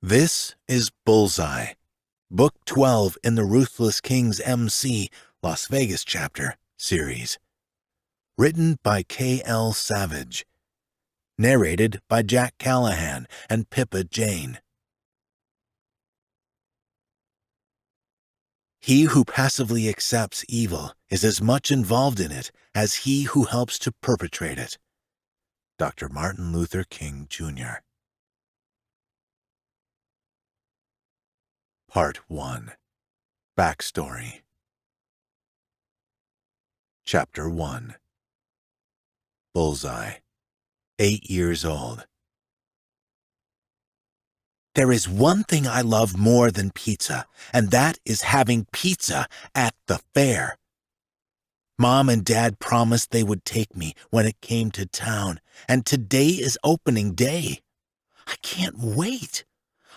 This is Bullseye, Book 12 in the Ruthless King's MC Las Vegas chapter series. Written by 𝐂𝐮𝐨𝐤𝐸. Narrated by Jack Callahan and Pippa Jane. He who passively accepts evil is as much involved in it as he who helps to perpetrate it. Dr. Martin Luther King, Jr. Part 1. Backstory. Chapter 1. Bullseye, 8 years old. There is one thing I love more than pizza, and that is having pizza at the fair. Mom and Dad promised they would take me when it came to town, and today is opening day. I can't wait.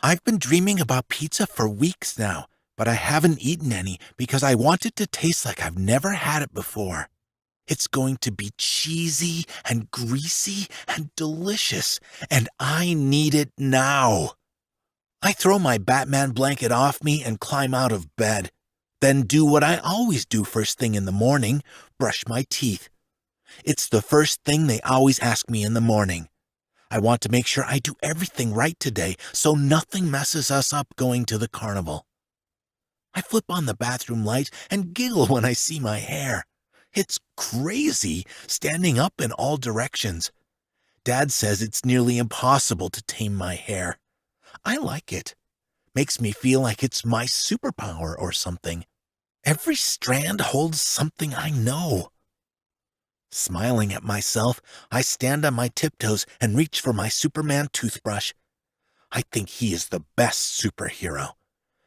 I've been dreaming about pizza for weeks now, but I haven't eaten any because I want it to taste like I've never had it before. It's going to be cheesy and greasy and delicious, and I need it now. I throw my Batman blanket off me and climb out of bed, then do what I always do first thing in the morning, brush my teeth. It's the first thing they always ask me in the morning. I want to make sure I do everything right today so nothing messes us up going to the carnival. I flip on the bathroom light and giggle when I see my hair. It's crazy, standing up in all directions. Dad says it's nearly impossible to tame my hair. I like it. Makes me feel like it's my superpower or something. Every strand holds something I know. Smiling at myself, I stand on my tiptoes and reach for my Superman toothbrush. I think he is the best superhero.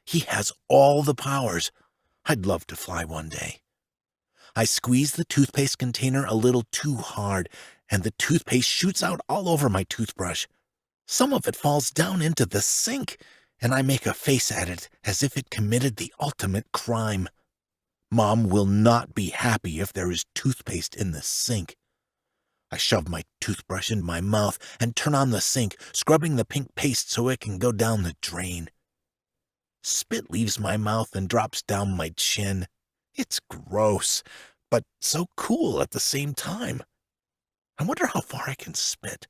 He has all the powers. I'd love to fly one day. I squeeze the toothpaste container a little too hard, and the toothpaste shoots out all over my toothbrush. Some of it falls down into the sink, and I make a face at it as if it committed the ultimate crime. Mom will not be happy if there is toothpaste in the sink. I shove my toothbrush in my mouth and turn on the sink, scrubbing the pink paste so it can go down the drain. Spit leaves my mouth and drops down my chin. It's gross, but so cool at the same time. I wonder how far I can spit.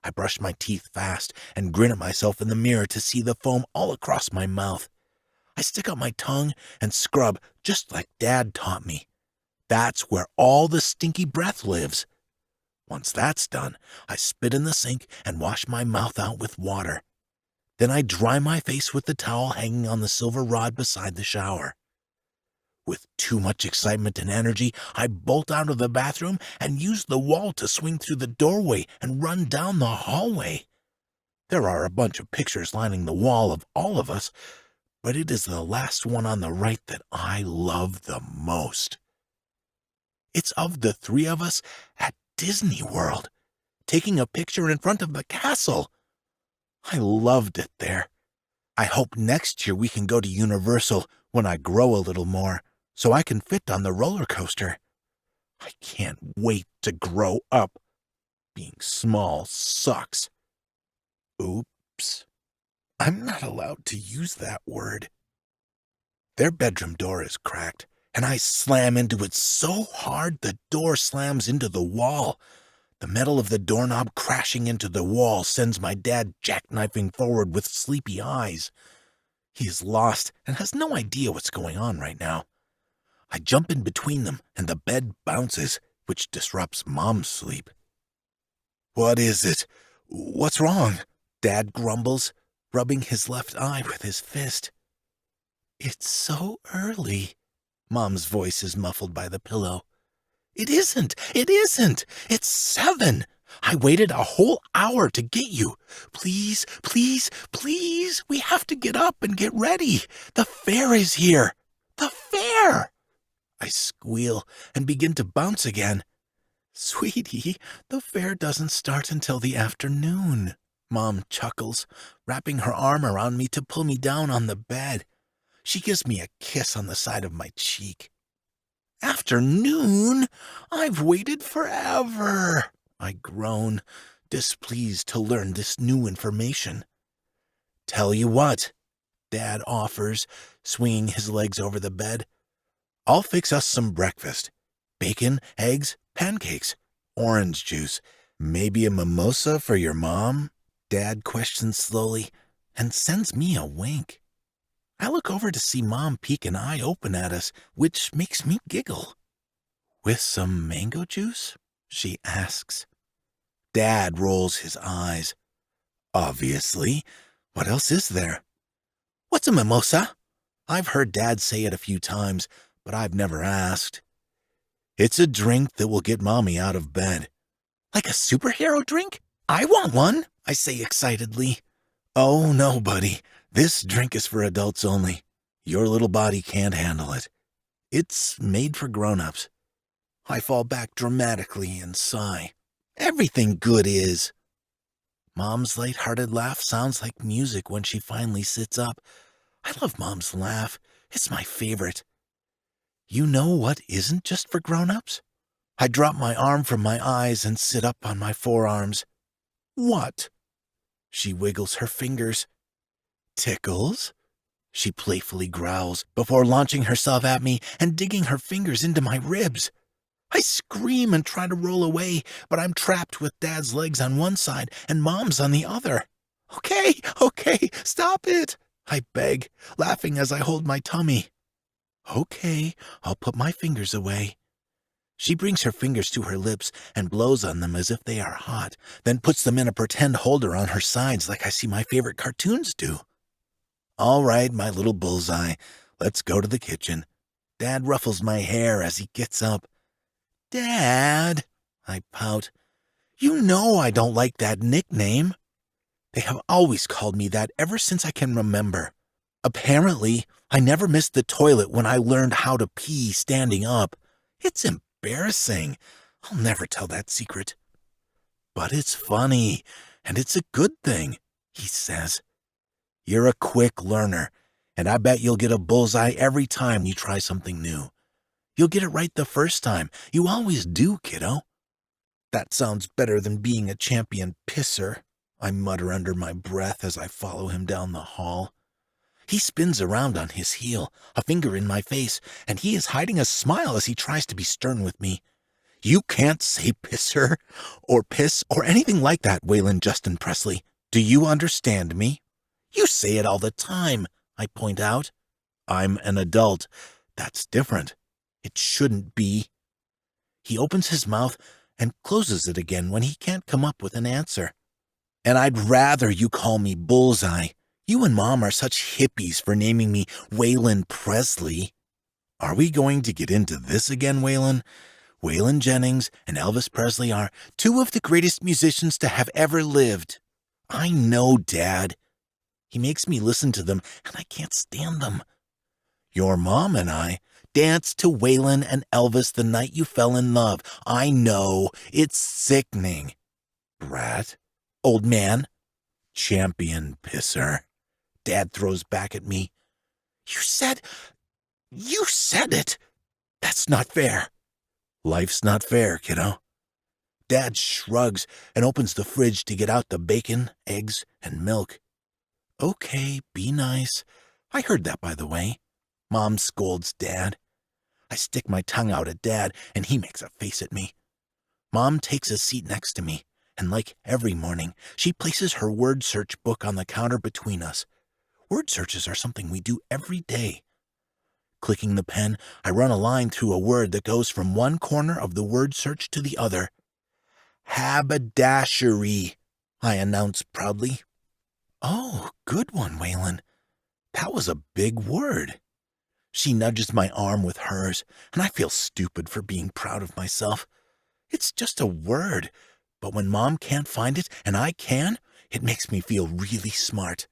I brush my teeth fast and grin at myself in the mirror to see the foam all across my mouth. I stick out my tongue and scrub just like Dad taught me. That's where all the stinky breath lives. Once that's done, I spit in the sink and wash my mouth out with water. Then I dry my face with the towel hanging on the silver rod beside the shower. With too much excitement and energy, I bolt out of the bathroom and use the wall to swing through the doorway and run down the hallway. There are a bunch of pictures lining the wall of all of us, but it is the last one on the right that I love the most. It's of the three of us at Disney World, taking a picture in front of the castle. I loved it there. I hope next year we can go to Universal when I grow a little more, so I can fit on the roller coaster. I can't wait to grow up. Being small sucks. Oops. I'm not allowed to use that word. Their bedroom door is cracked, and I slam into it so hard the door slams into the wall. The metal of the doorknob crashing into the wall sends my dad jackknifing forward with sleepy eyes. He is lost and has no idea what's going on right now. I jump in between them, and the bed bounces, which disrupts Mom's sleep. "What is it? What's wrong?" Dad grumbles, rubbing his left eye with his fist. "It's so early." Mom's voice is muffled by the pillow. It isn't. It's 7. I waited a whole hour to get you. Please, please, please, we have to get up and get ready. The fair is here. The fair! I squeal and begin to bounce again. "Sweetie, the fair doesn't start until the afternoon." Mom chuckles, wrapping her arm around me to pull me down on the bed. She gives me a kiss on the side of my cheek. "Afternoon? I've waited forever," I groan, displeased to learn this new information. Tell you what, Dad offers, swinging his legs over the bed. I'll fix us some breakfast. Bacon, eggs, pancakes, orange juice, maybe a mimosa for your mom? Dad questions slowly and sends me a wink. I look over to see Mom peek an eye open at us, which makes me giggle. With some mango juice? She asks. Dad rolls his eyes. Obviously. What else is there? What's a mimosa? I've heard Dad say it a few times, but I've never asked. It's a drink that will get Mommy out of bed. Like a superhero drink? I want one, I say excitedly. Oh, no, buddy. This drink is for adults only. Your little body can't handle it. It's made for grown-ups. I fall back dramatically and sigh. Everything good is. Mom's light-hearted laugh sounds like music when she finally sits up. I love Mom's laugh. It's my favorite. You know what isn't just for grown-ups? I drop my arm from my eyes and sit up on my forearms. What? She wiggles her fingers. Tickles? She playfully growls before launching herself at me and digging her fingers into my ribs. I scream and try to roll away, but I'm trapped with Dad's legs on one side and Mom's on the other. Okay, stop it, I beg, laughing as I hold my tummy. Okay, I'll put my fingers away. She brings her fingers to her lips and blows on them as if they are hot, then puts them in a pretend holder on her sides like I see my favorite cartoons do. All right, my little Bullseye, let's go to the kitchen. Dad ruffles my hair as he gets up. Dad, I pout. You know I don't like that nickname. They have always called me that ever since I can remember. Apparently, I never missed the toilet when I learned how to pee standing up. It's embarrassing. I'll never tell that secret. But it's funny, and it's a good thing, he says. You're a quick learner, and I bet you'll get a bullseye every time you try something new. You'll get it right the first time. You always do, kiddo. That sounds better than being a champion pisser, I mutter under my breath as I follow him down the hall. He spins around on his heel, a finger in my face, and he is hiding a smile as he tries to be stern with me. You can't say pisser, or piss, or anything like that, Waylon Justin Presley. Do you understand me? You say it all the time, I point out. I'm an adult. That's different. It shouldn't be. He opens his mouth and closes it again when he can't come up with an answer. And I'd rather you call me Bullseye. You and Mom are such hippies for naming me Waylon Presley. Are we going to get into this again, Waylon? Waylon Jennings and Elvis Presley are two of the greatest musicians to have ever lived. I know, Dad. He makes me listen to them, and I can't stand them. Your mom and I danced to Waylon and Elvis the night you fell in love. I know. It's sickening. Brat. Old man. Champion pisser. Dad throws back at me. You said it. That's not fair. Life's not fair, kiddo. Dad shrugs and opens the fridge to get out the bacon, eggs, and milk. Okay, be nice. I heard that, by the way. Mom scolds Dad. I stick my tongue out at Dad, and he makes a face at me. Mom takes a seat next to me, and like every morning, she places her word search book on the counter between us. Word searches are something we do every day. Clicking the pen, I run a line through a word that goes from one corner of the word search to the other. Haberdashery, I announce proudly. Oh, good one, Waylon. That was a big word. She nudges my arm with hers, and I feel stupid for being proud of myself. It's just a word, but when Mom can't find it and I can, it makes me feel really smart.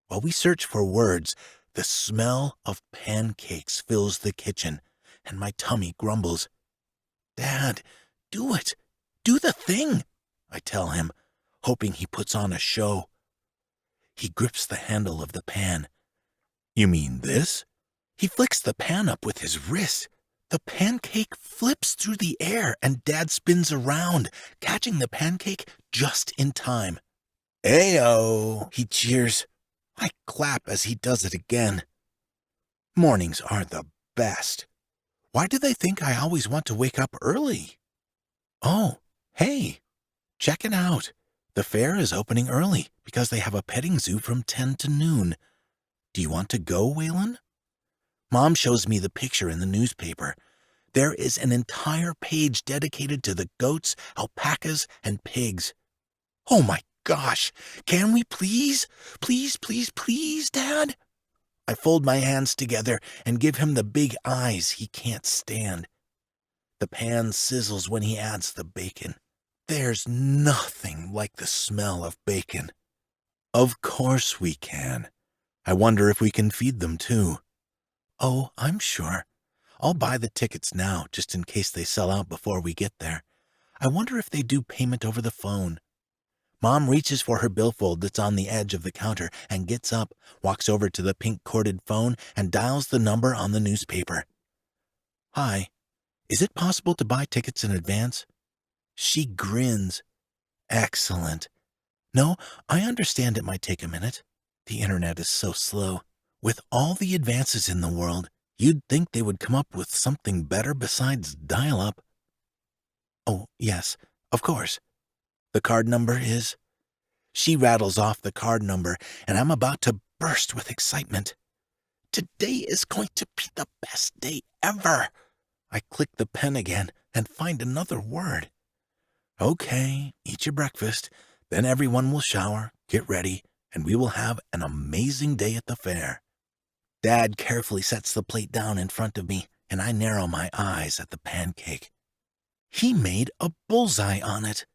While we search for words, the smell of pancakes fills the kitchen, and my tummy grumbles. Dad, do it. Do the thing, I tell him, hoping he puts on a show. He grips the handle of the pan. You mean this? He flicks the pan up with his wrist. The pancake flips through the air, and Dad spins around, catching the pancake just in time. Ayo, he cheers. I clap as he does it again. Mornings are the best. Why do they think I always want to wake up early? Oh, hey, check it out. The fair is opening early because they have a petting zoo from 10 to noon. Do you want to go, Waylon? Mom shows me the picture in the newspaper. There is an entire page dedicated to the goats, alpacas, and pigs. Oh my gosh, can we please? Please, please, please, Dad? I fold my hands together and give him the big eyes he can't stand. The pan sizzles when he adds the bacon. There's nothing like the smell of bacon. Of course we can. I wonder if we can feed them too. Oh, I'm sure. I'll buy the tickets now, just in case they sell out before we get there. I wonder if they do payment over the phone. Mom reaches for her billfold that's on the edge of the counter and gets up, walks over to the pink corded phone and dials the number on the newspaper. Hi, is it possible to buy tickets in advance? She grins. Excellent. No, I understand it might take a minute. The internet is so slow. With all the advances in the world, you'd think they would come up with something better besides dial-up. Oh, yes, of course. The card number is... She rattles off the card number, and I'm about to burst with excitement. Today is going to be the best day ever. I click the pen again and find another word. Okay, eat your breakfast, then everyone will shower, get ready, and we will have an amazing day at the fair. Dad carefully sets the plate down in front of me, and I narrow my eyes at the pancake. He made a bullseye on it.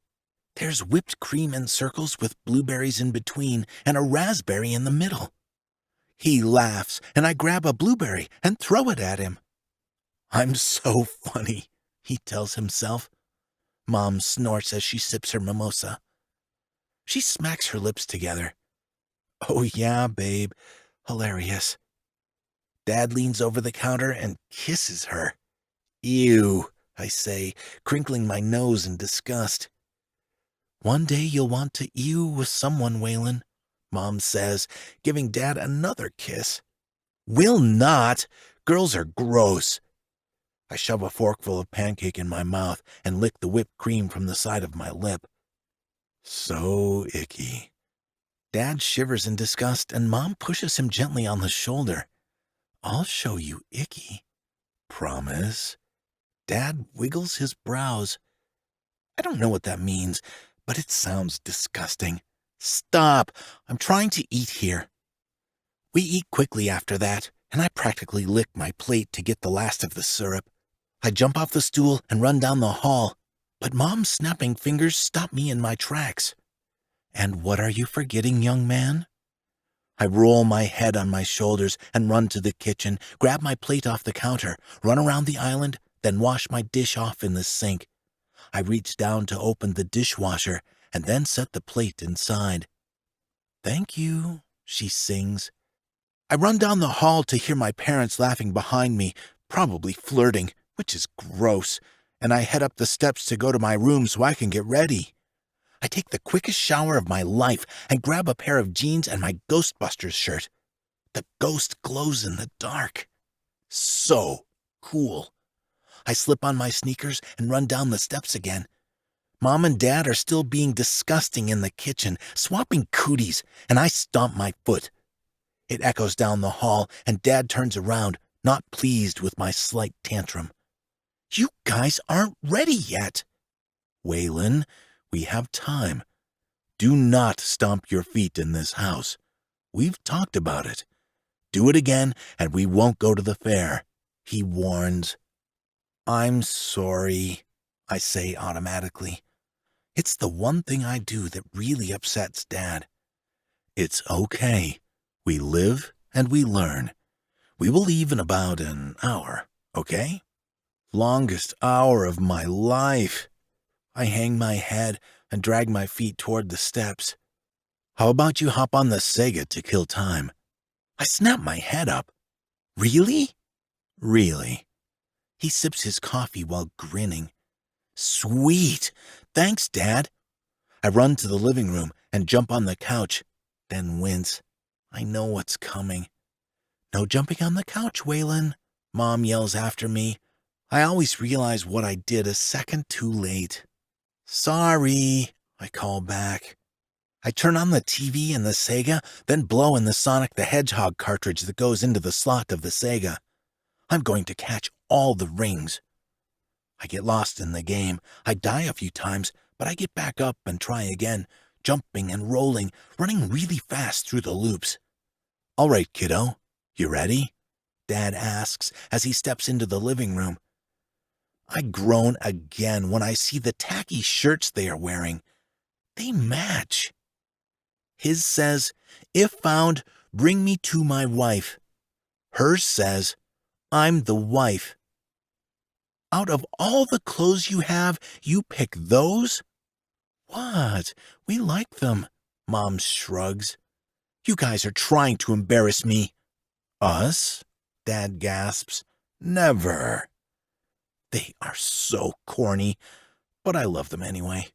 There's whipped cream in circles with blueberries in between and a raspberry in the middle. He laughs, and I grab a blueberry and throw it at him. I'm so funny, he tells himself. Mom snorts as she sips her mimosa. She smacks her lips together. Oh yeah, babe, hilarious. Dad leans over the counter and kisses her. Ew, I say, crinkling my nose in disgust. One day you'll want to ew with someone, Waylon, Mom says, giving Dad another kiss. Will not. Girls are gross. I shove a forkful of pancake in my mouth and lick the whipped cream from the side of my lip. So icky. Dad shivers in disgust, and Mom pushes him gently on the shoulder. I'll show you icky. Promise? Dad wiggles his brows. I don't know what that means, but it sounds disgusting. Stop! I'm trying to eat here. We eat quickly after that, and I practically lick my plate to get the last of the syrup. I jump off the stool and run down the hall, but Mom's snapping fingers stop me in my tracks. And what are you forgetting, young man? I roll my head on my shoulders and run to the kitchen, grab my plate off the counter, run around the island, then wash my dish off in the sink. I reach down to open the dishwasher and then set the plate inside. Thank you, she sings. I run down the hall to hear my parents laughing behind me, probably flirting, which is gross, and I head up the steps to go to my room so I can get ready. I take the quickest shower of my life and grab a pair of jeans and my Ghostbusters shirt. The ghost glows in the dark. So cool. I slip on my sneakers and run down the steps again. Mom and Dad are still being disgusting in the kitchen, swapping cooties, and I stomp my foot. It echoes down the hall, and Dad turns around, not pleased with my slight tantrum. You guys aren't ready yet. Waylon, we have time. Do not stomp your feet in this house. We've talked about it. Do it again, and we won't go to the fair, he warns. I'm sorry, I say automatically. It's the one thing I do that really upsets Dad. It's okay. We live and we learn. We will leave in about an hour, okay? Longest hour of my life. I hang my head and drag my feet toward the steps. How about you hop on the Sega to kill time? I snap my head up. Really? Really. He sips his coffee while grinning. Sweet! Thanks, Dad. I run to the living room and jump on the couch, then wince. I know what's coming. "No jumping on the couch, Waylon," Mom yells after me. I always realize what I did a second too late. "Sorry," I call back. I turn on the TV and the Sega, then blow in the Sonic the Hedgehog cartridge that goes into the slot of the Sega. I'm going to catch all the rings. I get lost in the game. I die a few times, but I get back up and try again, jumping and rolling, running really fast through the loops. "All right, kiddo, you ready?" Dad asks as he steps into the living room. I groan again when I see the tacky shirts they are wearing. They match. His says, "If found, bring me to my wife." Hers says, "I'm the wife." "Out of all the clothes you have, you pick those?" "What? We like them," Mom shrugs. "You guys are trying to embarrass me." "Us?" Dad gasps. "Never." They are so corny, but I love them anyway.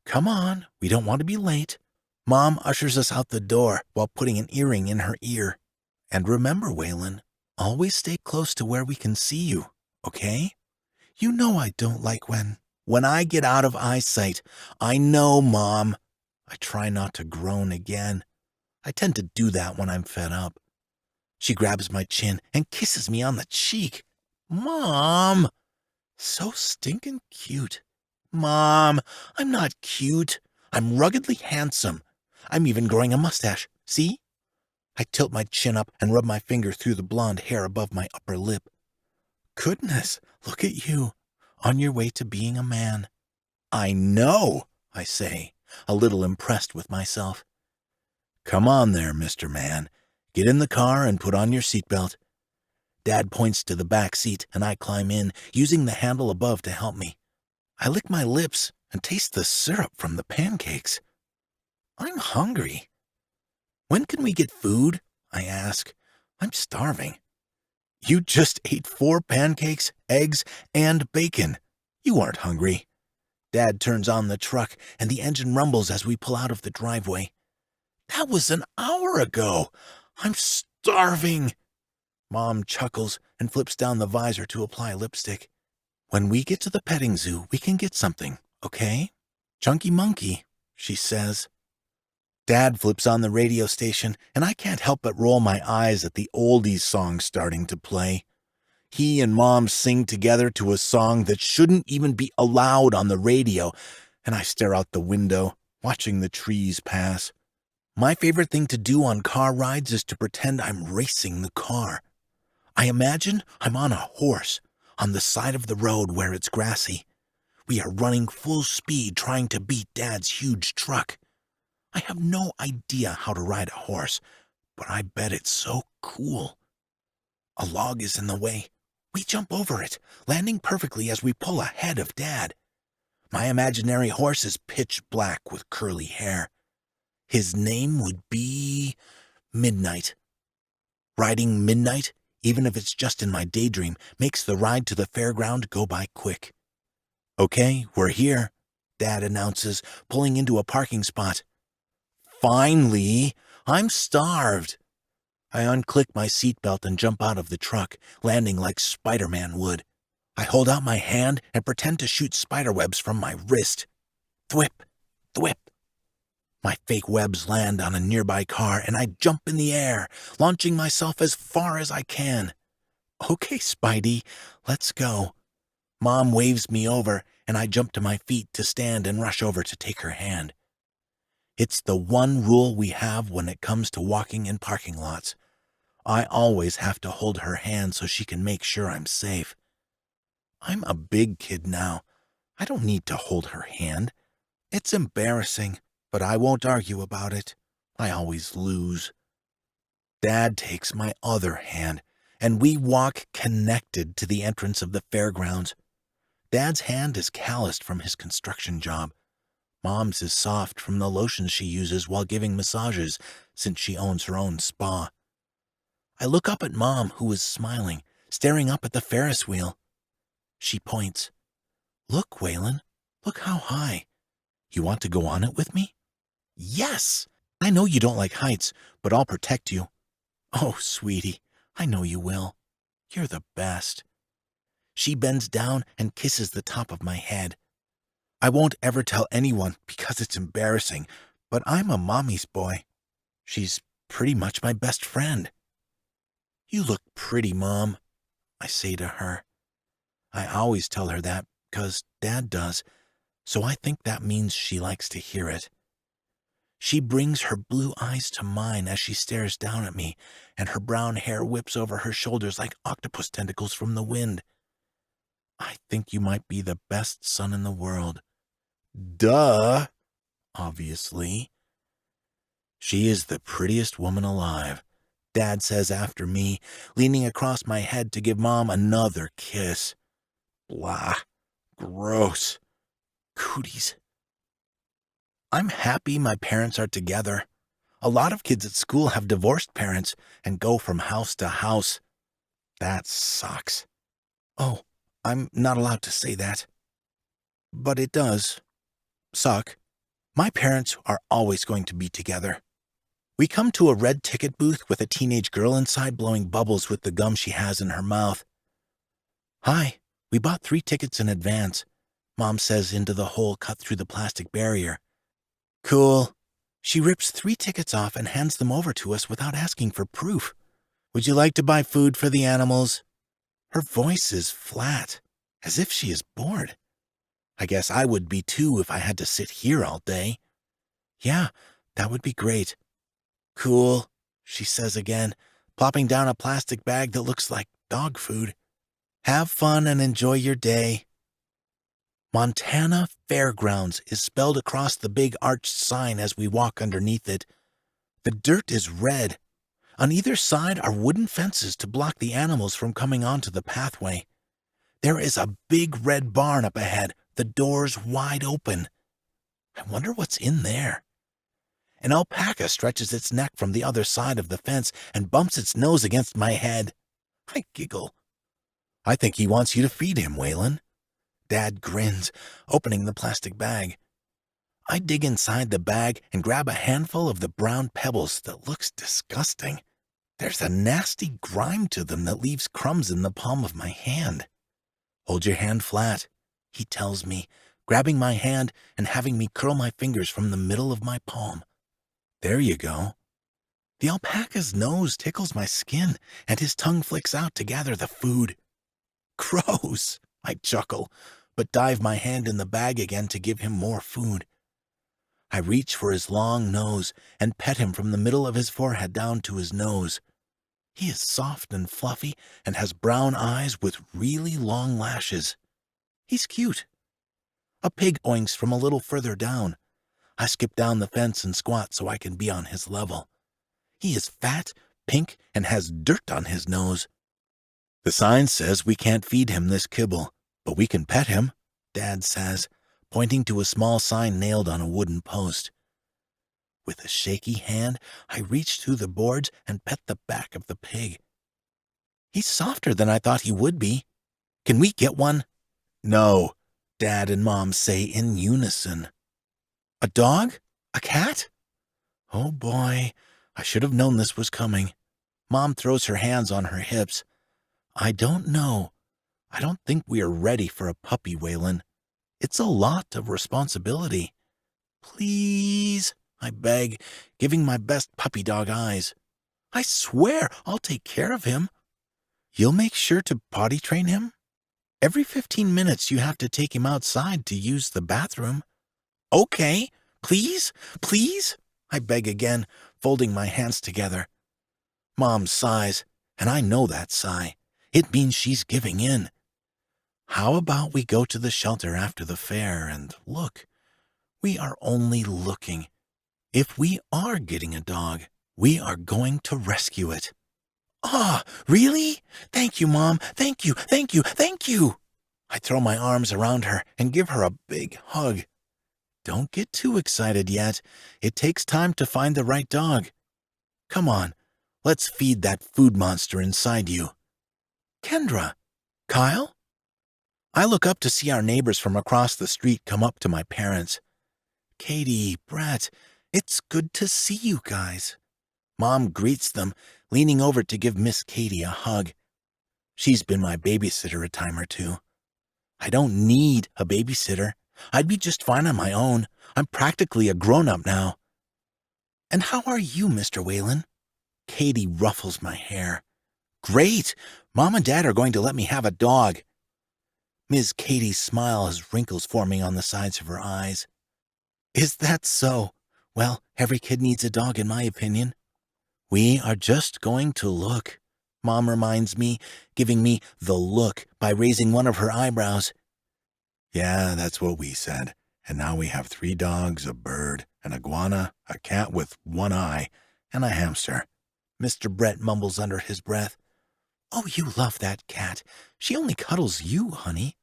"Come on, we don't want to be late." Mom ushers us out the door while putting an earring in her ear. "And remember, Waylon, always stay close to where we can see you, okay? You know I don't like when I get out of eyesight." "I know, Mom." I try not to groan again. I tend to do that when I'm fed up. She grabs my chin and kisses me on the cheek. "Mom!" So stinking cute. "Mom, I'm not cute. I'm ruggedly handsome. I'm even growing a mustache. See?" I tilt my chin up and rub my finger through the blonde hair above my upper lip. "Goodness, look at you, on your way to being a man." "I know," I say, a little impressed with myself. "Come on there, Mr. Man. Get in the car and put on your seatbelt." Dad points to the back seat and I climb in, using the handle above to help me. I lick my lips and taste the syrup from the pancakes. I'm hungry. "When can we get food?" I ask. I'm starving. "You just ate 4 pancakes, eggs, and bacon. You aren't hungry." Dad turns on the truck and the engine rumbles as we pull out of the driveway. "That was an hour ago. I'm starving." Mom chuckles and flips down the visor to apply lipstick. "When we get to the petting zoo, we can get something, okay? Chunky monkey," she says. Dad flips on the radio station, and I can't help but roll my eyes at the oldies song starting to play. He and Mom sing together to a song that shouldn't even be allowed on the radio, and I stare out the window, watching the trees pass. My favorite thing to do on car rides is to pretend I'm racing the car. I imagine I'm on a horse, on the side of the road where it's grassy. We are running full speed trying to beat Dad's huge truck. I have no idea how to ride a horse, but I bet it's so cool. A log is in the way. We jump over it, landing perfectly as we pull ahead of Dad. My imaginary horse is pitch black with curly hair. His name would be Midnight. Riding Midnight, even if it's just in my daydream, makes the ride to the fairground go by quick. "Okay, we're here," Dad announces, pulling into a parking spot. Finally, I'm starved. I unclick my seatbelt and jump out of the truck, landing like Spider-Man would. I hold out my hand and pretend to shoot spiderwebs from my wrist. Thwip, thwip. My fake webs land on a nearby car and I jump in the air, launching myself as far as I can. "Okay, Spidey, let's go." Mom waves me over and I jump to my feet to stand and rush over to take her hand. It's the one rule we have when it comes to walking in parking lots. I always have to hold her hand so she can make sure I'm safe. I'm a big kid now. I don't need to hold her hand. It's embarrassing, but I won't argue about it. I always lose. Dad takes my other hand, and we walk connected to the entrance of the fairgrounds. Dad's hand is calloused from his construction job. Mom's is soft from the lotion she uses while giving massages, since she owns her own spa. I look up at Mom, who is smiling, staring up at the Ferris wheel. She points. "Look, Waylon, look how high. You want to go on it with me?" "Yes!" I know you don't like heights, but I'll protect you. Oh, sweetie, I know you will. You're the best. She bends down and kisses the top of my head. I won't ever tell anyone because it's embarrassing, but I'm a mommy's boy. She's pretty much my best friend. You look pretty, Mom, I say to her. I always tell her that because Dad does, so I think that means she likes to hear it. She brings her blue eyes to mine as she stares down at me, and her brown hair whips over her shoulders like octopus tentacles from the wind. I think you might be the best son in the world. Duh, obviously. She is the prettiest woman alive, Dad says after me, leaning across my head to give Mom another kiss. Blah. Gross. Cooties. I'm happy my parents are together. A lot of kids at school have divorced parents and go from house to house. That sucks. Oh, I'm not allowed to say that. But it does suck. My parents are always going to be together. We come to a red ticket booth with a teenage girl inside blowing bubbles with the gum she has in her mouth. Hi, we bought 3 tickets in advance, Mom says into the hole cut through the plastic barrier. Cool. She rips 3 tickets off and hands them over to us without asking for proof. Would you like to buy food for the animals? Her voice is flat, as if she is bored. I guess I would be too if I had to sit here all day. Yeah, that would be great. Cool, she says again, plopping down a plastic bag that looks like dog food. Have fun and enjoy your day. Montana Fairgrounds is spelled across the big arched sign as we walk underneath it. The dirt is red. On either side are wooden fences to block the animals from coming onto the pathway. There is a big red barn up ahead, the doors wide open. I wonder what's in there. An alpaca stretches its neck from the other side of the fence and bumps its nose against my head. I giggle. I think he wants you to feed him, Waylon. Dad grins, opening the plastic bag. I dig inside the bag and grab a handful of the brown pebbles that looks disgusting. There's a nasty grime to them that leaves crumbs in the palm of my hand. Hold your hand flat, he tells me, grabbing my hand and having me curl my fingers from the middle of my palm. There you go. The alpaca's nose tickles my skin, and his tongue flicks out to gather the food. Gross, I chuckle, but dive my hand in the bag again to give him more food. I reach for his long nose and pet him from the middle of his forehead down to his nose. He is soft and fluffy and has brown eyes with really long lashes. He's cute. A pig oinks from a little further down. I skip down the fence and squat so I can be on his level. He is fat, pink, and has dirt on his nose. The sign says we can't feed him this kibble, but we can pet him, Dad says, pointing to a small sign nailed on a wooden post. With a shaky hand, I reach through the boards and pet the back of the pig. He's softer than I thought he would be. Can we get one? No, Dad and Mom say in unison. A dog? A cat? Oh boy, I should have known this was coming. Mom throws her hands on her hips. I don't know. I don't think we are ready for a puppy, Waylon. It's a lot of responsibility. Please, I beg, giving my best puppy dog eyes. I swear I'll take care of him. You'll make sure to potty train him? Every 15 minutes you have to take him outside to use the bathroom. Okay, please, please, I beg again, folding my hands together. Mom sighs, and I know that sigh. It means she's giving in. How about we go to the shelter after the fair and look? We are only looking. If we are getting a dog, we are going to rescue it. Ah, really? Thank you, Mom. Thank you, thank you, thank you. I throw my arms around her and give her a big hug. Don't get too excited yet. It takes time to find the right dog. Come on, let's feed that food monster inside you. Kendra, Kyle? I look up to see our neighbors from across the street come up to my parents. Katie, Brett, "It's good to see you guys." Mom greets them, leaning over to give Miss Katie a hug. She's been my babysitter a time or two. I don't need a babysitter. I'd be just fine on my own. I'm practically a grown-up now. "And how are you, Mr. Whalen?" Katie ruffles my hair. "Great! Mom and Dad are going to let me have a dog." Miss Katie's smile has wrinkles forming on the sides of her eyes. "Is that so? Well, every kid needs a dog in my opinion." "We are just going to look," Mom reminds me, giving me the look by raising one of her eyebrows. "Yeah, that's what we said. And now we have 3 dogs, a bird, an iguana, a cat with one eye, and a hamster." Mr. Brett mumbles under his breath. "Oh, you love that cat. She only cuddles you, honey."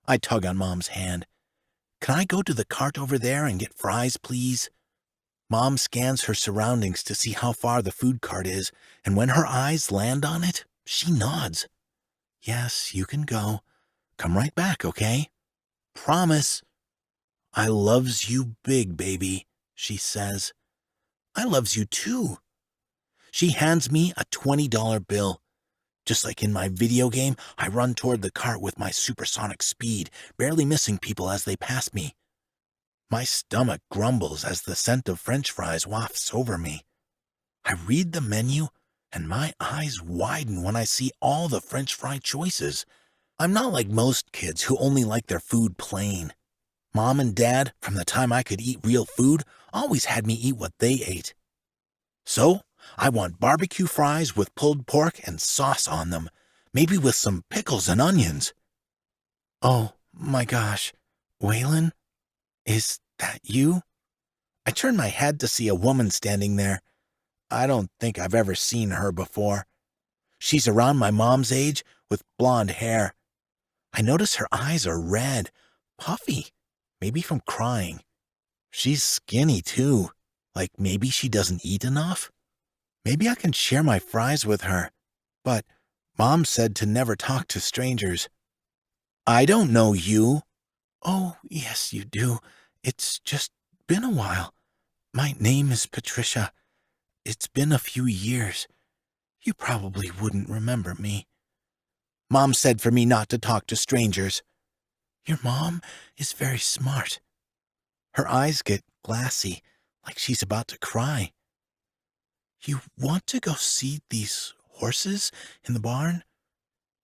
I tug on Mom's hand. "Can I go to the cart over there and get fries, please?" Mom scans her surroundings to see how far the food cart is, and when her eyes land on it, she nods. "Yes, you can go. Come right back, okay?" "Promise." "I loves you big, baby," she says. "I loves you too." She hands me a $20 bill. Just like in my video game, I run toward the cart with my supersonic speed, barely missing people as they pass me. My stomach grumbles as the scent of French fries wafts over me. I read the menu, and my eyes widen when I see all the French fry choices. I'm not like most kids who only like their food plain. Mom and Dad, from the time I could eat real food, always had me eat what they ate. So, I want barbecue fries with pulled pork and sauce on them, maybe with some pickles and onions. "Oh, my gosh. Whalen? Is that you?" I turn my head to see a woman standing there. I don't think I've ever seen her before. She's around my mom's age, with blonde hair. I notice her eyes are red, puffy, maybe from crying. She's skinny, too, like maybe she doesn't eat enough. Maybe I can share my fries with her, but Mom said to never talk to strangers. "I don't know you." "Oh, yes, you do. It's just been a while. My name is Patricia. It's been a few years. You probably wouldn't remember me." "Mom said for me not to talk to strangers." "Your mom is very smart." Her eyes get glassy, like she's about to cry. "You want to go see these horses in the barn?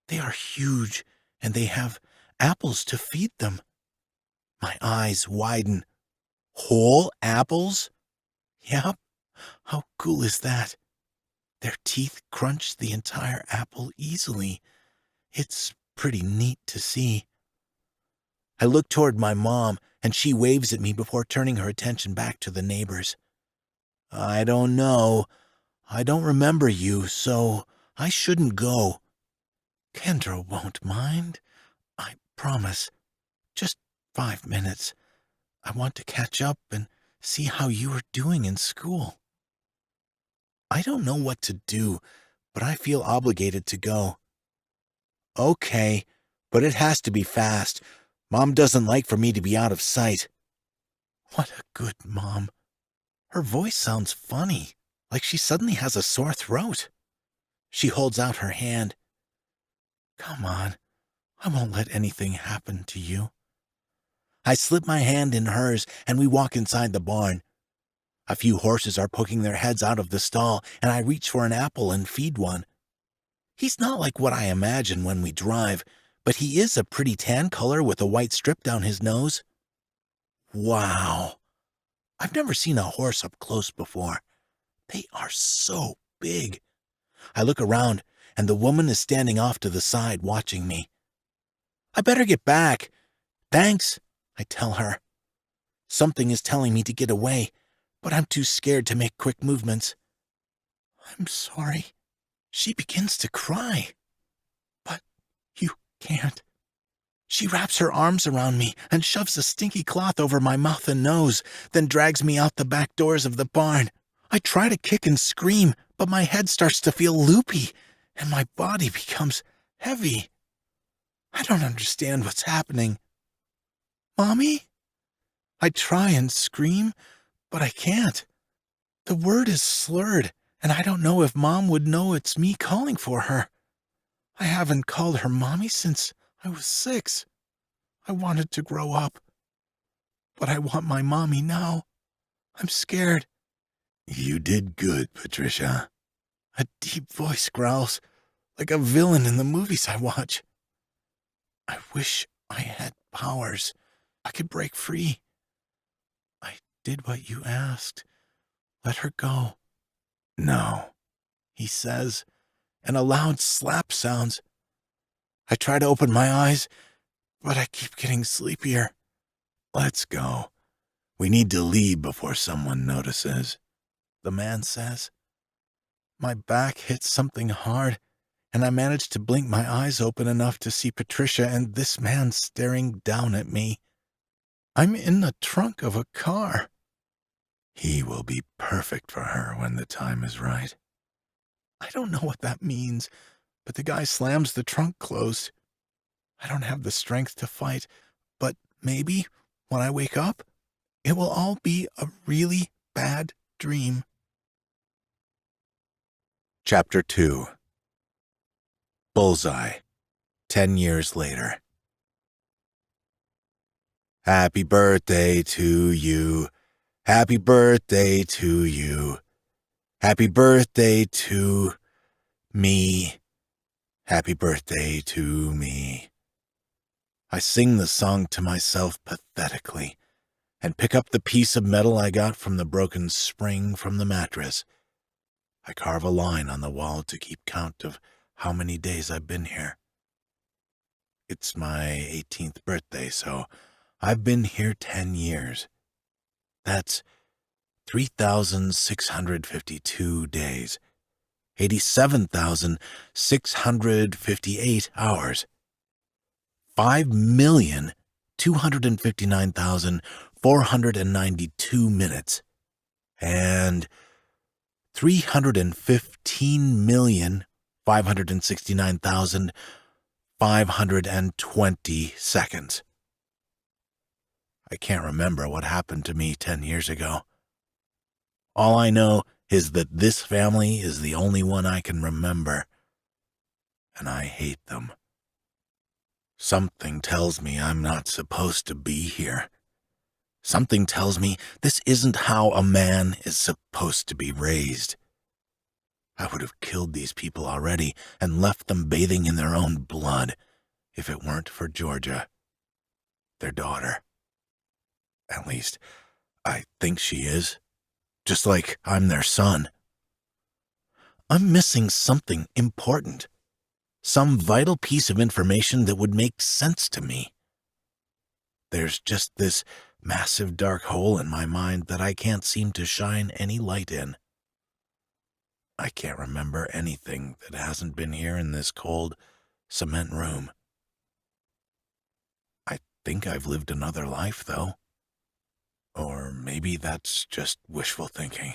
They are huge, and they have apples to feed them." My eyes widen. "Whole apples?" "Yep. How cool is that? Their teeth crunch the entire apple easily. It's pretty neat to see." I look toward my mom, and she waves at me before turning her attention back to the neighbors. "I don't know. I don't remember you, so I shouldn't go." "Kendra won't mind. I promise. Just 5 minutes. I want to catch up and see how you are doing in school." I don't know what to do, but I feel obligated to go. "Okay, but it has to be fast. Mom doesn't like for me to be out of sight." What a good mom. Her voice sounds funny, like she suddenly has a sore throat. She holds out her hand. "Come on, I won't let anything happen to you." I slip my hand in hers, and we walk inside the barn. A few horses are poking their heads out of the stall, and I reach for an apple and feed one. He's not like what I imagine when we drive, but he is a pretty tan color with a white strip down his nose. Wow! I've never seen a horse up close before. They are so big. I look around, and the woman is standing off to the side watching me. "I better get back." "Thanks," I tell her. Something is telling me to get away, but I'm too scared to make quick movements. "I'm sorry." She begins to cry. "But you can't." She wraps her arms around me and shoves a stinky cloth over my mouth and nose, then drags me out the back doors of the barn. I try to kick and scream, but my head starts to feel loopy, and my body becomes heavy. I don't understand what's happening. "Mommy?" I try and scream, But I can't. The word is slurred, and I don't know if Mom would know it's me calling for her. I haven't called her Mommy since I was 6. I wanted to grow up. But I want my Mommy now. I'm scared. You did good, Patricia. A deep voice growls, like a villain in the movies I watch. I wish I had powers. I could break free. I did what you asked. Let her go. No, he says, and a loud slap sounds. I try to open my eyes, but I keep getting sleepier. Let's go. We need to leave before someone notices, the man says. My back hits something hard, and I manage to blink my eyes open enough to see Patricia and this man staring down at me. I'm in the trunk of a car. He will be perfect for her when the time is right. I don't know what that means, but the guy slams the trunk closed. I don't have the strength to fight, but maybe, when I wake up, it will all be a really bad dream. Chapter 2. Bullseye, 10 years later. Happy birthday to you. Happy birthday to you. Happy birthday to me. Happy birthday to me. I sing the song to myself pathetically and pick up the piece of metal I got from the broken spring from the mattress. I carve a line on the wall to keep count of how many days I've been here. It's my 18th birthday, so I've been here 10 years. That's 3,652 days, 87,658 hours, 5,259,492 minutes, and 315,569,520 seconds. I can't remember what happened to me 10 years ago. All I know is that this family is the only one I can remember, and I hate them. Something tells me I'm not supposed to be here. Something tells me this isn't how a man is supposed to be raised. I would have killed these people already and left them bathing in their own blood if it weren't for Georgia, their daughter. At least, I think she is, just like I'm their son. I'm missing something important, some vital piece of information that would make sense to me. There's just this massive dark hole in my mind that I can't seem to shine any light in. I can't remember anything that hasn't been here in this cold cement room. I think I've lived another life, though. Or maybe that's just wishful thinking.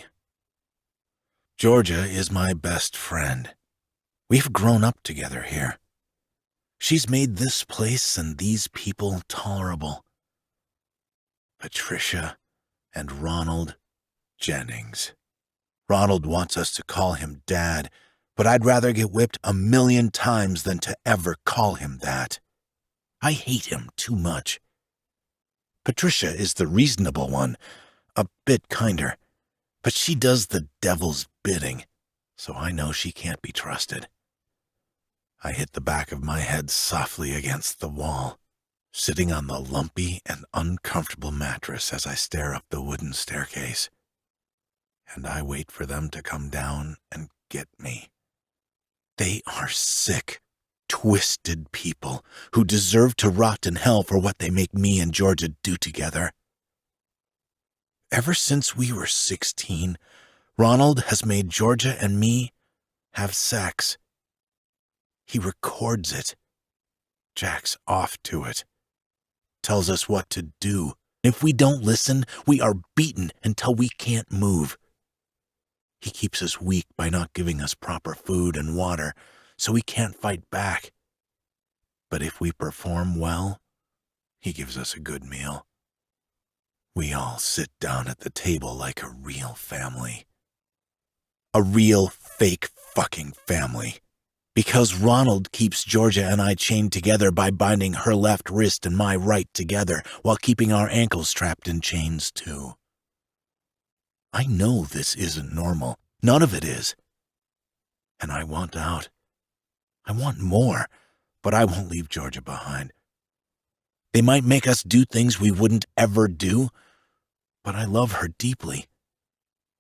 Georgia is my best friend. We've grown up together here. She's made this place and these people tolerable. Patricia and Ronald Jennings. Ronald wants us to call him Dad, but I'd rather get whipped 1,000,000 times than to ever call him that. I hate him too much. Patricia is the reasonable one, a bit kinder, but she does the devil's bidding, so I know she can't be trusted. I hit the back of my head softly against the wall, sitting on the lumpy and uncomfortable mattress as I stare up the wooden staircase. And I wait for them to come down and get me. They are sick, twisted people who deserve to rot in hell for what they make me and Georgia do together. Ever since we were 16, Ronald has made Georgia and me have sex. He records it, jacks off to it, tells us what to do. If we don't listen, we are beaten until we can't move. He keeps us weak by not giving us proper food and water, so we can't fight back. But if we perform well, he gives us a good meal. We all sit down at the table like a real family. A real fake fucking family. Because Ronald keeps Georgia and I chained together by binding her left wrist and my right together while keeping our ankles trapped in chains too. I know this isn't normal. None of it is. And I want out. I want more, but I won't leave Georgia behind. They might make us do things we wouldn't ever do, but I love her deeply.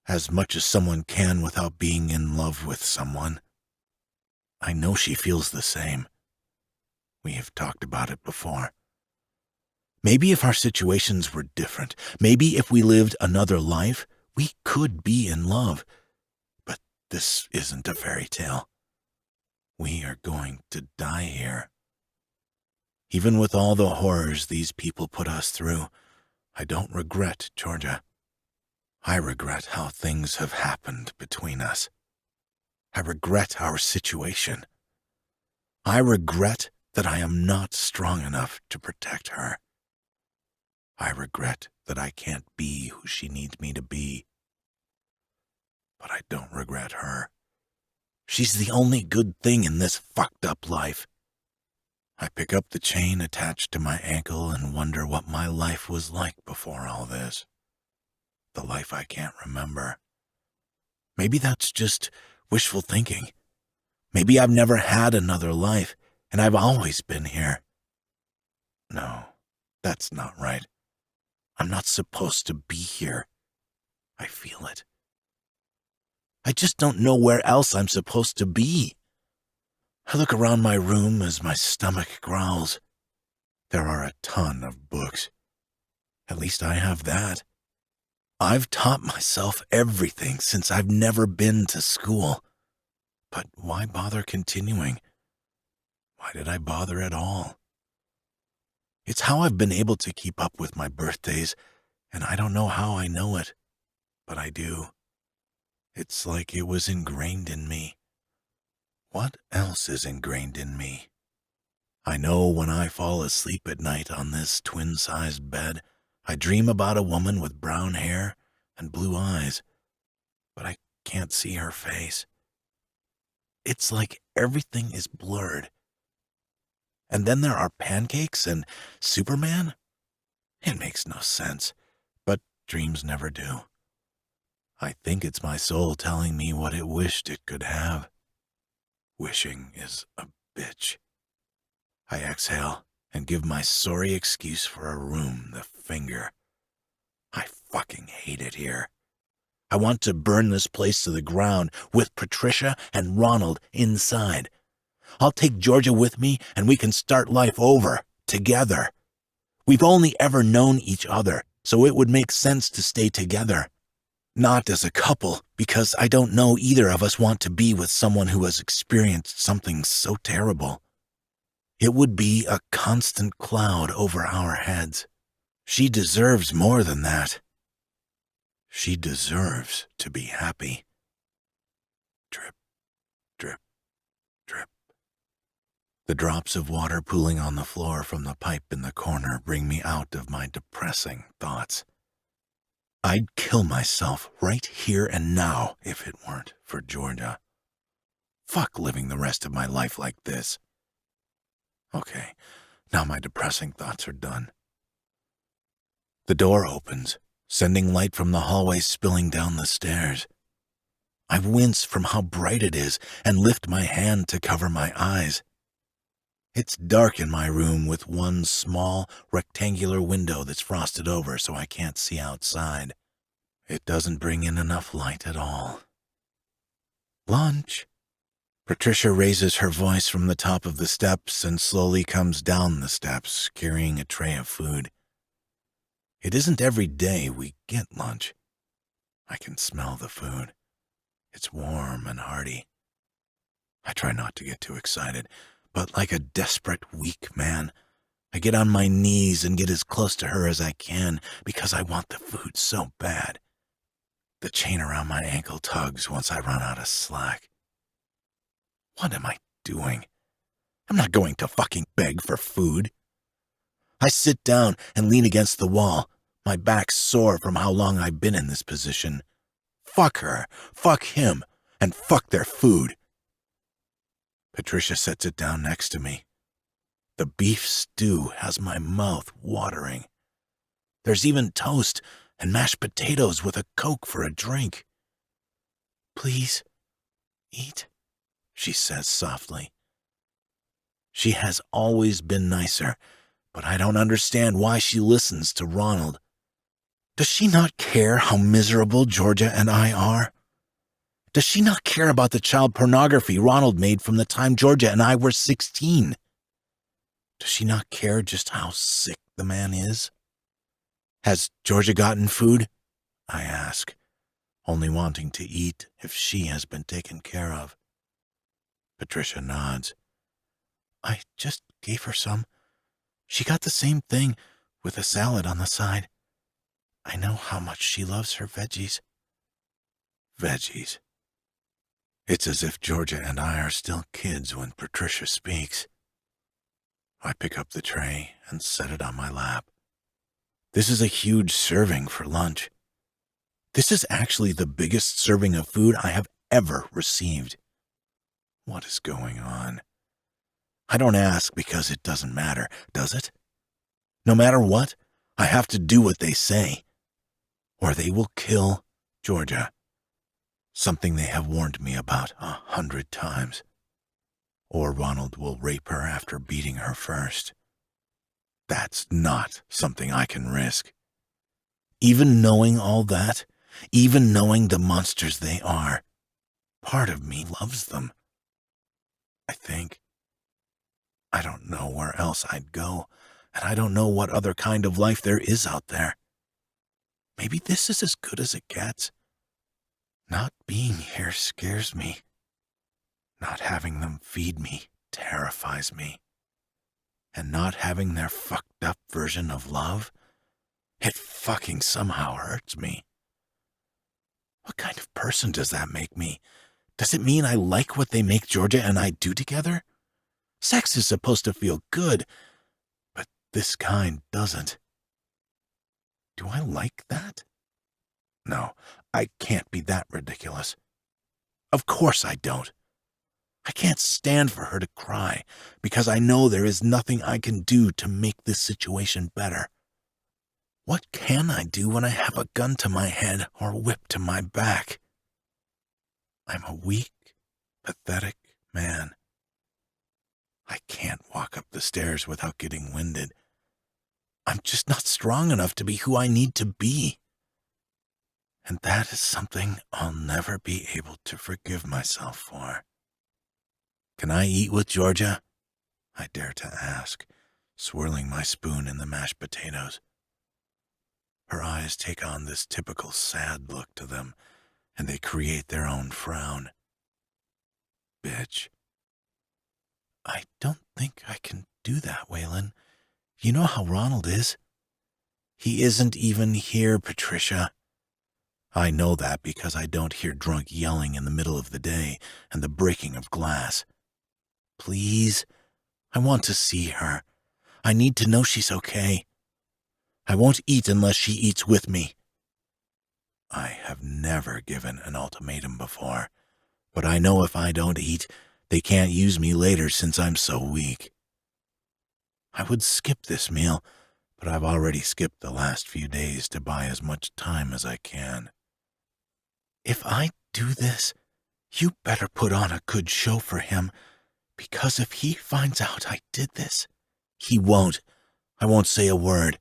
As much as someone can without being in love with someone. I know she feels the same. We have talked about it before. Maybe if our situations were different, maybe if we lived another life, we could be in love. But this isn't a fairy tale. We are going to die here. Even with all the horrors these people put us through, I don't regret Georgia. I regret how things have happened between us. I regret our situation. I regret that I am not strong enough to protect her. I regret that I can't be who she needs me to be. But I don't regret her. She's the only good thing in this fucked up life. I pick up the chain attached to my ankle and wonder what my life was like before all this. The life I can't remember. Maybe that's just wishful thinking. Maybe I've never had another life, and I've always been here. No, that's not right. I'm not supposed to be here. I feel it. I just don't know where else I'm supposed to be. I look around my room as my stomach growls. There are a ton of books. At least I have that. I've taught myself everything since I've never been to school. But why bother continuing? Why did I bother at all? It's how I've been able to keep up with my birthdays, and I don't know how I know it, but I do. It's like it was ingrained in me. What else is ingrained in me? I know when I fall asleep at night on this twin-sized bed, I dream about a woman with brown hair and blue eyes, but I can't see her face. It's like everything is blurred. And then there are pancakes and Superman? It makes no sense, but dreams never do. I think it's my soul telling me what it wished it could have. Wishing is a bitch. I exhale and give my sorry excuse for a room the finger. I fucking hate it here. I want to burn this place to the ground with Patricia and Ronald inside. I'll take Georgia with me and we can start life over, together. We've only ever known each other, so it would make sense to stay together. Not as a couple, because I don't know either of us want to be with someone who has experienced something so terrible. It would be a constant cloud over our heads. She deserves more than that. She deserves to be happy. Drip, drip, drip. The drops of water pooling on the floor from the pipe in the corner bring me out of my depressing thoughts. I'd kill myself right here and now if it weren't for Georgia. Fuck living the rest of my life like this. Okay, now my depressing thoughts are done. The door opens, sending light from the hallway spilling down the stairs. I wince from how bright it is and lift my hand to cover my eyes. It's dark in my room with one small, rectangular window that's frosted over so I can't see outside. It doesn't bring in enough light at all. Lunch. Patricia raises her voice from the top of the steps and slowly comes down the steps, carrying a tray of food. It isn't every day we get lunch. I can smell the food. It's warm and hearty. I try not to get too excited, but like a desperate, weak man, I get on my knees and get as close to her as I can because I want the food so bad. The chain around my ankle tugs once I run out of slack. What am I doing? I'm not going to fucking beg for food. I sit down and lean against the wall, My back's sore from how long I've been in this position. Fuck her, fuck him, and fuck their food. Patricia sets it down next to me. The beef stew has my mouth watering. There's even toast and mashed potatoes with a Coke for a drink. Please, eat, she says softly. She has always been nicer, but I don't understand why she listens to Ronald. Does she not care how miserable Georgia and I are? Does she not care about the child pornography Ronald made from the time Georgia and I were 16? Does she not care just how sick the man is? Has Georgia gotten food? I ask, only wanting to eat if she has been taken care of. Patricia nods. I just gave her some. She got the same thing with a salad on the side. I know how much she loves her veggies. Veggies. It's as if Georgia and I are still kids when Patricia speaks. I pick up the tray and set it on my lap. This is a huge serving for lunch. This is actually the biggest serving of food I have ever received. What is going on? I don't ask because it doesn't matter, does it? No matter what, I have to do what they say, or they will kill Georgia. Something they have warned me about 100 times. Or Ronald will rape her after beating her first. That's not something I can risk. Even knowing all that, even knowing the monsters they are, part of me loves them. I think. I don't know where else I'd go, and I don't know what other kind of life there is out there. Maybe this is as good as it gets. Not being here scares me. Not having them feed me terrifies me. And not having their fucked up version of love, it fucking somehow hurts me. What kind of person does that make me? Does it mean I like what they make Georgia and I do together? Sex is supposed to feel good, but this kind doesn't. Do I like that? No, I can't be that ridiculous. Of course I don't. I can't stand for her to cry because I know there is nothing I can do to make this situation better. What can I do when I have a gun to my head or a whip to my back? I'm a weak, pathetic man. I can't walk up the stairs without getting winded. I'm just not strong enough to be who I need to be. And that is something I'll never be able to forgive myself for. Can I eat with Georgia? I dare to ask, swirling my spoon in the mashed potatoes. Her eyes take on this typical sad look to them, and they create their own frown. Bitch. I don't think I can do that, Waylon. You know how Ronald is. He isn't even here, Patricia. I know that because I don't hear drunk yelling in the middle of the day and the breaking of glass. Please, I want to see her. I need to know she's okay. I won't eat unless she eats with me. I have never given an ultimatum before, but I know if I don't eat, they can't use me later since I'm so weak. I would skip this meal, but I've already skipped the last few days to buy as much time as I can. If I do this, you better put on a good show for him, because if he finds out I did this, he won't. I won't say a word.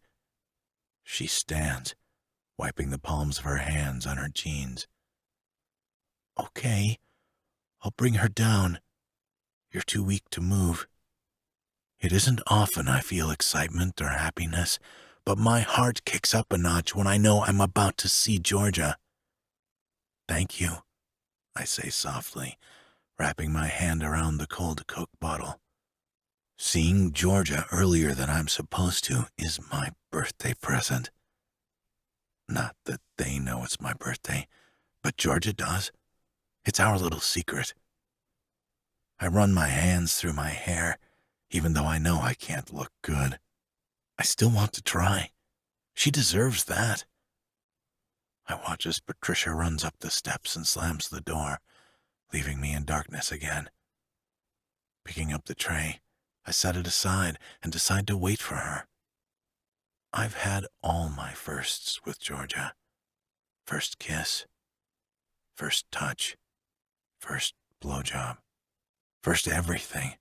She stands, wiping the palms of her hands on her jeans. Okay, I'll bring her down. You're too weak to move. It isn't often I feel excitement or happiness, but my heart kicks up a notch when I know I'm about to see Georgia. Thank you, I say softly, wrapping my hand around the cold Coke bottle. Seeing Georgia earlier than I'm supposed to is my birthday present. Not that they know it's my birthday, but Georgia does. It's our little secret. I run my hands through my hair, even though I know I can't look good. I still want to try. She deserves that. I watch as Patricia runs up the steps and slams the door, leaving me in darkness again. Picking up the tray, I set it aside and decide to wait for her. I've had all my firsts with Georgia. First kiss, first touch, first blowjob, first everything.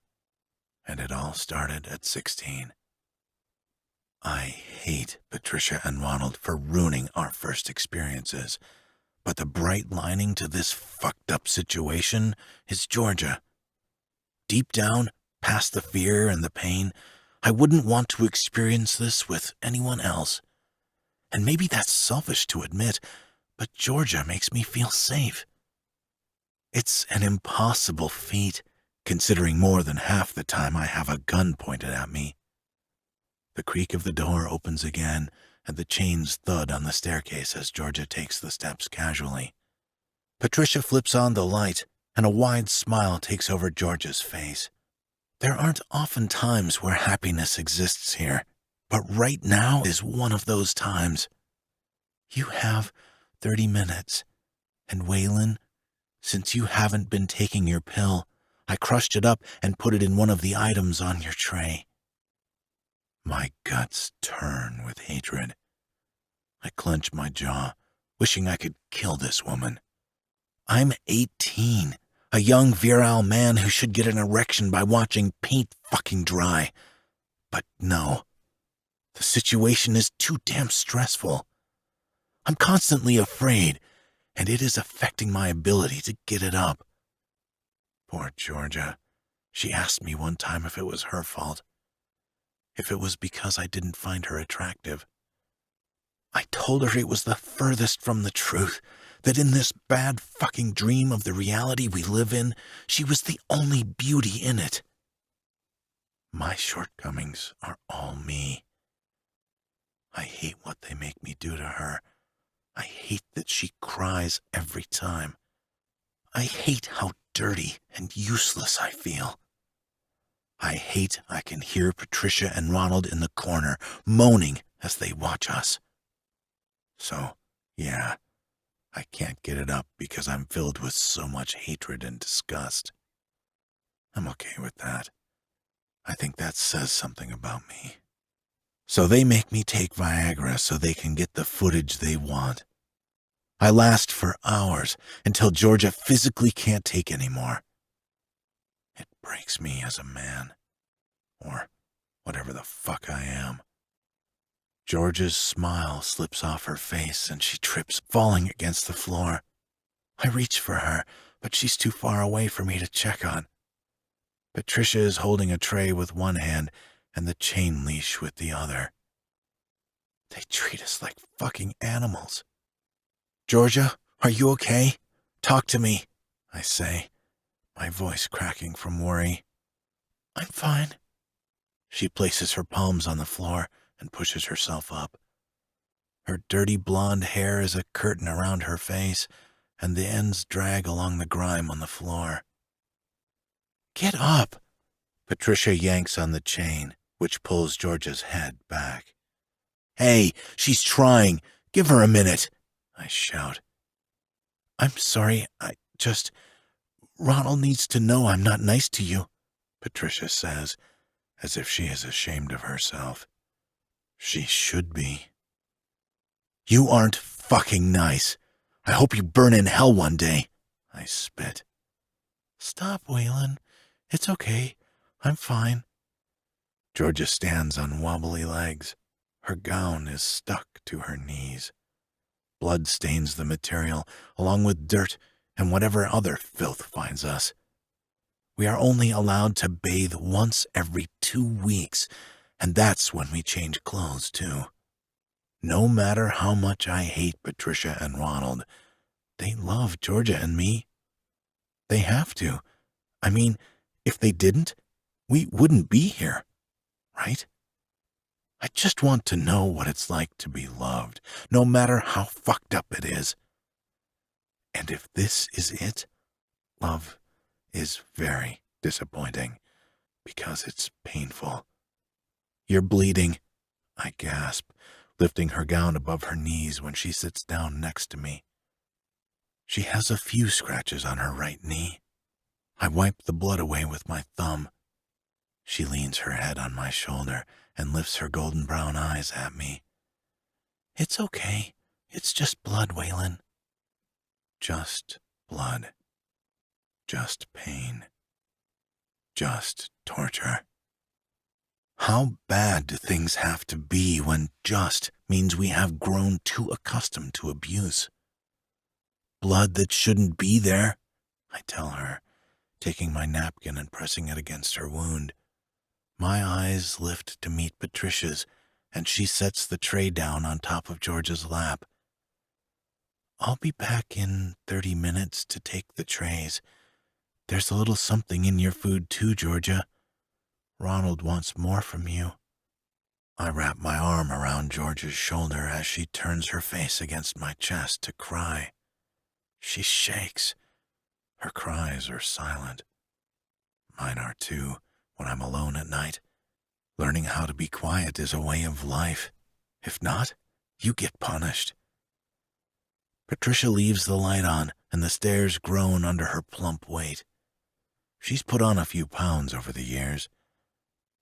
And it all started at 16. I hate Patricia and Ronald for ruining our first experiences, but the bright lining to this fucked up situation is Georgia. Deep down, past the fear and the pain, I wouldn't want to experience this with anyone else. And maybe that's selfish to admit, but Georgia makes me feel safe. It's an impossible feat, considering more than half the time I have a gun pointed at me. The creak of the door opens again, and the chains thud on the staircase as Georgia takes the steps casually. Patricia flips on the light, and a wide smile takes over Georgia's face. There aren't often times where happiness exists here, but right now is one of those times. You have 30 minutes, and Waylon, since you haven't been taking your pill, I crushed it up and put it in one of the items on your tray. My guts turn with hatred. I clench my jaw, wishing I could kill this woman. I'm 18, a young virile man who should get an erection by watching paint fucking dry. But no, the situation is too damn stressful. I'm constantly afraid, and it is affecting my ability to get it up. Poor Georgia. She asked me one time if it was her fault. If it was because I didn't find her attractive. I told her it was the furthest from the truth, that in this bad fucking dream of the reality we live in, she was the only beauty in it. My shortcomings are all me. I hate what they make me do to her. I hate that she cries every time. I hate how dirty and useless I feel. I hate I can hear Patricia and Ronald in the corner, moaning as they watch us. So, yeah, I can't get it up because I'm filled with so much hatred and disgust. I'm okay with that. I think that says something about me. So they make me take Viagra so they can get the footage they want. I last for hours until Georgia physically can't take anymore. It breaks me as a man, or whatever the fuck I am. Georgia's smile slips off her face and she trips, falling against the floor. I reach for her, but she's too far away for me to check on. Patricia is holding a tray with one hand and the chain leash with the other. They treat us like fucking animals. Georgia, are you okay? Talk to me, I say, my voice cracking from worry. I'm fine. She places her palms on the floor and pushes herself up. Her dirty blonde hair is a curtain around her face, and the ends drag along the grime on the floor. Get up! Patricia yanks on the chain, which pulls Georgia's head back. Hey, she's trying. Give her a minute, I shout. I'm sorry, Ronald needs to know I'm not nice to you, Patricia says, as if she is ashamed of herself. She should be. You aren't fucking nice. I hope you burn in hell one day, I spit. Stop, Waylon. It's okay. I'm fine. Georgia stands on wobbly legs. Her gown is stuck to her knees. Blood stains the material, along with dirt and whatever other filth finds us. We are only allowed to bathe once every 2 weeks, and that's when we change clothes, too. No matter how much I hate Patricia and Ronald, they love Georgia and me. They have to. I mean, if they didn't, we wouldn't be here, right? I just want to know what it's like to be loved, no matter how fucked up it is. And if this is it, love is very disappointing, because it's painful. You're bleeding, I gasp. lifting her gown above her knees when she sits down next to me. She has a few scratches on her right knee. I wipe the blood away with my thumb. She leans her head on my shoulder and lifts her golden brown eyes at me. "It's okay. It's just blood, Waylon." Just blood. Just pain. Just torture. How bad do things have to be when just means we have grown too accustomed to abuse? "Blood that shouldn't be there," I tell her, taking my napkin and pressing it against her wound. My eyes lift to meet Patricia's, and she sets the tray down on top of Georgia's lap. "I'll be back in 30 minutes to take the trays. There's a little something in your food too, Georgia. Ronald wants more from you." I wrap my arm around Georgia's shoulder as she turns her face against my chest to cry. She shakes. Her cries are silent. Mine are too, when I'm alone at night. Learning how to be quiet is a way of life. If not, you get punished. Patricia leaves the light on, and the stairs groan under her plump weight. She's put on a few pounds over the years.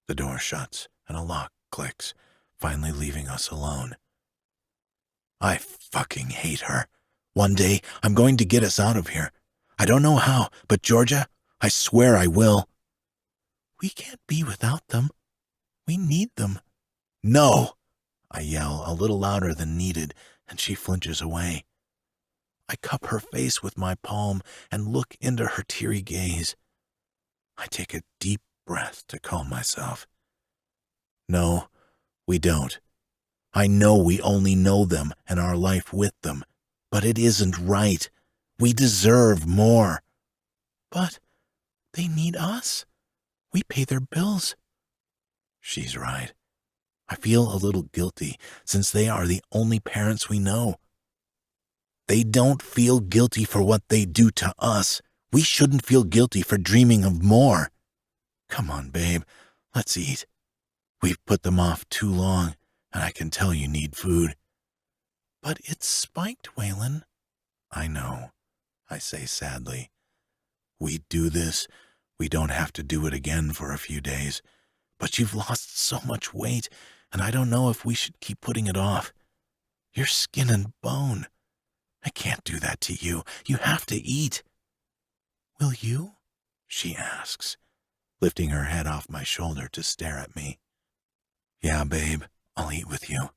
The door shuts, and a lock clicks, finally leaving us alone. I fucking hate her. One day, I'm going to get us out of here. I don't know how, but Georgia, I swear I will. "We can't be without them. We need them." "No!" I yell, a little louder than needed, and she flinches away. I cup her face with my palm and look into her teary gaze. I take a deep breath to calm myself. "No, we don't. I know we only know them and our life with them, but it isn't right. We deserve more." "But they need us. We pay their bills." She's right. I feel a little guilty since they are the only parents we know. They don't feel guilty for what they do to us. We shouldn't feel guilty for dreaming of more. Come on, babe, let's eat. We've put them off too long, and I can tell you need food. "But it's spiked, Waylon." "I know," I say sadly. "We do this. We don't have to do it again for a few days. But you've lost so much weight, and I don't know if we should keep putting it off. You're skin and bone. I can't do that to you. You have to eat." "Will you?" she asks, lifting her head off my shoulder to stare at me. "Yeah, babe, I'll eat with you.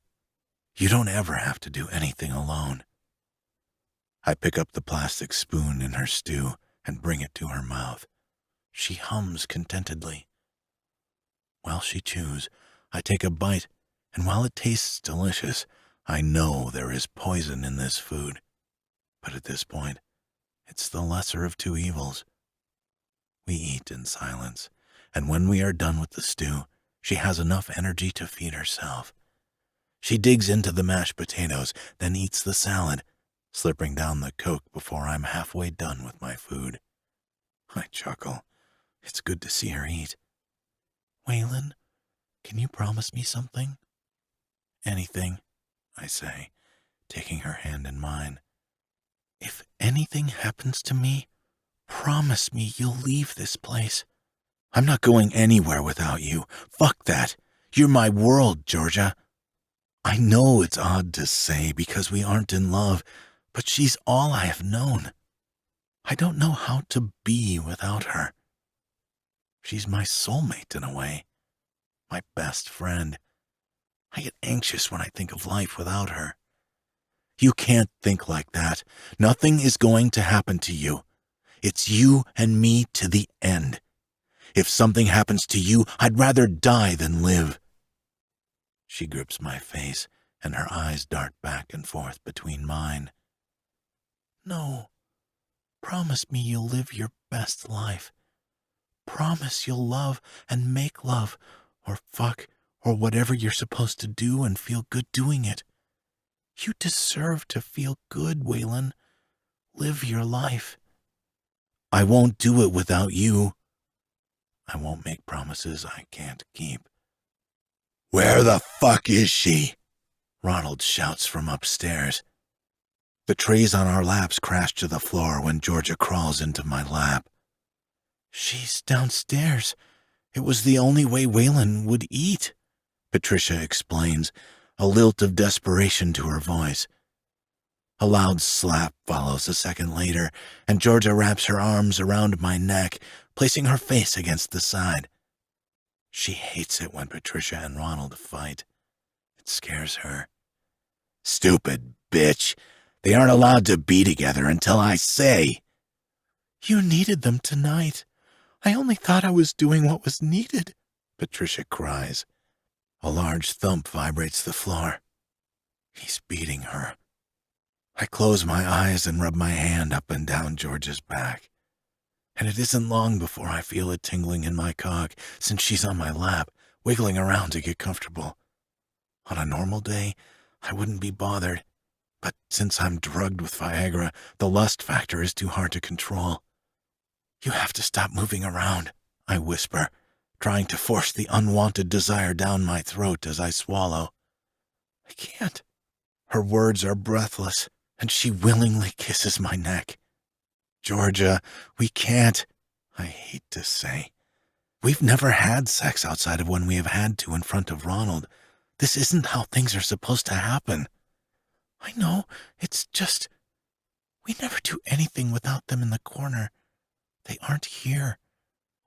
You don't ever have to do anything alone." I pick up the plastic spoon in her stew and bring it to her mouth. She hums contentedly. While she chews, I take a bite, and while it tastes delicious, I know there is poison in this food. But at this point, it's the lesser of two evils. We eat in silence, and when we are done with the stew, she has enough energy to feed herself. She digs into the mashed potatoes, then eats the salad, slurping down the Coke before I'm halfway done with my food. I chuckle. It's good to see her eat. "Waylon, can you promise me something?" "Anything," I say, taking her hand in mine. "If anything happens to me, promise me you'll leave this place." "I'm not going anywhere without you. Fuck that. You're my world, Georgia." I know it's odd to say because we aren't in love, but she's all I have known. I don't know how to be without her. She's my soulmate in a way, my best friend. I get anxious when I think of life without her. "You can't think like that. Nothing is going to happen to you. It's you and me to the end. If something happens to you, I'd rather die than live." She grips my face, and her eyes dart back and forth between mine. "No, promise me you'll live your best life. Promise you'll love and make love, or fuck, or whatever you're supposed to do and feel good doing it. You deserve to feel good, Waylon. Live your life." "I won't do it without you." I won't make promises I can't keep. "Where the fuck is she?" Ronald shouts from upstairs. The trays on our laps crash to the floor when Georgia crawls into my lap. "She's downstairs. It was the only way Waylon would eat," Patricia explains, a lilt of desperation to her voice. A loud slap follows a second later, and Georgia wraps her arms around my neck, placing her face against the side. She hates it when Patricia and Ronald fight. It scares her. "Stupid bitch. They aren't allowed to be together until I say." "You needed them tonight. I only thought I was doing what was needed," Patricia cries. A large thump vibrates the floor. He's beating her. I close my eyes and rub my hand up and down Georgia's back. And it isn't long before I feel it tingling in my cock, since she's on my lap, wiggling around to get comfortable. On a normal day, I wouldn't be bothered. But since I'm drugged with Viagra, the lust factor is too hard to control. "You have to stop moving around," I whisper, trying to force the unwanted desire down my throat as I swallow. "I can't." Her words are breathless, and she willingly kisses my neck. "Georgia, we can't," I hate to say. "We've never had sex outside of when we have had to in front of Ronald. This isn't how things are supposed to happen." "I know, it's just, we never do anything without them in the corner. They aren't here.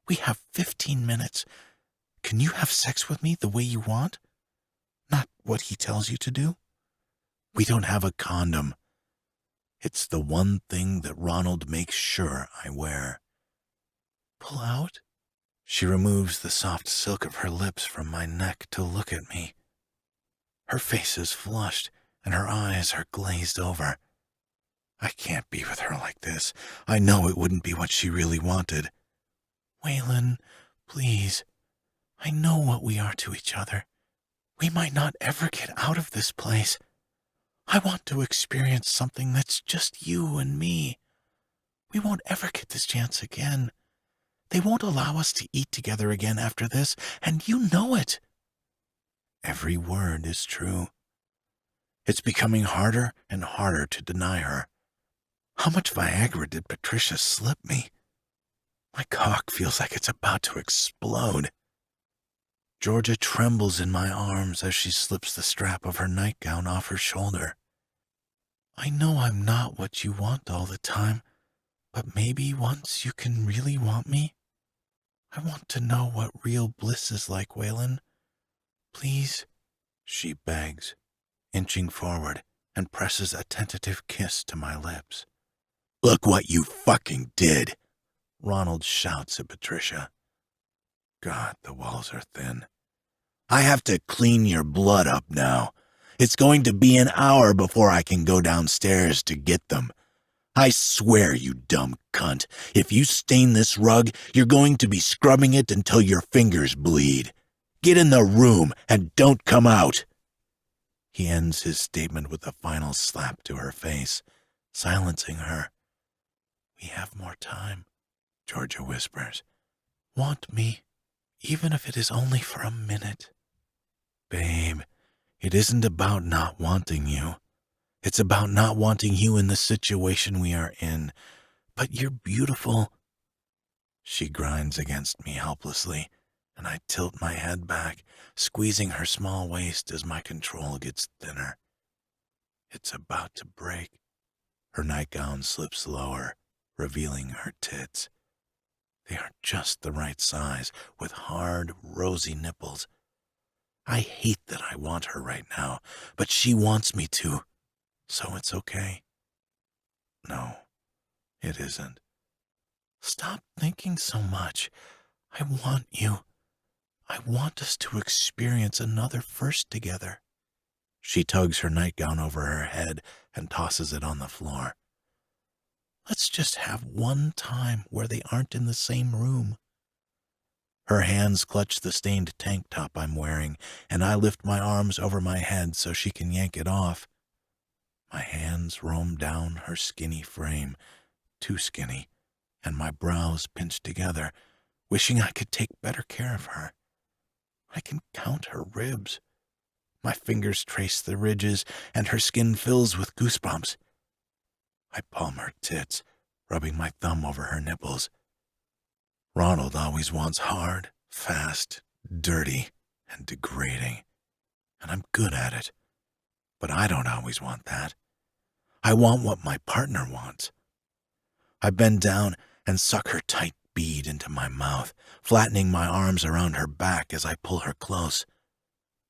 We have 15 minutes. Can you have sex with me the way you want? Not what he tells you to do?" We don't have a condom. It's the one thing that Ronald makes sure I wear. "Pull out?" She removes the soft silk of her lips from my neck to look at me. Her face is flushed, and her eyes are glazed over. I can't be with her like this. I know it wouldn't be what she really wanted. "Waylon, please. I know what we are to each other. We might not ever get out of this place. I want to experience something that's just you and me. We won't ever get this chance again. They won't allow us to eat together again after this, and you know it." Every word is true. It's becoming harder and harder to deny her. How much Viagra did Patricia slip me? My cock feels like it's about to explode. Georgia trembles in my arms as she slips the strap of her nightgown off her shoulder. "I know I'm not what you want all the time, but maybe once you can really want me. I want to know what real bliss is like, Waylon. Please," she begs, inching forward and presses a tentative kiss to my lips. "Look what you fucking did," Ronald shouts at Patricia. God, the walls are thin. "I have to clean your blood up now. It's going to be an hour before I can go downstairs to get them. I swear, you dumb cunt, if you stain this rug, you're going to be scrubbing it until your fingers bleed. Get in the room and don't come out." He ends his statement with a final slap to her face, silencing her. "We have more time," Georgia whispers. "Want me, even if it is only for a minute." "Babe, it isn't about not wanting you. It's about not wanting you in the situation we are in. But you're beautiful." She grinds against me helplessly, and I tilt my head back, squeezing her small waist as my control gets thinner. It's about to break. Her nightgown slips lower, revealing her tits. They are just the right size, with hard, rosy nipples. I hate that I want her right now, but she wants me to, so it's okay. No, it isn't. "Stop thinking so much. I want you. I want us to experience another first together." She tugs her nightgown over her head and tosses it on the floor. "Let's just have one time where they aren't in the same room." Her hands clutch the stained tank top I'm wearing, and I lift my arms over my head so she can yank it off. My hands roam down her skinny frame, too skinny, and my brows pinch together, wishing I could take better care of her. I can count her ribs. My fingers trace the ridges, and her skin fills with goosebumps. I palm her tits, rubbing my thumb over her nipples. Ronald always wants hard, fast, dirty, and degrading, and I'm good at it. But I don't always want that. I want what my partner wants. I bend down and suck her tight bead into my mouth, flattening my arms around her back as I pull her close.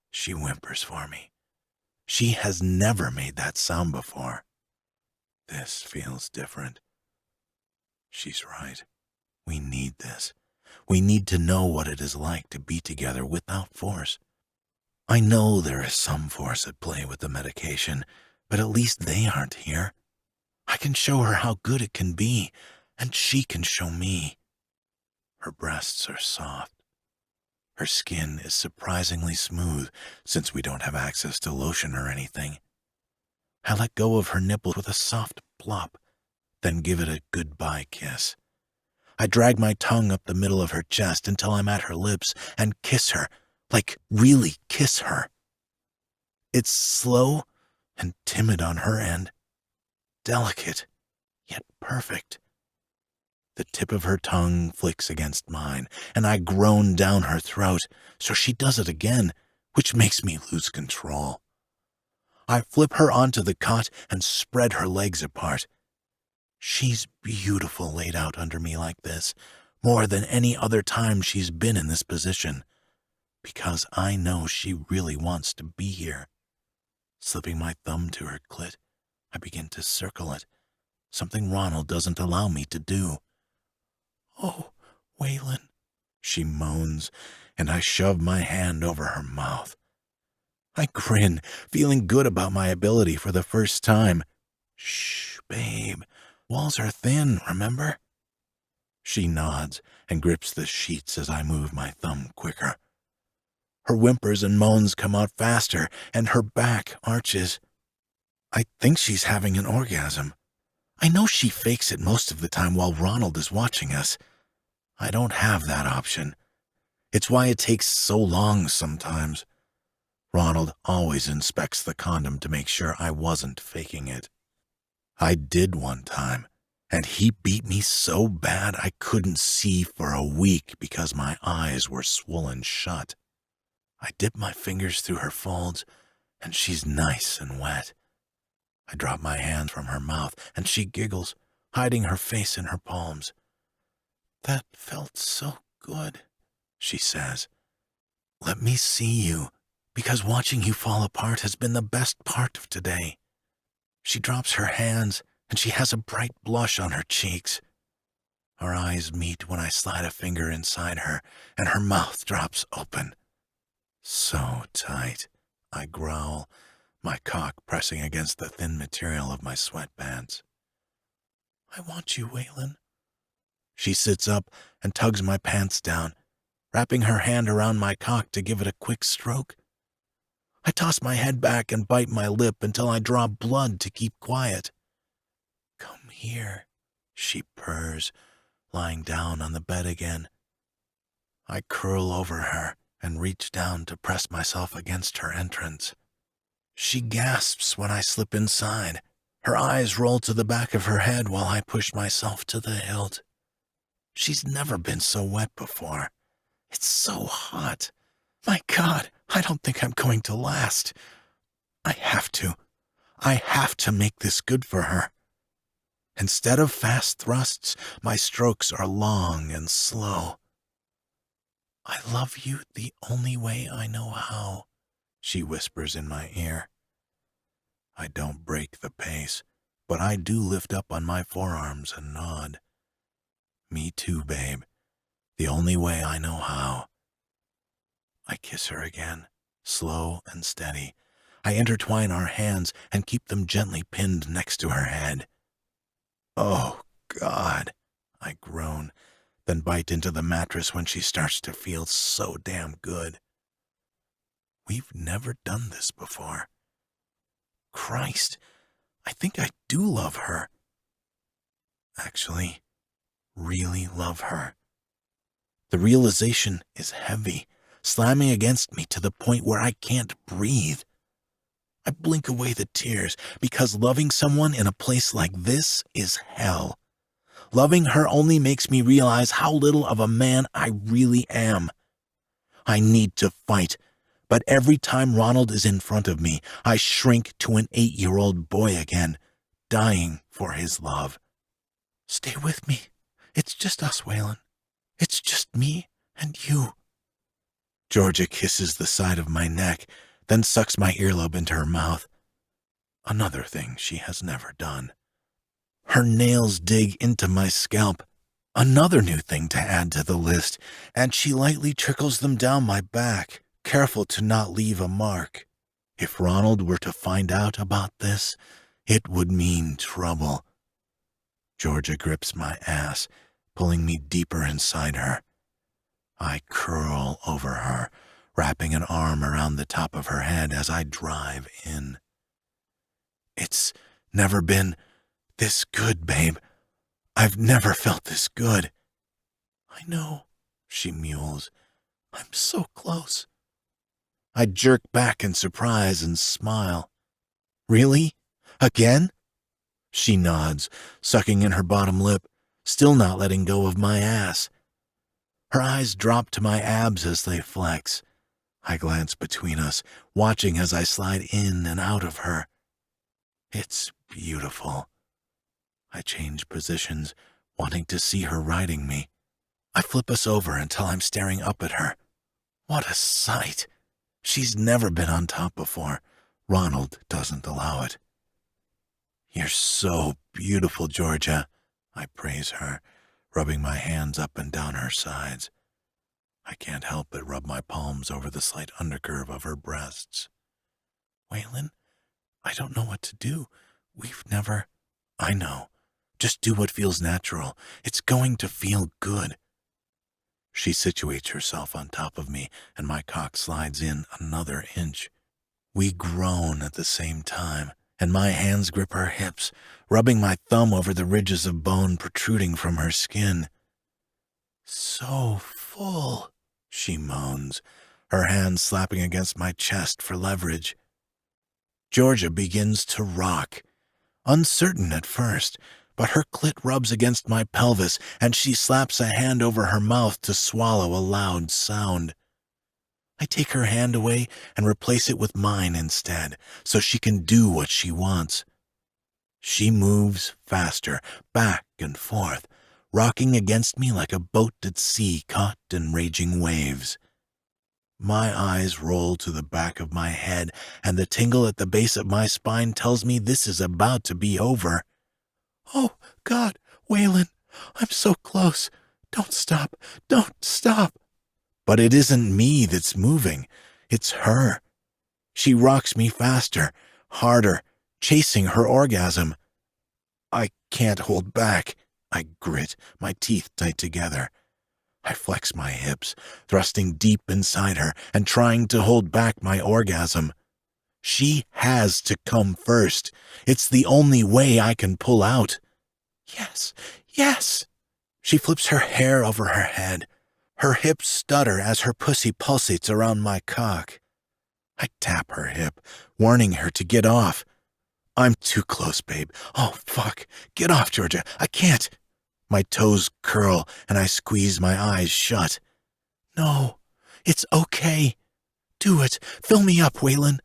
She whimpers for me. She has never made that sound before. This feels different. She's right. We need this. We need to know what it is like to be together without force. I know there is some force at play with the medication, but at least they aren't here. I can show her how good it can be, and she can show me. Her breasts are soft. Her skin is surprisingly smooth, since we don't have access to lotion or anything. I let go of her nipple with a soft plop, then give it a goodbye kiss. I drag my tongue up the middle of her chest until I'm at her lips and kiss her, like really kiss her. It's slow and timid on her end, delicate, yet perfect. The tip of her tongue flicks against mine, and I groan down her throat, so she does it again, which makes me lose control. I flip her onto the cot and spread her legs apart. She's beautiful laid out under me like this, more than any other time she's been in this position, because I know she really wants to be here. Slipping my thumb to her clit, I begin to circle it, something Ronald doesn't allow me to do. "Oh, Waylon," she moans, and I shove my hand over her mouth. I grin, feeling good about my ability for the first time. "Shh, babe. Walls are thin, remember?" She nods and grips the sheets as I move my thumb quicker. Her whimpers and moans come out faster, and her back arches. I think she's having an orgasm. I know she fakes it most of the time while Ronald is watching us. I don't have that option. It's why it takes so long sometimes. Ronald always inspects the condom to make sure I wasn't faking it. I did one time, and he beat me so bad I couldn't see for a week because my eyes were swollen shut. I dip my fingers through her folds, and she's nice and wet. I drop my hand from her mouth, and she giggles, hiding her face in her palms. "That felt so good," she says. "Let me see you, because watching you fall apart has been the best part of today." She drops her hands, and she has a bright blush on her cheeks. Our eyes meet when I slide a finger inside her, and her mouth drops open. "So tight," I growl, my cock pressing against the thin material of my sweatpants. "I want you, Waylon." She sits up and tugs my pants down, wrapping her hand around my cock to give it a quick stroke. I toss my head back and bite my lip until I draw blood to keep quiet. "Come here," she purrs, lying down on the bed again. I curl over her and reach down to press myself against her entrance. She gasps when I slip inside. Her eyes roll to the back of her head while I push myself to the hilt. She's never been so wet before. It's so hot. My God, I don't think I'm going to last. I have to. I have to make this good for her. Instead of fast thrusts, my strokes are long and slow. "I love you the only way I know how," she whispers in my ear. I don't break the pace, but I do lift up on my forearms and nod. "Me too, babe. The only way I know how." I kiss her again, slow and steady. I intertwine our hands and keep them gently pinned next to her head. "Oh, God," I groan, then bite into the mattress when she starts to feel so damn good. We've never done this before. Christ, I think I do love her. Actually, really love her. The realization is heavy, slamming against me to the point where I can't breathe. I blink away the tears because loving someone in a place like this is hell. Loving her only makes me realize how little of a man I really am. I need to fight, but every time Ronald is in front of me, I shrink to an 8-year-old boy again, dying for his love. Stay with me. It's just us, Waylon. It's just me and you. Georgia kisses the side of my neck, then sucks my earlobe into her mouth. Another thing she has never done. Her nails dig into my scalp. Another new thing to add to the list, and she lightly trickles them down my back, careful to not leave a mark. If Ronald were to find out about this, it would mean trouble. Georgia grips my ass, pulling me deeper inside her. I curl over her, wrapping an arm around the top of her head as I drive in. It's never been this good, babe. I've never felt this good. I know, she mewls. I'm so close. I jerk back in surprise and smile. Really? Again? She nods, sucking in her bottom lip, still not letting go of my ass. Her eyes drop to my abs as they flex. I glance between us, watching as I slide in and out of her. It's beautiful. I change positions, wanting to see her riding me. I flip us over until I'm staring up at her. What a sight! She's never been on top before. Ronald doesn't allow it. You're so beautiful, Georgia, I praise her, rubbing my hands up and down her sides. I can't help but rub my palms over the slight undercurve of her breasts. Waylon, I don't know what to do. We've never... I know. Just do what feels natural. It's going to feel good. She situates herself on top of me, and my cock slides in another inch. We groan at the same time, and my hands grip her hips, rubbing my thumb over the ridges of bone protruding from her skin. So full, she moans, her hands slapping against my chest for leverage. Georgia begins to rock, uncertain at first, but her clit rubs against my pelvis, and she slaps a hand over her mouth to swallow a loud sound. I take her hand away and replace it with mine instead, so she can do what she wants. She moves faster, back and forth, rocking against me like a boat at sea caught in raging waves. My eyes roll to the back of my head, and the tingle at the base of my spine tells me this is about to be over. Oh, God, Waylon, I'm so close. Don't stop. Don't stop. But it isn't me that's moving. It's her. She rocks me faster, harder, chasing her orgasm. I can't hold back. I grit, my teeth tight together. I flex my hips, thrusting deep inside her and trying to hold back my orgasm. She has to come first. It's the only way I can pull out. Yes, yes. She flips her hair over her head. Her hips stutter as her pussy pulsates around my cock. I tap her hip, warning her to get off. I'm too close, babe. Oh, fuck. Get off, Georgia. I can't. My toes curl, and I squeeze my eyes shut. No, it's okay. Do it. Fill me up, Waylon.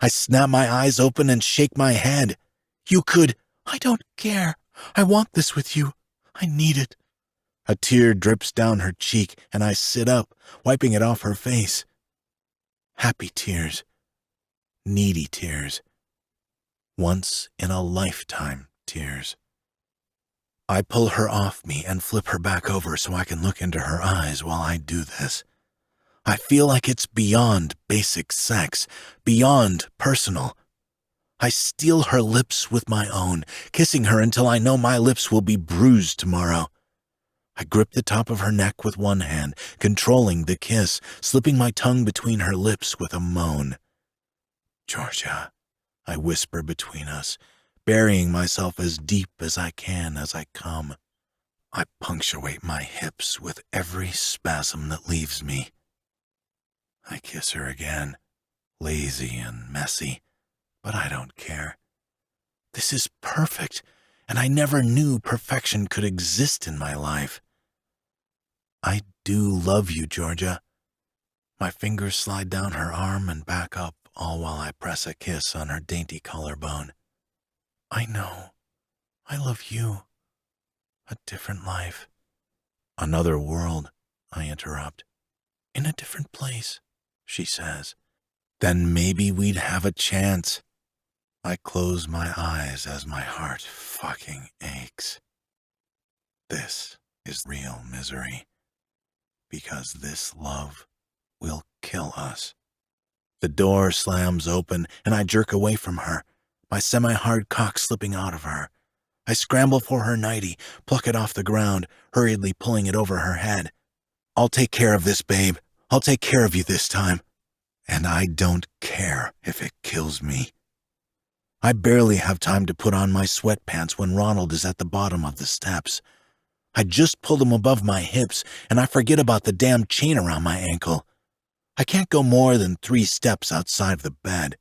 I snap my eyes open and shake my head. You could. I don't care. I want this with you. I need it. A tear drips down her cheek, and I sit up, wiping it off her face. Happy tears. Needy tears. Once-in-a-lifetime tears. I pull her off me and flip her back over so I can look into her eyes while I do this. I feel like it's beyond basic sex, beyond personal. I steal her lips with my own, kissing her until I know my lips will be bruised tomorrow. I grip the top of her neck with one hand, controlling the kiss, slipping my tongue between her lips with a moan. Georgia, I whisper between us, burying myself as deep as I can as I come. I punctuate my hips with every spasm that leaves me. I kiss her again, lazy and messy, but I don't care. This is perfect, and I never knew perfection could exist in my life. I do love you, Georgia. My fingers slide down her arm and back up, all while I press a kiss on her dainty collarbone. I know. I love you. A different life. Another world, I interrupt. In a different place, she says. Then maybe we'd have a chance. I close my eyes as my heart fucking aches. This is real misery. Because this love will kill us. The door slams open, and I jerk away from her, my semi-hard cock slipping out of her. I scramble for her nightie, pluck it off the ground, hurriedly pulling it over her head. I'll take care of this, babe. I'll take care of you this time. And I don't care if it kills me. I barely have time to put on my sweatpants when Ronald is at the bottom of the steps. I just pulled him above my hips, and I forget about the damn chain around my ankle. I can't go more than 3 steps outside the bed.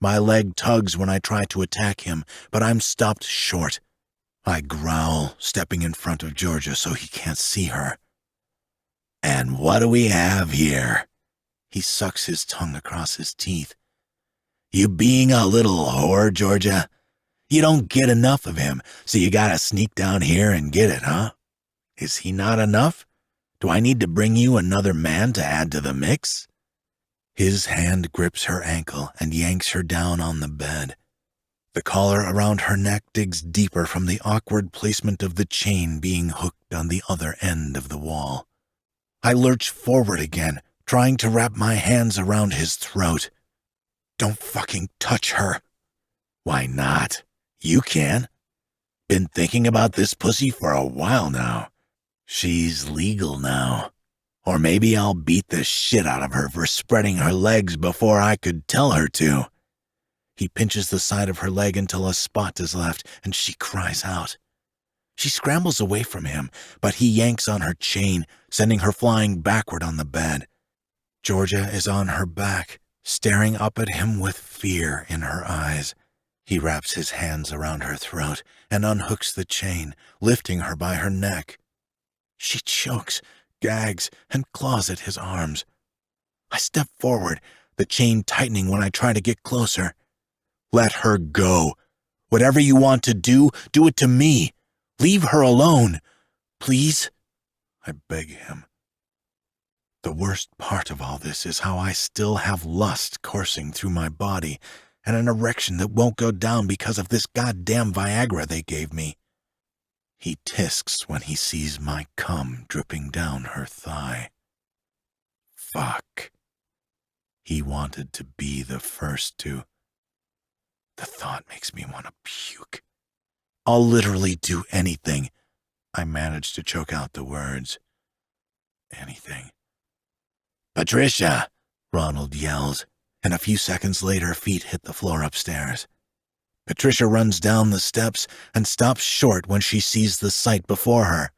My leg tugs when I try to attack him, but I'm stopped short. I growl, stepping in front of Georgia so he can't see her. And what do we have here? He sucks his tongue across his teeth. You being a little whore, Georgia? You don't get enough of him, so you gotta sneak down here and get it, huh? Is he not enough? Do I need to bring you another man to add to the mix? His hand grips her ankle and yanks her down on the bed. The collar around her neck digs deeper from the awkward placement of the chain being hooked on the other end of the wall. I lurch forward again, trying to wrap my hands around his throat. Don't fucking touch her. Why not? You can. Been thinking about this pussy for a while now. She's legal now. Or maybe I'll beat the shit out of her for spreading her legs before I could tell her to. He pinches the side of her leg until a spot is left, and she cries out. She scrambles away from him, but he yanks on her chain, sending her flying backward on the bed. Georgia is on her back, staring up at him with fear in her eyes. He wraps his hands around her throat and unhooks the chain, lifting her by her neck. She chokes, gags, and claws at his arms. I step forward, the chain tightening when I try to get closer. Let her go. Whatever you want to do it to me. Leave her alone. Please? I beg him. The worst part of all this is how I still have lust coursing through my body and an erection that won't go down because of this goddamn Viagra they gave me. He tisks when he sees my cum dripping down her thigh. Fuck. He wanted to be the first to. The thought makes me want to puke. I'll literally do anything. I manage to choke out the words. Anything. Patricia, Ronald yells, and a few seconds later feet hit the floor upstairs. Patricia runs down the steps and stops short when she sees the sight before her.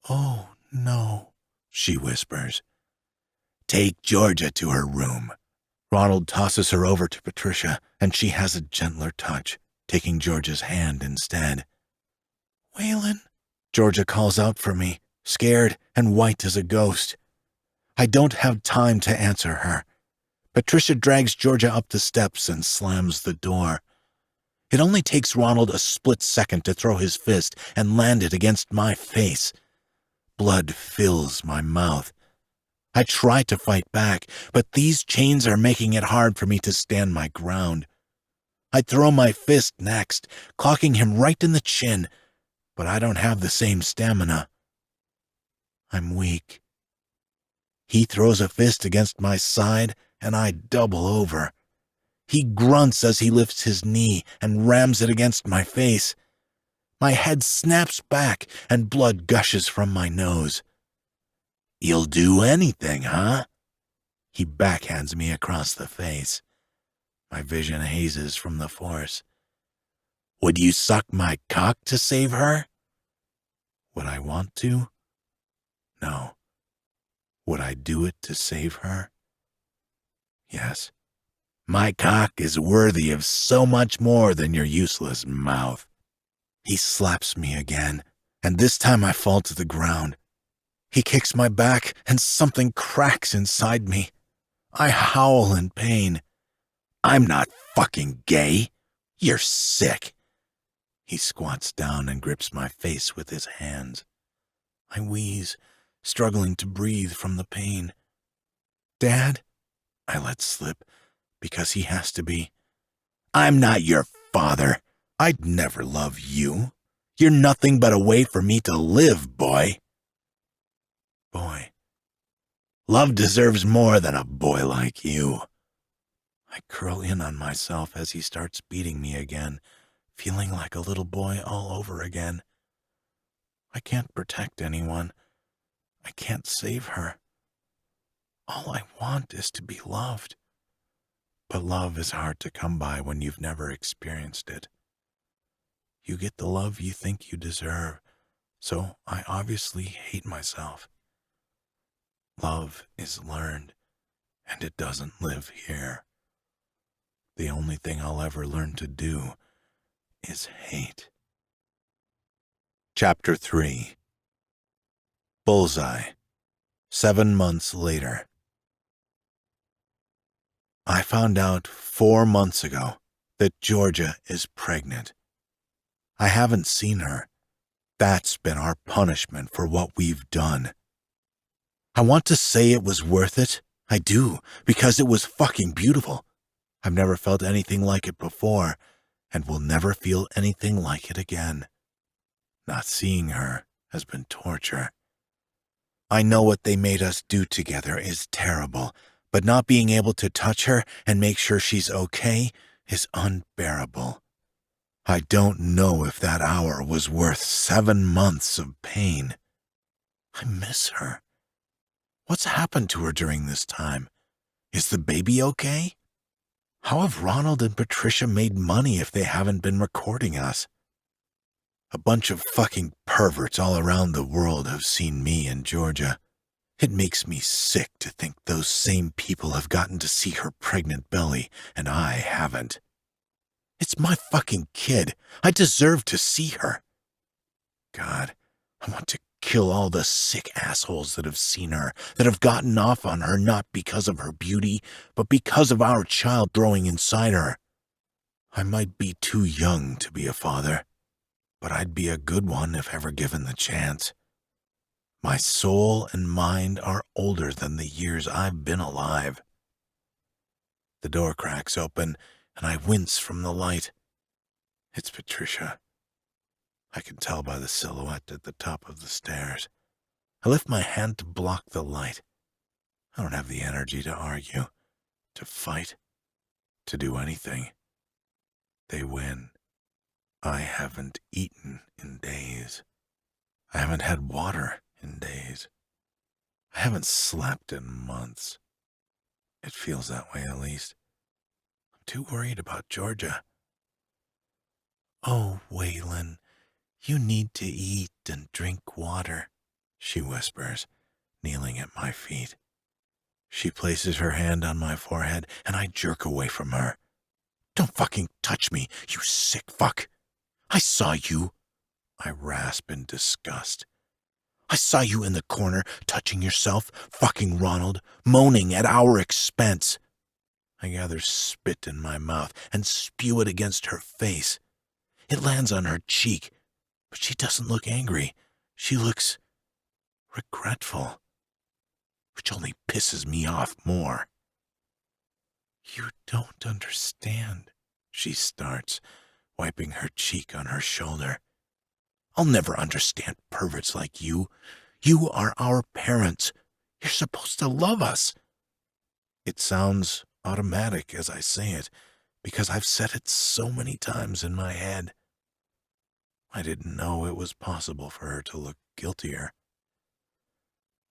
Oh, no, she whispers. Take Georgia to her room. Ronald tosses her over to Patricia, and she has a gentler touch, taking Georgia's hand instead. Waylon, Georgia calls out for me, scared and white as a ghost. I don't have time to answer her. Patricia drags Georgia up the steps and slams the door. It only takes Ronald a split second to throw his fist and land it against my face. Blood fills my mouth. I try to fight back, but these chains are making it hard for me to stand my ground. I throw my fist next, clocking him right in the chin, but I don't have the same stamina. I'm weak. He throws a fist against my side, and I double over. He grunts as he lifts his knee and rams it against my face. My head snaps back, and blood gushes from my nose. You'll do anything, huh? He backhands me across the face. My vision hazes from the force. Would you suck my cock to save her? Would I want to? No. Would I do it to save her? Yes. My cock is worthy of so much more than your useless mouth. He slaps me again, and this time I fall to the ground. He kicks my back, and something cracks inside me. I howl in pain. I'm not fucking gay. You're sick. He squats down and grips my face with his hands. I wheeze, struggling to breathe from the pain. Dad? I let slip, because he has to be. I'm not your father. I'd never love you. You're nothing but a way for me to live, boy. Boy. Love deserves more than a boy like you. I curl in on myself as he starts beating me again, feeling like a little boy all over again. I can't protect anyone. I can't save her. All I want is to be loved. But love is hard to come by when you've never experienced it. You get the love you think you deserve, so I obviously hate myself. Love is learned, and it doesn't live here. The only thing I'll ever learn to do is hate. Chapter 3. Bullseye. 7 months later. I found out 4 months ago that Georgia is pregnant. I haven't seen her. That's been our punishment for what we've done. I want to say it was worth it. I do, because it was fucking beautiful. I've never felt anything like it before, and will never feel anything like it again. Not seeing her has been torture. I know what they made us do together is terrible, but not being able to touch her and make sure she's okay is unbearable. I don't know if that hour was worth 7 months of pain. I miss her. What's happened to her during this time? Is the baby okay? How have Ronald and Patricia made money if they haven't been recording us? A bunch of fucking perverts all around the world have seen me and Georgia. It makes me sick to think those same people have gotten to see her pregnant belly, and I haven't. It's my fucking kid. I deserve to see her. God, I want to kill all the sick assholes that have seen her, that have gotten off on her not because of her beauty, but because of our child growing inside her. I might be too young to be a father, but I'd be a good one if ever given the chance. My soul and mind are older than the years I've been alive. The door cracks open, and I wince from the light. It's Patricia. I can tell by the silhouette at the top of the stairs. I lift my hand to block the light. I don't have the energy to argue, to fight, to do anything. They win. I haven't eaten in days. I haven't had water in days. I haven't slept in months. It feels that way, at least. I'm too worried about Georgia. Oh, Waylon, you need to eat and drink water, she whispers, kneeling at my feet. She places her hand on my forehead, and I jerk away from her. Don't fucking touch me, you sick fuck. I saw you. I rasp in disgust. I saw you in the corner, touching yourself, fucking Ronald, moaning at our expense. I gather spit in my mouth and spew it against her face. It lands on her cheek, but she doesn't look angry. She looks regretful, which only pisses me off more. You don't understand, she starts, wiping her cheek on her shoulder. I'll never understand perverts like you. You are our parents. You're supposed to love us. It sounds automatic as I say it, because I've said it so many times in my head. I didn't know it was possible for her to look guiltier.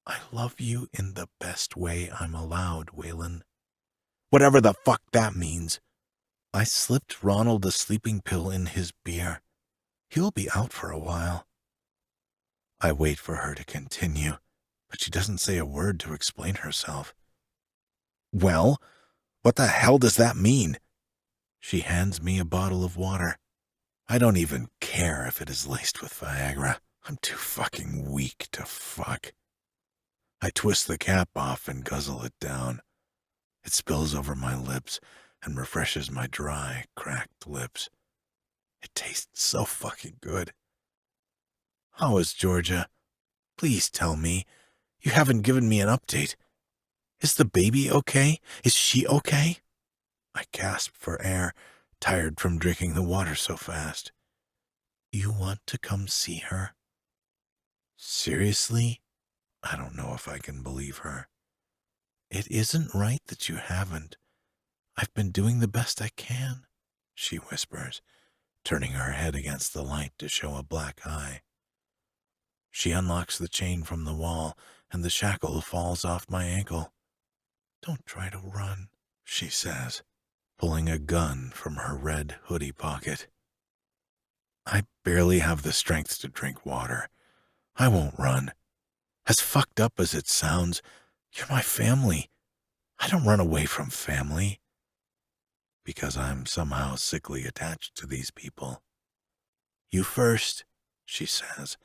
I love you in the best way I'm allowed, Waylon. Whatever the fuck that means. I slipped Ronald a sleeping pill in his beer. He'll be out for a while. I wait for her to continue, but she doesn't say a word to explain herself. Well, what the hell does that mean? She hands me a bottle of water. I don't even care if it is laced with Viagra. I'm too fucking weak to fuck. I twist the cap off and guzzle it down. It spills over my lips and refreshes my dry, cracked lips. It tastes so fucking good. How is Georgia? Please tell me. You haven't given me an update. Is the baby okay? Is she okay? I gasp for air, tired from drinking the water so fast. You want to come see her? Seriously? I don't know if I can believe her. It isn't right that you haven't. I've been doing the best I can, she whispers, turning her head against the light to show a black eye. She unlocks the chain from the wall, and the shackle falls off my ankle. Don't try to run, she says, pulling a gun from her red hoodie pocket. I barely have the strength to drink water. I won't run. As fucked up as it sounds, you're my family. I don't run away from family. Because I'm somehow sickly attached to these people. You first, she says,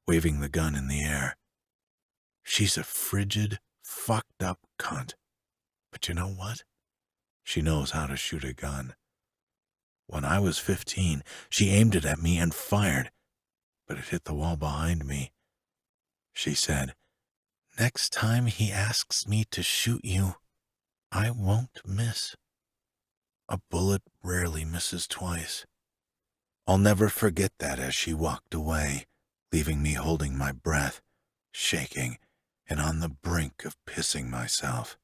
waving the gun in the air. She's a frigid, fucked up cunt. But you know what? She knows how to shoot a gun. When I was 15, she aimed it at me and fired, but it hit the wall behind me. She said, "Next time he asks me to shoot you, I won't miss." A bullet rarely misses twice. I'll never forget that as she walked away, leaving me holding my breath, shaking, and on the brink of pissing myself.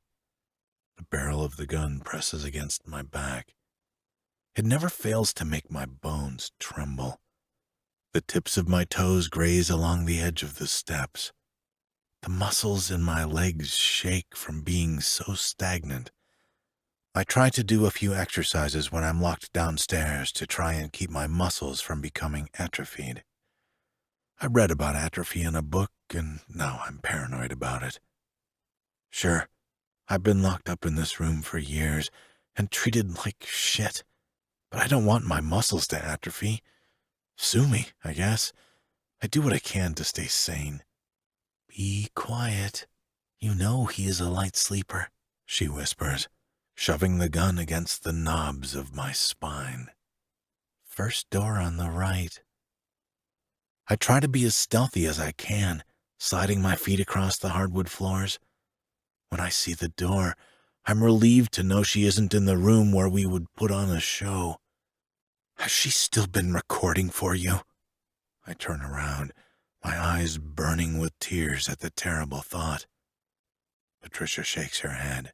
The barrel of the gun presses against my back. It never fails to make my bones tremble. The tips of my toes graze along the edge of the steps. The muscles in my legs shake from being so stagnant. I try to do a few exercises when I'm locked downstairs to try and keep my muscles from becoming atrophied. I read about atrophy in a book, and now I'm paranoid about it. Sure, I've been locked up in this room for years and treated like shit, but I don't want my muscles to atrophy. Sue me, I guess. I do what I can to stay sane. Be quiet. You know he is a light sleeper, she whispers, shoving the gun against the knobs of my spine. First door on the right. I try to be as stealthy as I can, sliding my feet across the hardwood floors. When I see the door, I'm relieved to know she isn't in the room where we would put on a show. Has she still been recording for you? I turn around, my eyes burning with tears at the terrible thought. Patricia shakes her head.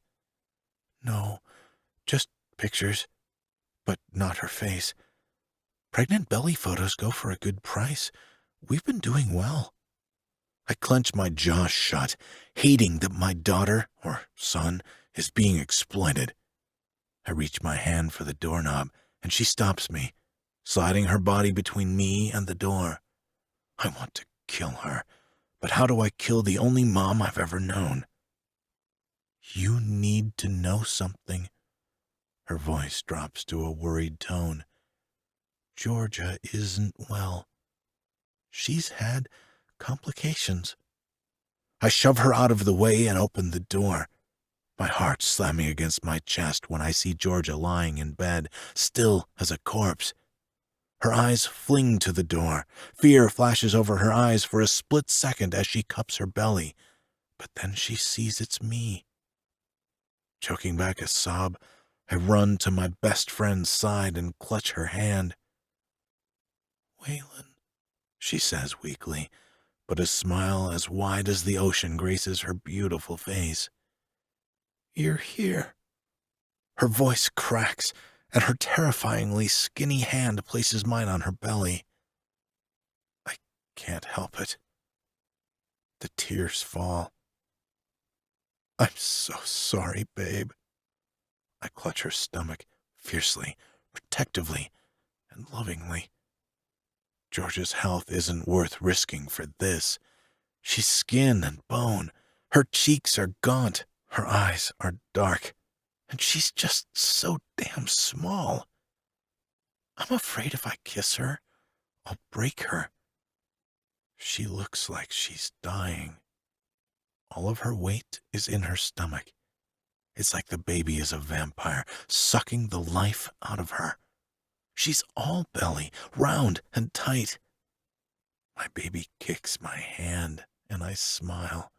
No, just pictures, but not her face. Pregnant belly photos go for a good price. We've been doing well. I clench my jaw shut, hating that my daughter, or son, is being exploited. I reach my hand for the doorknob, and she stops me, sliding her body between me and the door. I want to kill her, but how do I kill the only mom I've ever known? You need to know something. Her voice drops to a worried tone. Georgia isn't well. She's had complications. I shove her out of the way and open the door, my heart slamming against my chest when I see Georgia lying in bed, still as a corpse. Her eyes fling to the door. Fear flashes over her eyes for a split second as she cups her belly, but then she sees it's me. Choking back a sob, I run to my best friend's side and clutch her hand. Waylon, she says weakly, but a smile as wide as the ocean graces her beautiful face. You're here. Her voice cracks, and her terrifyingly skinny hand places mine on her belly. I can't help it. The tears fall. I'm so sorry, babe. I clutch her stomach fiercely, protectively, and lovingly. Georgia's health isn't worth risking for this. She's skin and bone. Her cheeks are gaunt. Her eyes are dark. And she's just so damn small. I'm afraid if I kiss her, I'll break her. She looks like she's dying. All of her weight is in her stomach. It's like the baby is a vampire, sucking the life out of her. She's all belly, round and tight. My baby kicks my hand, and I smile,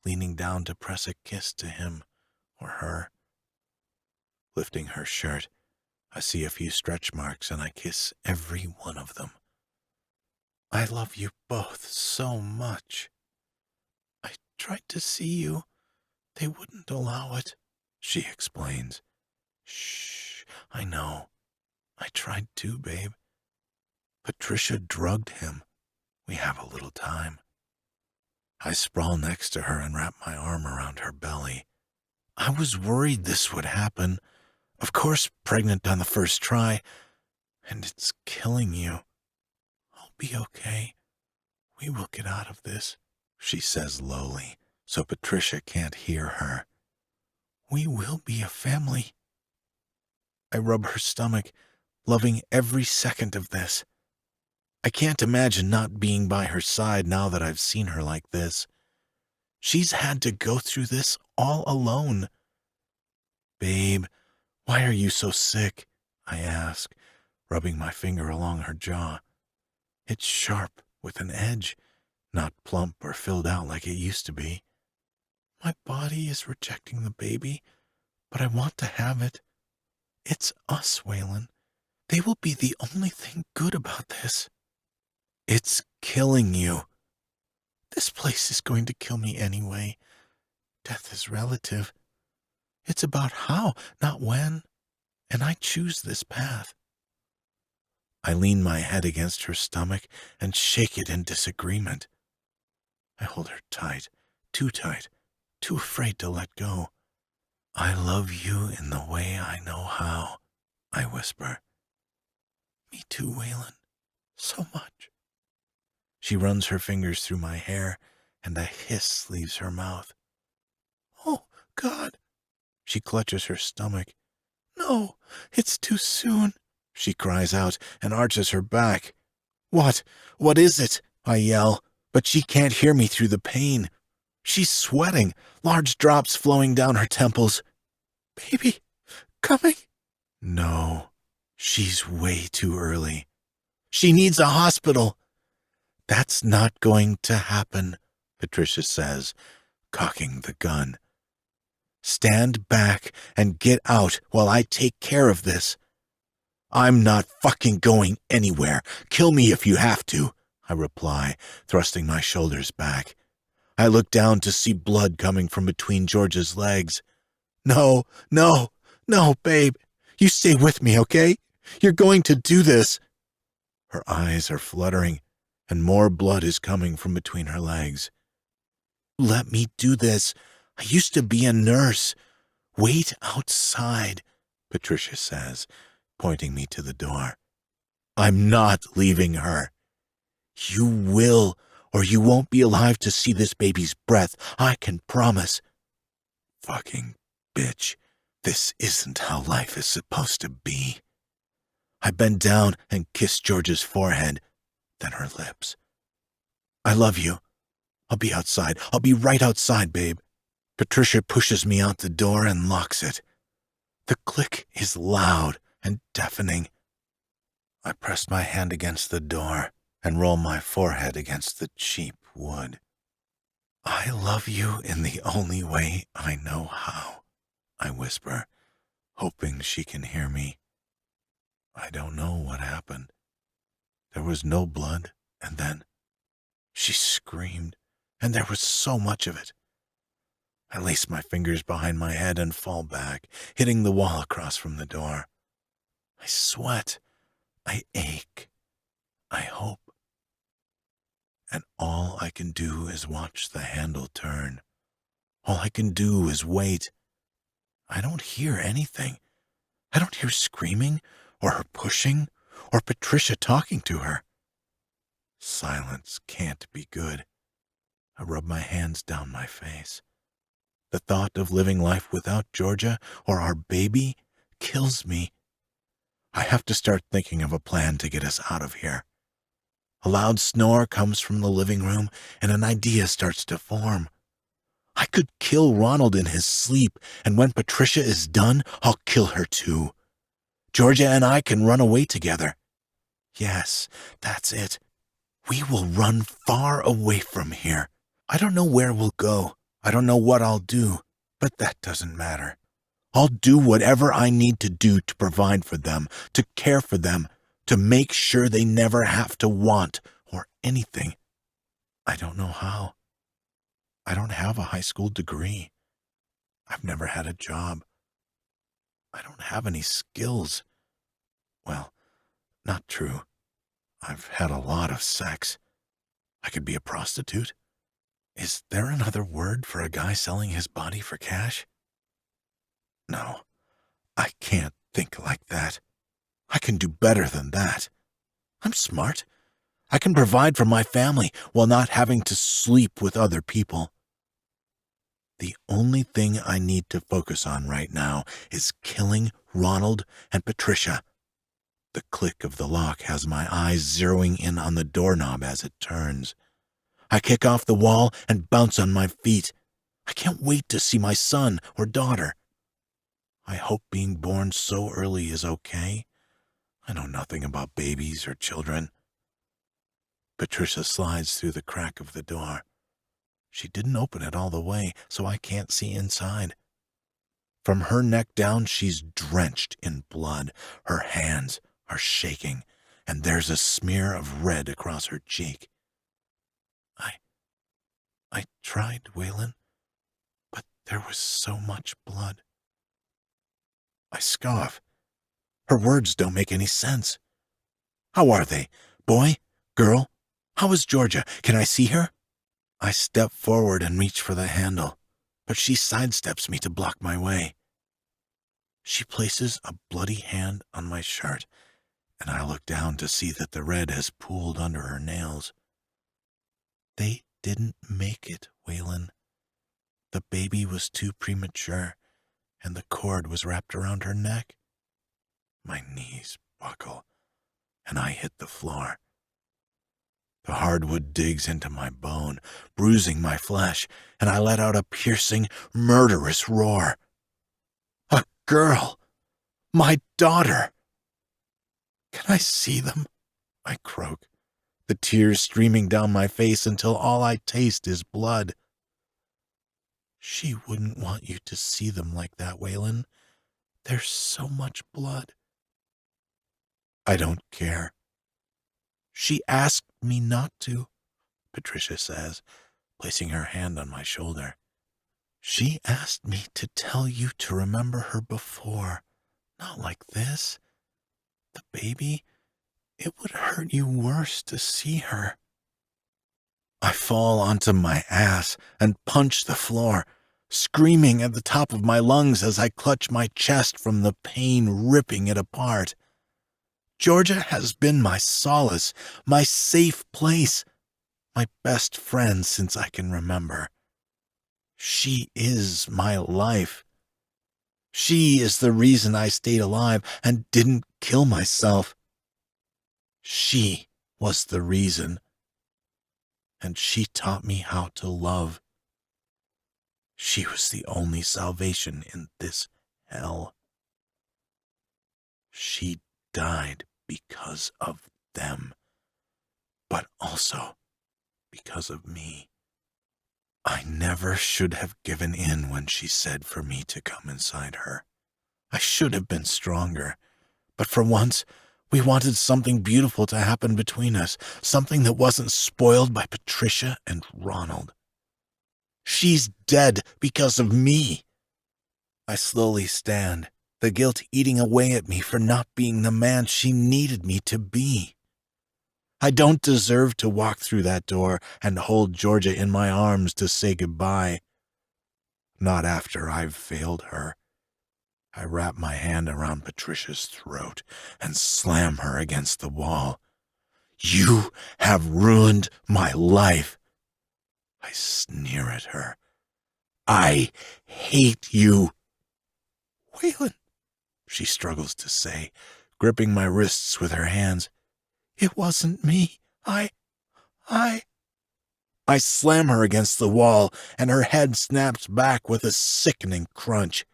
leaning down to press a kiss to him or her. Lifting her shirt, I see a few stretch marks, and I kiss every one of them. I love you both so much. I tried to see you. They wouldn't allow it, she explains. Shh, I know. I tried to, babe. Patricia drugged him. We have a little time. I sprawl next to her and wrap my arm around her belly. I was worried this would happen. Of course, pregnant on the first try. And it's killing you. I'll be okay. We will get out of this, she says lowly, so Patricia can't hear her. We will be a family. I rub her stomach, loving every second of this. I can't imagine not being by her side now that I've seen her like this. She's had to go through this all alone. Babe, why are you so sick? I ask, rubbing my finger along her jaw. It's sharp with an edge, not plump or filled out like it used to be. My body is rejecting the baby, but I want to have it. It's us, Waylon. They will be the only thing good about this. It's killing you. This place is going to kill me anyway. Death is relative. It's about how, not when, and I choose this path. I lean my head against her stomach and shake it in disagreement. I hold her tight, too afraid to let go. I love you in the way I know how, I whisper. Me too, Waylon. So much. She runs her fingers through my hair, and a hiss leaves her mouth. Oh, God. She clutches her stomach. No, it's too soon, she cries out and arches her back. What? What is it? I yell, but she can't hear me through the pain. She's sweating, large drops flowing down her temples. Baby, coming? No, she's way too early. She needs a hospital. That's not going to happen, Patricia says, cocking the gun. Stand back and get out while I take care of this. I'm not fucking going anywhere. Kill me if you have to, I reply, thrusting my shoulders back. I look down to see blood coming from between George's legs. No, babe. You stay with me, okay? You're going to do this. Her eyes are fluttering, and more blood is coming from between her legs. Let me do this. I used to be a nurse. Wait outside, Patricia says, pointing me to the door. I'm not leaving her. You will, or you won't be alive to see this baby's breath. I can promise. Fucking bitch. This isn't how life is supposed to be. I bend down and kiss George's forehead, then her lips. I love you. I'll be outside. I'll be right outside, babe. Patricia pushes me out the door and locks it. The click is loud and deafening. I press my hand against the door and roll my forehead against the cheap wood. I love you in the only way I know how, I whisper, hoping she can hear me. I don't know what happened. There was no blood, and then she screamed, and there was so much of it. I lace my fingers behind my head and fall back, hitting the wall across from the door. I sweat. I ache. I hope. And all I can do is watch the handle turn. All I can do is wait. I don't hear anything. I don't hear screaming, or her pushing, or Patricia talking to her. Silence can't be good. I rub my hands down my face. The thought of living life without Georgia or our baby kills me. I have to start thinking of a plan to get us out of here. A loud snore comes from the living room, and an idea starts to form. I could kill Ronald in his sleep, and when Patricia is done, I'll kill her too. Georgia and I can run away together. Yes, that's it. We will run far away from here. I don't know where we'll go. I don't know what I'll do, but that doesn't matter. I'll do whatever I need to do to provide for them, to care for them, to make sure they never have to want or anything. I don't know how. I don't have a high school degree. I've never had a job. I don't have any skills. Well, not true. I've had a lot of sex. I could be a prostitute. Is there another word for a guy selling his body for cash? No, I can't think like that. I can do better than that. I'm smart. I can provide for my family while not having to sleep with other people. The only thing I need to focus on right now is killing Ronald and Patricia. The click of the lock has my eyes zeroing in on the doorknob as it turns. I kick off the wall and bounce on my feet. I can't wait to see my son or daughter. I hope being born so early is okay. I know nothing about babies or children. Patricia slides through the crack of the door. She didn't open it all the way, so I can't see inside. From her neck down, she's drenched in blood. Her hands are shaking, and there's a smear of red across her cheek. I tried, Waylon, but there was so much blood. I scoff. Her words don't make any sense. How are they? Boy? Girl? How is Georgia? Can I see her? I step forward and reach for the handle, but she sidesteps me to block my way. She places a bloody hand on my shirt, and I look down to see that the red has pooled under her nails. They didn't make it, Waylon. The baby was too premature, and the cord was wrapped around her neck. My knees buckle, and I hit the floor. The hardwood digs into my bone, bruising my flesh, and I let out a piercing, murderous roar. A girl! My daughter! Can I see them? I croak, the tears streaming down my face until all I taste is blood. She wouldn't want you to see them like that, Waylon. There's so much blood. I don't care. She asked me not to, Patricia says, placing her hand on my shoulder. She asked me to tell you to remember her before, not like this. The baby, it would hurt you worse to see her. I fall onto my ass and punch the floor, screaming at the top of my lungs as I clutch my chest from the pain ripping it apart. Georgia has been my solace, my safe place, my best friend since I can remember. She is my life. She is the reason I stayed alive and didn't kill myself. She was the reason, and she taught me how to love. She was the only salvation in this hell. She died because of them, but also because of me. I never should have given in when she said for me to come inside her. I should have been stronger, but for once, we wanted something beautiful to happen between us, something that wasn't spoiled by Patricia and Ronald. She's dead because of me. I slowly stand, the guilt eating away at me for not being the man she needed me to be. I don't deserve to walk through that door and hold Georgia in my arms to say goodbye. Not after I've failed her. I wrap my hand around Patricia's throat and slam her against the wall. You have ruined my life. I sneer at her. I hate you. Waylon, she struggles to say, gripping my wrists with her hands. It wasn't me. I slam her against the wall, and her head snaps back with a sickening crunch.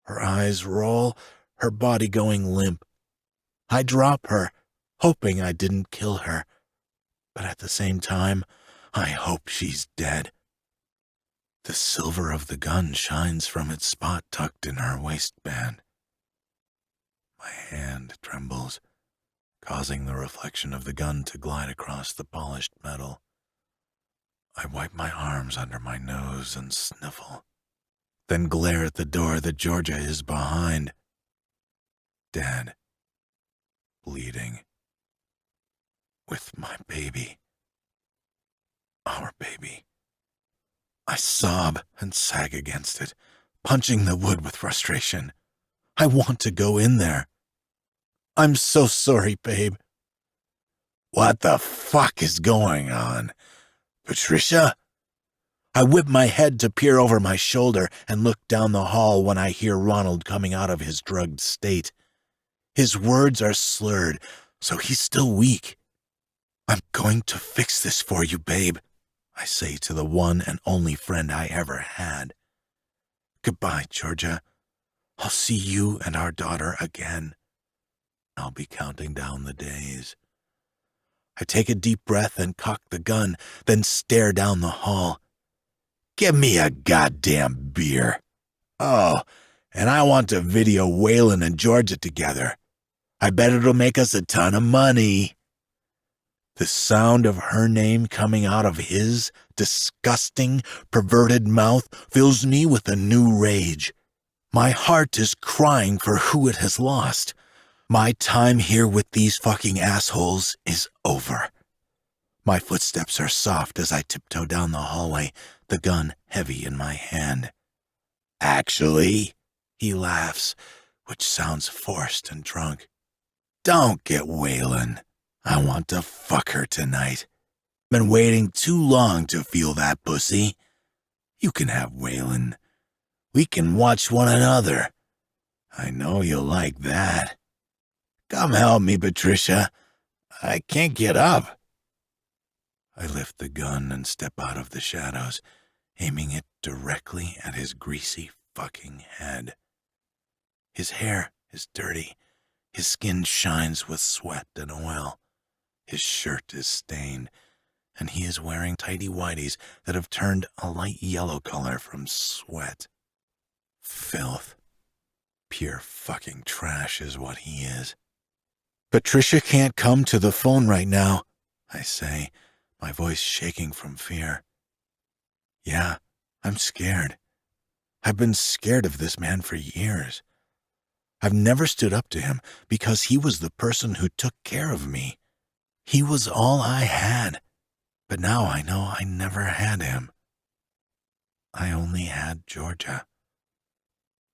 Her eyes roll, her body going limp. I drop her, hoping I didn't kill her. But at the same time, I hope she's dead. The silver of the gun shines from its spot tucked in her waistband. My hand trembles, causing the reflection of the gun to glide across the polished metal. I wipe my arms under my nose and sniffle, then glare at the door that Georgia is behind. Dead. Bleeding. With my baby. Our baby. I sob and sag against it, punching the wood with frustration. I want to go in there. I'm so sorry, babe. What the fuck is going on? Patricia? I whip my head to peer over my shoulder and look down the hall when I hear Ronald coming out of his drugged state. His words are slurred, so he's still weak. I'm going to fix this for you, babe, I say to the one and only friend I ever had. Goodbye, Georgia. I'll see you and our daughter again. I'll be counting down the days. I take a deep breath and cock the gun, then stare down the hall. Give me a goddamn beer. Oh, and I want to video Waylon and Georgia together. I bet it'll make us a ton of money. The sound of her name coming out of his disgusting, perverted mouth fills me with a new rage. My heart is crying for who it has lost. My time here with these fucking assholes is over. My footsteps are soft as I tiptoe down the hallway, the gun heavy in my hand. Actually, he laughs, which sounds forced and drunk. Don't get Waylon. I want to fuck her tonight. Been waiting too long to feel that pussy. You can have Waylon. We can watch one another. I know you'll like that. Come help me, Patricia. I can't get up. I lift the gun and step out of the shadows, aiming it directly at his greasy fucking head. His hair is dirty. His skin shines with sweat and oil. His shirt is stained, and he is wearing tighty whities that have turned a light yellow color from sweat. Filth. Pure fucking trash is what he is. Patricia can't come to the phone right now, I say, my voice shaking from fear. Yeah, I'm scared. I've been scared of this man for years. I've never stood up to him because he was the person who took care of me. He was all I had, but now I know I never had him. I only had Georgia.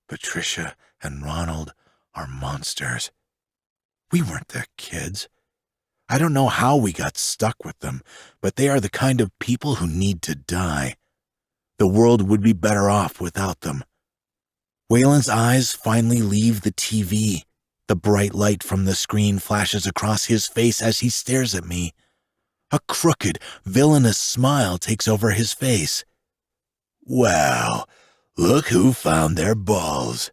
Patricia and Ronald are monsters. We weren't their kids. I don't know how we got stuck with them, but they are the kind of people who need to die. The world would be better off without them. Waylon's eyes finally leave the TV. The bright light from the screen flashes across his face as he stares at me. A crooked, villainous smile takes over his face. Well, look who found their balls,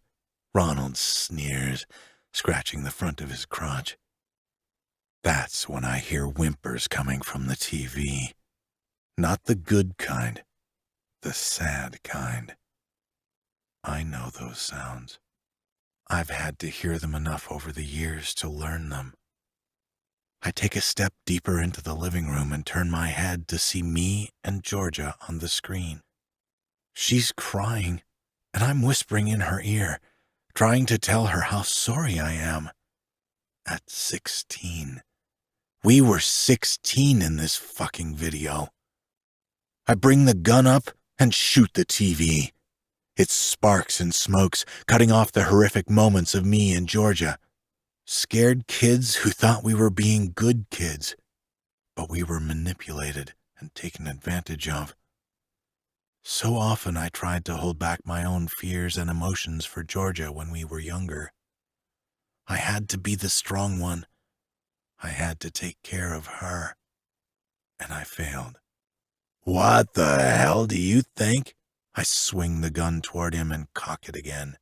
Ronald sneers, scratching the front of his crotch. That's when I hear whimpers coming from the TV. Not the good kind, the sad kind. I know those sounds. I've had to hear them enough over the years to learn them. I take a step deeper into the living room and turn my head to see me and Georgia on the screen. She's crying, and I'm whispering in her ear, trying to tell her how sorry I am. At 16. We were 16 in this fucking video. I bring the gun up and shoot the TV. It sparks and smokes, cutting off the horrific moments of me and Georgia. Scared kids who thought we were being good kids. But we were manipulated and taken advantage of. So often I tried to hold back my own fears and emotions for Georgia when we were younger. I had to be the strong one. I had to take care of her. And I failed. What the hell do you think? I swing the gun toward him and cock it again.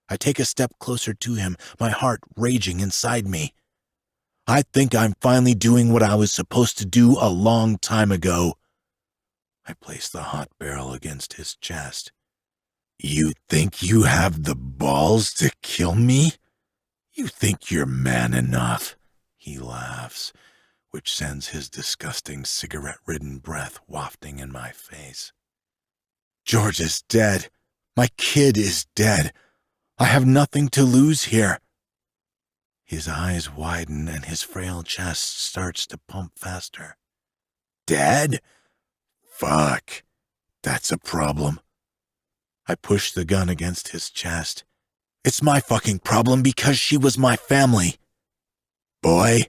I take a step closer to him, my heart raging inside me. I think I'm finally doing what I was supposed to do a long time ago. I place the hot barrel against his chest. You think you have the balls to kill me? You think you're man enough? He laughs, which sends his disgusting cigarette-ridden breath wafting in my face. George is dead. My kid is dead. I have nothing to lose here. His eyes widen and his frail chest starts to pump faster. Dead? Fuck. That's a problem. I push the gun against his chest. It's my fucking problem because she was my family. Boy,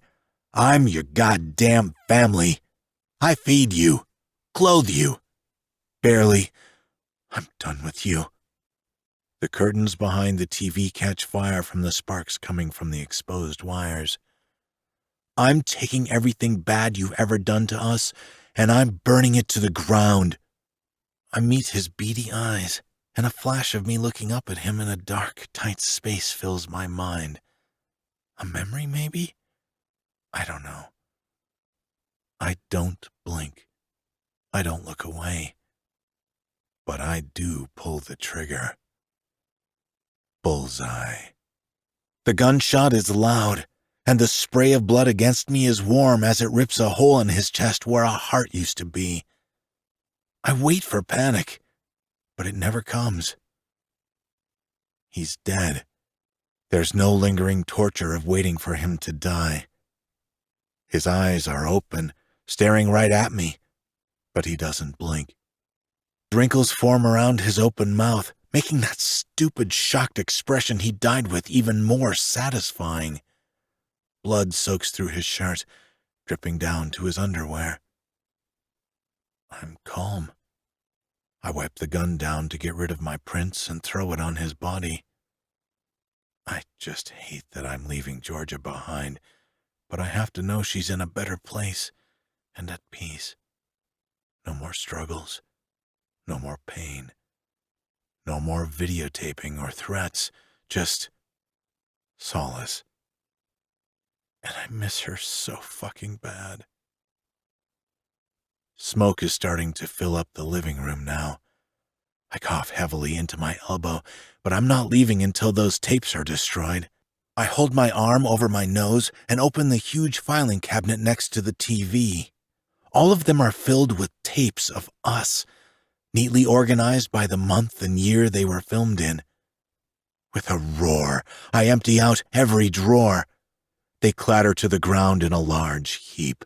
I'm your goddamn family. I feed you, clothe you. Barely. I'm done with you. The curtains behind the TV catch fire from the sparks coming from the exposed wires. I'm taking everything bad you've ever done to us, and I'm burning it to the ground. I meet his beady eyes, and a flash of me looking up at him in a dark, tight space fills my mind. A memory, maybe? I don't know. I don't blink. I don't look away. But I do pull the trigger. Bullseye. The gunshot is loud, and the spray of blood against me is warm as it rips a hole in his chest where a heart used to be. I wait for panic, but it never comes. He's dead. There's no lingering torture of waiting for him to die. His eyes are open, staring right at me, but he doesn't blink. Wrinkles form around his open mouth, making that stupid, shocked expression he died with even more satisfying. Blood soaks through his shirt, dripping down to his underwear. I'm calm. I wipe the gun down to get rid of my prints and throw it on his body. I just hate that I'm leaving Georgia behind, but I have to know she's in a better place and at peace. No more struggles. No more pain. No more videotaping or threats, just solace. And I miss her so fucking bad. Smoke is starting to fill up the living room now. I cough heavily into my elbow, but I'm not leaving until those tapes are destroyed. I hold my arm over my nose and open the huge filing cabinet next to the TV. All of them are filled with tapes of us, neatly organized by the month and year they were filmed in. With a roar, I empty out every drawer. They clatter to the ground in a large heap.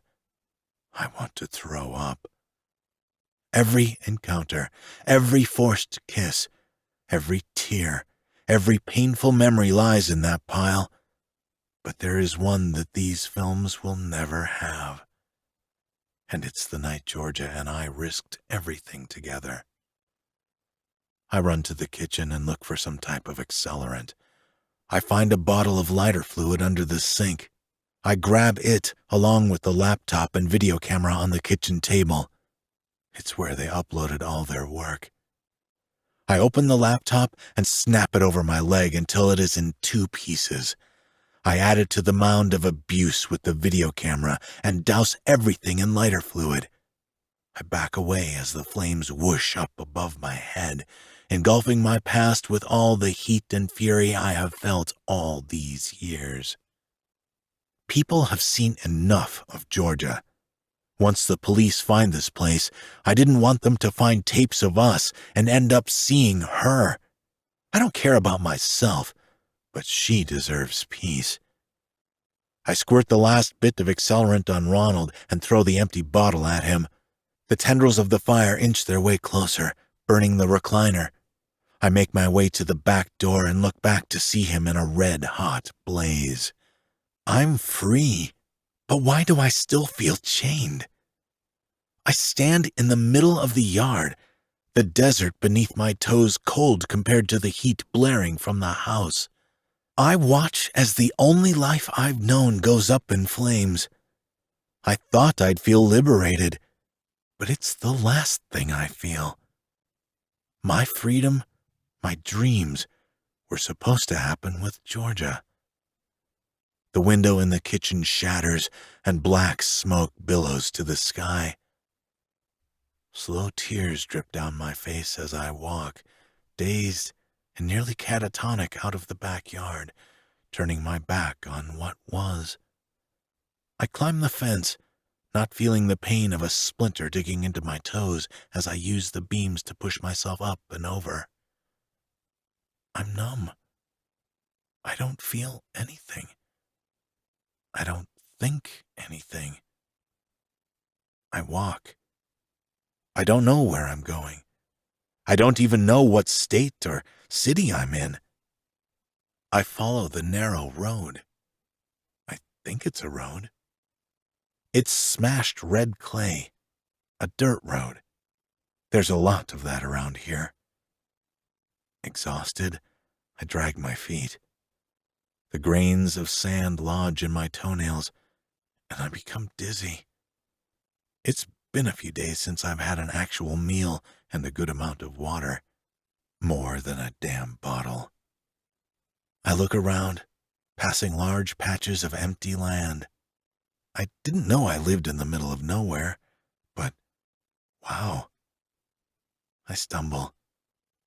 I want to throw up. Every encounter, every forced kiss, every tear, every painful memory lies in that pile. But there is one that these films will never have. And it's the night Georgia and I risked everything together. I run to the kitchen and look for some type of accelerant. I find a bottle of lighter fluid under the sink. I grab it along with the laptop and video camera on the kitchen table. It's where they uploaded all their work. I open the laptop and snap it over my leg until it is in 2 pieces. I add it to the mound of abuse with the video camera and douse everything in lighter fluid. I back away as the flames whoosh up above my head, engulfing my past with all the heat and fury I have felt all these years. People have seen enough of Georgia. Once the police find this place, I didn't want them to find tapes of us and end up seeing her. I don't care about myself, but she deserves peace. I squirt the last bit of accelerant on Ronald and throw the empty bottle at him. The tendrils of the fire inch their way closer, burning the recliner. I make my way to the back door and look back to see him in a red-hot blaze. I'm free, but why do I still feel chained? I stand in the middle of the yard. the desert beneath my toes cold compared to the heat blaring from the house. I watch as the only life I've known goes up in flames. I thought I'd feel liberated, but it's the last thing I feel. My freedom, my dreams, were supposed to happen with Georgia. The window in the kitchen shatters, and black smoke billows to the sky. Slow tears drip down my face as I walk, dazed and nearly catatonic out of the backyard, turning my back on what was. I climb the fence, not feeling the pain of a splinter digging into my toes as I use the beams to push myself up and over. I'm numb. I don't feel anything. I don't think anything. I walk. I don't know where I'm going. I don't even know what state or city I'm in. I follow the narrow road. I think it's a road. It's smashed red clay, a dirt road. There's a lot of that around here. Exhausted, I drag my feet. The grains of sand lodge in my toenails, and I become dizzy. It's been a few days since I've had an actual meal and a good amount of water. More than a damn bottle. I look around, passing large patches of empty land. I didn't know I lived in the middle of nowhere, but wow. I stumble,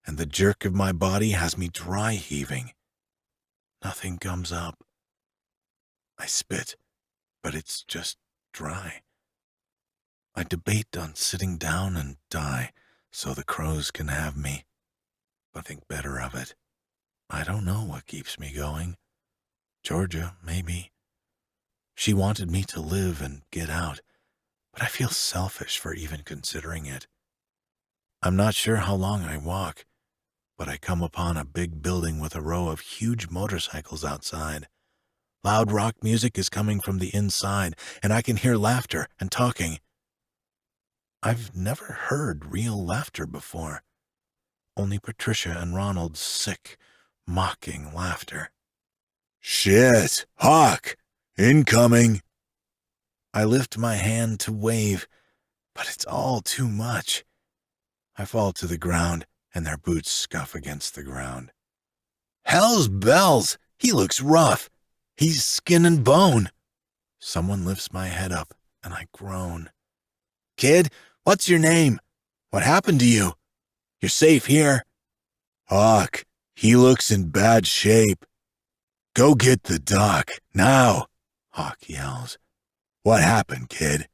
and the jerk of my body has me dry heaving. Nothing comes up. I spit, but it's just dry. I debate on sitting down and die so the crows can have me, but think better of it. I don't know what keeps me going. Georgia, maybe. She wanted me to live and get out, but I feel selfish for even considering it. I'm not sure how long I walk, but I come upon a big building with a row of huge motorcycles outside. Loud rock music is coming from the inside, and I can hear laughter and talking. I've never heard real laughter before. Only Patricia and Ronald's sick, mocking laughter. "Shit, Hawk! Incoming!" I lift my hand to wave, but it's all too much. I fall to the ground, and their boots scuff against the ground. "Hell's bells! He looks rough. He's skin and bone." Someone lifts my head up, and I groan. "Kid, what's your name? What happened to you? You're safe here." "Hawk, he looks in bad shape." "Go get the doc, now," Hawk yells. "What happened, kid?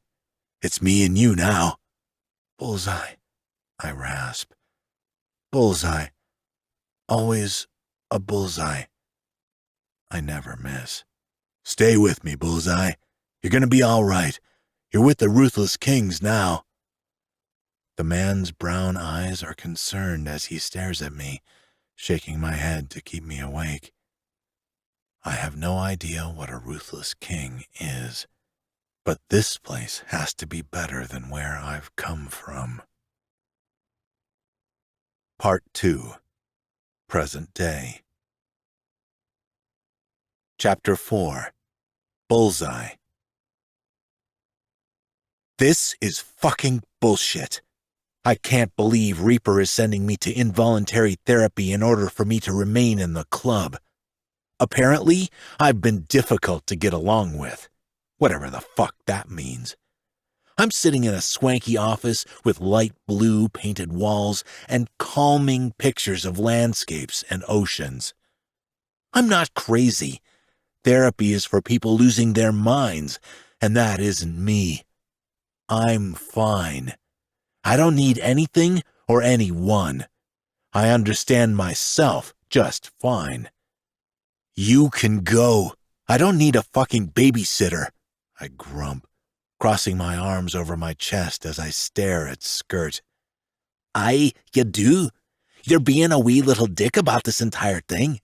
It's me and you now." "Bullseye," I rasp. "Bullseye. Always a bullseye. I never miss." "Stay with me, Bullseye. You're gonna be all right. You're with the Ruthless Kings now." The man's brown eyes are concerned as he stares at me, shaking my head to keep me awake. I have no idea what a Ruthless King is, but this place has to be better than where I've come from. Part 2. Present Day. Chapter 4. Bullseye. This is fucking bullshit. I can't believe Reaper is sending me to involuntary therapy in order for me to remain in the club. Apparently, I've been difficult to get along with, whatever the fuck that means. I'm sitting in a swanky office with light blue painted walls and calming pictures of landscapes and oceans. I'm not crazy. Therapy is for people losing their minds, and that isn't me. I'm fine. I don't need anything or anyone. I understand myself just fine. You can go. I don't need a fucking babysitter, I grump, crossing my arms over my chest as I stare at Skirt. Aye, you do. You're being a wee little dick about this entire thing.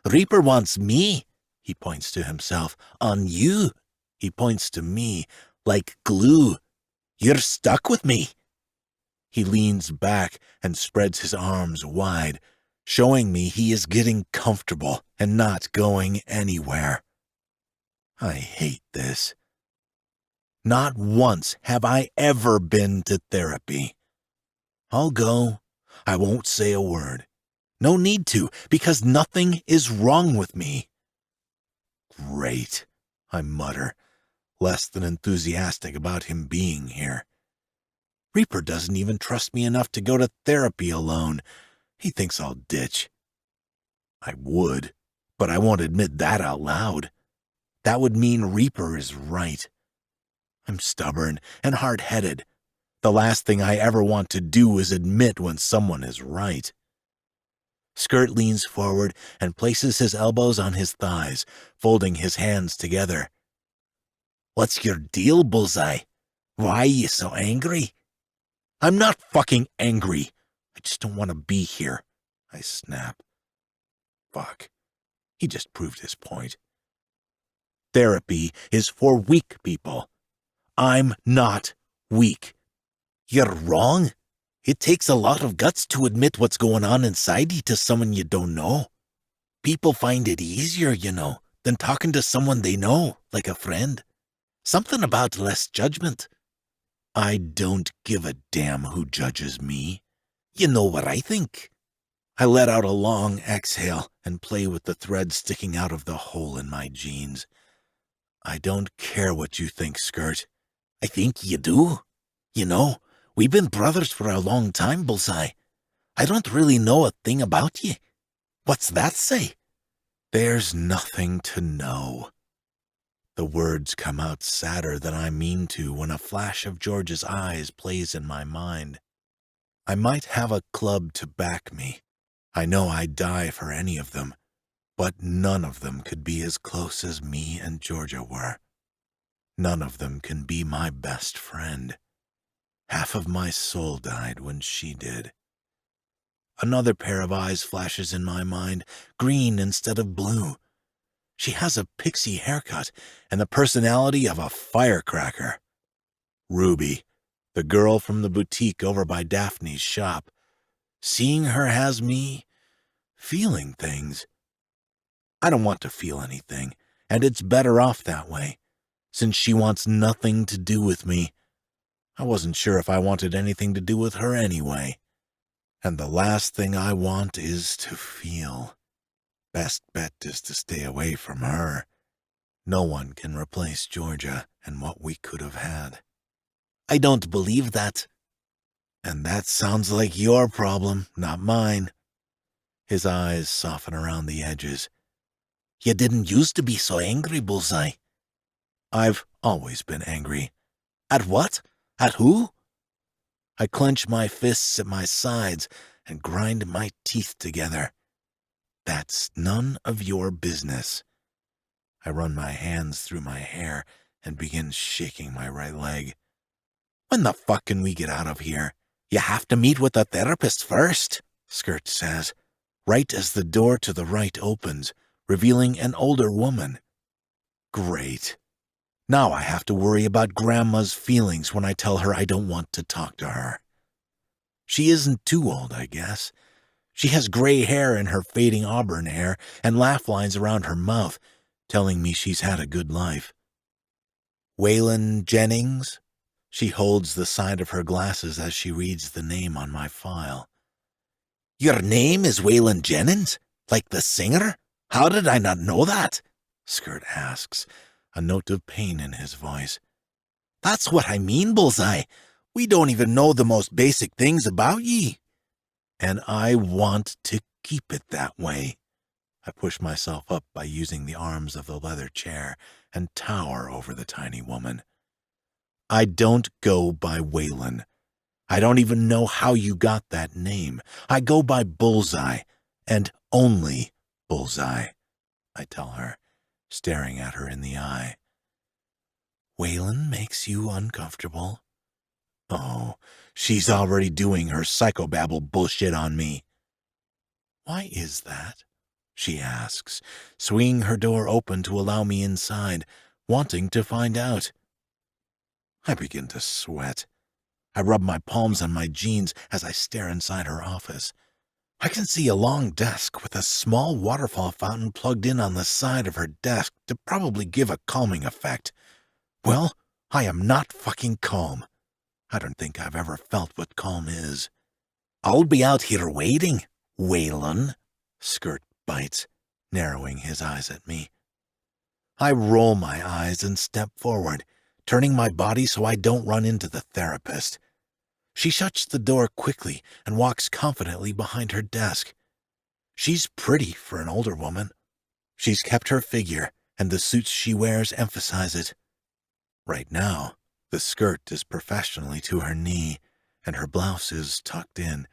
Reaper wants me, he points to himself, on you, he points to me, like glue. You're stuck with me. He leans back and spreads his arms wide, showing me he is getting comfortable and not going anywhere. I hate this. Not once have I ever been to therapy. I'll go. I won't say a word. No need to, because nothing is wrong with me. Great, I mutter, less than enthusiastic about him being here. Reaper doesn't even trust me enough to go to therapy alone. He thinks I'll ditch. I would, but I won't admit that out loud. That would mean Reaper is right. I'm stubborn and hard-headed. The last thing I ever want to do is admit when someone is right. Skirt leans forward and places his elbows on his thighs, folding his hands together. What's your deal, Bullseye? Why are you so angry? I'm not fucking angry. I just don't want to be here, I snap. Fuck. He just proved his point. Therapy is for weak people. I'm not weak. You're wrong. It takes a lot of guts to admit what's going on inside you to someone you don't know. People find it easier, than talking to someone they know, like a friend. Something about less judgment. I don't give a damn who judges me. You know what I think. I let out a long exhale and play with the thread sticking out of the hole in my jeans. I don't care what you think, Skirt. I think you do. We've been brothers for a long time, Bullseye. I don't really know a thing about you. What's that say? There's nothing to know. The words come out sadder than I mean to when a flash of George's eyes plays in my mind. I might have a club to back me. I know I'd die for any of them, but none of them could be as close as me and Georgia were. None of them can be my best friend. Half of my soul died when she did. Another pair of eyes flashes in my mind, green instead of blue. She has a pixie haircut and the personality of a firecracker. Ruby, the girl from the boutique over by Daphne's shop. Seeing her has me feeling things. I don't want to feel anything, and it's better off that way, since she wants nothing to do with me. I wasn't sure if I wanted anything to do with her anyway. And the last thing I want is to feel. Best bet is to stay away from her. No one can replace Georgia and what we could have had. I don't believe that. And that sounds like your problem, not mine. His eyes soften around the edges. You didn't used to be so angry, Bullseye. I've always been angry. At what? At who? I clench my fists at my sides and grind my teeth together. That's none of your business. I run my hands through my hair and begin shaking my right leg. When the fuck can we get out of here? You have to meet with a therapist first, Skirt says, right as the door to the right opens, revealing an older woman. Great. Now I have to worry about Grandma's feelings when I tell her I don't want to talk to her. She isn't too old, I guess. She has gray hair in her fading auburn hair and laugh lines around her mouth, telling me she's had a good life. Waylon Jennings? She holds the side of her glasses as she reads the name on my file. Your name is Waylon Jennings? Like the singer? How did I not know that? Skirt asks, a note of pain in his voice. That's what I mean, Bullseye. We don't even know the most basic things about ye. And I want to keep it that way. I push myself up by using the arms of the leather chair and tower over the tiny woman. I don't go by Waylon. I don't even know how you got that name. I go by Bullseye, and only Bullseye, I tell her, staring at her in the eye. Waylon makes you uncomfortable? Oh, she's already doing her psychobabble bullshit on me. Why is that? She asks, swinging her door open to allow me inside, wanting to find out. I begin to sweat. I rub my palms on my jeans as I stare inside her office. I can see a long desk with a small waterfall fountain plugged in on the side of her desk to probably give a calming effect. Well, I am not fucking calm. I don't think I've ever felt what calm is. "I'll be out here waiting, Waylon," Skirt bites, narrowing his eyes at me. I roll my eyes and step forward, turning my body so I don't run into the therapist. She shuts the door quickly and walks confidently behind her desk. She's pretty for an older woman. She's kept her figure, and the suits she wears emphasize it. Right now, the skirt is professionally to her knee, and her blouse is tucked in,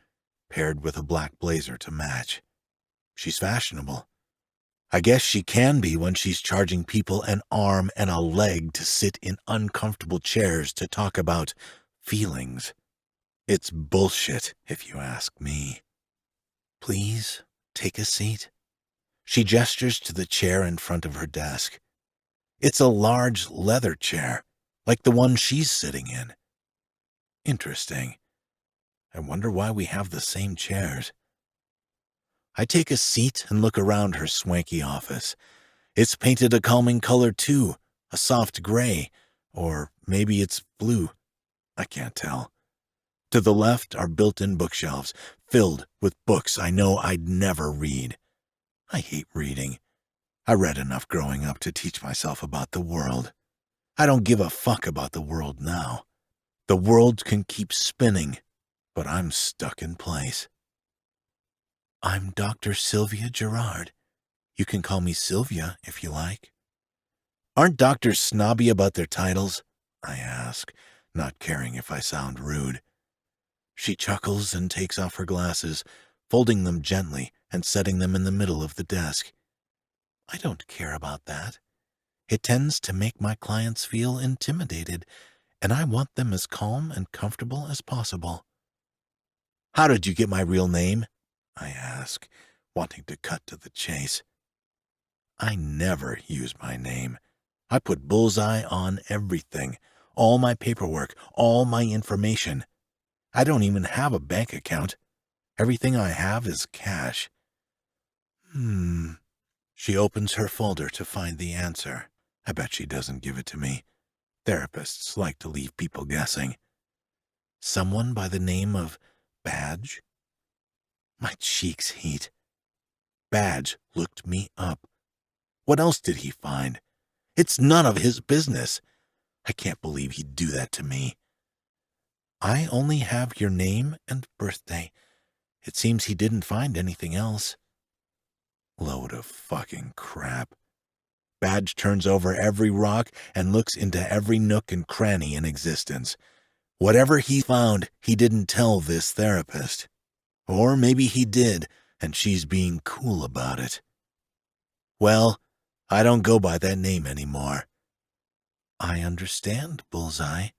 paired with a black blazer to match. She's fashionable. I guess she can be when she's charging people an arm and a leg to sit in uncomfortable chairs to talk about feelings. It's bullshit, if you ask me. "Please, take a seat." She gestures to the chair in front of her desk. It's a large leather chair, like the one she's sitting in. Interesting. I wonder why we have the same chairs. I take a seat and look around her swanky office. It's painted a calming color too, a soft gray, or maybe it's blue. I can't tell. To the left are built-in bookshelves, filled with books I know I'd never read. I hate reading. I read enough growing up to teach myself about the world. I don't give a fuck about the world now. The world can keep spinning, but I'm stuck in place. "I'm Dr. Sylvia Gerard. You can call me Sylvia if you like." "Aren't doctors snobby about their titles?" I ask, not caring if I sound rude. She chuckles and takes off her glasses, folding them gently and setting them in the middle of the desk. I don't care about that. It tends to make my clients feel intimidated, and I want them as calm and comfortable as possible. "How did you get my real name?" I ask, wanting to cut to the chase. I never use my name. I put Bullseye on everything, all my paperwork, all my information. I don't even have a bank account. Everything I have is cash. She opens her folder to find the answer. I bet she doesn't give it to me. Therapists like to leave people guessing. Someone by the name of Badge? My cheeks heat. Badge looked me up. What else did he find? It's none of his business. I can't believe he'd do that to me. "I only have your name and birthday. It seems he didn't find anything else." Load of fucking crap. Badge turns over every rock and looks into every nook and cranny in existence. Whatever he found, he didn't tell this therapist. Or maybe he did, and she's being cool about it. Well, I don't go by that name anymore. "I understand, Bullseye.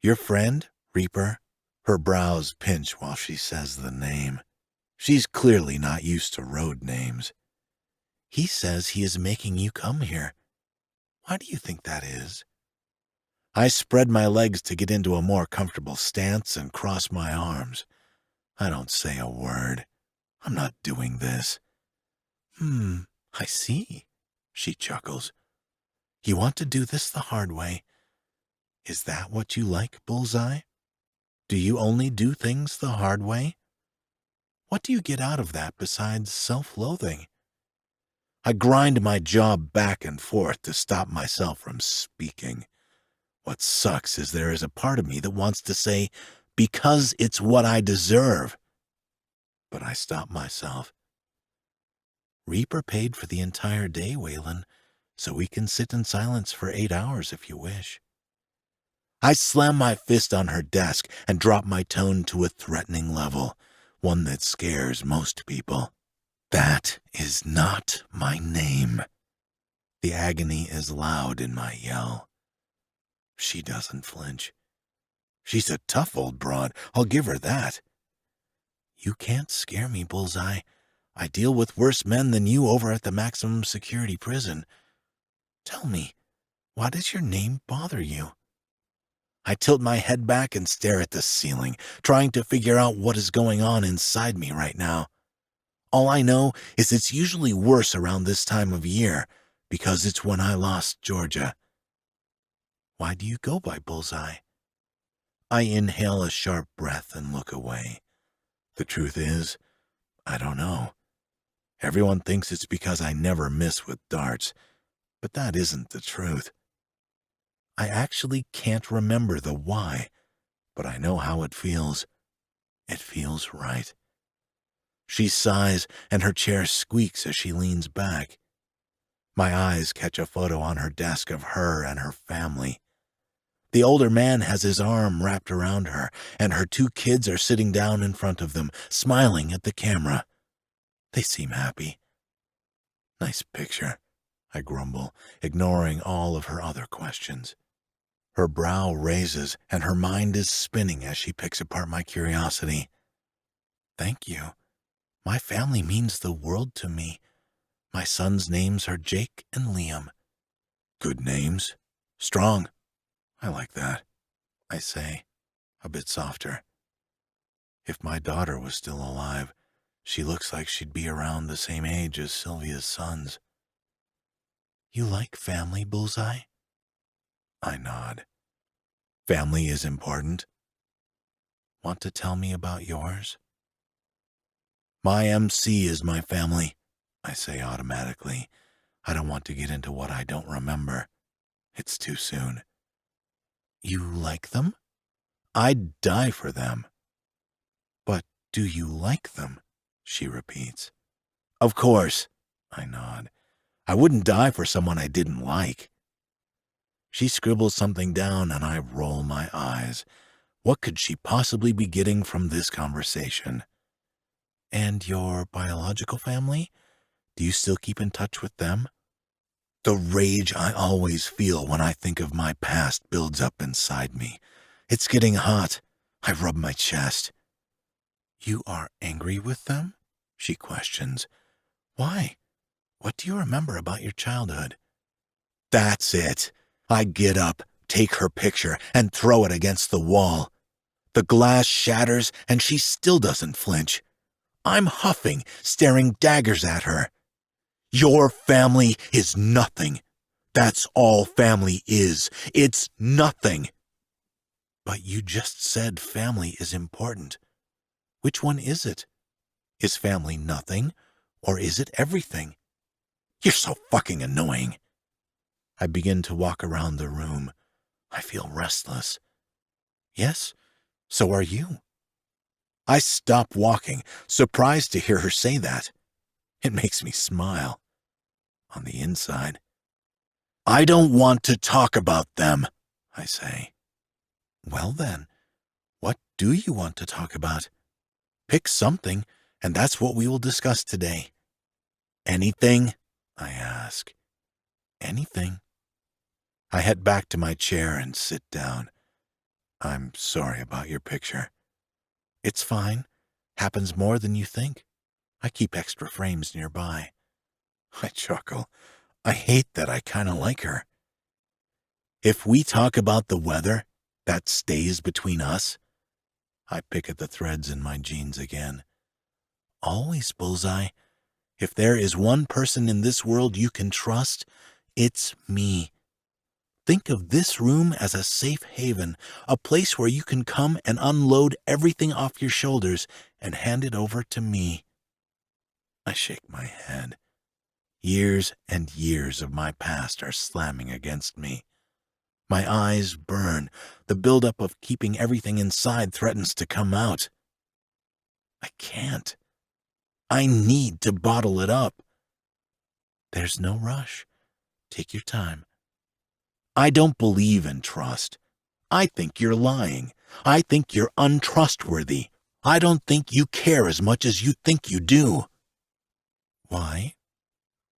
Your friend, Reaper?" Her brows pinch while she says the name. She's clearly not used to road names. "He says he is making you come here. Why do you think that is?" I spread my legs to get into a more comfortable stance and cross my arms. I don't say a word. I'm not doing this. I see," she chuckles. "You want to do this the hard way. Is that what you like, Bullseye? Do you only do things the hard way? What do you get out of that besides self-loathing?" I grind my jaw back and forth to stop myself from speaking. What sucks is there is a part of me that wants to say, "Because it's what I deserve." But I stop myself. "Reaper paid for the entire day, Waylon, so we can sit in silence for 8 hours if you wish." I slam my fist on her desk and drop my tone to a threatening level, one that scares most people. "That is not my name." The agony is loud in my yell. She doesn't flinch. She's a tough old broad, I'll give her that. "You can't scare me, Bullseye. I deal with worse men than you over at the maximum security prison. Tell me, why does your name bother you?" I tilt my head back and stare at the ceiling, trying to figure out what is going on inside me right now. All I know is it's usually worse around this time of year, because it's when I lost Georgia. Why do you go by Bullseye? I inhale a sharp breath and look away. The truth is, I don't know. Everyone thinks it's because I never miss with darts, but that isn't the truth. I actually can't remember the why, but I know how it feels. It feels right. She sighs, and her chair squeaks as she leans back. My eyes catch a photo on her desk of her and her family. The older man has his arm wrapped around her, and her 2 kids are sitting down in front of them, smiling at the camera. They seem happy. Nice picture, I grumble, ignoring all of her other questions. Her brow raises, and her mind is spinning as she picks apart my curiosity. Thank you. My family means the world to me. My sons' names are Jake and Liam. Good names. Strong. I like that, I say, a bit softer. If my daughter was still alive, she looks like she'd be around the same age as Sylvia's sons. You like family, Bullseye? I nod. Family is important. Want to tell me about yours? My MC is my family, I say automatically. I don't want to get into what I don't remember. It's too soon. You like them? I'd die for them. But do you like them? She repeats. Of course, I nod. I wouldn't die for someone I didn't like. She scribbles something down and I roll my eyes. What could she possibly be getting from this conversation? And your biological family? Do you still keep in touch with them? The rage I always feel when I think of my past builds up inside me. It's getting hot. I rub my chest. You are angry with them? She questions. Why? What do you remember about your childhood? That's it. I get up, take her picture, and throw it against the wall. The glass shatters, and she still doesn't flinch. I'm huffing, staring daggers at her. Your family is nothing. That's all family is. It's nothing. But you just said family is important. Which one is it? Is family nothing, or is it everything? You're so fucking annoying. I begin to walk around the room. I feel restless. Yes, so are you. I stop walking, surprised to hear her say that. It makes me smile. On the inside, I don't want to talk about them, I say. Well then, what do you want to talk about? Pick something, and that's what we will discuss today. Anything? I ask. Anything. I head back to my chair and sit down. I'm sorry about your picture. It's fine. Happens more than you think. I keep extra frames nearby. I chuckle. I hate that I kind of like her. If we talk about the weather, that stays between us. I pick at the threads in my jeans again. Always, Bullseye. If there is one person in this world you can trust, it's me. Think of this room as a safe haven, a place where you can come and unload everything off your shoulders and hand it over to me. I shake my head. Years and years of my past are slamming against me. My eyes burn. The buildup of keeping everything inside threatens to come out. I can't. I need to bottle it up. There's no rush. Take your time. I don't believe in trust. I think you're lying. I think you're untrustworthy. I don't think you care as much as you think you do. Why?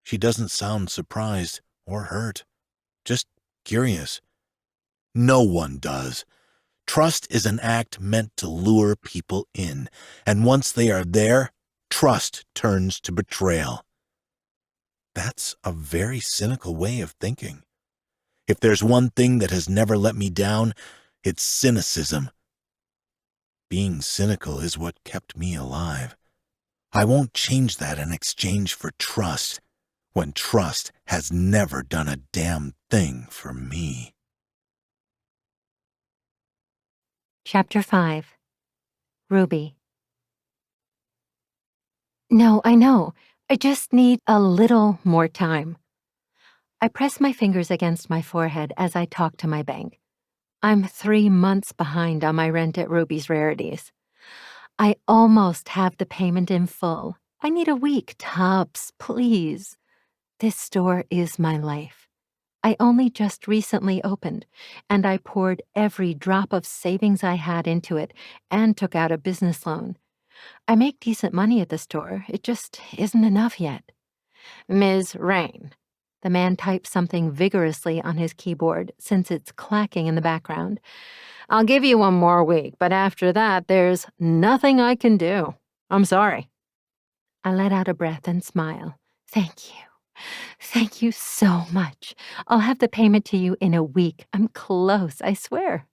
She doesn't sound surprised or hurt. Just curious. No one does. Trust is an act meant to lure people in, and once they are there, trust turns to betrayal. That's a very cynical way of thinking. If there's one thing that has never let me down, It's cynicism. Being cynical is what kept me alive. I won't change that in exchange for trust, when trust has never done a damn thing for me. Chapter 5. Ruby. No, I know. I just need a little more time. I press my fingers against my forehead as I talk to my bank. I'm 3 months behind on my rent at Ruby's Rarities. I almost have the payment in full. I need a week, tops, please. This store is my life. I only just recently opened, and I poured every drop of savings I had into it and took out a business loan. I make decent money at the store. It just isn't enough yet. Ms. Raine. The man types something vigorously on his keyboard since it's clacking in the background. I'll give you 1 more week, but after that, there's nothing I can do. I'm sorry. I let out a breath and smile. Thank you. Thank you so much. I'll have the payment to you in a week. I'm close, I swear.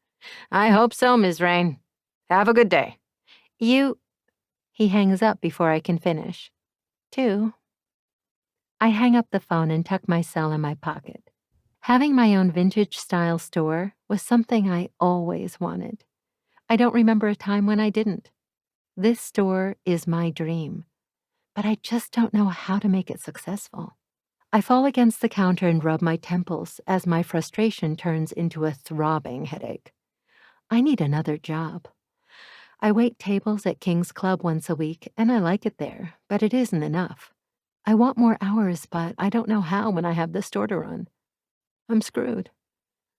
I hope so, Ms. Raine. Have a good day. He hangs up before I can finish. 2. I hang up the phone and tuck my cell in my pocket. Having my own vintage-style store was something I always wanted. I don't remember a time when I didn't. This store is my dream, but I just don't know how to make it successful. I fall against the counter and rub my temples as my frustration turns into a throbbing headache. I need another job. I wait tables at King's Club once a week, and I like it there, but it isn't enough. I want more hours, but I don't know how when I have the store to run. I'm screwed.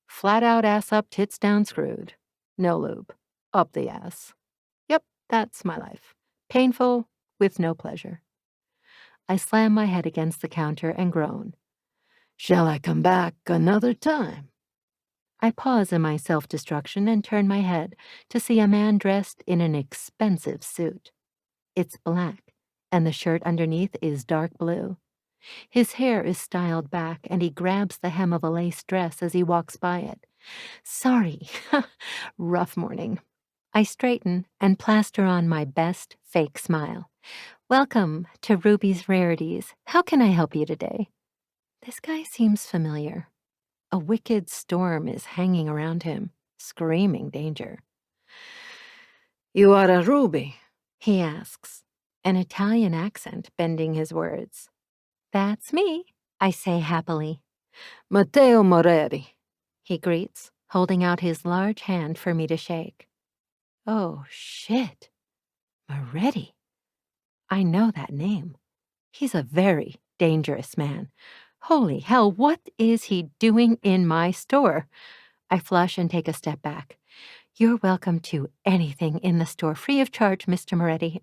Flat out ass up, tits down screwed. No lube. Up the ass. Yep, that's my life. Painful, with no pleasure. I slam my head against the counter and groan. Shall I come back another time? I pause in my self-destruction and turn my head to see a man dressed in an expensive suit. It's black, and the shirt underneath is dark blue. His hair is styled back, and he grabs the hem of a lace dress as he walks by it. Sorry. Rough morning. I straighten and plaster on my best fake smile. Welcome to Ruby's Rarities. How can I help you today? This guy seems familiar. A wicked storm is hanging around him, screaming danger. You are a Ruby? He asks, an Italian accent bending his words. That's me, I say happily. Matteo Moretti, he greets, holding out his large hand for me to shake. Oh, shit. Moretti. I know that name. He's a very dangerous man. Holy hell, what is he doing in my store? I flush and take a step back. You're welcome to anything in the store, free of charge, Mr. Moretti.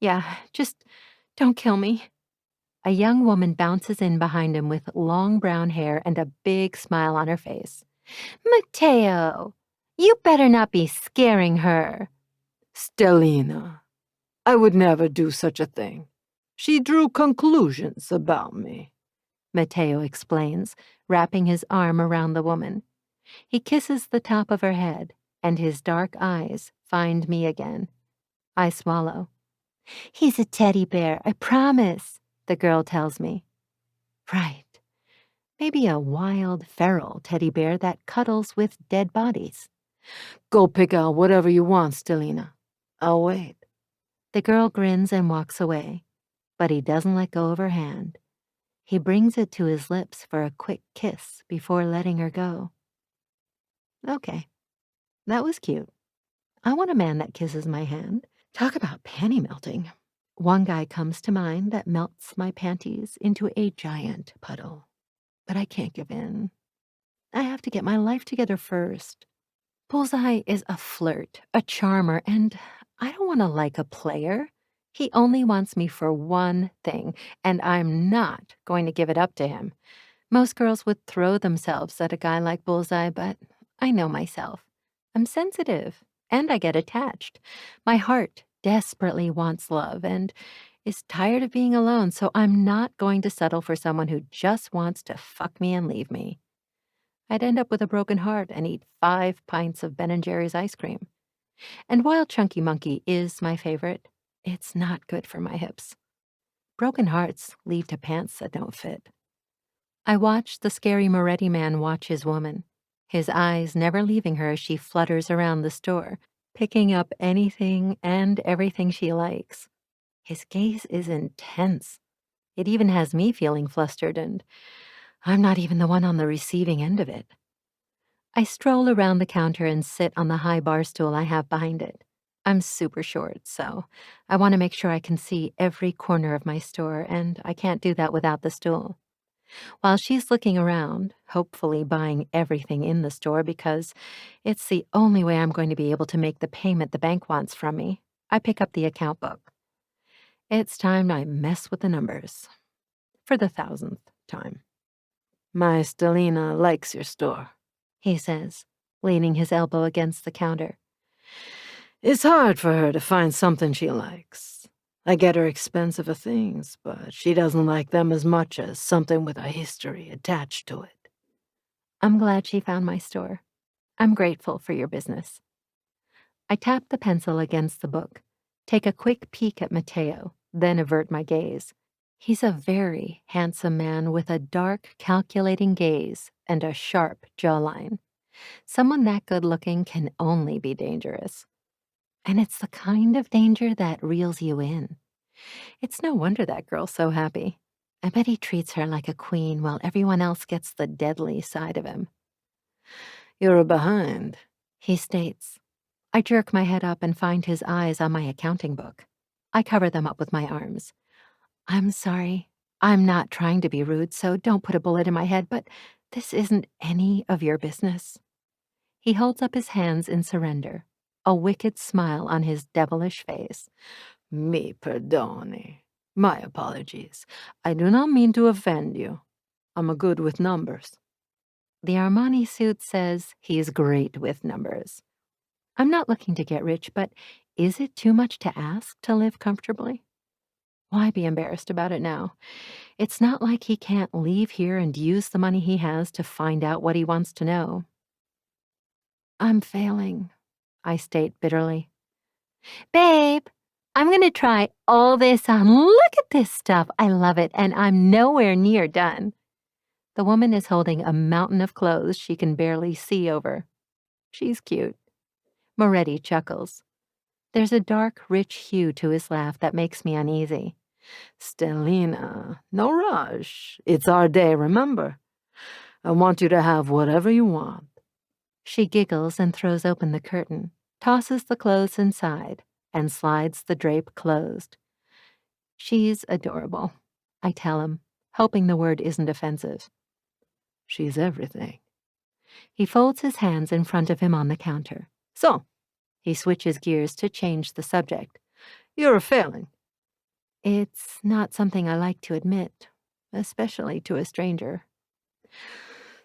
Yeah, just don't kill me. A young woman bounces in behind him with long brown hair and a big smile on her face. Matteo, you better not be scaring her. Stellina, I would never do such a thing. She drew conclusions about me, Matteo explains, wrapping his arm around the woman. He kisses the top of her head, and his dark eyes find me again. I swallow. He's a teddy bear, I promise, the girl tells me. Right. Maybe a wild, feral teddy bear that cuddles with dead bodies. Go pick out whatever you want, Stellina. I'll wait. The girl grins and walks away, but he doesn't let go of her hand. He brings it to his lips for a quick kiss before letting her go. Okay, that was cute. I want a man that kisses my hand. Talk about panty melting. One guy comes to mind that melts my panties into a giant puddle. But I can't give in. I have to get my life together first. Bullseye is a flirt, a charmer, and I don't want to like a player. He only wants me for one thing, and I'm not going to give it up to him. Most girls would throw themselves at a guy like Bullseye, but I know myself. I'm sensitive, and I get attached. My heart desperately wants love and is tired of being alone, so I'm not going to settle for someone who just wants to fuck me and leave me. I'd end up with a broken heart and eat 5 pints of Ben & Jerry's ice cream. And while Chunky Monkey is my favorite, it's not good for my hips. Broken hearts lead to pants that don't fit. I watched the scary Moretti man watch his woman, his eyes never leaving her as she flutters around the store, picking up anything and everything she likes. His gaze is intense. It even has me feeling flustered, and I'm not even the one on the receiving end of it. I stroll around the counter and sit on the high bar stool I have behind it. I'm super short, so I want to make sure I can see every corner of my store, and I can't do that without the stool. While she's looking around, hopefully buying everything in the store because it's the only way I'm going to be able to make the payment the bank wants from me, I pick up the account book. It's time I mess with the numbers. For the 1,000th time. My Stelina likes your store, he says, leaning his elbow against the counter. It's hard for her to find something she likes. I get her expensive things, but she doesn't like them as much as something with a history attached to it. I'm glad she found my store. I'm grateful for your business. I tap the pencil against the book, take a quick peek at Mateo, then avert my gaze. He's a very handsome man with a dark, calculating gaze and a sharp jawline. Someone that good-looking can only be dangerous. And it's the kind of danger that reels you in. It's no wonder that girl's so happy. I bet he treats her like a queen while everyone else gets the deadly side of him. You're behind, he states. I jerk my head up and find his eyes on my accounting book. I cover them up with my arms. I'm sorry. I'm not trying to be rude, so don't put a bullet in my head, but this isn't any of your business. He holds up his hands in surrender, a wicked smile on his devilish face. Mi perdoni. My apologies. I do not mean to offend you. I'm good with numbers. The Armani suit says he's great with numbers. I'm not looking to get rich, but is it too much to ask to live comfortably? Why be embarrassed about it now? It's not like he can't leave here and use the money he has to find out what he wants to know. I'm failing, I state bitterly. Babe, I'm going to try all this on. Look at this stuff. I love it, and I'm nowhere near done. The woman is holding a mountain of clothes she can barely see over. She's cute. Moretti chuckles. There's a dark, rich hue to his laugh that makes me uneasy. Stelina, no rush. It's our day, remember? I want you to have whatever you want. She giggles and throws open the curtain, tosses the clothes inside, and slides the drape closed. She's adorable, I tell him, hoping the word isn't offensive. She's everything. He folds his hands in front of him on the counter. So, he switches gears to change the subject. You're failing. It's not something I like to admit, especially to a stranger.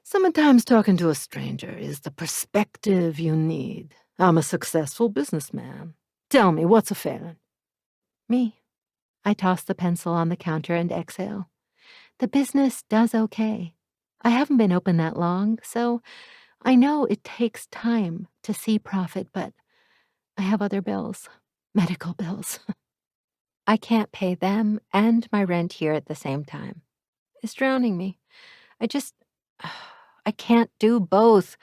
Sometimes talking to a stranger is the perspective you need. I'm a successful businessman. Tell me, what's a failing? Me. I toss the pencil on the counter and exhale. The business does okay. I haven't been open that long, so I know it takes time to see profit, but I have other bills, medical bills. I can't pay them and my rent here at the same time. It's drowning me. I can't do both.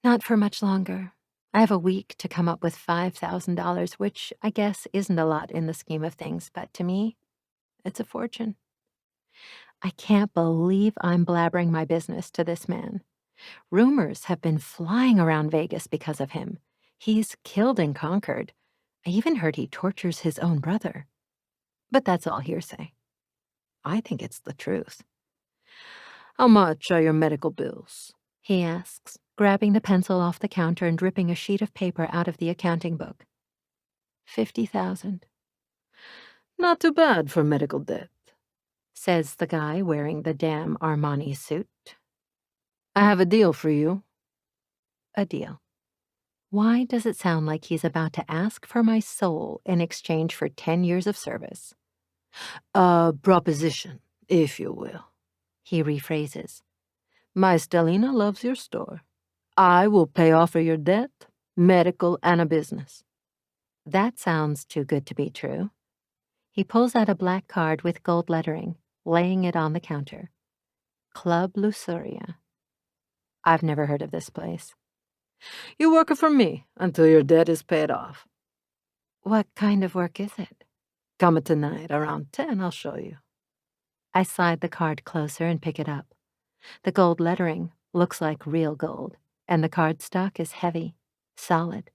Not for much longer. I have a week to come up with $5,000, which I guess isn't a lot in the scheme of things, but to me, it's a fortune. I can't believe I'm blabbering my business to this man. Rumors have been flying around Vegas because of him. He's killed and conquered. I even heard he tortures his own brother. But that's all hearsay. I think it's the truth. How much are your medical bills? He asks, grabbing the pencil off the counter and ripping a sheet of paper out of the accounting book. 50,000. Not too bad for medical debt, says the guy wearing the damn Armani suit. I have a deal for you. A deal. Why does it sound like he's about to ask for my soul in exchange for 10 years of service? A proposition, if you will. He rephrases. My Stellina loves your store. I will pay off for your debt, medical, and a business. That sounds too good to be true. He pulls out a black card with gold lettering, laying it on the counter. Club Luceria. I've never heard of this place. You work for me until your debt is paid off. What kind of work is it? Come tonight around 10, I'll show you. I slide the card closer and pick it up. The gold lettering looks like real gold, and the cardstock is heavy, solid.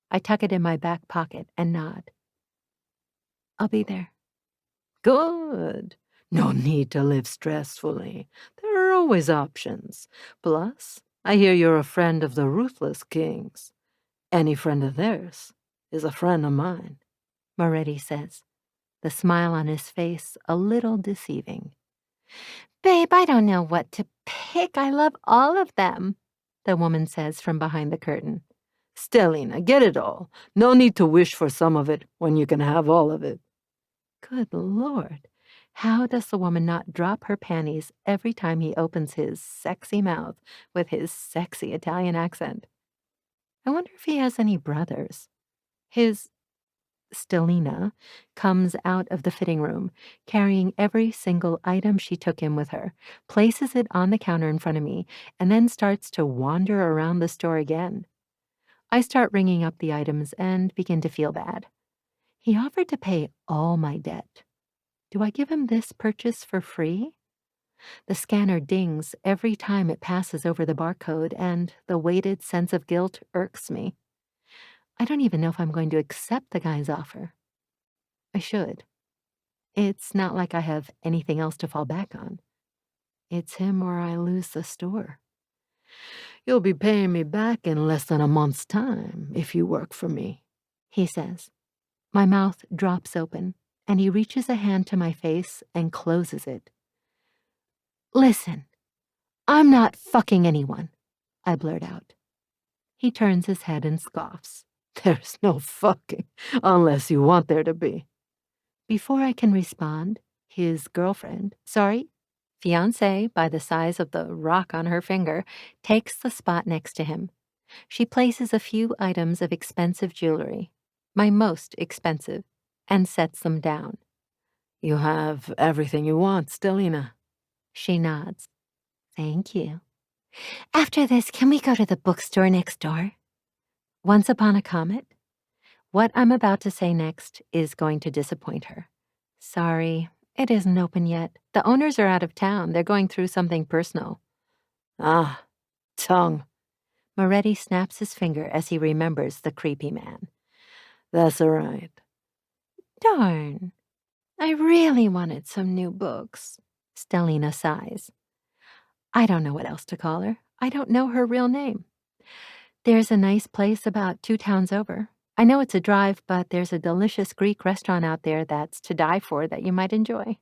I tuck it in my back pocket and nod. I'll be there. Good. No need to live stressfully. There are always options. Plus, I hear you're a friend of the ruthless kings. Any friend of theirs is a friend of mine, Moretti says, the smile on his face a little deceiving. Babe, I don't know what to pick. I love all of them, the woman says from behind the curtain. Stellina, get it all. No need to wish for some of it when you can have all of it. Good Lord. How does the woman not drop her panties every time he opens his sexy mouth with his sexy Italian accent? I wonder if he has any brothers. His Stellina comes out of the fitting room, carrying every single item she took in with her, places it on the counter in front of me, and then starts to wander around the store again. I start ringing up the items and begin to feel bad. He offered to pay all my debt. Do I give him this purchase for free? The scanner dings every time it passes over the barcode, and the weighted sense of guilt irks me. I don't even know if I'm going to accept the guy's offer. I should. It's not like I have anything else to fall back on. It's him or I lose the store. You'll be paying me back in less than a month's time if you work for me, he says. My mouth drops open, and he reaches a hand to my face and closes it. Listen, I'm not fucking anyone, I blurt out. He turns his head and scoffs. There's no fucking, unless you want there to be. Before I can respond, his girlfriend, fiancée by the size of the rock on her finger, takes the spot next to him. She places a few items of expensive jewelry, my most expensive, and sets them down. You have everything you want, Stellina. She nods. Thank you. After this, can we go to the bookstore next door? Once Upon a Comet? What I'm about to say next is going to disappoint her. Sorry, it isn't open yet. The owners are out of town. They're going through something personal. Ah, tongue. Moretti snaps his finger as he remembers the creepy man. That's all right. Darn. I really wanted some new books. Stellina sighs. I don't know what else to call her. I don't know her real name. There's a nice place about 2 towns over. I know it's a drive, but there's a delicious Greek restaurant out there that's to die for that you might enjoy.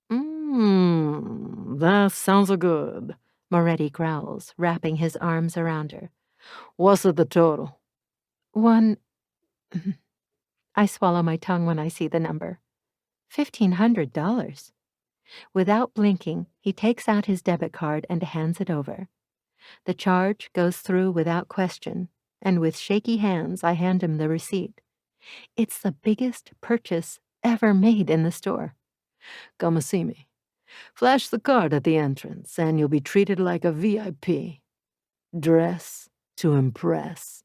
That sounds good, Moretti growls, wrapping his arms around her. What's the total? One. I swallow my tongue when I see the number. $1,500. Without blinking, he takes out his debit card and hands it over. The charge goes through without question, and with shaky hands I hand him the receipt. It's the biggest purchase ever made in the store. Come see me. Flash the card at the entrance, and you'll be treated like a VIP. Dress to impress.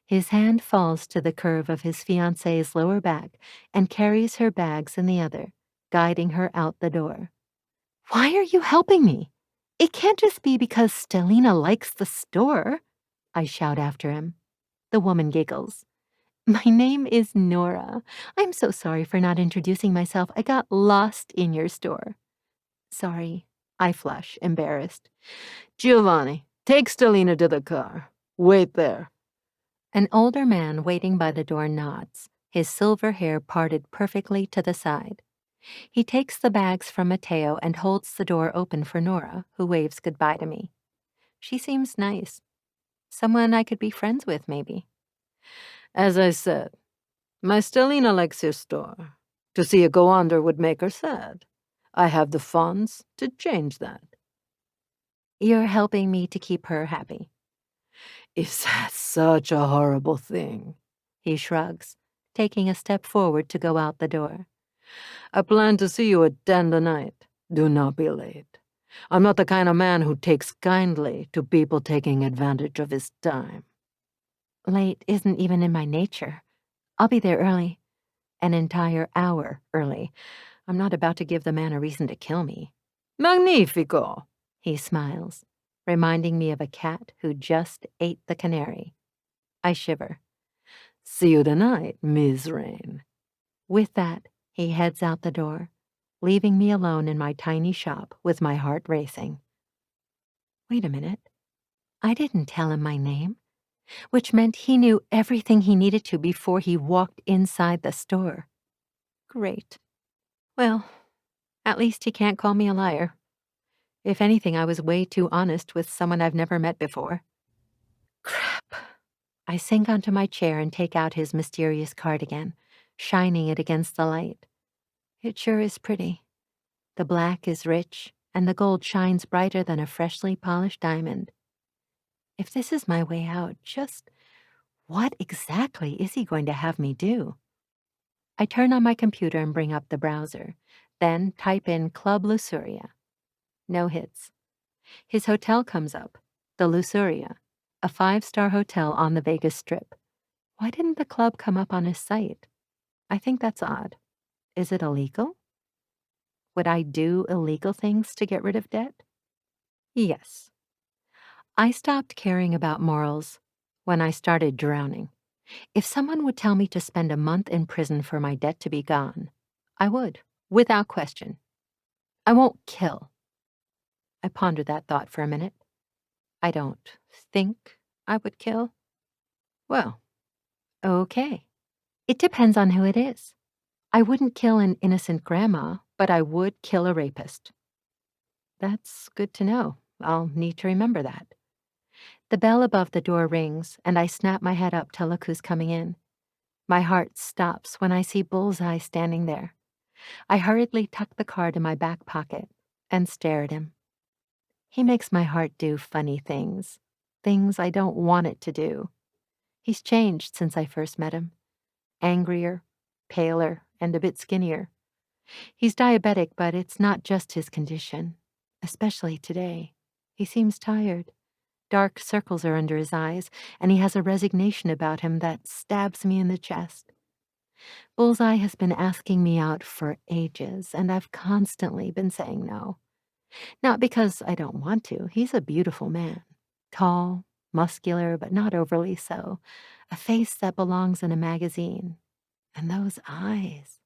His hand falls to the curve of his fiancée's lower back and carries her bags in the other, guiding her out the door. Why are you helping me? It can't just be because Stellina likes the store, I shout after him. The woman giggles. My name is Nora. I'm so sorry for not introducing myself. I got lost in your store. Sorry, I flush, embarrassed. Giovanni, take Stellina to the car. Wait there. An older man waiting by the door nods, his silver hair parted perfectly to the side. He takes the bags from Matteo and holds the door open for Nora, who waves goodbye to me. She seems nice. Someone I could be friends with, maybe. As I said, my Stellina likes your store. To see it go under would make her sad. I have the funds to change that. You're helping me to keep her happy. Is that such a horrible thing? He shrugs, taking a step forward to go out the door. I plan to see you at 10 tonight. Do not be late. I'm not the kind of man who takes kindly to people taking advantage of his time. Late isn't even in my nature. I'll be there early. An entire hour early. I'm not about to give the man a reason to kill me. Magnifico! He smiles, reminding me of a cat who just ate the canary. I shiver. See you tonight, Miss Raine. With that, he heads out the door, leaving me alone in my tiny shop with my heart racing. Wait a minute. I didn't tell him my name, which meant he knew everything he needed to before he walked inside the store. Great. Well, at least he can't call me a liar. If anything, I was way too honest with someone I've never met before. Crap. I sink onto my chair and take out his mysterious cardigan, shining it against the light. It sure is pretty. The black is rich, and the gold shines brighter than a freshly polished diamond. If this is my way out, just what exactly is he going to have me do? I turn on my computer and bring up the browser, then type in Club Lusuria. No hits. His hotel comes up, the Lusuria, a 5-star hotel on the Vegas Strip. Why didn't the club come up on his site? I think that's odd. Is it illegal? Would I do illegal things to get rid of debt? Yes. I stopped caring about morals when I started drowning. If someone would tell me to spend a month in prison for my debt to be gone, I would, without question. I won't kill. I pondered that thought for a minute. I don't think I would kill. Well, okay. It depends on who it is. I wouldn't kill an innocent grandma, but I would kill a rapist. That's good to know. I'll need to remember that. The bell above the door rings, and I snap my head up to look who's coming in. My heart stops when I see Bullseye standing there. I hurriedly tuck the card in my back pocket and stare at him. He makes my heart do funny things I don't want it to do. He's changed since I first met him. Angrier, paler, and a bit skinnier. He's diabetic, but it's not just his condition, especially today. He seems tired. Dark circles are under his eyes, and he has a resignation about him that stabs me in the chest. Bullseye has been asking me out for ages, and I've constantly been saying no. Not because I don't want to. He's a beautiful man. Tall, muscular, but not overly so. A face that belongs in a magazine. And those eyes.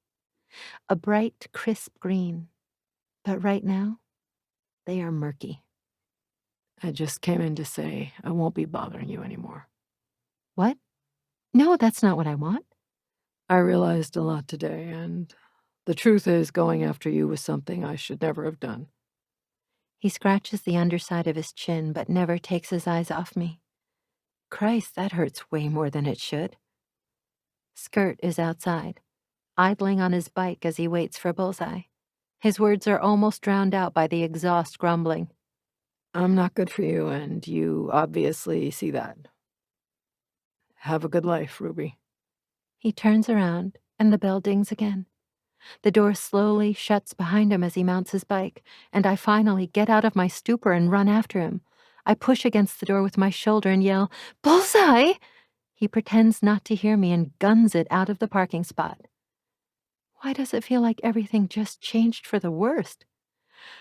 A bright, crisp green. But right now, they are murky. I just came in to say I won't be bothering you anymore. What? No, that's not what I want. I realized a lot today, and the truth is going after you was something I should never have done. He scratches the underside of his chin, but never takes his eyes off me. Christ, that hurts way more than it should. Skirt is outside, idling on his bike as he waits for Bullseye. His words are almost drowned out by the exhaust grumbling. I'm not good for you, and you obviously see that. Have a good life, Ruby. He turns around, and the bell dings again. The door slowly shuts behind him as he mounts his bike, and I finally get out of my stupor and run after him. I push against the door with my shoulder and yell, "Bullseye!" He pretends not to hear me and guns it out of the parking spot. Why does it feel like everything just changed for the worst?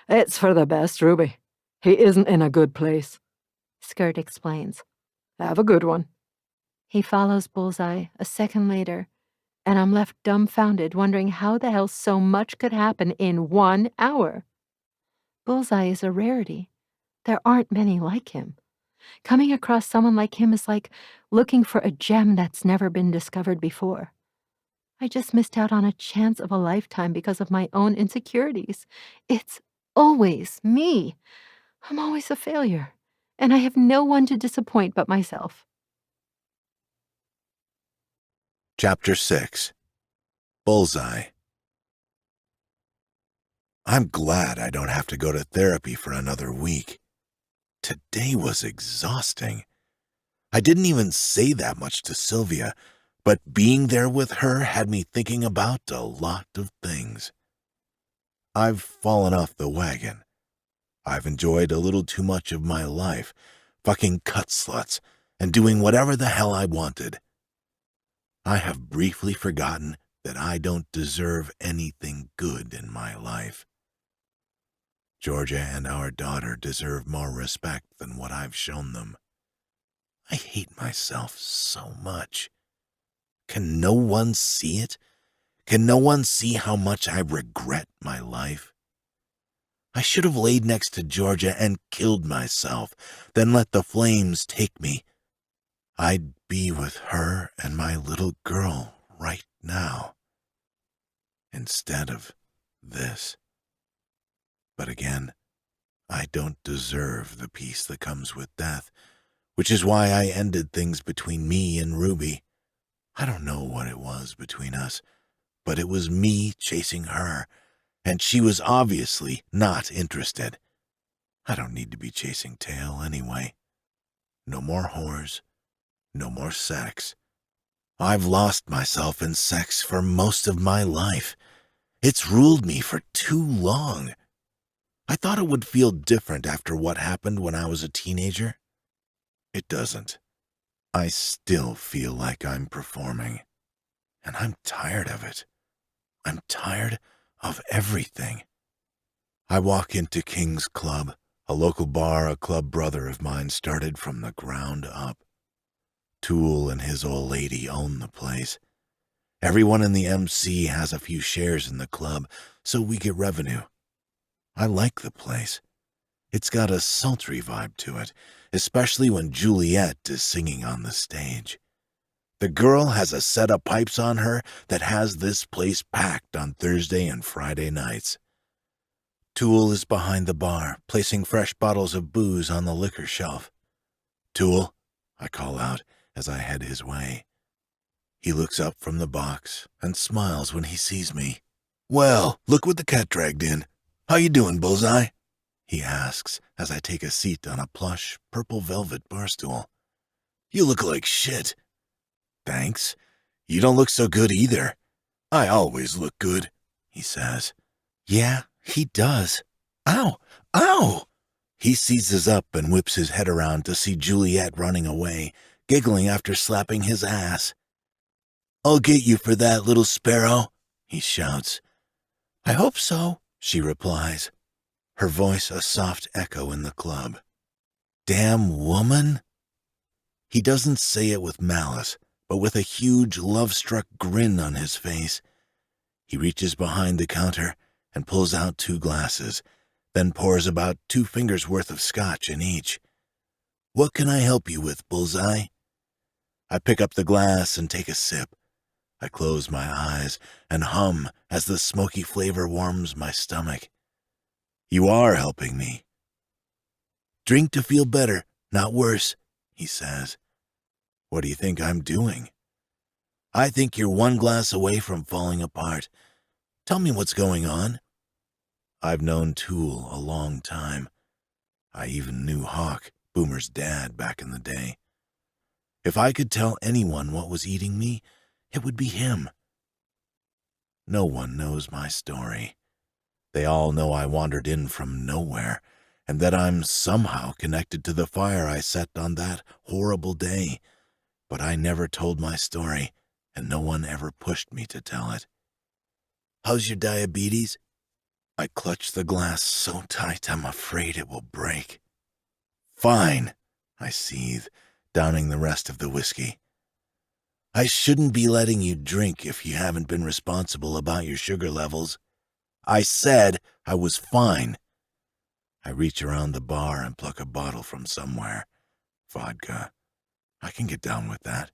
It's for the best, Ruby. He isn't in a good place. Skirt explains. Have a good one. He follows Bullseye a second later, and I'm left dumbfounded, wondering how the hell so much could happen in 1 hour. Bullseye is a rarity. There aren't many like him. Coming across someone like him is like looking for a gem that's never been discovered before. I just missed out on a chance of a lifetime because of my own insecurities. It's always me. I'm always a failure, and I have no one to disappoint but myself. Chapter 6. Bullseye. I'm glad I don't have to go to therapy for another week. Today was exhausting. I didn't even say that much to Sylvia, but being there with her had me thinking about a lot of things. I've fallen off the wagon. I've enjoyed a little too much of my life, fucking cut sluts, and doing whatever the hell I wanted. I have briefly forgotten that I don't deserve anything good in my life. Georgia and our daughter deserve more respect than what I've shown them. I hate myself so much. Can no one see it? Can no one see how much I regret my life? I should have laid next to Georgia and killed myself, then let the flames take me. I'd be with her and my little girl right now, instead of this. But again, I don't deserve the peace that comes with death, which is why I ended things between me and Ruby. I don't know what it was between us, but it was me chasing her, and she was obviously not interested. I don't need to be chasing tail anyway. No more whores. No more sex. I've lost myself in sex for most of my life. It's ruled me for too long. I thought it would feel different after what happened when I was a teenager. It doesn't. I still feel like I'm performing, and I'm tired of it. I'm tired of everything. I walk into King's Club, a local bar a club brother of mine started from the ground up. Tool and his old lady own the place. Everyone in the MC has a few shares in the club, so we get revenue. I like the place. It's got a sultry vibe to it, especially when Juliet is singing on the stage. The girl has a set of pipes on her that has this place packed on Thursday and Friday nights. Tool is behind the bar, placing fresh bottles of booze on the liquor shelf. "Tool," I call out as I head his way. He looks up from the box and smiles when he sees me. "Well, look what the cat dragged in. How you doing, Bullseye?" he asks as I take a seat on a plush, purple velvet barstool. "You look like shit." "Thanks. You don't look so good either." "I always look good," he says. "Yeah, he does. Ow! Ow!" He seizes up and whips his head around to see Juliet running away, giggling after slapping his ass. "I'll get you for that, little sparrow," he shouts. "I hope so," she replies, her voice a soft echo in the club. "Damn woman?" He doesn't say it with malice, but with a huge, love-struck grin on his face. He reaches behind the counter and pulls out 2 glasses, then pours about 2 fingers' worth of scotch in each. "What can I help you with, Bullseye?" I pick up the glass and take a sip. I close my eyes and hum as the smoky flavor warms my stomach. "You are helping me." "Drink to feel better, not worse," he says. "What do you think I'm doing?" "I think you're 1 glass away from falling apart. Tell me what's going on." I've known Tool a long time. I even knew Hawk, Boomer's dad, back in the day. If I could tell anyone what was eating me, it would be him. No one knows my story. They all know I wandered in from nowhere, and that I'm somehow connected to the fire I set on that horrible day, but I never told my story, and no one ever pushed me to tell it. "How's your diabetes?" I clutch the glass so tight I'm afraid it will break. "Fine," I seethe, downing the rest of the whiskey. "I shouldn't be letting you drink if you haven't been responsible about your sugar levels. I said I was fine." I reach around the bar and pluck a bottle from somewhere. Vodka. I can get down with that.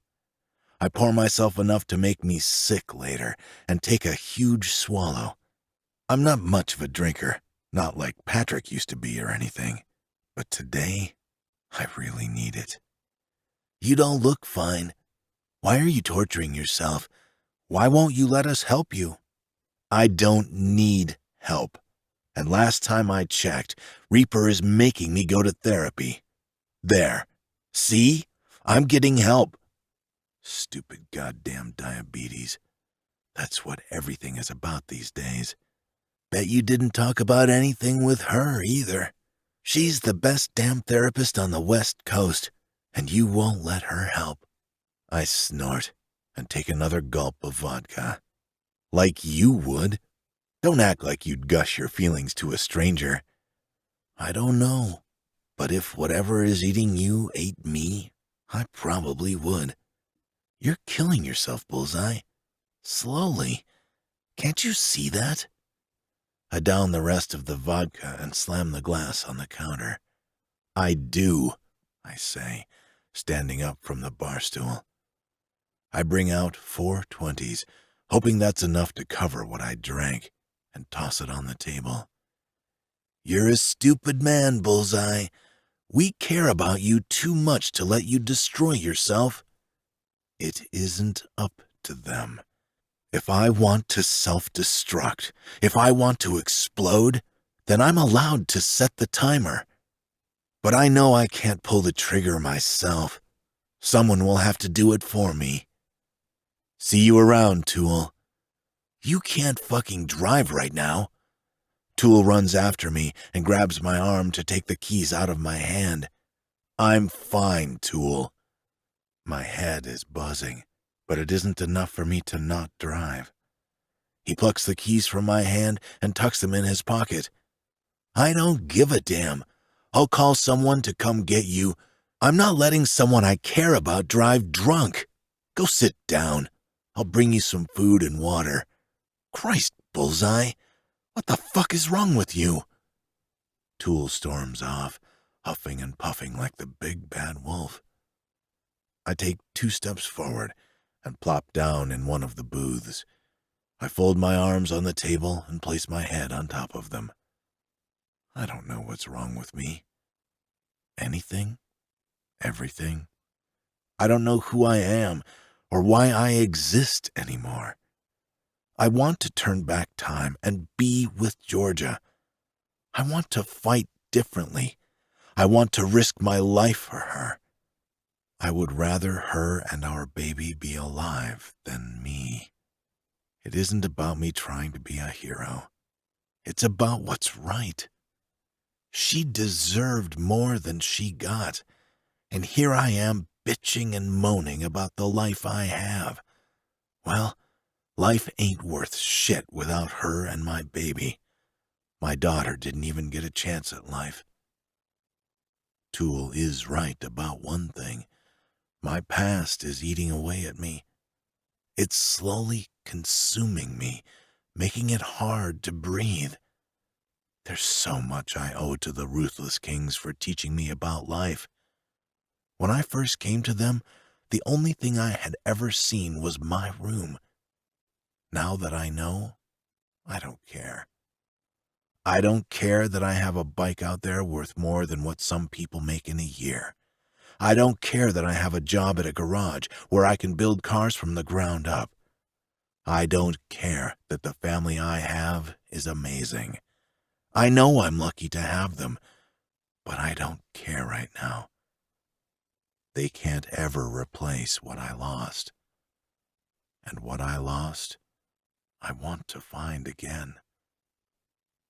I pour myself enough to make me sick later and take a huge swallow. I'm not much of a drinker, not like Patrick used to be or anything, but today I really need it. "You don't look fine. Why are you torturing yourself? Why won't you let us help you?" "I don't need help. And last time I checked, Reaper is making me go to therapy. There. See? I'm getting help. Stupid goddamn diabetes. That's what everything is about these days. Bet you didn't talk about anything with her either. She's the best damn therapist on the West Coast, and you won't let her help. I snort and take another gulp of vodka. Like you would. Don't act like you'd gush your feelings to a stranger. I don't know, but if whatever is eating you ate me, I probably would. You're killing yourself, Bullseye. Slowly. Can't you see that? I down the rest of the vodka and slam the glass on the counter. I do, I say, standing up from the bar stool. I bring out 4 20s, hoping that's enough to cover what I drank, and toss it on the table. You're a stupid man, Bullseye. We care about you too much to let you destroy yourself. It isn't up to them. If I want to self-destruct, if I want to explode, then I'm allowed to set the timer. But I know I can't pull the trigger myself. Someone will have to do it for me. See you around, Tool. You can't fucking drive right now. Tool runs after me and grabs my arm to take the keys out of my hand. I'm fine, Tool. My head is buzzing, but it isn't enough for me to not drive. He plucks the keys from my hand and tucks them in his pocket. I don't give a damn. I'll call someone to come get you. I'm not letting someone I care about drive drunk. Go sit down. I'll bring you some food and water. Christ, Bullseye, what the fuck is wrong with you? Tool storms off, huffing and puffing like the big bad wolf. I take 2 steps forward and plop down in one of the booths. I fold my arms on the table and place my head on top of them. I don't know what's wrong with me. Anything? Everything? I don't know who I am or why I exist anymore. I want to turn back time and be with Georgia. I want to fight differently. I want to risk my life for her. I would rather her and our baby be alive than me. It isn't about me trying to be a hero. It's about what's right. She deserved more than she got, and here I am bitching and moaning about the life I have. Well, life ain't worth shit without her and my baby. My daughter didn't even get a chance at life. Tool is right about one thing. My past is eating away at me. It's slowly consuming me, making it hard to breathe. There's so much I owe to the Ruthless Kings for teaching me about life. When I first came to them, the only thing I had ever seen was my room. Now that I know, I don't care. I don't care that I have a bike out there worth more than what some people make in a year. I don't care that I have a job at a garage where I can build cars from the ground up. I don't care that the family I have is amazing. I know I'm lucky to have them, but I don't care right now. They can't ever replace what I lost. And what I lost, I want to find again,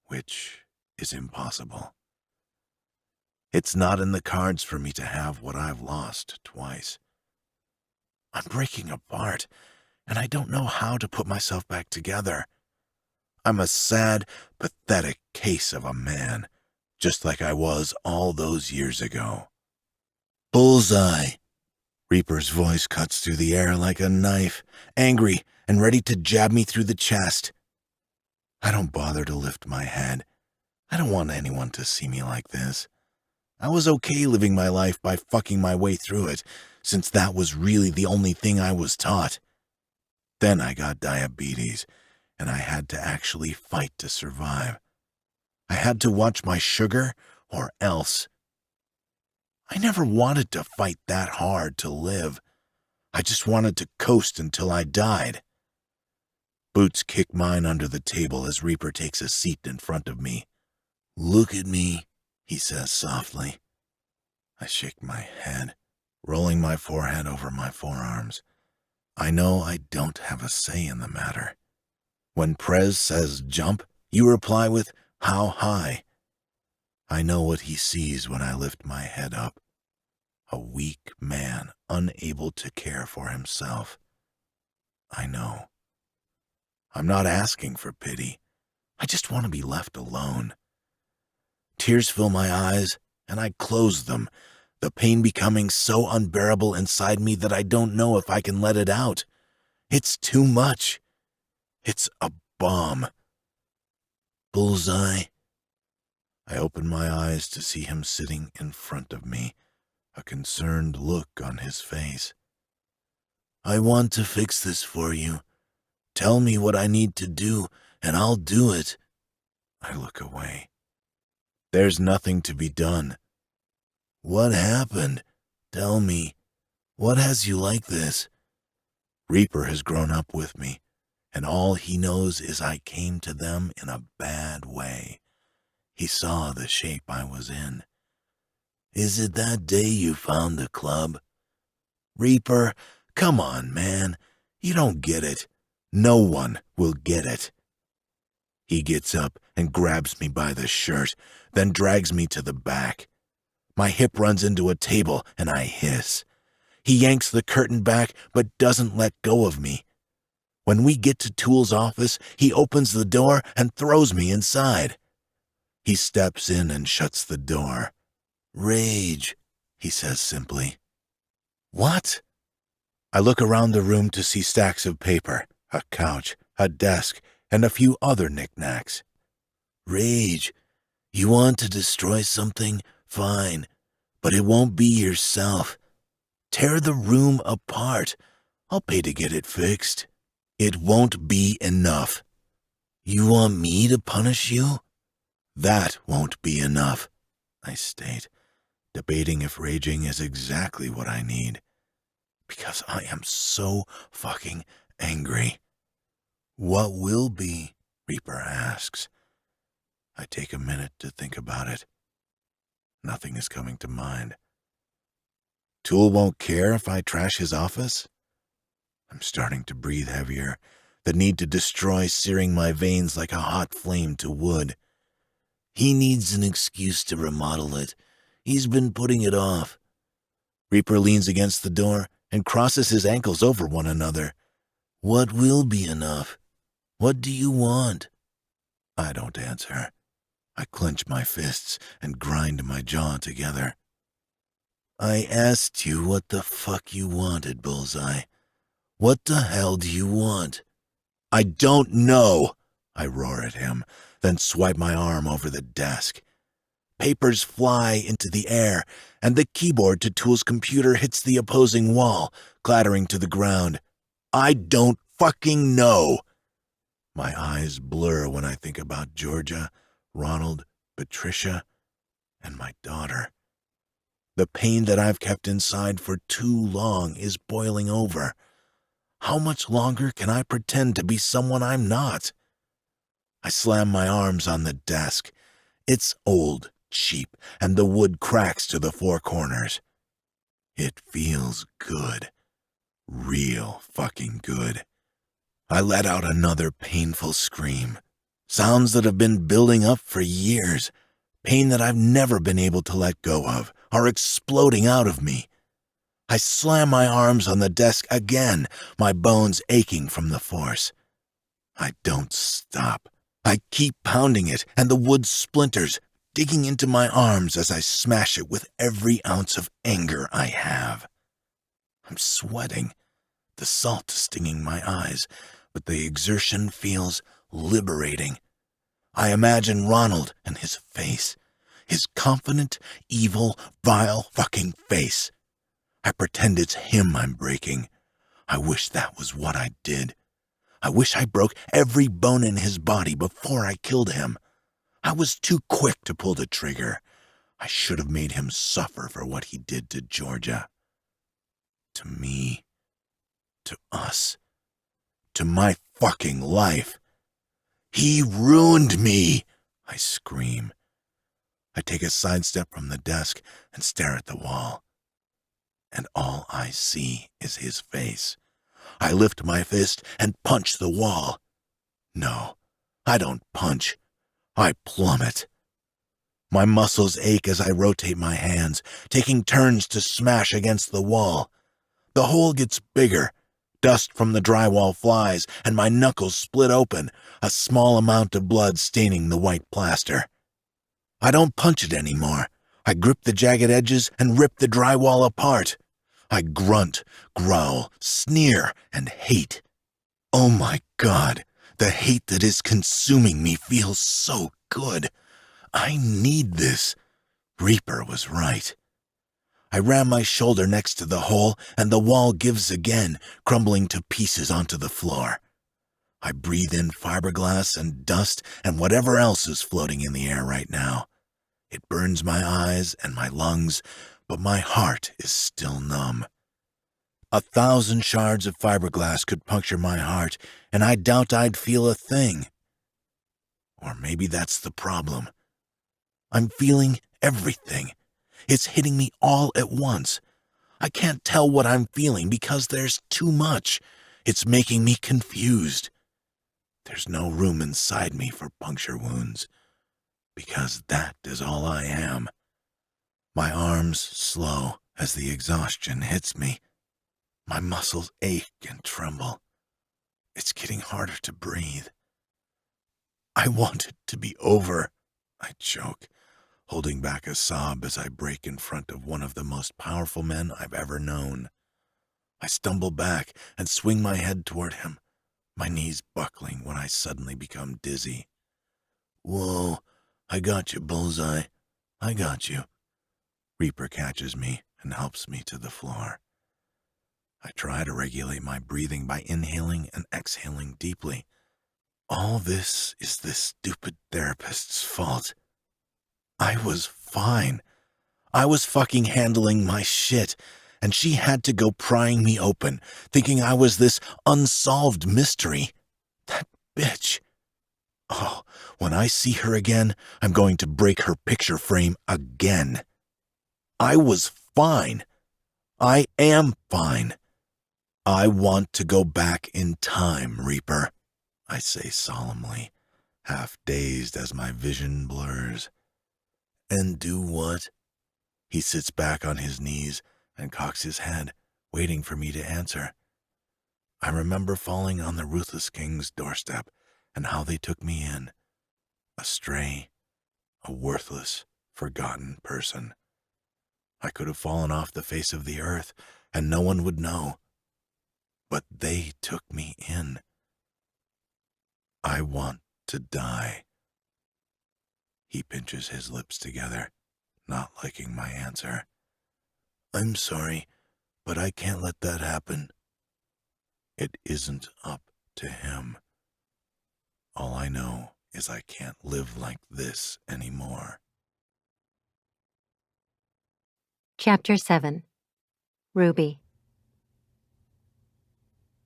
which is impossible. It's not in the cards for me to have what I've lost twice. I'm breaking apart, and I don't know how to put myself back together. I'm a sad, pathetic case of a man, just like I was all those years ago. Bullseye! Reaper's voice cuts through the air like a knife, angry and ready to jab me through the chest. I don't bother to lift my head. I don't want anyone to see me like this. I was okay living my life by fucking my way through it, since that was really the only thing I was taught. Then I got diabetes, and I had to actually fight to survive. I had to watch my sugar, or else. I never wanted to fight that hard to live. I just wanted to coast until I died. Boots kick mine under the table as Reaper takes a seat in front of me. "Look at me," he says softly. I shake my head, rolling my forehead over my forearms. I know I don't have a say in the matter. When Prez says jump, you reply with, "How high?" I know what he sees when I lift my head up. A weak man unable to care for himself. I know. I'm not asking for pity. I just want to be left alone. Tears fill my eyes, and I close them, the pain becoming so unbearable inside me that I don't know if I can let it out. It's too much. It's a bomb. Bullseye. I open my eyes to see him sitting in front of me, a concerned look on his face. "I want to fix this for you. Tell me what I need to do, and I'll do it." I look away. There's nothing to be done. "What happened? Tell me. What has you like this?" Reaper has grown up with me, and all he knows is I came to them in a bad way. He saw the shape I was in. "Is it that day you found the club?" "Reaper, come on, man. You don't get it. No one will get it." He gets up and grabs me by the shirt, then drags me to the back. My hip runs into a table, and I hiss. He yanks the curtain back, but doesn't let go of me. When we get to Toole's office, he opens the door and throws me inside. He steps in and shuts the door. "Rage," he says simply. "What?" I look around the room to see stacks of paper, a couch, a desk, and a few other knickknacks. "Rage. You want to destroy something? Fine. But it won't be yourself. Tear the room apart. I'll pay to get it fixed. It won't be enough." "You want me to punish you?" "That won't be enough," I state, debating if raging is exactly what I need. Because I am so fucking angry. "What will be?" Reaper asks. I take a minute to think about it. Nothing is coming to mind. Toole won't care if I trash his office? I'm starting to breathe heavier, the need to destroy searing my veins like a hot flame to wood. "He needs an excuse to remodel it. He's been putting it off." Reaper leans against the door and crosses his ankles over one another. "What will be enough? What do you want?" I don't answer. I clench my fists and grind my jaw together. "I asked you what the fuck you wanted, Bullseye. What the hell do you want?" "I don't know," I roar at him, then swipe my arm over the desk. Papers fly into the air, and the keyboard to Toole's computer hits the opposing wall, clattering to the ground. "I don't fucking know." My eyes blur when I think about Georgia, Ronald, Patricia, and my daughter. The pain that I've kept inside for too long is boiling over. How much longer can I pretend to be someone I'm not? I slam my arms on the desk. It's old, cheap, and the wood cracks to the four corners. It feels good. Real fucking good. I let out another painful scream. Sounds that have been building up for years. Pain that I've never been able to let go of, are exploding out of me. I slam my arms on the desk again, my bones aching from the force. I don't stop. I keep pounding it, and the wood splinters, digging into my arms as I smash it with every ounce of anger I have. I'm sweating, the salt stinging my eyes, but the exertion feels liberating. I imagine Ronald and his face, his confident, evil, vile fucking face. I pretend it's him I'm breaking. I wish that was what I did. I wish I broke every bone in his body before I killed him. I was too quick to pull the trigger. I should have made him suffer for what he did to Georgia. To me. To us. To my fucking life. He ruined me, I scream. I take a sidestep from the desk and stare at the wall. And all I see is his face. I lift my fist and punch the wall. No, I don't punch. I plummet. My muscles ache as I rotate my hands, taking turns to smash against the wall. The hole gets bigger. Dust from the drywall flies, and my knuckles split open, a small amount of blood staining the white plaster. I don't punch it anymore. I grip the jagged edges and rip the drywall apart. I grunt, growl, sneer, and hate. Oh my God, the hate that is consuming me feels so good. I need this. Reaper was right. I ram my shoulder next to the hole, and the wall gives again, crumbling to pieces onto the floor. I breathe in fiberglass and dust and whatever else is floating in the air right now. It burns my eyes and my lungs, but my heart is still numb. 1,000 shards of fiberglass could puncture my heart, and I doubt I'd feel a thing. Or maybe that's the problem. I'm feeling everything. It's hitting me all at once. I can't tell what I'm feeling because there's too much. It's making me confused. There's no room inside me for puncture wounds, because that is all I am. My arms slow as the exhaustion hits me. My muscles ache and tremble. It's getting harder to breathe. I want it to be over, I choke, holding back a sob as I break in front of one of the most powerful men I've ever known. I stumble back and swing my head toward him, my knees buckling when I suddenly become dizzy. Whoa, I got you, Bullseye. I got you. Reaper catches me and helps me to the floor. I try to regulate my breathing by inhaling and exhaling deeply. All this is this stupid therapist's fault. I was fine. I was fucking handling my shit, and she had to go prying me open, thinking I was this unsolved mystery. That bitch. Oh, when I see her again, I'm going to break her picture frame again. I was fine. I am fine. I want to go back in time, Reaper, I say solemnly, half dazed as my vision blurs. And do what? He sits back on his knees and cocks his head, waiting for me to answer. I remember falling on the Ruthless King's doorstep and how they took me in. A stray, a worthless, forgotten person. I could have fallen off the face of the earth and no one would know. But they took me in. I want to die. He pinches his lips together, not liking my answer. I'm sorry, but I can't let that happen. It isn't up to him. All I know is I can't live like this anymore. Chapter 7. Ruby.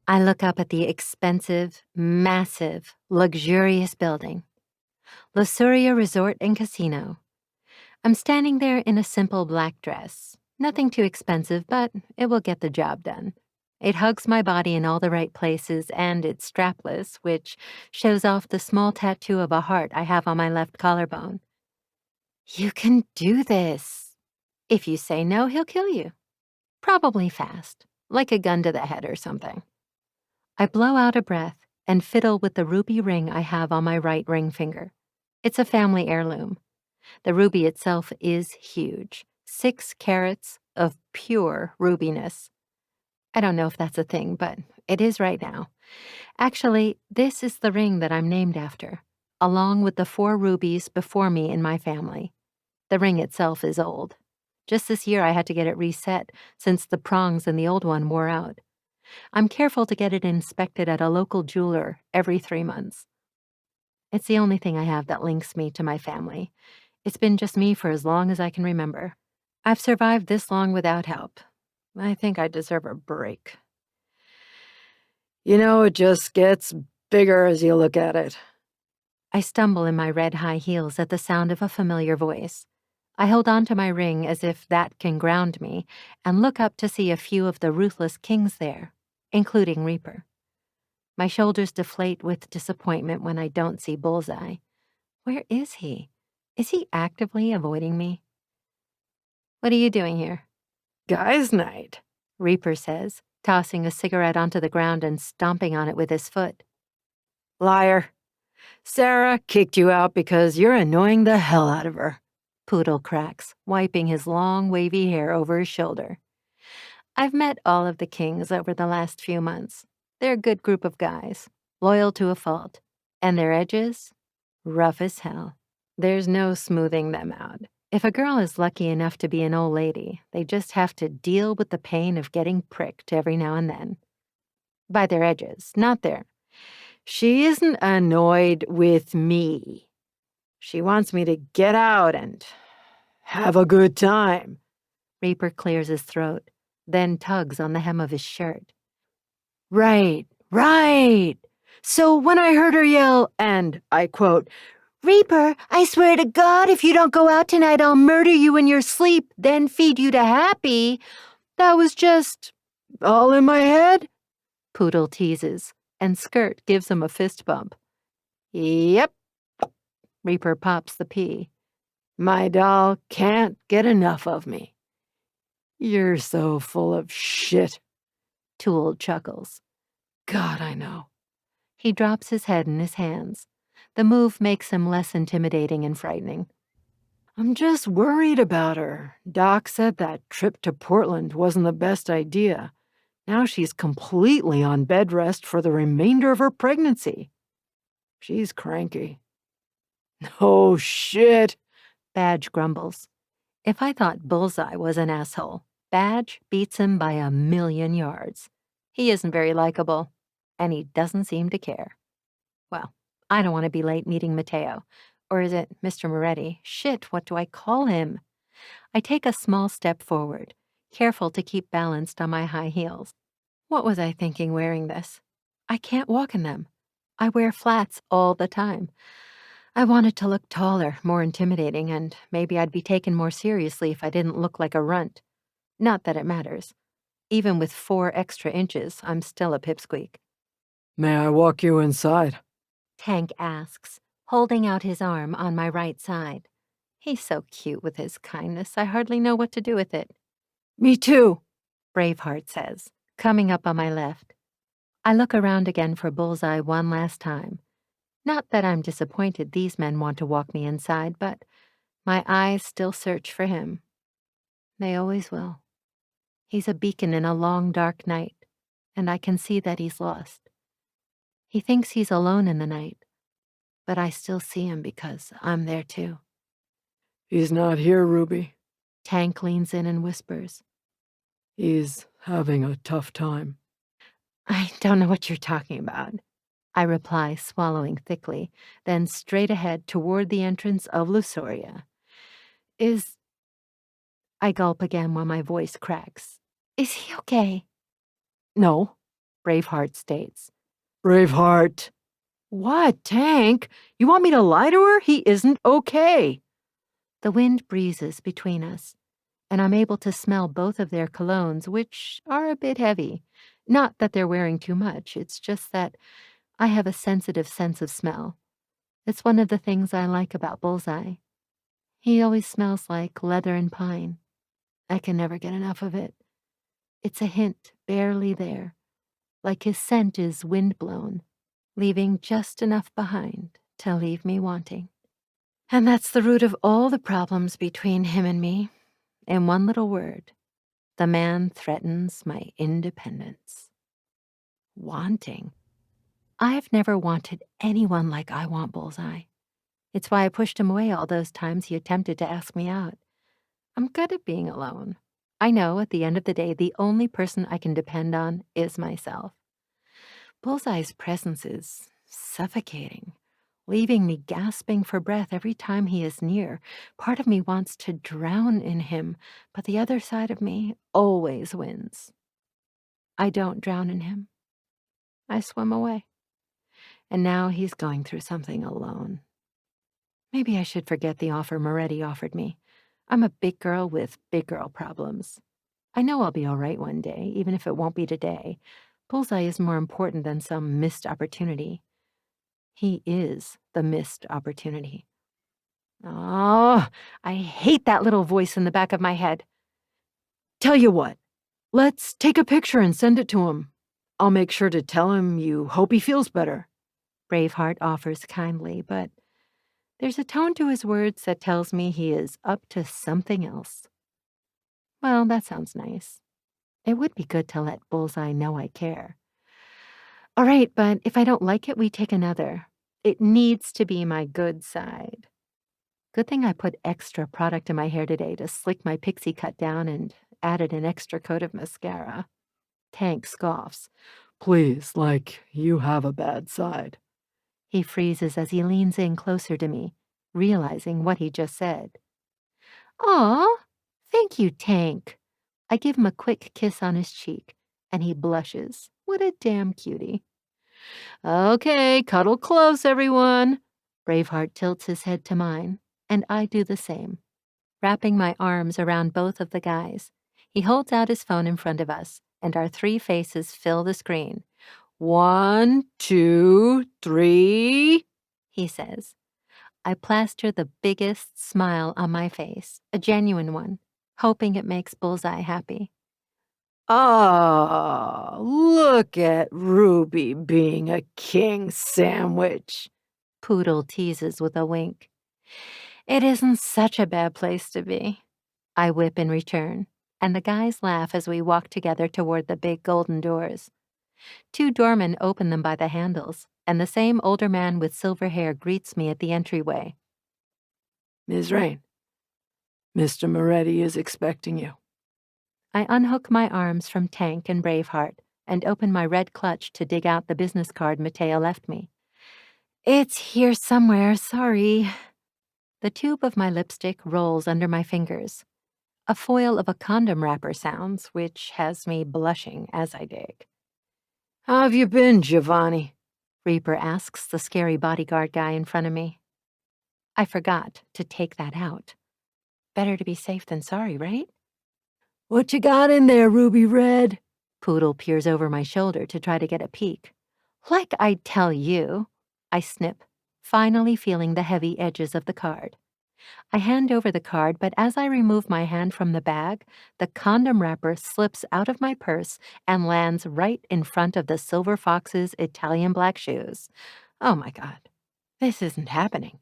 I look up at the expensive, massive, luxurious building. Luxuria Resort and Casino. I'm standing there in a simple black dress. Nothing too expensive, but it will get the job done. It hugs my body in all the right places, and it's strapless, which shows off the small tattoo of a heart I have on my left collarbone. You can do this. If you say no, he'll kill you. Probably fast, like a gun to the head or something. I blow out a breath and fiddle with the ruby ring I have on my right ring finger. It's a family heirloom. The ruby itself is huge, 6 carats of pure rubiness. I don't know if that's a thing, but it is right now. Actually, this is the ring that I'm named after, along with the 4 rubies before me in my family. The ring itself is old. Just this year I had to get it reset since the prongs in the old one wore out. I'm careful to get it inspected at a local jeweler every 3 months. It's the only thing I have that links me to my family. It's been just me for as long as I can remember. I've survived this long without help. I think I deserve a break. You know, it just gets bigger as you look at it. I stumble in my red high heels at the sound of a familiar voice. I hold on to my ring as if that can ground me and look up to see a few of the ruthless kings there, including Reaper. My shoulders deflate with disappointment when I don't see Bullseye. Where is he? Is he actively avoiding me? What are you doing here? Guys' night, Reaper says, tossing a cigarette onto the ground and stomping on it with his foot. Liar. Sarah kicked you out because you're annoying the hell out of her. Poodle cracks, wiping his long, wavy hair over his shoulder. I've met all of the kings over the last few months. They're a good group of guys, loyal to a fault. And their edges? Rough as hell. There's no smoothing them out. If a girl is lucky enough to be an old lady, they just have to deal with the pain of getting pricked every now and then. By their edges, not their. She isn't annoyed with me. She wants me to get out and have a good time. Reaper clears his throat, then tugs on the hem of his shirt. Right. So when I heard her yell, and I quote, "Reaper, I swear to God, if you don't go out tonight, I'll murder you in your sleep, then feed you to Happy," that was just all in my head. Poodle teases, and Skirt gives him a fist bump. Yep. Reaper pops the pea. My doll can't get enough of me. You're so full of shit. Tool chuckles. God, I know. He drops his head in his hands. The move makes him less intimidating and frightening. I'm just worried about her. Doc said that trip to Portland wasn't the best idea. Now she's completely on bed rest for the remainder of her pregnancy. She's cranky. Oh, shit, Badge grumbles. If I thought Bullseye was an asshole, Badge beats him by 1,000,000 yards. He isn't very likable, and he doesn't seem to care. Well, I don't want to be late meeting Matteo. Or is it Mr. Moretti? Shit, what do I call him? I take a small step forward, careful to keep balanced on my high heels. What was I thinking wearing this? I can't walk in them. I wear flats all the time. I wanted to look taller, more intimidating, and maybe I'd be taken more seriously if I didn't look like a runt. Not that it matters. Even with 4 extra inches, I'm still a pipsqueak. May I walk you inside? Tank asks, holding out his arm on my right side. He's so cute with his kindness, I hardly know what to do with it. Me too, Braveheart says, coming up on my left. I look around again for Bullseye one last time. Not that I'm disappointed these men want to walk me inside, but my eyes still search for him. They always will. He's a beacon in a long, dark night, and I can see that he's lost. He thinks he's alone in the night, but I still see him because I'm there too. He's not here, Ruby. Tank leans in and whispers. He's having a tough time. I don't know what you're talking about. I reply, swallowing thickly, then straight ahead toward the entrance of Lusoria. I gulp again while my voice cracks. Is he okay? No, Braveheart states. Braveheart. What, Tank? You want me to lie to her? He isn't okay. The wind breezes between us, and I'm able to smell both of their colognes, which are a bit heavy. Not that they're wearing too much, it's just that I have a sensitive sense of smell. It's one of the things I like about Bullseye. He always smells like leather and pine. I can never get enough of it. It's a hint barely there, like his scent is windblown, leaving just enough behind to leave me wanting. And that's the root of all the problems between him and me. In one little word, the man threatens my independence. Wanting. I've never wanted anyone like I want Bullseye. It's why I pushed him away all those times he attempted to ask me out. I'm good at being alone. I know at the end of the day, the only person I can depend on is myself. Bullseye's presence is suffocating, leaving me gasping for breath every time he is near. Part of me wants to drown in him, but the other side of me always wins. I don't drown in him. I swim away. And now he's going through something alone. Maybe I should forget the offer Moretti offered me. I'm a big girl with big girl problems. I know I'll be all right one day, even if it won't be today. Bullseye is more important than some missed opportunity. He is the missed opportunity. Oh, I hate that little voice in the back of my head. Tell you what, let's take a picture and send it to him. I'll make sure to tell him you hope he feels better. Braveheart offers kindly, but there's a tone to his words that tells me he is up to something else. Well, that sounds nice. It would be good to let Bullseye know I care. All right, but if I don't like it, we take another. It needs to be my good side. Good thing I put extra product in my hair today to slick my pixie cut down and added an extra coat of mascara. Tank scoffs. Please, like you have a bad side. He freezes as he leans in closer to me, realizing what he just said. Aw, thank you, Tank. I give him a quick kiss on his cheek, and he blushes. What a damn cutie. Okay, cuddle close, everyone. Braveheart tilts his head to mine, and I do the same. Wrapping my arms around both of the guys, he holds out his phone in front of us, and our three faces fill the screen. 1, 2, 3, he says. I plaster the biggest smile on my face, a genuine one, hoping it makes Bullseye happy. Ah, look at Ruby being a king sandwich. Poodle teases with a wink. It isn't such a bad place to be. I whip in return, and the guys laugh as we walk together toward the big golden doors. 2 doormen open them by the handles, and the same older man with silver hair greets me at the entryway. Ms. Raine, Mr. Moretti is expecting you. I unhook my arms from Tank and Braveheart and open my red clutch to dig out the business card Mateo left me. It's here somewhere, sorry. The tube of my lipstick rolls under my fingers. A foil of a condom wrapper sounds, which has me blushing as I dig. How have you been, Giovanni? Reaper asks the scary bodyguard guy in front of me. I forgot to take that out. Better to be safe than sorry, right? What you got in there, Ruby Red? Poodle peers over my shoulder to try to get a peek. Like I'd tell you, I snip, finally feeling the heavy edges of the card. I hand over the card, but as I remove my hand from the bag, the condom wrapper slips out of my purse and lands right in front of the Silver Fox's Italian black shoes. Oh my God, this isn't happening.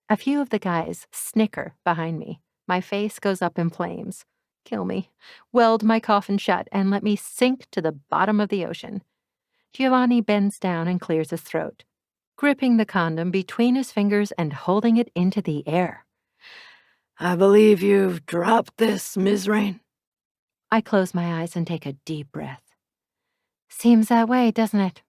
A few of the guys snicker behind me. My face goes up in flames. Kill me. Weld my coffin shut and let me sink to the bottom of the ocean. Giovanni bends down and clears his throat, gripping the condom between his fingers and holding it into the air. I believe you've dropped this, Ms. Raine. I close my eyes and take a deep breath. Seems that way, doesn't it?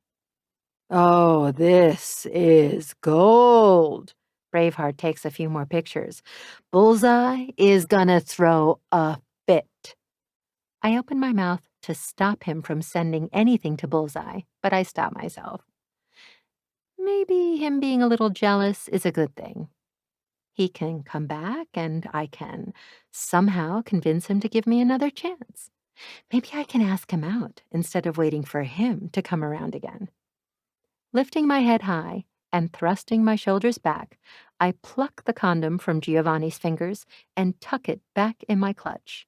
Oh, this is gold. Braveheart takes a few more pictures. Bullseye is gonna throw a fit. I open my mouth to stop him from sending anything to Bullseye, but I stop myself. Maybe him being a little jealous is a good thing. He can come back, and I can somehow convince him to give me another chance. Maybe I can ask him out instead of waiting for him to come around again. Lifting my head high and thrusting my shoulders back, I pluck the condom from Giovanni's fingers and tuck it back in my clutch.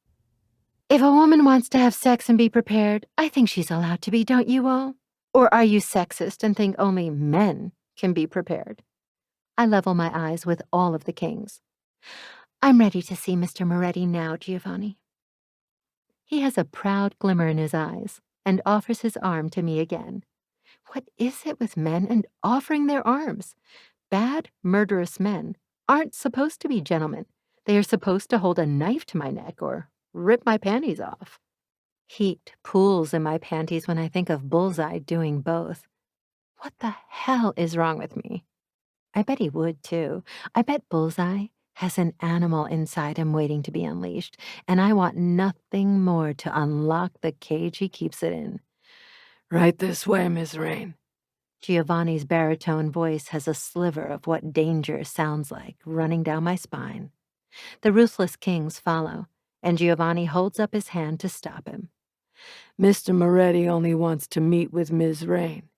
If a woman wants to have sex and be prepared, I think she's allowed to be, don't you all? Or are you sexist and think only men can be prepared? I level my eyes with all of the kings. I'm ready to see Mr. Moretti now, Giovanni. He has a proud glimmer in his eyes and offers his arm to me again. What is it with men and offering their arms? Bad, murderous men aren't supposed to be gentlemen. They are supposed to hold a knife to my neck or rip my panties off. Heat pools in my panties when I think of Bullseye doing both. What the hell is wrong with me? I bet he would, too. I bet Bullseye has an animal inside him waiting to be unleashed, and I want nothing more to unlock the cage he keeps it in. Right this way, Ms. Raine. Giovanni's baritone voice has a sliver of what danger sounds like running down my spine. The ruthless kings follow, and Giovanni holds up his hand to stop him. Mr. Moretti only wants to meet with Ms. Raine.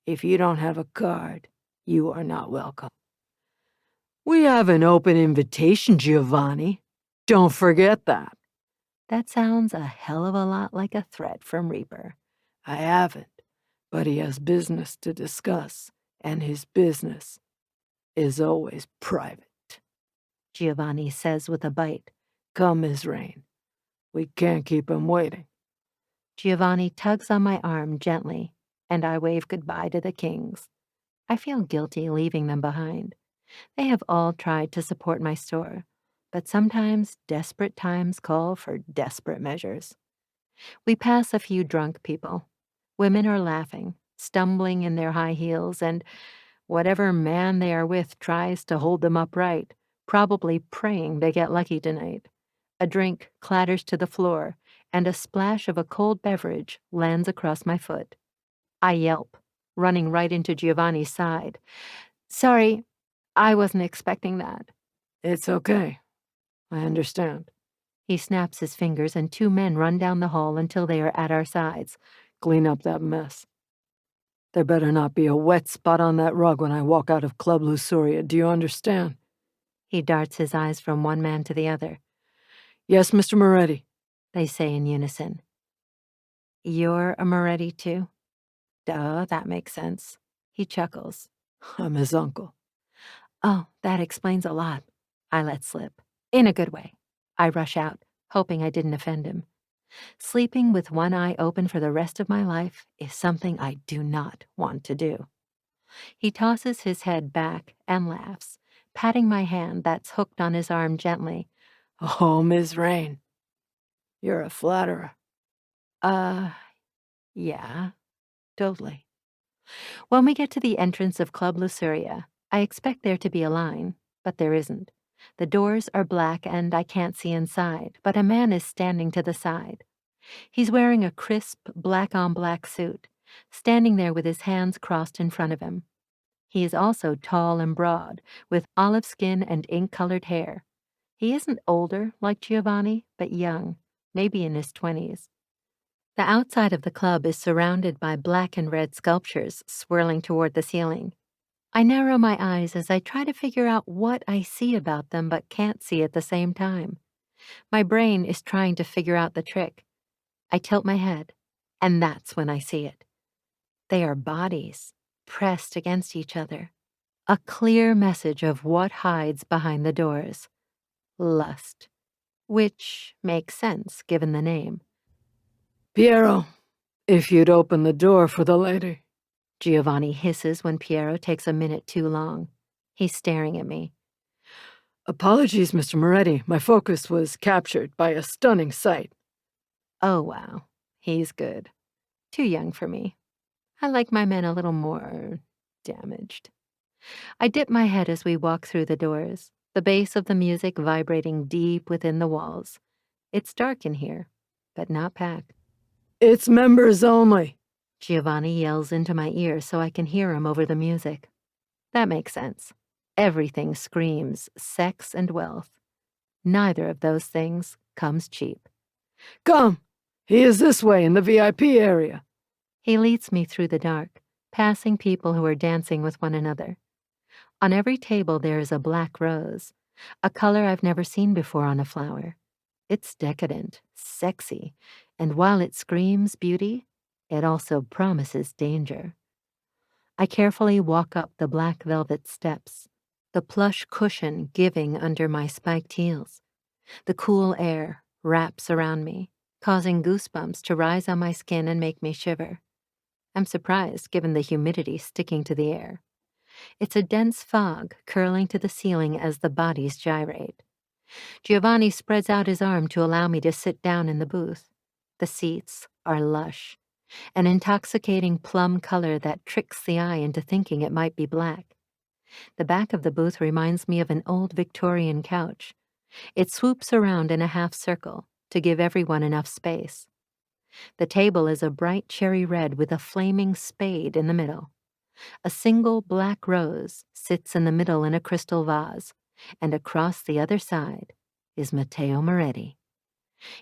If you don't have a card, you are not welcome. We have an open invitation, Giovanni. Don't forget that. That sounds a hell of a lot like a threat from Reaper. I haven't, but he has business to discuss, and his business is always private. Giovanni says with a bite. Come, Ms. Raine. We can't keep him waiting. Giovanni tugs on my arm gently, and I wave goodbye to the kings. I feel guilty leaving them behind. They have all tried to support my store, but sometimes desperate times call for desperate measures. We pass a few drunk people. Women are laughing, stumbling in their high heels, and whatever man they are with tries to hold them upright, probably praying they get lucky tonight. A drink clatters to the floor, and a splash of a cold beverage lands across my foot. I yelp, running right into Giovanni's side. Sorry, I wasn't expecting that. It's okay. I understand. He snaps his fingers, and two men run down the hall until they are at our sides. Clean up that mess. There better not be a wet spot on that rug when I walk out of Club Lusuria, do you understand? He darts his eyes from one man to the other. Yes, Mr. Moretti, they say in unison. You're a Moretti too? Duh, that makes sense. He chuckles. I'm his uncle. Oh, that explains a lot. I let slip. In a good way. I rush out, hoping I didn't offend him. Sleeping with one eye open for the rest of my life is something I do not want to do. He tosses his head back and laughs, patting my hand that's hooked on his arm gently. Oh, Ms. Raine, you're a flatterer. Yeah, totally. When we get to the entrance of Club Lusuria, I expect there to be a line, but there isn't. The doors are black and I can't see inside, but a man is standing to the side. He's wearing a crisp black-on-black suit, standing there with his hands crossed in front of him. He is also tall and broad, with olive skin and ink-colored hair. He isn't older like Giovanni, but young, maybe in his 20s. The outside of the club is surrounded by black and red sculptures swirling toward the ceiling. I narrow my eyes as I try to figure out what I see about them but can't see at the same time. My brain is trying to figure out the trick. I tilt my head, and that's when I see it. They are bodies, pressed against each other. A clear message of what hides behind the doors. Lust. Which makes sense, given the name. Piero, if you'd open the door for the lady. Giovanni hisses when Piero takes a minute too long. He's staring at me. Apologies, Mr. Moretti. My focus was captured by a stunning sight. Oh, wow. He's good. Too young for me. I like my men a little more damaged. I dip my head as we walk through the doors, the bass of the music vibrating deep within the walls. It's dark in here, but not packed. It's members only. Giovanni yells into my ear so I can hear him over the music. That makes sense. Everything screams sex and wealth. Neither of those things comes cheap. Come, he is this way in the VIP area. He leads me through the dark, passing people who are dancing with one another. On every table there is a black rose, a color I've never seen before on a flower. It's decadent, sexy, and while it screams beauty, it also promises danger. I carefully walk up the black velvet steps, the plush cushion giving under my spiked heels. The cool air wraps around me, causing goosebumps to rise on my skin and make me shiver. I'm surprised given the humidity sticking to the air. It's a dense fog curling to the ceiling as the bodies gyrate. Giovanni spreads out his arm to allow me to sit down in the booth. The seats are lush, an intoxicating plum color that tricks the eye into thinking it might be black. The back of the booth reminds me of an old Victorian couch. It swoops around in a half circle to give everyone enough space. The table is a bright cherry red with a flaming spade in the middle. A single black rose sits in the middle in a crystal vase, and across the other side, is Matteo Moretti.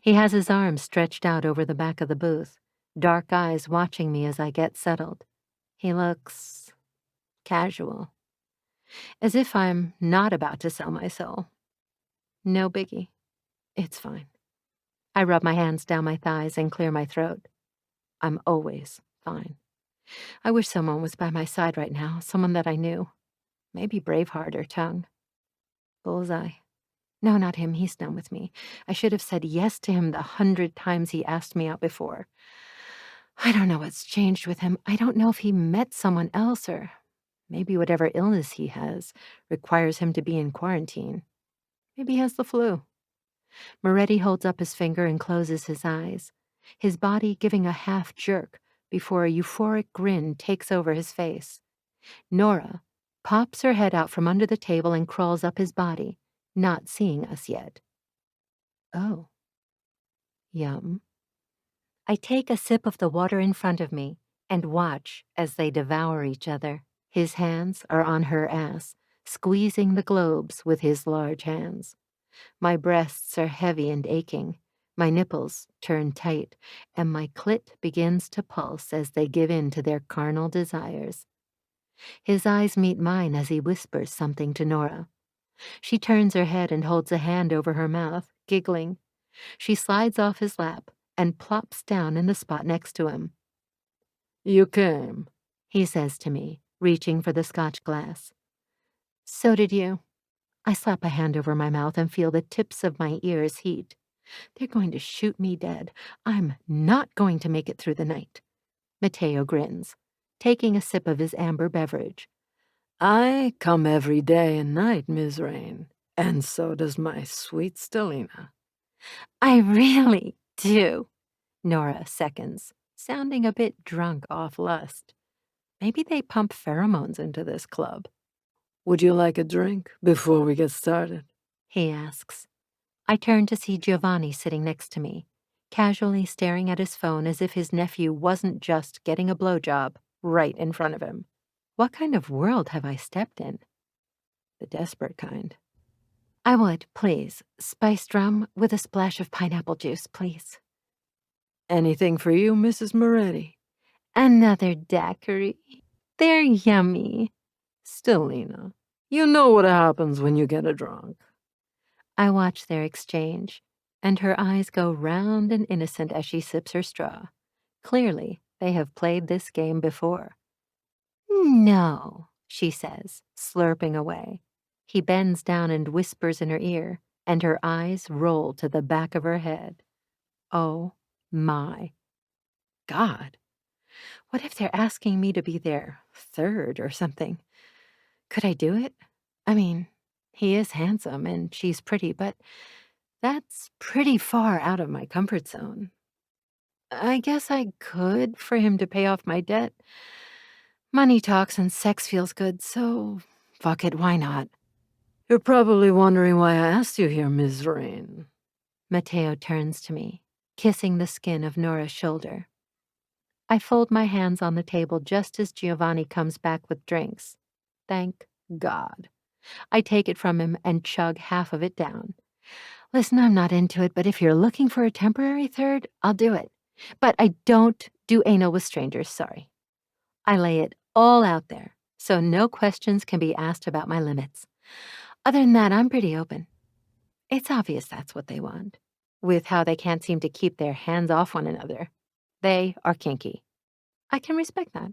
He has his arms stretched out over the back of the booth, dark eyes watching me as I get settled. He looks casual, as if I'm not about to sell my soul. No biggie. It's fine. I rub my hands down my thighs and clear my throat. I'm always fine. I wish someone was by my side right now, someone that I knew. Maybe Braveheart or Tongue. Bullseye. No, not him. He's done with me. I should have said yes to him the 100 times he asked me out before. I don't know what's changed with him. I don't know if he met someone else or maybe whatever illness he has requires him to be in quarantine. Maybe he has the flu. Moretti holds up his finger and closes his eyes, his body giving a half jerk before a euphoric grin takes over his face. Nora pops her head out from under the table and crawls up his body, not seeing us yet. Oh. Yum. I take a sip of the water in front of me and watch as they devour each other. His hands are on her ass, squeezing the globes with his large hands. My breasts are heavy and aching. My nipples turn tight, and my clit begins to pulse as they give in to their carnal desires. His eyes meet mine as he whispers something to Nora. She turns her head and holds a hand over her mouth, giggling. She slides off his lap and plops down in the spot next to him. You came, he says to me, reaching for the scotch glass. So did you. I slap a hand over my mouth and feel the tips of my ears heat. They're going to shoot me dead. I'm not going to make it through the night. Matteo grins, taking a sip of his amber beverage. I come every day and night, Miss Raine, and so does my sweet Stellina. I really do, Nora seconds, sounding a bit drunk off lust. Maybe they pump pheromones into this club. Would you like a drink before we get started? He asks. I turn to see Giovanni sitting next to me, casually staring at his phone as if his nephew wasn't just getting a blowjob right in front of him. What kind of world have I stepped in? The desperate kind. I would, please. Spiced rum with a splash of pineapple juice, please. Anything for you, Mrs. Moretti? Another daiquiri. They're yummy. Stellina, you know what happens when you get a drunk. I watch their exchange, and her eyes go round and innocent as she sips her straw. Clearly, they have played this game before. No, she says, slurping away. He bends down and whispers in her ear, and her eyes roll to the back of her head. Oh my God. What if they're asking me to be their third or something? Could I do it? I mean, he is handsome and she's pretty, but that's pretty far out of my comfort zone. I guess I could for him to pay off my debt. Money talks and sex feels good, so fuck it, why not? You're probably wondering why I asked you here, Miss Raine. Matteo turns to me, kissing the skin of Nora's shoulder. I fold my hands on the table just as Giovanni comes back with drinks. Thank God. I take it from him and chug half of it down. Listen, I'm not into it, but if you're looking for a temporary third, I'll do it. But I don't do anal with strangers, sorry. I lay it all out there, so no questions can be asked about my limits. Other than that, I'm pretty open. It's obvious that's what they want, with how they can't seem to keep their hands off one another. They are kinky. I can respect that.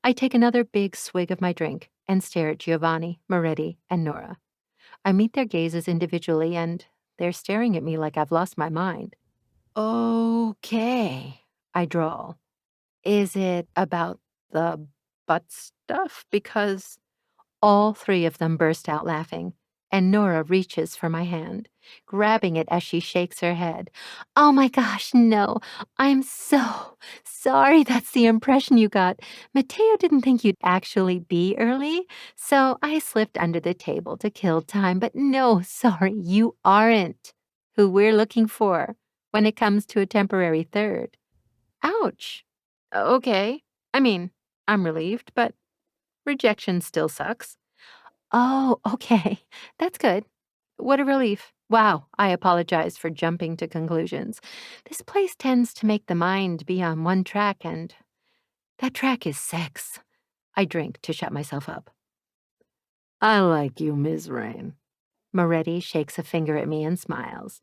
I take another big swig of my drink and stare at Giovanni, Moretti, and Nora. I meet their gazes individually, and they're staring at me like I've lost my mind. Okay, I drawl. Is it about the butt stuff? Because all three of them burst out laughing, and Nora reaches for my hand, grabbing it as she shakes her head. Oh my gosh, no. I'm so sorry that's the impression you got. Matteo didn't think you'd actually be early, so I slipped under the table to kill time. But no, sorry, you aren't who we're looking for when it comes to a temporary third. Ouch. Okay. I mean, I'm relieved, but rejection still sucks. Oh, okay. That's good. What a relief. Wow, I apologize for jumping to conclusions. This place tends to make the mind be on one track, and that track is sex. I drink to shut myself up. I like you, Miss Raine. Moretti shakes a finger at me and smiles.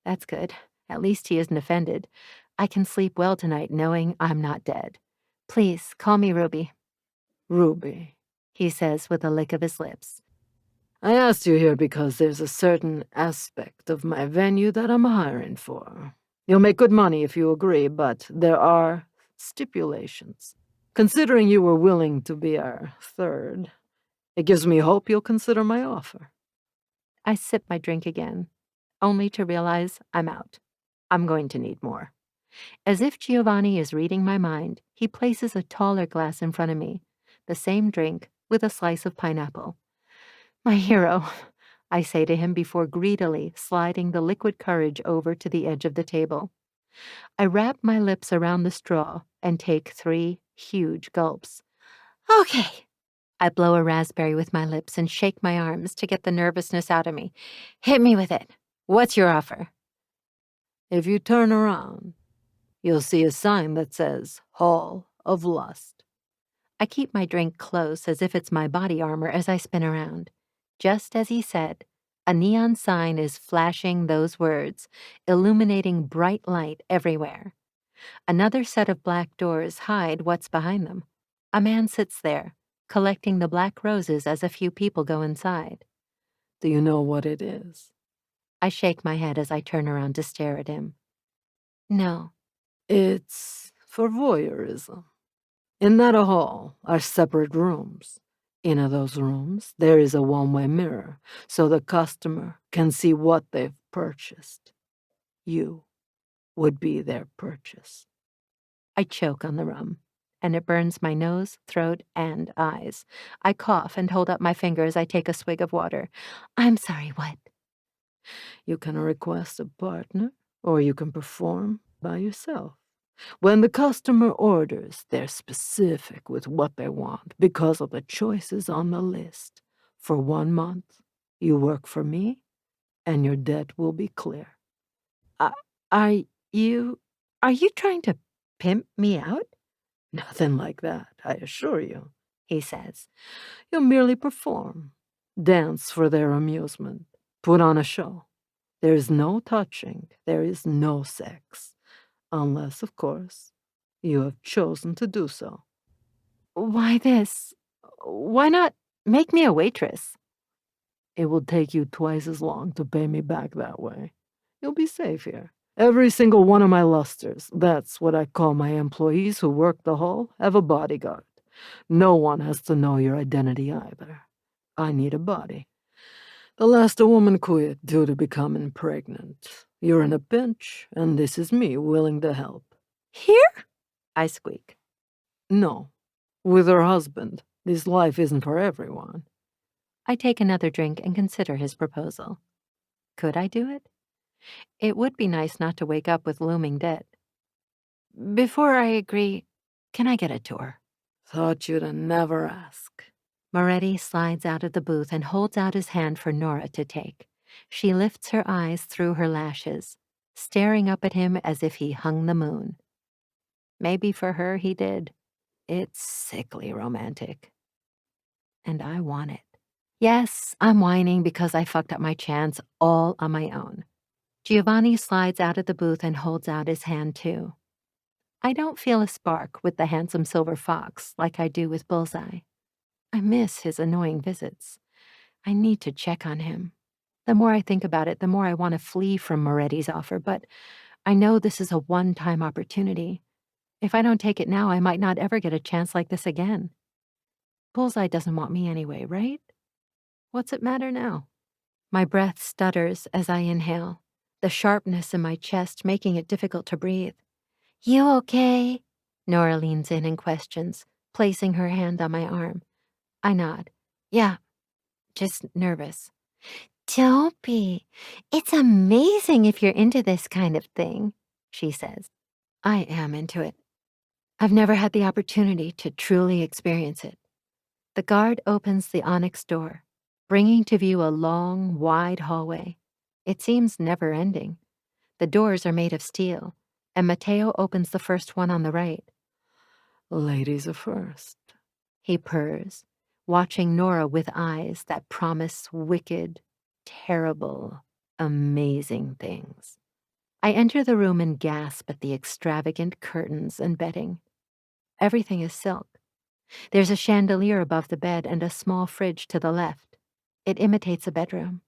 That's good. At least he isn't offended. I can sleep well tonight knowing I'm not dead. Please, call me Ruby. Ruby, He says with a lick of his lips. I asked you here because there's a certain aspect of my venue that I'm hiring for. You'll make good money if you agree, but there are stipulations. Considering you were willing to be our third, it gives me hope you'll consider my offer. I sip my drink again, only to realize I'm out. I'm going to need more. As if Giovanni is reading my mind, he places a taller glass in front of me, the same drink with a slice of pineapple. My hero, I say to him before greedily sliding the liquid courage over to the edge of the table. I wrap my lips around the straw and take 3 huge gulps. Okay. I blow a raspberry with my lips and shake my arms to get the nervousness out of me. Hit me with it. What's your offer? If you turn around, you'll see a sign that says Hall of Lust. I keep my drink close as if it's my body armor as I spin around. Just as he said, a neon sign is flashing those words, illuminating bright light everywhere. Another set of black doors hide what's behind them. A man sits there, collecting the black roses as a few people go inside. Do you know what it is? I shake my head as I turn around to stare at him. No. It's for voyeurism. In that hall are separate rooms. In those rooms, there is a one-way mirror, so the customer can see what they've purchased. You would be their purchase. I choke on the rum, and it burns my nose, throat, and eyes. I cough and hold up my finger as I take a swig of water. I'm sorry, what? You can request a partner, or you can perform by yourself. When the customer orders, they're specific with what they want because of the choices on the list. For 1 month, you work for me, and your debt will be clear. Are you trying to pimp me out? Nothing like that, I assure you, He says. You'll merely perform, dance for their amusement, put on a show. There is no touching, there is no sex. Unless, of course, you have chosen to do so. Why this? Why not make me a waitress? It will take you twice as long to pay me back that way. You'll be safe here. Every single one of my lusters, that's what I call my employees who work the hall, have a bodyguard. No one has to know your identity either. I need a body. The last a woman quit due to becoming pregnant. You're in a pinch, and this is me willing to help. Here? I squeak. No. With her husband. This life isn't for everyone. I take another drink and consider his proposal. Could I do it? It would be nice not to wake up with looming debt. Before I agree, can I get a tour? Thought you'd never ask. Moretti slides out of the booth and holds out his hand for Nora to take. She lifts her eyes through her lashes, staring up at him as if he hung the moon. Maybe for her he did. It's sickly romantic. And I want it. Yes, I'm whining because I fucked up my chance all on my own. Giovanni slides out of the booth and holds out his hand too. I don't feel a spark with the handsome silver fox like I do with Bullseye. I miss his annoying visits. I need to check on him. The more I think about it, the more I want to flee from Moretti's offer, but I know this is a one-time opportunity. If I don't take it now, I might not ever get a chance like this again. Bullseye doesn't want me anyway, right? What's it matter now? My breath stutters as I inhale, the sharpness in my chest making it difficult to breathe. You okay? Nora leans in and questions, placing her hand on my arm. I nod. Yeah, just nervous. Don't be. It's amazing if you're into this kind of thing, she says. I am into it. I've never had the opportunity to truly experience it. The guard opens the onyx door, bringing to view a long, wide hallway. It seems never-ending. The doors are made of steel, and Mateo opens the first one on the right. Ladies are first. He purrs, watching Nora with eyes that promise wicked, terrible, amazing things. I enter the room and gasp at the extravagant curtains and bedding. Everything is silk. There's a chandelier above the bed and a small fridge to the left. It imitates a bedroom.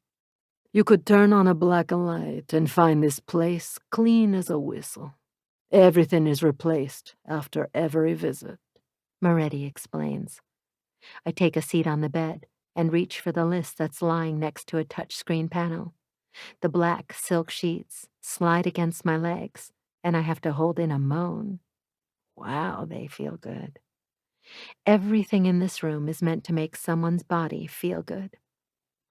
You could turn on a black light and find this place clean as a whistle. Everything is replaced after every visit, Moretti explains. I take a seat on the bed and reach for the list that's lying next to a touchscreen panel. The black silk sheets slide against my legs, and I have to hold in a moan. Wow, they feel good. Everything in this room is meant to make someone's body feel good.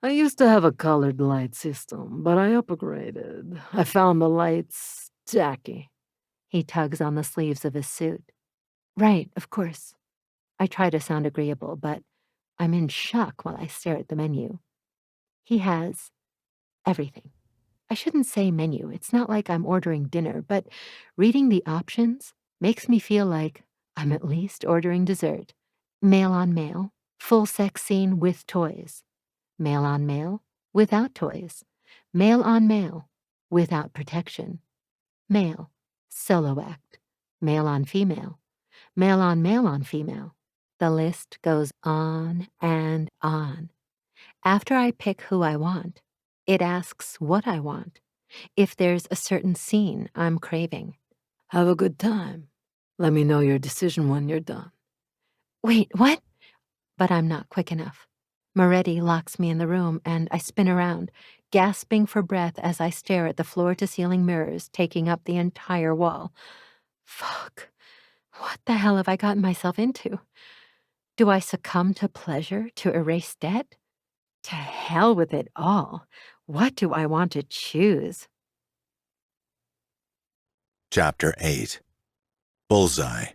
I used to have a colored light system, but I upgraded. I found the lights tacky. He tugs on the sleeves of his suit. Right, of course. I try to sound agreeable, but I'm in shock while I stare at the menu. He has everything. I shouldn't say menu. It's not like I'm ordering dinner, but reading the options makes me feel like I'm at least ordering dessert. Male on male, full sex scene with toys. Male on male, without toys. Male on male, without protection. Male, solo act. Male on female. Male on male on female. The list goes on and on. After I pick who I want, it asks what I want, if there's a certain scene I'm craving. Have a good time. Let me know your decision when you're done. Wait, what? But I'm not quick enough. Moretti locks me in the room, and I spin around, gasping for breath as I stare at the floor-to-ceiling mirrors taking up the entire wall. Fuck. What the hell have I gotten myself into? Do I succumb to pleasure to erase debt? To hell with it all. What do I want to choose? Chapter 8. Bullseye.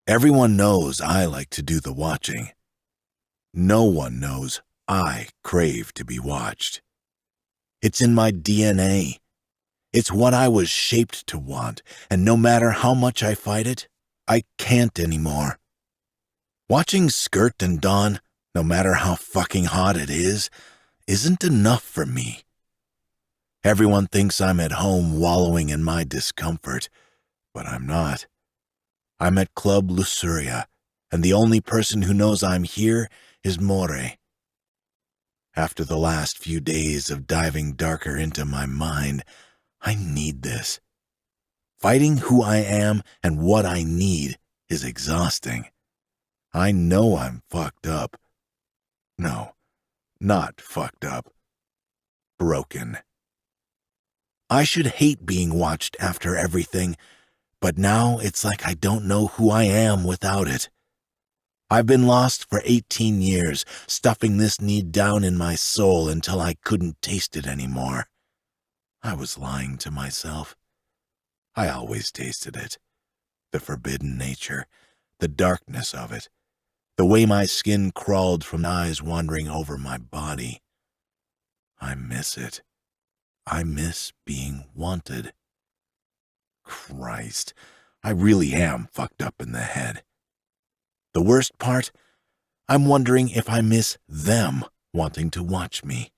Everyone knows I like to do the watching. No one knows I crave to be watched. It's in my DNA. It's what I was shaped to want, and no matter how much I fight it, I can't anymore. Watching Skirt and Dawn, no matter how fucking hot it is, isn't enough for me. Everyone thinks I'm at home wallowing in my discomfort, but I'm not. I'm at Club Lusuria, and the only person who knows I'm here is More. After the last few days of diving darker into my mind, I need this. Fighting who I am and what I need is exhausting. I know I'm fucked up. No, not fucked up. Broken. I should hate being watched after everything, but now it's like I don't know who I am without it. I've been lost for 18 years, stuffing this need down in my soul until I couldn't taste it anymore. I was lying to myself. I always tasted it. The forbidden nature, the darkness of it, the way my skin crawled from eyes wandering over my body. I miss it. I miss being wanted. Christ, I really am fucked up in the head. The worst part? I'm wondering if I miss them wanting to watch me.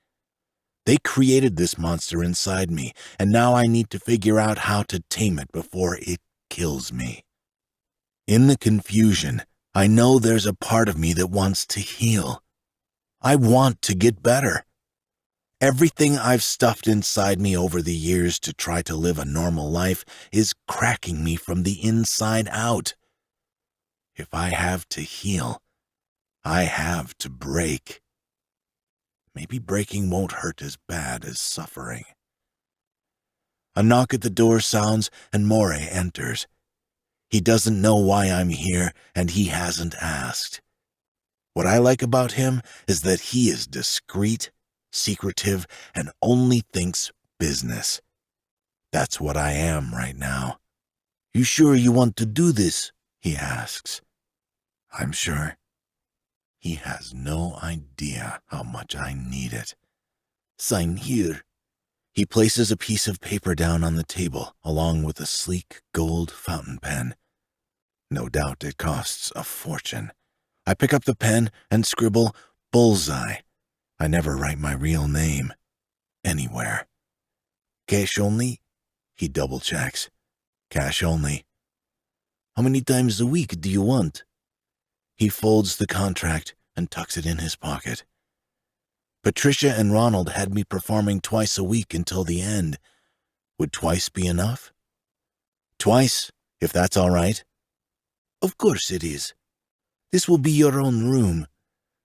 They created this monster inside me, and now I need to figure out how to tame it before it kills me. In the confusion, I know there's a part of me that wants to heal. I want to get better. Everything I've stuffed inside me over the years to try to live a normal life is cracking me from the inside out. If I have to heal, I have to break. Maybe breaking won't hurt as bad as suffering. A knock at the door sounds and More enters. He doesn't know why I'm here, and he hasn't asked. What I like about him is that he is discreet, secretive, and only thinks business. That's what I am right now. You sure you want to do this? He asks. I'm sure. He has no idea how much I need it. Sign here." He places a piece of paper down on the table, along with a sleek gold fountain pen. No doubt it costs a fortune. I pick up the pen and scribble Bullseye. I never write my real name anywhere. "Cash only?" He double-checks. "Cash only." "How many times a week do you want?" He folds the contract and tucks it in his pocket. "Patricia and Ronald had me performing twice a week until the end. Would twice be enough?" "Twice, if that's all right." "Of course it is. This will be your own room.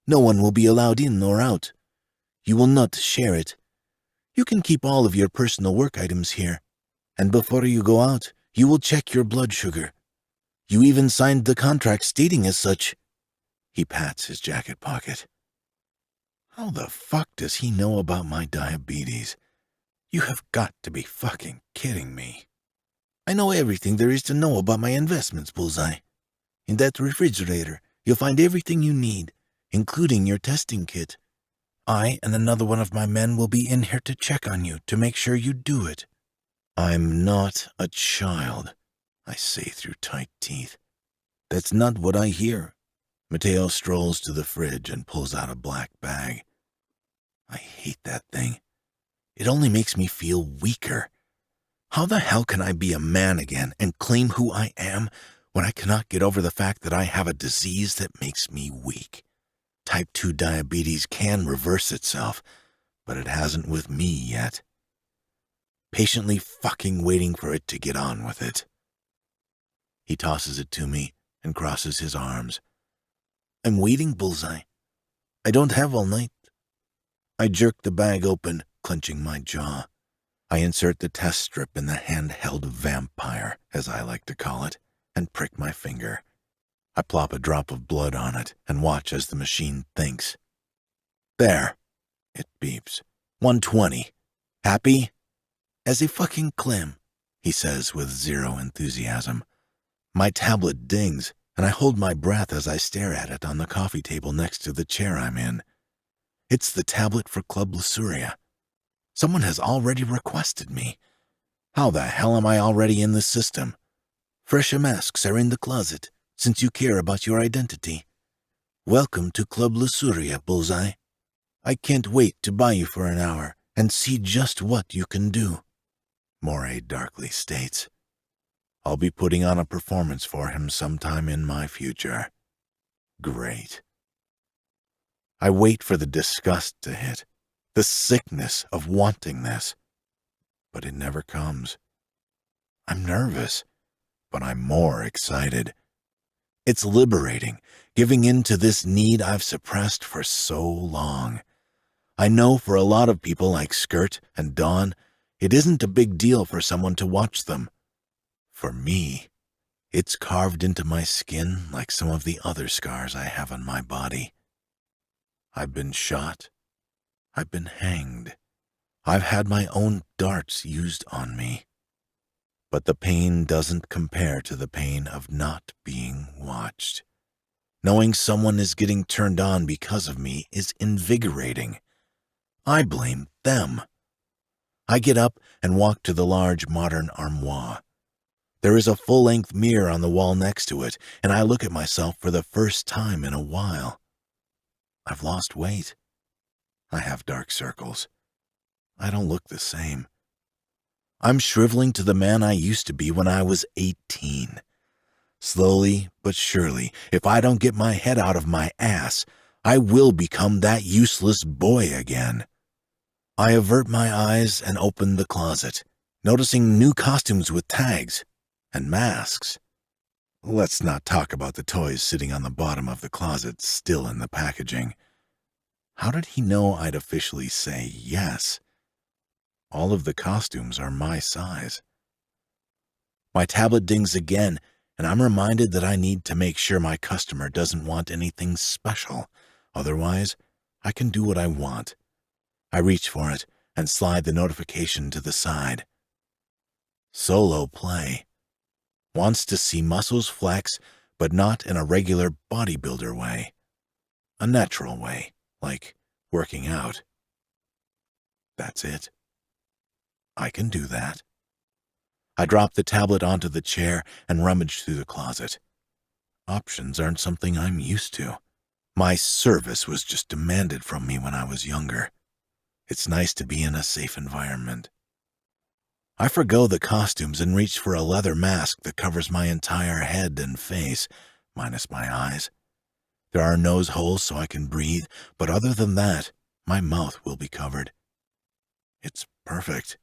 No one will be allowed in or out. You will not share it. You can keep all of your personal work items here. And before you go out, you will check your blood sugar. You even signed the contract stating as such." He pats his jacket pocket. How the fuck does he know about my diabetes? You have got to be fucking kidding me. "I know everything there is to know about my investments, Bullseye. In that refrigerator, you'll find everything you need, including your testing kit. I and another one of my men will be in here to check on you to make sure you do it." "I'm not a child," I say through tight teeth. "That's not what I hear." Mateo strolls to the fridge and pulls out a black bag. I hate that thing. It only makes me feel weaker. How the hell can I be a man again and claim who I am when I cannot get over the fact that I have a disease that makes me weak? Type 2 diabetes can reverse itself, but it hasn't with me yet. Patiently fucking waiting for it to get on with it. He tosses it to me and crosses his arms. "I'm waiting, Bullseye. I don't have all night." I jerk the bag open, clenching my jaw. I insert the test strip in the handheld vampire, as I like to call it, and prick my finger. I plop a drop of blood on it and watch as the machine thinks. "There." It beeps. 120. "Happy?" "As a fucking clam," he says with zero enthusiasm. My tablet dings, and I hold my breath as I stare at it on the coffee table next to the chair I'm in. It's the tablet for Club Lusuria. Someone has already requested me. How the hell am I already in the system? Fresher masks are in the closet, since you care about your identity. Welcome to Club Lusuria, Bullseye. I can't wait to buy you for an hour and see just what you can do." Moray darkly states. "I'll be putting on a performance for him sometime in my future." Great. I wait for the disgust to hit, the sickness of wanting this. But it never comes. I'm nervous, but I'm more excited. It's liberating, giving in to this need I've suppressed for so long. I know for a lot of people like Skirt and Dawn, it isn't a big deal for someone to watch them. For me, it's carved into my skin like some of the other scars I have on my body. I've been shot. I've been hanged. I've had my own darts used on me. But the pain doesn't compare to the pain of not being watched. Knowing someone is getting turned on because of me is invigorating. I blame them. I get up and walk to the large modern armoire. There is a full-length mirror on the wall next to it, and I look at myself for the first time in a while. I've lost weight. I have dark circles. I don't look the same. I'm shriveling to the man I used to be when I was 18. Slowly but surely, if I don't get my head out of my ass, I will become that useless boy again. I avert my eyes and open the closet, noticing new costumes with tags and masks. Let's not talk about the toys sitting on the bottom of the closet, still in the packaging. How did he know I'd officially say yes? All of the costumes are my size. My tablet dings again, and I'm reminded that I need to make sure my customer doesn't want anything special. Otherwise, I can do what I want. I reach for it and slide the notification to the side. Solo play. Wants to see muscles flex, but not in a regular bodybuilder way. A natural way, like working out. That's it. I can do that. I dropped the tablet onto the chair and rummaged through the closet. Options aren't something I'm used to. My service was just demanded from me when I was younger. It's nice to be in a safe environment. I forgo the costumes and reach for a leather mask that covers my entire head and face, minus my eyes. There are nose holes so I can breathe, but other than that, my mouth will be covered. It's perfect.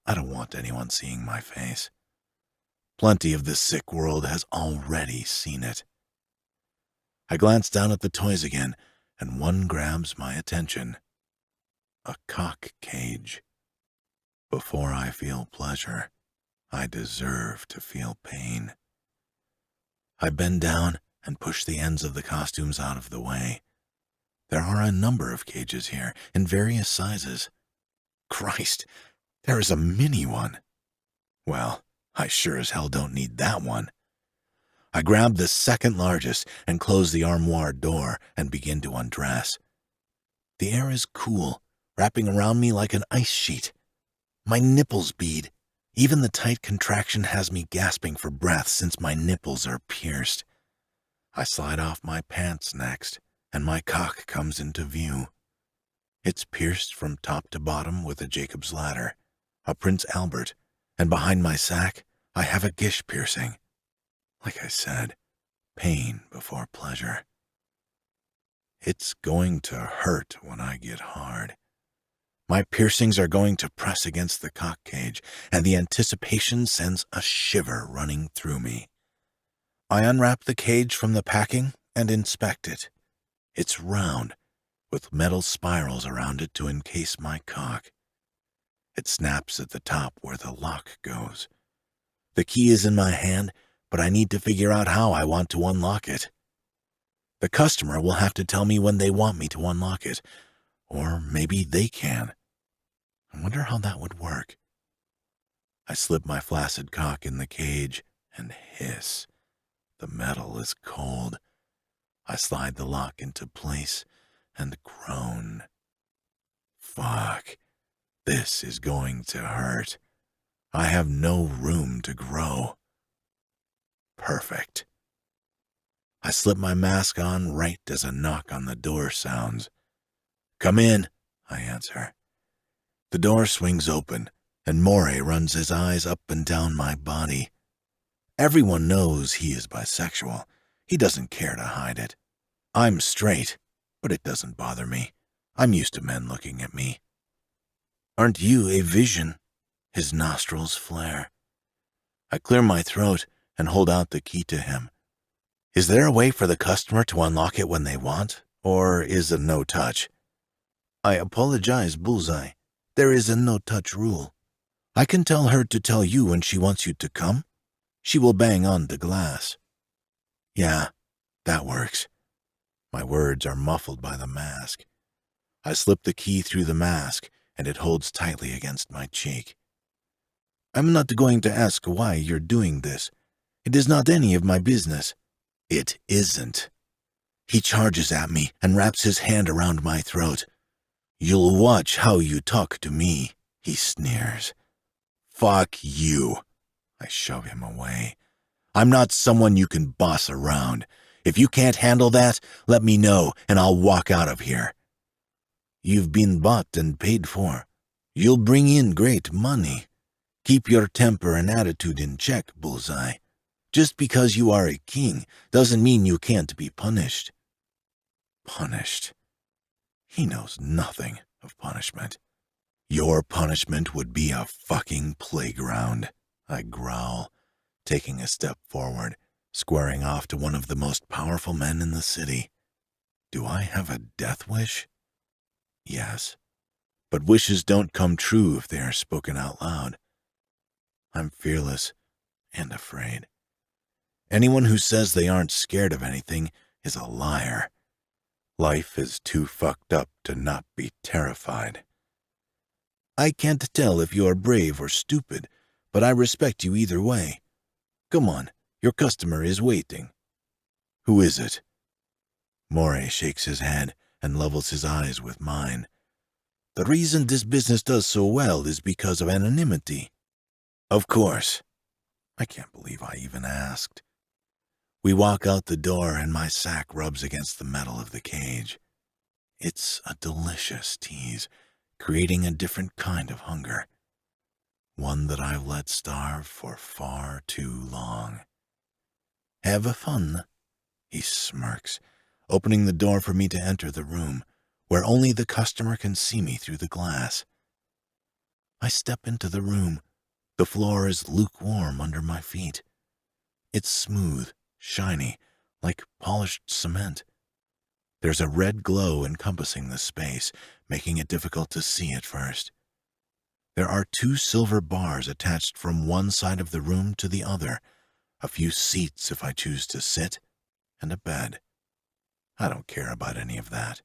I don't want anyone seeing my face. Plenty of this sick world has already seen it. I glance down at the toys again, and one grabs my attention. A cock cage. Before I feel pleasure, I deserve to feel pain. I bend down and push the ends of the costumes out of the way. There are a number of cages here, in various sizes. Christ, there is a mini one. Well, I sure as hell don't need that one. I grab the second largest and close the armoire door and begin to undress. The air is cool, wrapping around me like an ice sheet. My nipples bead. Even the tight contraction has me gasping for breath since my nipples are pierced. I slide off my pants next, and my cock comes into view. It's pierced from top to bottom with a Jacob's ladder, a Prince Albert, and behind my sack, I have a gish piercing. Like I said, pain before pleasure. It's going to hurt when I get hard. My piercings are going to press against the cock cage, and the anticipation sends a shiver running through me. I unwrap the cage from the packing and inspect it. It's round, with metal spirals around it to encase my cock. It snaps at the top where the lock goes. The key is in my hand, but I need to figure out how I want to unlock it. The customer will have to tell me when they want me to unlock it, or maybe they can. I wonder how that would work. I slip my flaccid cock in the cage and hiss. The metal is cold. I slide the lock into place and groan. Fuck. This is going to hurt. I have no room to grow. Perfect. I slip my mask on right as a knock on the door sounds. Come in, I answer. The door swings open, and Moray runs his eyes up and down my body. Everyone knows he is bisexual. He doesn't care to hide it. I'm straight, but it doesn't bother me. I'm used to men looking at me. Aren't you a vision? His nostrils flare. I clear my throat and hold out the key to him. Is there a way for the customer to unlock it when they want, or is it no touch? I apologize, Bullseye. There is a no-touch rule. I can tell her to tell you when she wants you to come. She will bang on the glass. Yeah, that works. My words are muffled by the mask. I slip the key through the mask, and it holds tightly against my cheek. I'm not going to ask why you're doing this. It is not any of my business. It isn't. He charges at me and wraps his hand around my throat. You'll watch how you talk to me, he sneers. Fuck you. I shove him away. I'm not someone you can boss around. If you can't handle that, let me know and I'll walk out of here. You've been bought and paid for. You'll bring in great money. Keep your temper and attitude in check, Bullseye. Just because you are a king doesn't mean you can't be punished. Punished? He knows nothing of punishment. Your punishment would be a fucking playground, I growl, taking a step forward, squaring off to one of the most powerful men in the city. Do I have a death wish? Yes, but wishes don't come true if they are spoken out loud. I'm fearless and afraid. Anyone who says they aren't scared of anything is a liar. Life is too fucked up to not be terrified. I can't tell if you are brave or stupid, but I respect you either way. Come on, your customer is waiting. Who is it? Moray shakes his head and levels his eyes with mine. The reason this business does so well is because of anonymity. Of course. I can't believe I even asked. We walk out the door and my sack rubs against the metal of the cage. It's a delicious tease, creating a different kind of hunger. One that I've let starve for far too long. Have a fun, he smirks, opening the door for me to enter the room, where only the customer can see me through the glass. I step into the room. The floor is lukewarm under my feet. It's smooth, shiny, like polished cement. There's a red glow encompassing the space, making it difficult to see at first. There are 2 silver bars attached from one side of the room to the other, a few seats if I choose to sit, and a bed. I don't care about any of that.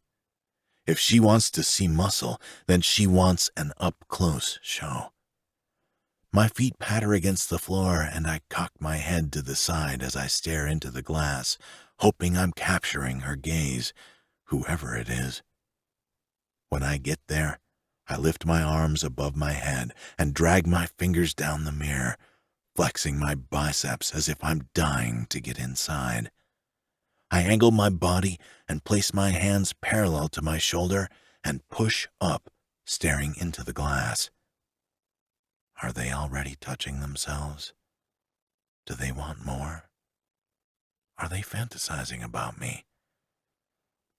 If she wants to see muscle, then she wants an up-close show. My feet patter against the floor, and I cock my head to the side as I stare into the glass, hoping I'm capturing her gaze, whoever it is. When I get there, I lift my arms above my head and drag my fingers down the mirror, flexing my biceps as if I'm dying to get inside. I angle my body and place my hands parallel to my shoulder and push up, staring into the glass. Are they already touching themselves? Do they want more? Are they fantasizing about me?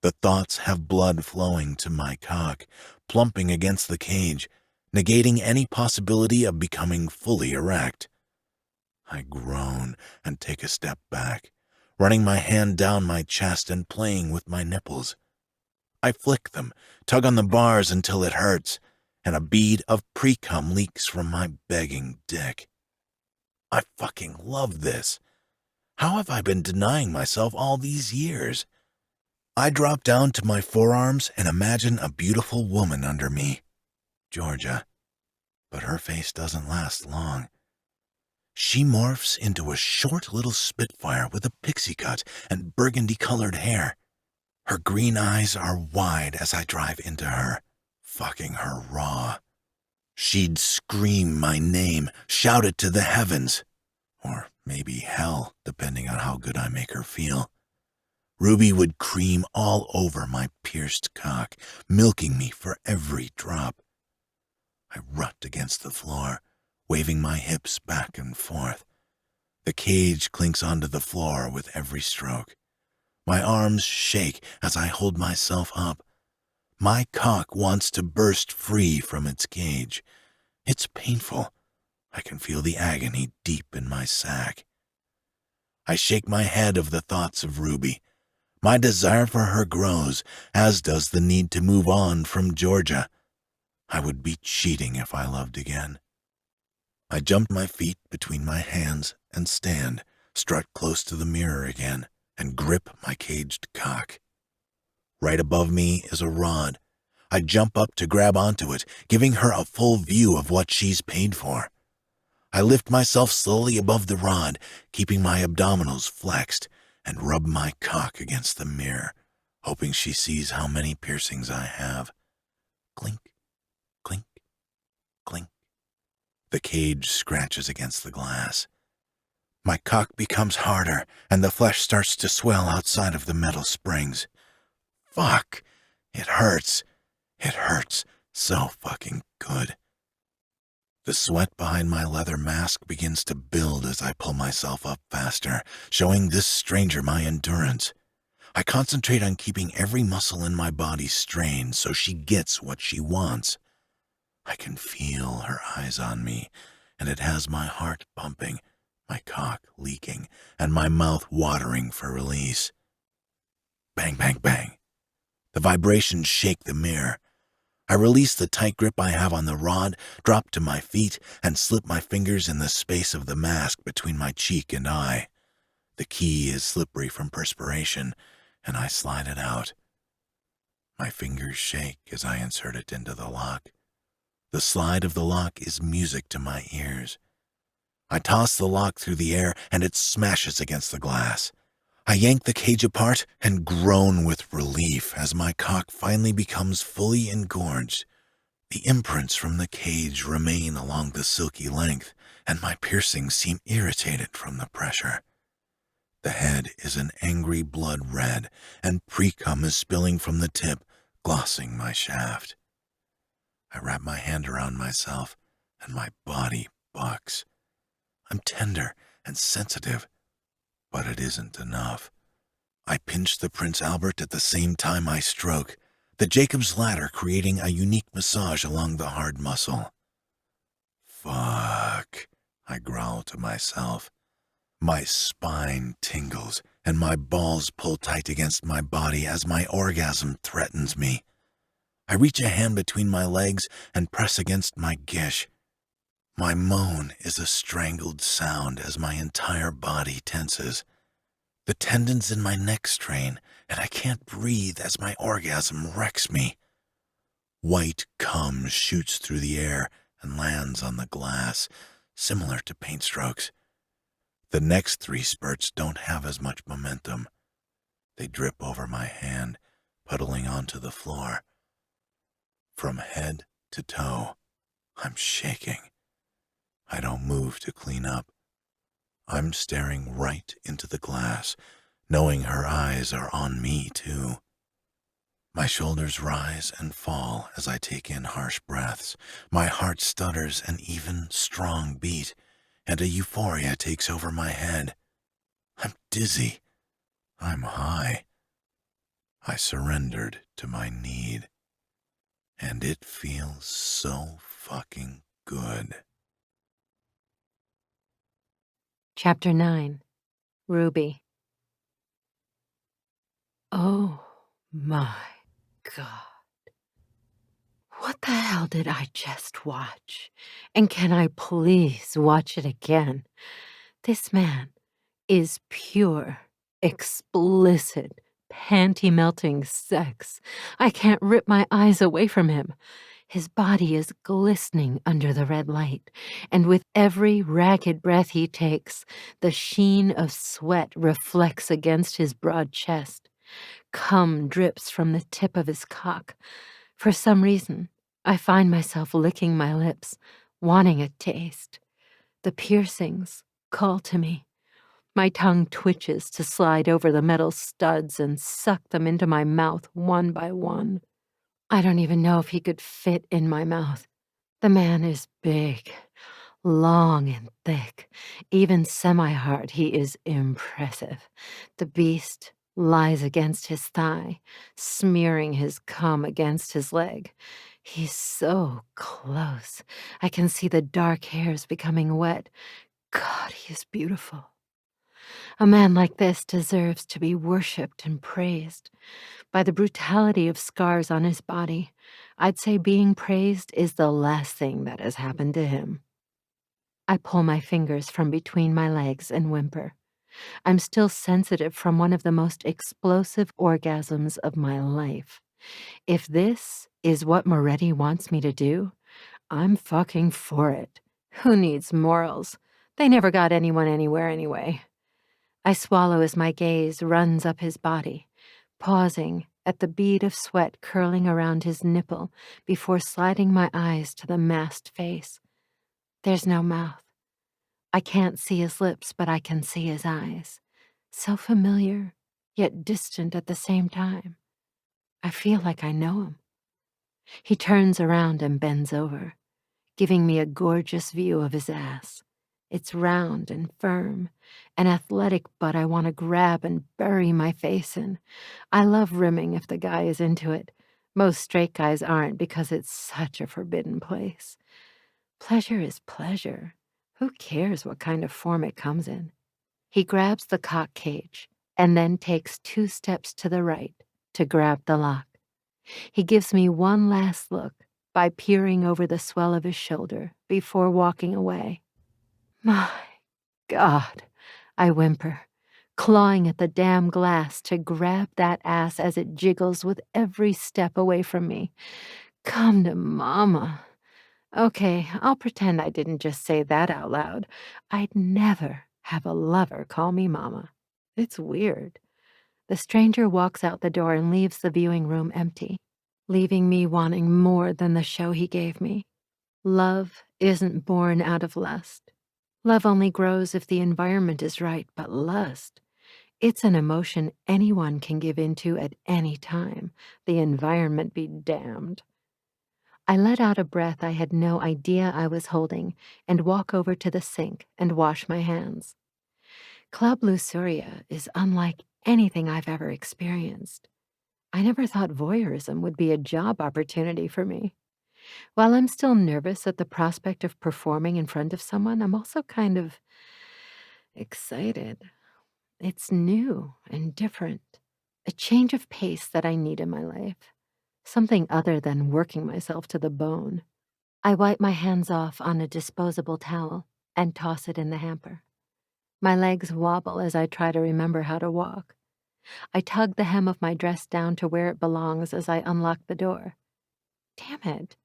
The thoughts have blood flowing to my cock, plumping against the cage, negating any possibility of becoming fully erect. I groan and take a step back, running my hand down my chest and playing with my nipples. I flick them, tug on the bars until it hurts, and a bead of pre-cum leaks from my begging dick. I fucking love this. How have I been denying myself all these years? I drop down to my forearms and imagine a beautiful woman under me, Georgia. But her face doesn't last long. She morphs into a short little spitfire with a pixie cut and burgundy-colored hair. Her green eyes are wide as I drive into her, fucking her raw. She'd scream my name, shout it to the heavens, or maybe hell, depending on how good I make her feel. Ruby would cream all over my pierced cock, milking me for every drop. I rut against the floor, waving my hips back and forth. The cage clinks onto the floor with every stroke. My arms shake as I hold myself up. My cock wants to burst free from its cage. It's painful. I can feel the agony deep in my sack. I shake my head of the thoughts of Ruby. My desire for her grows, as does the need to move on from Georgia. I would be cheating if I loved again. I jump my feet between my hands and stand, strut close to the mirror again, and grip my caged cock. Right above me is a rod. I jump up to grab onto it, giving her a full view of what she's paid for. I lift myself slowly above the rod, keeping my abdominals flexed, and rub my cock against the mirror, hoping she sees how many piercings I have. Clink, clink, clink. The cage scratches against the glass. My cock becomes harder, and the flesh starts to swell outside of the metal springs. Fuck! It hurts. It hurts so fucking good. The sweat behind my leather mask begins to build as I pull myself up faster, showing this stranger my endurance. I concentrate on keeping every muscle in my body strained so she gets what she wants. I can feel her eyes on me, and it has my heart pumping, my cock leaking, and my mouth watering for release. Bang, bang, bang. The vibrations shake the mirror. I release the tight grip I have on the rod, drop to my feet, and slip my fingers in the space of the mask between my cheek and eye. The key is slippery from perspiration, and I slide it out. My fingers shake as I insert it into the lock. The slide of the lock is music to my ears. I toss the lock through the air, and it smashes against the glass. I yank the cage apart and groan with relief as my cock finally becomes fully engorged. The imprints from the cage remain along the silky length, and my piercings seem irritated from the pressure. The head is an angry blood red, and pre-cum is spilling from the tip, glossing my shaft. I wrap my hand around myself, and my body bucks. I'm tender and sensitive, but it isn't enough. I pinch the Prince Albert at the same time I stroke, the Jacob's ladder creating a unique massage along the hard muscle. Fuck, I growl to myself. My spine tingles, and my balls pull tight against my body as my orgasm threatens me. I reach a hand between my legs and press against my gish. My moan is a strangled sound as my entire body tenses. The tendons in my neck strain, and I can't breathe as my orgasm wrecks me. White cum shoots through the air and lands on the glass, similar to paint strokes. The next 3 spurts don't have as much momentum. They drip over my hand, puddling onto the floor. From head to toe, I'm shaking. I don't move to clean up. I'm staring right into the glass, knowing her eyes are on me too. My shoulders rise and fall as I take in harsh breaths. My heart stutters an even, strong beat, and a euphoria takes over my head. I'm dizzy. I'm high. I surrendered to my need, and it feels so fucking good. Chapter 9. Ruby. Oh my God. What the hell did I just watch? And can I please watch it again? This man is pure, explicit, panty-melting sex. I can't rip my eyes away from him. His body is glistening under the red light, and with every ragged breath he takes, the sheen of sweat reflects against his broad chest. Cum drips from the tip of his cock. For some reason, I find myself licking my lips, wanting a taste. The piercings call to me. My tongue twitches to slide over the metal studs and suck them into my mouth one by one. I don't even know if he could fit in my mouth. The man is big, long and thick. Even semi-hard, he is impressive. The beast lies against his thigh, smearing his cum against his leg. He's so close. I can see the dark hairs becoming wet. God, he is beautiful. A man like this deserves to be worshipped and praised. By the brutality of scars on his body, I'd say being praised is the last thing that has happened to him. I pull my fingers from between my legs and whimper. I'm still sensitive from one of the most explosive orgasms of my life. If this is what Moretti wants me to do, I'm fucking for it. Who needs morals? They never got anyone anywhere anyway. I swallow as my gaze runs up his body, pausing at the bead of sweat curling around his nipple before sliding my eyes to the masked face. There's no mouth. I can't see his lips, but I can see his eyes. So familiar, yet distant at the same time. I feel like I know him. He turns around and bends over, giving me a gorgeous view of his ass. It's round and firm, an athletic butt I want to grab and bury my face in. I love rimming if the guy is into it. Most straight guys aren't because it's such a forbidden place. Pleasure is pleasure. Who cares what kind of form it comes in? He grabs the cock cage and then takes 2 steps to the right to grab the lock. He gives me one last look by peering over the swell of his shoulder before walking away. My God, I whimper, clawing at the damn glass to grab that ass as it jiggles with every step away from me. Come to mama. Okay, I'll pretend I didn't just say that out loud. I'd never have a lover call me mama. It's weird. The stranger walks out the door and leaves the viewing room empty. leaving me wanting more than the show he gave me. Love isn't born out of lust. Love only grows if the environment is right, but lust, it's an emotion anyone can give into at any time. The environment be damned. I let out a breath I had no idea I was holding and walk over to the sink and wash my hands. Club Luxuria is unlike anything I've ever experienced. I never thought voyeurism would be a job opportunity for me. While I'm still nervous at the prospect of performing in front of someone, I'm also kind of excited. It's new and different, a change of pace that I need in my life, something other than working myself to the bone. I wipe my hands off on a disposable towel and toss it in the hamper. My legs wobble as I try to remember how to walk. I tug the hem of my dress down to where it belongs as I unlock the door. Damn it,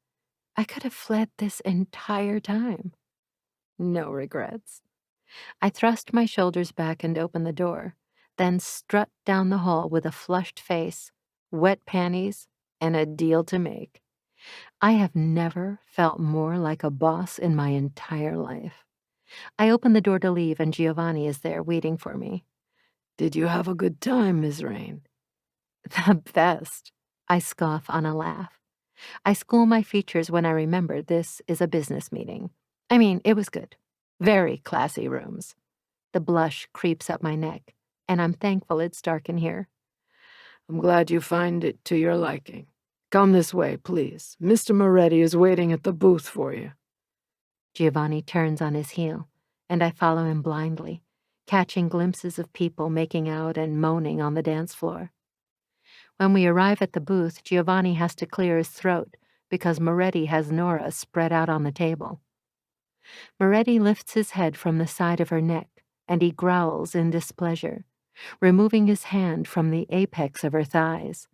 I could have fled this entire time. No regrets. I thrust my shoulders back and open the door, then strut down the hall with a flushed face, wet panties, and a deal to make. I have never felt more like a boss in my entire life. I open the door to leave, and Giovanni is there waiting for me. Did you have a good time, Miss Raine? The best. I scoff on a laugh. I school my features when I remember this is a business meeting. I mean, it was good. Very classy rooms. The blush creeps up my neck, and I'm thankful it's dark in here. I'm glad you find it to your liking. Come this way, please. Mr. Moretti is waiting at the booth for you. Giovanni turns on his heel, and I follow him blindly, catching glimpses of people making out and moaning on the dance floor. When we arrive at the booth, Giovanni has to clear his throat because Moretti has Nora spread out on the table. Moretti lifts his head from the side of her neck, and he growls in displeasure, removing his hand from the apex of her thighs.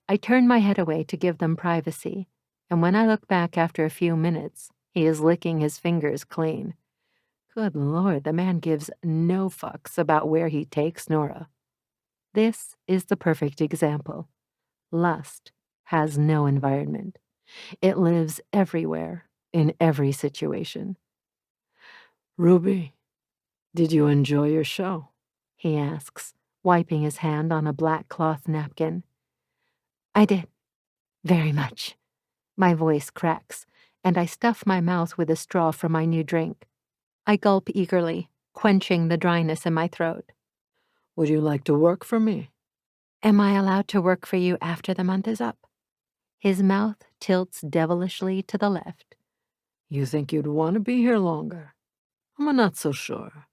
I turn my head away to give them privacy, and when I look back after a few minutes, he is licking his fingers clean. Good Lord, the man gives no fucks about where he takes Nora. This is the perfect example. Lust has no environment. It lives everywhere, in every situation. Ruby, did you enjoy your show? He asks, wiping his hand on a black cloth napkin. I did. Very much. My voice cracks, and I stuff my mouth with a straw from my new drink. I gulp eagerly, quenching the dryness in my throat. Would you like to work for me? Am I allowed to work for you after the month is up? His mouth tilts devilishly to the left. You think you'd want to be here longer? I'm not so sure.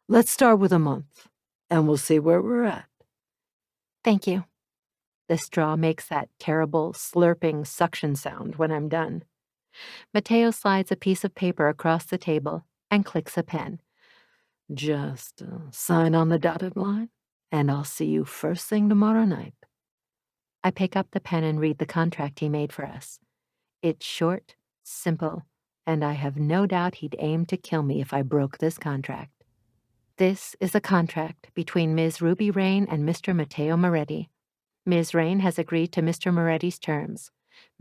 Let's start with a month, and we'll see where we're at. Thank you. The straw makes that terrible, slurping suction sound when I'm done. Matteo slides a piece of paper across the table and clicks a pen. Just sign on the dotted line, and I'll see you first thing tomorrow night. I pick up the pen and read the contract he made for us. It's short, simple, and I have no doubt he'd aim to kill me if I broke this contract. This is a contract between Ms. Ruby Raine and Mr. Matteo Moretti. Ms. Raine has agreed to Mr. Moretti's terms.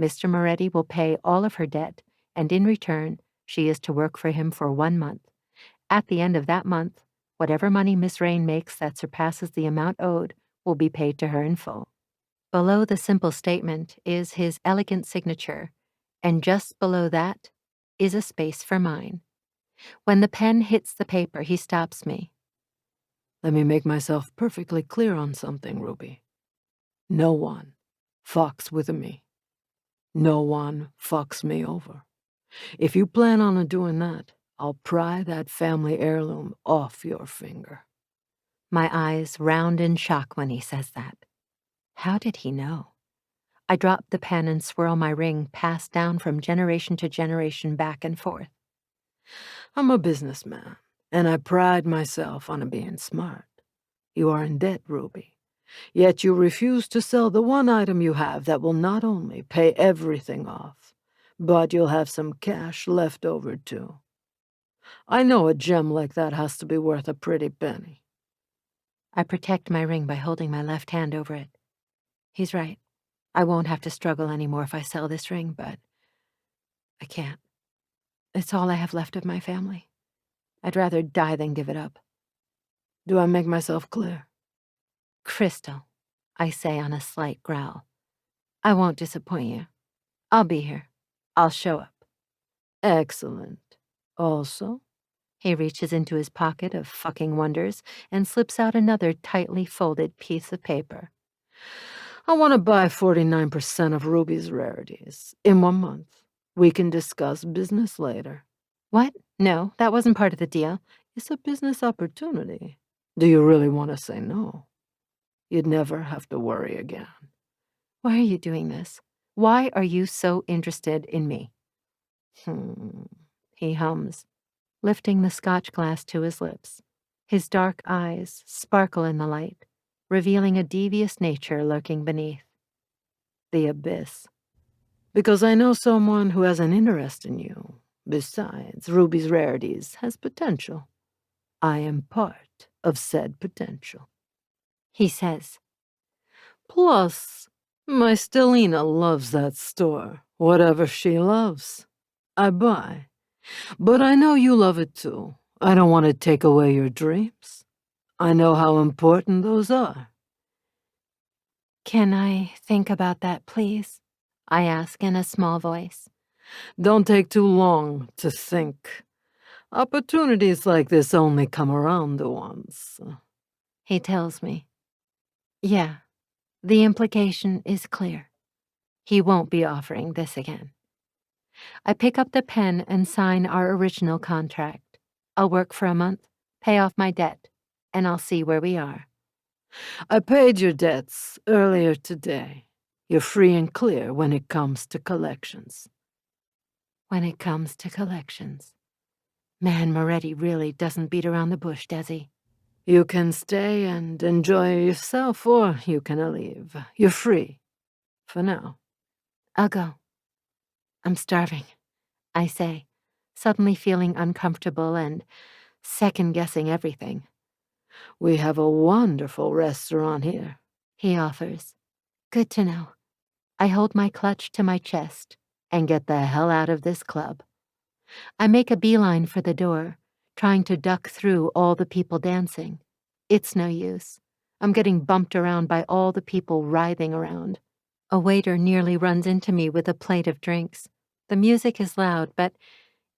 Mr. Moretti will pay all of her debt, and in return, she is to work for him for 1 month. At the end of that month, whatever money Miss Raine makes that surpasses the amount owed will be paid to her in full. Below the simple statement is his elegant signature, and just below that is a space for mine. When the pen hits the paper, he stops me. Let me make myself perfectly clear on something, Ruby. No one fucks with me. No one fucks me over. If you plan on doing that, I'll pry that family heirloom off your finger. My eyes round in shock when he says that. How did he know? I drop the pen and swirl my ring passed down from generation to generation back and forth. I'm a businessman, and I pride myself on being smart. You are in debt, Ruby. Yet you refuse to sell the one item you have that will not only pay everything off, but you'll have some cash left over, too. I know a gem like that has to be worth a pretty penny. I protect my ring by holding my left hand over it. He's right. I won't have to struggle anymore if I sell this ring, but I can't. It's all I have left of my family. I'd rather die than give it up. Do I make myself clear? Crystal, I say on a slight growl. I won't disappoint you. I'll be here. I'll show up. Excellent. Also, he reaches into his pocket of fucking wonders and slips out another tightly folded piece of paper. I want to buy 49% of Ruby's rarities in 1 month. We can discuss business later. What? No, that wasn't part of the deal. It's a business opportunity. Do you really want to say no? You'd never have to worry again. Why are you doing this? Why are you so interested in me? He hums, lifting the scotch glass to his lips. His dark eyes sparkle in the light, revealing a devious nature lurking beneath. The abyss. Because I know someone who has an interest in you. Besides, Ruby's rarities has potential. I am part of said potential. He says. Plus, my Stellina loves that store. Whatever she loves, I buy. But I know you love it too. I don't want to take away your dreams. I know how important those are. Can I think about that, please? I ask in a small voice. Don't take too long to think. Opportunities like this only come around once. He tells me. Yeah, the implication is clear. He won't be offering this again. I pick up the pen and sign our original contract. I'll work for a month, pay off my debt, and I'll see where we are. I paid your debts earlier today. You're free and clear when it comes to collections. When it comes to collections. Man, Moretti really doesn't beat around the bush, does he? You can stay and enjoy yourself, or you can leave. You're free. For now. I'll go. I'm starving, I say, suddenly feeling uncomfortable and second-guessing everything. We have a wonderful restaurant here, he offers. Good to know. I hold my clutch to my chest and get the hell out of this club. I make a beeline for the door, trying to duck through all the people dancing. It's no use. I'm getting bumped around by all the people writhing around. A waiter nearly runs into me with a plate of drinks. The music is loud, but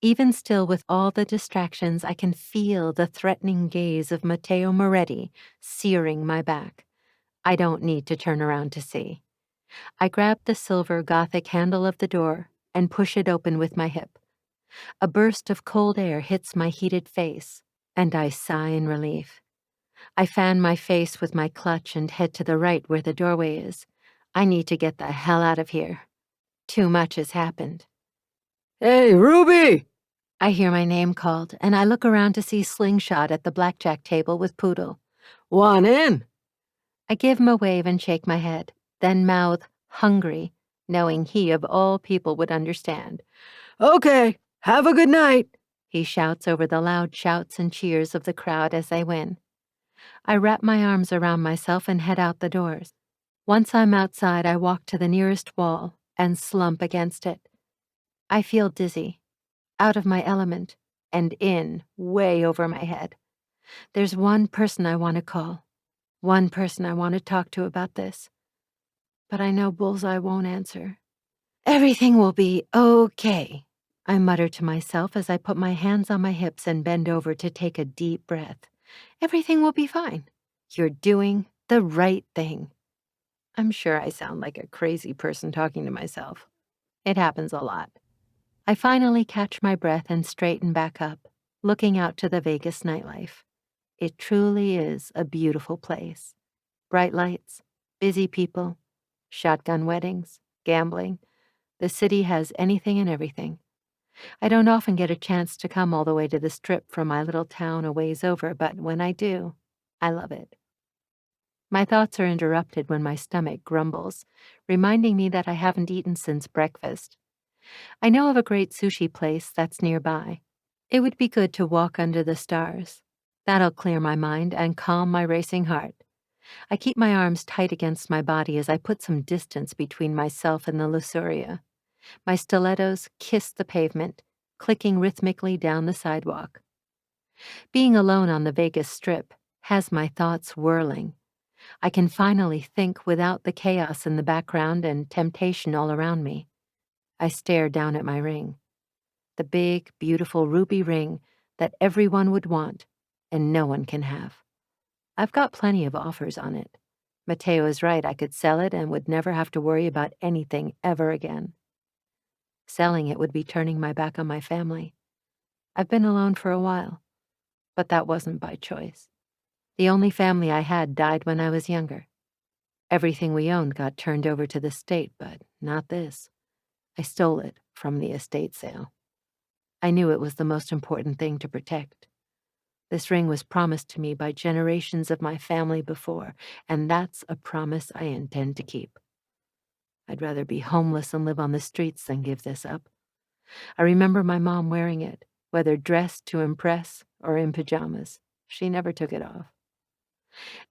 even still with all the distractions, I can feel the threatening gaze of Matteo Moretti searing my back. I don't need to turn around to see. I grab the silver Gothic handle of the door and push it open with my hip. A burst of cold air hits my heated face, and I sigh in relief. I fan my face with my clutch and head to the right where the doorway is. I need to get the hell out of here. Too much has happened. Hey, Ruby! I hear my name called, and I look around to see Slingshot at the blackjack table with Poodle. Want in? I give him a wave and shake my head, then mouth, hungry, knowing he of all people would understand. Okay, have a good night, he shouts over the loud shouts and cheers of the crowd as they win. I wrap my arms around myself and head out the doors. Once I'm outside, I walk to the nearest wall and slump against it. I feel dizzy, out of my element, and in, way over my head. There's one person I want to call, one person I want to talk to about this. But I know Bullseye won't answer. Everything will be okay, I mutter to myself as I put my hands on my hips and bend over to take a deep breath. Everything will be fine. You're doing the right thing. I'm sure I sound like a crazy person talking to myself. It happens a lot. I finally catch my breath and straighten back up, looking out to the Vegas nightlife. It truly is a beautiful place. Bright lights, busy people, shotgun weddings, gambling. The city has anything and everything. I don't often get a chance to come all the way to the Strip from my little town a ways over, but when I do, I love it. My thoughts are interrupted when my stomach grumbles, reminding me that I haven't eaten since breakfast. I know of a great sushi place that's nearby. It would be good to walk under the stars. That'll clear my mind and calm my racing heart. I keep my arms tight against my body as I put some distance between myself and the Luxuria. My stilettos kiss the pavement, clicking rhythmically down the sidewalk. Being alone on the Vegas Strip has my thoughts whirling. I can finally think without the chaos in the background and temptation all around me. I stare down at my ring. The big, beautiful ruby ring that everyone would want and no one can have. I've got plenty of offers on it. Mateo is right, I could sell it and would never have to worry about anything ever again. Selling it would be turning my back on my family. I've been alone for a while, but that wasn't by choice. The only family I had died when I was younger. Everything we owned got turned over to the state, but not this. I stole it from the estate sale. I knew it was the most important thing to protect. This ring was promised to me by generations of my family before, and that's a promise I intend to keep. I'd rather be homeless and live on the streets than give this up. I remember my mom wearing it, whether dressed to impress or in pajamas. She never took it off.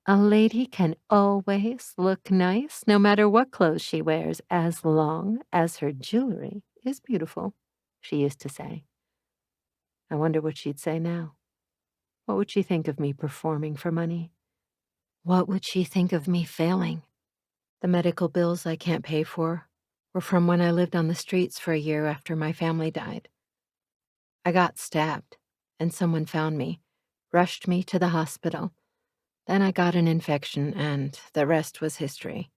A lady can always look nice, no matter what clothes she wears, as long as her jewelry is beautiful, she used to say. I wonder what she'd say now. What would she think of me performing for money? What would she think of me failing? The medical bills I can't pay for were from when I lived on the streets for a year after my family died. I got stabbed, and someone found me, rushed me to the hospital. Then I got an infection, and the rest was history.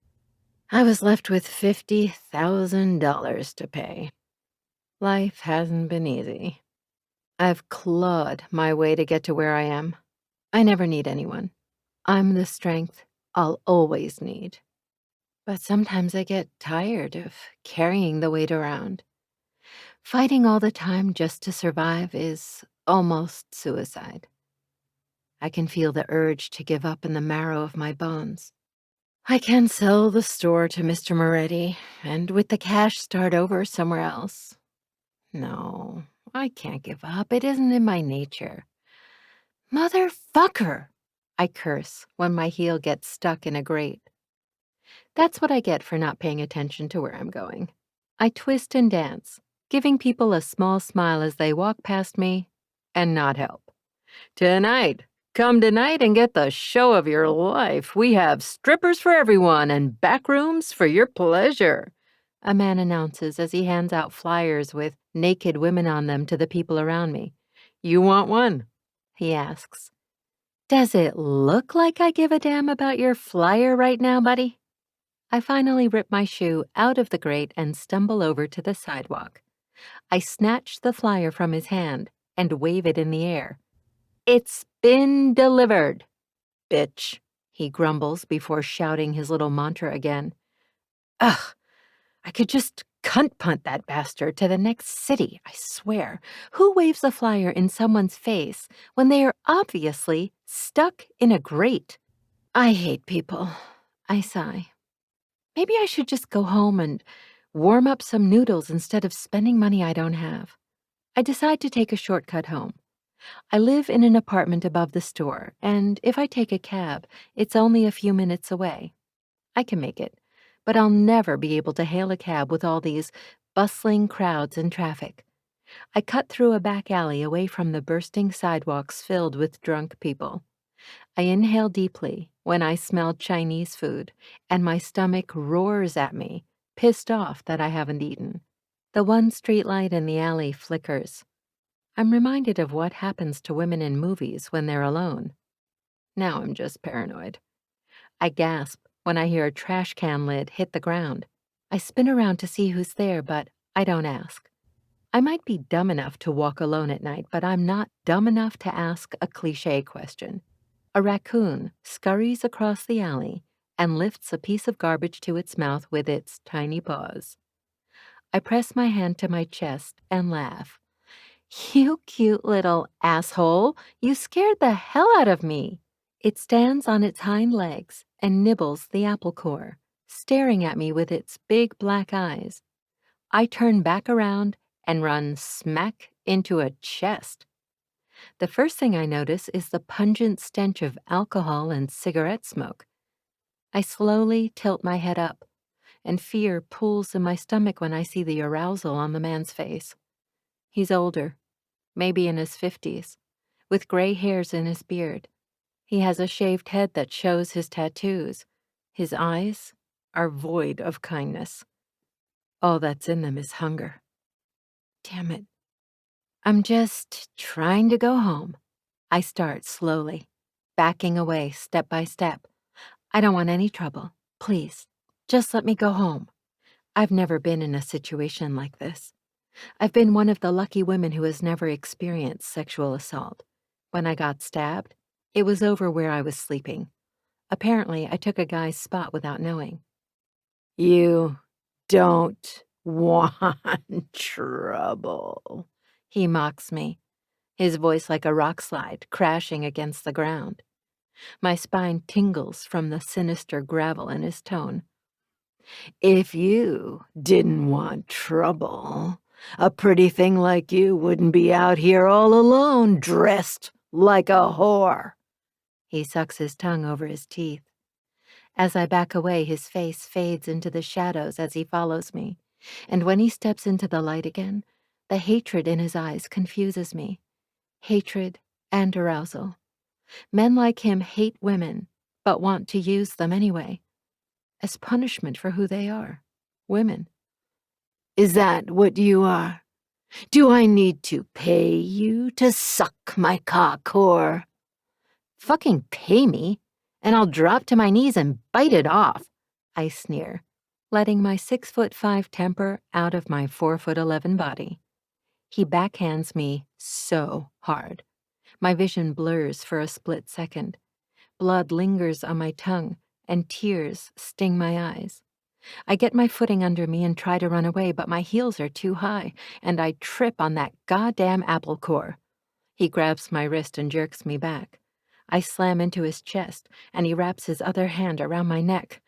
I was left with $50,000 to pay. Life hasn't been easy. I've clawed my way to get to where I am. I never need anyone. I'm the strength I'll always need. But sometimes I get tired of carrying the weight around. Fighting all the time just to survive is almost suicide. I can feel the urge to give up in the marrow of my bones. I can sell the store to Mr. Moretti, and with the cash start over somewhere else. No, I can't give up. It isn't in my nature. Motherfucker! I curse when my heel gets stuck in a grate. That's what I get for not paying attention to where I'm going. I twist and dance, giving people a small smile as they walk past me, and not help. Tonight, come tonight and get the show of your life. We have strippers for everyone and back rooms for your pleasure, a man announces as he hands out flyers with naked women on them to the people around me. You want one? He asks. Does it look like I give a damn about your flyer right now, buddy? I finally rip my shoe out of the grate and stumble over to the sidewalk. I snatch the flyer from his hand and wave it in the air. It's been delivered, bitch, he grumbles before shouting his little mantra again. Ugh, I could just cunt punt that bastard to the next city, I swear. Who waves a flyer in someone's face when they are obviously stuck in a grate? I hate people, I sigh. Maybe I should just go home and warm up some noodles instead of spending money I don't have. I decide to take a shortcut home. I live in an apartment above the store, and if I take a cab, it's only a few minutes away. I can make it, but I'll never be able to hail a cab with all these bustling crowds and traffic. I cut through a back alley away from the bursting sidewalks filled with drunk people. I inhale deeply when I smell Chinese food, and my stomach roars at me, pissed off that I haven't eaten. The one streetlight in the alley flickers. I'm reminded of what happens to women in movies when they're alone. Now I'm just paranoid. I gasp when I hear a trash can lid hit the ground. I spin around to see who's there, but I don't ask. I might be dumb enough to walk alone at night, but I'm not dumb enough to ask a cliché question. A raccoon scurries across the alley and lifts a piece of garbage to its mouth with its tiny paws. I press my hand to my chest and laugh. You cute little asshole, you scared the hell out of me. It stands on its hind legs and nibbles the apple core, staring at me with its big black eyes. I turn back around and run smack into a chest. The first thing I notice is the pungent stench of alcohol and cigarette smoke. I slowly tilt my head up, and fear pulls in my stomach when I see the arousal on the man's face. He's older, maybe in his 50s, with gray hairs in his beard. He has a shaved head that shows his tattoos. His eyes are void of kindness. All that's in them is hunger. Damn it. I'm just trying to go home. I start slowly, backing away step by step. I don't want any trouble. Please, just let me go home. I've never been in a situation like this. I've been one of the lucky women who has never experienced sexual assault. When I got stabbed, it was over where I was sleeping. Apparently, I took a guy's spot without knowing. You don't want trouble, He mocks me, his voice like a rock slide crashing against the ground. My spine tingles from the sinister gravel in his tone. If you didn't want trouble, a pretty thing like you wouldn't be out here all alone, dressed like a whore. He sucks his tongue over his teeth. As I back away, his face fades into the shadows as he follows me, and when he steps into the light again, the hatred in his eyes confuses me. Hatred and arousal. Men like him hate women, but want to use them anyway, as punishment for who they are, women. Is that what you are? Do I need to pay you to suck my cock, whore? Fucking pay me, and I'll drop to my knees and bite it off, I sneer, letting my 6'5" temper out of my 4'11" body. He backhands me so hard. My vision blurs for a split second. Blood lingers on my tongue, and tears sting my eyes. I get my footing under me and try to run away, but my heels are too high, and I trip on that goddamn apple core. He grabs my wrist and jerks me back. I slam into his chest, and he wraps his other hand around my neck.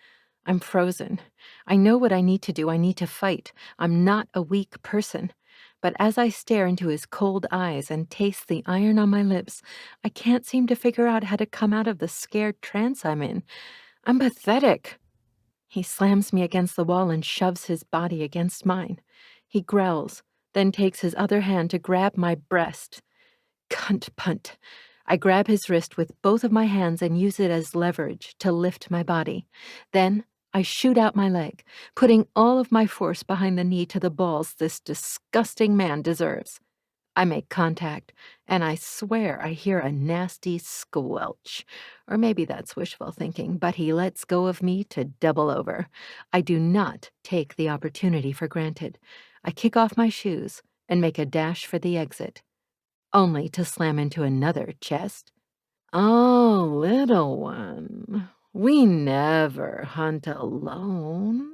I'm frozen. I know what I need to do. I need to fight. I'm not a weak person. But as I stare into his cold eyes and taste the iron on my lips, I can't seem to figure out how to come out of the scared trance I'm in. I'm pathetic. He slams me against the wall and shoves his body against mine. He growls, then takes his other hand to grab my breast. Cunt punt. I grab his wrist with both of my hands and use it as leverage to lift my body. Then I shoot out my leg, putting all of my force behind the knee to the balls this disgusting man deserves. I make contact, and I swear I hear a nasty squelch. Or maybe that's wishful thinking, but he lets go of me to double over. I do not take the opportunity for granted. I kick off my shoes and make a dash for the exit, only to slam into another chest. Oh, little one, we never hunt alone.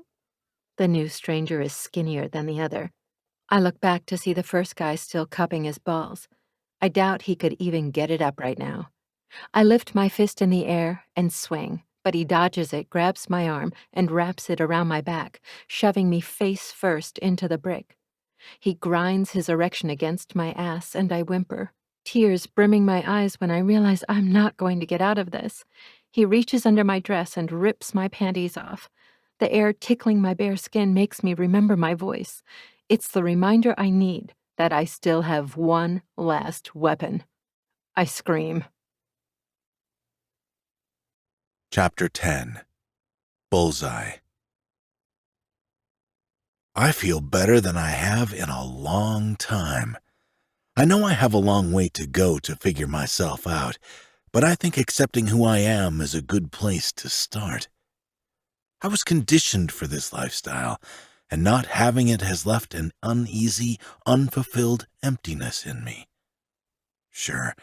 The new stranger is skinnier than the other. I look back to see the first guy still cupping his balls. I doubt he could even get it up right now. I lift my fist in the air and swing, but he dodges it, grabs my arm, and wraps it around my back, shoving me face first into the brick. He grinds his erection against my ass, and I whimper, tears brimming my eyes when I realize I'm not going to get out of this. He reaches under my dress and rips my panties off. The air tickling my bare skin makes me remember my voice. It's the reminder I need that I still have one last weapon. I scream. Chapter 10. Bullseye. I feel better than I have in a long time. I know I have a long way to go to figure myself out, but I think accepting who I am is a good place to start. I was conditioned for this lifestyle, and not having it has left an uneasy, unfulfilled emptiness in me. Sure,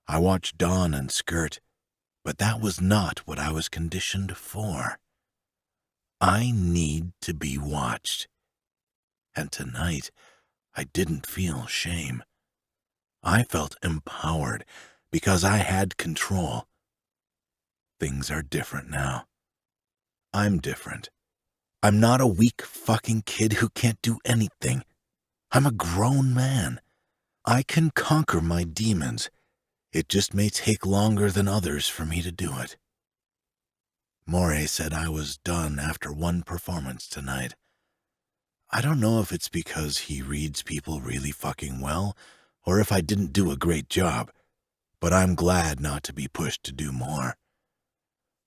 I watched Dawn and Skirt, but that was not what I was conditioned for. I need to be watched. And tonight, I didn't feel shame. I felt empowered because I had control. Things are different now. I'm different. I'm not a weak fucking kid who can't do anything. I'm a grown man. I can conquer my demons. It just may take longer than others for me to do it. Morey said I was done after one performance tonight. I don't know if it's because he reads people really fucking well, or if I didn't do a great job, but I'm glad not to be pushed to do more.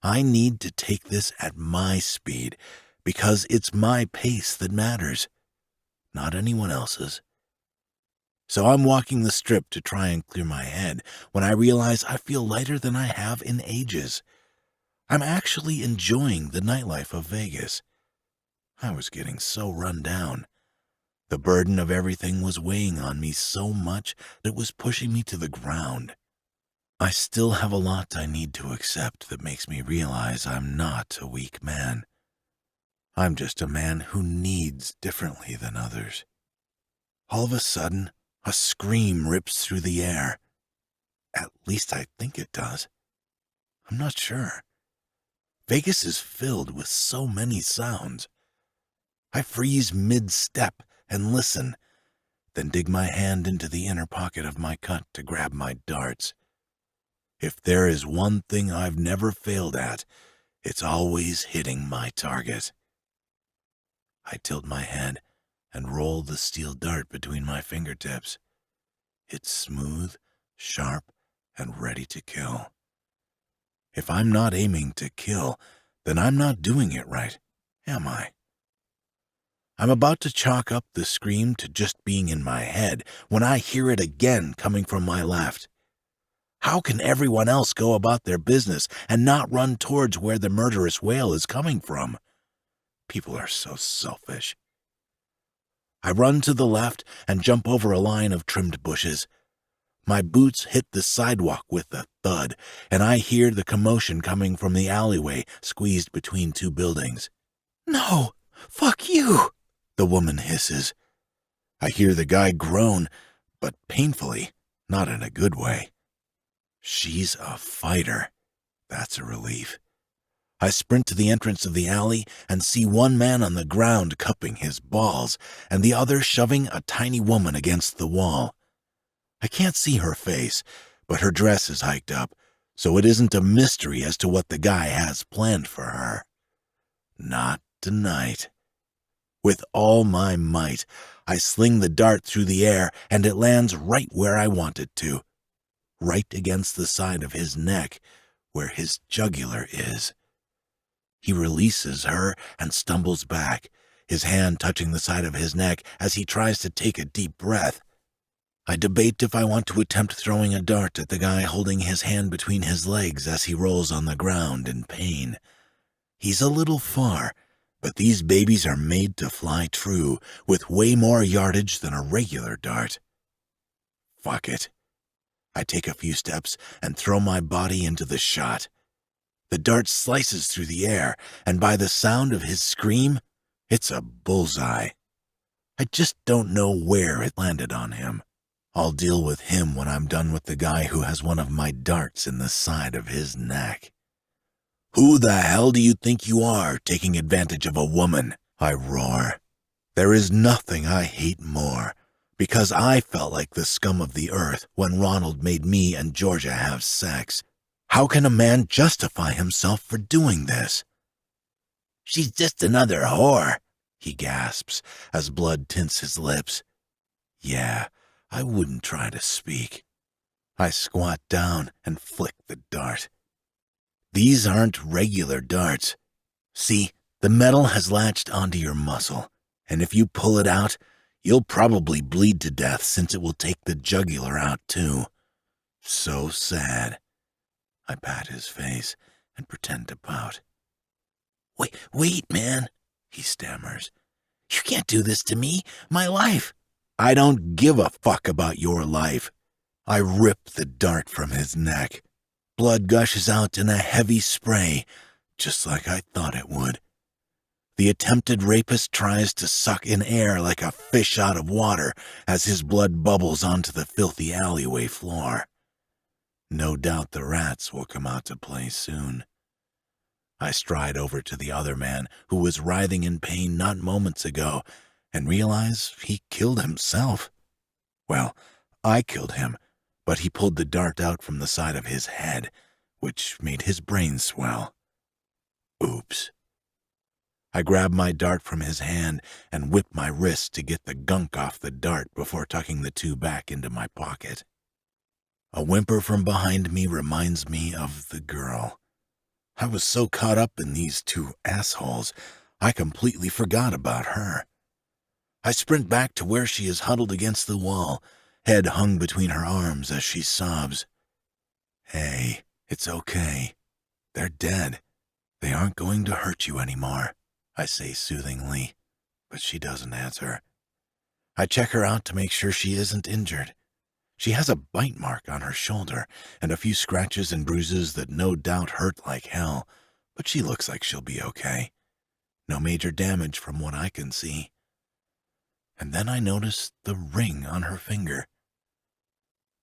I need to take this at my speed, because it's my pace that matters, not anyone else's. So I'm walking the strip to try and clear my head when I realize I feel lighter than I have in ages. I'm actually enjoying the nightlife of Vegas. I was getting so run down. The burden of everything was weighing on me so much that it was pushing me to the ground. I still have a lot I need to accept that makes me realize I'm not a weak man. I'm just a man who needs differently than others. All of a sudden, a scream rips through the air. At least I think it does. I'm not sure. Vegas is filled with so many sounds. I freeze mid-step and listen, then dig my hand into the inner pocket of my cut to grab my darts. If there is one thing I've never failed at, it's always hitting my target. I tilt my head and roll the steel dart between my fingertips. It's smooth, sharp, and ready to kill. If I'm not aiming to kill, then I'm not doing it right, am I? I'm about to chalk up the scream to just being in my head when I hear it again coming from my left. How can everyone else go about their business and not run towards where the murderous wail is coming from? People are so selfish. I run to the left and jump over a line of trimmed bushes. My boots hit the sidewalk with a thud, and I hear the commotion coming from the alleyway squeezed between two buildings. "No! Fuck you!" the woman hisses. I hear the guy groan, but painfully, not in a good way. She's a fighter. That's a relief. I sprint to the entrance of the alley and see one man on the ground cupping his balls, and the other shoving a tiny woman against the wall. I can't see her face, but her dress is hiked up, so it isn't a mystery as to what the guy has planned for her. Not tonight. With all my might, I sling the dart through the air, and it lands right where I want it to. Right against the side of his neck, where his jugular is. He releases her and stumbles back, his hand touching the side of his neck as he tries to take a deep breath. I debate if I want to attempt throwing a dart at the guy holding his hand between his legs as he rolls on the ground in pain. He's a little far, but these babies are made to fly true, with way more yardage than a regular dart. Fuck it. I take a few steps and throw my body into the shot. The dart slices through the air, and by the sound of his scream, it's a bullseye. I just don't know where it landed on him. I'll deal with him when I'm done with the guy who has one of my darts in the side of his neck. "Who the hell do you think you are, taking advantage of a woman?" I roar. There is nothing I hate more, because I felt like the scum of the earth when Ronald made me and Georgia have sex. How can a man justify himself for doing this? "She's just another whore," he gasps as blood tints his lips. Yeah, I wouldn't try to speak. I squat down and flick the dart. These aren't regular darts. See, the metal has latched onto your muscle, and if you pull it out, you'll probably bleed to death since it will take the jugular out too. So sad. I pat his face and pretend to pout. Wait, man, he stammers. "You can't do this to me. My life." "I don't give a fuck about your life." I rip the dart from his neck. Blood gushes out in a heavy spray, just like I thought it would. The attempted rapist tries to suck in air like a fish out of water as his blood bubbles onto the filthy alleyway floor. No doubt the rats will come out to play soon. I stride over to the other man who was writhing in pain not moments ago and realize he killed himself. Well, I killed him, but he pulled the dart out from the side of his head, which made his brain swell. Oops. I grabbed my dart from his hand and whipped my wrist to get the gunk off the dart before tucking the two back into my pocket. A whimper from behind me reminds me of the girl. I was so caught up in these two assholes, I completely forgot about her. I sprint back to where she is huddled against the wall, head hung between her arms as she sobs. Hey, it's okay. They're dead. They aren't going to hurt you anymore, I say soothingly, but she doesn't answer. I check her out to make sure she isn't injured. She has a bite mark on her shoulder and a few scratches and bruises that no doubt hurt like hell, but she looks like she'll be okay. No major damage from what I can see. And then I notice the ring on her finger.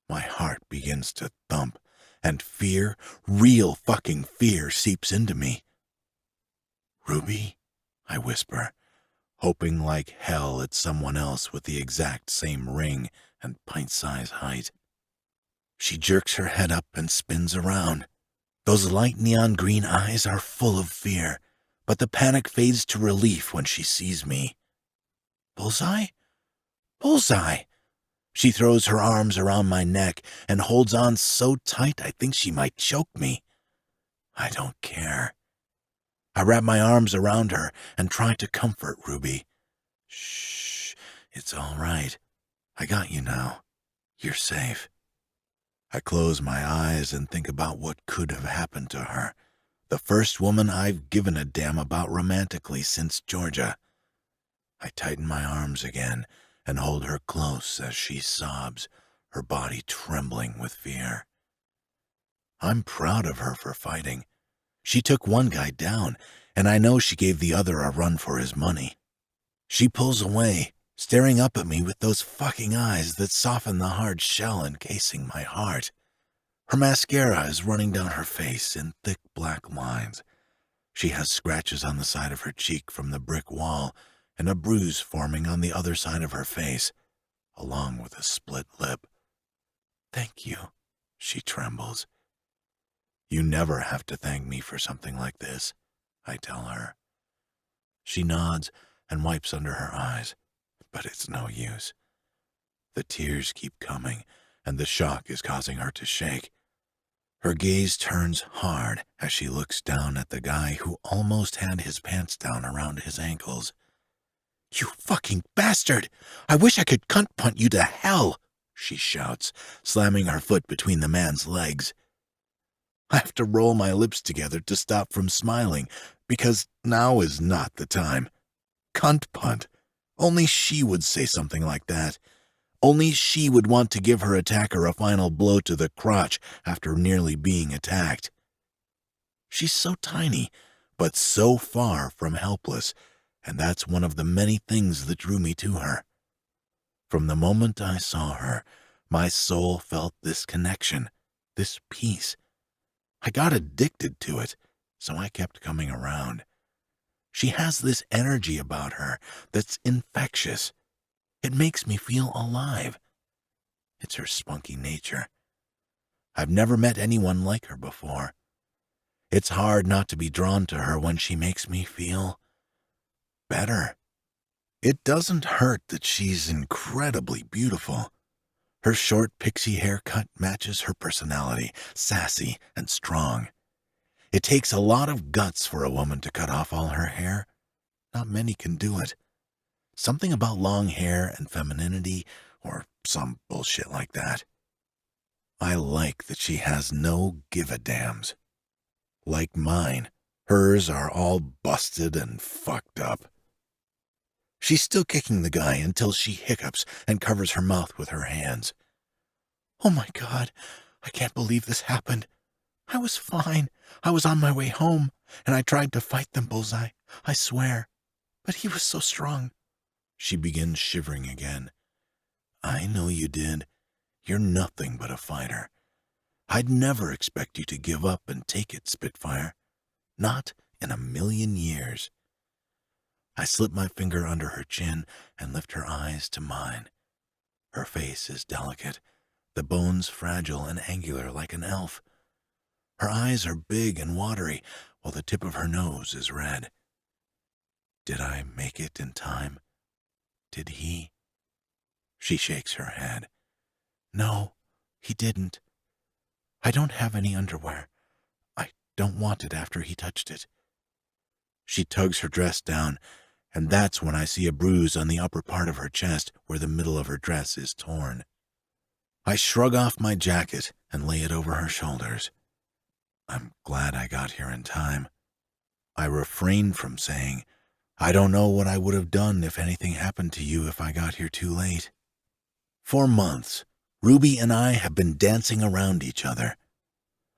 My heart begins to thump, and fear, real fucking fear, seeps into me. Ruby, I whisper, hoping like hell it's someone else with the exact same ring and pint-size height. She jerks her head up and spins around. Those light neon green eyes are full of fear, but the panic fades to relief when she sees me. Bullseye? Bullseye! She throws her arms around my neck and holds on so tight I think she might choke me. I don't care. I wrap my arms around her and try to comfort Ruby. Shh, it's all right. I got you now. You're safe. I close my eyes and think about what could have happened to her. The first woman I've given a damn about romantically since Georgia. I tighten my arms again and hold her close as she sobs, her body trembling with fear. I'm proud of her for fighting. She took one guy down, and I know she gave the other a run for his money. She pulls away, staring up at me with those fucking eyes that soften the hard shell encasing my heart. Her mascara is running down her face in thick black lines. She has scratches on the side of her cheek from the brick wall and a bruise forming on the other side of her face, along with a split lip. Thank you, she trembles. You never have to thank me for something like this, I tell her. She nods and wipes under her eyes, but it's no use. The tears keep coming, and the shock is causing her to shake. Her gaze turns hard as she looks down at the guy who almost had his pants down around his ankles. You fucking bastard! I wish I could cunt punt you to hell, she shouts, slamming her foot between the man's legs. I have to roll my lips together to stop from smiling, because now is not the time. Cunt punt. Only she would say something like that. Only she would want to give her attacker a final blow to the crotch after nearly being attacked. She's so tiny, but so far from helpless, and that's one of the many things that drew me to her. From the moment I saw her, my soul felt this connection, this peace. I got addicted to it, so I kept coming around. She has this energy about her that's infectious. It makes me feel alive. It's her spunky nature. I've never met anyone like her before. It's hard not to be drawn to her when she makes me feel better. It doesn't hurt that she's incredibly beautiful. Her short pixie haircut matches her personality, sassy and strong. It takes a lot of guts for a woman to cut off all her hair. Not many can do it. Something about long hair and femininity, or some bullshit like that. I like that she has no give-a-dams. Like mine, hers are all busted and fucked up. She's still kicking the guy until she hiccups and covers her mouth with her hands. Oh my God, I can't believe this happened. I was fine. I was on my way home, and I tried to fight them, Bullseye, I swear. But he was so strong. She begins shivering again. I know you did. You're nothing but a fighter. I'd never expect you to give up and take it, Spitfire. Not in a million years. I slip my finger under her chin and lift her eyes to mine. Her face is delicate, the bones fragile and angular like an elf. Her eyes are big and watery, while the tip of her nose is red. Did I make it in time? Did he? She shakes her head. No, he didn't. I don't have any underwear. I don't want it after he touched it. She tugs her dress down, and that's when I see a bruise on the upper part of her chest where the middle of her dress is torn. I shrug off my jacket and lay it over her shoulders. I'm glad I got here in time. I refrain from saying, I don't know what I would have done if anything happened to you if I got here too late. For months, Ruby and I have been dancing around each other.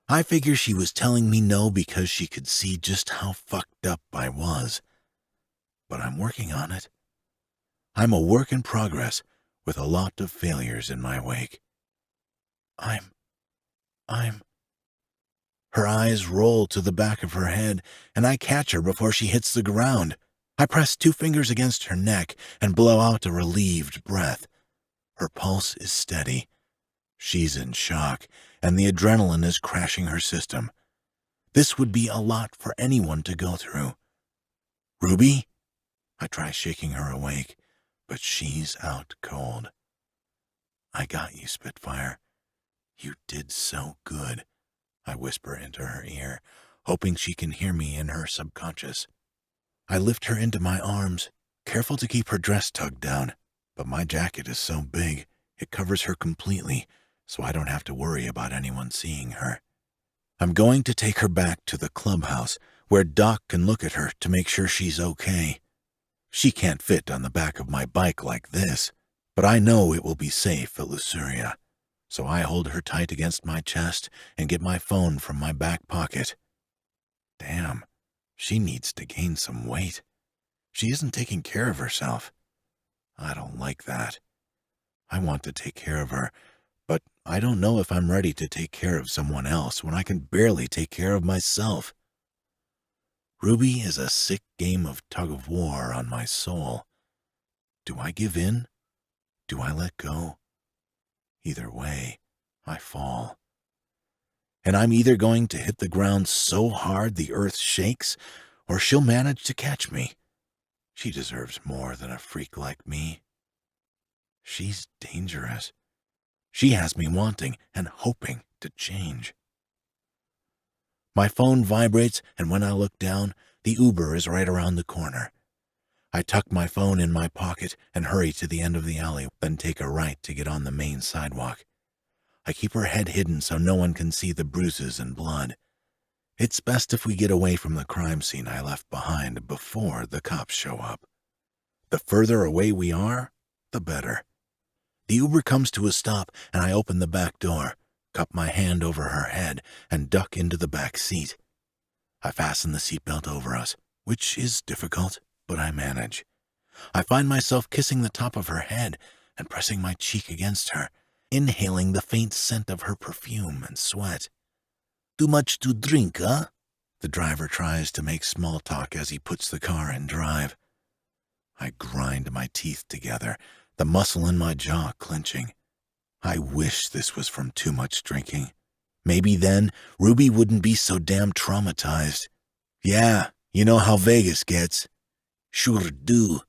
I figure she was telling me no because she could see just how fucked up I was. But I'm working on it. I'm a work in progress with a lot of failures in my wake. I'm... Her eyes roll to the back of her head, and I catch her before she hits the ground. I press 2 fingers against her neck and blow out a relieved breath. Her pulse is steady. She's in shock, and the adrenaline is crashing her system. This would be a lot for anyone to go through. Ruby? I try shaking her awake, but she's out cold. I got you, Spitfire. You did so good, I whisper into her ear, hoping she can hear me in her subconscious. I lift her into my arms, careful to keep her dress tugged down, but my jacket is so big it covers her completely, so I don't have to worry about anyone seeing her. I'm going to take her back to the clubhouse, where Doc can look at her to make sure she's okay. She can't fit on the back of my bike like this, but I know it will be safe at Luceria. So I hold her tight against my chest and get my phone from my back pocket. Damn, she needs to gain some weight. She isn't taking care of herself. I don't like that. I want to take care of her, but I don't know if I'm ready to take care of someone else when I can barely take care of myself. Ruby is a sick game of tug-of-war on my soul. Do I give in? Do I let go? Either way, I fall. And I'm either going to hit the ground so hard the earth shakes, or she'll manage to catch me. She deserves more than a freak like me. She's dangerous. She has me wanting and hoping to change. My phone vibrates, and when I look down, the Uber is right around the corner. I tuck my phone in my pocket and hurry to the end of the alley, then take a right to get on the main sidewalk. I keep her head hidden so no one can see the bruises and blood. It's best if we get away from the crime scene I left behind before the cops show up. The further away we are, the better. The Uber comes to a stop, and I open the back door, cup my hand over her head, and duck into the back seat. I fasten the seatbelt over us, which is difficult, but I manage. I find myself kissing the top of her head and pressing my cheek against her, inhaling the faint scent of her perfume and sweat. Too much to drink, huh? The driver tries to make small talk as he puts the car in drive. I grind my teeth together, the muscle in my jaw clenching. I wish this was from too much drinking. Maybe then Ruby wouldn't be so damn traumatized. Yeah, you know how Vegas gets. Sure do.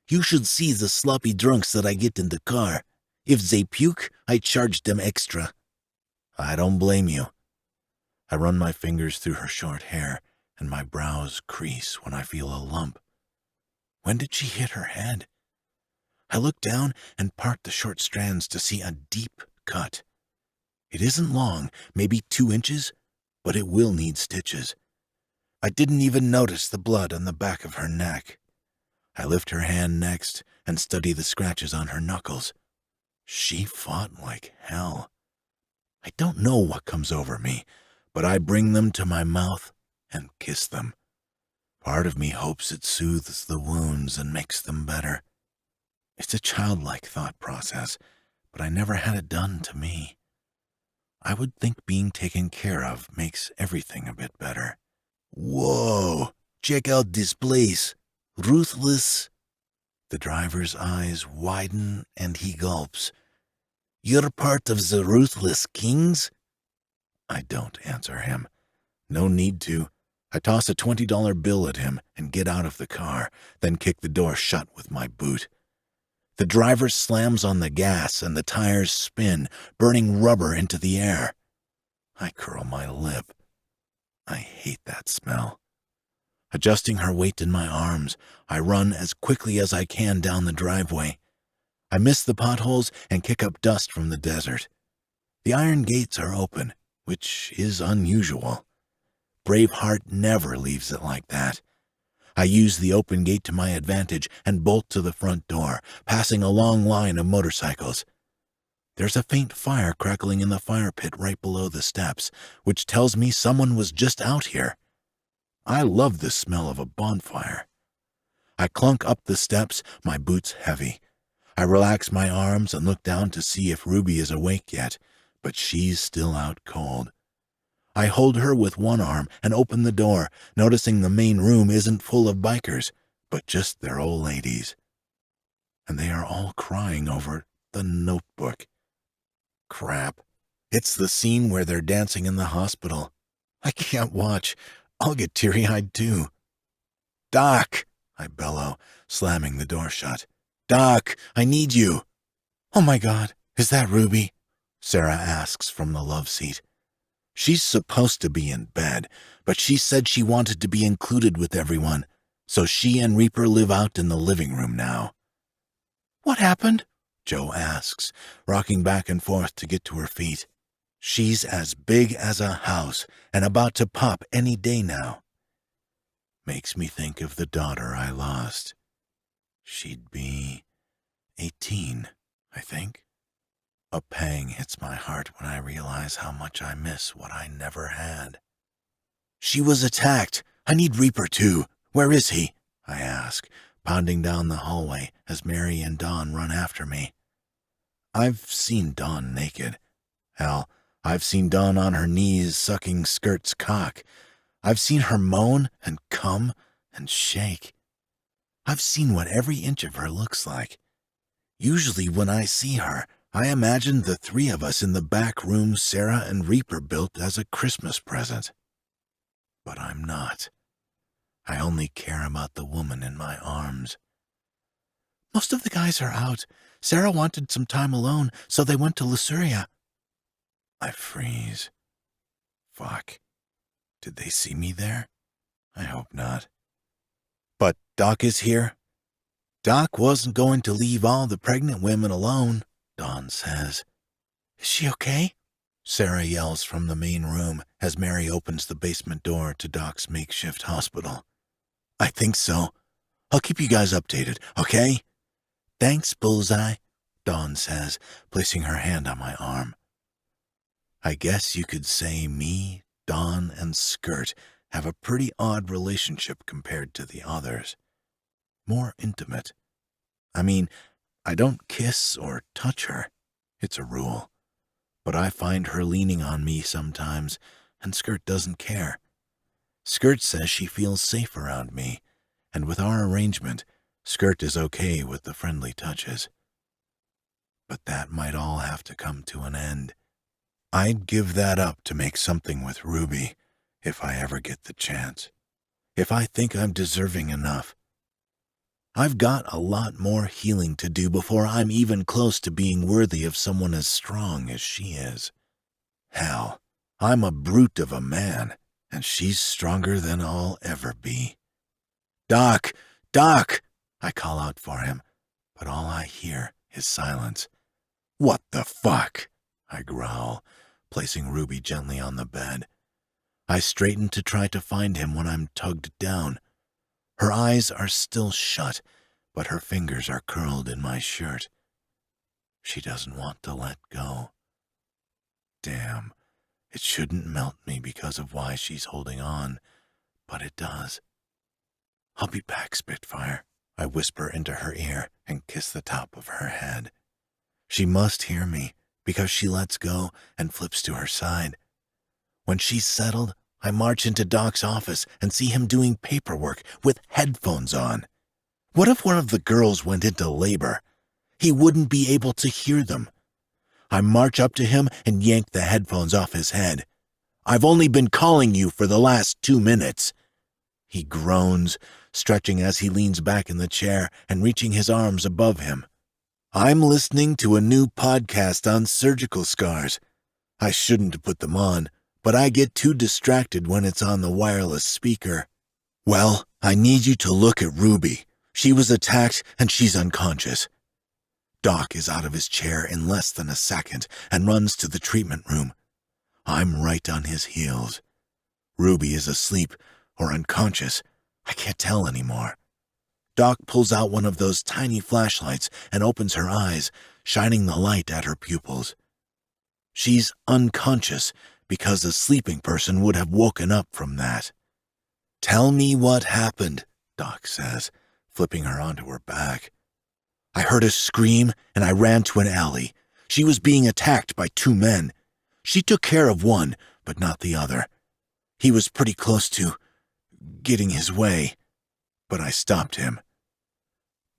You should see the sloppy drunks that I get in the car. If they puke, I charge them extra. I don't blame you. I run my fingers through her short hair, and my brows crease when I feel a lump. When did she hit her head? I look down and part the short strands to see a deep cut. It isn't long, maybe 2 inches, but it will need stitches. I didn't even notice the blood on the back of her neck. I lift her hand next and study the scratches on her knuckles. She fought like hell. I don't know what comes over me, but I bring them to my mouth and kiss them. Part of me hopes it soothes the wounds and makes them better. It's a childlike thought process, but I never had it done to me. I would think being taken care of makes everything a bit better. Whoa! Check out this place. Ruthless. The driver's eyes widen and he gulps. You're part of the Ruthless Kings? I don't answer him. No need to. I toss a $20 bill at him and get out of the car, then kick the door shut with my boot. The driver slams on the gas and the tires spin, burning rubber into the air. I curl my lip. I hate that smell. Adjusting her weight in my arms, I run as quickly as I can down the driveway. I miss the potholes and kick up dust from the desert. The iron gates are open, which is unusual. Braveheart never leaves it like that. I use the open gate to my advantage and bolt to the front door, passing a long line of motorcycles. There's a faint fire crackling in the fire pit right below the steps, which tells me someone was just out here. I love the smell of a bonfire. I clunk up the steps, my boots heavy. I relax my arms and look down to see if Ruby is awake yet, but she's still out cold. I hold her with one arm and open the door, noticing the main room isn't full of bikers, but just their old ladies. And they are all crying over The Notebook. Crap. It's the scene where they're dancing in the hospital. I can't watch. I'll get teary-eyed too. "Doc!" I bellow, slamming the door shut. "Doc, I need you." "Oh my God, is that Ruby?" Sarah asks from the love seat. She's supposed to be in bed, but she said she wanted to be included with everyone, so she and Reaper live out in the living room now. "What happened?" Joe asks, rocking back and forth to get to her feet. She's as big as a house and about to pop any day now. Makes me think of the daughter I lost. She'd be 18, I think. A pang hits my heart when I realize how much I miss what I never had. "She was attacked. I need Reaper too. Where is he?" I ask, pounding down the hallway as Mary and Dawn run after me. I've seen Dawn naked. Hell, I've seen Dawn on her knees sucking Skirt's cock. I've seen her moan and come and shake. I've seen what every inch of her looks like. Usually when I see her, I imagine the three of us in the back room Sarah and Reaper built as a Christmas present. But I'm not. I only care about the woman in my arms. "Most of the guys are out. Sarah wanted some time alone, so they went to Luceria." I freeze. Fuck. Did they see me there? I hope not. "But Doc is here." "Doc wasn't going to leave all the pregnant women alone," Dawn says. "Is she okay?" Sarah yells from the main room as Mary opens the basement door to Doc's makeshift hospital. "I think so. I'll keep you guys updated, okay?" "Thanks, Bullseye," Dawn says, placing her hand on my arm. I guess you could say me, Dawn, and Skirt have a pretty odd relationship compared to the others. More intimate. I mean, I don't kiss or touch her. It's a rule. But I find her leaning on me sometimes, and Skirt doesn't care. Skirt says she feels safe around me, and with our arrangement, Skirt is okay with the friendly touches. But that might all have to come to an end. I'd give that up to make something with Ruby, if I ever get the chance. If I think I'm deserving enough. I've got a lot more healing to do before I'm even close to being worthy of someone as strong as she is. Hell, I'm a brute of a man, and she's stronger than I'll ever be. "Doc! Doc!" I call out for him, but all I hear is silence. "What the fuck?" I growl, placing Ruby gently on the bed. I straighten to try to find him when I'm tugged down. Her eyes are still shut, but her fingers are curled in my shirt. She doesn't want to let go. Damn, it shouldn't melt me because of why she's holding on, but it does. "I'll be back, Spitfire," I whisper into her ear and kiss the top of her head. She must hear me, because she lets go and flips to her side. When she's settled, I march into Doc's office and see him doing paperwork with headphones on. What if one of the girls went into labor? He wouldn't be able to hear them. I march up to him and yank the headphones off his head. "I've only been calling you for the last 2 minutes. He groans, stretching as he leans back in the chair and reaching his arms above him. I'm listening to a new podcast on surgical scars. I shouldn't have put them on, but I get too distracted when it's on the wireless speaker. Well, I need you to look at Ruby. She was attacked and she's unconscious. Doc is out of his chair in less than a second and runs to the treatment room. I'm right on his heels. Ruby is asleep or unconscious. I can't tell anymore. Doc pulls out one of those tiny flashlights and opens her eyes, shining the light at her pupils. She's unconscious because a sleeping person would have woken up from that. Tell me what happened, Doc says, flipping her onto her back. I heard a scream and I ran to an alley. She was being attacked by 2 men. She took care of one, but not the other. He was pretty close to getting his way, but I stopped him.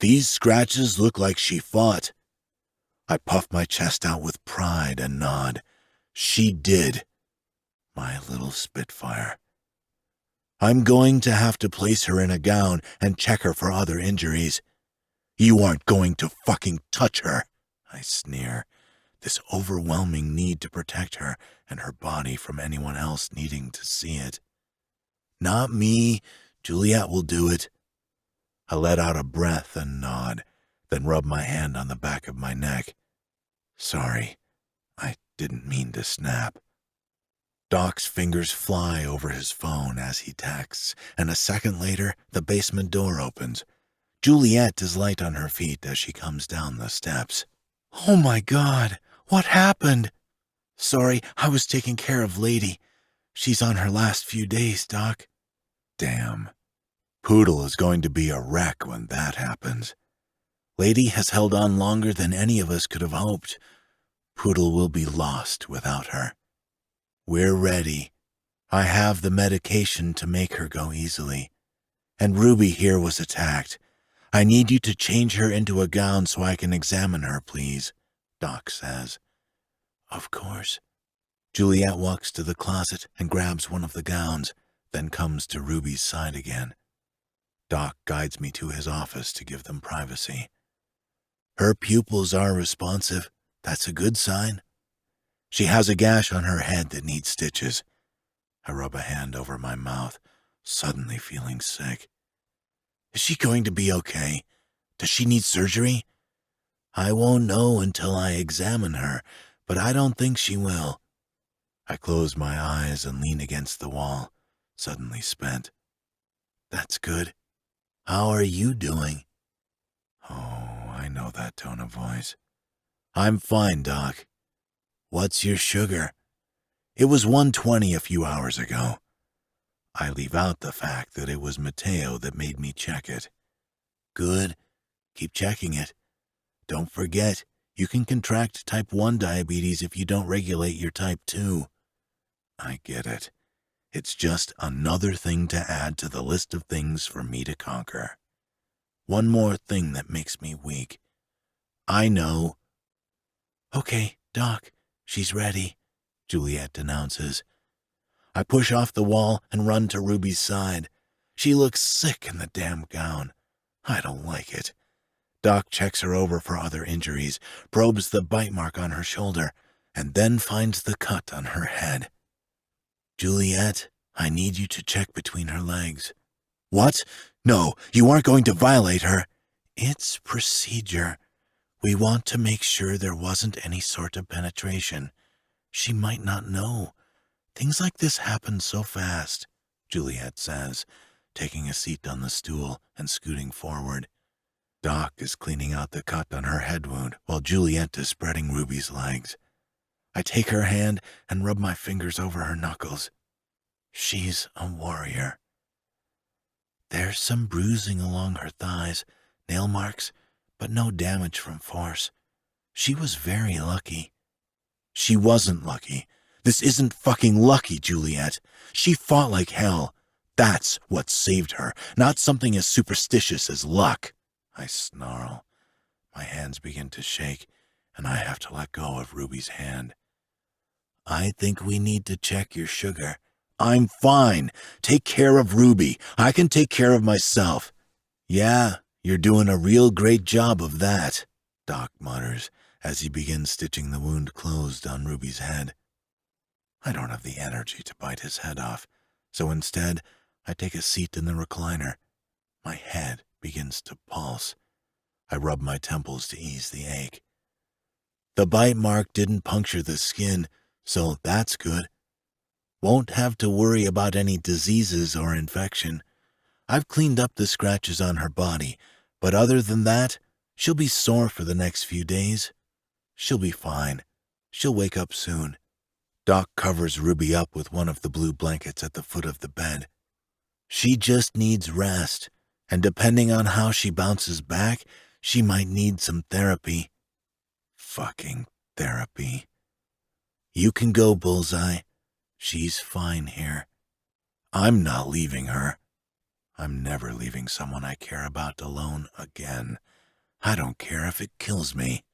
These scratches look like she fought. I puff my chest out with pride and nod. She did. My little spitfire. I'm going to have to place her in a gown and check her for other injuries. You aren't going to fucking touch her, I sneer, this overwhelming need to protect her and her body from anyone else needing to see it. Not me. Juliet will do it. I let out a breath and nod, then rub my hand on the back of my neck. Sorry, I didn't mean to snap. Doc's fingers fly over his phone as he texts, and a second later, the basement door opens. Juliet is light on her feet as she comes down the steps. Oh my God, what happened? Sorry, I was taking care of Lady. She's on her last few days, Doc. Damn. Poodle is going to be a wreck when that happens. Lady has held on longer than any of us could have hoped. Poodle will be lost without her. We're ready. I have the medication to make her go easily. And Ruby here was attacked. I need you to change her into a gown so I can examine her, please, Doc says. Of course. Juliet walks to the closet and grabs one of the gowns, then comes to Ruby's side again. Doc guides me to his office to give them privacy. Her pupils are responsive. That's a good sign. She has a gash on her head that needs stitches. I rub a hand over my mouth, suddenly feeling sick. Is she going to be okay? Does she need surgery? I won't know until I examine her, but I don't think she will. I close my eyes and lean against the wall, suddenly spent. That's good. How are you doing? Oh, I know that tone of voice. I'm fine, Doc. What's your sugar? It was 120 a few hours ago. I leave out the fact that it was Mateo that made me check it. Good. Keep checking it. Don't forget, you can contract type 1 diabetes if you don't regulate your type 2. I get it. It's just another thing to add to the list of things for me to conquer. One more thing that makes me weak. I know. Okay, Doc, she's ready, Juliet announces. I push off the wall and run to Ruby's side. She looks sick in the damn gown. I don't like it. Doc checks her over for other injuries, probes the bite mark on her shoulder, and then finds the cut on her head. Juliet, I need you to check between her legs. What? No, you aren't going to violate her. It's procedure. We want to make sure there wasn't any sort of penetration. She might not know. Things like this happen so fast, Juliet says, taking a seat on the stool and scooting forward. Doc is cleaning out the cut on her head wound while Juliet is spreading Ruby's legs. I take her hand and rub my fingers over her knuckles. She's a warrior. There's some bruising along her thighs, nail marks, but no damage from force. She was very lucky. She wasn't lucky. This isn't fucking lucky, Juliet. She fought like hell. That's what saved her, not something as superstitious as luck. I snarl. My hands begin to shake, and I have to let go of Ruby's hand. I think we need to check your sugar. I'm fine. Take care of Ruby. I can take care of myself. Yeah, you're doing a real great job of that, Doc mutters as he begins stitching the wound closed on Ruby's head. I don't have the energy to bite his head off, so instead, I take a seat in the recliner. My head begins to pulse. I rub my temples to ease the ache. The bite mark didn't puncture the skin, so that's good. Won't have to worry about any diseases or infection. I've cleaned up the scratches on her body, but other than that, she'll be sore for the next few days. She'll be fine. She'll wake up soon. Doc covers Ruby up with one of the blue blankets at the foot of the bed. She just needs rest, and depending on how she bounces back, she might need some therapy. Fucking therapy. You can go, Bullseye. She's fine here. I'm not leaving her. I'm never leaving someone I care about alone again. I don't care if it kills me.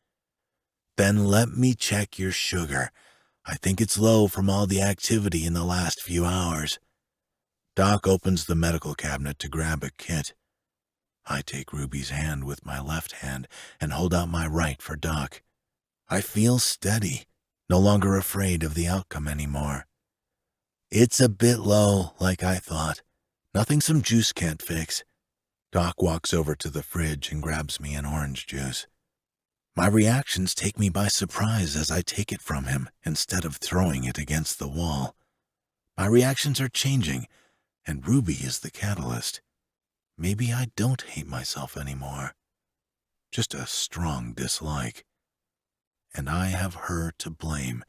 Then let me check your sugar. I think it's low from all the activity in the last few hours. Doc opens the medical cabinet to grab a kit. I take Ruby's hand with my left hand and hold out my right for Doc. I feel steady, no longer afraid of the outcome anymore. It's a bit low, like I thought. Nothing some juice can't fix. Doc walks over to the fridge and grabs me an orange juice. My reactions take me by surprise as I take it from him instead of throwing it against the wall. My reactions are changing, and Ruby is the catalyst. Maybe I don't hate myself anymore. Just a strong dislike. And I have her to blame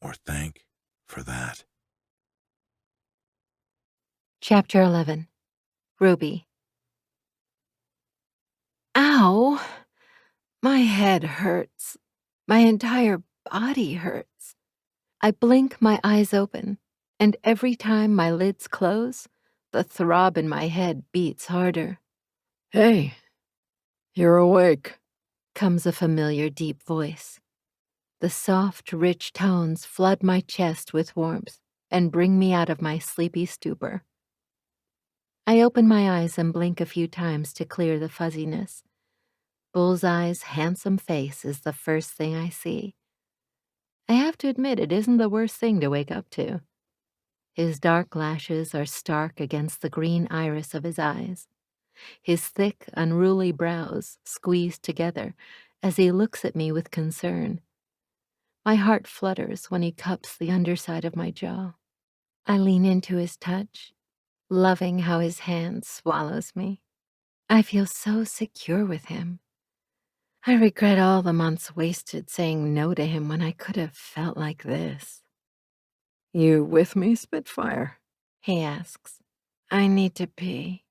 or thank for that. Chapter 11. Ruby. Ow! My head hurts. My entire body hurts. I blink my eyes open, and every time my lids close, the throb in my head beats harder. Hey, you're awake, Comes a familiar deep voice. The soft, rich tones flood my chest with warmth and bring me out of my sleepy stupor. I open my eyes and blink a few times to clear the fuzziness. Bullseye's handsome face is the first thing I see. I have to admit it isn't the worst thing to wake up to. His dark lashes are stark against the green iris of his eyes. His thick, unruly brows squeeze together as he looks at me with concern. My heart flutters when he cups the underside of my jaw. I lean into his touch, loving how his hand swallows me. I feel so secure with him. I regret all the months wasted saying no to him when I could have felt like this. You with me, Spitfire? He asks. I need to pee.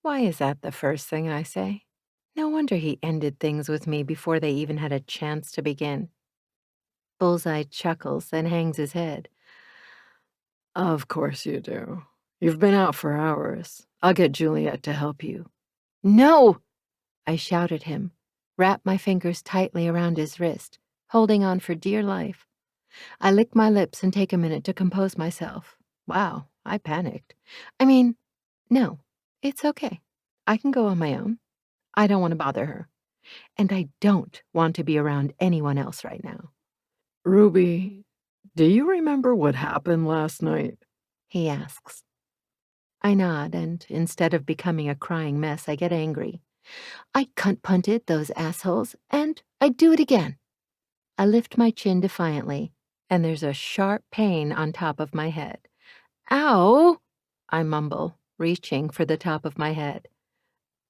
Why is that the first thing I say? No wonder he ended things with me before they even had a chance to begin. Bullseye chuckles and hangs his head. Of course you do. You've been out for hours. I'll get Juliet to help you. No! I shout at him, wrap my fingers tightly around his wrist, holding on for dear life. I lick my lips and take a minute to compose myself. Wow, I panicked. No, it's okay. I can go on my own. I don't want to bother her. And I don't want to be around anyone else right now. Ruby, do you remember what happened last night? He asks. I nod, and instead of becoming a crying mess, I get angry. I cunt-punted those assholes, and I do it again. I lift my chin defiantly, and there's a sharp pain on top of my head. Ow! I mumble, reaching for the top of my head.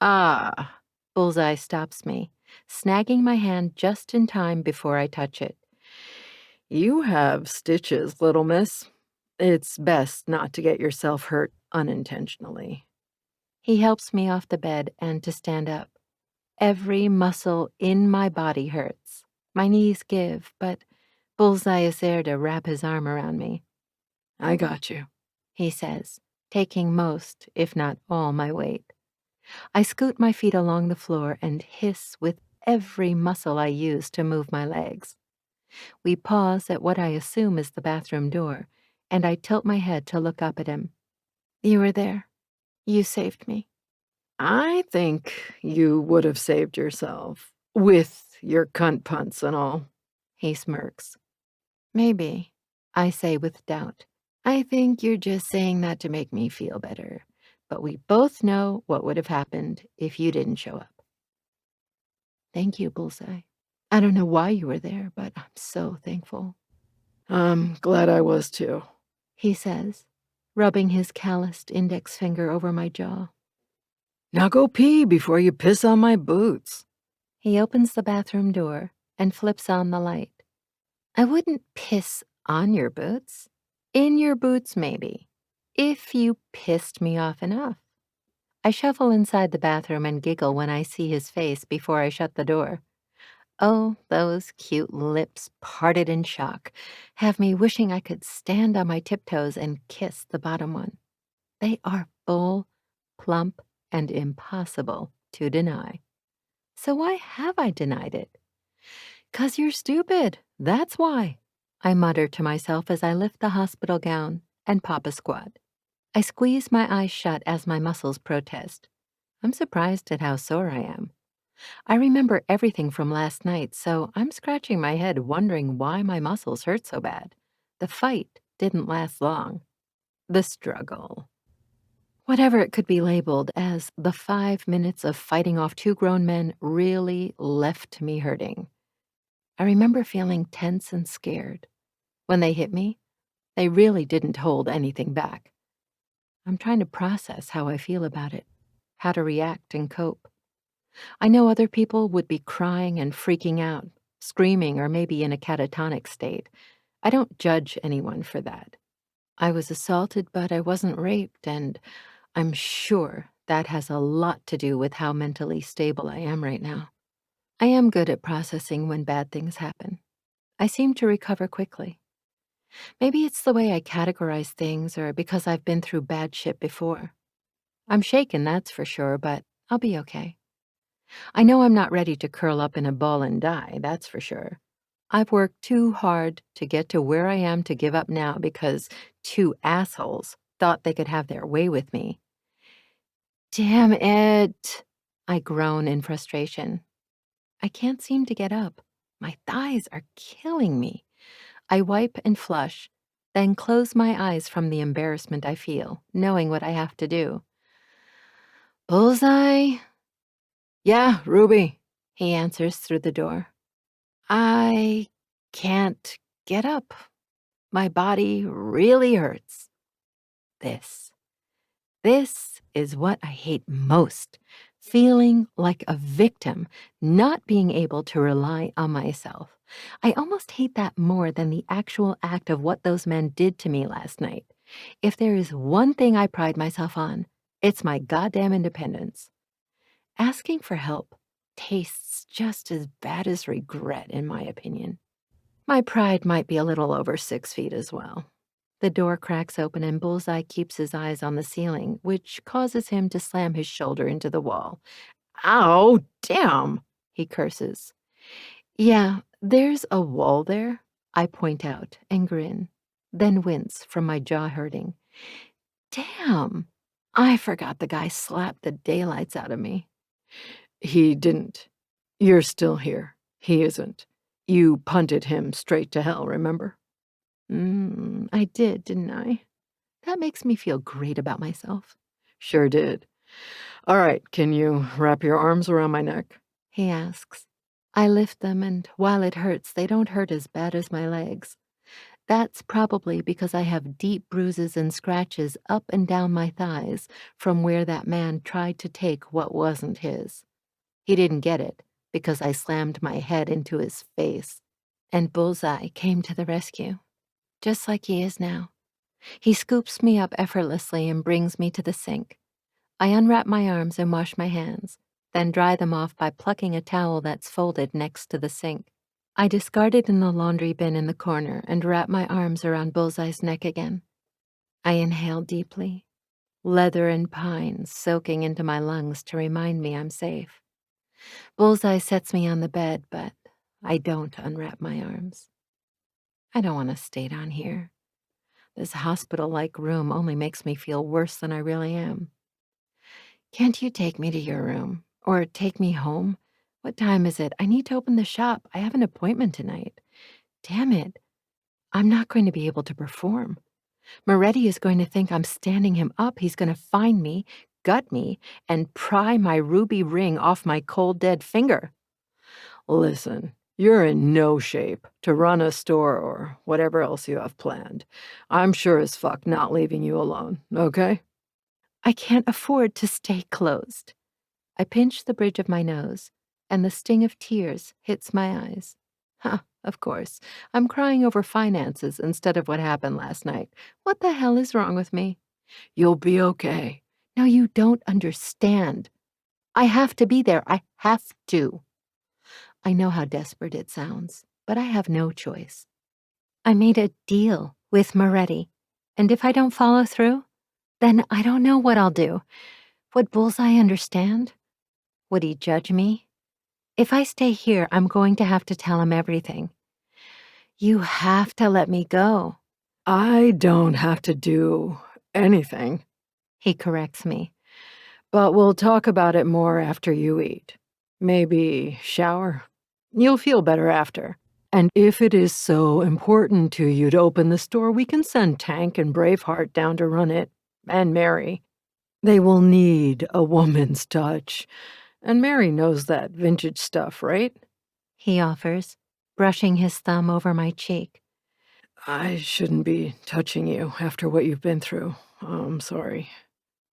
Ah! Bullseye stops me, snagging my hand just in time before I touch it. You have stitches, little miss. It's best not to get yourself hurt unintentionally. He helps me off the bed and to stand up. Every muscle in my body hurts. My knees give, but Bullseye is there to wrap his arm around me. I got you, He says, taking most, if not all, my weight. I scoot my feet along the floor and hiss with every muscle I use to move my legs. We pause at what I assume is the bathroom door, and I tilt my head to look up at him. "You were there. You saved me." I think you would have saved yourself, with your cunt punts and all. He smirks. "Maybe," I say with doubt. "I think you're just saying that to make me feel better. But we both know what would have happened if you didn't show up." "Thank you, Bullseye. I don't know why you were there, but I'm so thankful," I'm glad I was too, he says, rubbing his calloused index finger over my jaw. "Now go pee before you piss on my boots." He opens the bathroom door and flips on the light. "I wouldn't piss on your boots. In your boots, maybe, if you pissed me off enough." I shuffle inside the bathroom and giggle when I see his face before I shut the door. Oh, those cute lips parted in shock have me wishing I could stand on my tiptoes and kiss the bottom one. They are full, plump, and impossible to deny. So why have I denied it? "'Cause you're stupid, that's why," I mutter to myself as I lift the hospital gown and pop a squat. I squeeze my eyes shut as my muscles protest. I'm surprised at how sore I am. I remember everything from last night, so I'm scratching my head wondering why my muscles hurt so bad. The fight didn't last long. The struggle, whatever it could be labeled as, the 5 minutes of fighting off 2 grown men really left me hurting. I remember feeling tense and scared. When they hit me, they really didn't hold anything back. I'm trying to process how I feel about it, how to react and cope. I know other people would be crying and freaking out, screaming, or maybe in a catatonic state. I don't judge anyone for that. I was assaulted, but I wasn't raped, and I'm sure that has a lot to do with how mentally stable I am right now. I am good at processing when bad things happen. I seem to recover quickly. Maybe it's the way I categorize things, or because I've been through bad shit before. I'm shaken, that's for sure, but I'll be okay. I know I'm not ready to curl up in a ball and die, that's for sure. I've worked too hard to get to where I am to give up now because 2 assholes thought they could have their way with me. Damn it, I groan in frustration. I can't seem to get up. My thighs are killing me. I wipe and flush, then close my eyes from the embarrassment I feel, knowing what I have to do. "Bullseye?" "Yeah, Ruby." he answers through the door. "I can't get up. My body really hurts. This. This is what I hate most. Feeling like a victim, not being able to rely on myself. I almost hate that more than the actual act of what those men did to me last night. If there is one thing I pride myself on, it's my goddamn independence. Asking for help tastes just as bad as regret, in my opinion. My pride might be a little over 6 feet as well." The door cracks open and Bullseye keeps his eyes on the ceiling, which causes him to slam his shoulder into the wall. "Ow, damn!" He curses. "Yeah, there's a wall there," I point out and grin, then wince from my jaw hurting. Damn, I forgot the guy slapped the daylights out of me. "He didn't. You're still here. He isn't. You punted him straight to hell, remember?" I did, didn't I? That makes me feel great about myself. "Sure did. All right, can you wrap your arms around my neck?" He asks. I lift them, and while it hurts, they don't hurt as bad as my legs. That's probably because I have deep bruises and scratches up and down my thighs from where that man tried to take what wasn't his. He didn't get it because I slammed my head into his face, and Bullseye came to the rescue, just like he is now. He scoops me up effortlessly and brings me to the sink. I unwrap my arms and wash my hands, then dry them off by plucking a towel that's folded next to the sink. I discard it in the laundry bin in the corner and wrap my arms around Bullseye's neck again. I inhale deeply, leather and pine soaking into my lungs to remind me I'm safe. Bullseye sets me on the bed, but I don't unwrap my arms. I don't want to stay down here. This hospital-like room only makes me feel worse than I really am. Can't you take me to your room? Or take me home? What time is it? I need to open the shop. I have an appointment tonight. Damn it. I'm not going to be able to perform. Moretti is going to think I'm standing him up. He's going to find me, gut me, and pry my ruby ring off my cold, dead finger. Listen, you're in no shape to run a store or whatever else you have planned. I'm sure as fuck not leaving you alone, okay? I can't afford to stay closed. I pinch the bridge of my nose, and the sting of tears hits my eyes. Huh, of course. I'm crying over finances instead of what happened last night. What the hell is wrong with me? You'll be okay. No, you don't understand. I have to be there. I have to. I know how desperate it sounds, but I have no choice. I made a deal with Moretti, and if I don't follow through, then I don't know what I'll do. Would Bullseye understand? Would he judge me? If I stay here, I'm going to have to tell him everything. You have to let me go. I don't have to do anything, He corrects me. but we'll talk about it more after you eat. Maybe shower. You'll feel better after. And if it is so important to you to open the store, we can send Tank and Braveheart down to run it, and Mary. They will need a woman's touch. And Mary knows that vintage stuff, right? He offers, brushing his thumb over my cheek. I shouldn't be touching you after what you've been through. I'm sorry.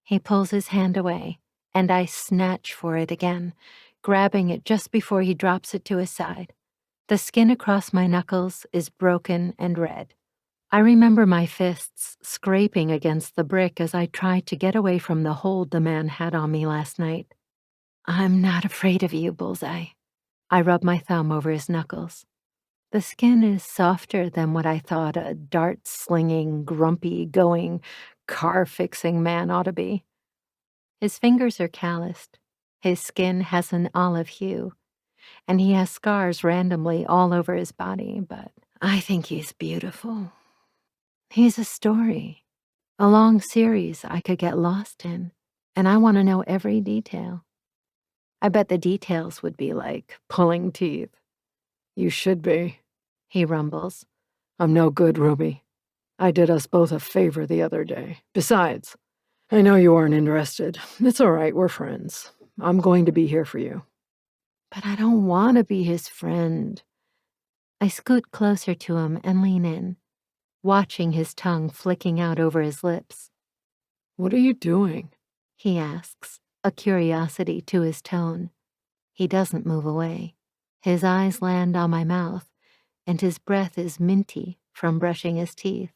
He pulls his hand away, and I snatch for it again, grabbing it just before he drops it to his side. The skin across my knuckles is broken and red. I remember my fists scraping against the brick as I tried to get away from the hold the man had on me last night. I'm not afraid of you, Bullseye. I rub my thumb over his knuckles. The skin is softer than what I thought a dart-slinging, grumpy-going, car-fixing man ought to be. His fingers are calloused. His skin has an olive hue, and he has scars randomly all over his body, but I think he's beautiful. He's a story, a long series I could get lost in, and I want to know every detail. I bet the details would be like pulling teeth. You should be, He rumbles. I'm no good, Ruby. I did us both a favor the other day. Besides, I know you aren't interested. It's all right, we're friends. I'm going to be here for you. But I don't want to be his friend. I scoot closer to him and lean in, watching his tongue flicking out over his lips. What are you doing? He asks, a curiosity to his tone. He doesn't move away. His eyes land on my mouth, and his breath is minty from brushing his teeth.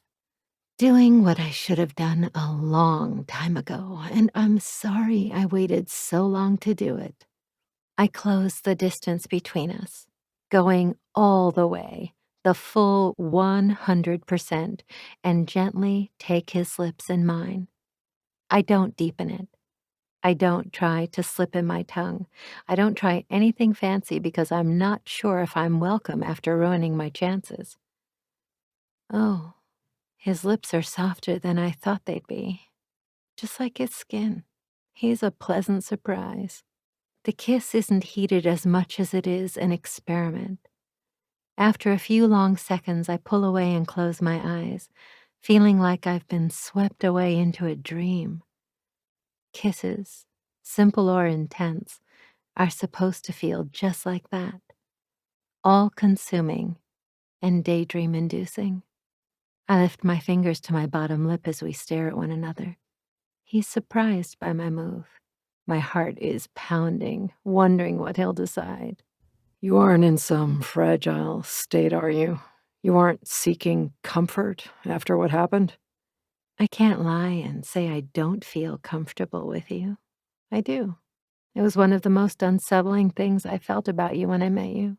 Doing what I should have done a long time ago, and I'm sorry I waited so long to do it. I close the distance between us, going all the way, the full 100%, and gently take his lips in mine. I don't deepen it. I don't try to slip in my tongue. I don't try anything fancy because I'm not sure if I'm welcome after ruining my chances. Oh, his lips are softer than I thought they'd be, just like his skin. He's a pleasant surprise. The kiss isn't heated as much as it is an experiment. After a few long seconds, I pull away and close my eyes, feeling like I've been swept away into a dream. Kisses, simple or intense, are supposed to feel just like that, all-consuming and daydream-inducing. I lift my fingers to my bottom lip as we stare at one another. He's surprised by my move. My heart is pounding, wondering what he'll decide. You aren't in some fragile state, are you? You aren't seeking comfort after what happened? I can't lie and say I don't feel comfortable with you. I do. It was one of the most unsettling things I felt about you when I met you.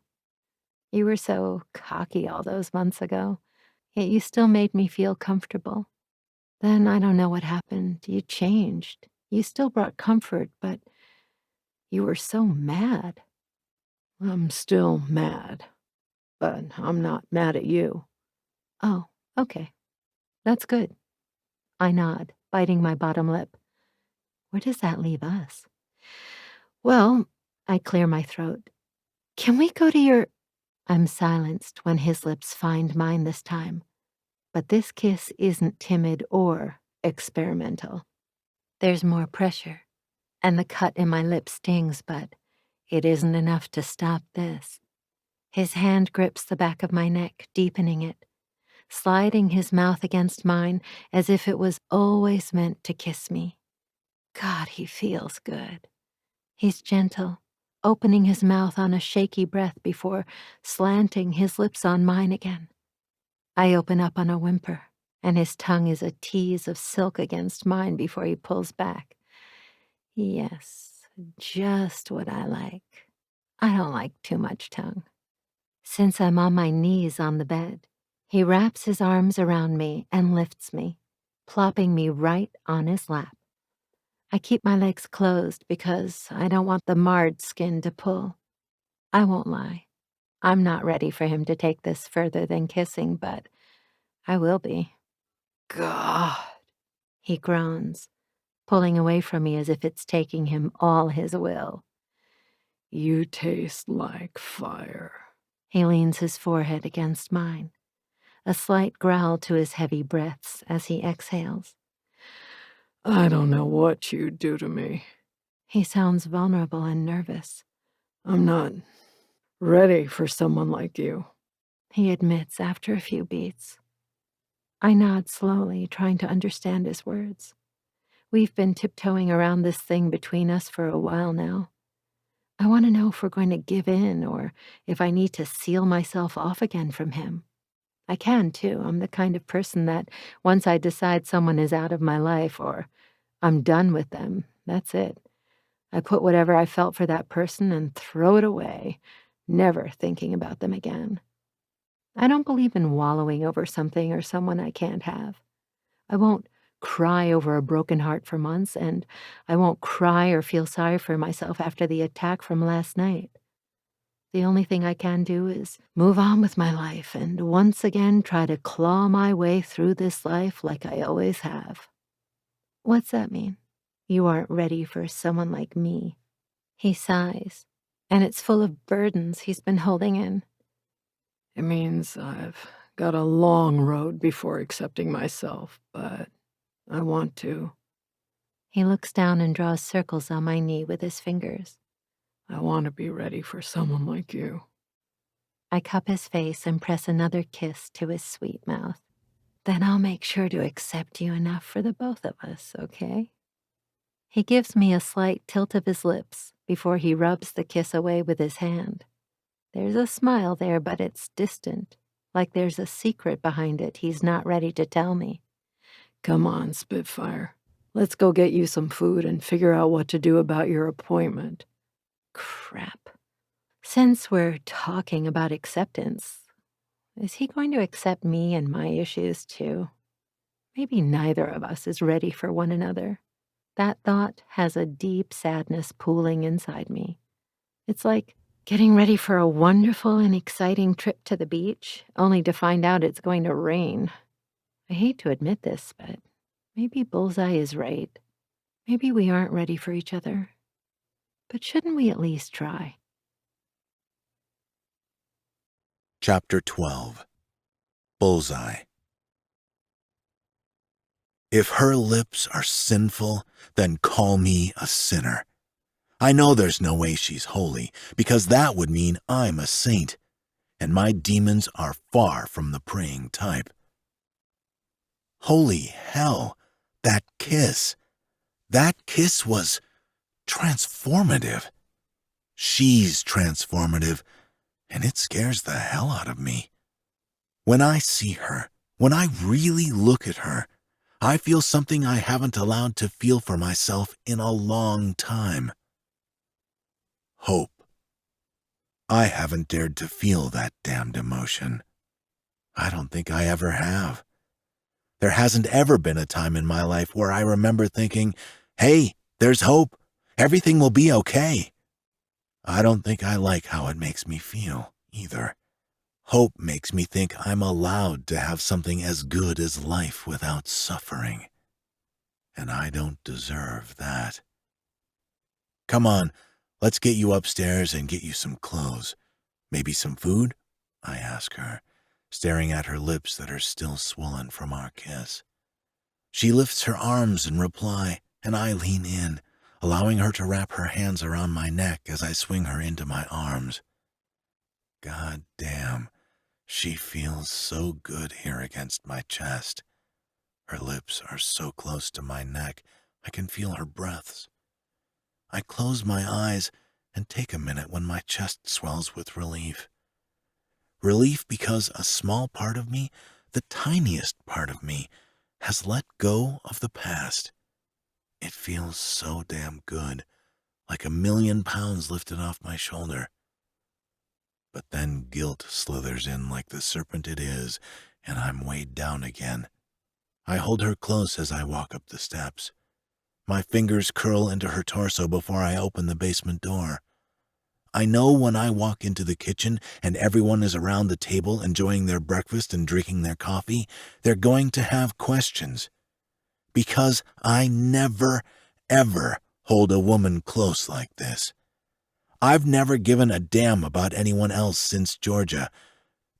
You were so cocky all those months ago, yet you still made me feel comfortable. Then I don't know what happened. You changed. You still brought comfort, but you were so mad. I'm still mad, but I'm not mad at you. Oh, okay. That's good. I nod, biting my bottom lip. Where does that leave us? Well, I clear my throat. Can we go to your... I'm silenced when his lips find mine this time. But this kiss isn't timid or experimental. There's more pressure, and the cut in my lip stings, but it isn't enough to stop this. His hand grips the back of my neck, deepening it, sliding his mouth against mine as if it was always meant to kiss me. God, he feels good. He's gentle, opening his mouth on a shaky breath before slanting his lips on mine again. I open up on a whimper, and his tongue is a tease of silk against mine before he pulls back. Yes, just what I like. I don't like too much tongue. Since I'm on my knees on the bed, he wraps his arms around me and lifts me, plopping me right on his lap. I keep my legs closed because I don't want the marred skin to pull. I won't lie. I'm not ready for him to take this further than kissing, but I will be. God, he groans, pulling away from me as if it's taking him all his will. You taste like fire. He leans his forehead against mine, a slight growl to his heavy breaths as he exhales. I don't know what you'd do to me. He sounds vulnerable and nervous. I'm not ready for someone like you, he admits after a few beats. I nod slowly, trying to understand his words. We've been tiptoeing around this thing between us for a while now. I want to know if we're going to give in or if I need to seal myself off again from him. I can, too. I'm the kind of person that once I decide someone is out of my life or I'm done with them, that's it. I put whatever I felt for that person and throw it away, never thinking about them again. I don't believe in wallowing over something or someone I can't have. I won't cry over a broken heart for months, and I won't cry or feel sorry for myself after the attack from last night. The only thing I can do is move on with my life and once again try to claw my way through this life like I always have. What's that mean? You aren't ready for someone like me. He sighs, and it's full of burdens he's been holding in. It means I've got a long road before accepting myself, but I want to. He looks down and draws circles on my knee with his fingers. I want to be ready for someone like you. I cup his face and press another kiss to his sweet mouth. Then I'll make sure to accept you enough for the both of us, okay? He gives me a slight tilt of his lips before he rubs the kiss away with his hand. There's a smile there, but it's distant, like there's a secret behind it he's not ready to tell me. Come on, Spitfire. Let's go get you some food and figure out what to do about your appointment. Crap. Since we're talking about acceptance, is he going to accept me and my issues too? Maybe neither of us is ready for one another. That thought has a deep sadness pooling inside me. It's like getting ready for a wonderful and exciting trip to the beach, only to find out it's going to rain. I hate to admit this, but maybe Bullseye is right. Maybe we aren't ready for each other. But shouldn't we at least try? Chapter 12. Bullseye. If her lips are sinful, then call me a sinner. I know there's no way she's holy, because that would mean I'm a saint, and my demons are far from the praying type. Holy hell, that kiss was transformative. She's transformative, and it scares the hell out of me. When I see her, when I really look at her, I feel something I haven't allowed to feel for myself in a long time. Hope. I haven't dared to feel that damned emotion. I don't think I ever have. There hasn't ever been a time in my life where I remember thinking, hey, there's hope. Everything will be okay. I don't think I like how it makes me feel, either. Hope makes me think I'm allowed to have something as good as life without suffering. And I don't deserve that. Come on, let's get you upstairs and get you some clothes. Maybe some food? I ask her, staring at her lips that are still swollen from our kiss. She lifts her arms in reply, and I lean in, allowing her to wrap her hands around my neck as I swing her into my arms. God damn, she feels so good here against my chest. Her lips are so close to my neck, I can feel her breaths. I close my eyes and take a minute when my chest swells with relief. Relief because a small part of me, the tiniest part of me, has let go of the past. It feels so damn good, like 1,000,000 pounds lifted off my shoulder. But then guilt slithers in like the serpent it is, and I'm weighed down again. I hold her close as I walk up the steps. My fingers curl into her torso before I open the basement door. I know when I walk into the kitchen and everyone is around the table enjoying their breakfast and drinking their coffee, they're going to have questions. Because I never, ever hold a woman close like this. I've never given a damn about anyone else since Georgia,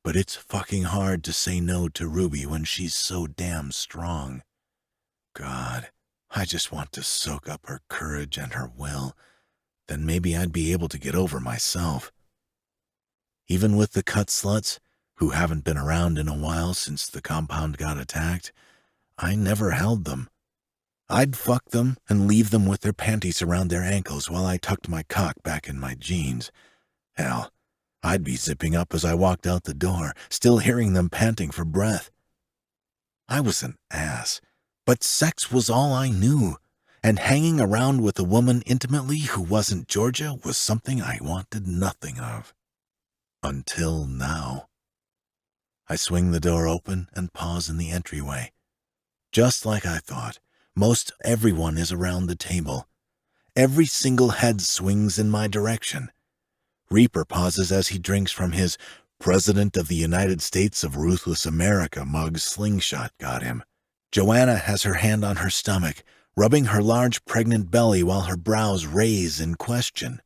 but it's fucking hard to say no to Ruby when she's so damn strong. God, I just want to soak up her courage and her will. Then maybe I'd be able to get over myself. Even with the cut sluts, who haven't been around in a while since the compound got attacked, I never held them. I'd fuck them and leave them with their panties around their ankles while I tucked my cock back in my jeans. Hell, I'd be zipping up as I walked out the door, still hearing them panting for breath. I was an ass, but sex was all I knew, and hanging around with a woman intimately who wasn't Georgia was something I wanted nothing of. Until now. I swing the door open and pause in the entryway. Just like I thought, most everyone is around the table. Every single head swings in my direction. Reaper pauses as he drinks from his President of the United States of Ruthless America mug Slingshot got him. Joanna has her hand on her stomach, rubbing her large pregnant belly while her brows raise in question.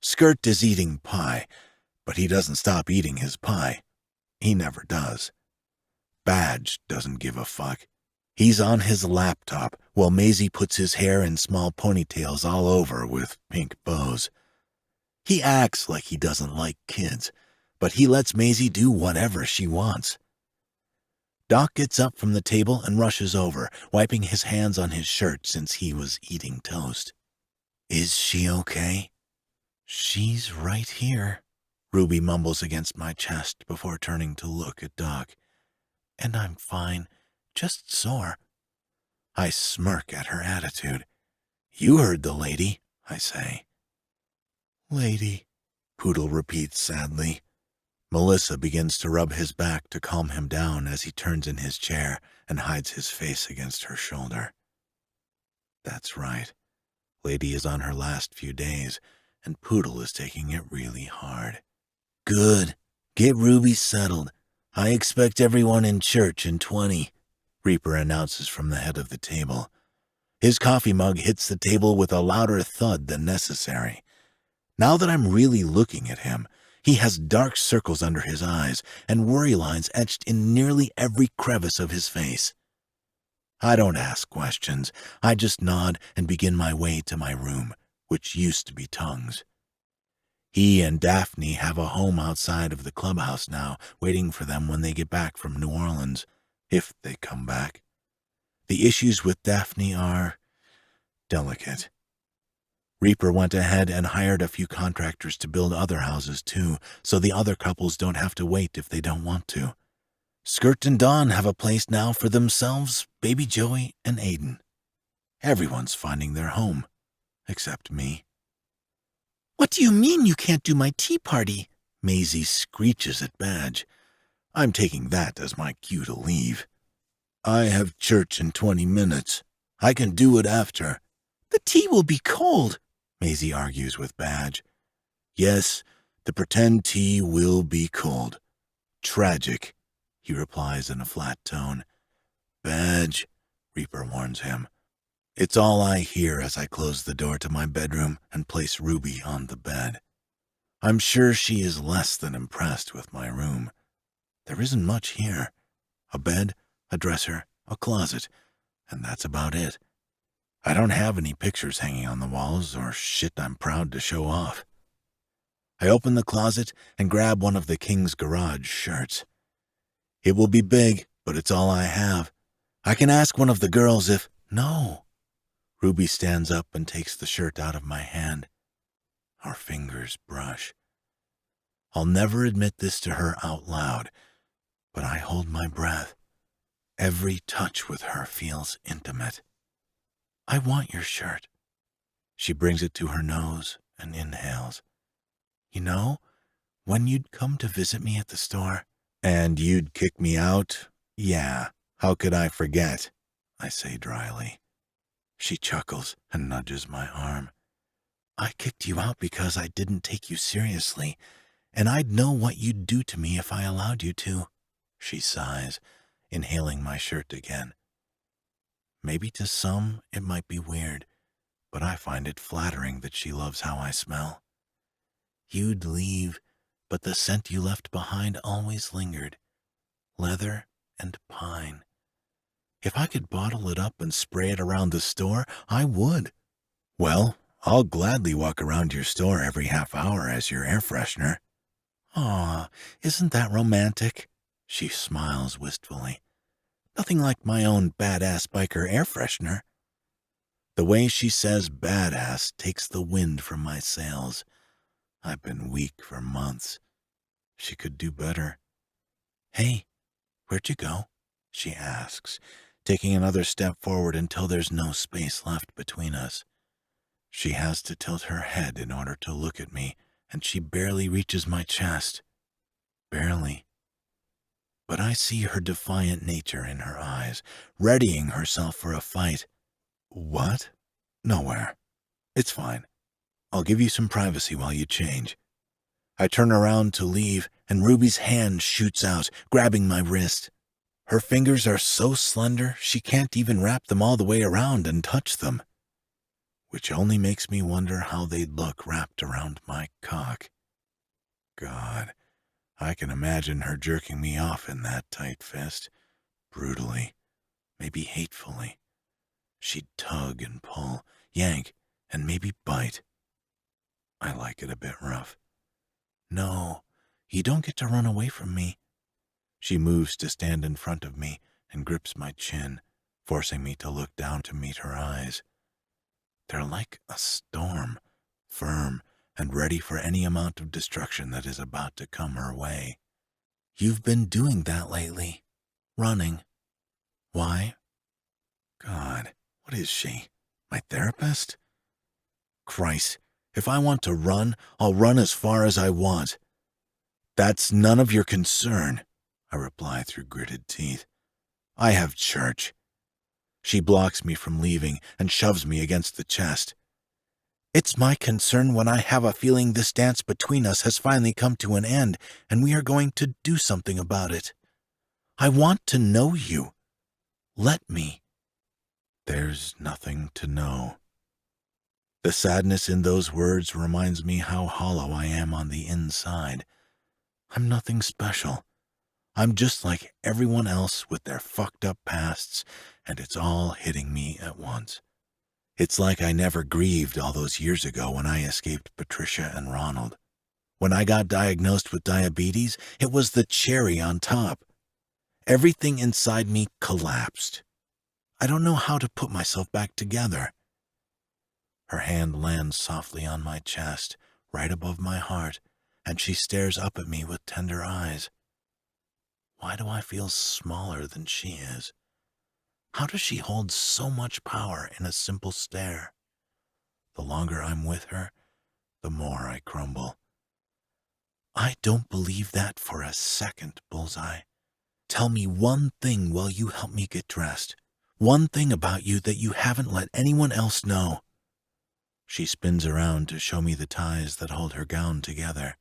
Skirt is eating pie, but he doesn't stop eating his pie. He never does. Badge doesn't give a fuck. He's on his laptop while Maisie puts his hair in small ponytails all over with pink bows. He acts like he doesn't like kids, but he lets Maisie do whatever she wants. Doc gets up from the table and rushes over, wiping his hands on his shirt since he was eating toast. Is she okay? She's right here, Ruby mumbles against my chest before turning to look at Doc. And I'm fine, just sore. I smirk at her attitude. You heard the lady, I say. Lady, Poodle repeats sadly. Melissa begins to rub his back to calm him down as he turns in his chair and hides his face against her shoulder. That's right. Lady is on her last few days, and Poodle is taking it really hard. Good. Get Ruby settled. I expect everyone in church in 20, Reaper announces from the head of the table. His coffee mug hits the table with a louder thud than necessary. Now that I'm really looking at him, he has dark circles under his eyes and worry lines etched in nearly every crevice of his face. I don't ask questions. I just nod and begin my way to my room, which used to be Tongue's. He and Daphne have a home outside of the clubhouse now, waiting for them when they get back from New Orleans, if they come back. The issues with Daphne are delicate. Reaper went ahead and hired a few contractors to build other houses too, so the other couples don't have to wait if they don't want to. Skirt and Dawn have a place now for themselves, baby Joey and Aiden. Everyone's finding their home, except me. What do you mean you can't do my tea party? Maisie screeches at Badge. I'm taking that as my cue to leave. I have church in 20 minutes. I can do it after. The tea will be cold, Maisie argues with Badge. Yes, the pretend tea will be cold. tragic, he replies in a flat tone. Badge, Reaper warns him. It's all I hear as I close the door to my bedroom and place Ruby on the bed. I'm sure she is less than impressed with my room. There isn't much here. A bed, a dresser, a closet, and that's about it. I don't have any pictures hanging on the walls or shit I'm proud to show off. I open the closet and grab one of the King's Garage shirts. It will be big, but it's all I have. I can ask one of the girls if... No. Ruby stands up and takes the shirt out of my hand. Our fingers brush. I'll never admit this to her out loud, but I hold my breath. Every touch with her feels intimate. I want your shirt. She brings it to her nose and inhales. You know, when you'd come to visit me at the store, and you'd kick me out? Yeah, how could I forget? I say dryly. She chuckles and nudges my arm. I kicked you out because I didn't take you seriously, and I'd know what you'd do to me if I allowed you to. She sighs, inhaling my shirt again. Maybe to some it might be weird, but I find it flattering that she loves how I smell. You'd leave, but the scent you left behind always lingered. Leather and pine. If I could bottle it up and spray it around the store, I would. Well, I'll gladly walk around your store every half hour as your air freshener. Aw, isn't that romantic? She smiles wistfully. Nothing like my own badass biker air freshener. The way she says badass takes the wind from my sails. I've been weak for months. She could do better. Hey, where'd you go? She asks, taking another step forward until there's no space left between us. She has to tilt her head in order to look at me, and she barely reaches my chest. Barely. But I see her defiant nature in her eyes, readying herself for a fight. What? Nowhere. It's fine. I'll give you some privacy while you change. I turn around to leave, and Ruby's hand shoots out, grabbing my wrist. Her fingers are so slender she can't even wrap them all the way around and touch them, which only makes me wonder how they'd look wrapped around my cock. God, I can imagine her jerking me off in that tight fist, brutally, maybe hatefully. She'd tug and pull, yank, and maybe bite. I like it a bit rough. No, you don't get to run away from me. She moves to stand in front of me and grips my chin, forcing me to look down to meet her eyes. They're like a storm, firm and ready for any amount of destruction that is about to come her way. You've been doing that lately. Running. Why? God, what is she? My therapist? Christ, if I want to run, I'll run as far as I want. That's none of your concern, I reply through gritted teeth. I have church. She blocks me from leaving and shoves me against the chest. It's my concern when I have a feeling this dance between us has finally come to an end and we are going to do something about it. I want to know you. Let me. There's nothing to know. The sadness in those words reminds me how hollow I am on the inside. I'm nothing special. I'm just like everyone else with their fucked up pasts, and it's all hitting me at once. It's like I never grieved all those years ago when I escaped Patricia and Ronald. When I got diagnosed with diabetes, it was the cherry on top. Everything inside me collapsed. I don't know how to put myself back together. Her hand lands softly on my chest, right above my heart, and she stares up at me with tender eyes. Why do I feel smaller than she is? How does she hold so much power in a simple stare? The longer I'm with her, the more I crumble. I don't believe that for a second, Bullseye. Tell me one thing while you help me get dressed. One thing about you that you haven't let anyone else know. She spins around to show me the ties that hold her gown together.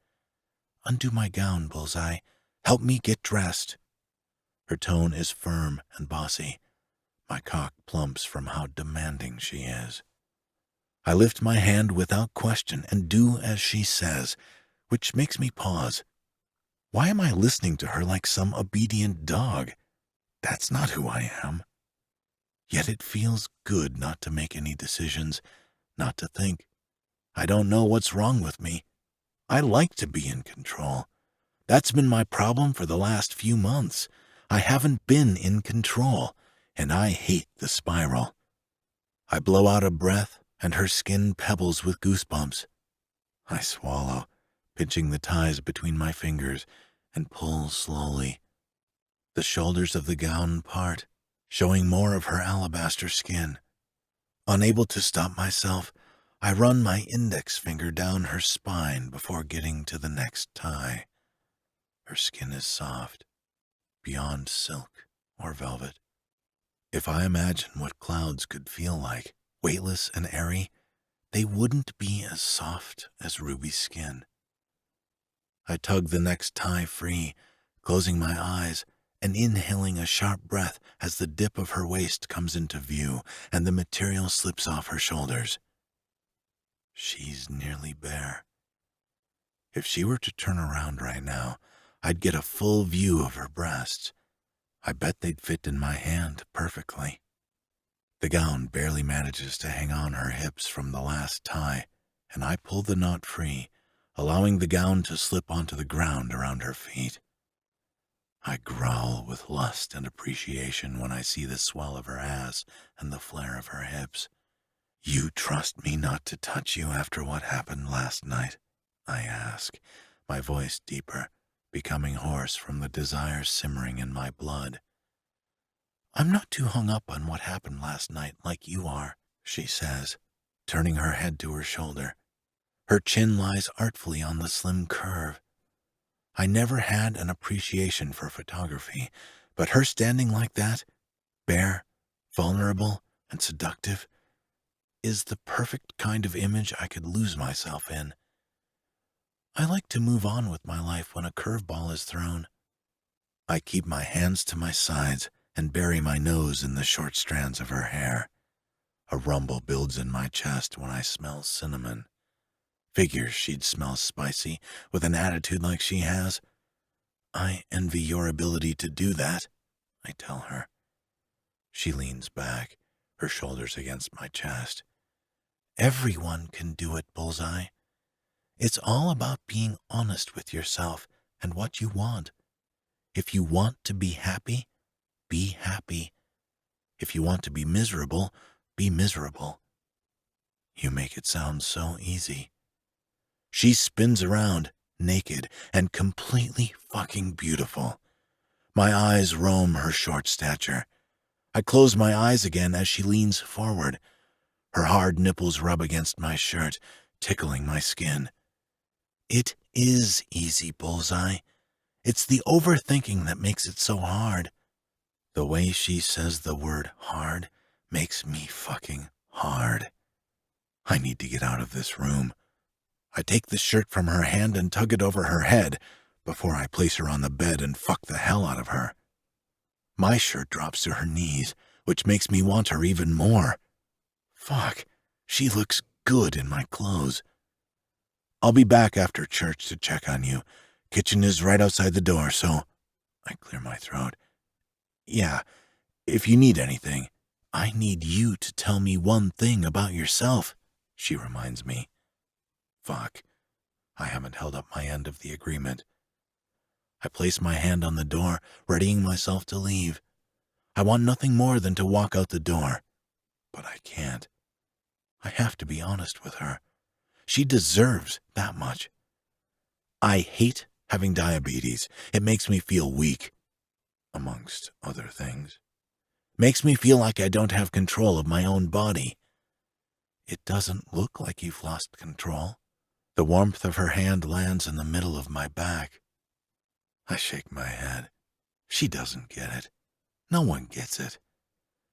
Undo my gown, Bullseye. Help me get dressed." Her tone is firm and bossy. My cock plumps from how demanding she is. I lift my hand without question and do as she says, which makes me pause. Why am I listening to her like some obedient dog? That's not who I am. Yet it feels good not to make any decisions, not to think. I don't know what's wrong with me. I like to be in control. That's been my problem for the last few months. I haven't been in control, and I hate the spiral. I blow out a breath, and her skin pebbles with goosebumps. I swallow, pinching the ties between my fingers, and pull slowly. The shoulders of the gown part, showing more of her alabaster skin. Unable to stop myself, I run my index finger down her spine before getting to the next tie. Her skin is soft, beyond silk or velvet. If I imagine what clouds could feel like, weightless and airy, they wouldn't be as soft as Ruby's skin. I tug the next tie free, closing my eyes and inhaling a sharp breath as the dip of her waist comes into view and the material slips off her shoulders. She's nearly bare. If she were to turn around right now, I'd get a full view of her breasts. I bet they'd fit in my hand perfectly. The gown barely manages to hang on her hips from the last tie, and I pull the knot free, allowing the gown to slip onto the ground around her feet. I growl with lust and appreciation when I see the swell of her ass and the flare of her hips. "You trust me not to touch you after what happened last night?" I ask, my voice deeper, becoming hoarse from the desire simmering in my blood. "I'm not too hung up on what happened last night like you are," she says, turning her head to her shoulder. Her chin lies artfully on the slim curve. I never had an appreciation for photography, but her standing like that, bare, vulnerable, and seductive, is the perfect kind of image I could lose myself in. I like to move on with my life when a curveball is thrown. I keep my hands to my sides and bury my nose in the short strands of her hair. A rumble builds in my chest when I smell cinnamon. Figures she'd smell spicy with an attitude like she has. "I envy your ability to do that," I tell her. She leans back, her shoulders against my chest. "Everyone can do it, Bullseye. It's all about being honest with yourself and what you want. If you want to be happy, be happy. If you want to be miserable, be miserable. You make it sound so easy." She spins around, naked and completely fucking beautiful. My eyes roam her short stature. I close my eyes again as she leans forward. Her hard nipples rub against my shirt, tickling my skin. It is easy, Bullseye. It's the overthinking that makes it so hard. The way she says the word hard makes me fucking hard. I need to get out of this room. I take the shirt from her hand and tug it over her head before I place her on the bed and fuck the hell out of her. My shirt drops to her knees, which makes me want her even more. Fuck, she looks good in my clothes. "I'll be back after church to check on you. Kitchen is right outside the door, so—" I clear my throat. "Yeah, if you need anything, I need you to tell me one thing about yourself," she reminds me. Fuck, I haven't held up my end of the agreement. I place my hand on the door, readying myself to leave. I want nothing more than to walk out the door, but I can't. I have to be honest with her. She deserves that much. I hate having diabetes. It makes me feel weak, amongst other things. Makes me feel like I don't have control of my own body. It doesn't look like you've lost control. The warmth of her hand lands in the middle of my back. I shake my head. She doesn't get it. No one gets it.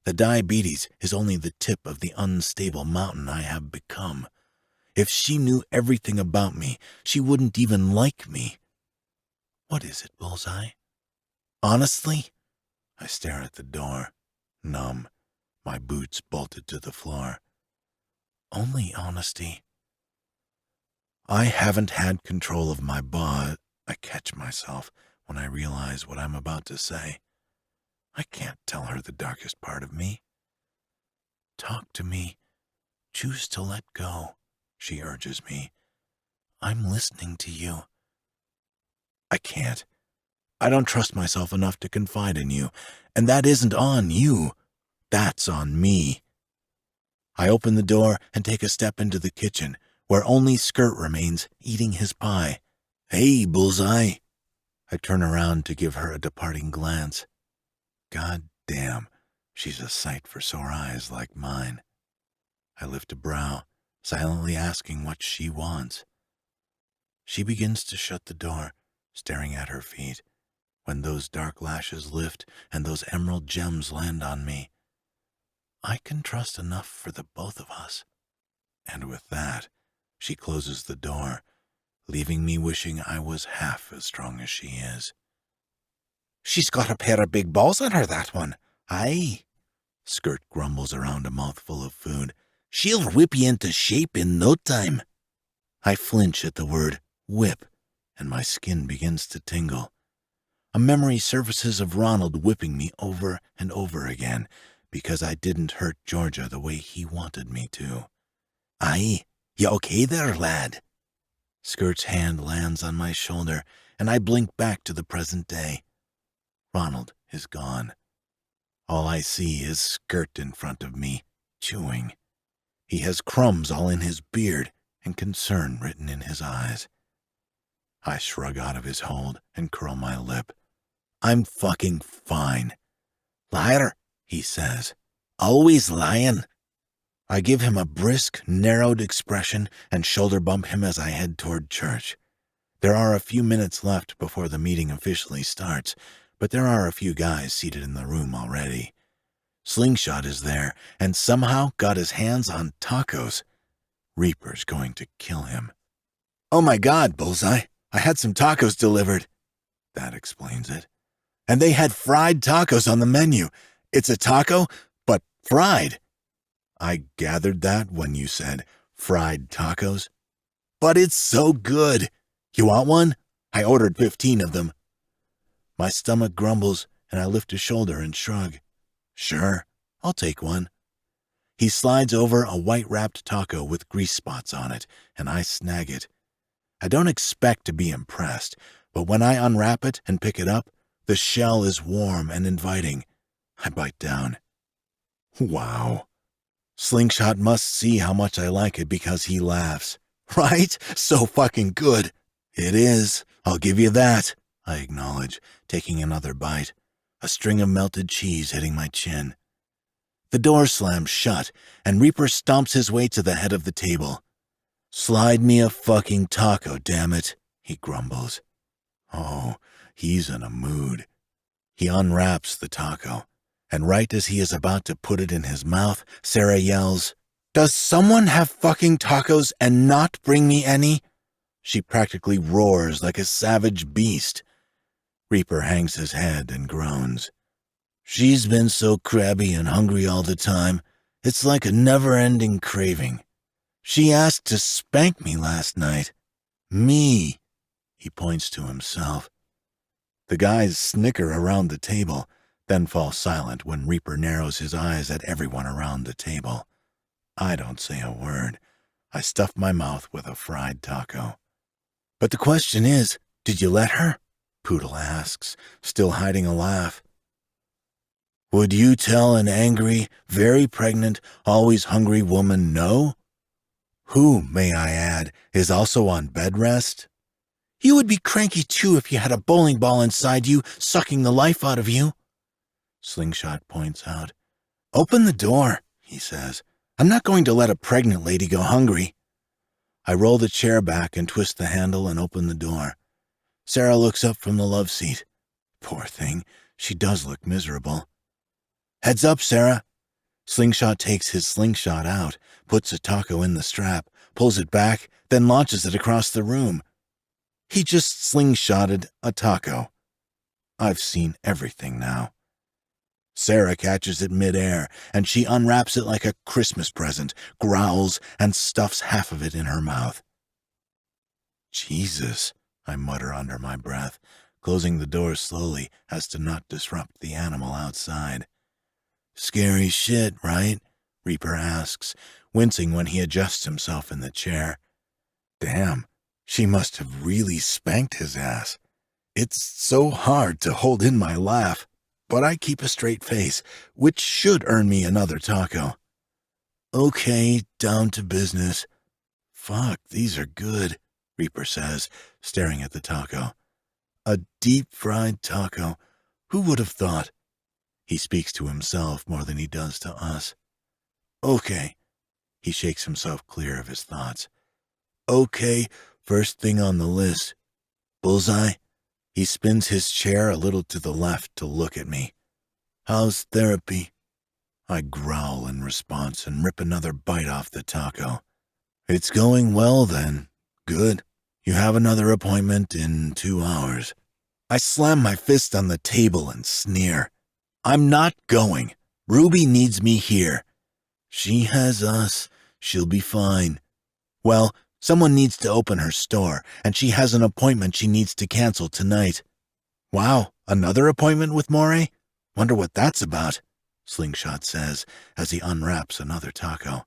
The diabetes is only the tip of the unstable mountain I have become. If she knew everything about me, she wouldn't even like me. What is it, Bullseye? Honestly? I stare at the door, numb, my boots bolted to the floor. Only honesty. I haven't had control of my body. I catch myself when I realize what I'm about to say. I can't tell her the darkest part of me. Talk to me. Choose to let go, she urges me. I'm listening to you. I can't. I don't trust myself enough to confide in you, and that isn't on you. That's on me. I open the door and take a step into the kitchen, where only Skirt remains, eating his pie. Hey, Bullseye. I turn around to give her a departing glance. God damn, she's a sight for sore eyes like mine. I lift a brow, silently asking what she wants. She begins to shut the door, staring at her feet, when those dark lashes lift and those emerald gems land on me. I can trust enough for the both of us. And with that, she closes the door, leaving me wishing I was half as strong as she is. She's got a pair of big balls on her, that one. Aye. Skirt grumbles around a mouthful of food. She'll whip you into shape in no time. I flinch at the word whip, and my skin begins to tingle. A memory surfaces of Ronald whipping me over and over again because I didn't hurt Georgia the way he wanted me to. Aye, you okay there, lad? Skirt's hand lands on my shoulder, and I blink back to the present day. Ronald is gone. All I see is Skirt in front of me, chewing. He has crumbs all in his beard and concern written in his eyes. I shrug out of his hold and curl my lip. I'm fucking fine. Liar, he says. Always lying. I give him a brisk, narrowed expression and shoulder bump him as I head toward church. There are a few minutes left before the meeting officially starts, but there are a few guys seated in the room already. Slingshot is there and somehow got his hands on tacos. Reaper's going to kill him. Oh my God, Bullseye, I had some tacos delivered. That explains it. And they had fried tacos on the menu. It's a taco, but fried. I gathered that when you said fried tacos. But it's so good. You want one? I ordered 15 of them. My stomach grumbles, and I lift a shoulder and shrug. Sure, I'll take one. He slides over a white-wrapped taco with grease spots on it, and I snag it. I don't expect to be impressed, but when I unwrap it and pick it up, the shell is warm and inviting. I bite down. Wow. Slingshot must see how much I like it because he laughs. Right? So fucking good. It is. I'll give you that, I acknowledge, taking another bite, a string of melted cheese hitting my chin. The door slams shut, and Reaper stomps his way to the head of the table. Slide me a fucking taco, damn it, he grumbles. Oh, he's in a mood. He unwraps the taco, and right as he is about to put it in his mouth, Sarah yells, "Does someone have fucking tacos and not bring me any?" She practically roars like a savage beast. Reaper hangs his head and groans. She's been so crabby and hungry all the time. It's like a never-ending craving. She asked to spank me last night. Me. He points to himself. The guys snicker around the table, then fall silent when Reaper narrows his eyes at everyone around the table. I don't say a word. I stuff my mouth with a fried taco. But the question is, did you let her? Poodle asks, still hiding a laugh. Would you tell an angry, very pregnant, always hungry woman no? Who, may I add, is also on bed rest? You would be cranky too if you had a bowling ball inside you, sucking the life out of you. Slingshot points out. Open the door, he says. I'm not going to let a pregnant lady go hungry. I roll the chair back and twist the handle and open the door. Sarah looks up from the love seat. Poor thing, she does look miserable. Heads up, Sarah. Slingshot takes his slingshot out, puts a taco in the strap, pulls it back, then launches it across the room. He just slingshotted a taco. I've seen everything now. Sarah catches it midair, and she unwraps it like a Christmas present, growls, and stuffs half of it in her mouth. Jesus, I mutter under my breath, closing the door slowly as to not disrupt the animal outside. Scary shit, right? Reaper asks, wincing when he adjusts himself in the chair. Damn, she must have really spanked his ass. It's so hard to hold in my laugh, but I keep a straight face, which should earn me another taco. Okay, down to business. Fuck, these are good, Reaper says, staring at the taco. A deep-fried taco. Who would have thought? He speaks to himself more than he does to us. Okay. He shakes himself clear of his thoughts. Okay, first thing on the list. Bullseye? He spins his chair a little to the left to look at me. How's therapy? I growl in response and rip another bite off the taco. It's going well, then. Good. You have another appointment in 2 hours. I slam my fist on the table and sneer. I'm not going. Ruby needs me here. She has us. She'll be fine. Well, someone needs to open her store, and she has an appointment she needs to cancel tonight. Wow, another appointment with Moray? Wonder what that's about, Slingshot says as he unwraps another taco.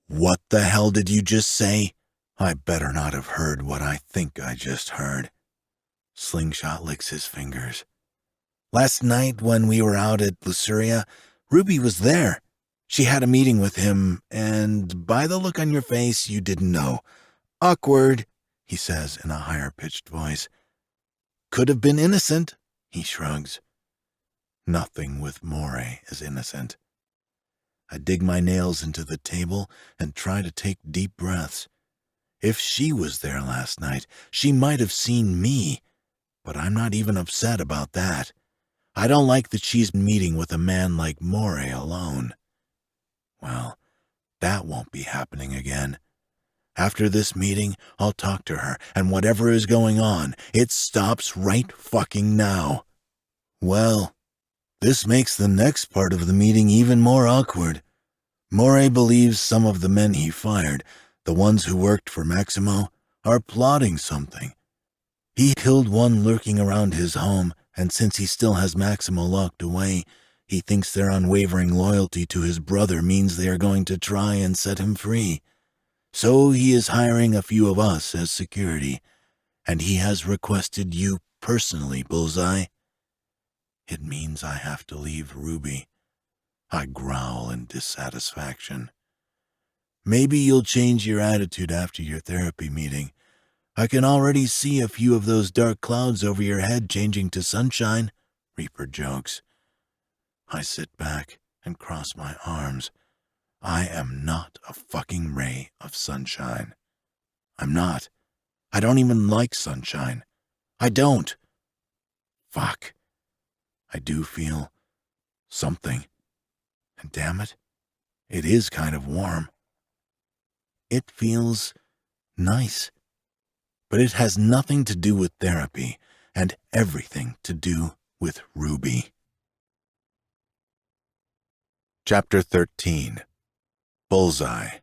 What the hell did you just say? I better not have heard what I think I just heard. Slingshot licks his fingers. Last night when we were out at Luceria, Ruby was there. She had a meeting with him, and by the look on your face, you didn't know. Awkward, he says in a higher-pitched voice. Could have been innocent, he shrugs. Nothing with Moray is innocent. I dig my nails into the table and try to take deep breaths. If she was there last night, she might have seen me, but I'm not even upset about that. I don't like that she's meeting with a man like Moray alone. Well, that won't be happening again. After this meeting, I'll talk to her, and whatever is going on, it stops right fucking now. Well, this makes the next part of the meeting even more awkward. Moray believes some of the men he fired, the ones who worked for Maximo, are plotting something. He killed one lurking around his home, and since he still has Maximo locked away, he thinks their unwavering loyalty to his brother means they are going to try and set him free. So he is hiring a few of us as security, and he has requested you personally, Bullseye. It means I have to leave Ruby. I growl in dissatisfaction. Maybe you'll change your attitude after your therapy meeting. I can already see a few of those dark clouds over your head changing to sunshine, Reaper jokes. I sit back and cross my arms. I am not a fucking ray of sunshine. I'm not. I don't even like sunshine. I don't. Fuck. I do feel something. And damn it, it is kind of warm. It feels nice. But it has nothing to do with therapy and everything to do with Ruby. Chapter 13. Bullseye.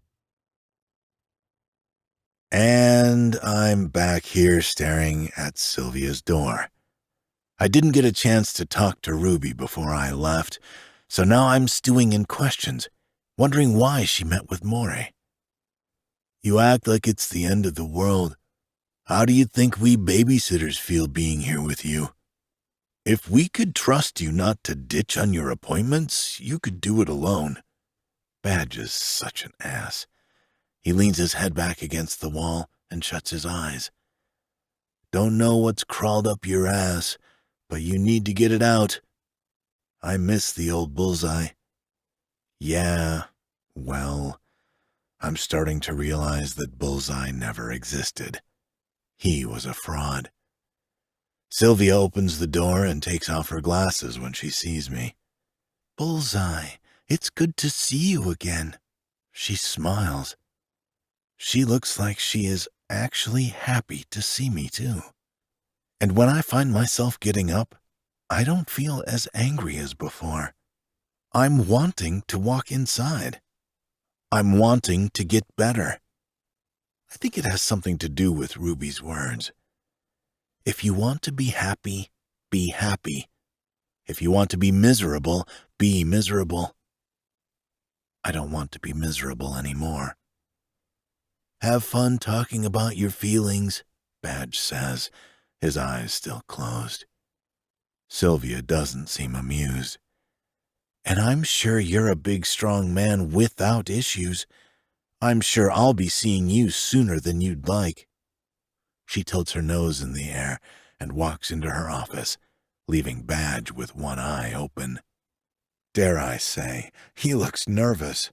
And I'm back here staring at Sylvia's door. I didn't get a chance to talk to Ruby before I left, so now I'm stewing in questions, wondering why she met with Moray. You act like it's the end of the world. How do you think we babysitters feel being here with you? If we could trust you not to ditch on your appointments, you could do it alone. Badge is such an ass. He leans his head back against the wall and shuts his eyes. Don't know what's crawled up your ass, but you need to get it out. I miss the old Bullseye. Yeah, well, I'm starting to realize that Bullseye never existed. He was a fraud. Sylvia opens the door and takes off her glasses when she sees me. Bullseye, it's good to see you again. She smiles. She looks like she is actually happy to see me, too. And when I find myself getting up, I don't feel as angry as before. I'm wanting to walk inside. I'm wanting to get better. I think it has something to do with Ruby's words. If you want to be happy, be happy. If you want to be miserable, be miserable. I don't want to be miserable anymore. Have fun talking about your feelings, Badge says, his eyes still closed. Sylvia doesn't seem amused. And I'm sure you're a big, strong man without issues. I'm sure I'll be seeing you sooner than you'd like. She tilts her nose in the air and walks into her office, leaving Badge with one eye open. Dare I say, he looks nervous.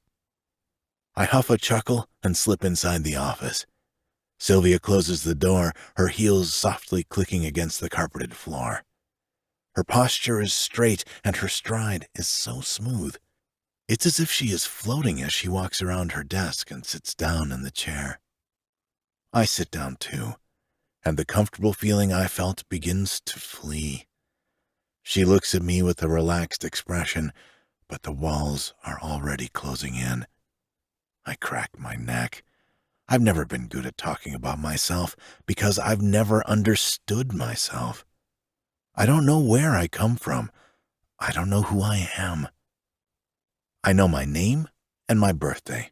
I huff a chuckle and slip inside the office. Sylvia closes the door, her heels softly clicking against the carpeted floor. Her posture is straight and her stride is so smooth. It's as if she is floating as she walks around her desk and sits down in the chair. I sit down too, and the comfortable feeling I felt begins to flee. She looks at me with a relaxed expression, but the walls are already closing in. I crack my neck. I've never been good at talking about myself because I've never understood myself. I don't know where I come from. I don't know who I am. I know my name and my birthday.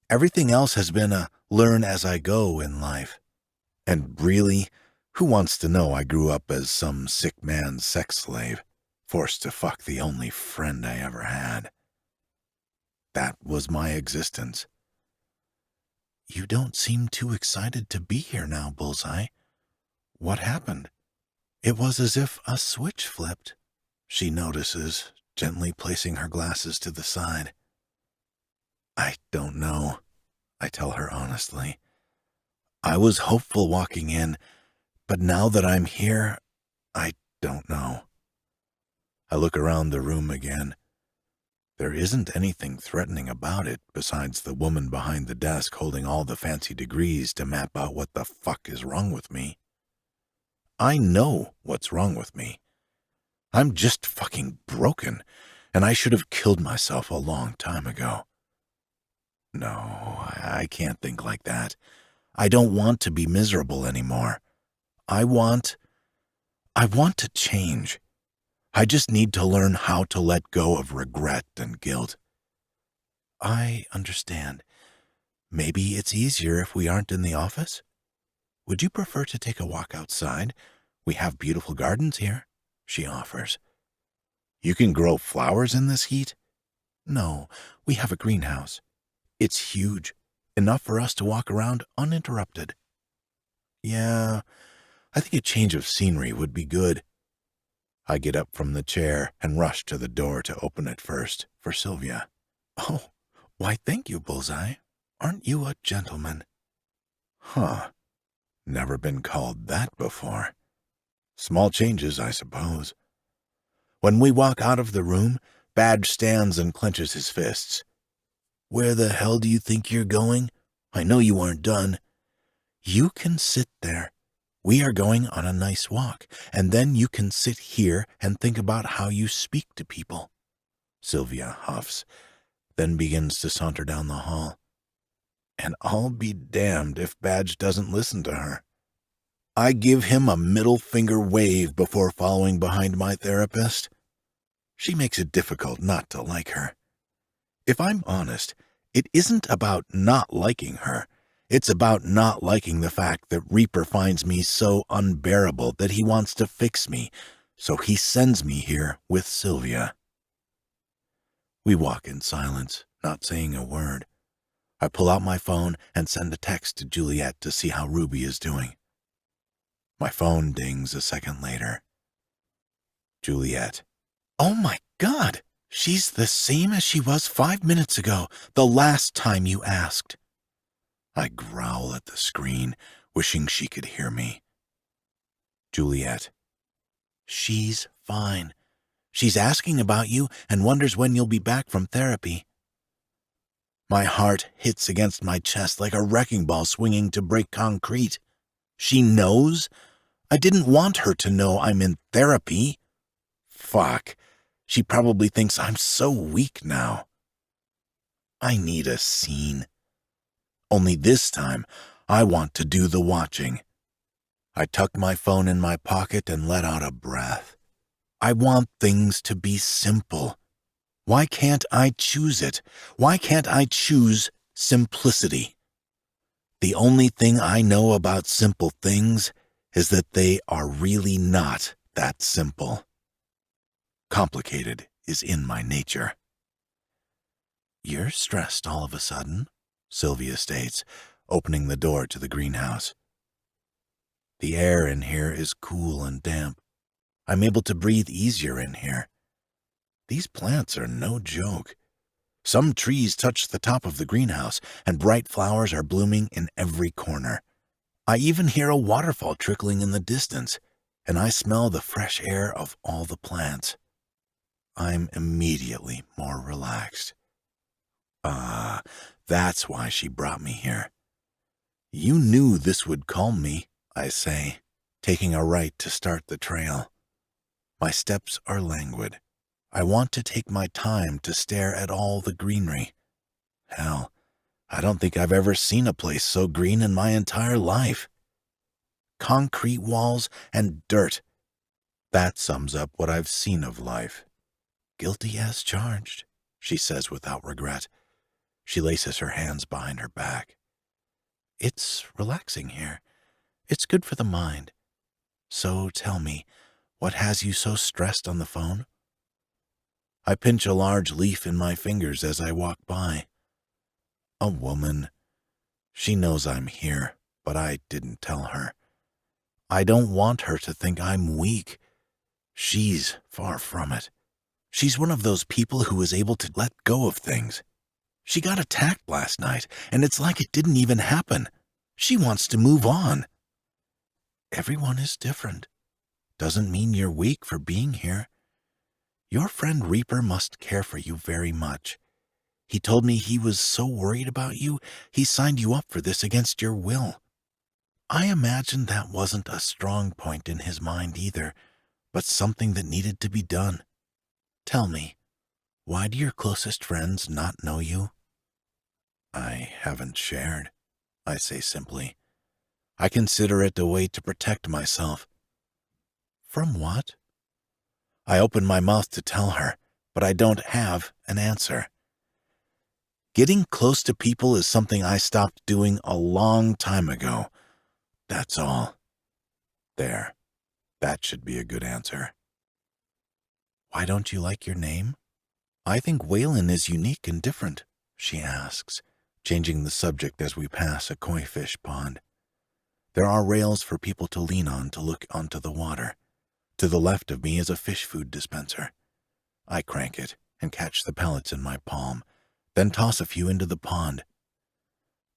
Everything else has been a learn as I go in life. And really, who wants to know I grew up as some sick man's sex slave, forced to fuck the only friend I ever had? That was my existence. You don't seem too excited to be here now, Bullseye. What happened? It was as if a switch flipped, she notices, gently placing her glasses to the side. I don't know, I tell her honestly. I was hopeful walking in, but now that I'm here, I don't know. I look around the room again. There isn't anything threatening about it besides the woman behind the desk holding all the fancy degrees to map out what the fuck is wrong with me. I know what's wrong with me. I'm just fucking broken, and I should have killed myself a long time ago. No, I can't think like that. I don't want to be miserable anymore. I want to change. I just need to learn how to let go of regret and guilt. I understand. Maybe it's easier if we aren't in the office? Would you prefer to take a walk outside? We have beautiful gardens here, she offers. You can grow flowers in this heat? No, we have a greenhouse. It's huge, enough for us to walk around uninterrupted. Yeah, I think a change of scenery would be good. I get up from the chair and rush to the door to open it first, for Sylvia. Oh, why thank you, Bullseye. Aren't you a gentleman? Huh. Never been called that before. Small changes, I suppose. When we walk out of the room, Badge stands and clenches his fists. Where the hell do you think you're going? I know you aren't done. You can sit there. We are going on a nice walk, and then you can sit here and think about how you speak to people. Sylvia huffs, then begins to saunter down the hall. And I'll be damned if Badge doesn't listen to her. I give him a middle finger wave before following behind my therapist. She makes it difficult not to like her. If I'm honest, it isn't about not liking her. It's about not liking the fact that Reaper finds me so unbearable that he wants to fix me, so he sends me here with Sylvia. We walk in silence, not saying a word. I pull out my phone and send a text to Juliet to see how Ruby is doing. My phone dings a second later. Juliet. Oh my God! She's the same as she was 5 minutes ago, the last time you asked. I growl at the screen, wishing she could hear me. Juliet. She's fine. She's asking about you and wonders when you'll be back from therapy. My heart hits against my chest like a wrecking ball swinging to break concrete. She knows? I didn't want her to know I'm in therapy. Fuck. She probably thinks I'm so weak now. I need a scene. Only this time, I want to do the watching. I tuck my phone in my pocket and let out a breath. I want things to be simple. Why can't I choose it? Why can't I choose simplicity? The only thing I know about simple things is that they are really not that simple. Complicated is in my nature. "You're stressed all of a sudden," Sylvia states, opening the door to the greenhouse. The air in here is cool and damp. I'm able to breathe easier in here. These plants are no joke. Some trees touch the top of the greenhouse, and bright flowers are blooming in every corner. I even hear a waterfall trickling in the distance, and I smell the fresh air of all the plants. I'm immediately more relaxed. That's why she brought me here. "You knew this would calm me," I say, taking a right to start the trail. My steps are languid. I want to take my time to stare at all the greenery. Hell, I don't think I've ever seen a place so green in my entire life. Concrete walls and dirt. That sums up what I've seen of life. "Guilty as charged," she says without regret. She laces her hands behind her back. "It's relaxing here. It's good for the mind. So tell me, what has you so stressed on the phone?" I pinch a large leaf in my fingers as I walk by. A woman. She knows I'm here, but I didn't tell her. I don't want her to think I'm weak. She's far from it. She's one of those people who is able to let go of things. She got attacked last night, and it's like it didn't even happen. She wants to move on. Everyone is different. Doesn't mean you're weak for being here. Your friend Reaper must care for you very much. He told me he was so worried about you, he signed you up for this against your will. I imagine that wasn't a strong point in his mind either, but something that needed to be done. Tell me, why do your closest friends not know you?" "I haven't shared," I say simply. "I consider it a way to protect myself." "From what?" I open my mouth to tell her, but I don't have an answer. Getting close to people is something I stopped doing a long time ago. That's all. There. That should be a good answer. "Why don't you like your name?" "I think Waylon is unique and different," she asks, changing the subject as we pass a koi fish pond. There are rails for people to lean on to look onto the water. To the left of me is a fish food dispenser. I crank it and catch the pellets in my palm, then toss a few into the pond.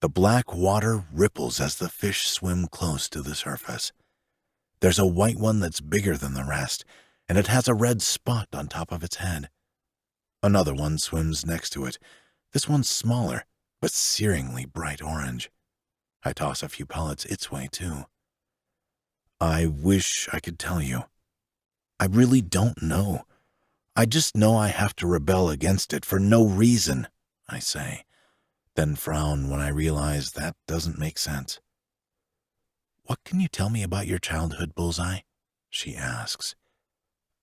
The black water ripples as the fish swim close to the surface. There's a white one that's bigger than the rest, and it has a red spot on top of its head. Another one swims next to it. This one's smaller, but searingly bright orange. I toss a few pellets its way, too. I wish I could tell you. I really don't know. I just know I have to rebel against it for no reason, I say, then frown when I realize that doesn't make sense. "What can you tell me about your childhood, Bullseye?" she asks.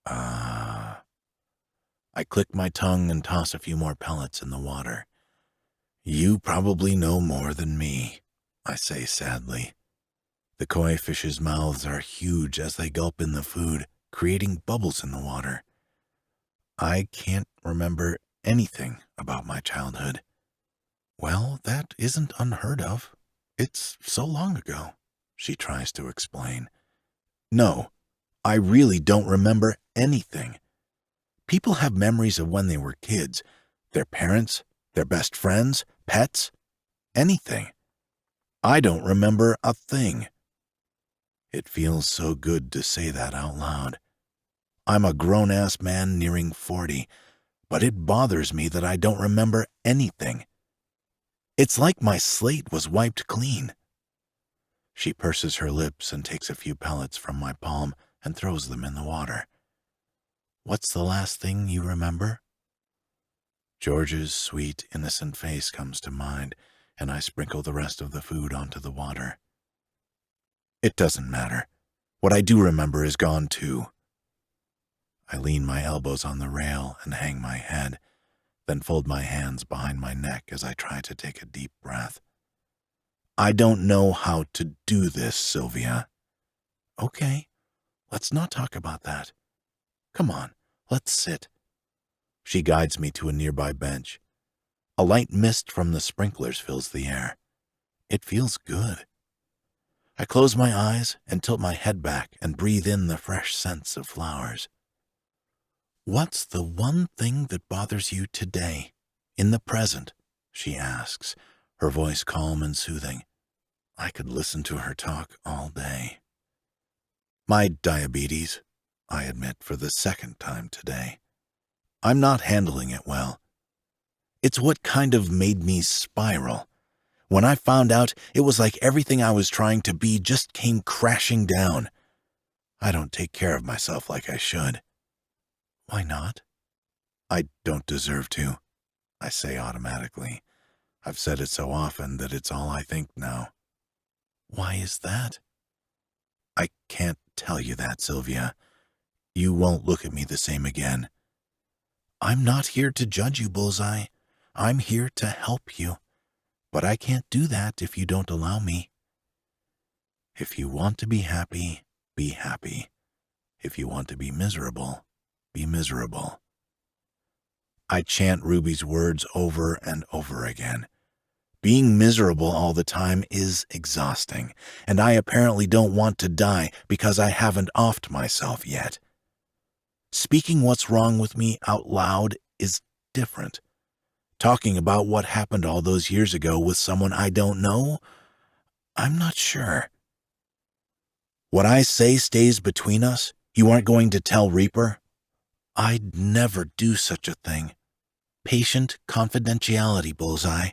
I click my tongue and toss a few more pellets in the water. "You probably know more than me," I say sadly. The koi fish's mouths are huge as they gulp in the food, creating bubbles in the water. I can't remember anything about my childhood. "Well, that isn't unheard of. It's so long ago," she tries to explain. "No, I really don't remember anything. People have memories of when they were kids, their parents, their best friends, pets, anything. I don't remember a thing." It feels so good to say that out loud. I'm a grown-ass man nearing 40, but it bothers me that I don't remember anything. It's like my slate was wiped clean. She purses her lips and takes a few pellets from my palm and throws them in the water. What's the last thing you remember? George's sweet, innocent face comes to mind, and I sprinkle the rest of the food onto the water. It doesn't matter. What I do remember is gone too. I lean my elbows on the rail and hang my head, then fold my hands behind my neck as I try to take a deep breath. I don't know how to do this, Sylvia. Okay, let's not talk about that. Come on, let's sit. She guides me to a nearby bench. A light mist from the sprinklers fills the air. It feels good. I close my eyes and tilt my head back and breathe in the fresh scents of flowers. What's the one thing that bothers you today, in the present? She asks, her voice calm and soothing. I could listen to her talk all day. My diabetes, I admit for the second time today. I'm not handling it well. It's what kind of made me spiral. When I found out, it was like everything I was trying to be just came crashing down. I don't take care of myself like I should. Why not? I don't deserve to, I say automatically. I've said it so often that it's all I think now. Why is that? I can't tell you that, Sylvia. You won't look at me the same again. I'm not here to judge you, Bullseye. I'm here to help you. But I can't do that if you don't allow me. If you want to be happy, be happy. If you want to be miserable, be miserable. I chant Ruby's words over and over again. Being miserable all the time is exhausting, and I apparently don't want to die because I haven't offed myself yet. Speaking what's wrong with me out loud is different. Talking about what happened all those years ago with someone I don't know, I'm not sure. What I say stays between us. You aren't going to tell Reaper? I'd never do such a thing. Patient confidentiality, Bullseye.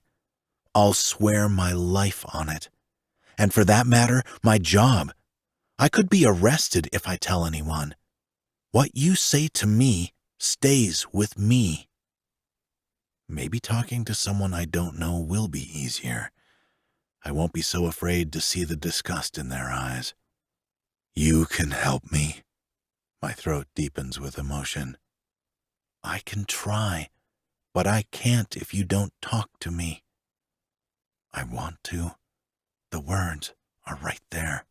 I'll swear my life on it. And for that matter, my job. I could be arrested if I tell anyone. What you say to me stays with me. Maybe talking to someone I don't know will be easier. I won't be so afraid to see the disgust in their eyes. You can help me. My throat deepens with emotion. I can try, but I can't if you don't talk to me. I want to. The words are right there.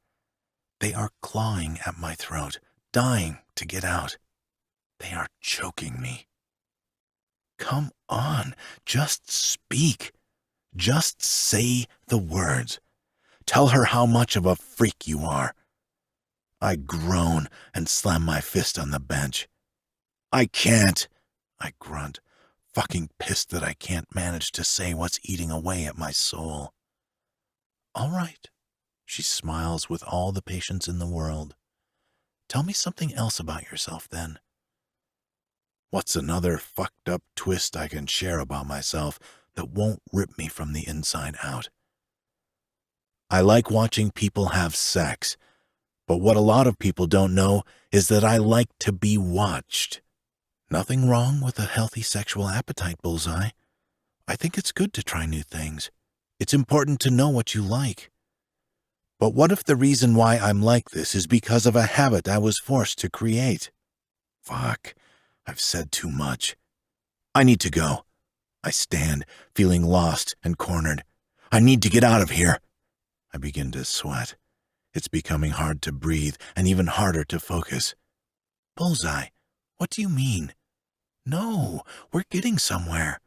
They are clawing at my throat, dying to get out. They are choking me. Come on, just speak. Just say the words. Tell her how much of a freak you are. I groan and slam my fist on the bench. I can't, I grunt, fucking pissed that I can't manage to say what's eating away at my soul. All right, she smiles with all the patience in the world. Tell me something else about yourself then. What's another fucked up twist I can share about myself that won't rip me from the inside out? I like watching people have sex, but what a lot of people don't know is that I like to be watched. Nothing wrong with a healthy sexual appetite, Bullseye. I think it's good to try new things. It's important to know what you like. But what if the reason why I'm like this is because of a habit I was forced to create? Fuck. I've said too much. I need to go. I stand, feeling lost and cornered. I need to get out of here. I begin to sweat. It's becoming hard to breathe and even harder to focus. Bullseye, what do you mean? No, we're getting somewhere.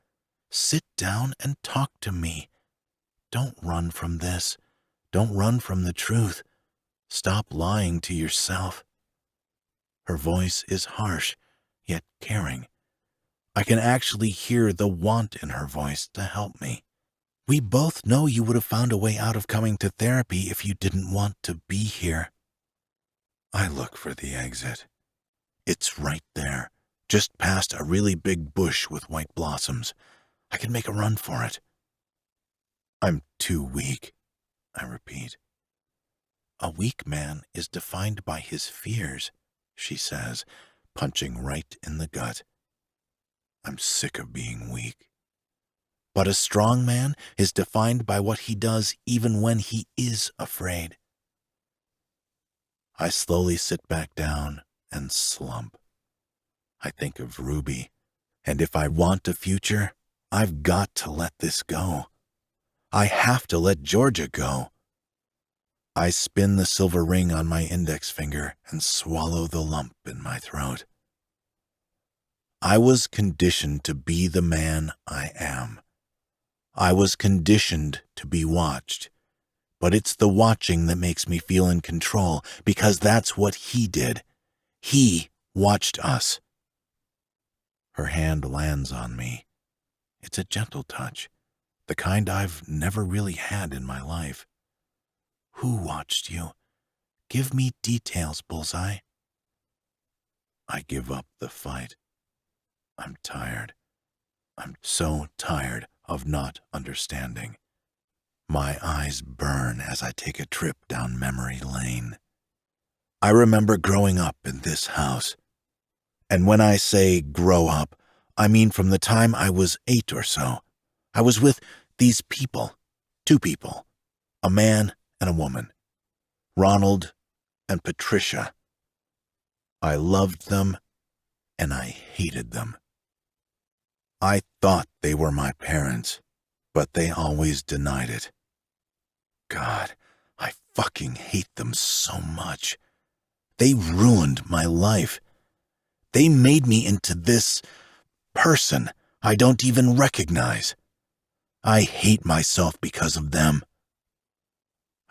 Sit down and talk to me. Don't run from this. Don't run from the truth. Stop lying to yourself. Her voice is harsh, yet caring. I can actually hear the want in her voice to help me. We both know you would have found a way out of coming to therapy if you didn't want to be here. I look for the exit. It's right there, just past a really big bush with white blossoms. I can make a run for it. I'm too weak, I repeat. A weak man is defined by his fears, she says, punching right in the gut. I'm sick of being weak. But a strong man is defined by what he does even when he is afraid. I slowly sit back down and slump. I think of Ruby, and if I want a future, I've got to let this go. I have to let Georgia go. I spin the silver ring on my index finger and swallow the lump in my throat. I was conditioned to be the man I am. I was conditioned to be watched. But it's the watching that makes me feel in control, because that's what he did. He watched us. Her hand lands on me. It's a gentle touch, the kind I've never really had in my life. Who watched you? Give me details, Bullseye. I give up the fight. I'm tired. I'm so tired of not understanding. My eyes burn as I take a trip down memory lane. I remember growing up in this house. And when I say grow up, I mean from the time I was 8 or so. I was with these people, 2 people, a man and a woman, Ronald and Patricia. I loved them and I hated them. I thought they were my parents, but they always denied it. God, I fucking hate them so much. They ruined my life. They made me into this person I don't even recognize. I hate myself because of them.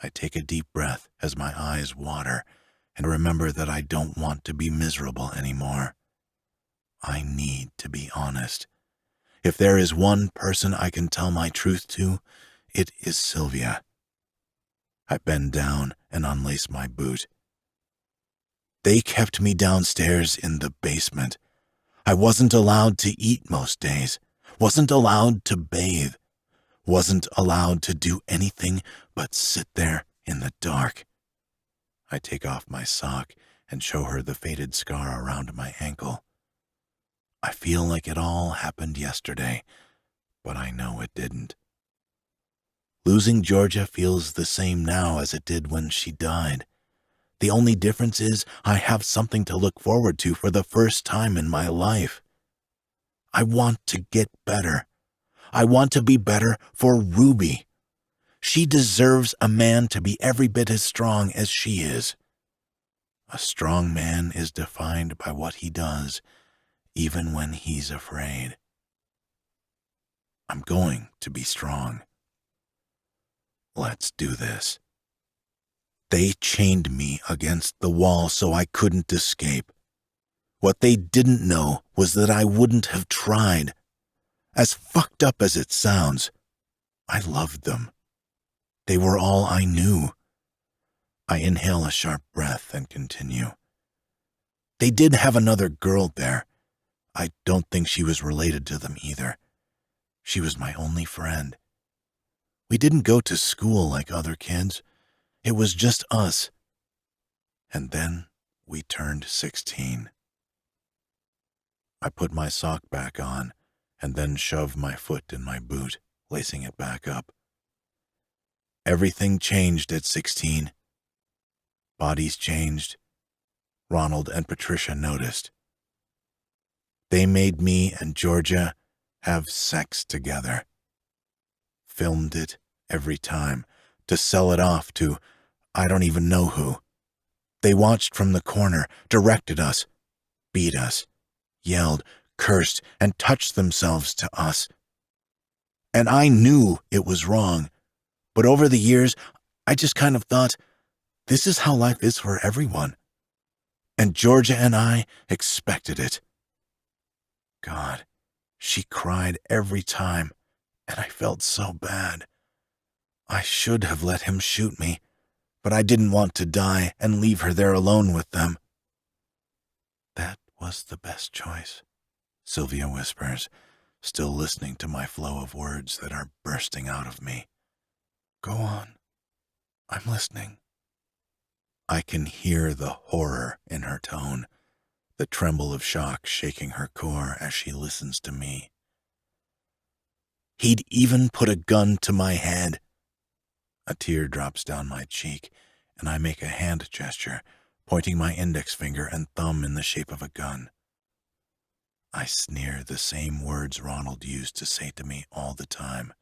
I take a deep breath as my eyes water and remember that I don't want to be miserable anymore. I need to be honest. If there is one person I can tell my truth to, it is Sylvia. I bend down and unlace my boot. They kept me downstairs in the basement. I wasn't allowed to eat most days, wasn't allowed to bathe, wasn't allowed to do anything but sit there in the dark. I take off my sock and show her the faded scar around my ankle. I feel like it all happened yesterday, but I know it didn't. Losing Georgia feels the same now as it did when she died. The only difference is I have something to look forward to for the first time in my life. I want to get better. I want to be better for Ruby. She deserves a man to be every bit as strong as she is. A strong man is defined by what he does, even when he's afraid. I'm going to be strong. Let's do this. They chained me against the wall so I couldn't escape. What they didn't know was that I wouldn't have tried. As fucked up as it sounds, I loved them. They were all I knew. I inhale a sharp breath and continue. They did have another girl there. I don't think she was related to them either. She was my only friend. We didn't go to school like other kids. It was just us. And then we turned 16. I put my sock back on and then shoved my foot in my boot, lacing it back up. Everything changed at 16. Bodies changed. Ronald and Patricia noticed. They made me and Georgia have sex together. Filmed it every time to sell it off to I don't even know who. They watched from the corner, directed us, beat us, yelled, cursed, and touched themselves to us. And I knew it was wrong, but over the years, I just kind of thought, this is how life is for everyone. And Georgia and I expected it. God, she cried every time, and I felt so bad. I should have let him shoot me, but I didn't want to die and leave her there alone with them. That was the best choice, Sylvia whispers, still listening to my flow of words that are bursting out of me. Go on. I'm listening. I can hear the horror in her tone, the tremble of shock shaking her core as she listens to me. He'd even put a gun to my head. A tear drops down my cheek, and I make a hand gesture, pointing my index finger and thumb in the shape of a gun. I sneer the same words Ronald used to say to me all the time.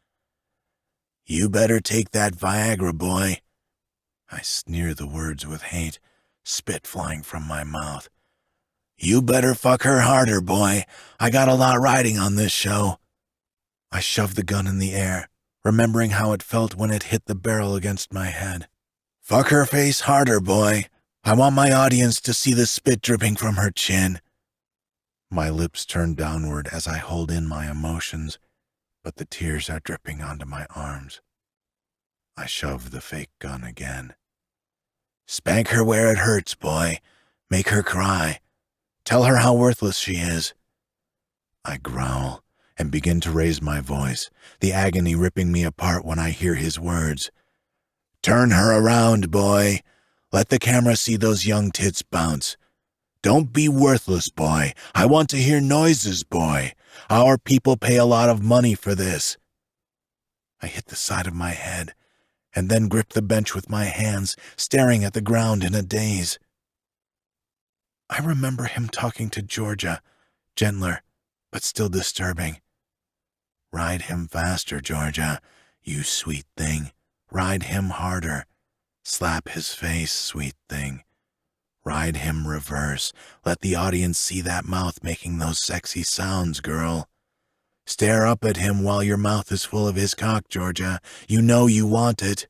You better take that Viagra, boy. I sneer the words with hate, spit flying from my mouth. You better fuck her harder, boy. I got a lot riding on this show. I shove the gun in the air, remembering how it felt when it hit the barrel against my head. Fuck her face harder, boy. I want my audience to see the spit dripping from her chin. My lips turn downward as I hold in my emotions, but the tears are dripping onto my arms. I shove the fake gun again. Spank her where it hurts, boy. Make her cry. Tell her how worthless she is. I growl and begin to raise my voice, the agony ripping me apart when I hear his words. Turn her around, boy. Let the camera see those young tits bounce. Don't be worthless, boy. I want to hear noises, boy. Our people pay a lot of money for this. I hit the side of my head and then grip the bench with my hands, staring at the ground in a daze. I remember him talking to Georgia, gentler, but still disturbing. Ride him faster, Georgia, you sweet thing. Ride him harder. Slap his face, sweet thing. Ride him reverse. Let the audience see that mouth making those sexy sounds, girl. Stare up at him while your mouth is full of his cock, Georgia. You know you want it.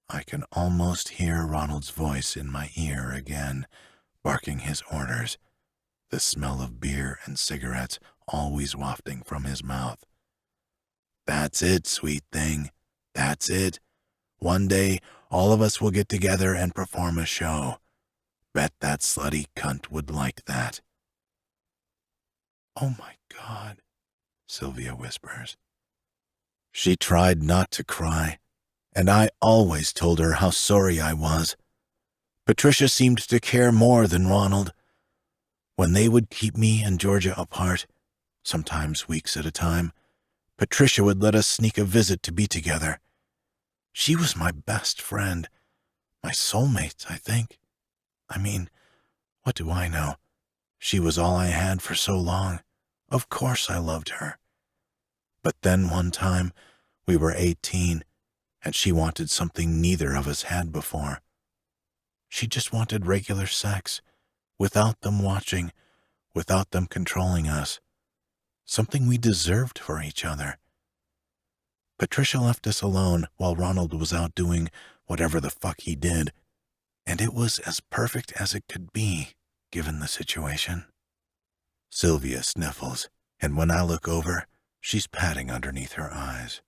I can almost hear Ronald's voice in my ear again, barking his orders, the smell of beer and cigarettes always wafting from his mouth. That's it, sweet thing. That's it. One day, all of us will get together and perform a show. Bet that slutty cunt would like that. Oh my God, Sylvia whispers. She tried not to cry, and I always told her how sorry I was. Patricia seemed to care more than Ronald. When they would keep me and Georgia apart, sometimes weeks at a time, Patricia would let us sneak a visit to be together. She was my best friend, my soulmate, I think. I mean, what do I know? She was all I had for so long. Of course I loved her. But then one time, we were 18, and she wanted something neither of us had before. She just wanted regular sex, without them watching, without them controlling us. Something we deserved for each other. Patricia left us alone while Ronald was out doing whatever the fuck he did, and it was as perfect as it could be, given the situation. Sylvia sniffles, and when I look over, she's patting underneath her eyes.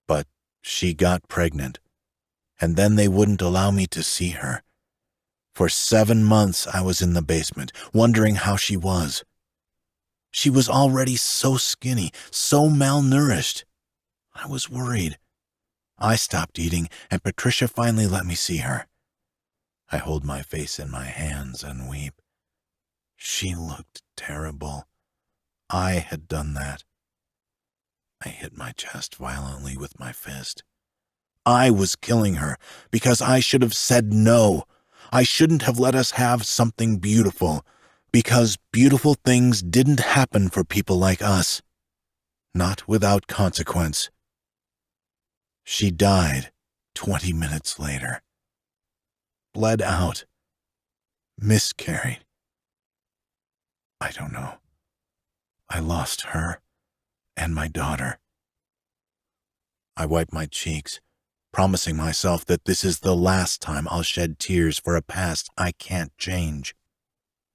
But she got pregnant, and then they wouldn't allow me to see her. For 7 months I was in the basement, wondering how she was. She was already so skinny, so malnourished. I was worried. I stopped eating, and Patricia finally let me see her. I hold my face in my hands and weep. She looked terrible. I had done that. I hit my chest violently with my fist. I was killing her because I should have said no. I shouldn't have let us have something beautiful, because beautiful things didn't happen for people like us. Not without consequence. She died 20 minutes later. Bled out. Miscarried. I don't know. I lost her and my daughter. I wipe my cheeks, promising myself that this is the last time I'll shed tears for a past I can't change.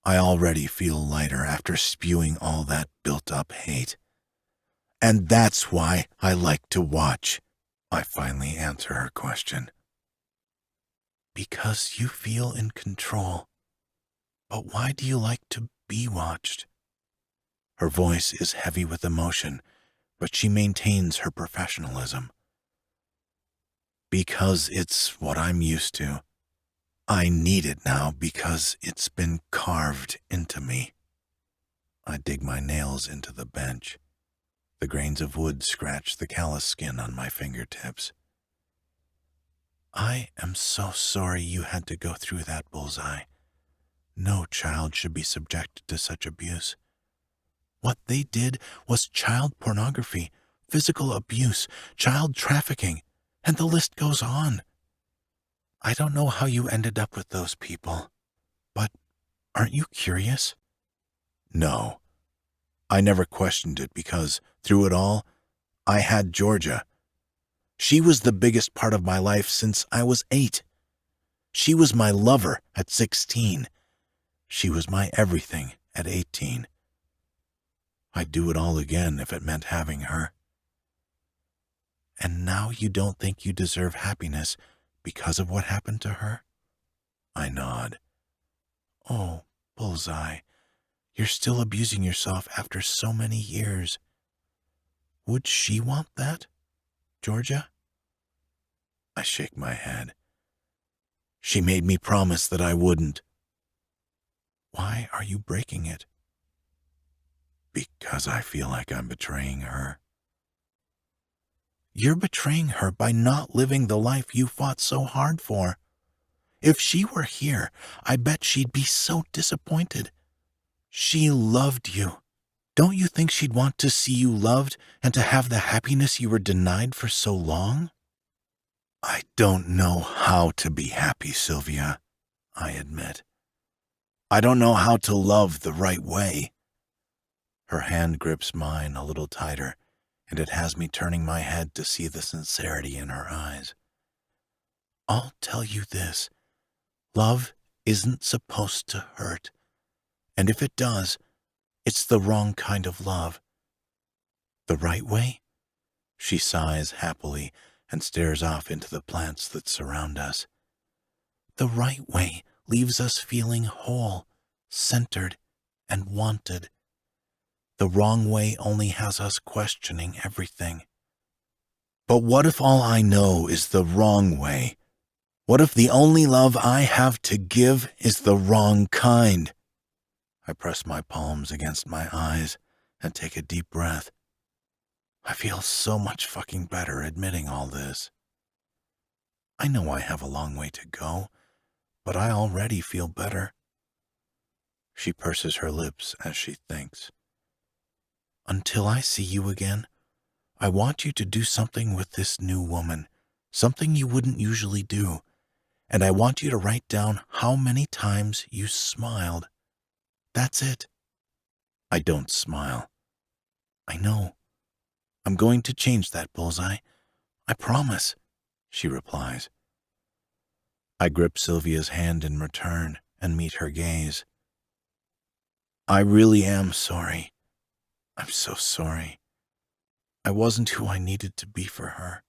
I already feel lighter after spewing all that built-up hate. And that's why I like to watch. I finally answer her question. Because you feel in control. But why do you like to be watched? Her voice is heavy with emotion, but she maintains her professionalism. Because it's what I'm used to. I need it now because it's been carved into me. I dig my nails into the bench. The grains of wood scratch the callous skin on my fingertips. I am so sorry you had to go through that, Bullseye. No child should be subjected to such abuse. What they did was child pornography, physical abuse, child trafficking, and the list goes on. I don't know how you ended up with those people, but aren't you curious? No. I never questioned it because, through it all, I had Georgia. She was the biggest part of my life since I was 8. She was my lover at 16. She was my everything at 18. I'd do it all again if it meant having her. And now you don't think you deserve happiness because of what happened to her? I nod. Oh, Bullseye, you're still abusing yourself after so many years. Would she want that, Georgia? I shake my head. She made me promise that I wouldn't. Why are you breaking it? Because I feel like I'm betraying her. You're betraying her by not living the life you fought so hard for. If she were here, I bet she'd be so disappointed. She loved you. Don't you think she'd want to see you loved and to have the happiness you were denied for so long? I don't know how to be happy, Sylvia, I admit. I don't know how to love the right way. Her hand grips mine a little tighter, and it has me turning my head to see the sincerity in her eyes. I'll tell you this. Love isn't supposed to hurt. And if it does, it's the wrong kind of love. The right way? She sighs happily and stares off into the plants that surround us. The right way leaves us feeling whole, centered, and wanted. The wrong way only has us questioning everything. But what if all I know is the wrong way? What if the only love I have to give is the wrong kind? I press my palms against my eyes and take a deep breath. I feel so much fucking better admitting all this. I know I have a long way to go, but I already feel better. She purses her lips as she thinks. Until I see you again, I want you to do something with this new woman, something you wouldn't usually do, and I want you to write down how many times you smiled. That's it. I don't smile. I know. I'm going to change that, Bullseye. I promise, she replies. I grip Sylvia's hand in return and meet her gaze. I really am sorry. I'm so sorry. I wasn't who I needed to be for her.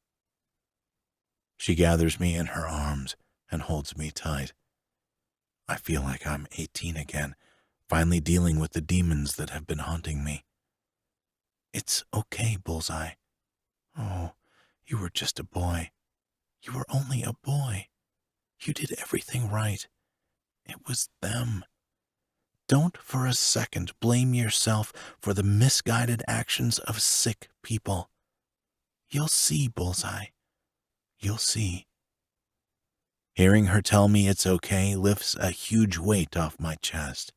She gathers me in her arms and holds me tight. I feel like I'm 18 again, finally dealing with the demons that have been haunting me. It's okay, Bullseye. Oh, you were just a boy. You were only a boy. You did everything right. It was them. Don't for a second blame yourself for the misguided actions of sick people. You'll see, Bullseye. You'll see. Hearing her tell me it's okay lifts a huge weight off my chest.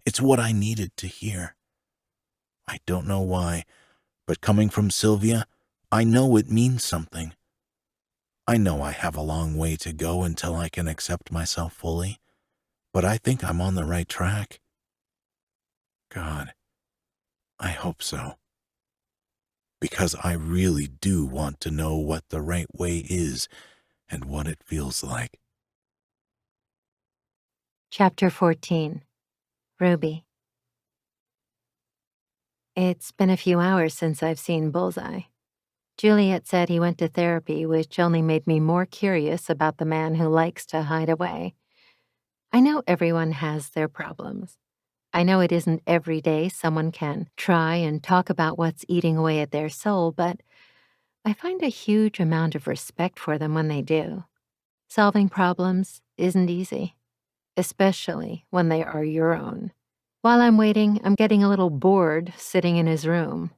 It's what I needed to hear. I don't know why, but coming from Sylvia, I know it means something. I know I have a long way to go until I can accept myself fully, but I think I'm on the right track. God, I hope so. Because I really do want to know what the right way is and what it feels like. Chapter 14. Ruby. It's been a few hours since I've seen Bullseye. Juliet said he went to therapy, which only made me more curious about the man who likes to hide away. I know everyone has their problems. I know it isn't every day someone can try and talk about what's eating away at their soul, but I find a huge amount of respect for them when they do. Solving problems isn't easy, especially when they are your own. While I'm waiting, I'm getting a little bored sitting in his room.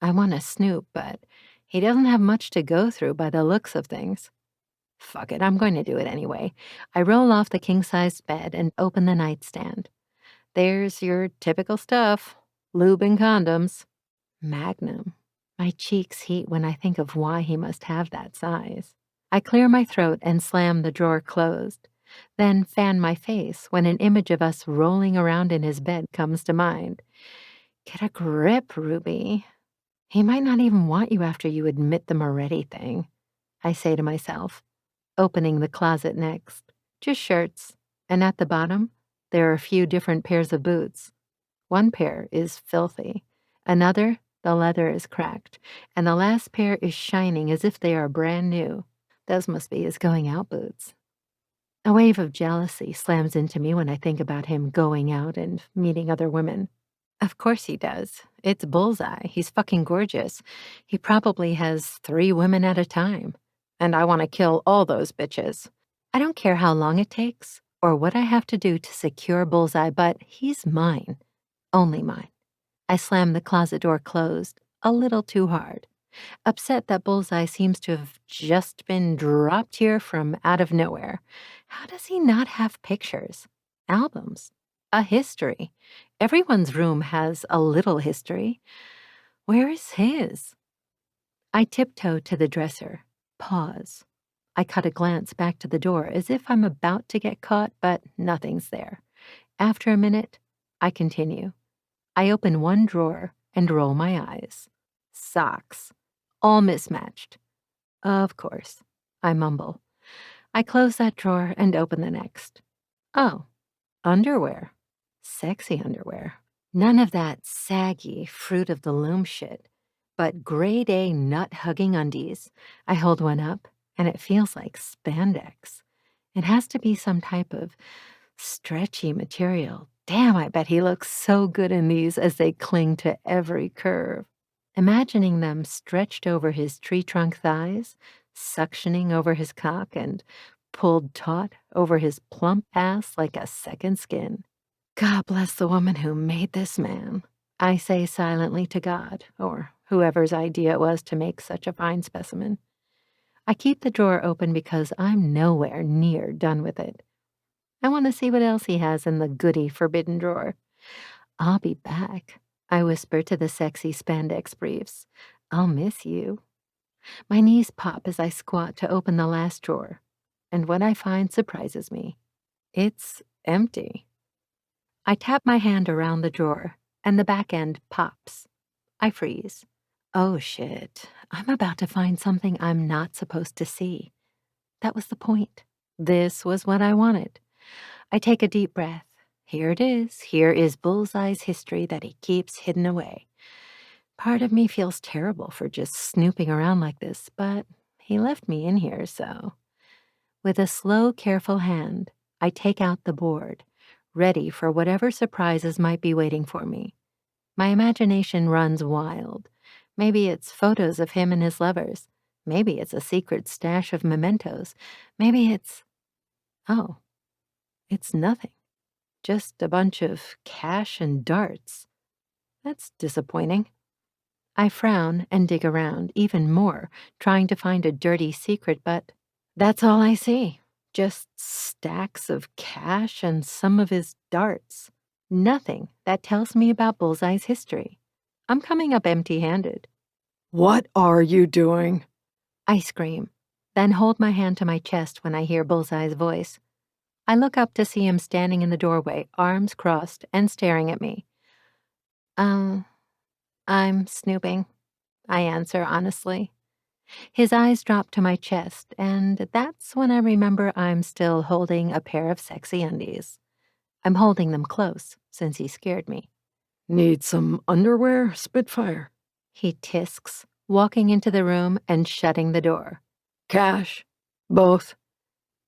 I want to snoop, but he doesn't have much to go through by the looks of things. Fuck it, I'm going to do it anyway. I roll off the king-sized bed and open the nightstand. There's your typical stuff. Lube and condoms. Magnum. My cheeks heat when I think of why he must have that size. I clear my throat and slam the drawer closed, then fan my face when an image of us rolling around in his bed comes to mind. Get a grip, Ruby. He might not even want you after you admit the Moretti thing, I say to myself, opening the closet next. Just shirts, and at the bottom, there are a few different pairs of boots. One pair is filthy, another, the leather is cracked, and the last pair is shining as if they are brand new. Those must be his going-out boots. A wave of jealousy slams into me when I think about him going out and meeting other women. Of course he does. It's Bullseye. He's fucking gorgeous. He probably has 3 women at a time. And I want to kill all those bitches. I don't care how long it takes or what I have to do to secure Bullseye, but he's mine. Only mine. I slam the closet door closed, a little too hard, upset that Bullseye seems to have just been dropped here from out of nowhere. How does he not have pictures, albums, a history? Everyone's room has a little history. Where is his? I tiptoe to the dresser, pause. I cut a glance back to the door as if I'm about to get caught, but nothing's there. After a minute, I continue. I open one drawer and roll my eyes. Socks. All mismatched. Of course, I mumble. I close that drawer and open the next. Oh, underwear. Sexy underwear. None of that saggy, fruit of the loom shit, but grade A nut-hugging undies. I hold one up, and it feels like spandex. It has to be some type of stretchy material. Damn, I bet he looks so good in these as they cling to every curve. Imagining them stretched over his tree trunk thighs, suctioning over his cock, and pulled taut over his plump ass like a second skin. God bless the woman who made this man, I say silently to God, or whoever's idea it was to make such a fine specimen. I keep the drawer open because I'm nowhere near done with it. I want to see what else he has in the goody forbidden drawer. I'll be back, I whisper to the sexy spandex briefs. I'll miss you. My knees pop as I squat to open the last drawer, and what I find surprises me. It's empty. I tap my hand around the drawer, and the back end pops. I freeze. Oh shit, I'm about to find something I'm not supposed to see. That was the point. This was what I wanted. I take a deep breath. Here it is. Here is Bullseye's history that he keeps hidden away. Part of me feels terrible for just snooping around like this, but he left me in here, so. With a slow, careful hand, I take out the board, ready for whatever surprises might be waiting for me. My imagination runs wild. Maybe it's photos of him and his lovers. Maybe it's a secret stash of mementos. Maybe it's... Oh, it's nothing. Just a bunch of cash and darts. That's disappointing. I frown and dig around even more, trying to find a dirty secret, but that's all I see. Just stacks of cash and some of his darts. Nothing that tells me about Bullseye's history. I'm coming up empty-handed. What are you doing? I scream, then hold my hand to my chest when I hear Bullseye's voice. I look up to see him standing in the doorway, arms crossed and staring at me. I'm snooping, I answer honestly. His eyes drop to my chest, and that's when I remember I'm still holding a pair of sexy undies. I'm holding them close, since he scared me. Need some underwear, Spitfire? He tisks, walking into the room and shutting the door. Cash? Both?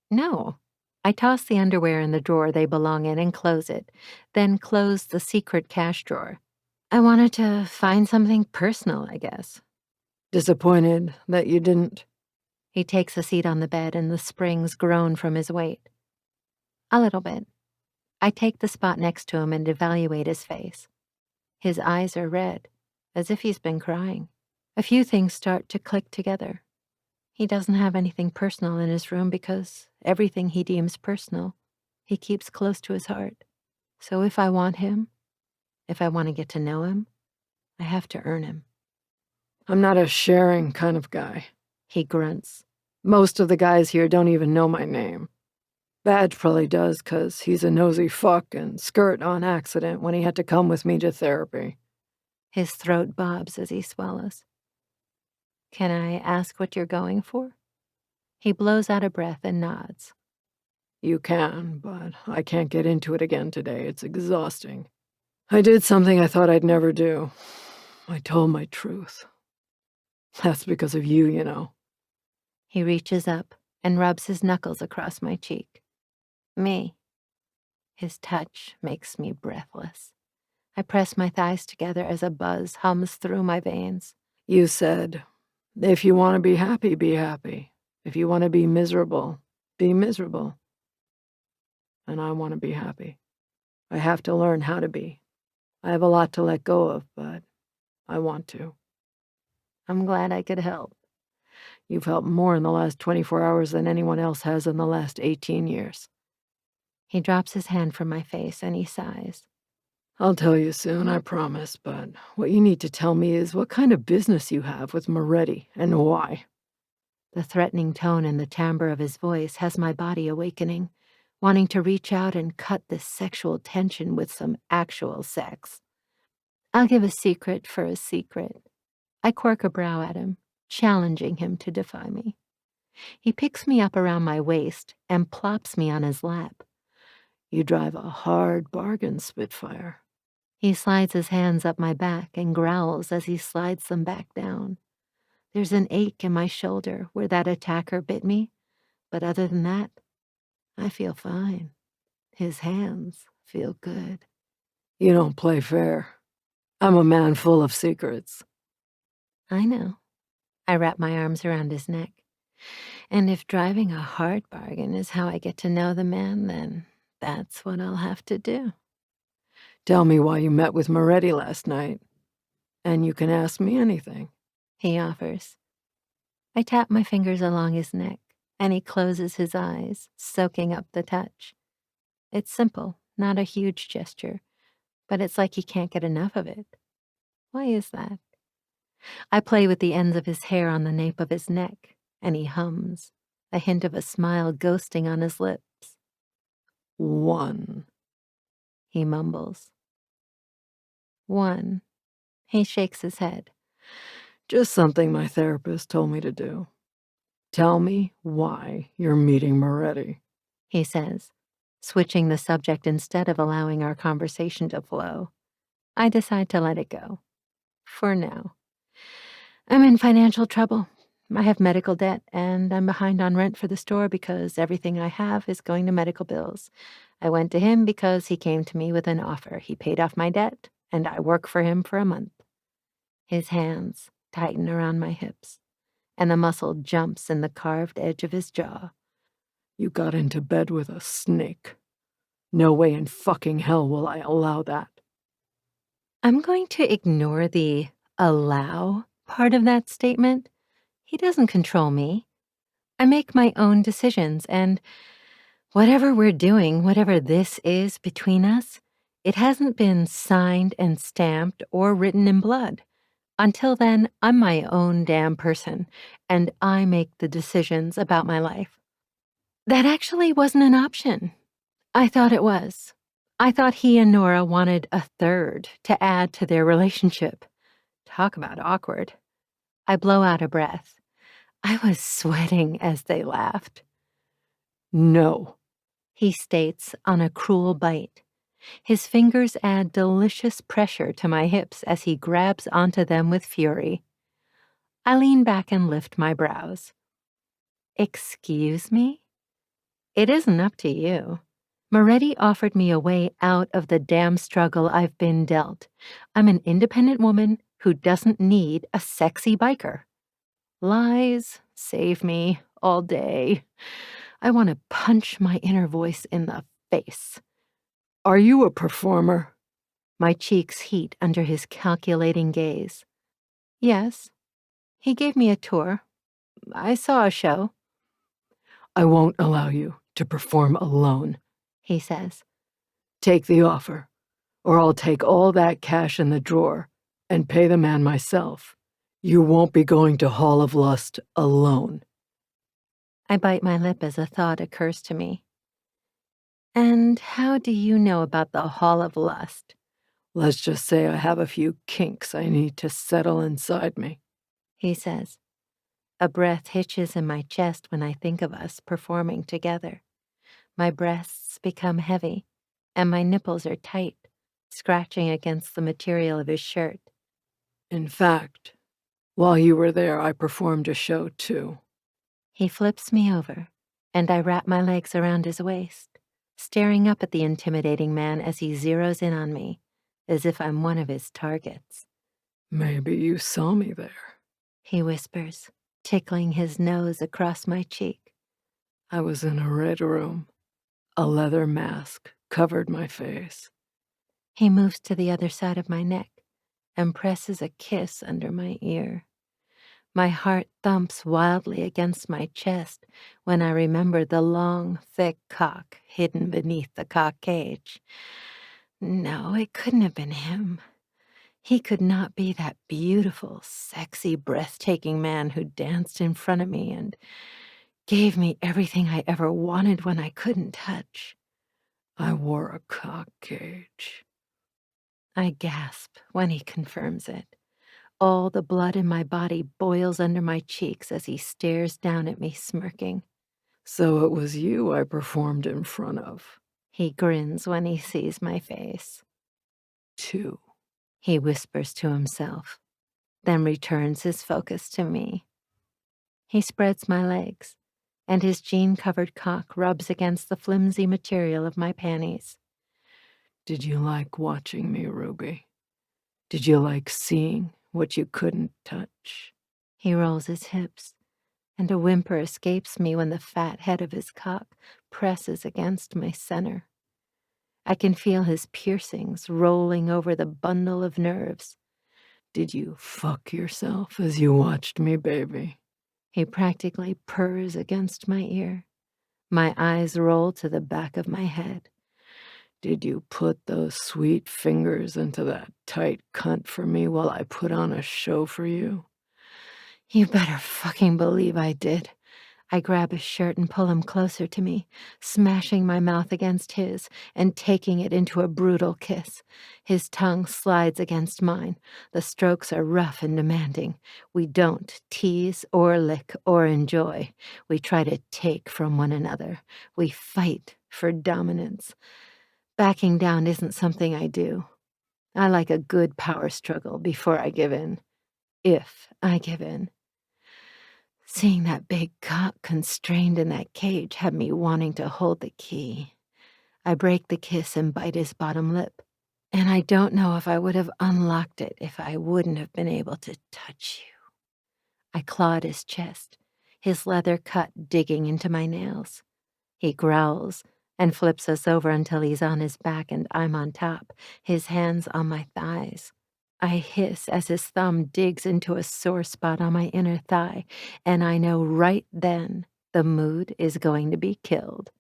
No. I toss the underwear in the drawer they belong in and close it, then close the secret cash drawer. I wanted to find something personal, I guess. Disappointed that you didn't. He takes a seat on the bed and the springs groan from his weight. A little bit. I take the spot next to him and evaluate his face. His eyes are red, as if he's been crying. A few things start to click together. He doesn't have anything personal in his room because everything he deems personal, he keeps close to his heart. So if I want him, if I want to get to know him, I have to earn him. I'm not a sharing kind of guy. He grunts. Most of the guys here don't even know my name. Badge probably does, 'cause he's a nosy fuck and skirt on accident when he had to come with me to therapy. His throat bobs as he swallows. Can I ask what you're going for? He blows out a breath and nods. You can, but I can't get into it again today. It's exhausting. I did something I thought I'd never do. I told my truth. That's because of you, you know. He reaches up and rubs his knuckles across my cheek. Me. His touch makes me breathless. I press my thighs together as a buzz hums through my veins. You said, if you want to be happy, be happy. If you want to be miserable, be miserable. And I want to be happy. I have to learn how to be. I have a lot to let go of, but I want to. I'm glad I could help. You've helped more in the last 24 hours than anyone else has in the last 18 years. He drops his hand from my face and he sighs. I'll tell you soon, I promise, but what you need to tell me is what kind of business you have with Moretti and why. The threatening tone and the timbre of his voice has my body awakening, wanting to reach out and cut this sexual tension with some actual sex. I'll give a secret for a secret. I quirk a brow at him, challenging him to defy me. He picks me up around my waist and plops me on his lap. You drive a hard bargain, Spitfire. He slides his hands up my back and growls as he slides them back down. There's an ache in my shoulder where that attacker bit me, but other than that, I feel fine. His hands feel good. You don't play fair. I'm a man full of secrets. I know. I wrap my arms around his neck. And if driving a hard bargain is how I get to know the man, then that's what I'll have to do. Tell me why you met with Moretti last night. And you can ask me anything. He offers. I tap my fingers along his neck, and he closes his eyes, soaking up the touch. It's simple, not a huge gesture, but it's like he can't get enough of it. Why is that? I play with the ends of his hair on the nape of his neck, and he hums, a hint of a smile ghosting on his lips. 1. He mumbles. 1. He shakes his head. Just something my therapist told me to do. Tell me why you're meeting Moretti, he says, switching the subject instead of allowing our conversation to flow. I decide to let it go. For now. I'm in financial trouble. I have medical debt, and I'm behind on rent for the store because everything I have is going to medical bills. I went to him because he came to me with an offer. He paid off my debt, and I work for him for a month. His hands tighten around my hips, and the muscle jumps in the carved edge of his jaw. You got into bed with a snake. No way in fucking hell will I allow that. I'm going to ignore the allow part of that statement. He doesn't control me. I make my own decisions, and whatever we're doing, whatever this is between us, it hasn't been signed and stamped or written in blood. Until then, I'm my own damn person, and I make the decisions about my life. That actually wasn't an option. I thought it was. I thought he and Nora wanted a third to add to their relationship. Talk about awkward. I blow out a breath. I was sweating as they laughed. No, he states on a cruel bite. His fingers add delicious pressure to my hips as he grabs onto them with fury. I lean back and lift my brows. Excuse me? It isn't up to you. Moretti offered me a way out of the damn struggle I've been dealt. I'm an independent woman who doesn't need a sexy biker. Lies save me all day. I want to punch my inner voice in the face. Are you a performer? My cheeks heat under his calculating gaze. Yes. He gave me a tour. I saw a show. I won't allow you to perform alone, He says. Take the offer, or I'll take all that cash in the drawer and pay the man myself. You won't be going to Hall of Lust alone. I bite my lip as a thought occurs to me. And how do you know about the Hall of Lust? Let's just say I have a few kinks I need to settle inside me, He says. A breath hitches in my chest when I think of us performing together. My breasts become heavy, and my nipples are tight, scratching against the material of his shirt. In fact, while you were there, I performed a show too. He flips me over, and I wrap my legs around his waist, staring up at the intimidating man as he zeroes in on me, as if I'm one of his targets. Maybe you saw me there, He whispers, tickling his nose across my cheek. I was in a red room. A leather mask covered my face. He moves to the other side of my neck and presses a kiss under my ear. My heart thumps wildly against my chest when I remember the long, thick cock hidden beneath the cock cage. No, it couldn't have been him. He could not be that beautiful, sexy, breathtaking man who danced in front of me and gave me everything I ever wanted when I couldn't touch. I wore a cock cage. I gasp when he confirms it. All the blood in my body boils under my cheeks as he stares down at me, smirking. So it was you I performed in front of. He grins when he sees my face. 2. He whispers to himself, then returns his focus to me. He spreads my legs, and his jean-covered cock rubs against the flimsy material of my panties. Did you like watching me, Ruby? Did you like seeing what you couldn't touch? He rolls his hips, and a whimper escapes me when the fat head of his cock presses against my center. I can feel his piercings rolling over the bundle of nerves. Did you fuck yourself as you watched me, baby? He practically purrs against my ear. My eyes roll to the back of my head. Did you put those sweet fingers into that tight cunt for me while I put on a show for you? You better fucking believe I did. I grab his shirt and pull him closer to me, smashing my mouth against his and taking it into a brutal kiss. His tongue slides against mine. The strokes are rough and demanding. We don't tease or lick or enjoy. We try to take from one another. We fight for dominance. Backing down isn't something I do. I like a good power struggle before I give in. If I give in. Seeing that big cock constrained in that cage had me wanting to hold the key. I break the kiss and bite his bottom lip, and I don't know if I would have unlocked it if I wouldn't have been able to touch you. I clawed his chest, his leather cut digging into my nails. He growls and flips us over until he's on his back and I'm on top, his hands on my thighs. I hiss as his thumb digs into a sore spot on my inner thigh, and I know right then the mood is going to be killed.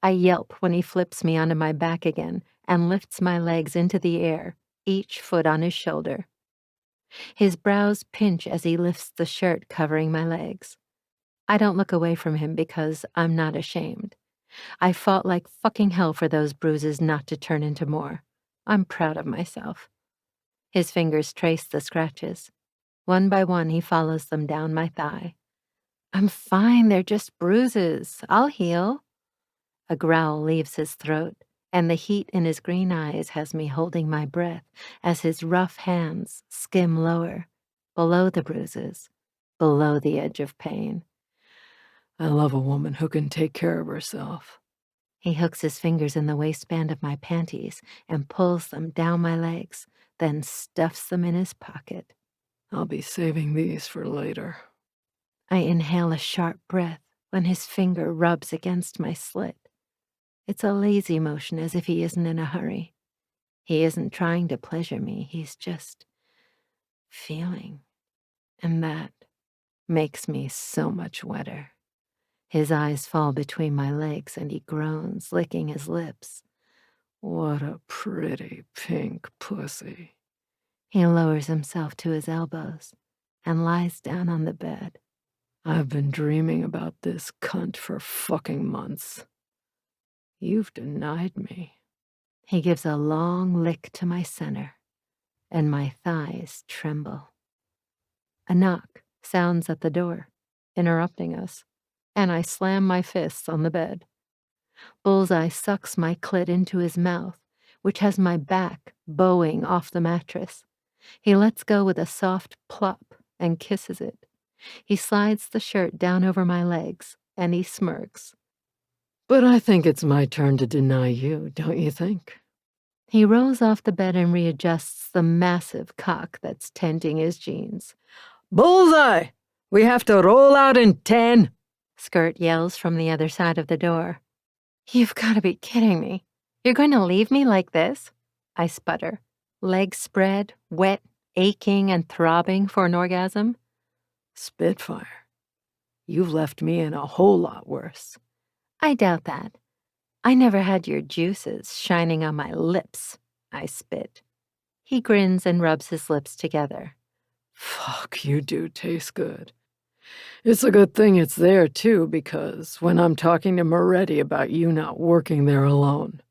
I yelp when he flips me onto my back again and lifts my legs into the air, each foot on his shoulder. His brows pinch as he lifts the shirt covering my legs. I don't look away from him because I'm not ashamed. I fought like fucking hell for those bruises not to turn into more. I'm proud of myself. His fingers trace the scratches. One by one, he follows them down my thigh. I'm fine, they're just bruises. I'll heal. A growl leaves his throat, and the heat in his green eyes has me holding my breath as his rough hands skim lower, below the bruises, below the edge of pain. I love a woman who can take care of herself. He hooks his fingers in the waistband of my panties and pulls them down my legs, then stuffs them in his pocket. I'll be saving these for later. I inhale a sharp breath when his finger rubs against my slit. It's a lazy motion, as if he isn't in a hurry. He isn't trying to pleasure me, he's just feeling. And that makes me so much wetter. His eyes fall between my legs and he groans, licking his lips. What a pretty pink pussy. He lowers himself to his elbows and lies down on the bed. I've been dreaming about this cunt for fucking months. You've denied me. He gives a long lick to my center, and my thighs tremble. A knock sounds at the door, interrupting us, and I slam my fists on the bed. Bullseye sucks my clit into his mouth, which has my back bowing off the mattress. He lets go with a soft plop and kisses it. He slides the shirt down over my legs, and he smirks. But I think it's my turn to deny you, don't you think? He rolls off the bed and readjusts the massive cock that's tenting his jeans. Bullseye! We have to roll out in 10! Skirt yells from the other side of the door. You've got to be kidding me. You're going to leave me like this? I sputter, legs spread, wet, aching and throbbing for an orgasm. Spitfire, you've left me in a whole lot worse. I doubt that. I never had your juices shining on my lips, I spit. He grins and rubs his lips together. Fuck, you do taste good. It's a good thing it's there, too, because when I'm talking to Moretti about you not working there alone.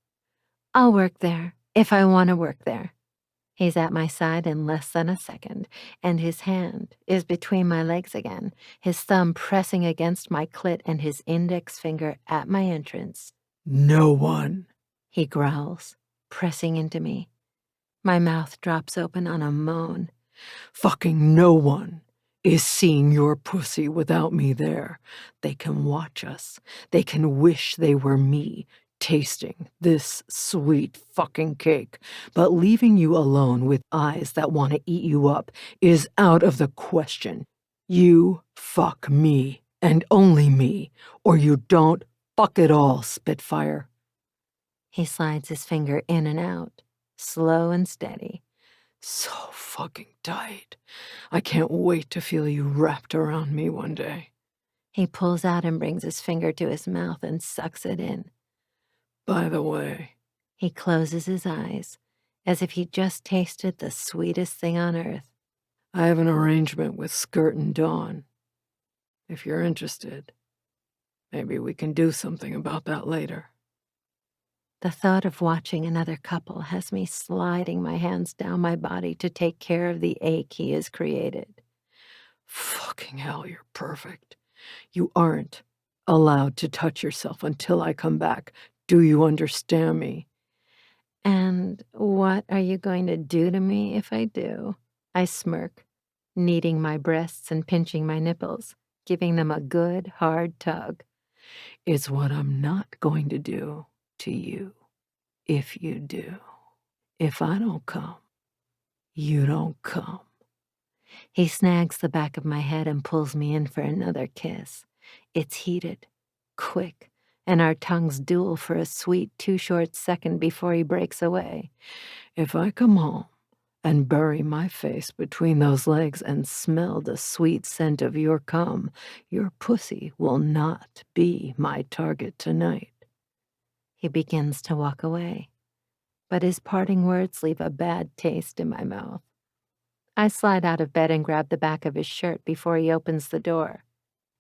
I'll work there, if I want to work there. He's at my side in less than a second, and his hand is between my legs again, his thumb pressing against my clit and his index finger at my entrance. No one, he growls, pressing into me. My mouth drops open on a moan. Fucking no one is seeing your pussy without me there. They can watch us. They can wish they were me, tasting this sweet fucking cake, but leaving you alone with eyes that want to eat you up is out of the question. You fuck me, and only me, or you don't fuck it all, Spitfire. He slides his finger in and out, slow and steady. So fucking tight. I can't wait to feel you wrapped around me one day. He pulls out and brings his finger to his mouth and sucks it in. By the way, he closes his eyes, as if he just tasted the sweetest thing on earth. I have an arrangement with Skirt and Dawn. If you're interested, maybe we can do something about that later. The thought of watching another couple has me sliding my hands down my body to take care of the ache he has created. Fucking hell, you're perfect. You aren't allowed to touch yourself until I come back. Do you understand me? And what are you going to do to me if I do? I smirk, kneading my breasts and pinching my nipples, giving them a good, hard tug. It's what I'm not going to do to you, if you do. If I don't come, you don't come. He snags the back of my head and pulls me in for another kiss. It's heated, quick, and our tongues duel for a sweet 2 short seconds before he breaks away. If I come home and bury my face between those legs and smell the sweet scent of your cum, your pussy will not be my target tonight. He begins to walk away, but his parting words leave a bad taste in my mouth. I slide out of bed and grab the back of his shirt before he opens the door.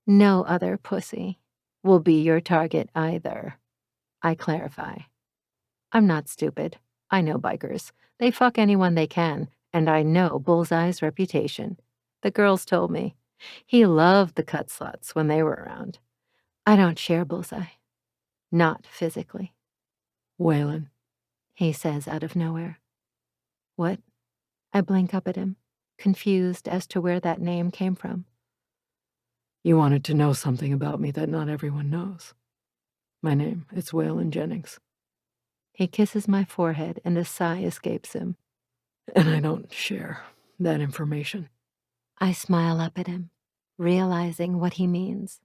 No other pussy will be your target either, I clarify. I'm not stupid. I know bikers. They fuck anyone they can, and I know Bullseye's reputation. The girls told me. He loved the cut sluts when they were around. I don't share Bullseye. Not physically. Waylon, he says out of nowhere. What? I blink up at him, confused as to where that name came from. You wanted to know something about me that not everyone knows. My name, it's Waylon Jennings. He kisses my forehead and a sigh escapes him. And I don't share that information. I smile up at him. realizing what he means.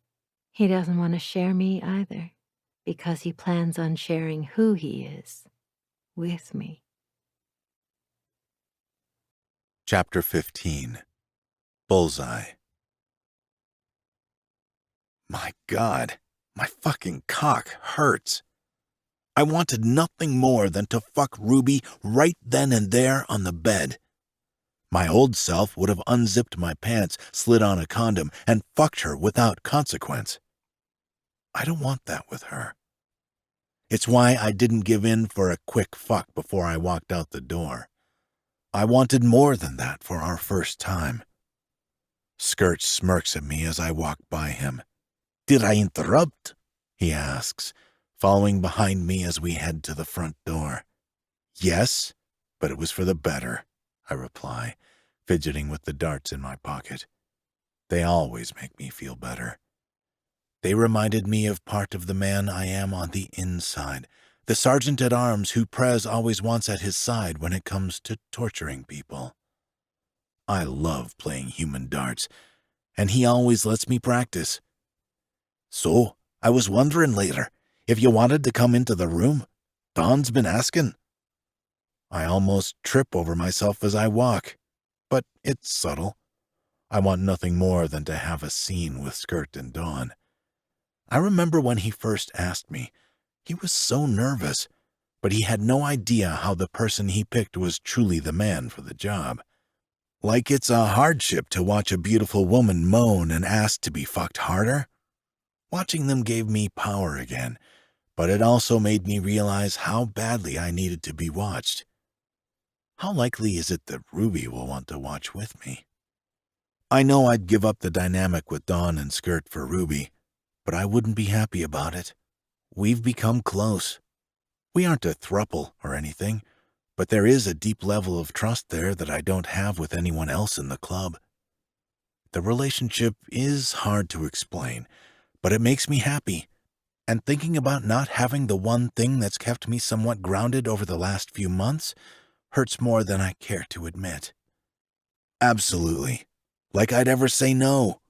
He doesn't want to share me either, because he plans on sharing who he is with me. Chapter 15. Bullseye. My God, my fucking cock hurts. I wanted nothing more than to fuck Ruby right then and there on the bed. My old self would have unzipped my pants, slid on a condom, and fucked her without consequence. I don't want that with her. It's why I didn't give in for a quick fuck before I walked out the door. I wanted more than that for our first time. Skirt smirks at me as I walk by him. "Did I interrupt?" he asks, following behind me as we head to the front door. "Yes, but it was for the better," I reply, fidgeting with the darts in my pocket. They always make me feel better. They reminded me of part of the man I am on the inside, the sergeant-at-arms who Prez always wants at his side when it comes to torturing people. I love playing human darts, and he always lets me practice. "So, I was wondering later if you wanted to come into the room. Don's been asking." I almost trip over myself as I walk, but it's subtle. I want nothing more than to have a scene with Skirt and Dawn. I remember when he first asked me. He was so nervous, but he had no idea how the person he picked was truly the man for the job. Like it's a hardship to watch a beautiful woman moan and ask to be fucked harder. Watching them gave me power again, but it also made me realize how badly I needed to be watched. How likely is it that Ruby will want to watch with me? I know I'd give up the dynamic with Dawn and Skirt for Ruby, but I wouldn't be happy about it. We've become close. We aren't a throuple or anything, but there is a deep level of trust there that I don't have with anyone else in the club. The relationship is hard to explain, but it makes me happy, and thinking about not having the one thing that's kept me somewhat grounded over the last few months hurts more than I care to admit. Absolutely. Like I'd ever say no.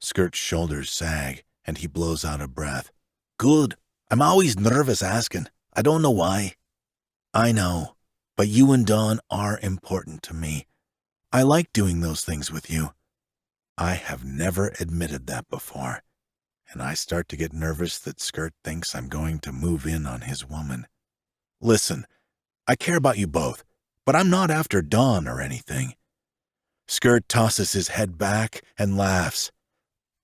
Skirt's shoulders sag, and he blows out a breath. "Good. I'm always nervous asking. I don't know why." "I know, but you and Dawn are important to me. I like doing those things with you." I have never admitted that before, and I start to get nervous that Skirt thinks I'm going to move in on his woman. "Listen, I care about you both, but I'm not after Dawn or anything." Skirt tosses his head back and laughs.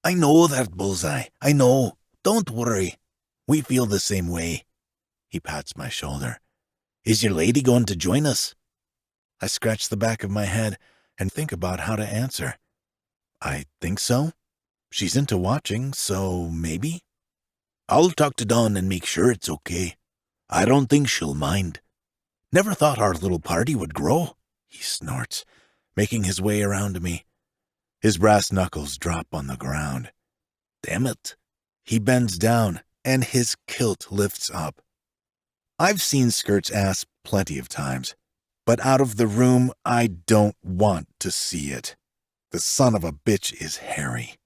"I know that, Bullseye. I know. Don't worry. We feel the same way." He pats my shoulder. "Is your lady going to join us?" I scratch the back of my head and think about how to answer. I think so. She's into watching, so maybe. "I'll talk to Dawn and make sure it's okay. I don't think she'll mind. Never thought our little party would grow," he snorts, making his way around to me. His brass knuckles drop on the ground. "Damn it." He bends down, and his kilt lifts up. I've seen Skirt's ass plenty of times, but out of the room, I don't want to see it. The son of a bitch is hairy.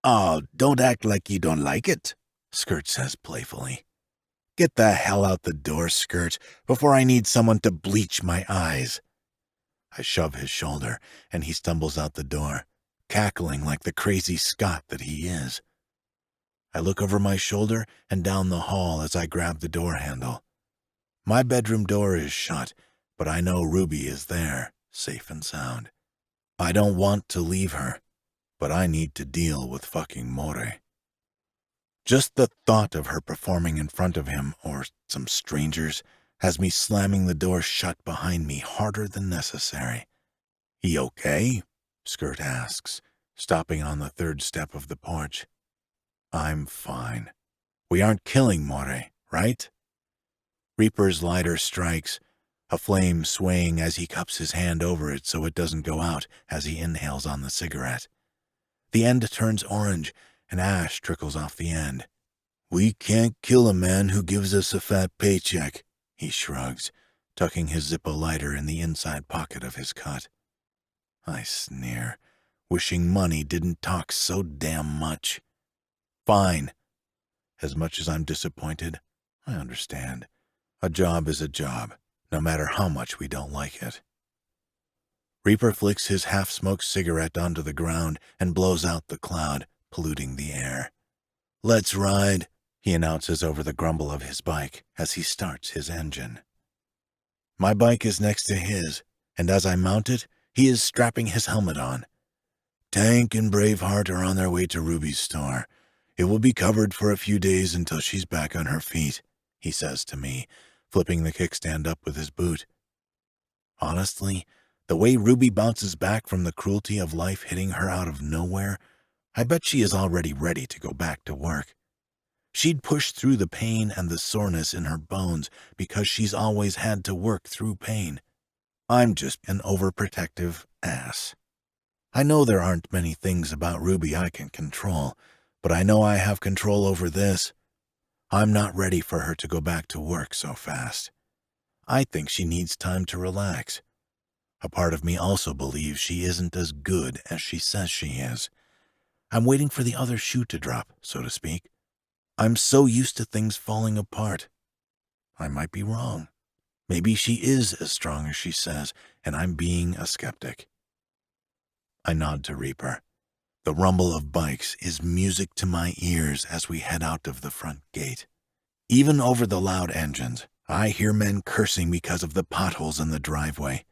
"Oh, don't act like you don't like it," Skirt says playfully. "Get the hell out the door, Skirt, before I need someone to bleach my eyes." I shove his shoulder, and he stumbles out the door, cackling like the crazy Scot that he is. I look over my shoulder and down the hall as I grab the door handle. My bedroom door is shut, but I know Ruby is there, safe and sound. I don't want to leave her, but I need to deal with fucking More. Just the thought of her performing in front of him or some strangers has me slamming the door shut behind me harder than necessary. "He okay?" Skirt asks, stopping on the third step of the porch. "I'm fine. We aren't killing More, right?" Reaper's lighter strikes, a flame swaying as he cups his hand over it so it doesn't go out as he inhales on the cigarette. The end turns orange, and ash trickles off the end. "We can't kill a man who gives us a fat paycheck," he shrugs, tucking his Zippo lighter in the inside pocket of his cut. I sneer, wishing money didn't talk so damn much. Fine. As much as I'm disappointed, I understand. A job is a job, no matter how much we don't like it. Reaper flicks his half-smoked cigarette onto the ground and blows out the cloud, polluting the air. "Let's ride," he announces over the grumble of his bike as he starts his engine. My bike is next to his, and as I mount it, he is strapping his helmet on. "Tank and Braveheart are on their way to Ruby's store. It will be covered for a few days until she's back on her feet," he says to me, flipping the kickstand up with his boot. Honestly, the way Ruby bounces back from the cruelty of life hitting her out of nowhere, I bet she is already ready to go back to work. She'd push through the pain and the soreness in her bones because she's always had to work through pain. I'm just an overprotective ass. I know there aren't many things about Ruby I can control, but I know I have control over this. I'm not ready for her to go back to work so fast. I think she needs time to relax. A part of me also believes she isn't as good as she says she is. I'm waiting for the other shoe to drop, so to speak. I'm so used to things falling apart. I might be wrong. Maybe she is as strong as she says, and I'm being a skeptic. I nod to Reaper. The rumble of bikes is music to my ears as we head out of the front gate. Even over the loud engines, I hear men cursing because of the potholes in the driveway.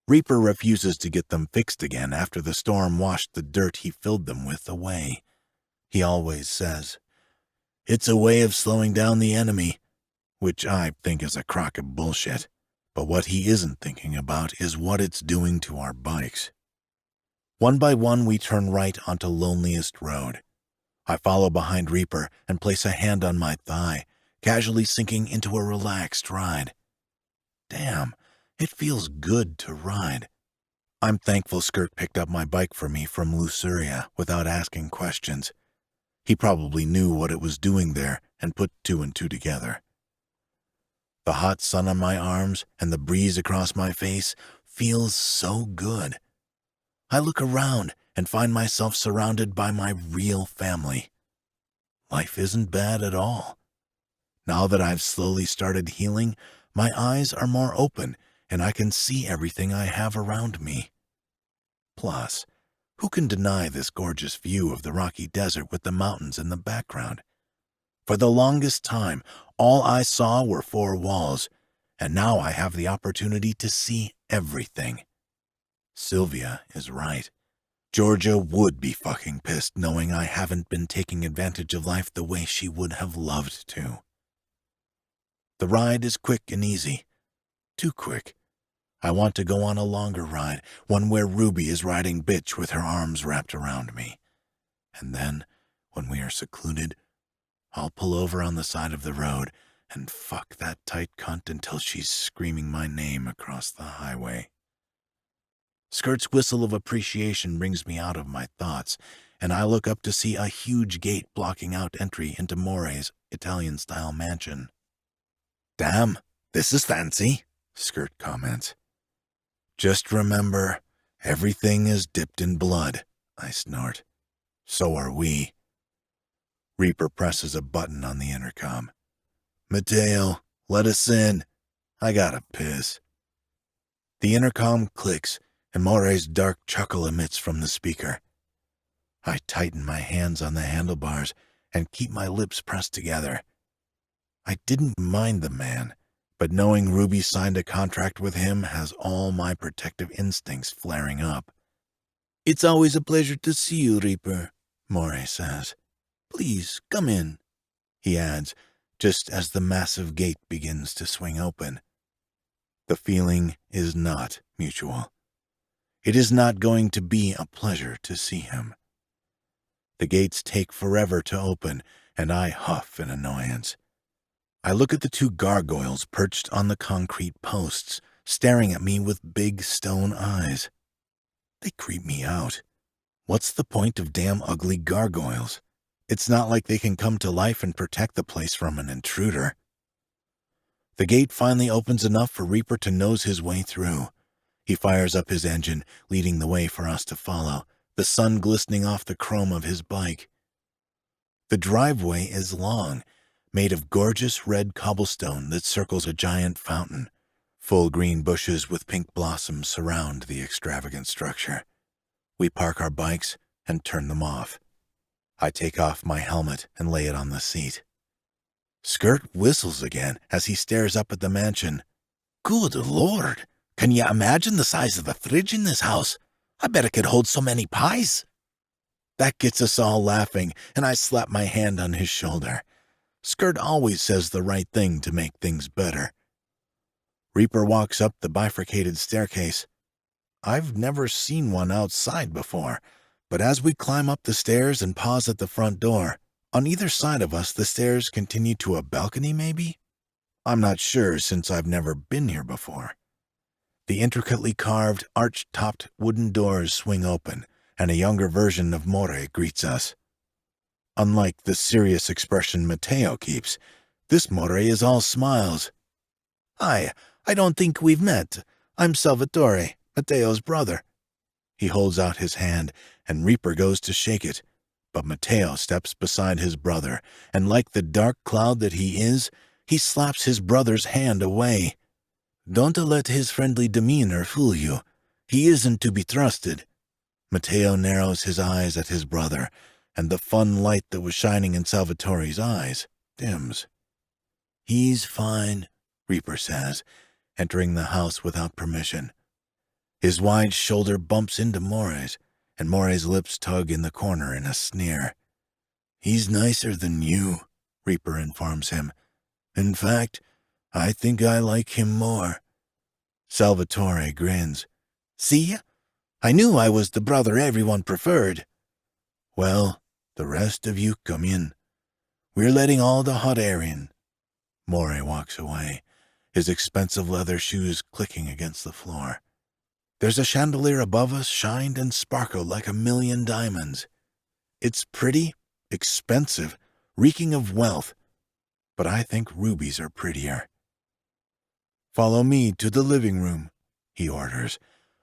Reaper refuses to get them fixed again after the storm washed the dirt he filled them with away. He always says, "It's a way of slowing down the enemy," which I think is a crock of bullshit. But what he isn't thinking about is what it's doing to our bikes. One by one, we turn right onto Loneliest Road. I follow behind Reaper and place a hand on my thigh, casually sinking into a relaxed ride. Damn, it feels good to ride. I'm thankful Skirt picked up my bike for me from Luceria without asking questions. He probably knew what it was doing there and put two and two together. The hot sun on my arms and the breeze across my face feels so good. I look around and find myself surrounded by my real family. Life isn't bad at all. Now that I've slowly started healing, my eyes are more open and I can see everything I have around me. Plus, who can deny this gorgeous view of the rocky desert with the mountains in the background? For the longest time, all I saw were four walls, and now I have the opportunity to see everything. Sylvia is right. Georgia would be fucking pissed knowing I haven't been taking advantage of life the way she would have loved to. The ride is quick and easy. Too quick. I want to go on a longer ride, one where Ruby is riding bitch with her arms wrapped around me. And then, when we are secluded, I'll pull over on the side of the road and fuck that tight cunt until she's screaming my name across the highway. Skirt's whistle of appreciation brings me out of my thoughts, and I look up to see a huge gate blocking out entry into More's Italian-style mansion. "Damn, this is fancy," Skirt comments. "Just remember, everything is dipped in blood," I snort. "So are we." Reaper presses a button on the intercom. "Mateo, let us in. I gotta piss." The intercom clicks, and More's dark chuckle emits from the speaker. I tighten my hands on the handlebars and keep my lips pressed together. I didn't mind the man, but knowing Ruby signed a contract with him has all my protective instincts flaring up. "It's always a pleasure to see you, Reaper," More says. "Please, come in," he adds, just as the massive gate begins to swing open. The feeling is not mutual. It is not going to be a pleasure to see him. The gates take forever to open, and I huff in annoyance. I look at the two gargoyles perched on the concrete posts, staring at me with big stone eyes. They creep me out. What's the point of damn ugly gargoyles? It's not like they can come to life and protect the place from an intruder. The gate finally opens enough for Reaper to nose his way through. He fires up his engine, leading the way for us to follow, the sun glistening off the chrome of his bike. The driveway is long, made of gorgeous red cobblestone that circles a giant fountain. Full green bushes with pink blossoms surround the extravagant structure. We park our bikes and turn them off. I take off my helmet and lay it on the seat. Skirt whistles again as he stares up at the mansion. Good Lord! Can you imagine the size of the fridge in this house? I bet it could hold so many pies. That gets us all laughing, and I slap my hand on his shoulder. Skirt always says the right thing to make things better. Reaper walks up the bifurcated staircase. I've never seen one outside before, but as we climb up the stairs and pause at the front door, on either side of us the stairs continue to a balcony maybe? I'm not sure since I've never been here before. The intricately carved, arch-topped wooden doors swing open, and a younger version of More greets us. Unlike the serious expression Matteo keeps, this More is all smiles. Hi, I don't think we've met. I'm Salvatore, Matteo's brother. He holds out his hand, and Reaper goes to shake it, but Matteo steps beside his brother, and like the dark cloud that he is, he slaps his brother's hand away. Don't let his friendly demeanor fool you. He isn't to be trusted. Matteo narrows his eyes at his brother, and the fun light that was shining in Salvatore's eyes dims. He's fine, Reaper says, entering the house without permission. His wide shoulder bumps into More's, and More's lips tug in the corner in a sneer. He's nicer than you, Reaper informs him. In fact, I think I like him more. Salvatore grins. See? I knew I was the brother everyone preferred. Well, the rest of you come in. We're letting all the hot air in. More walks away, his expensive leather shoes clicking against the floor. There's a chandelier above us shined and sparkled like 1,000,000 diamonds. It's pretty, expensive, reeking of wealth, but I think rubies are prettier. Follow me to the living room, he orders,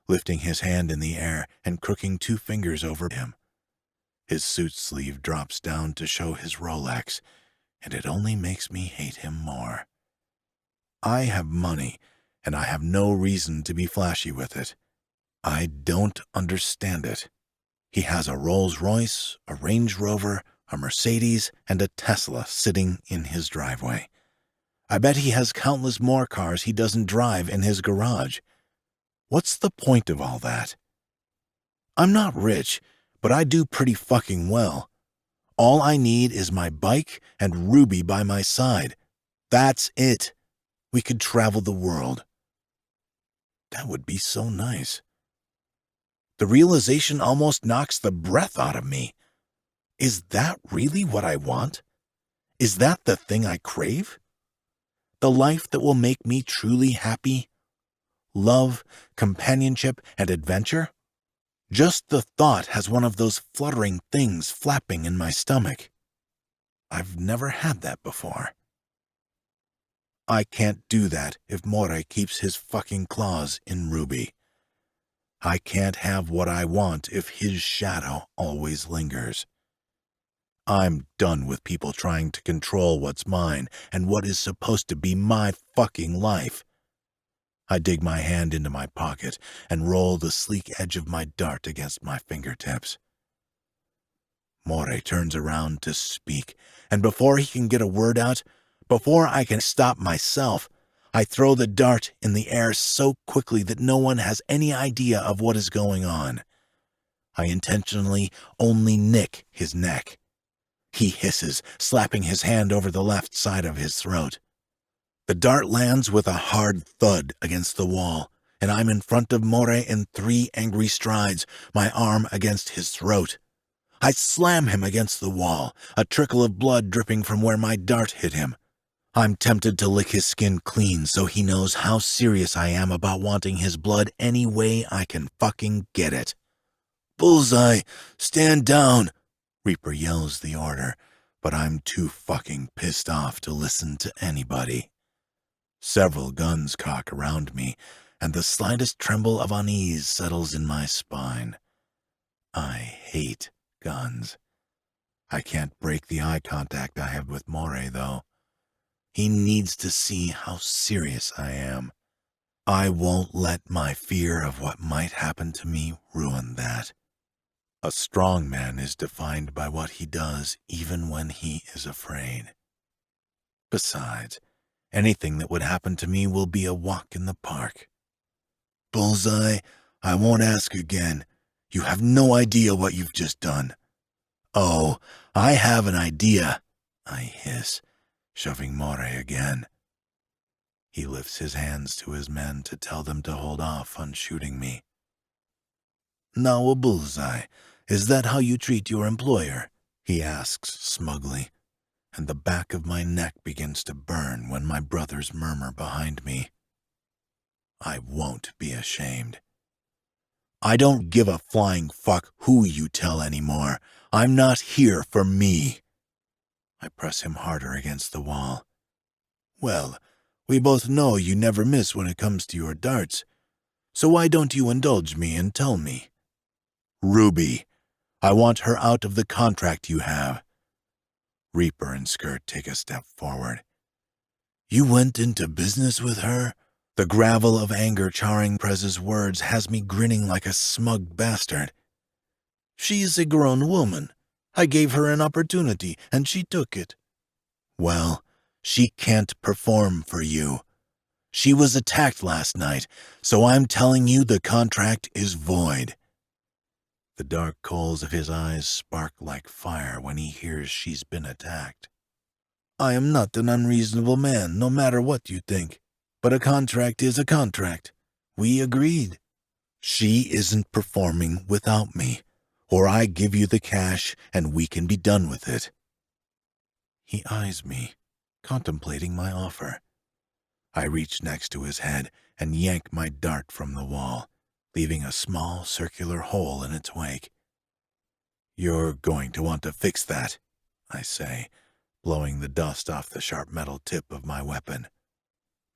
lifting his hand in the air and crooking 2 fingers over him. His suit sleeve drops down to show his Rolex, and it only makes me hate him more. I have money, and I have no reason to be flashy with it. I don't understand it. He has a Rolls-Royce, a Range Rover, a Mercedes, and a Tesla sitting in his driveway. I bet he has countless more cars he doesn't drive in his garage. What's the point of all that? I'm not rich, but I do pretty fucking well. All I need is my bike and Ruby by my side. That's it. We could travel the world. That would be so nice. The realization almost knocks the breath out of me. Is that really what I want? Is that the thing I crave? The life that will make me truly happy? Love, companionship, and adventure? Just the thought has one of those fluttering things flapping in my stomach. I've never had that before. I can't do that if More keeps his fucking claws in Ruby. I can't have what I want if his shadow always lingers. I'm done with people trying to control what's mine and what is supposed to be my fucking life. I dig my hand into my pocket and roll the sleek edge of my dart against my fingertips. More turns around to speak, and before he can get a word out, before I can stop myself, I throw the dart in the air so quickly that no one has any idea of what is going on. I intentionally only nick his neck. He hisses, slapping his hand over the left side of his throat. The dart lands with a hard thud against the wall, and I'm in front of More in 3 angry strides, my arm against his throat. I slam him against the wall, a trickle of blood dripping from where my dart hit him. I'm tempted to lick his skin clean so he knows how serious I am about wanting his blood any way I can fucking get it. Bullseye, stand down, Reaper yells the order, but I'm too fucking pissed off to listen to anybody. Several guns cock around me, and the slightest tremble of unease settles in my spine. I hate guns. I can't break the eye contact I have with Moray, though. He needs to see how serious I am. I won't let my fear of what might happen to me ruin that. A strong man is defined by what he does even when he is afraid. Besides, anything that would happen to me will be a walk in the park. Bullseye, I won't ask again. You have no idea what you've just done. Oh, I have an idea, I hiss, shoving Moray again. He lifts his hands to his men to tell them to hold off on shooting me. Now, a Bullseye, is that how you treat your employer? He asks smugly, and the back of my neck begins to burn when my brothers murmur behind me. I won't be ashamed. I don't give a flying fuck who you tell anymore. I'm not here for me. I press him harder against the wall. Well, we both know you never miss when it comes to your darts, so why don't you indulge me and tell me? Ruby, I want her out of the contract you have. Reaper and Skirt take a step forward. You went into business with her? The gravel of anger charring Prez's words has me grinning like a smug bastard. She's a grown woman. I gave her an opportunity, and she took it. Well, she can't perform for you. She was attacked last night, so I'm telling you the contract is void. The dark coals of his eyes spark like fire when he hears she's been attacked. I am not an unreasonable man, no matter what you think. But a contract is a contract. We agreed. She isn't performing without me, or I give you the cash and we can be done with it. He eyes me, contemplating my offer. I reach next to his head and yank my dart from the wall, leaving a small circular hole in its wake. You're going to want to fix that, I say, blowing the dust off the sharp metal tip of my weapon.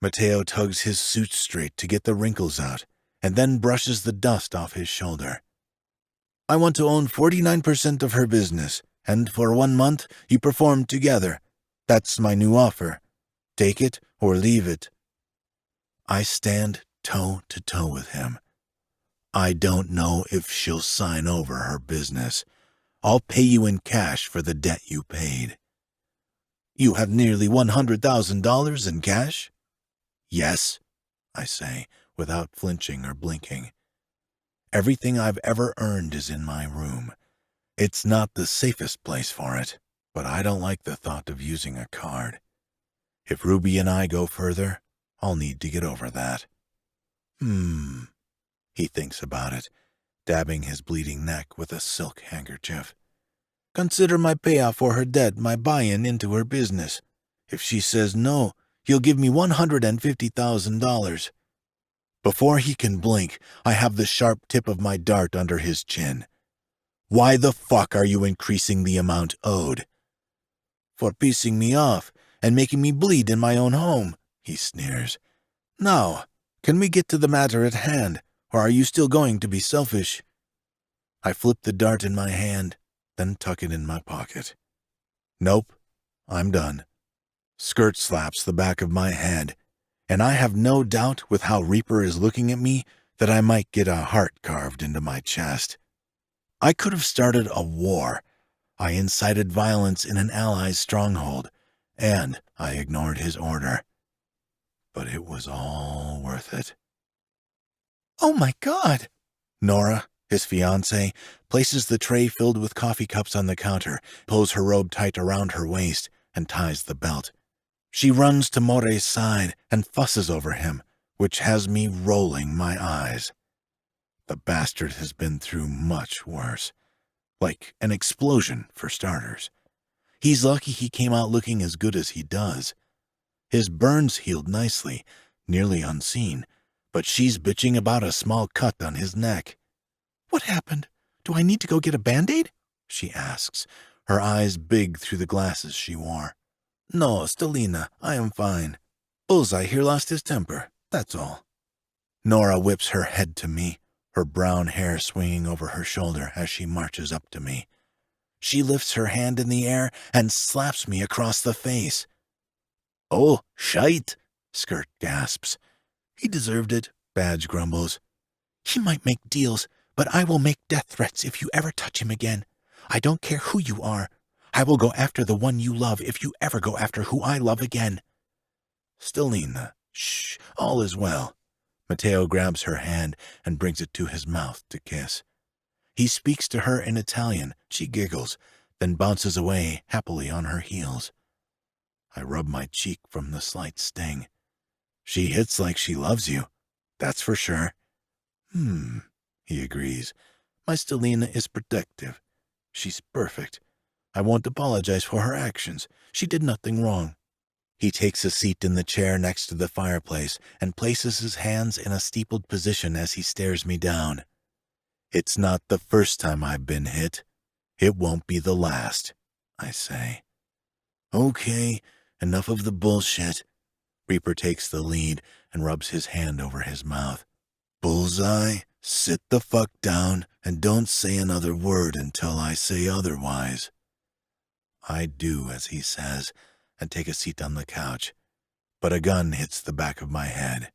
Mateo tugs his suit straight to get the wrinkles out, and then brushes the dust off his shoulder. I want to own 49% of her business, and for 1 month you perform together. That's my new offer. Take it or leave it. I stand toe to toe with him. I don't know if she'll sign over her business. I'll pay you in cash for the debt you paid. You have nearly $100,000 in cash? Yes, I say, without flinching or blinking. Everything I've ever earned is in my room. It's not the safest place for it, but I don't like the thought of using a card. If Ruby and I go further, I'll need to get over that. He thinks about it, dabbing his bleeding neck with a silk handkerchief. Consider my payoff for her debt my buy-in into her business. If she says no, you'll give me $150,000. Before he can blink, I have the sharp tip of my dart under his chin. Why the fuck are you increasing the amount owed? For pissing me off and making me bleed in my own home, he sneers. Now, can we get to the matter at hand, or are you still going to be selfish? I flip the dart in my hand, then tuck it in my pocket. Nope, I'm done. Skirt slaps the back of my head, and I have no doubt with how Reaper is looking at me that I might get a heart carved into my chest. I could have started a war. I incited violence in an ally's stronghold, and I ignored his order. But it was all worth it. Oh my God! Nora, his fiancée, places the tray filled with coffee cups on the counter, pulls her robe tight around her waist, and ties the belt. She runs to Moray's side and fusses over him, which has me rolling my eyes. The bastard has been through much worse. Like an explosion, for starters. He's lucky he came out looking as good as he does. His burns healed nicely, nearly unseen, but she's bitching about a small cut on his neck. What happened? Do I need to go get a Band-Aid? She asks, her eyes big through the glasses she wore. No, Stelina, I am fine. Bullseye here lost his temper, that's all. Nora whips her head to me, her brown hair swinging over her shoulder as she marches up to me. She lifts her hand in the air and slaps me across the face. "Oh, shite," Skirt gasps. "He deserved it," Badge grumbles. "He might make deals, but I will make death threats if you ever touch him again. I don't care who you are. I will go after the one you love if you ever go after who I love again." "Stellina, shh, all is well." Matteo grabs her hand and brings it to his mouth to kiss. He speaks to her in Italian. She giggles, then bounces away happily on her heels. I rub my cheek from the slight sting. "She hits like she loves you, that's for sure." He agrees. "My Stellina is protective. She's perfect. I won't apologize for her actions. She did nothing wrong." He takes a seat in the chair next to the fireplace and places his hands in a steepled position as he stares me down. "It's not the first time I've been hit. It won't be the last," I say. "Okay, enough of the bullshit." Reaper takes the lead and rubs his hand over his mouth. "Bullseye, sit the fuck down and don't say another word until I say otherwise." I do as he says and take a seat on the couch, but a gun hits the back of my head.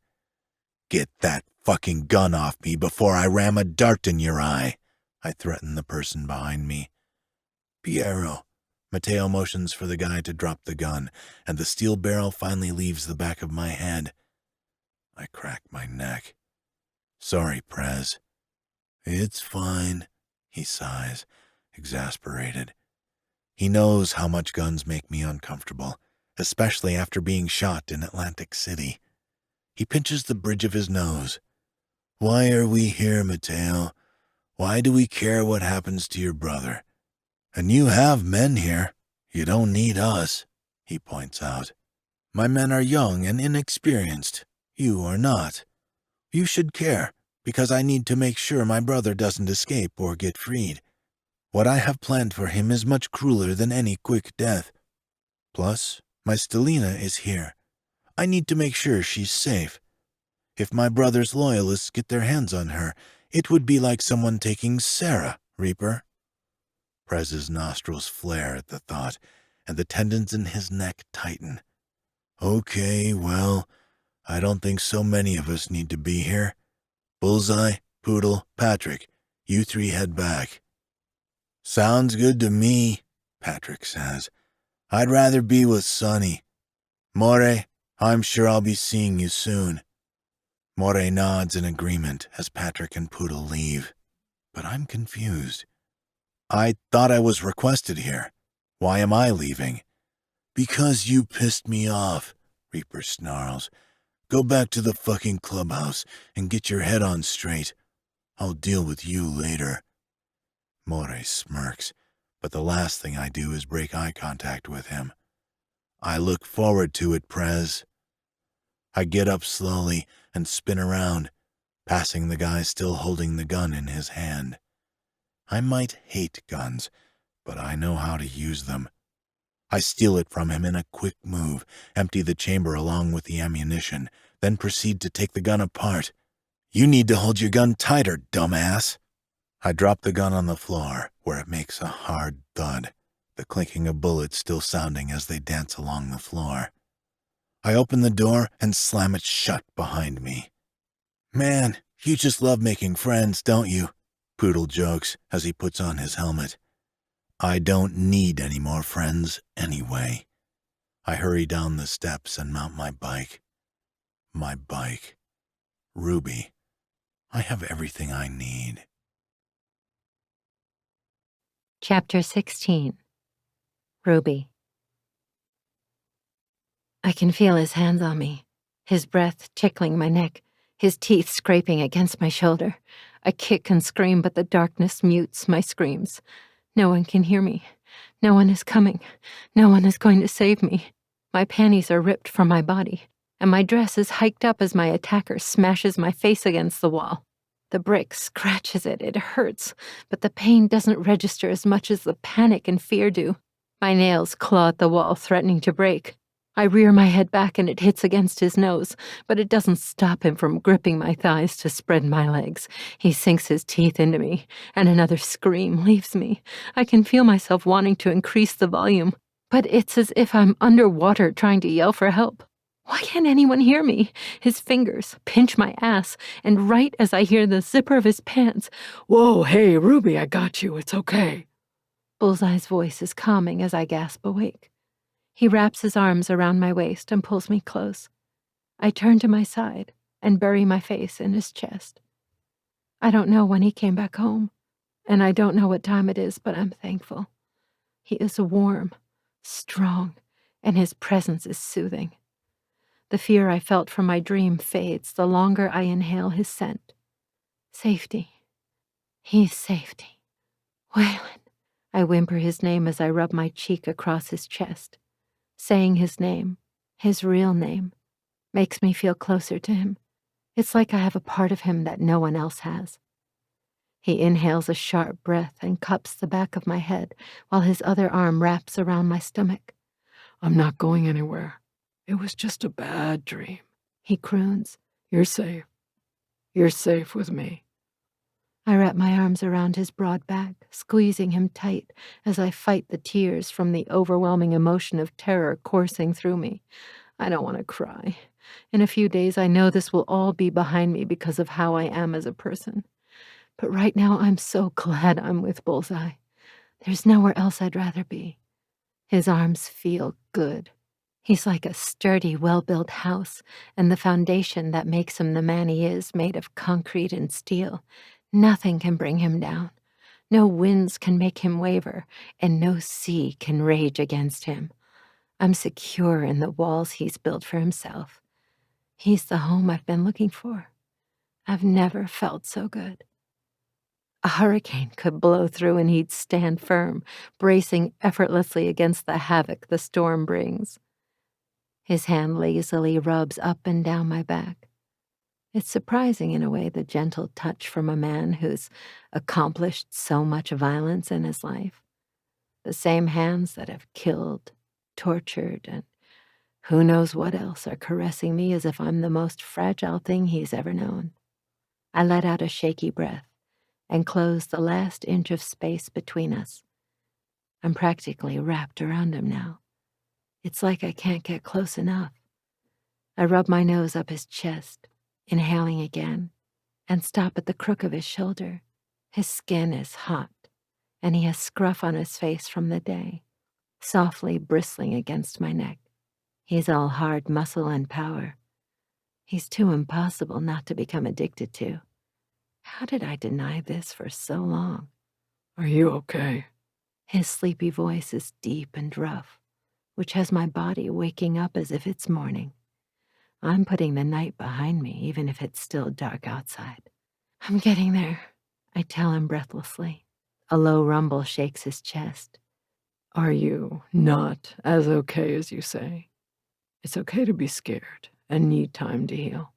"Get that fucking gun off me before I ram a dart in your eye," I threaten the person behind me. "Piero." Matteo motions for the guy to drop the gun, and the steel barrel finally leaves the back of my head. I crack my neck. "Sorry, Prez." "It's fine," he sighs, exasperated. He knows how much guns make me uncomfortable, especially after being shot in Atlantic City. He pinches the bridge of his nose. "Why are we here, Matteo? Why do we care what happens to your brother? And you have men here. You don't need us," he points out. "My men are young and inexperienced. You are not. You should care, because I need to make sure my brother doesn't escape or get freed. What I have planned for him is much crueler than any quick death. Plus, my Stellina is here. I need to make sure she's safe. If my brother's loyalists get their hands on her, it would be like someone taking Sarah, Reaper." Prez's nostrils flare at the thought, and the tendons in his neck tighten. "Okay, well, I don't think so many of us need to be here. Bullseye, Poodle, Patrick, you three head back." "Sounds good to me," Patrick says. "I'd rather be with Sonny. More, I'm sure I'll be seeing you soon." More nods in agreement as Patrick and Poodle leave. But I'm confused. "I thought I was requested here. Why am I leaving?" "Because you pissed me off," Reaper snarls. "Go back to the fucking clubhouse and get your head on straight. I'll deal with you later." More smirks, but the last thing I do is break eye contact with him. "I look forward to it, Prez." I get up slowly and spin around, passing the guy still holding the gun in his hand. I might hate guns, but I know how to use them. I steal it from him in a quick move, empty the chamber along with the ammunition, then proceed to take the gun apart. "You need to hold your gun tighter, dumbass." I drop the gun on the floor, where it makes a hard thud, the clinking of bullets still sounding as they dance along the floor. I open the door and slam it shut behind me. "Man, you just love making friends, don't you?" Poodle jokes as he puts on his helmet. "I don't need any more friends anyway." I hurry down the steps and mount my bike. My bike. Ruby. I have everything I need. Chapter 16. Ruby. I can feel his hands on me, his breath tickling my neck, his teeth scraping against my shoulder. I kick and scream, but the darkness mutes my screams. No one can hear me. No one is coming. No one is going to save me. My panties are ripped from my body, and my dress is hiked up as my attacker smashes my face against the wall. The brick scratches it. It hurts, but the pain doesn't register as much as the panic and fear do. My nails claw at the wall, threatening to break. I rear my head back and it hits against his nose, but it doesn't stop him from gripping my thighs to spread my legs. He sinks his teeth into me, and another scream leaves me. I can feel myself wanting to increase the volume, but it's as if I'm underwater trying to yell for help. Why can't anyone hear me? His fingers pinch my ass, and right as I hear the zipper of his pants, "Whoa, hey, Ruby, I got you. It's okay." Bullseye's voice is calming as I gasp awake. He wraps his arms around my waist and pulls me close. I turn to my side and bury my face in his chest. I don't know when he came back home, and I don't know what time it is, but I'm thankful. He is warm, strong, and his presence is soothing. The fear I felt from my dream fades the longer I inhale his scent. Safety. He's safety. Waylon. I whimper his name as I rub my cheek across his chest. Saying his name, his real name, makes me feel closer to him. It's like I have a part of him that no one else has. He inhales a sharp breath and cups the back of my head while his other arm wraps around my stomach. "I'm not going anywhere. It was just a bad dream," he croons. "You're safe. You're safe with me." I wrap my arms around his broad back, squeezing him tight as I fight the tears from the overwhelming emotion of terror coursing through me. I don't want to cry. In a few days, I know this will all be behind me because of how I am as a person. But right now, I'm so glad I'm with Bullseye. There's nowhere else I'd rather be. His arms feel good. He's like a sturdy, well-built house, and the foundation that makes him the man he is, made of concrete and steel. Nothing can bring him down. No winds can make him waver, and no sea can rage against him. I'm secure in the walls he's built for himself. He's the home I've been looking for. I've never felt so good. A hurricane could blow through and he'd stand firm, bracing effortlessly against the havoc the storm brings. His hand lazily rubs up and down my back. It's surprising in a way, the gentle touch from a man who's accomplished so much violence in his life. The same hands that have killed, tortured, and who knows what else are caressing me as if I'm the most fragile thing he's ever known. I let out a shaky breath and close the last inch of space between us. I'm practically wrapped around him now. It's like I can't get close enough. I rub my nose up his chest, inhaling again, and stop at the crook of his shoulder. His skin is hot, and he has scruff on his face from the day, softly bristling against my neck. He's all hard muscle and power. He's too impossible not to become addicted to. How did I deny this for so long? "Are you okay?" His sleepy voice is deep and rough, which has my body waking up as if it's morning. I'm putting the night behind me, even if it's still dark outside. I'm getting there, I tell him breathlessly. A low rumble shakes his chest. "Are you not as okay as you say? It's okay to be scared and need time to heal."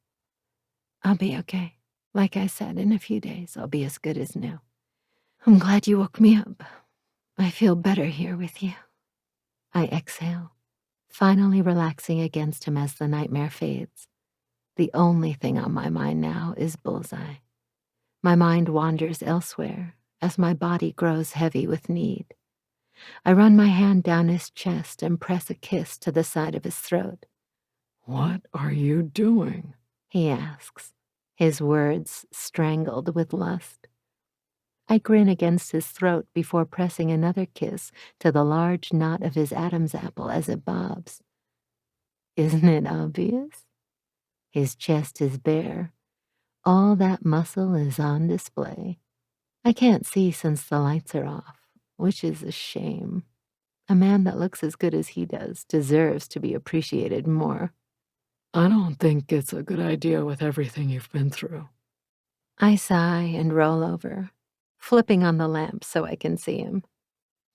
I'll be okay. Like I said, in a few days, I'll be as good as new. I'm glad you woke me up. I feel better here with you. I exhale, finally relaxing against him as the nightmare fades. The only thing on my mind now is Bullseye. My mind wanders elsewhere as my body grows heavy with need. I run my hand down his chest and press a kiss to the side of his throat. "What are you doing?" he asks, his words strangled with lust. I grin against his throat before pressing another kiss to the large knot of his Adam's apple as it bobs. Isn't it obvious? His chest is bare. All that muscle is on display. I can't see since the lights are off, which is a shame. A man that looks as good as he does deserves to be appreciated more. "I don't think it's a good idea with everything you've been through." I sigh and roll over, flipping on the lamp so I can see him.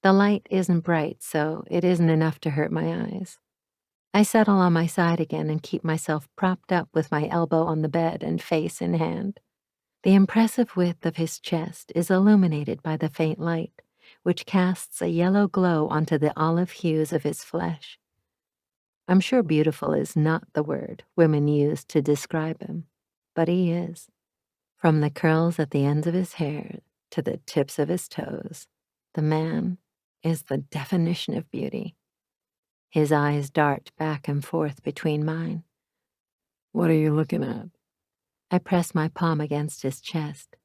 The light isn't bright, so it isn't enough to hurt my eyes. I settle on my side again and keep myself propped up with my elbow on the bed and face in hand. The impressive width of his chest is illuminated by the faint light, which casts a yellow glow onto the olive hues of his flesh. I'm sure beautiful is not the word women use to describe him, but he is. From the curls at the ends of his hair to the tips of his toes, the man is the definition of beauty. His eyes dart back and forth between mine. What are you looking at? I press my palm against his chest.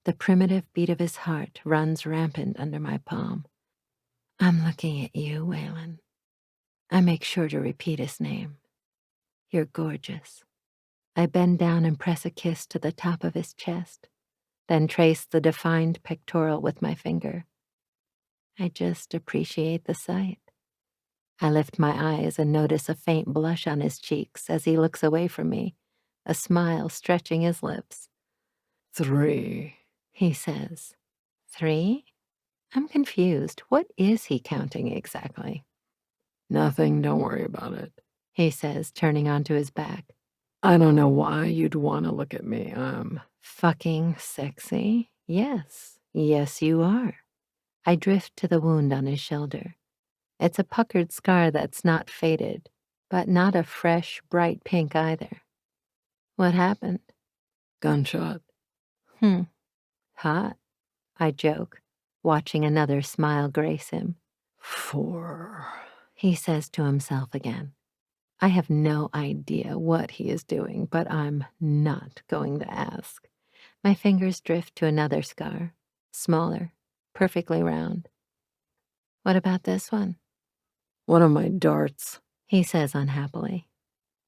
The primitive beat of his heart runs rampant under my palm. I'm looking at you, Waylon. I make sure to repeat his name. You're gorgeous. I bend down and press a kiss to the top of his chest, then trace the defined pectoral with my finger. I just appreciate the sight. I lift my eyes and notice a faint blush on his cheeks as he looks away from me, a smile stretching his lips. 3, he says. 3? I'm confused. What is he counting exactly? Nothing, don't worry about it, he says, turning onto his back. I don't know why you'd want to look at me. I'm fucking sexy. Yes, you are. I drift to the wound on his shoulder. It's a puckered scar that's not faded, but not a fresh, bright pink either. What happened? gunshot. Hot, I joke, watching another smile grace him. 4, he says to himself again. I have no idea what he is doing, but I'm not going to ask. My fingers drift to another scar, smaller, perfectly round. What about this one? One of my darts, he says unhappily.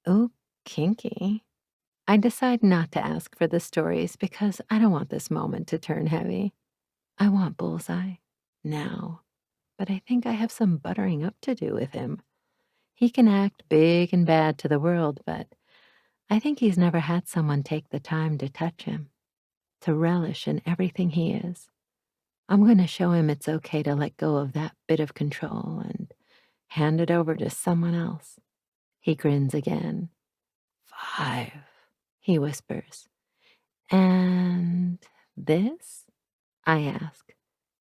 Oh, kinky. I decide not to ask for the stories because I don't want this moment to turn heavy. I want Bullseye now, but I think I have some buttering up to do with him. He can act big and bad to the world, but I think he's never had someone take the time to touch him, to relish in everything he is. I'm going to show him it's okay to let go of that bit of control and hand it over to someone else. He grins again. 5, he whispers. And this? I ask,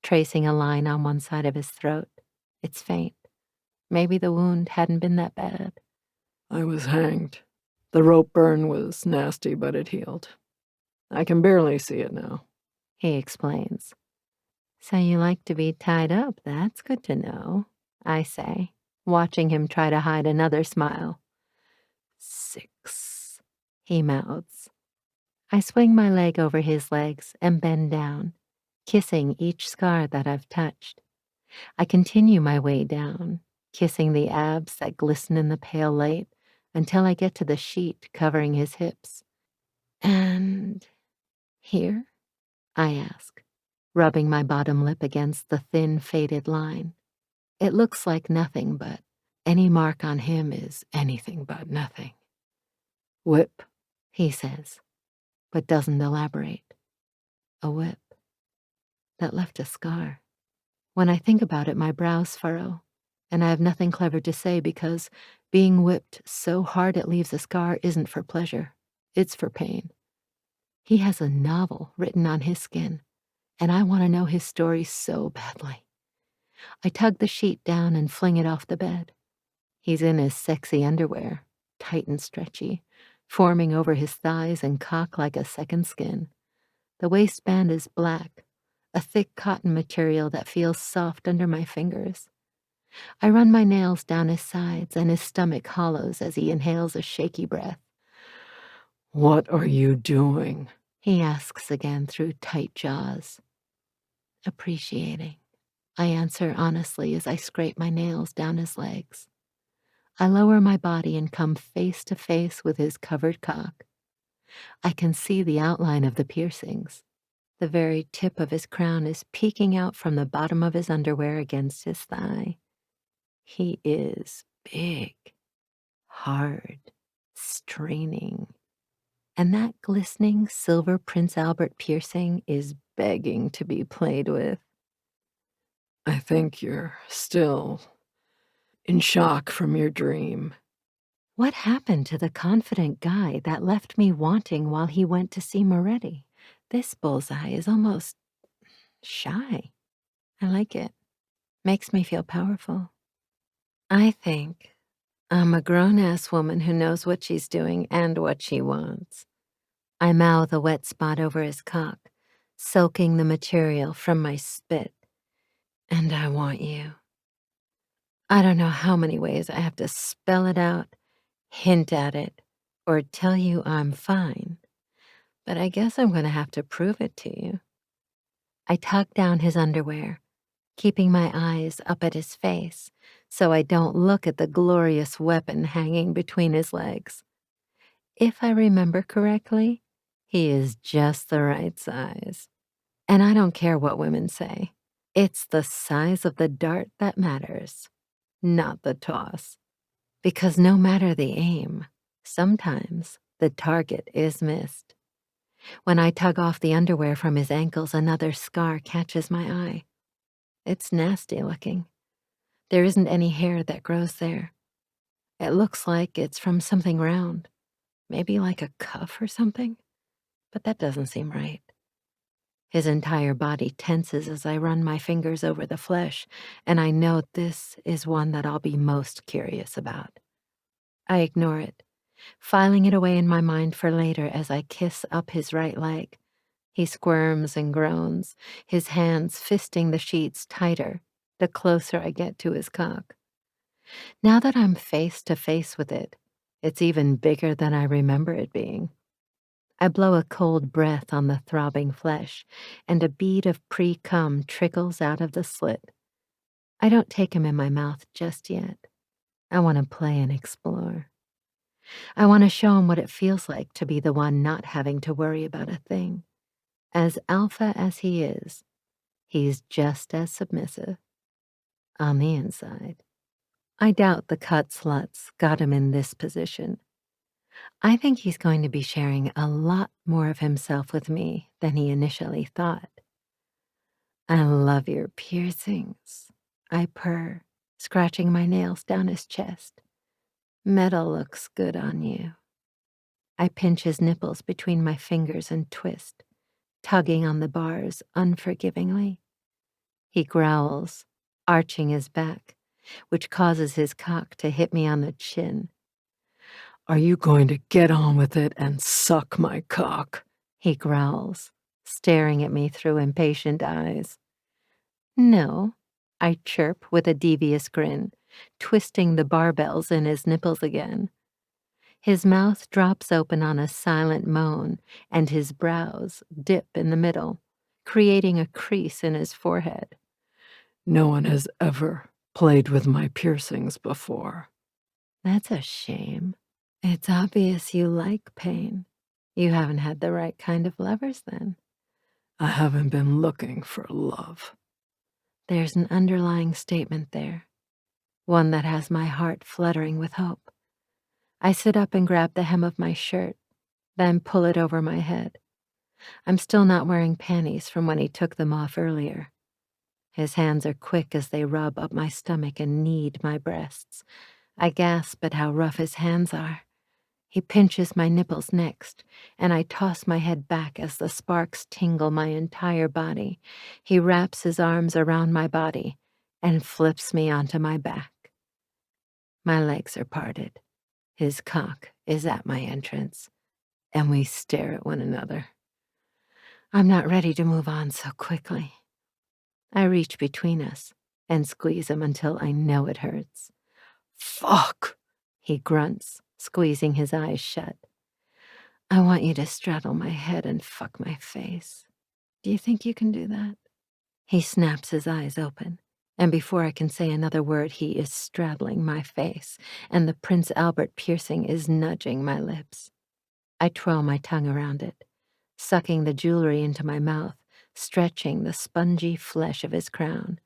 tracing a line on one side of his throat. It's faint. Maybe the wound hadn't been that bad. I was hanged. The rope burn was nasty, but it healed. I can barely see it now, he explains. So you like to be tied up, that's good to know, I say, watching him try to hide another smile. 6, he mouths. I swing my leg over his legs and bend down, kissing each scar that I've touched. I continue my way down, kissing the abs that glisten in the pale light until I get to the sheet covering his hips. And here? I ask, rubbing my bottom lip against the thin, faded line. It looks like nothing, but any mark on him is anything but nothing. Whip, he says, but doesn't elaborate. A whip that left a scar. When I think about it, my brows furrow, and I have nothing clever to say because being whipped so hard it leaves a scar isn't for pleasure. It's for pain. He has a novel written on his skin, and I want to know his story so badly. I tug the sheet down and fling it off the bed. He's in his sexy underwear, tight and stretchy, forming over his thighs and cock like a second skin. The waistband is black, a thick cotton material that feels soft under my fingers. I run my nails down his sides and his stomach hollows as he inhales a shaky breath. What are you doing? He asks again through tight jaws. Appreciating, I answer honestly as I scrape my nails down his legs. I lower my body and come face to face with his covered cock. I can see the outline of the piercings. The very tip of his crown is peeking out from the bottom of his underwear against his thigh. He is big, hard, straining. And that glistening silver Prince Albert piercing is begging to be played with. I think you're still in shock from your dream. What happened to the confident guy that left me wanting while he went to see Moretti? This Bullseye is almost shy. I like it. Makes me feel powerful. I think I'm a grown-ass woman who knows what she's doing and what she wants. I mouth a wet spot over his cock, soaking the material from my spit. And I want you. I don't know how many ways I have to spell it out, hint at it, or tell you I'm fine, but I guess I'm gonna have to prove it to you. I tug down his underwear, keeping my eyes up at his face so I don't look at the glorious weapon hanging between his legs. If I remember correctly, he is just the right size. And I don't care what women say. It's the size of the dart that matters, not the toss. Because no matter the aim, sometimes the target is missed. When I tug off the underwear from his ankles, another scar catches my eye. It's nasty looking. There isn't any hair that grows there. It looks like it's from something round, maybe like a cuff or something, but that doesn't seem right. His entire body tenses as I run my fingers over the flesh, and I know this is one that I'll be most curious about. I ignore it, filing it away in my mind for later as I kiss up his right leg. He squirms and groans, his hands fisting the sheets tighter the closer I get to his cock. Now that I'm face to face with it, it's even bigger than I remember it being. I blow a cold breath on the throbbing flesh, and a bead of pre-cum trickles out of the slit. I don't take him in my mouth just yet. I want to play and explore. I want to show him what it feels like to be the one not having to worry about a thing. As alpha as he is, he's just as submissive. On the inside. I doubt the cut sluts got him in this position. I think he's going to be sharing a lot more of himself with me than he initially thought. I love your piercings, I purr, scratching my nails down his chest. Metal looks good on you. I pinch his nipples between my fingers and twist, tugging on the bars unforgivingly. He growls, arching his back, which causes his cock to hit me on the chin. Are you going to get on with it and suck my cock? He growls, staring at me through impatient eyes. No, I chirp with a devious grin, twisting the barbells in his nipples again. His mouth drops open on a silent moan, and his brows dip in the middle, creating a crease in his forehead. No one has ever played with my piercings before. That's a shame. It's obvious you like pain. You haven't had the right kind of lovers then. I haven't been looking for love. There's an underlying statement there, one that has my heart fluttering with hope. I sit up and grab the hem of my shirt, then pull it over my head. I'm still not wearing panties from when he took them off earlier. His hands are quick as they rub up my stomach and knead my breasts. I gasp at how rough his hands are. He pinches my nipples next, and I toss my head back as the sparks tingle my entire body. He wraps his arms around my body and flips me onto my back. My legs are parted. His cock is at my entrance, and we stare at one another. I'm not ready to move on so quickly. I reach between us and squeeze him until I know it hurts. Fuck, he grunts, squeezing his eyes shut. I want you to straddle my head and fuck my face. Do you think you can do that? He snaps his eyes open, and before I can say another word, he is straddling my face, and the Prince Albert piercing is nudging my lips. I twirl my tongue around it, sucking the jewelry into my mouth, stretching the spongy flesh of his crown.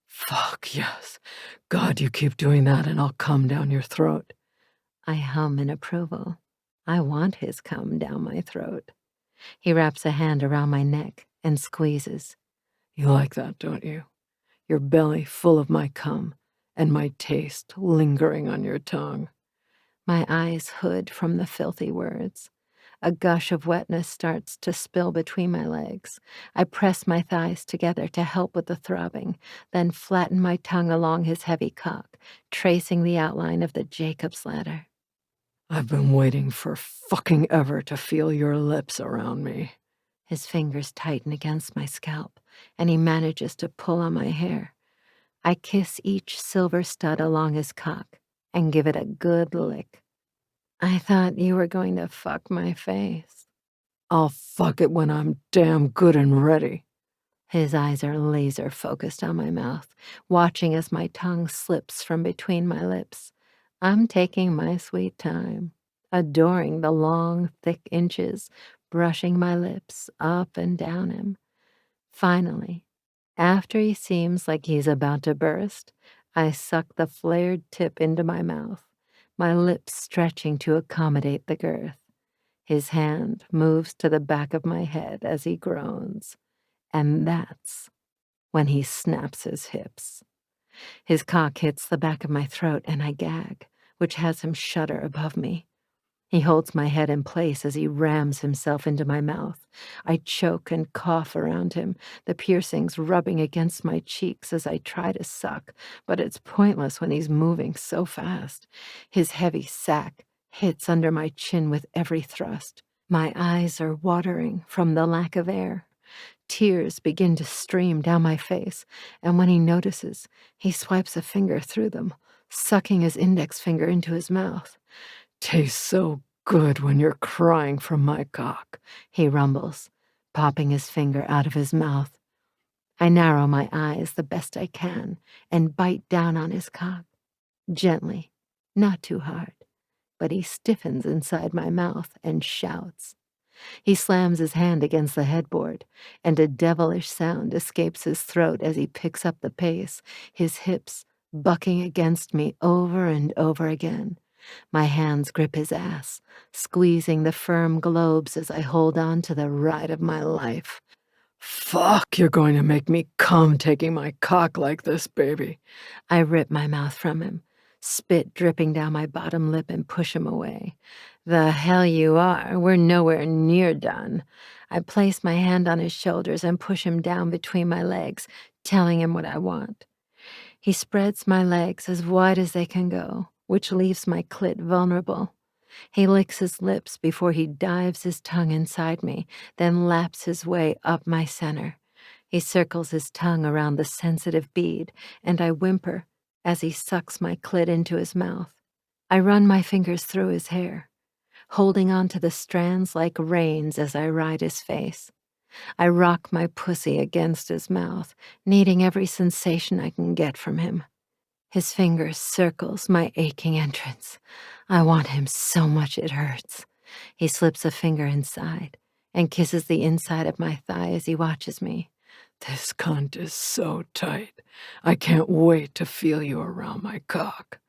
Fuck yes. God, you keep doing that and I'll come down your throat. I hum in approval. I want his cum down my throat. He wraps a hand around my neck and squeezes. You like that, don't you? Your belly full of my cum and my taste lingering on your tongue. My eyes hood from the filthy words. A gush of wetness starts to spill between my legs. I press my thighs together to help with the throbbing, then flatten my tongue along his heavy cock, tracing the outline of the Jacob's ladder. I've been waiting for fucking ever to feel your lips around me. His fingers tighten against my scalp, and he manages to pull on my hair. I kiss each silver stud along his cock and give it a good lick. I thought you were going to fuck my face. I'll fuck it when I'm damn good and ready. His eyes are laser focused on my mouth, watching as my tongue slips from between my lips. I'm taking my sweet time, adoring the long, thick inches, brushing my lips up and down him. Finally, after he seems like he's about to burst, I suck the flared tip into my mouth, my lips stretching to accommodate the girth. His hand moves to the back of my head as he groans, and that's when he snaps his hips. His cock hits the back of my throat and I gag, which has him shudder above me. He holds my head in place as he rams himself into my mouth. I choke and cough around him, the piercings rubbing against my cheeks as I try to suck, but it's pointless when he's moving so fast. His heavy sack hits under my chin with every thrust. My eyes are watering from the lack of air. Tears begin to stream down my face, and when he notices, he swipes a finger through them, sucking his index finger into his mouth. Tastes so good when you're crying from my cock, he rumbles, popping his finger out of his mouth. I narrow my eyes the best I can and bite down on his cock. Gently, not too hard, but he stiffens inside my mouth and shouts. He slams his hand against the headboard, and a devilish sound escapes his throat as he picks up the pace, his hips bucking against me over and over again. My hands grip his ass, squeezing the firm globes as I hold on to the ride of my life. Fuck, you're going to make me come taking my cock like this, baby. I rip my mouth from him, spit dripping down my bottom lip, and push him away. The hell you are. We're nowhere near done. I place my hand on his shoulders and push him down between my legs, telling him what I want. He spreads my legs as wide as they can go, which leaves my clit vulnerable. He licks his lips before he dives his tongue inside me, then laps his way up my center. He circles his tongue around the sensitive bead, and I whimper as he sucks my clit into his mouth. I run my fingers through his hair, holding on to the strands like reins as I ride his face. I rock my pussy against his mouth, needing every sensation I can get from him. His fingers circles my aching entrance. I want him so much it hurts. He slips a finger inside and kisses the inside of my thigh as he watches me. This cunt is so tight. I can't wait to feel you around my cock.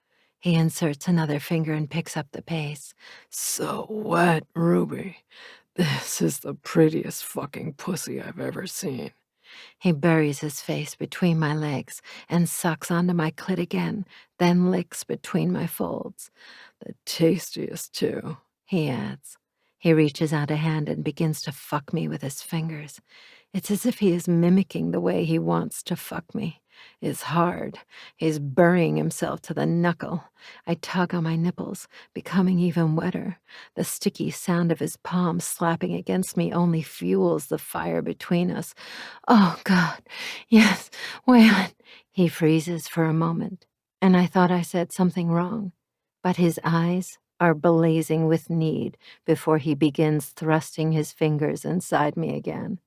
He inserts another finger and picks up the pace. So wet, Ruby. This is the prettiest fucking pussy I've ever seen. He buries his face between my legs and sucks onto my clit again, then licks between my folds. The tastiest, too, he adds. He reaches out a hand and begins to fuck me with his fingers. It's as if he is mimicking the way he wants to fuck me. It's hard. He's burying himself to the knuckle. I tug on my nipples, becoming even wetter. The sticky sound of his palm slapping against me only fuels the fire between us. Oh, God. Yes, Waylon. He freezes for a moment, and I thought I said something wrong. But his eyes are blazing with need before he begins thrusting his fingers inside me again.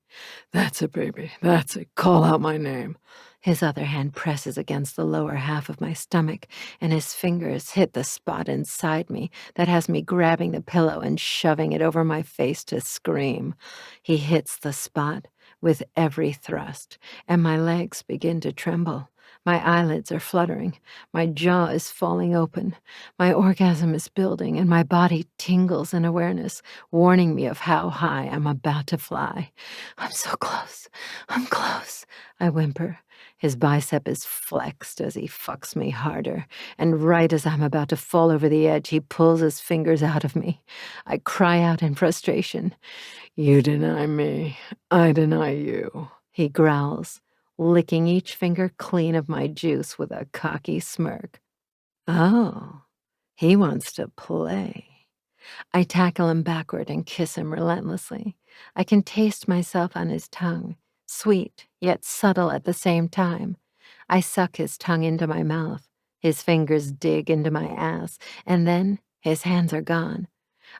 That's it, baby. That's it. Call out my name. His other hand presses against the lower half of my stomach, and his fingers hit the spot inside me that has me grabbing the pillow and shoving it over my face to scream. He hits the spot with every thrust, and my legs begin to tremble. My eyelids are fluttering. My jaw is falling open. My orgasm is building, and my body tingles in awareness, warning me of how high I'm about to fly. I'm so close. I'm close, I whimper. His bicep is flexed as he fucks me harder, and right as I'm about to fall over the edge, he pulls his fingers out of me. I cry out in frustration. "You deny me, I deny you," he growls, licking each finger clean of my juice with a cocky smirk. Oh, he wants to play. I tackle him backward and kiss him relentlessly. I can taste myself on his tongue, sweet yet subtle at the same time. I suck his tongue into my mouth. His fingers dig into my ass, and then his hands are gone.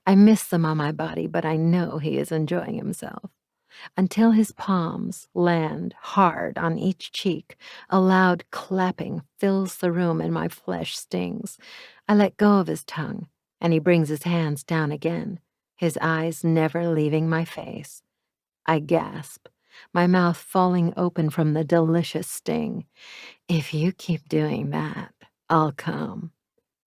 I miss them on my body, but I know he is enjoying himself. Until his palms land hard on each cheek, a loud clapping fills the room and my flesh stings. I let go of his tongue, and he brings his hands down again, his eyes never leaving my face. I gasp, my mouth falling open from the delicious sting. "If you keep doing that, I'll come."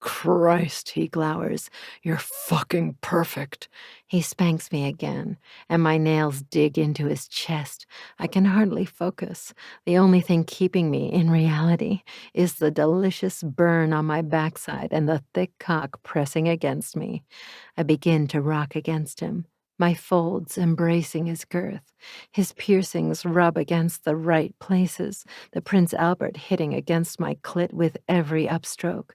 "Christ," he glowers, "you're fucking perfect." He spanks me again, and my nails dig into his chest. I can hardly focus. The only thing keeping me in reality is the delicious burn on my backside and the thick cock pressing against me. I begin to rock against him, my folds embracing his girth. His piercings rub against the right places, the Prince Albert hitting against my clit with every upstroke.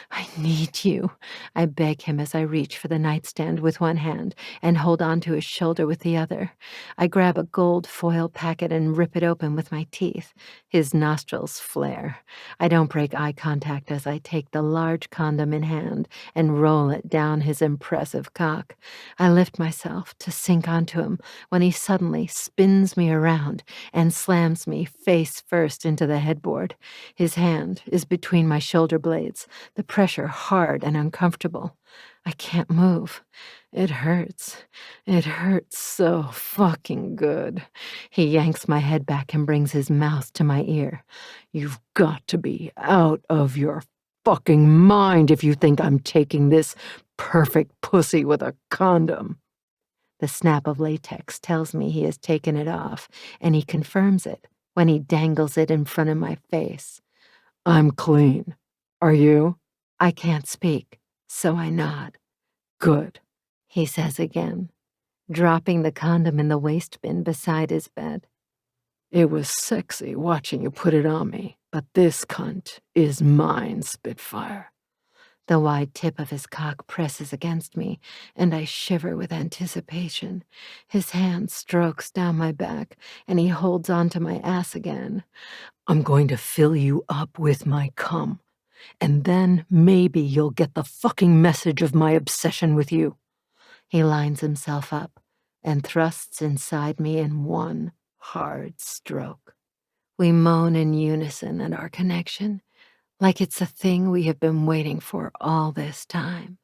"I need you," I beg him as I reach for the nightstand with one hand and hold onto his shoulder with the other. I grab a gold foil packet and rip it open with my teeth. His nostrils flare. I don't break eye contact as I take the large condom in hand and roll it down his impressive cock. I lift myself to sink onto him when he suddenly spins me around and slams me face first into the headboard. His hand is between my shoulder blades, the pressure hard and uncomfortable. I can't move. It hurts. It hurts so fucking good. He yanks my head back and brings his mouth to my ear. "You've got to be out of your fucking mind if you think I'm taking this perfect pussy with a condom." The snap of latex tells me he has taken it off, and he confirms it when he dangles it in front of my face. "I'm clean. Are you?" I can't speak, so I nod. "Good," he says again, dropping the condom in the waste bin beside his bed. "It was sexy watching you put it on me, but this cunt is mine, Spitfire." The wide tip of his cock presses against me, and I shiver with anticipation. His hand strokes down my back, and he holds onto my ass again. "I'm going to fill you up with my cum, and then maybe you'll get the fucking message of my obsession with you." He lines himself up and thrusts inside me in one hard stroke. We moan in unison at our connection, like it's a thing we have been waiting for all this time.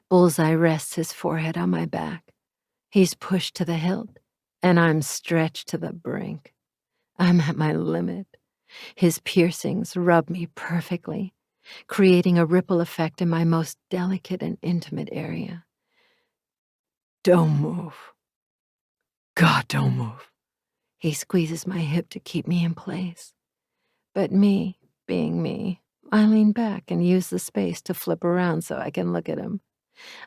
Bullseye rests his forehead on my back. He's pushed to the hilt, and I'm stretched to the brink. I'm at my limit. His piercings rub me perfectly, creating a ripple effect in my most delicate and intimate area. "Don't move. God, don't move." He squeezes my hip to keep me in place. But me, being me, I lean back and use the space to flip around so I can look at him.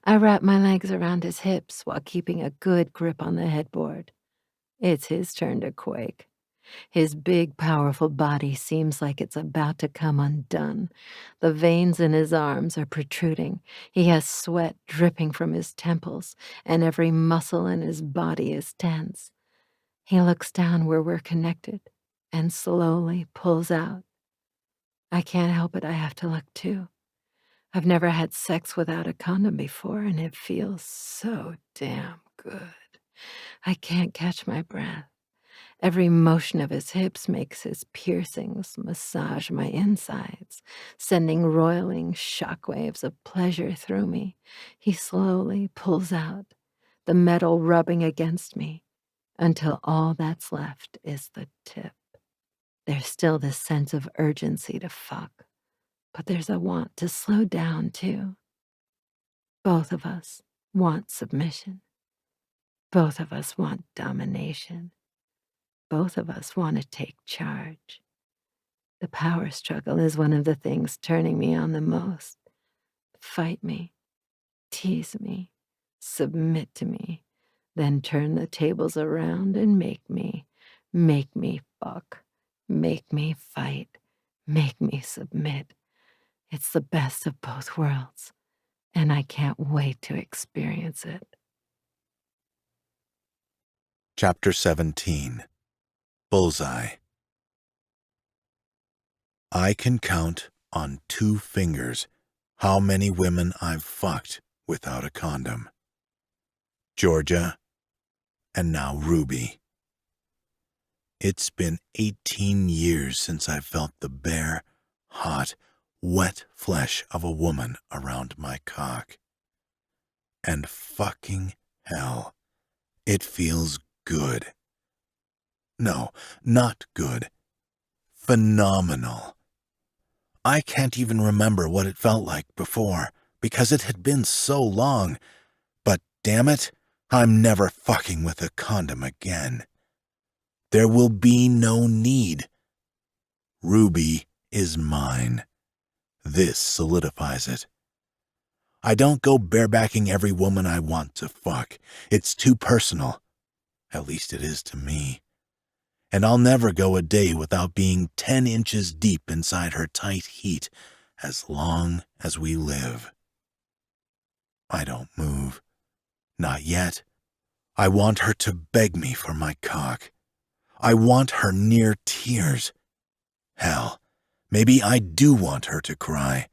I wrap my legs around his hips while keeping a good grip on the headboard. It's his turn to quake. His big, powerful body seems like it's about to come undone. The veins in his arms are protruding. He has sweat dripping from his temples, and every muscle in his body is tense. He looks down where we're connected and slowly pulls out. I can't help it, I have to look too. I've never had sex without a condom before, and it feels so damn good. I can't catch my breath. Every motion of his hips makes his piercings massage my insides, sending roiling shockwaves of pleasure through me. He slowly pulls out, the metal rubbing against me, until all that's left is the tip. There's still this sense of urgency to fuck, but there's a want to slow down, too. Both of us want submission. Both of us want domination. Both of us want to take charge. The power struggle is one of the things turning me on the most. Fight me, tease me, submit to me, then turn the tables around and make me fuck, make me fight, make me submit. It's the best of both worlds, and I can't wait to experience it. Chapter 17. Bullseye. I can count on 2 fingers how many women I've fucked without a condom. Georgia, and now Ruby. It's been 18 years since I felt the bare, hot, wet flesh of a woman around my cock. And fucking hell, it feels good. No, not good. Phenomenal. I can't even remember what it felt like before, because it had been so long. But damn it, I'm never fucking with a condom again. There will be no need. Ruby is mine. This solidifies it. I don't go barebacking every woman I want to fuck. It's too personal. At least it is to me. And I'll never go a day without being 10 inches deep inside her tight heat as long as we live. I don't move. Not yet. I want her to beg me for my cock. I want her near tears. Hell, maybe I do want her to cry.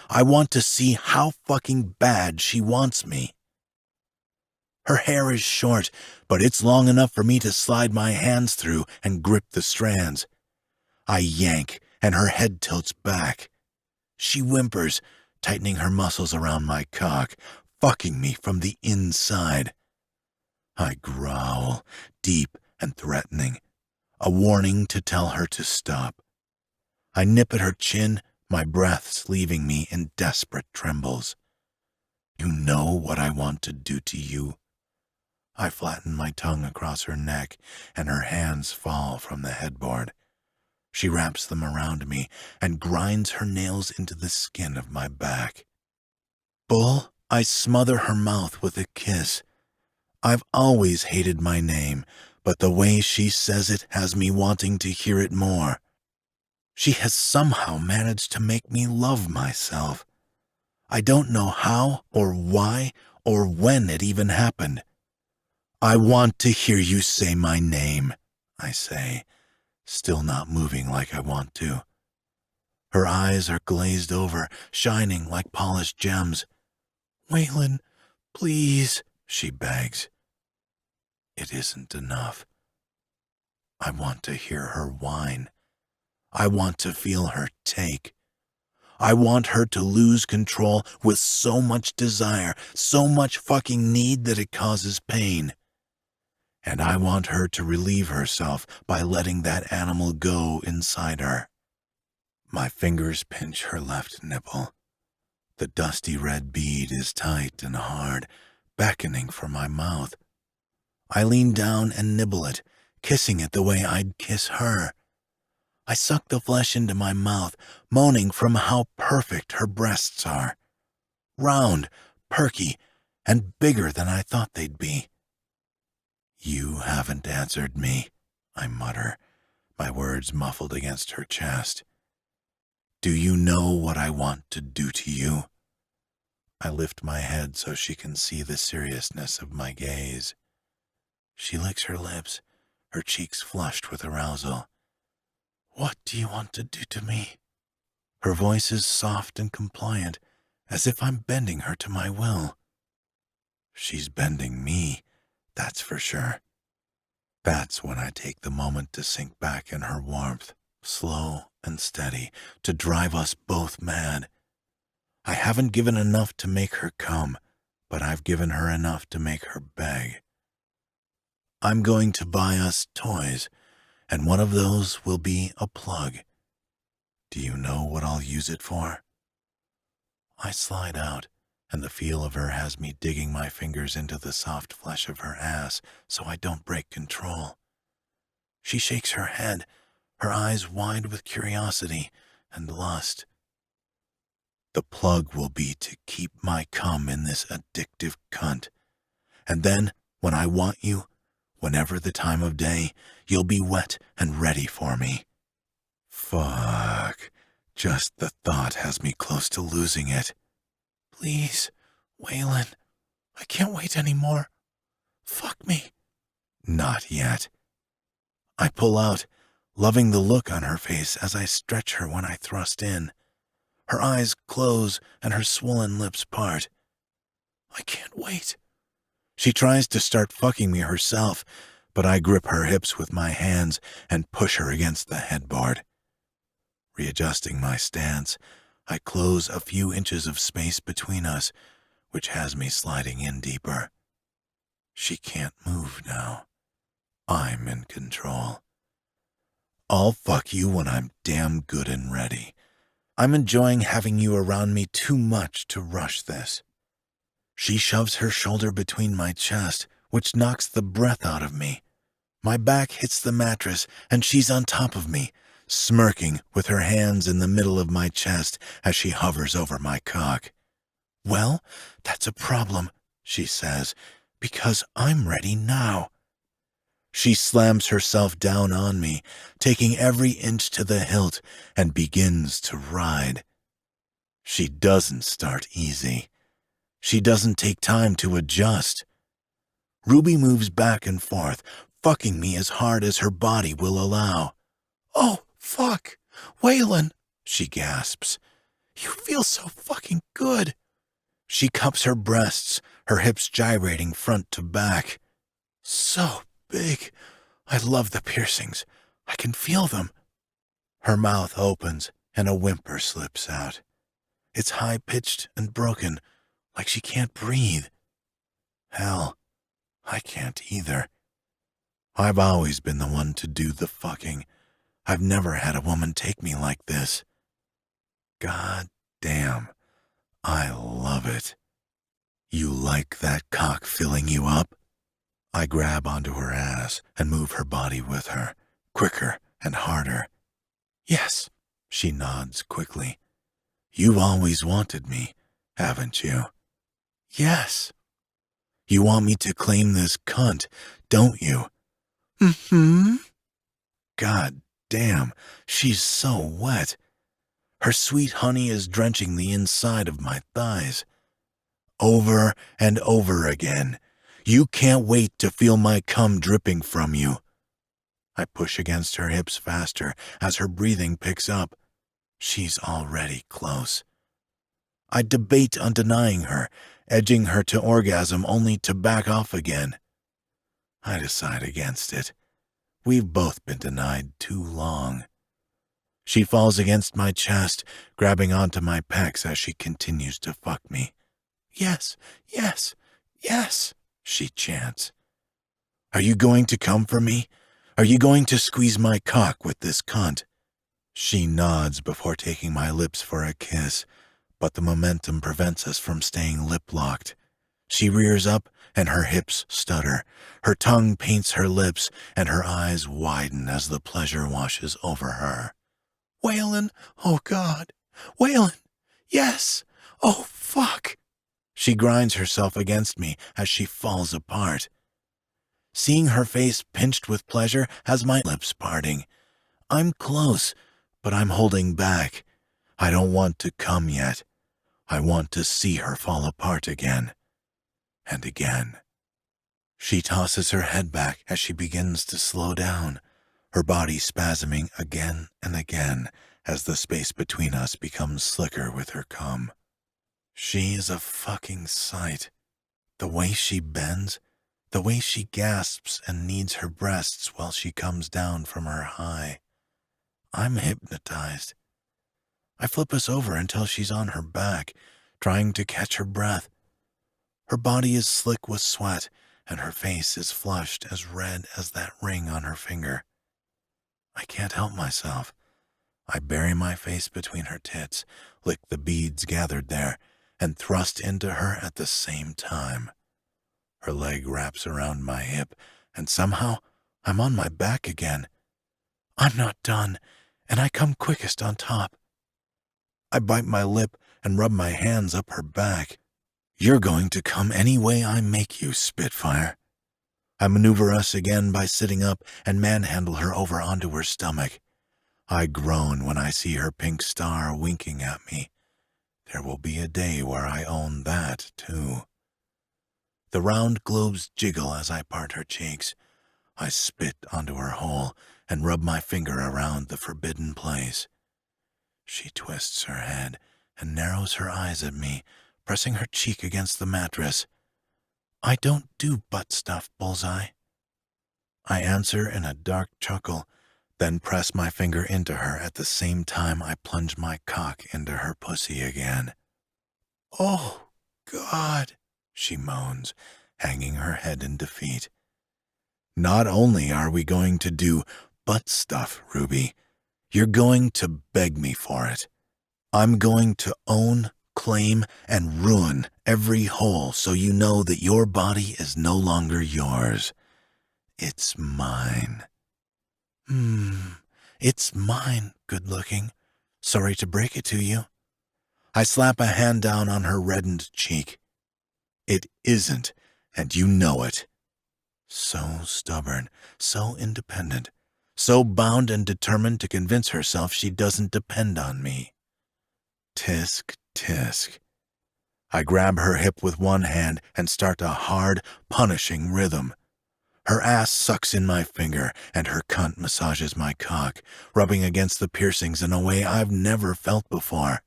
I want to see how fucking bad she wants me. Her hair is short, but it's long enough for me to slide my hands through and grip the strands. I yank, and her head tilts back. She whimpers, tightening her muscles around my cock, fucking me from the inside. I growl, deep and threatening, a warning to tell her to stop. I nip at her chin, my breaths leaving me in desperate trembles. You know what I want to do to you. I flatten my tongue across her neck, and her hands fall from the headboard. She wraps them around me and grinds her nails into the skin of my back. Bull, I smother her mouth with a kiss. I've always hated my name, but the way she says it has me wanting to hear it more. She has somehow managed to make me love myself. I don't know how or why or when it even happened. I want to hear you say my name, I say, still not moving like I want to. Her eyes are glazed over, shining like polished gems. Waylon, please, she begs. It isn't enough. I want to hear her whine. I want to feel her take. I want her to lose control with so much desire, so much fucking need that it causes pain. And I want her to relieve herself by letting that animal go inside her. My fingers pinch her left nipple. The dusty red bead is tight and hard, beckoning for my mouth. I lean down and nibble it, kissing it the way I'd kiss her. I suck the flesh into my mouth, moaning from how perfect her breasts are. Round, perky, and bigger than I thought they'd be. You haven't answered me, I mutter, my words muffled against her chest. Do you know what I want to do to you? I lift my head so she can see the seriousness of my gaze. She licks her lips, her cheeks flushed with arousal. What do you want to do to me? Her voice is soft and compliant, as if I'm bending her to my will. She's bending me, that's for sure. That's when I take the moment to sink back in her warmth, slow and steady, to drive us both mad. I haven't given enough to make her come, but I've given her enough to make her beg. I'm going to buy us toys, and one of those will be a plug. Do you know what I'll use it for? I slide out, and the feel of her has me digging my fingers into the soft flesh of her ass so I don't break control. She shakes her head, her eyes wide with curiosity and lust. The plug will be to keep my cum in this addictive cunt. And then, when I want you, whenever the time of day, you'll be wet and ready for me. Fuck. Just the thought has me close to losing it. Please, Waylon, I can't wait anymore. Fuck me. Not yet. I pull out, loving the look on her face as I stretch her when I thrust in. Her eyes close and her swollen lips part. I can't wait. She tries to start fucking me herself, but I grip her hips with my hands and push her against the headboard. Readjusting my stance, I close a few inches of space between us, which has me sliding in deeper. She can't move now. I'm in control. I'll fuck you when I'm damn good and ready. I'm enjoying having you around me too much to rush this. She shoves her shoulder between my chest, which knocks the breath out of me. My back hits the mattress, and she's on top of me, smirking with her hands in the middle of my chest as she hovers over my cock. Well, that's a problem, she says, because I'm ready now. She slams herself down on me, taking every inch to the hilt, and begins to ride. She doesn't start easy. She doesn't take time to adjust. Ruby moves back and forth, fucking me as hard as her body will allow. Oh, fuck, Waylon, she gasps. You feel so fucking good. She cups her breasts, her hips gyrating front to back. So big. I love the piercings. I can feel them. Her mouth opens and a whimper slips out. It's high-pitched and broken, like she can't breathe. Hell, I can't either. I've always been the one to do the fucking. I've never had a woman take me like this. God damn, I love it. You like that cock filling you up? I grab onto her ass and move her body with her, quicker and harder. Yes, she nods quickly. You've always wanted me, haven't you? Yes. You want me to claim this cunt, don't you? Mm-hmm. God damn, she's so wet. Her sweet honey is drenching the inside of my thighs. Over and over again. You can't wait to feel my cum dripping from you. I push against her hips faster as her breathing picks up. She's already close. I debate on denying her, edging her to orgasm only to back off again. I decide against it. We've both been denied too long. She falls against my chest, grabbing onto my pecs as she continues to fuck me. Yes, yes, yes, she chants. Are you going to come for me? Are you going to squeeze my cock with this cunt? She nods before taking my lips for a kiss, but the momentum prevents us from staying lip-locked. She rears up, and her hips stutter. Her tongue paints her lips, and her eyes widen as the pleasure washes over her. Waylon, oh God, Waylon, yes, oh fuck. She grinds herself against me as she falls apart. Seeing her face pinched with pleasure has my lips parting. I'm close, but I'm holding back. I don't want to come yet. I want to see her fall apart again. And again. She tosses her head back as she begins to slow down, her body spasming again and again as the space between us becomes slicker with her cum. She is a fucking sight. The way she bends, the way she gasps and kneads her breasts while she comes down from her high. I'm hypnotized. I flip us over until she's on her back, trying to catch her breath. Her body is slick with sweat, and her face is flushed as red as that ring on her finger. I can't help myself. I bury my face between her tits, lick the beads gathered there, and thrust into her at the same time. Her leg wraps around my hip, and somehow I'm on my back again. I'm not done, and I come quickest on top. I bite my lip and rub my hands up her back. You're going to come any way I make you, Spitfire. I maneuver us again by sitting up and manhandle her over onto her stomach. I groan when I see her pink star winking at me. There will be a day where I own that, too. The round globes jiggle as I part her cheeks. I spit onto her hole and rub my finger around the forbidden place. She twists her head and narrows her eyes at me, pressing her cheek against the mattress. I don't do butt stuff, Bullseye. I answer in a dark chuckle, then press my finger into her at the same time I plunge my cock into her pussy again. Oh, God, she moans, hanging her head in defeat. Not only are we going to do butt stuff, Ruby, you're going to beg me for it. I'm going to own, claim, and ruin every hole so you know that your body is no longer yours. It's mine. It's mine, good-looking. Sorry to break it to you. I slap a hand down on her reddened cheek. It isn't, and you know it. So stubborn, so independent, so bound and determined to convince herself she doesn't depend on me. Tisk, tisk. I grab her hip with one hand and start a hard, punishing rhythm. Her ass sucks in my finger, and her cunt massages my cock, rubbing against the piercings in a way I've never felt before.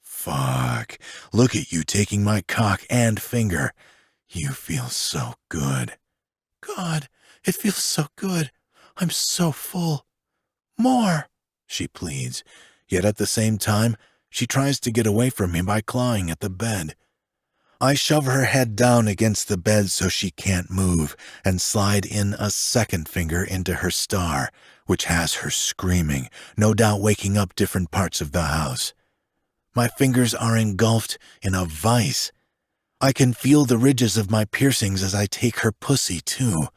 Fuck, look at you taking my cock and finger. You feel so good. God, it feels so good. I'm so full. More, she pleads, yet at the same time, she tries to get away from me by clawing at the bed. I shove her head down against the bed so she can't move and slide in a second finger into her star, which has her screaming, no doubt waking up different parts of the house. My fingers are engulfed in a vice. I can feel the ridges of my piercings as I take her pussy, too.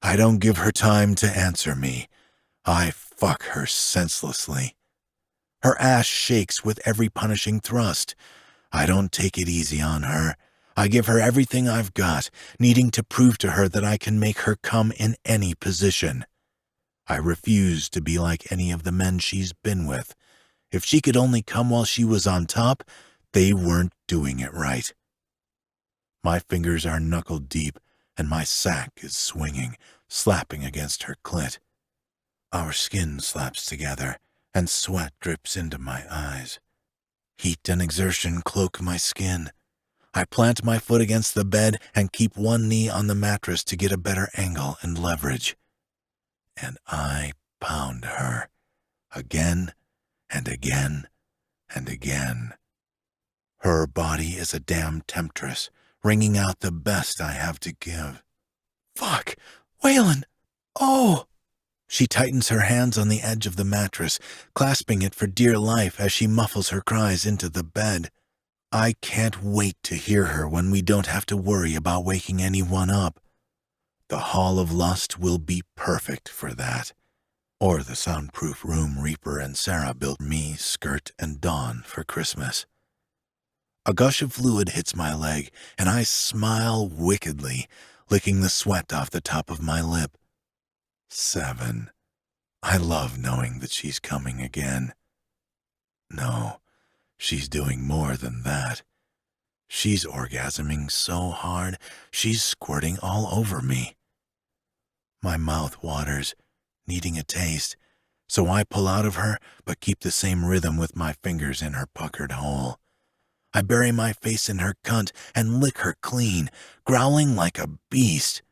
I don't give her time to answer me. I fuck her senselessly. Her ass shakes with every punishing thrust. I don't take it easy on her. I give her everything I've got, needing to prove to her that I can make her come in any position. I refuse to be like any of the men she's been with. If she could only come while she was on top, they weren't doing it right. My fingers are knuckle deep, and my sack is swinging, slapping against her clit. Our skin slaps together, and sweat drips into my eyes. Heat and exertion cloak my skin. I plant my foot against the bed and keep one knee on the mattress to get a better angle and leverage. And I pound her, again and again and again. Her body is a damn temptress, wringing out the best I have to give. Fuck! Waylon! Oh! She tightens her hands on the edge of the mattress, clasping it for dear life as she muffles her cries into the bed. I can't wait to hear her when we don't have to worry about waking anyone up. The Hall of Lust will be perfect for that. Or the soundproof room Reaper and Sarah built me, Skirt, and Dawn for Christmas. A gush of fluid hits my leg, and I smile wickedly, licking the sweat off the top of my lip. 7. I love knowing that she's coming again. No, she's doing more than that. She's orgasming so hard, she's squirting all over me. My mouth waters, needing a taste, so I pull out of her but keep the same rhythm with my fingers in her puckered hole. I bury my face in her cunt and lick her clean, growling like a beast.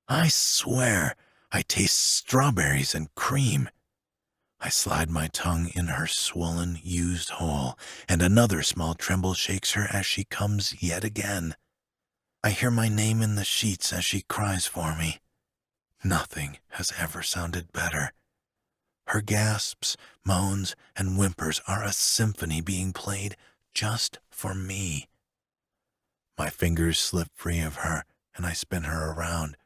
I swear, I taste strawberries and cream. I slide my tongue in her swollen, used hole, and another small tremble shakes her as she comes yet again. I hear my name in the sheets as she cries for me. Nothing has ever sounded better. Her gasps, moans, and whimpers are a symphony being played just for me. My fingers slip free of her, and I spin her around.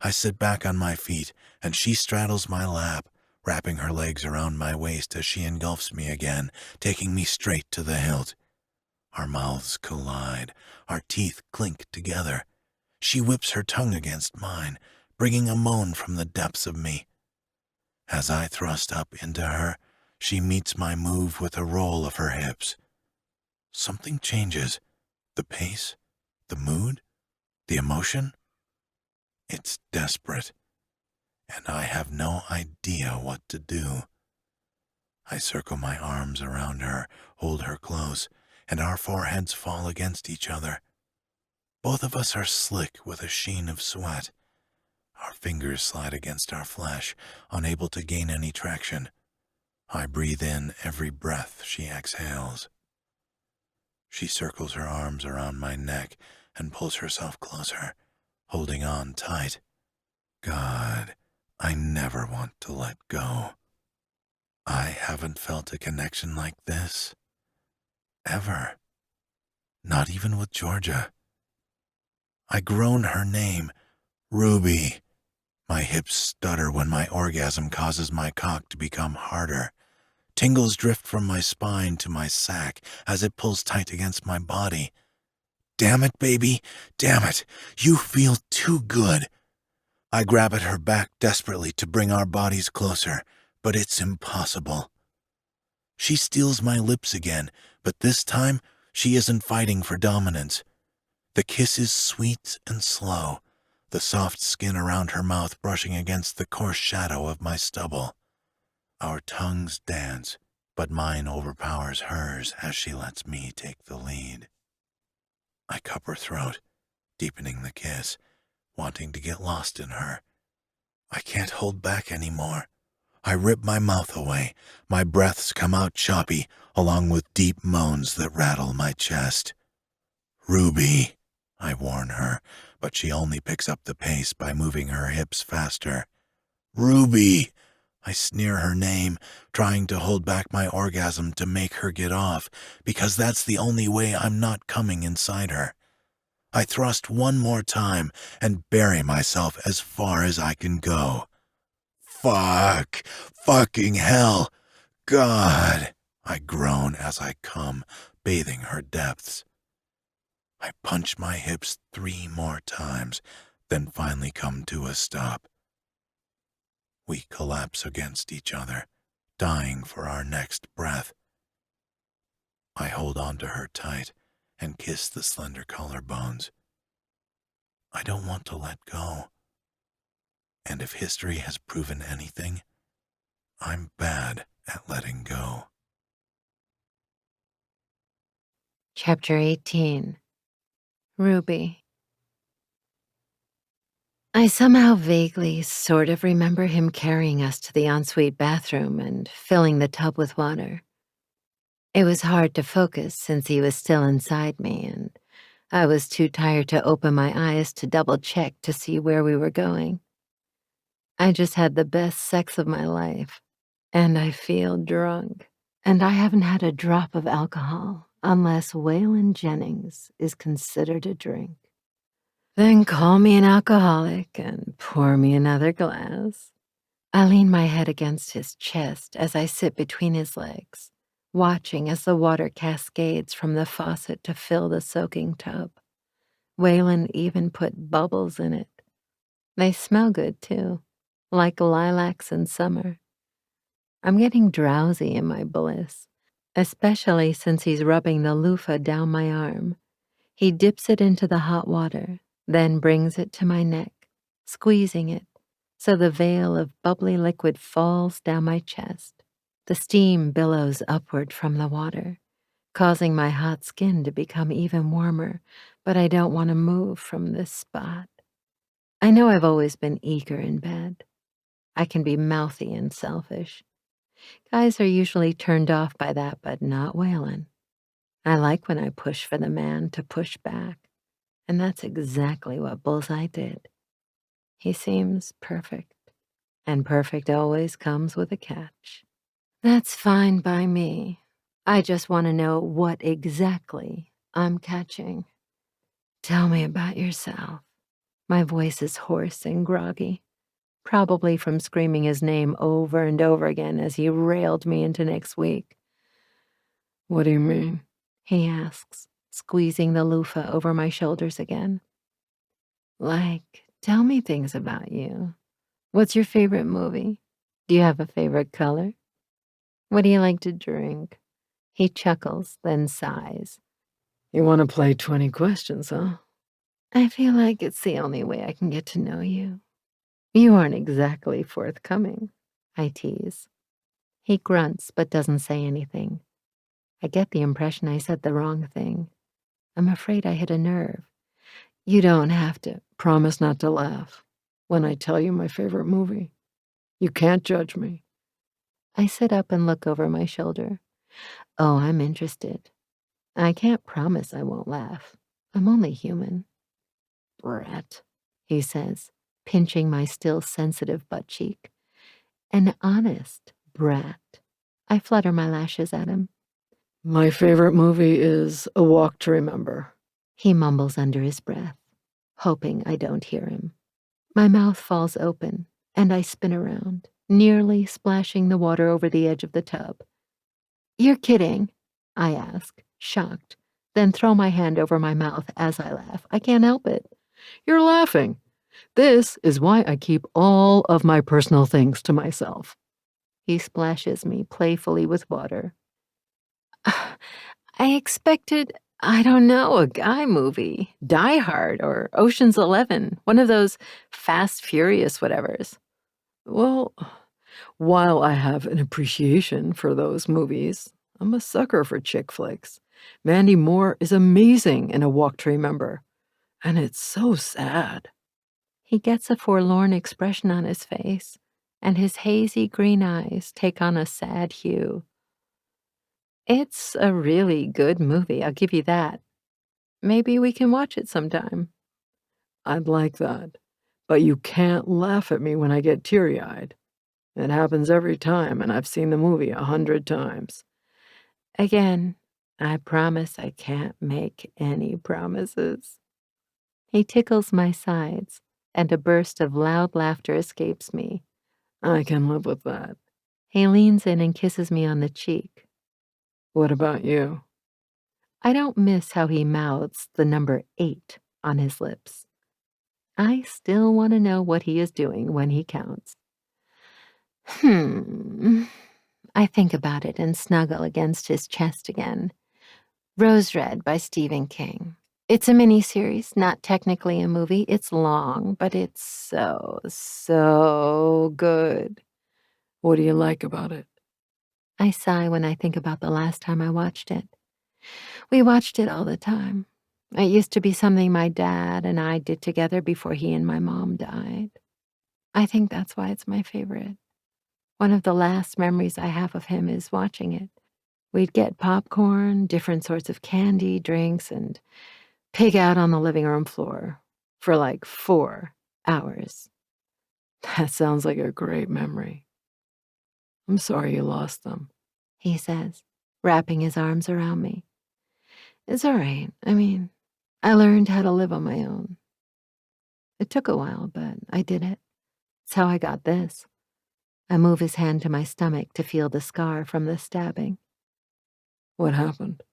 I sit back on my feet, and she straddles my lap, wrapping her legs around my waist as she engulfs me again, taking me straight to the hilt. Our mouths collide, our teeth clink together. She whips her tongue against mine, bringing a moan from the depths of me. As I thrust up into her, she meets my move with a roll of her hips. Something changes. The pace, the mood, the emotion. It's desperate, and I have no idea what to do. I circle my arms around her, hold her close, and our foreheads fall against each other. Both of us are slick with a sheen of sweat. Our fingers slide against our flesh, unable to gain any traction. I breathe in every breath she exhales. She circles her arms around my neck and pulls herself closer, holding on tight. God, I never want to let go. I haven't felt a connection like this. Ever. Not even with Georgia. I groan her name, Ruby. My hips stutter when my orgasm causes my cock to become harder. Tingles drift from my spine to my sack as it pulls tight against my body. Damn it, baby. Damn it. You feel too good. I grab at her back desperately to bring our bodies closer, but it's impossible. She steals my lips again, but this time she isn't fighting for dominance. The kiss is sweet and slow, the soft skin around her mouth brushing against the coarse shadow of my stubble. Our tongues dance, but mine overpowers hers as she lets me take the lead. I cup her throat, deepening the kiss, wanting to get lost in her. I can't hold back anymore. I rip my mouth away. My breaths come out choppy, along with deep moans that rattle my chest. Ruby, I warn her, but she only picks up the pace by moving her hips faster. Ruby! I sneer her name, trying to hold back my orgasm to make her get off, because that's the only way I'm not coming inside her. I thrust one more time and bury myself as far as I can go. Fuck! Fucking hell! God! I groan as I come, bathing her depths. I punch my hips 3 more times, then finally come to a stop. We collapse against each other, dying for our next breath. I hold on to her tight and kiss the slender collarbones. I don't want to let go. And if history has proven anything, I'm bad at letting go. Chapter 18. Ruby. I somehow vaguely sort of remember him carrying us to the ensuite bathroom and filling the tub with water. It was hard to focus since he was still inside me, and I was too tired to open my eyes to double-check to see where we were going. I just had the best sex of my life, and I feel drunk, and I haven't had a drop of alcohol unless Waylon Jennings is considered a drink. Then call me an alcoholic and pour me another glass. I lean my head against his chest as I sit between his legs, watching as the water cascades from the faucet to fill the soaking tub. Waylon even put bubbles in it. They smell good, too, like lilacs in summer. I'm getting drowsy in my bliss, especially since he's rubbing the loofah down my arm. He dips it into the hot water, then brings it to my neck, squeezing it so the veil of bubbly liquid falls down my chest. The steam billows upward from the water, causing my hot skin to become even warmer, but I don't want to move from this spot. I know I've always been eager in bed. I can be mouthy and selfish. Guys are usually turned off by that, but not Waylon. I like when I push for the man to push back, and that's exactly what Bullseye did. He seems perfect, and perfect always comes with a catch. That's fine by me. I just want to know what exactly I'm catching. Tell me about yourself. My voice is hoarse and groggy. probably from screaming his name over and over again as he railed me into next week. What do you mean? He asks, squeezing the loofah over my shoulders again. Like, tell me things about you. What's your favorite movie? Do you have a favorite color? What do you like to drink? He chuckles, then sighs. You want to play 20 questions, huh? I feel like it's the only way I can get to know you. You aren't exactly forthcoming, I tease. He grunts but doesn't say anything. I get the impression I said the wrong thing. I'm afraid I hit a nerve. You don't have to. Promise not to laugh when I tell you my favorite movie. You can't judge me. I sit up and look over my shoulder. Oh, I'm interested. I can't promise I won't laugh. I'm only human. Brat, he says, pinching my still sensitive butt cheek. An honest brat. I flutter my lashes at him. My favorite movie is A Walk to Remember. He mumbles under his breath, hoping I don't hear him. My mouth falls open, and I spin around, nearly splashing the water over the edge of the tub. You're kidding, I ask, shocked, then throw my hand over my mouth as I laugh. I can't help it. You're laughing. This is why I keep all of my personal things to myself. He splashes me playfully with water. I expected, I don't know, a guy movie, Die Hard or Ocean's 11, one of those Fast Furious whatevers. Well, while I have an appreciation for those movies, I'm a sucker for chick flicks. Mandy Moore is amazing in A Walk to Remember, and it's so sad. He gets a forlorn expression on his face, and his hazy green eyes take on a sad hue. It's a really good movie, I'll give you that. Maybe we can watch it sometime. I'd like that, but you can't laugh at me when I get teary-eyed. It happens every time, and I've seen the movie 100 times. Again, I promise I can't make any promises. He tickles my sides, and a burst of loud laughter escapes me. I can live with that. He leans in and kisses me on the cheek. What about you? I don't miss how he mouths the number 8 on his lips. I still want to know what he is doing when he counts. I think about it and snuggle against his chest again. Rose Red by Stephen King. It's a miniseries, not technically a movie. It's long, but it's so good. What do you like about it? I sigh when I think about the last time I watched it. We watched it all the time. It used to be something my dad and I did together before he and my mom died. I think that's why it's my favorite. One of the last memories I have of him is watching it. We'd get popcorn, different sorts of candy, drinks, and pig out on the living room floor for like 4 hours. That sounds like a great memory. I'm sorry you lost them, he says, wrapping his arms around me. It's all right. I mean, I learned how to live on my own. It took a while, but I did it. It's how I got this. I move his hand to my stomach to feel the scar from the stabbing. What happened?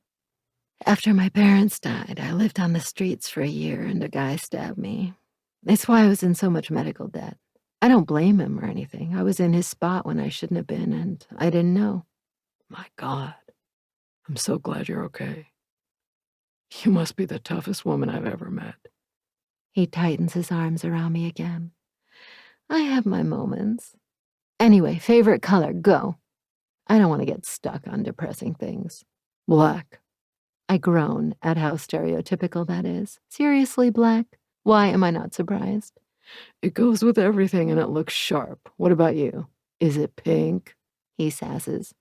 After my parents died, I lived on the streets for a year and a guy stabbed me. It's why I was in so much medical debt. I don't blame him or anything. I was in his spot when I shouldn't have been, and I didn't know. My God, I'm so glad you're okay. You must be the toughest woman I've ever met. He tightens his arms around me again. I have my moments. Anyway, favorite color, go. I don't want to get stuck on depressing things. Black. I groan at how stereotypical that is. Seriously, black? Why am I not surprised? It goes with everything and it looks sharp. What about you? Is it pink? He sasses.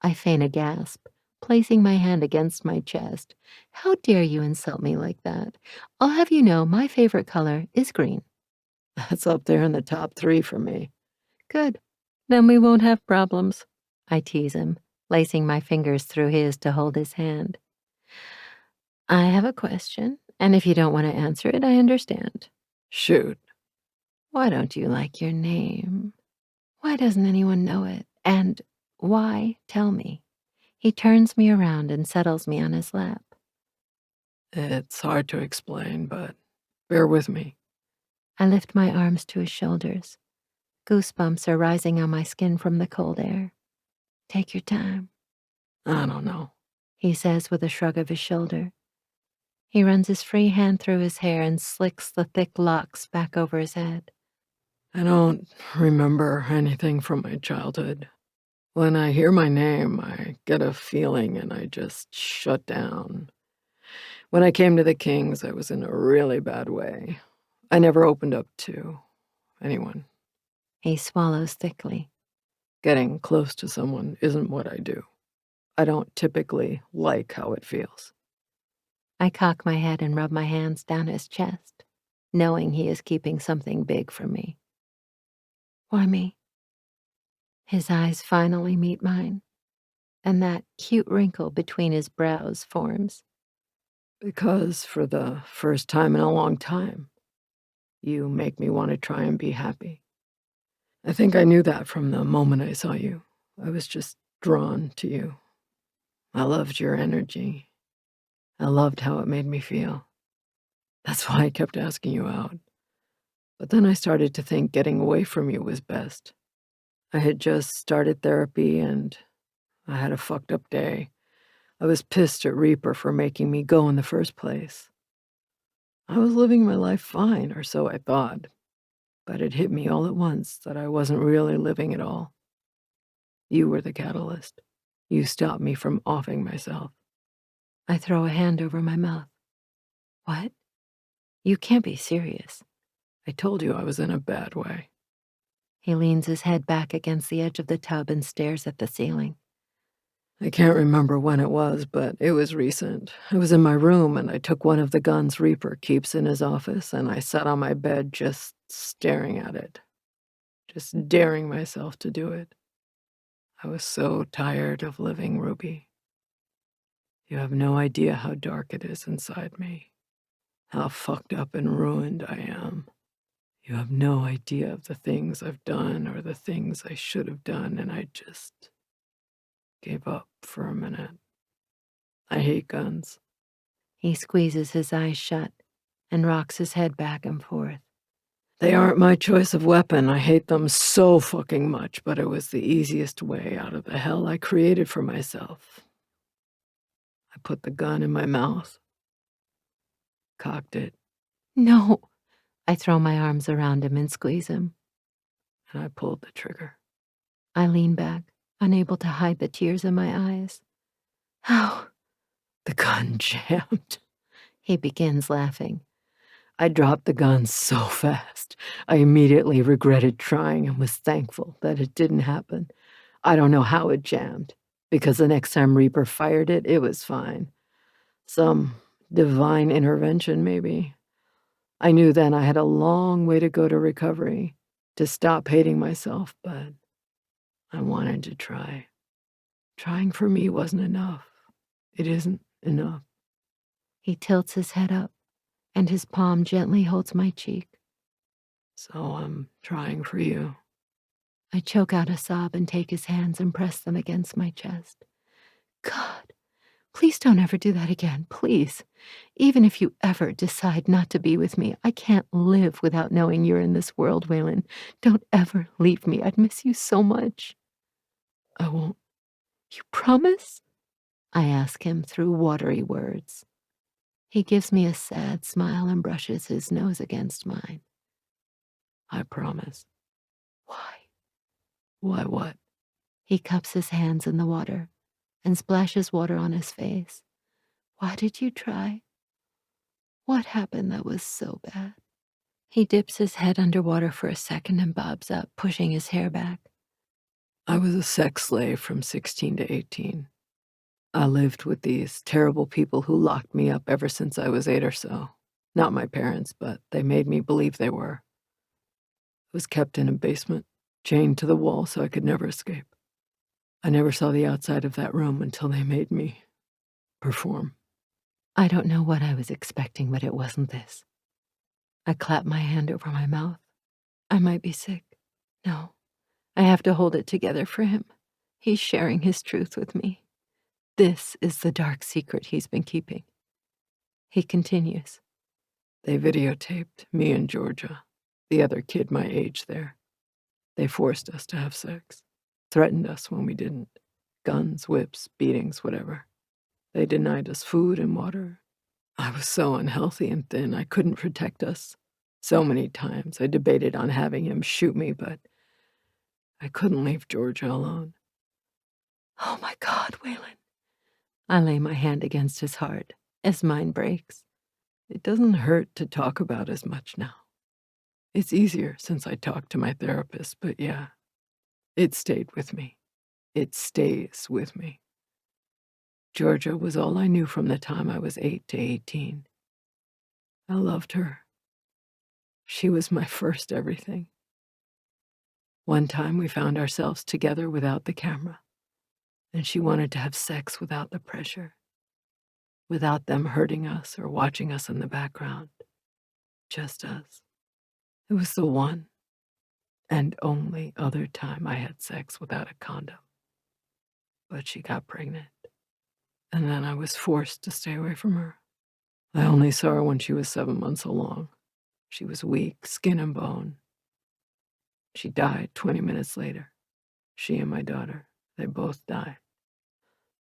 I feign a gasp, placing my hand against my chest. How dare you insult me like that? I'll have you know my favorite color is green. That's up there in the top 3 for me. Good. Then we won't have problems. I tease him, lacing my fingers through his to hold his hand. I have a question, and if you don't want to answer it, I understand. Shoot. Why don't you like your name? Why doesn't anyone know it? And why? Tell me. He turns me around and settles me on his lap. It's hard to explain, but bear with me. I lift my arms to his shoulders. Goosebumps are rising on my skin from the cold air. Take your time, I don't know. he says with a shrug of his shoulder. He runs his free hand through his hair and slicks the thick locks back over his head. I don't remember anything from my childhood. When I hear my name, I get a feeling and I just shut down. When I came to the Kings, I was in a really bad way. I never opened up to anyone. He swallows thickly. Getting close to someone isn't what I do. I don't typically like how it feels. I cock my head and rub my hands down his chest, knowing he is keeping something big from me. Why me? His eyes finally meet mine, and that cute wrinkle between his brows forms. Because for the first time in a long time, you make me want to try and be happy. I think I knew that from the moment I saw you. I was just drawn to you. I loved your energy. I loved how it made me feel. That's why I kept asking you out. But then I started to think getting away from you was best. I had just started therapy and I had a fucked up day. I was pissed at Reaper for making me go in the first place. I was living my life fine, or so I thought. But it hit me all at once that I wasn't really living at all. You were the catalyst. You stopped me from offing myself. I throw a hand over my mouth. What? You can't be serious. I told you I was in a bad way. He leans his head back against the edge of the tub and stares at the ceiling. I can't remember when it was, but it was recent. I was in my room and I took one of the guns Reaper keeps in his office and I sat on my bed just staring at it. Just daring myself to do it. I was so tired of living, Ruby. You have no idea how dark it is inside me. How fucked up and ruined I am. You have no idea of the things I've done or the things I should have done, and I just gave up for a minute. I hate guns. He squeezes his eyes shut and rocks his head back and forth. They aren't my choice of weapon. I hate them so fucking much, but it was the easiest way out of the hell I created for myself. I put the gun in my mouth, cocked it, No. I throw my arms around him and squeeze him. and I pulled the trigger. I lean back, unable to hide the tears in my eyes. How? The gun jammed. He begins laughing. I dropped the gun so fast. I immediately regretted trying and was thankful that it didn't happen. I don't know how it jammed, because the next time Reaper fired it, it was fine. Some divine intervention, maybe. I knew then I had a long way to go to recovery, to stop hating myself, but I wanted to try. Trying for me wasn't enough. It isn't enough. He tilts his head up, and his palm gently holds my cheek. So I'm trying for you. I choke out a sob and take his hands and press them against my chest. God, please don't ever do that again, please. Even if you ever decide not to be with me, I can't live without knowing you're in this world, Waylon. Don't ever leave me. I'd miss you so much. I won't. You promise? I ask him through watery words. He gives me a sad smile and brushes his nose against mine. I promise. Why? Why what? He cups his hands in the water and splashes water on his face. Why did you try? What happened that was so bad? He dips his head underwater for a second and bobs up, pushing his hair back. I was a sex slave from 16 to 18. I lived with these terrible people who locked me up ever since I was 8 or so. Not my parents, but they made me believe they were. I was kept in a basement, chained to the wall so I could never escape. I never saw the outside of that room until they made me perform. I don't know what I was expecting, but it wasn't this. I clap my hand over my mouth. I might be sick. No, I have to hold it together for him. He's sharing his truth with me. This is the dark secret he's been keeping. He continues. They videotaped me and Georgia, the other kid my age there. They forced us to have sex, threatened us when we didn't. Guns, whips, beatings, whatever. They denied us food and water. I was so unhealthy and thin, I couldn't protect us. So many times I debated on having him shoot me, but I couldn't leave Georgia alone. Oh my God, Waylon. I lay my hand against his heart as mine breaks. It doesn't hurt to talk about as much now. It's easier since I talked to my therapist, but yeah, it stayed with me. It stays with me. Georgia was all I knew from the time I was 8 to 18. I loved her. She was my first everything. One time we found ourselves together without the camera, and she wanted to have sex without the pressure, without them hurting us or watching us in the background, just us. It was the one and only other time I had sex without a condom. But she got pregnant, and then I was forced to stay away from her. I only saw her when she was 7 months along. She was weak, skin and bone. She died 20 minutes later. She and my daughter, they both died.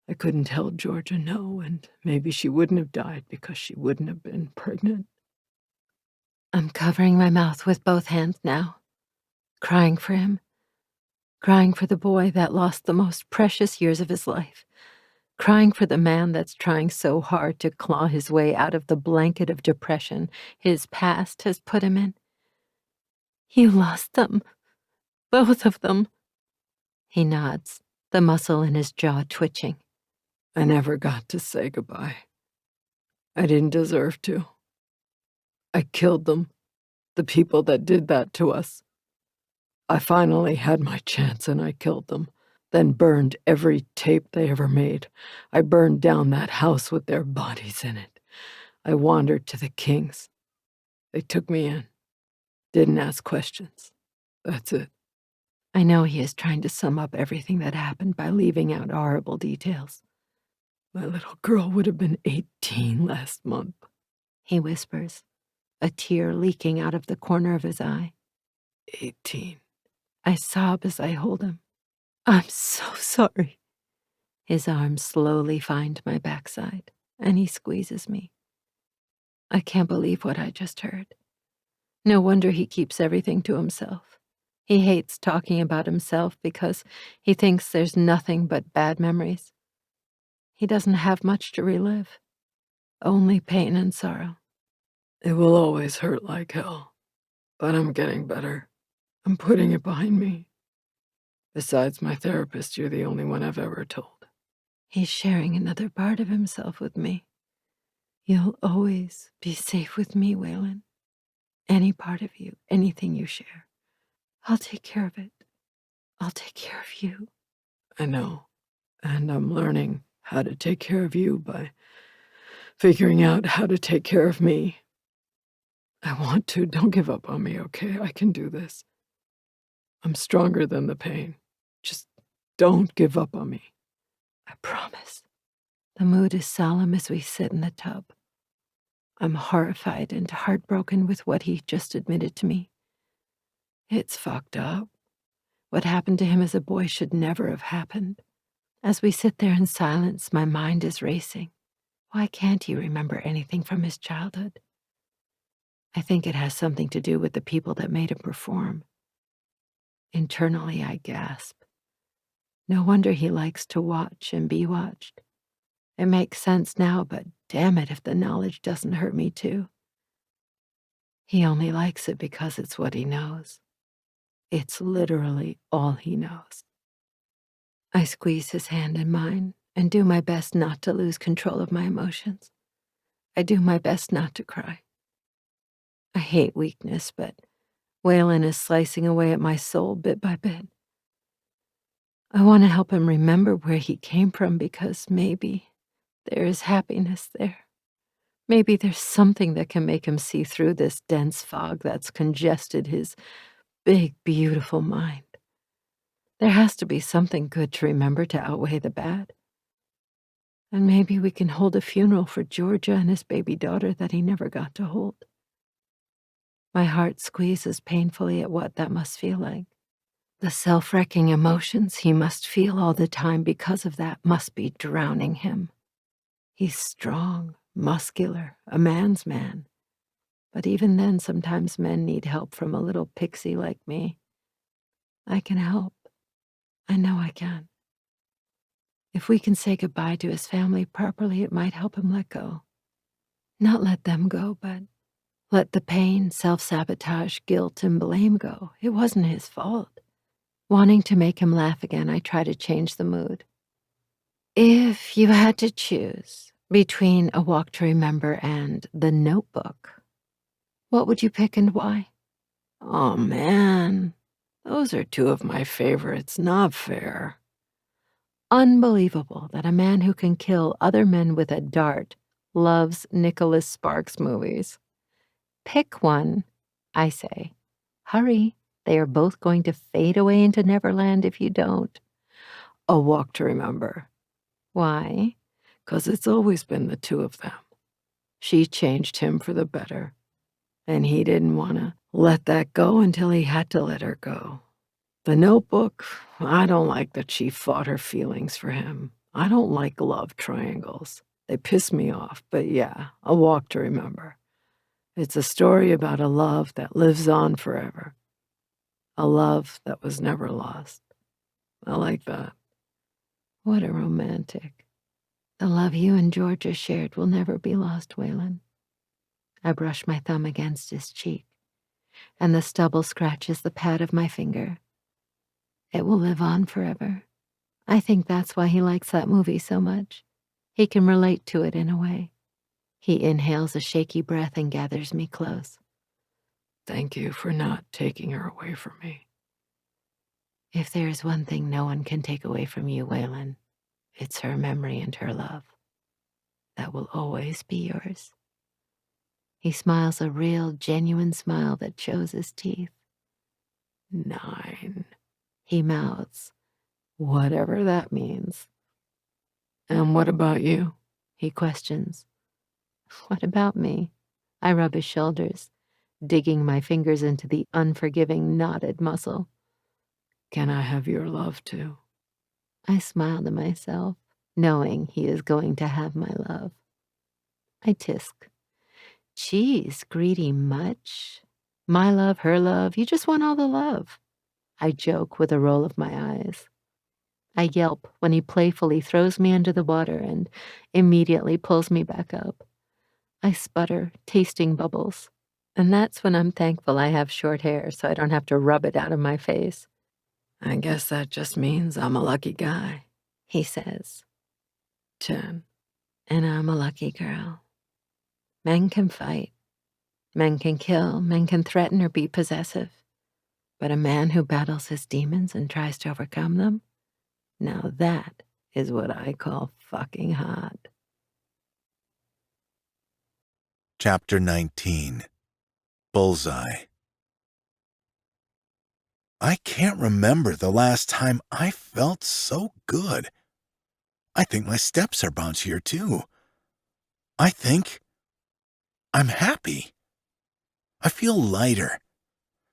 I couldn't tell Georgia no, and maybe she wouldn't have died because she wouldn't have been pregnant. I'm covering my mouth with both hands now, crying for him, crying for the boy that lost the most precious years of his life, crying for the man that's trying so hard to claw his way out of the blanket of depression his past has put him in. You lost them, both of them. He nods, the muscle in his jaw twitching. I never got to say goodbye. I didn't deserve to. I killed them, the people that did that to us. I finally had my chance and I killed them, then burned every tape they ever made. I burned down that house with their bodies in it. I wandered to the Kings. They took me in, didn't ask questions. That's it. I know he is trying to sum up everything that happened by leaving out horrible details. My little girl would have been 18 last month, he whispers, a tear leaking out of the corner of his eye. 18. I sob as I hold him. I'm so sorry. His arms slowly find my backside, and he squeezes me. I can't believe what I just heard. No wonder he keeps everything to himself. He hates talking about himself because he thinks there's nothing but bad memories. He doesn't have much to relive, only pain and sorrow. It will always hurt like hell, but I'm getting better. I'm putting it behind me. Besides my therapist, you're the only one I've ever told. He's sharing another part of himself with me. You'll always be safe with me, Waylon. Any part of you, anything you share, I'll take care of it. I'll take care of you. I know, and I'm learning how to take care of you by figuring out how to take care of me. I want to. Don't give up on me, okay? I can do this. I'm stronger than the pain. Just don't give up on me. I promise. The mood is solemn as we sit in the tub. I'm horrified and heartbroken with what he just admitted to me. It's fucked up. What happened to him as a boy should never have happened. As we sit there in silence, my mind is racing. Why can't he remember anything from his childhood? I think it has something to do with the people that made him perform. Internally, I gasp. No wonder he likes to watch and be watched. It makes sense now, but damn it if the knowledge doesn't hurt me too. He only likes it because it's what he knows. It's literally all he knows. I squeeze his hand in mine and do my best not to lose control of my emotions. I do my best not to cry. I hate weakness, but Waylon is slicing away at my soul bit by bit. I want to help him remember where he came from because maybe there is happiness there. Maybe there's something that can make him see through this dense fog that's congested his big, beautiful mind. There has to be something good to remember to outweigh the bad. And maybe we can hold a funeral for Georgia and his baby daughter that he never got to hold. My heart squeezes painfully at what that must feel like. The self-wrecking emotions he must feel all the time because of that must be drowning him. He's strong, muscular, a man's man. But even then, sometimes men need help from a little pixie like me. I can help. I know I can. If we can say goodbye to his family properly, it might help him let go. Not let them go, but let the pain, self-sabotage, guilt, and blame go. It wasn't his fault. Wanting to make him laugh again, I try to change the mood. If you had to choose between A Walk to Remember and The Notebook, what would you pick and why? Oh, man. Those are two of my favorites. Not fair. Unbelievable that a man who can kill other men with a dart loves Nicholas Sparks movies. Pick one, I say. Hurry, they are both going to fade away into Neverland if you don't. A Walk to Remember. Why? 'Cause it's always been the two of them. She changed him for the better, and he didn't want to let that go until he had to let her go. The Notebook, I don't like that she fought her feelings for him. I don't like love triangles. They piss me off, but yeah, A Walk to Remember. It's a story about a love that lives on forever. A love that was never lost. I like that. What a romantic. The love you and Georgia shared will never be lost, Waylon. I brush my thumb against his cheek, and the stubble scratches the pad of my finger. It will live on forever. I think that's why he likes that movie so much. He can relate to it in a way. He inhales a shaky breath and gathers me close. Thank you for not taking her away from me. If there's one thing no one can take away from you, Waylon, it's her memory and her love. That will always be yours. He smiles a real, genuine smile that shows his teeth. 9, he mouths, whatever that means. And what about you? He questions. What about me? I rub his shoulders, digging my fingers into the unforgiving knotted muscle. Can I have your love too? I smile to myself, knowing he is going to have my love. I tisk. Geez, greedy much? My love, her love, you just want all the love. I joke with a roll of my eyes. I yelp when he playfully throws me into the water and immediately pulls me back up. I sputter, tasting bubbles. And that's when I'm thankful I have short hair so I don't have to rub it out of my face. I guess that just means I'm a lucky guy, he says. 10. And I'm a lucky girl. Men can fight. Men can kill. Men can threaten or be possessive. But a man who battles his demons and tries to overcome them, now that is what I call fucking hot. Chapter 19. Bullseye. I can't remember the last time I felt so good. I think my steps are bouncier too. I think I'm happy. I feel lighter.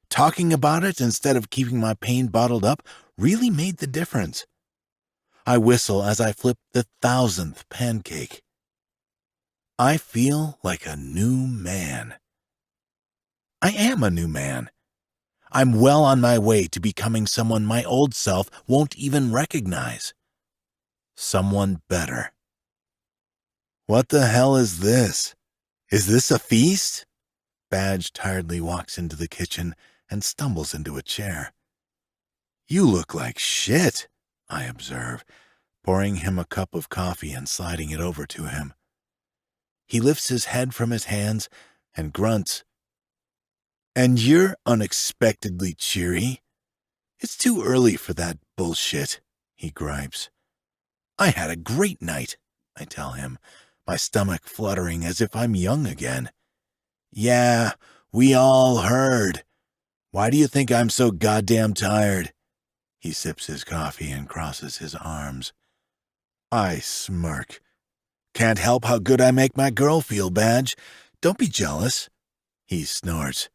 Talking about it instead of keeping my pain bottled up really made the difference. I whistle as I flip the 1,000th pancake. I feel like a new man. I am a new man. I'm well on my way to becoming someone my old self won't even recognize. Someone better. What the hell is this? Is this a feast? Badge tiredly walks into the kitchen and stumbles into a chair. You look like shit, I observe, pouring him a cup of coffee and sliding it over to him. He lifts his head from his hands and grunts. And you're unexpectedly cheery. It's too early for that bullshit, he gripes. I had a great night, I tell him, my stomach fluttering as if I'm young again. Yeah, we all heard. Why do you think I'm so goddamn tired? He sips his coffee and crosses his arms. I smirk. Can't help how good I make my girl feel, Badge. Don't be jealous. He snorts.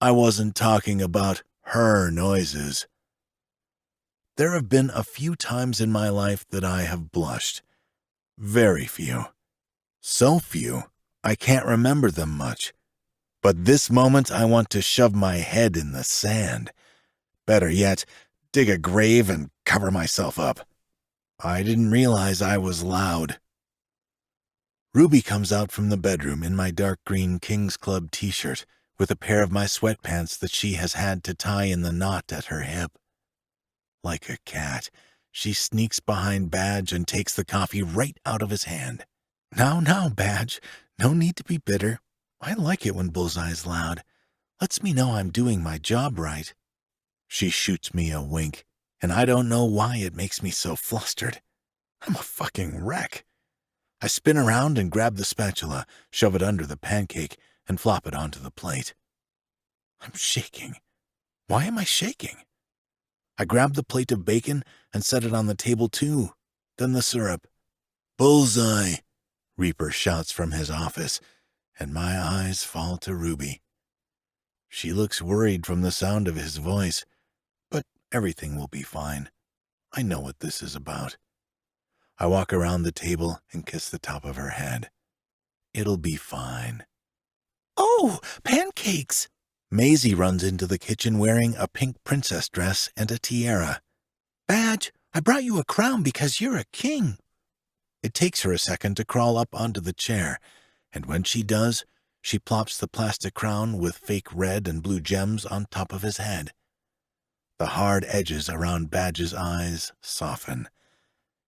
I wasn't talking about her noises. There have been a few times in my life that I have blushed. Very few. So few, I can't remember them much. But this moment I want to shove my head in the sand. Better yet, dig a grave and cover myself up. I didn't realize I was loud. Ruby comes out from the bedroom in my dark green King's Club t-shirt with a pair of my sweatpants that she has had to tie in the knot at her hip. Like a cat, she sneaks behind Badge and takes the coffee right out of his hand. Now, Badge, no need to be bitter. I like it when Bullseye's loud. Lets me know I'm doing my job right. She shoots me a wink, and I don't know why it makes me so flustered. I'm a fucking wreck. I spin around and grab the spatula, shove it under the pancake, and flop it onto the plate. I'm shaking. Why am I shaking? I grab the plate of bacon and set it on the table too, then the syrup. Bullseye, Reaper shouts from his office, and my eyes fall to Ruby. She looks worried from the sound of his voice, but everything will be fine. I know what this is about. I walk around the table and kiss the top of her head. It'll be fine. Oh, pancakes! Maisie runs into the kitchen wearing a pink princess dress and a tiara. Badge, I brought you a crown because you're a king. It takes her a second to crawl up onto the chair, and when she does, she plops the plastic crown with fake red and blue gems on top of his head. The hard edges around Badge's eyes soften.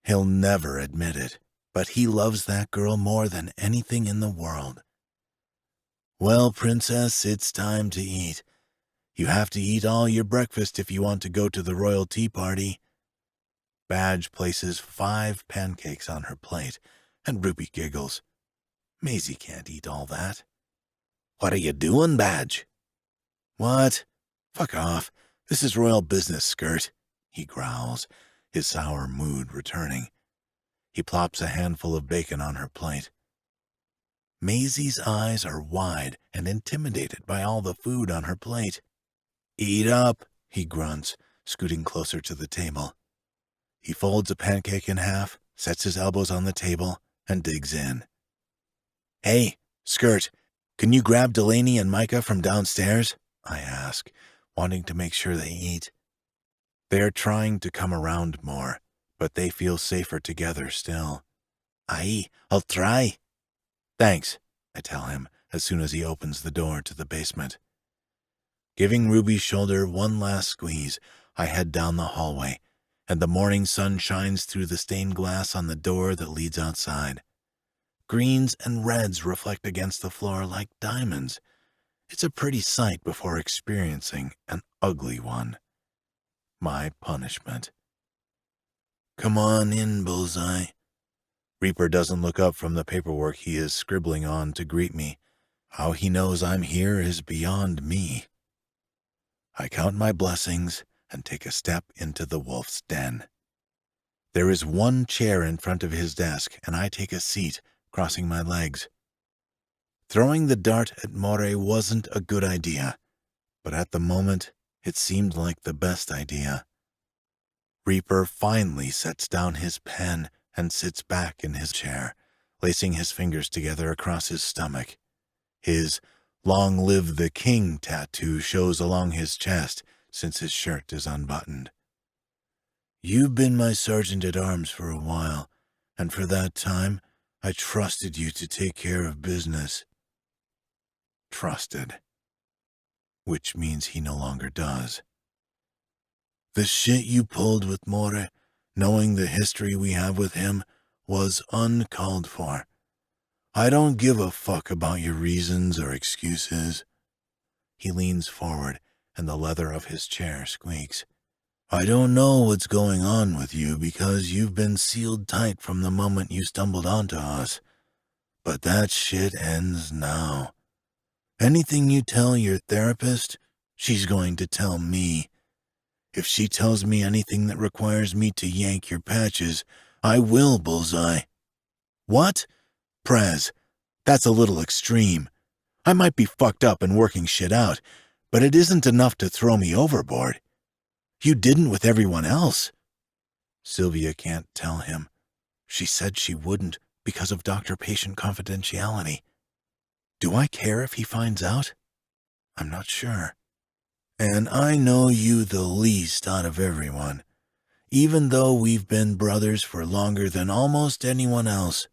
He'll never admit it, but he loves that girl more than anything in the world. Well, Princess, it's time to eat. You have to eat all your breakfast if you want to go to the royal tea party. Badge places 5 pancakes on her plate, and Ruby giggles. Maisie can't eat all that. What are you doing, Badge? What? Fuck off. This is royal business, Skirt, he growls, his sour mood returning. He plops a handful of bacon on her plate. Maisie's eyes are wide and intimidated by all the food on her plate. Eat up, he grunts, scooting closer to the table. He folds a pancake in half, sets his elbows on the table, and digs in. Hey, Skirt, can you grab Delaney and Micah from downstairs? I ask, wanting to make sure they eat. They are trying to come around more, but they feel safer together still. Aye, I'll try. Thanks, I tell him as soon as he opens the door to the basement. Giving Ruby's shoulder one last squeeze, I head down the hallway, and the morning sun shines through the stained glass on the door that leads outside. Greens and reds reflect against the floor like diamonds. It's a pretty sight before experiencing an ugly one. My punishment. Come on in, Bullseye. Reaper doesn't look up from the paperwork he is scribbling on to greet me. How he knows I'm here is beyond me. I count my blessings and take a step into the wolf's den. There is one chair in front of his desk, and I take a seat, crossing my legs. Throwing the dart at More wasn't a good idea, but at the moment it seemed like the best idea. Reaper finally sets down his pen and sits back in his chair, lacing his fingers together across his stomach. His "Long Live the King" tattoo shows along his chest since his shirt is unbuttoned. You've been my sergeant-at-arms for a while, and for that time, I trusted you to take care of business. Trusted. Which means he no longer does. The shit you pulled with More, knowing the history we have with him, was uncalled for. I don't give a fuck about your reasons or excuses. He leans forward, and the leather of his chair squeaks. I don't know what's going on with you because you've been sealed tight from the moment you stumbled onto us. But that shit ends now. Anything you tell your therapist, She's going to tell me. If she tells me anything that requires me to yank your patches, I will, Bullseye. What? Prez, that's a little extreme. I might be fucked up and working shit out, but it isn't enough to throw me overboard. You didn't with everyone else. Sylvia can't tell him. She said she wouldn't because of doctor-patient confidentiality. Do I care if he finds out? I'm not sure. And I know you the least out of everyone, even though we've been brothers for longer than almost anyone else.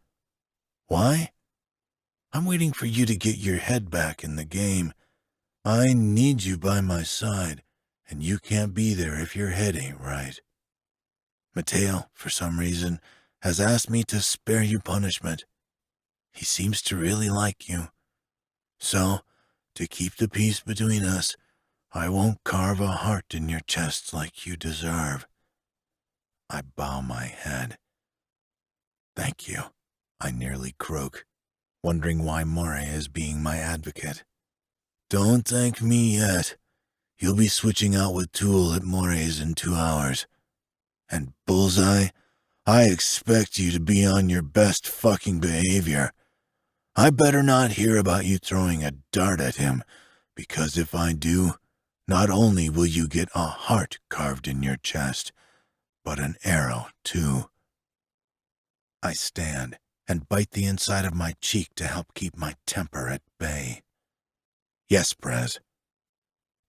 Why? I'm waiting for you to get your head back in the game. I need you by my side, and you can't be there if your head ain't right. Mateo, for some reason, has asked me to spare you punishment. He seems to really like you. So, to keep the peace between us, I won't carve a heart in your chest like you deserve. I bow my head. Thank you, I nearly croak, wondering why Moray is being my advocate. Don't thank me yet. You'll be switching out with Tool at Moray's in 2 hours. And Bullseye, I expect you to be on your best fucking behavior. I better not hear about you throwing a dart at him, because if I do, not only will you get a heart carved in your chest, but an arrow, too. I stand and bite the inside of my cheek to help keep my temper at bay. Yes, Prez.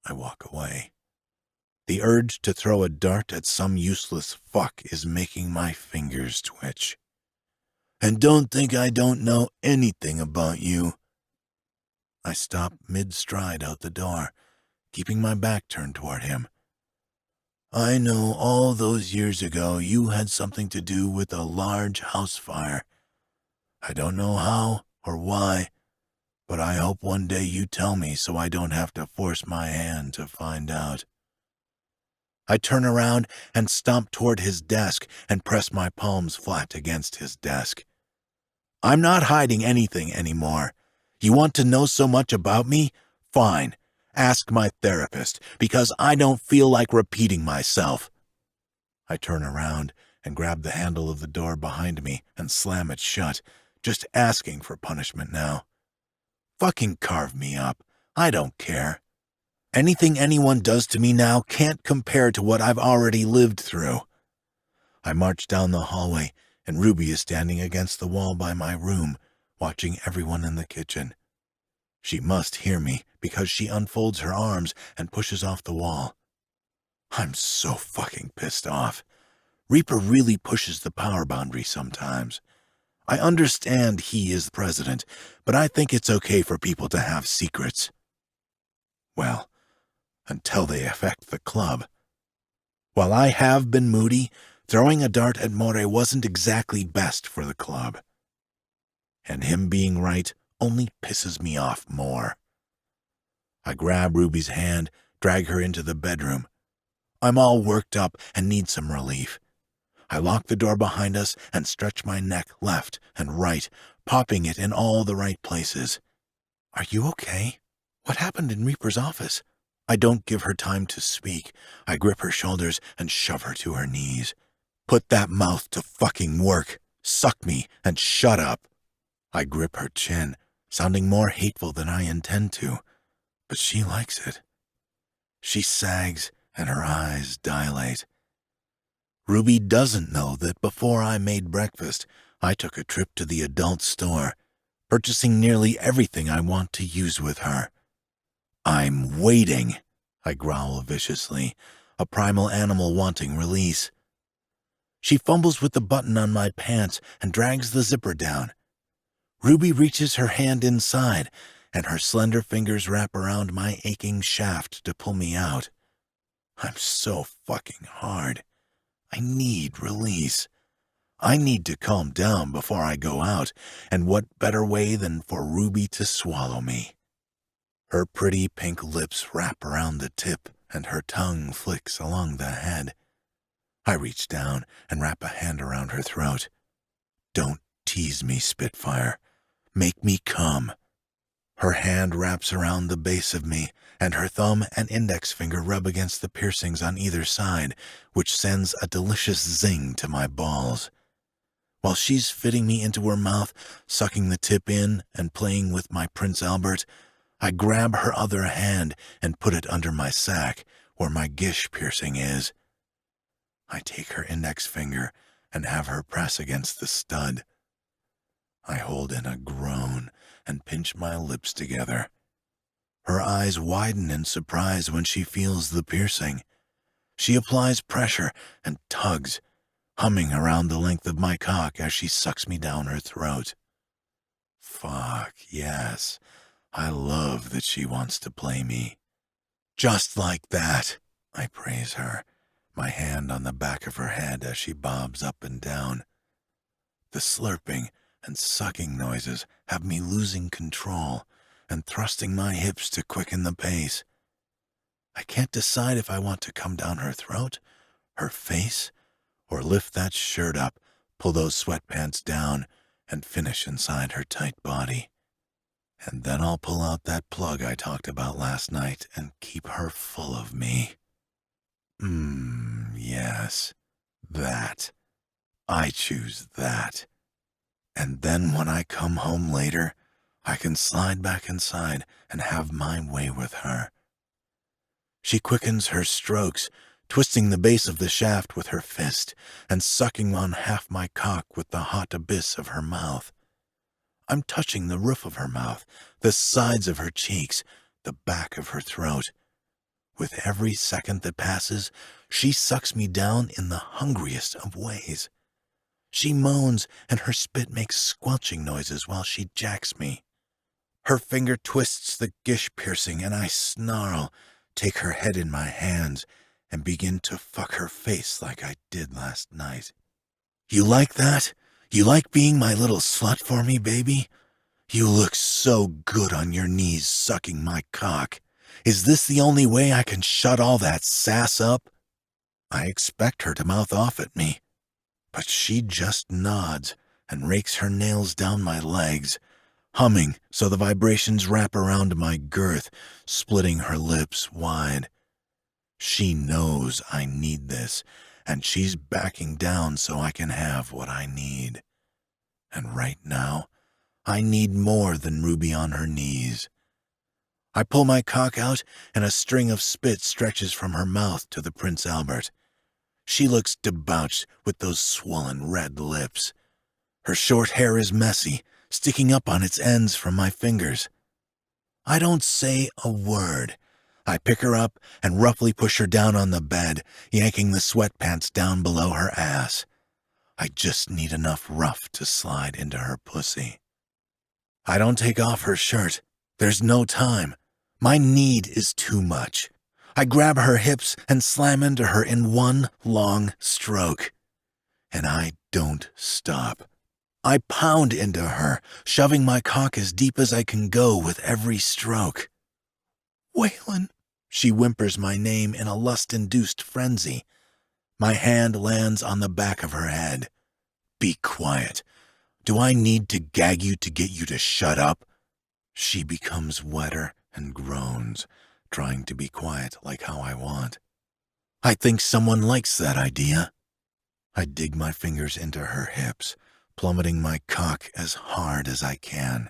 I walk away. The urge to throw a dart at some useless fuck is making my fingers twitch. And don't think I don't know anything about you. I stop mid-stride out the door, keeping my back turned toward him. I know all those years ago you had something to do with a large house fire. I don't know how or why, but I hope one day you tell me so I don't have to force my hand to find out. I turn around and stomp toward his desk and press my palms flat against his desk. I'm not hiding anything anymore. You want to know so much about me? Fine. Ask my therapist, because I don't feel like repeating myself. I turn around and grab the handle of the door behind me and slam it shut, just asking for punishment now. Fucking carve me up. I don't care. Anything anyone does to me now can't compare to what I've already lived through. I march down the hallway, and Ruby is standing against the wall by my room, watching everyone in the kitchen. She must hear me because she unfolds her arms and pushes off the wall. I'm so fucking pissed off. Reaper really pushes the power boundary sometimes. I understand he is the president, but I think it's okay for people to have secrets. Well, until they affect the club. While I have been moody, throwing a dart at Moray wasn't exactly best for the club. And him being right only pisses me off more. I grab Ruby's hand, drag her into the bedroom. I'm all worked up and need some relief. I lock the door behind us and stretch my neck left and right, popping it in all the right places. Are you okay? What happened in Reaper's office? I don't give her time to speak. I grip her shoulders and shove her to her knees. Put that mouth to fucking work. Suck me and shut up. I grip her chin, sounding more hateful than I intend to, but she likes it. She sags and her eyes dilate. Ruby doesn't know that before I made breakfast, I took a trip to the adult store, purchasing nearly everything I want to use with her. I'm waiting, I growl viciously, a primal animal wanting release. She fumbles with the button on my pants and drags the zipper down. Ruby reaches her hand inside, and her slender fingers wrap around my aching shaft to pull me out. I'm so fucking hard. I need release. I need to calm down before I go out, and what better way than for Ruby to swallow me? Her pretty pink lips wrap around the tip, and her tongue flicks along the head. I reach down and wrap a hand around her throat. Don't tease me, Spitfire. Make me come. Her hand wraps around the base of me, and her thumb and index finger rub against the piercings on either side, which sends a delicious zing to my balls. While she's fitting me into her mouth, sucking the tip in and playing with my Prince Albert, I grab her other hand and put it under my sack, where my 𝐏𝐸 piercing is. I take her index finger and have her press against the stud. I hold in a groan and pinch my lips together. Her eyes widen in surprise when she feels the piercing. She applies pressure and tugs, humming around the length of my cock as she sucks me down her throat. Fuck, yes, I love that she wants to play me. Just like that, I praise her, my hand on the back of her head as she bobs up and down. The slurping and sucking noises have me losing control and thrusting my hips to quicken the pace. I can't decide if I want to come down her throat, her face, or lift that shirt up, pull those sweatpants down, and finish inside her tight body. And then I'll pull out that plug I talked about last night and keep her full of me. Yes, that. I choose that. And then when I come home later, I can slide back inside and have my way with her. She quickens her strokes, twisting the base of the shaft with her fist and sucking on half my cock with the hot abyss of her mouth. I'm touching the roof of her mouth, the sides of her cheeks, the back of her throat. With every second that passes, she sucks me down in the hungriest of ways. She moans, and her spit makes squelching noises while she jacks me. Her finger twists the 𝐏𝐸 piercing, and I snarl, take her head in my hands, and begin to fuck her face like I did last night. You like that? You like being my little slut for me, baby? You look so good on your knees sucking my cock. Is this the only way I can shut all that sass up? I expect her to mouth off at me, but she just nods and rakes her nails down my legs, humming so the vibrations wrap around my girth, splitting her lips wide. She knows I need this, and she's backing down so I can have what I need. And right now, I need more than Ruby on her knees. I pull my cock out, and a string of spit stretches from her mouth to the Prince Albert. She looks debauched with those swollen red lips. Her short hair is messy, sticking up on its ends from my fingers. I don't say a word. I pick her up and roughly push her down on the bed, yanking the sweatpants down below her ass. I just need enough rough to slide into her pussy. I don't take off her shirt. There's no time. My need is too much. I grab her hips and slam into her in one long stroke. And I don't stop. I pound into her, shoving my cock as deep as I can go with every stroke. Waylon, she whimpers my name in a lust-induced frenzy. My hand lands on the back of her head. Be quiet. Do I need to gag you to get you to shut up? She becomes wetter and groans, trying to be quiet like how I want. I think someone likes that idea. I dig my fingers into her hips, plummeting my cock as hard as I can.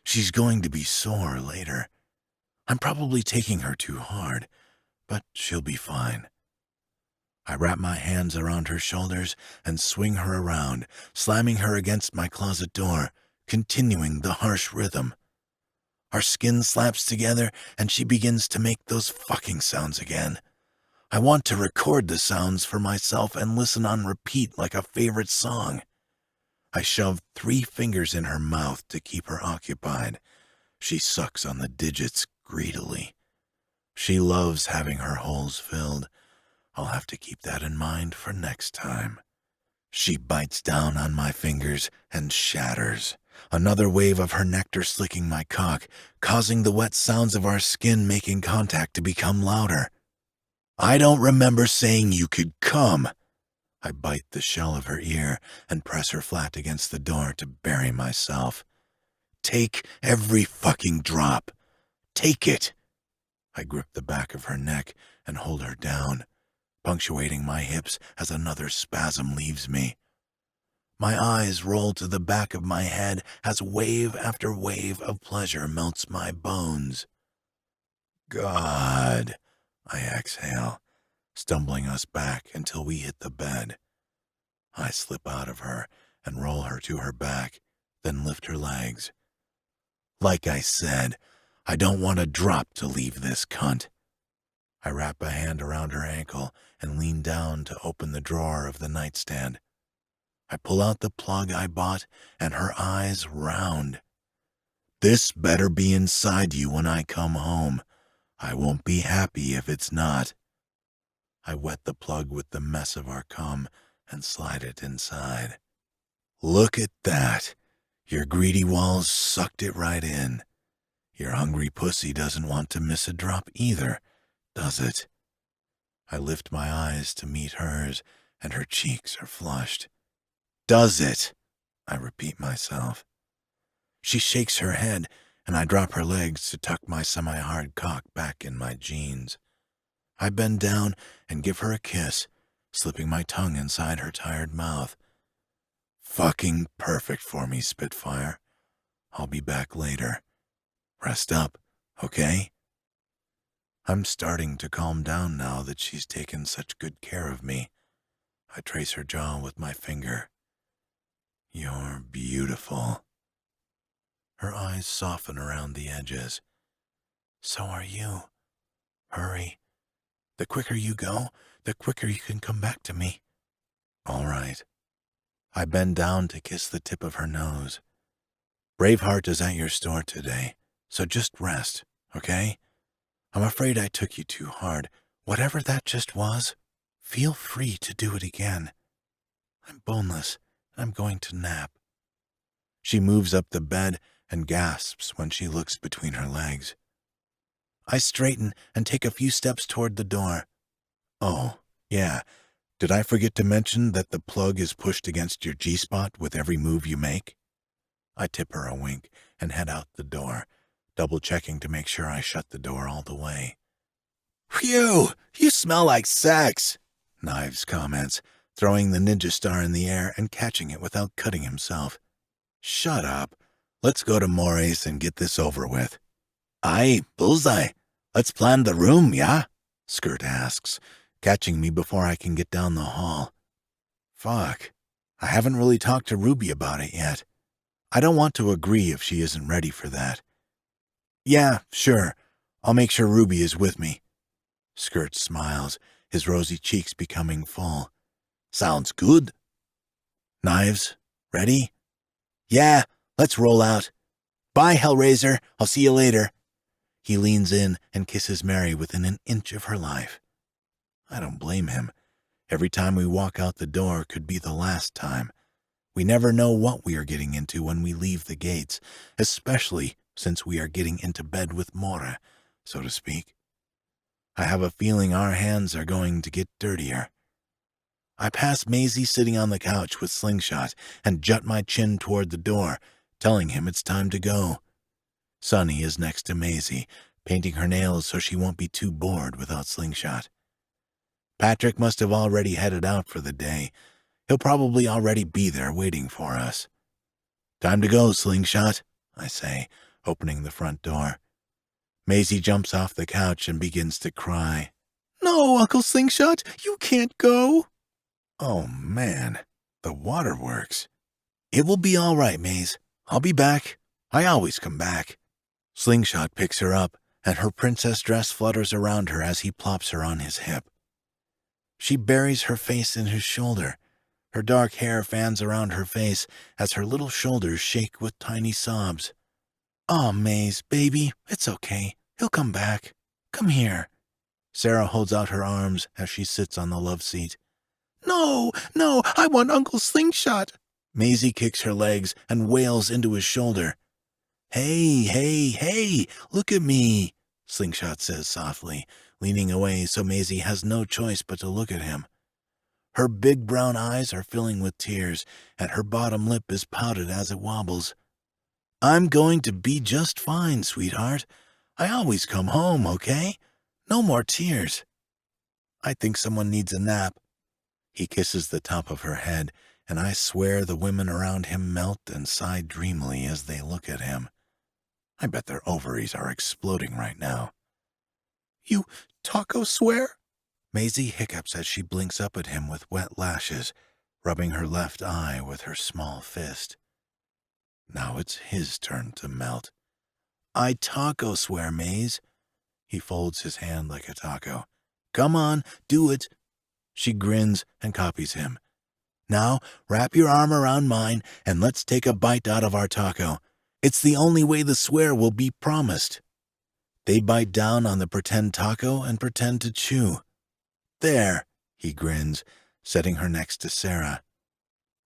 She's going to be sore later. I'm probably taking her too hard, but she'll be fine. I wrap my hands around her shoulders and swing her around, slamming her against my closet door, continuing the harsh rhythm. Our skin slaps together, and she begins to make those fucking sounds again. I want to record the sounds for myself and listen on repeat like a favorite song. I shove 3 fingers in her mouth to keep her occupied. She sucks on the digits greedily. She loves having her holes filled. I'll have to keep that in mind for next time. She bites down on my fingers and shatters, another wave of her nectar slicking my cock, causing the wet sounds of our skin making contact to become louder. I don't remember saying you could come. I bite the shell of her ear and press her flat against the door to bury myself. Take every fucking drop. Take it. I grip the back of her neck and hold her down, punctuating my hips as another spasm leaves me. My eyes roll to the back of my head as wave after wave of pleasure melts my bones. God, I exhale, stumbling us back until we hit the bed. I slip out of her and roll her to her back, then lift her legs. Like I said, I don't want a drop to leave this cunt. I wrap a hand around her ankle and lean down to open the drawer of the nightstand. I pull out the plug I bought, and her eyes round. This better be inside you when I come home. I won't be happy if it's not. I wet the plug with the mess of our cum and slide it inside. Look at that. Your greedy walls sucked it right in. Your hungry pussy doesn't want to miss a drop either, does it? I lift my eyes to meet hers, and her cheeks are flushed. Does it? I repeat myself. She shakes her head, and I drop her legs to tuck my semi-hard cock back in my jeans. I bend down and give her a kiss, slipping my tongue inside her tired mouth. Fucking perfect for me, Spitfire. I'll be back later. Rest up, okay? I'm starting to calm down now that she's taken such good care of me. I trace her jaw with my finger. You're beautiful. Her eyes soften around the edges. So are you. Hurry. The quicker you go, the quicker you can come back to me. All right. I bend down to kiss the tip of her nose. Braveheart is at your store today, so just rest, okay? I'm afraid I took you too hard. Whatever that just was, feel free to do it again. I'm boneless, and I'm going to nap. She moves up the bed and gasps when she looks between her legs. I straighten and take a few steps toward the door. Oh, yeah. Did I forget to mention that the plug is pushed against your G-spot with every move you make? I tip her a wink and head out the door, double-checking to make sure I shut the door all the way. Phew! You smell like sex! Knives comments, throwing the ninja star in the air and catching it without cutting himself. Shut up. Let's go to More's and get this over with. Aye, Bullseye. Let's plan the room, yeah? Skirt asks, catching me before I can get down the hall. Fuck. I haven't really talked to Ruby about it yet. I don't want to agree if she isn't ready for that. Yeah, sure. I'll make sure Ruby is with me. Skirt smiles, his rosy cheeks becoming full. Sounds good. Knives, ready? Yeah, let's roll out. Bye, Hellraiser. I'll see you later. He leans in and kisses Mary within an inch of her life. I don't blame him. Every time we walk out the door could be the last time. We never know what we are getting into when we leave the gates, especially since we are getting into bed with Mora, so to speak. I have a feeling our hands are going to get dirtier. I pass Maisie sitting on the couch with Slingshot and jut my chin toward the door, telling him it's time to go. Sunny is next to Maisie, painting her nails so she won't be too bored without Slingshot. Patrick must have already headed out for the day. He'll probably already be there waiting for us. Time to go, Slingshot, I say, opening the front door. Maisie jumps off the couch and begins to cry. No, Uncle Slingshot, you can't go. Oh, man, the waterworks. It will be all right, Maze. I'll be back. I always come back. Slingshot picks her up, and her princess dress flutters around her as he plops her on his hip. She buries her face in his shoulder. Her dark hair fans around her face as her little shoulders shake with tiny sobs. Aw, Maze, baby, it's okay. He'll come back. Come here. Sarah holds out her arms as she sits on the love seat. No, I want Uncle Slingshot. Maisie kicks her legs and wails into his shoulder. Hey, look at me, Slingshot says softly, leaning away so Maisie has no choice but to look at him. Her big brown eyes are filling with tears, and her bottom lip is pouted as it wobbles. I'm going to be just fine, sweetheart. I always come home, okay? No more tears. I think someone needs a nap. He kisses the top of her head, and I swear the women around him melt and sigh dreamily as they look at him. I bet their ovaries are exploding right now. You taco swear? Maisie hiccups as she blinks up at him with wet lashes, rubbing her left eye with her small fist. Now it's his turn to melt. I taco swear, Maze. He folds his hand like a taco. Come on, do it. She grins and copies him. Now, wrap your arm around mine and let's take a bite out of our taco. It's the only way the swear will be promised. They bite down on the pretend taco and pretend to chew. There, he grins, setting her next to Sarah.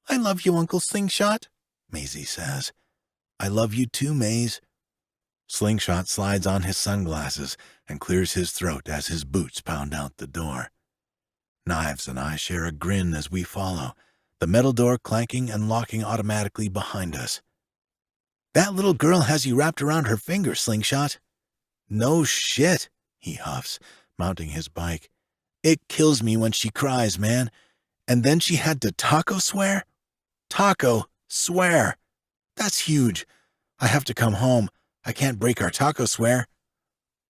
I love you, Uncle Slingshot, Maisie says. I love you too, Maze. Slingshot slides on his sunglasses and clears his throat as his boots pound out the door. Knives and I share a grin as we follow, the metal door clanking and locking automatically behind us. That little girl has you wrapped around her finger, Slingshot. No shit, he huffs, mounting his bike. It kills me when she cries, man. And then she had to taco swear? Taco swear. That's huge. I have to come home. I can't break our taco swear.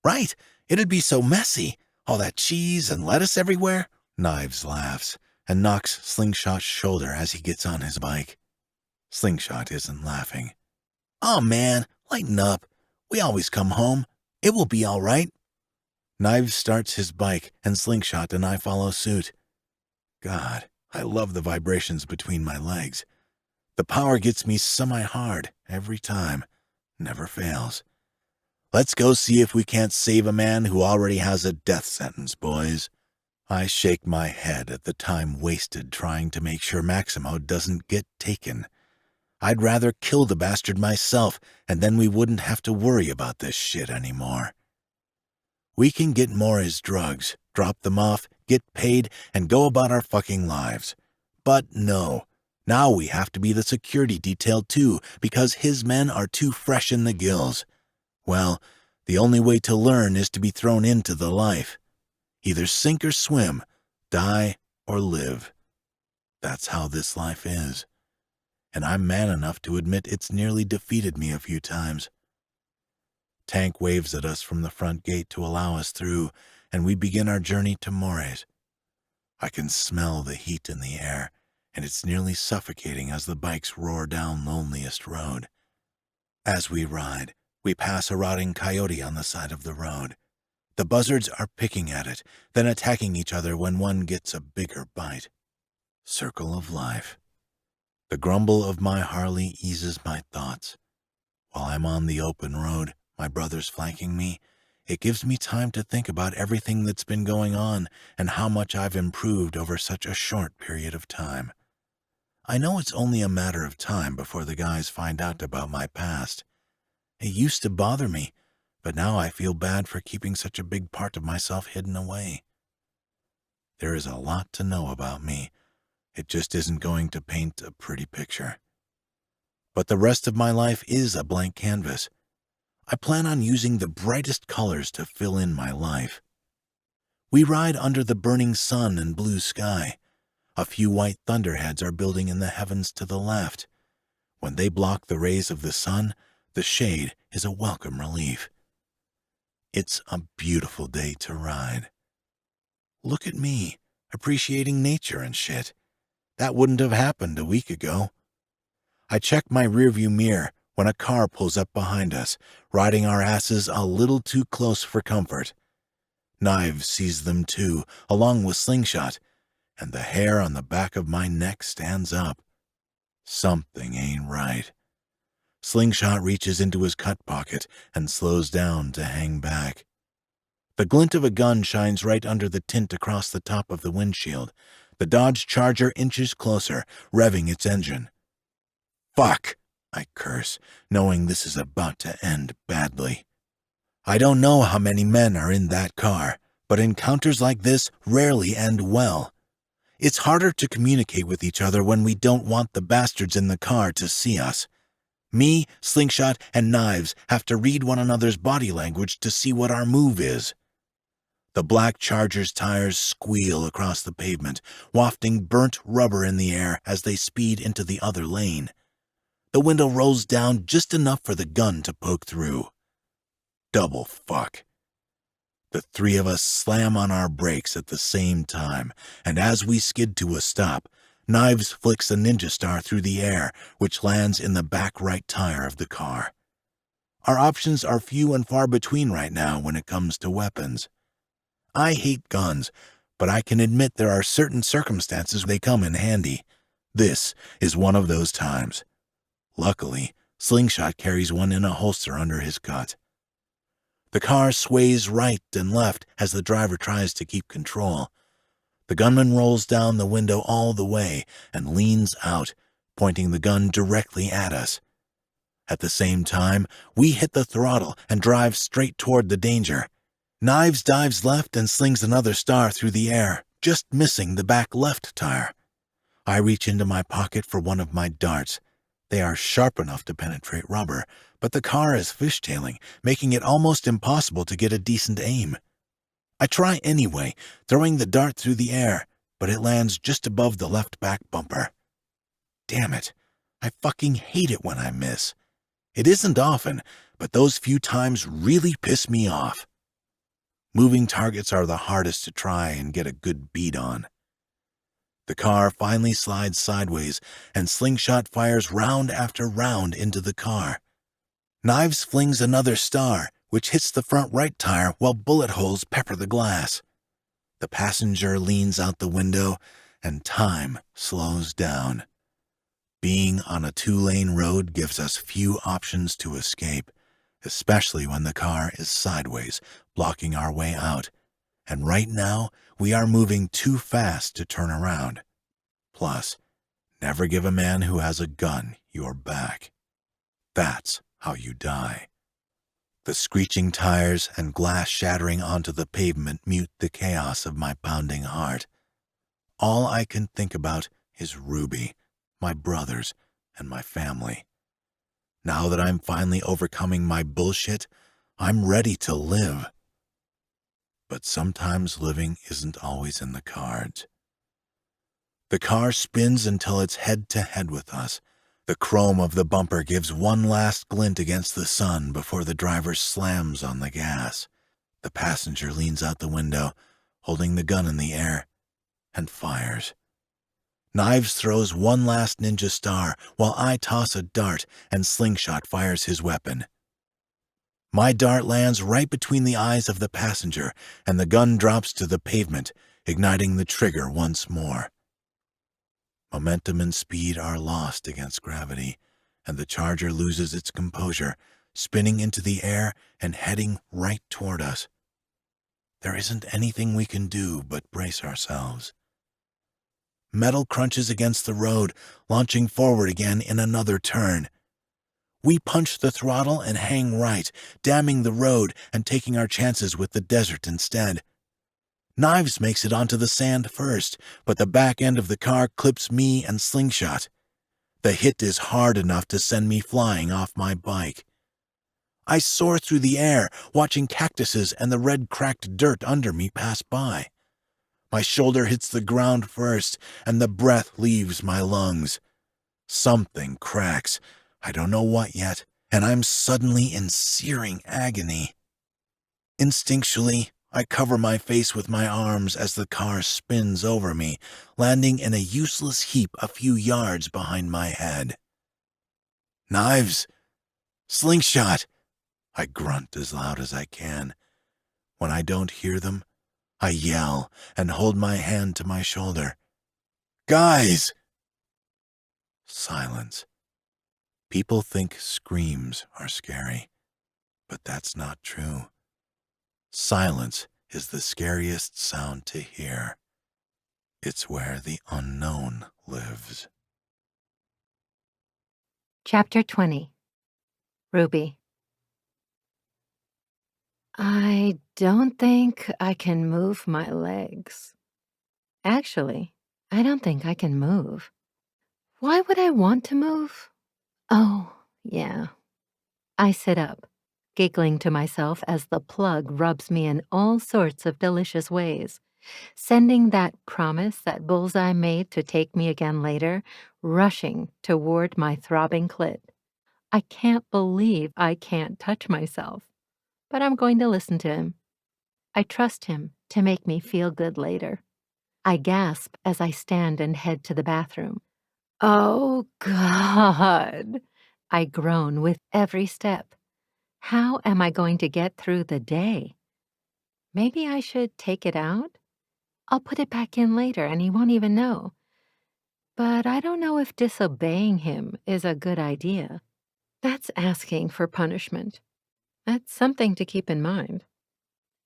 Right, it'd be so messy. All that cheese and lettuce everywhere. Knives laughs and knocks Slingshot's shoulder as he gets on his bike. Slingshot isn't laughing. Oh man, lighten up. We always come home. It will be all right. Knives starts his bike and Slingshot and I follow suit. God, I love the vibrations between my legs. The power gets me semi-hard every time. Never fails. Let's go see if we can't save a man who already has a death sentence, boys. I shake my head at the time wasted trying to make sure Maximo doesn't get taken. I'd rather kill the bastard myself, and then we wouldn't have to worry about this shit anymore. We can get Maury's drugs, drop them off, get paid, and go about our fucking lives. But no. Now we have to be the security detail too, because his men are too fresh in the gills. Well, the only way to learn is to be thrown into the life. Either sink or swim, die or live. That's how this life is. And I'm man enough to admit it's nearly defeated me a few times. Tank waves at us from the front gate to allow us through, and we begin our journey to Maury's. I can smell the heat in the air, and it's nearly suffocating as the bikes roar down Loneliest Road. As we ride, we pass a rotting coyote on the side of the road. The buzzards are picking at it, then attacking each other when one gets a bigger bite. Circle of life. The grumble of my Harley eases my thoughts. While I'm on the open road, my brother's flanking me, it gives me time to think about everything that's been going on and how much I've improved over such a short period of time. I know it's only a matter of time before the guys find out about my past. It used to bother me, but now I feel bad for keeping such a big part of myself hidden away. There is a lot to know about me. It just isn't going to paint a pretty picture. But the rest of my life is a blank canvas. I plan on using the brightest colors to fill in my life. We ride under the burning sun and blue sky. A few white thunderheads are building in the heavens to the left. When they block the rays of the sun, the shade is a welcome relief. It's a beautiful day to ride. Look at me, appreciating nature and shit. That wouldn't have happened a week ago. I check my rearview mirror when a car pulls up behind us, riding our asses a little too close for comfort. Knives sees them too, along with Slingshot, and the hair on the back of my neck stands up. Something ain't right. Slingshot reaches into his cut pocket and slows down to hang back. The glint of a gun shines right under the tint across the top of the windshield. The Dodge Charger inches closer, revving its engine. Fuck, I curse, knowing this is about to end badly. I don't know how many men are in that car, but encounters like this rarely end well. It's harder to communicate with each other when we don't want the bastards in the car to see us. Me, Slingshot, and Knives have to read one another's body language to see what our move is. The black Charger's tires squeal across the pavement, wafting burnt rubber in the air as they speed into the other lane. The window rolls down just enough for the gun to poke through. Double fuck. The three of us slam on our brakes at the same time, and as we skid to a stop, Knives flicks a ninja star through the air, which lands in the back right tire of the car. Our options are few and far between right now when it comes to weapons. I hate guns, but I can admit there are certain circumstances they come in handy. This is one of those times. Luckily, Slingshot carries one in a holster under his cut. The car sways right and left as the driver tries to keep control. The gunman rolls down the window all the way and leans out, pointing the gun directly at us. At the same time, we hit the throttle and drive straight toward the danger. Knives dives left and slings another star through the air, just missing the back left tire. I reach into my pocket for one of my darts. They are sharp enough to penetrate rubber, but the car is fishtailing, making it almost impossible to get a decent aim. I try anyway, throwing the dart through the air, but it lands just above the left back bumper. Damn it, I fucking hate it when I miss. It isn't often, but those few times really piss me off. Moving targets are the hardest to try and get a good beat on. The car finally slides sideways, and Slingshot fires round after round into the car. Knives flings another star, which hits the front right tire while bullet holes pepper the glass. The passenger leans out the window, and time slows down. Being on a two-lane road gives us few options to escape, especially when the car is sideways, blocking our way out, and right now we are moving too fast to turn around. Plus, never give a man who has a gun your back. That's how you die. The screeching tires and glass shattering onto the pavement mute the chaos of my pounding heart. All I can think about is Ruby, my brothers, and my family. Now that I'm finally overcoming my bullshit, I'm ready to live. But sometimes living isn't always in the cards. The car spins until it's head-to-head with us. The chrome of the bumper gives one last glint against the sun before the driver slams on the gas. The passenger leans out the window, holding the gun in the air, and fires. Knives throws one last ninja star while I toss a dart and Slingshot fires his weapon. My dart lands right between the eyes of the passenger, and the gun drops to the pavement, igniting the trigger once more. Momentum and speed are lost against gravity, and the Charger loses its composure, spinning into the air and heading right toward us. There isn't anything we can do but brace ourselves. Metal crunches against the road, launching forward again in another turn. We punch the throttle and hang right, damming the road and taking our chances with the desert instead. Knives makes it onto the sand first, but the back end of the car clips me and Slingshot. The hit is hard enough to send me flying off my bike. I soar through the air, watching cactuses and the red cracked dirt under me pass by. My shoulder hits the ground first, and the breath leaves my lungs. Something cracks, I don't know what yet, and I'm suddenly in searing agony. Instinctually, I cover my face with my arms as the car spins over me, landing in a useless heap a few yards behind my head. Knives! Slingshot! I grunt as loud as I can. When I don't hear them, I yell and hold my hand to my shoulder. Guys! Silence. People think screams are scary, but that's not true. Silence is the scariest sound to hear. It's where the unknown lives. Chapter 20. Ruby. I don't think I can move my legs. Actually, I don't think I can move. Why would I want to move? Oh, Yeah. I sit up, giggling to myself as the plug rubs me in all sorts of delicious ways, sending that promise that Bullseye made to take me again later rushing toward my throbbing clit. I can't believe I can't touch myself, but I'm going to listen to him. I trust him to make me feel good later. I gasp as I stand and head to the bathroom. Oh, God! I groan with every step. How am I going to get through the day? Maybe I should take it out? I'll put it back in later and he won't even know. But I don't know if disobeying him is a good idea. That's asking for punishment. That's something to keep in mind.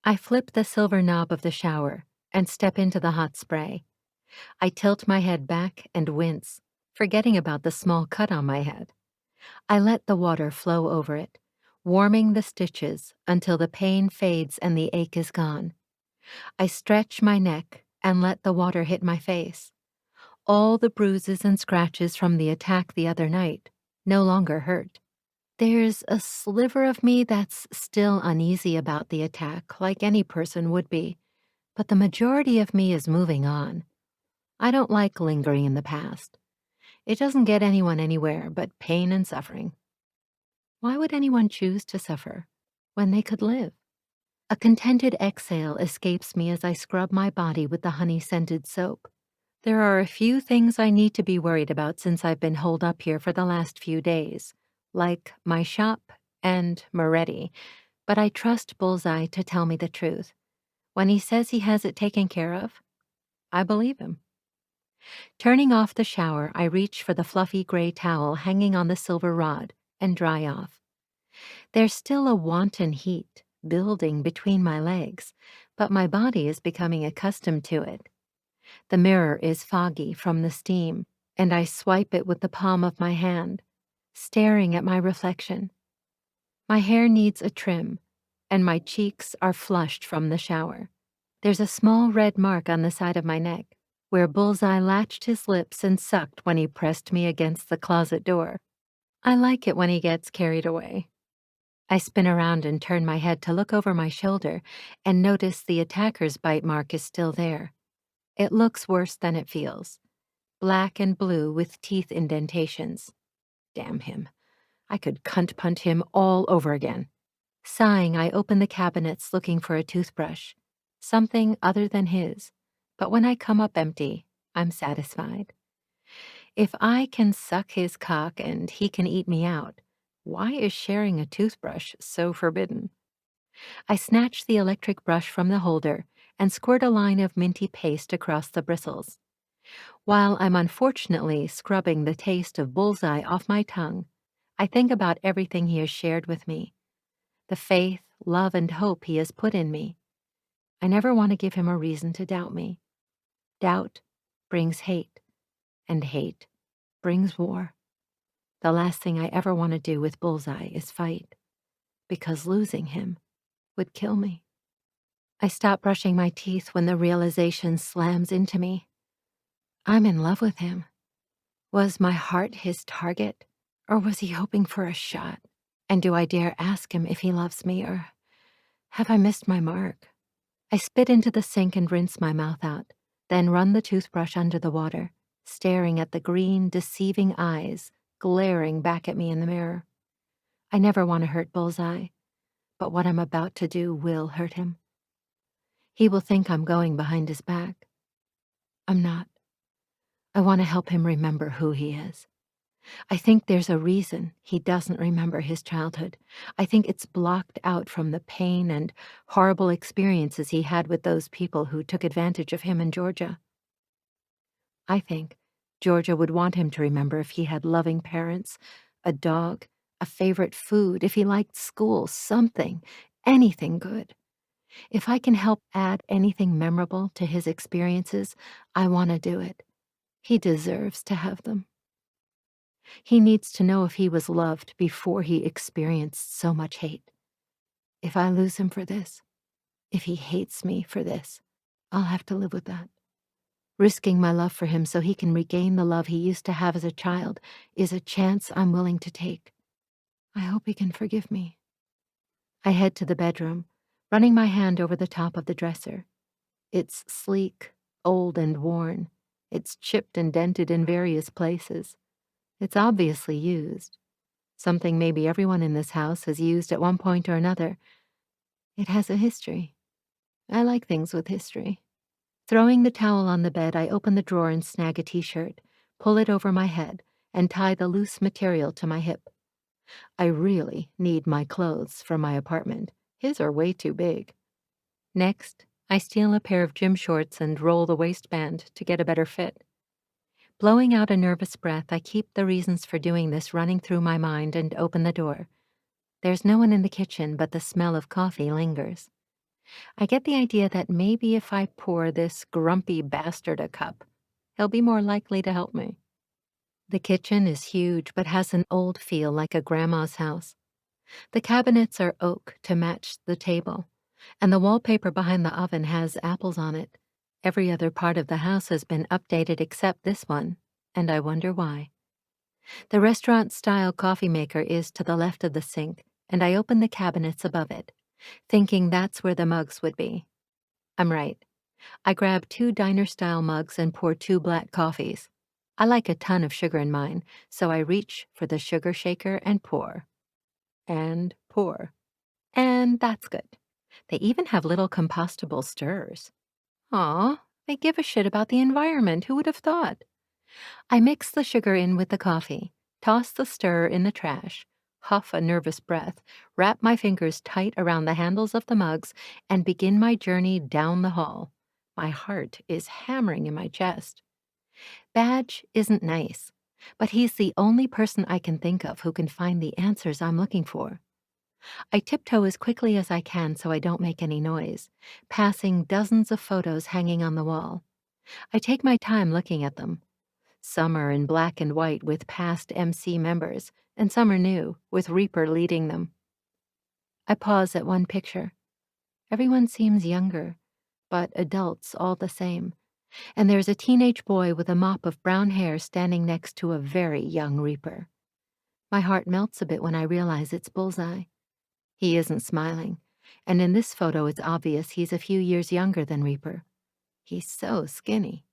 I flip the silver knob of the shower and step into the hot spray. I tilt my head back and wince, forgetting about the small cut on my head. I let the water flow over it, warming the stitches until the pain fades and the ache is gone. I stretch my neck and let the water hit my face. All the bruises and scratches from the attack the other night no longer hurt. There's a sliver of me that's still uneasy about the attack, like any person would be, but the majority of me is moving on. I don't like lingering in the past. It doesn't get anyone anywhere but pain and suffering. Why would anyone choose to suffer when they could live? A contented exhale escapes me as I scrub my body with the honey-scented soap. There are a few things I need to be worried about since I've been holed up here for the last few days, like my shop and Moretti, but I trust Bullseye to tell me the truth. When he says he has it taken care of, I believe him. Turning off the shower, I reach for the fluffy gray towel hanging on the silver rod and dry off. There's still a wanton heat building between my legs, but my body is becoming accustomed to it. The mirror is foggy from the steam, and I swipe it with the palm of my hand, staring at my reflection. My hair needs a trim, and my cheeks are flushed from the shower. There's a small red mark on the side of my neck, where Bullseye latched his lips and sucked when he pressed me against the closet door. I like it when he gets carried away. I spin around and turn my head to look over my shoulder and notice the attacker's bite mark is still there. It looks worse than it feels. Black and blue with teeth indentations. Damn him. I could cunt-punt him all over again. Sighing, I open the cabinets looking for a toothbrush. Something other than his. But when I come up empty, I'm satisfied. If I can suck his cock and he can eat me out, why is sharing a toothbrush so forbidden? I snatch the electric brush from the holder and squirt a line of minty paste across the bristles. While I'm unfortunately scrubbing the taste of Bullseye off my tongue, I think about everything he has shared with me, the faith, love, and hope he has put in me. I never want to give him a reason to doubt me. Doubt brings hate, and hate brings war. The last thing I ever want to do with Bullseye is fight, because losing him would kill me. I stop brushing my teeth when the realization slams into me. I'm in love with him. Was my heart his target, or was he hoping for a shot? And do I dare ask him if he loves me, or have I missed my mark? I spit into the sink and rinse my mouth out, then run the toothbrush under the water, staring at the green, deceiving eyes glaring back at me in the mirror. I never want to hurt Bullseye, but what I'm about to do will hurt him. He will think I'm going behind his back. I'm not. I want to help him remember who he is. I think there's a reason he doesn't remember his childhood. I think it's blocked out from the pain and horrible experiences he had with those people who took advantage of him in Georgia. I think Georgia would want him to remember if he had loving parents, a dog, a favorite food, if he liked school, something, anything good. If I can help add anything memorable to his experiences, I want to do it. He deserves to have them. He needs to know if he was loved before he experienced so much hate. If I lose him for this, if he hates me for this, I'll have to live with that. Risking my love for him so he can regain the love he used to have as a child is a chance I'm willing to take. I hope he can forgive me. I head to the bedroom, running my hand over the top of the dresser. It's sleek, old and worn. It's chipped and dented in various places. It's obviously used. Something maybe everyone in this house has used at one point or another. It has a history. I like things with history. Throwing the towel on the bed, I open the drawer and snag a t-shirt, pull it over my head, and tie the loose material to my hip. I really need my clothes from my apartment. His are way too big. Next, I steal a pair of gym shorts and roll the waistband to get a better fit. Blowing out a nervous breath, I keep the reasons for doing this running through my mind and open the door. There's no one in the kitchen, but the smell of coffee lingers. I get the idea that maybe if I pour this grumpy bastard a cup, he'll be more likely to help me. The kitchen is huge but has an old feel like a grandma's house. The cabinets are oak to match the table, and the wallpaper behind the oven has apples on it. Every other part of the house has been updated except this one, and I wonder why. The restaurant-style coffee maker is to the left of the sink, and I open the cabinets above it, thinking that's where the mugs would be. I'm right. I grab 2 diner-style mugs and pour 2 black coffees. I like a ton of sugar in mine, so I reach for the sugar shaker and pour. And pour. And that's good. They even have little compostable stirrers. Aw, they give a shit about the environment. Who would have thought? I mix the sugar in with the coffee, toss the stirrer in the trash, huff a nervous breath, wrap my fingers tight around the handles of the mugs, and begin my journey down the hall. My heart is hammering in my chest. Badge isn't nice, but he's the only person I can think of who can find the answers I'm looking for. I tiptoe as quickly as I can so I don't make any noise, passing dozens of photos hanging on the wall. I take my time looking at them. Some are in black and white with past MC members, and some are new, with Reaper leading them. I pause at one picture. Everyone seems younger, but adults all the same. And there's a teenage boy with a mop of brown hair standing next to a very young Reaper. My heart melts a bit when I realize it's Bullseye. He isn't smiling, and in this photo it's obvious he's a few years younger than Reaper. He's so skinny.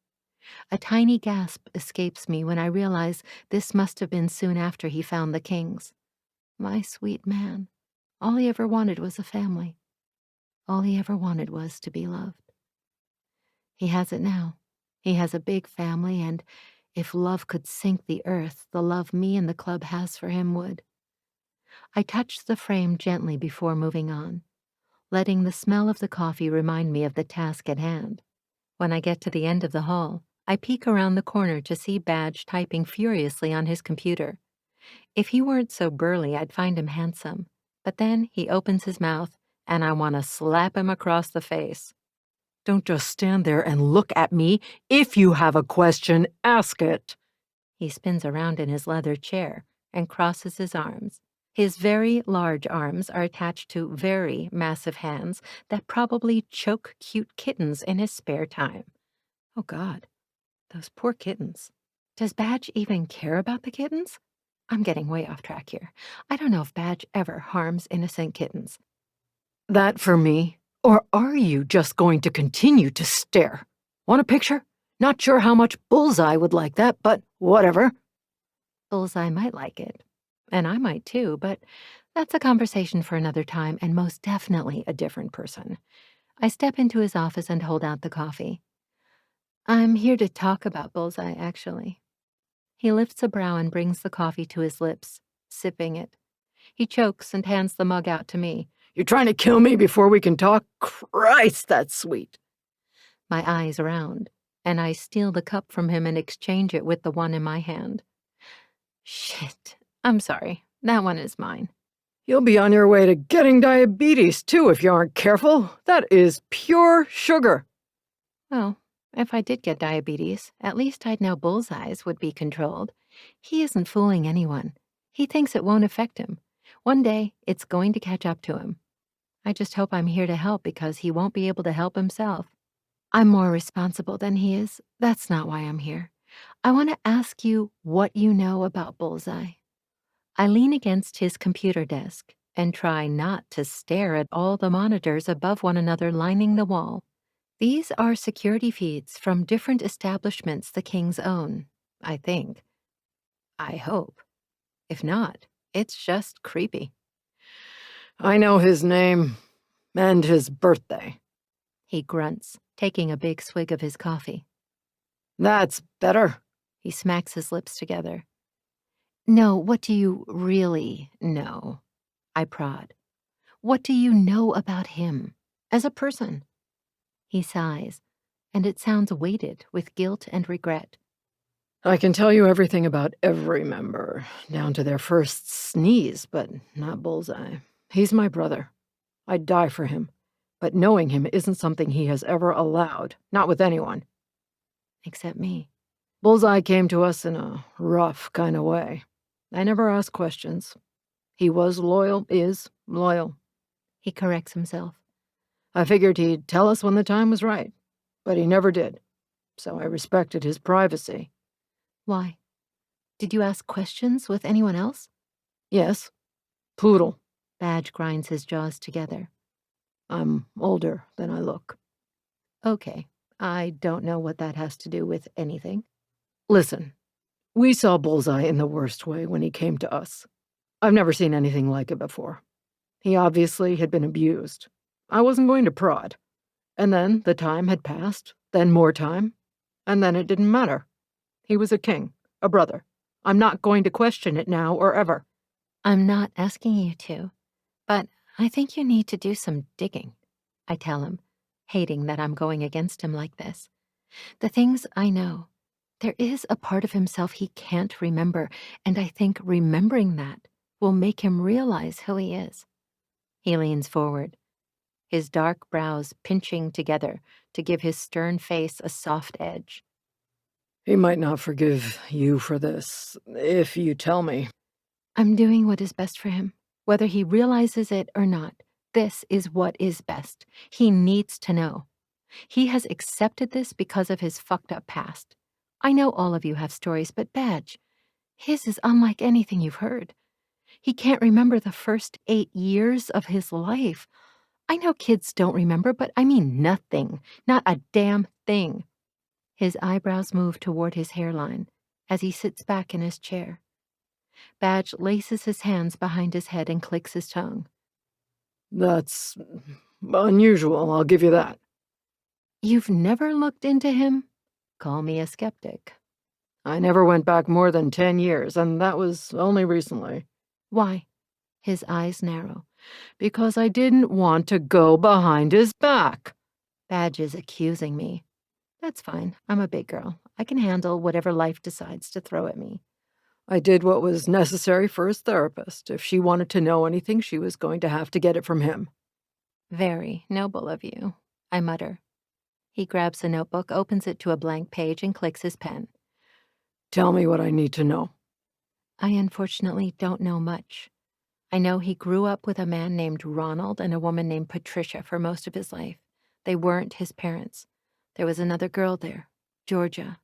A tiny gasp escapes me when I realize this must have been soon after he found the Kings. My sweet man. All he ever wanted was a family. All he ever wanted was to be loved. He has it now. He has a big family, and if love could sink the earth, the love me and the club has for him would. I touch the frame gently before moving on, letting the smell of the coffee remind me of the task at hand. When I get to the end of the hall, I peek around the corner to see Badge typing furiously on his computer. If he weren't so burly, I'd find him handsome. But then he opens his mouth, and I want to slap him across the face. Don't just stand there and look at me. If you have a question, ask it. He spins around in his leather chair and crosses his arms. His very large arms are attached to very massive hands that probably choke cute kittens in his spare time. Oh, God, those poor kittens. Does Badge even care about the kittens? I'm getting way off track here. I don't know if Badge ever harms innocent kittens. That for me? Or are you just going to continue to stare? Want a picture? Not sure how much Bullseye would like that, but whatever. Bullseye might like it. And I might too, but that's a conversation for another time and most definitely a different person. I step into his office and hold out the coffee. I'm here to talk about Bullseye, actually. He lifts a brow and brings the coffee to his lips, sipping it. He chokes and hands the mug out to me. You're trying to kill me before we can talk? Christ, that's sweet. My eyes round, and I steal the cup from him and exchange it with the one in my hand. Shit, I'm sorry. That one is mine. You'll be on your way to getting diabetes, too, if you aren't careful. That is pure sugar. Well, if I did get diabetes, at least I'd know Bullseye's would be controlled. He isn't fooling anyone. He thinks it won't affect him. One day, it's going to catch up to him. I just hope I'm here to help because he won't be able to help himself. I'm more responsible than he is. That's not why I'm here. I want to ask you what you know about Bullseye. I lean against his computer desk and try not to stare at all the monitors above one another lining the wall. These are security feeds from different establishments the kings own, I think. I hope. If not, it's just creepy. I know his name and his birthday. He grunts, taking a big swig of his coffee. That's better. He smacks his lips together. No, what do you really know? I prod. What do you know about him, as a person? He sighs, and it sounds weighted with guilt and regret. I can tell you everything about every member, down to their first sneeze, but not Bullseye. He's my brother. I'd die for him, but knowing him isn't something he has ever allowed, not with anyone. Except me. Bullseye came to us in a rough kind of way. I never asked questions. He was loyal, is loyal. He corrects himself. I figured he'd tell us when the time was right, but he never did, so I respected his privacy. Why? Did you ask questions with anyone else? Yes. Poodle. Badge grinds his jaws together. I'm older than I look. Okay, I don't know what that has to do with anything. Listen, we saw Bullseye in the worst way when he came to us. I've never seen anything like it before. He obviously had been abused. I wasn't going to prod. And then the time had passed, then more time, and then it didn't matter. He was a king, a brother. I'm not going to question it now or ever. I'm not asking you to, but I think you need to do some digging, I tell him, hating that I'm going against him like this. The things I know, there is a part of himself he can't remember, and I think remembering that will make him realize who he is. He leans forward, his dark brows pinching together to give his stern face a soft edge. He might not forgive you for this, if you tell me. I'm doing what is best for him, whether he realizes it or not. This is what is best. He needs to know. He has accepted this because of his fucked up past. I know all of you have stories, but Badge, his is unlike anything you've heard. He can't remember the first 8 years of his life. I know kids don't remember, but I mean nothing, not a damn thing. His eyebrows move toward his hairline as he sits back in his chair. Badge laces his hands behind his head and clicks his tongue. That's unusual, I'll give you that. You've never looked into him? Call me a skeptic. I never went back more than 10 years, and that was only recently. Why? His eyes narrow. Because I didn't want to go behind his back. Badge is accusing me. That's fine. I'm a big girl. I can handle whatever life decides to throw at me. I did what was necessary for his therapist. If she wanted to know anything, she was going to have to get it from him. Very noble of you, I mutter. He grabs a notebook, opens it to a blank page, and clicks his pen. Tell me what I need to know. I unfortunately don't know much. I know he grew up with a man named Ronald and a woman named Patricia for most of his life. They weren't his parents. There was another girl there, Georgia.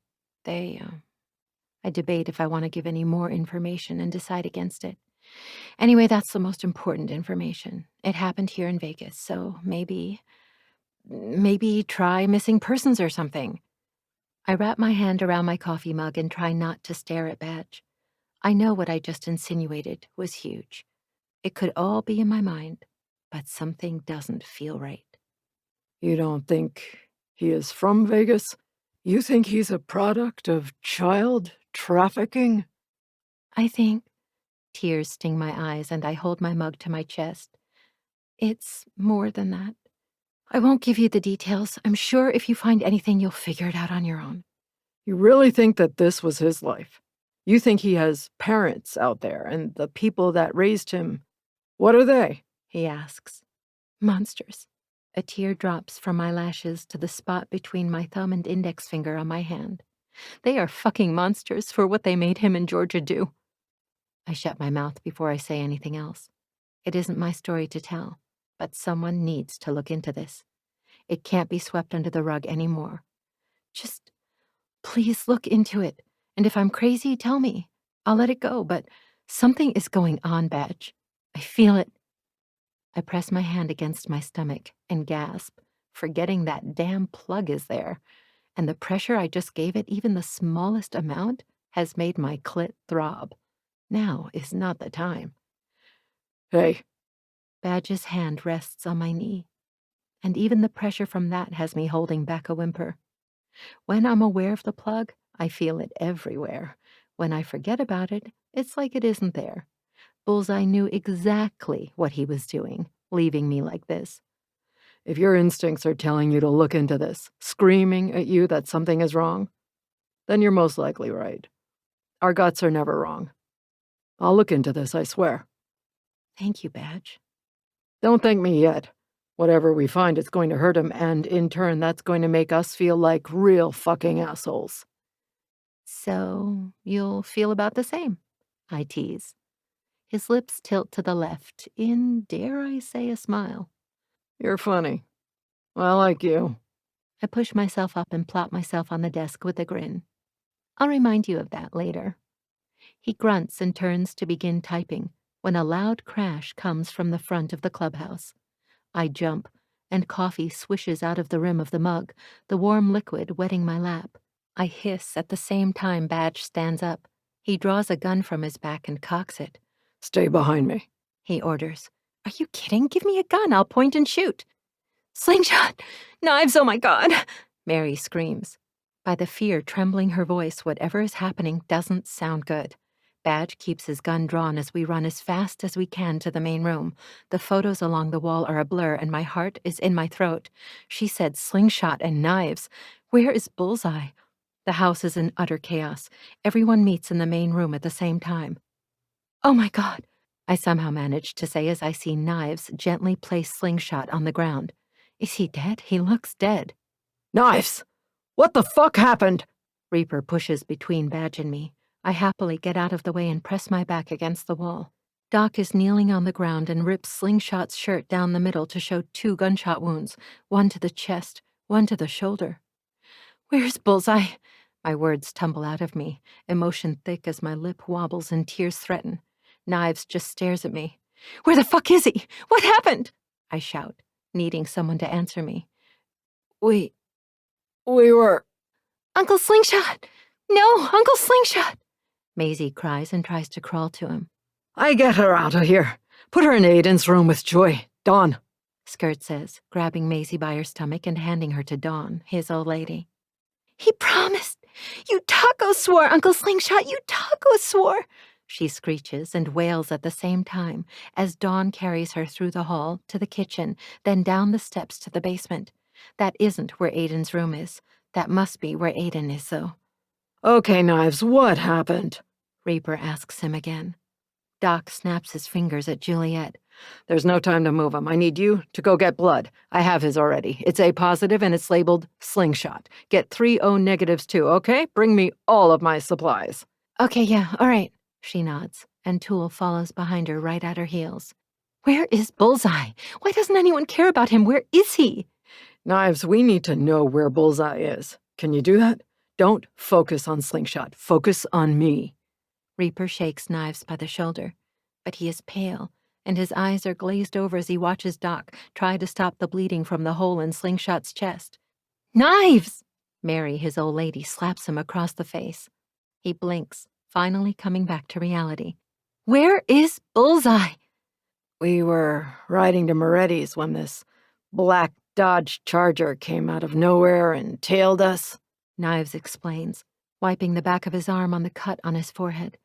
I debate if I want to give any more information and decide against it. Anyway, that's the most important information. It happened here in Vegas, so maybe try missing persons or something. I wrap my hand around my coffee mug and try not to stare at Badge. I know what I just insinuated was huge. It could all be in my mind, but something doesn't feel right. You don't think he is from Vegas? You think he's a product of child trafficking? I think. Tears sting my eyes and I hold my mug to my chest. It's more than that. I won't give you the details. I'm sure if you find anything, you'll figure it out on your own. You really think that this was his life? You think he has parents out there, and the people that raised him, what are they? He asks. Monsters. A tear drops from my lashes to the spot between my thumb and index finger on my hand. They are fucking monsters for what they made him and Georgia do. I shut my mouth before I say anything else. It isn't my story to tell, but someone needs to look into this. It can't be swept under the rug anymore. Just please look into it, and if I'm crazy, tell me. I'll let it go, but Something is going on, Badge. I feel it. I press my hand against my stomach and gasp, forgetting that damn plug is there, and the pressure I just gave it, even the smallest amount, has made my clit throb. Now is not the time. Hey. Badge's hand rests on my knee, and even the pressure from that has me holding back a whimper. When I'm aware of the plug, I feel it everywhere. When I forget about it, it's like it isn't there. Bullseye knew exactly what he was doing, leaving me like this. If your instincts are telling you to look into this, screaming at you that something is wrong, then you're most likely right. Our guts are never wrong. I'll look into this, I swear. Thank you, Badge. Don't thank me yet. Whatever we find, it's going to hurt him, and in turn, that's going to make us feel like real fucking assholes. So you'll feel about the same, I tease. His lips tilt to the left in, dare I say, a smile. You're funny. I like you. I push myself up and plop myself on the desk with a grin. I'll remind you of that later. He grunts and turns to begin typing when a loud crash comes from the front of the clubhouse. I jump, and coffee swishes out of the rim of the mug, the warm liquid wetting my lap. I hiss at the same time Badge stands up. He draws a gun from his back and cocks it. Stay behind me, he orders. Are you kidding? Give me a gun. I'll point and shoot. Slingshot! Knives, oh my God! Mary screams. By the fear trembling her voice, whatever is happening doesn't sound good. Badge keeps his gun drawn as we run as fast as we can to the main room. The photos along the wall are a blur, and my heart is in my throat. She said slingshot and knives. Where is Bullseye? The house is in utter chaos. Everyone meets in the main room at the same time. Oh my God, I somehow manage to say as I see Knives gently place Slingshot on the ground. Is he dead? He looks dead. Knives! What the fuck happened? Reaper pushes between Badge and me. I happily get out of the way and press my back against the wall. Doc is kneeling on the ground and rips Slingshot's shirt down the middle to show 2 gunshot wounds, one to the chest, one to the shoulder. Where's Bullseye? My words tumble out of me, emotion thick as my lip wobbles and tears threaten. Knives just stares at me. Where the fuck is he? What happened? I shout, needing someone to answer me. We were... Uncle Slingshot! No, Uncle Slingshot! Maisie cries and tries to crawl to him. I get her out of here. Put her in Aiden's room with Joy. Dawn. Skirt says, grabbing Maisie by her stomach and handing her to Dawn, his old lady. He promised! You taco swore, Uncle Slingshot! You taco swore! She screeches and wails at the same time as Dawn carries her through the hall to the kitchen, then down the steps to the basement. That isn't where Aiden's room is. That must be where Aiden is, though. Okay, Knives, what happened? Reaper asks him again. Doc snaps his fingers at Juliet. There's no time to move him. I need you to go get blood. I have his already. It's A positive and it's labeled Slingshot. Get 3 O negatives too, okay? Bring me all of my supplies. Okay, yeah, all right. She nods, and Toole follows behind her right at her heels. Where is Bullseye? Why doesn't anyone care about him? Where is he? Knives, we need to know where Bullseye is. Can you do that? Don't focus on Slingshot. Focus on me. Reaper shakes Knives by the shoulder, but he is pale, and his eyes are glazed over as he watches Doc try to stop the bleeding from the hole in Slingshot's chest. Knives! Mary, his old lady, slaps him across the face. He blinks, finally coming back to reality. Where is Bullseye? We were riding to Moretti's when this black Dodge Charger came out of nowhere and tailed us, Knives explains, wiping the back of his arm on the cut on his forehead.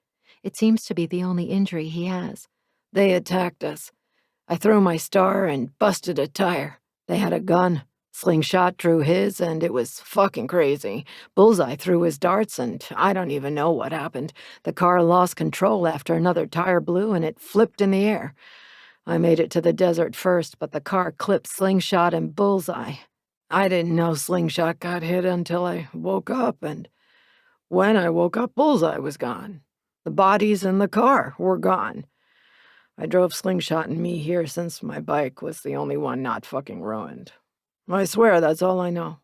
It seems to be the only injury he has. They attacked us. I threw my star and busted a tire. They had a gun. Slingshot drew his, and it was fucking crazy. Bullseye threw his darts, and I don't even know what happened. The car lost control after another tire blew, and it flipped in the air. I made it to the desert first, but the car clipped Slingshot and Bullseye. I didn't know Slingshot got hit until I woke up, and when I woke up, Bullseye was gone. The bodies in the car were gone. I drove Slingshot and me here since my bike was the only one not fucking ruined. I swear that's all I know.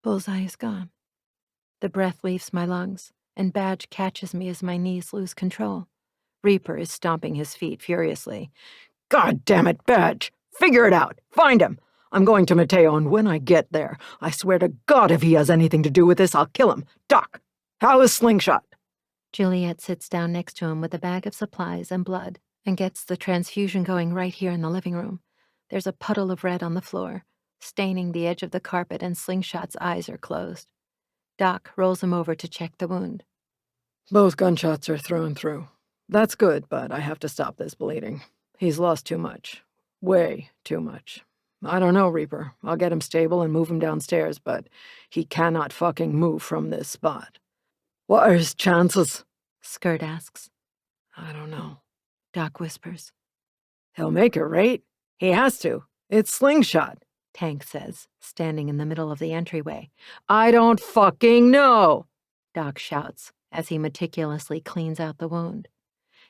Bullseye is gone. The breath leaves my lungs, and Badge catches me as my knees lose control. Reaper is stomping his feet furiously. God damn it, Badge! Figure it out! Find him! I'm going to Mateo, and when I get there, I swear to God if he has anything to do with this, I'll kill him. Doc, how is Slingshot? Juliet sits down next to him with a bag of supplies and blood and gets the transfusion going right here in the living room. There's a puddle of red on the floor, staining the edge of the carpet, and Slingshot's eyes are closed. Doc rolls him over to check the wound. Both gunshots are thrown through. That's good, but I have to stop this bleeding. He's lost too much. Way too much. I don't know, Reaper. I'll get him stable and move him downstairs, but he cannot fucking move from this spot. What are his chances? Skirt asks. I don't know. Doc whispers. He'll make it, right? He has to. It's Slingshot, Tank says, standing in the middle of the entryway. I don't fucking know, Doc shouts as he meticulously cleans out the wound.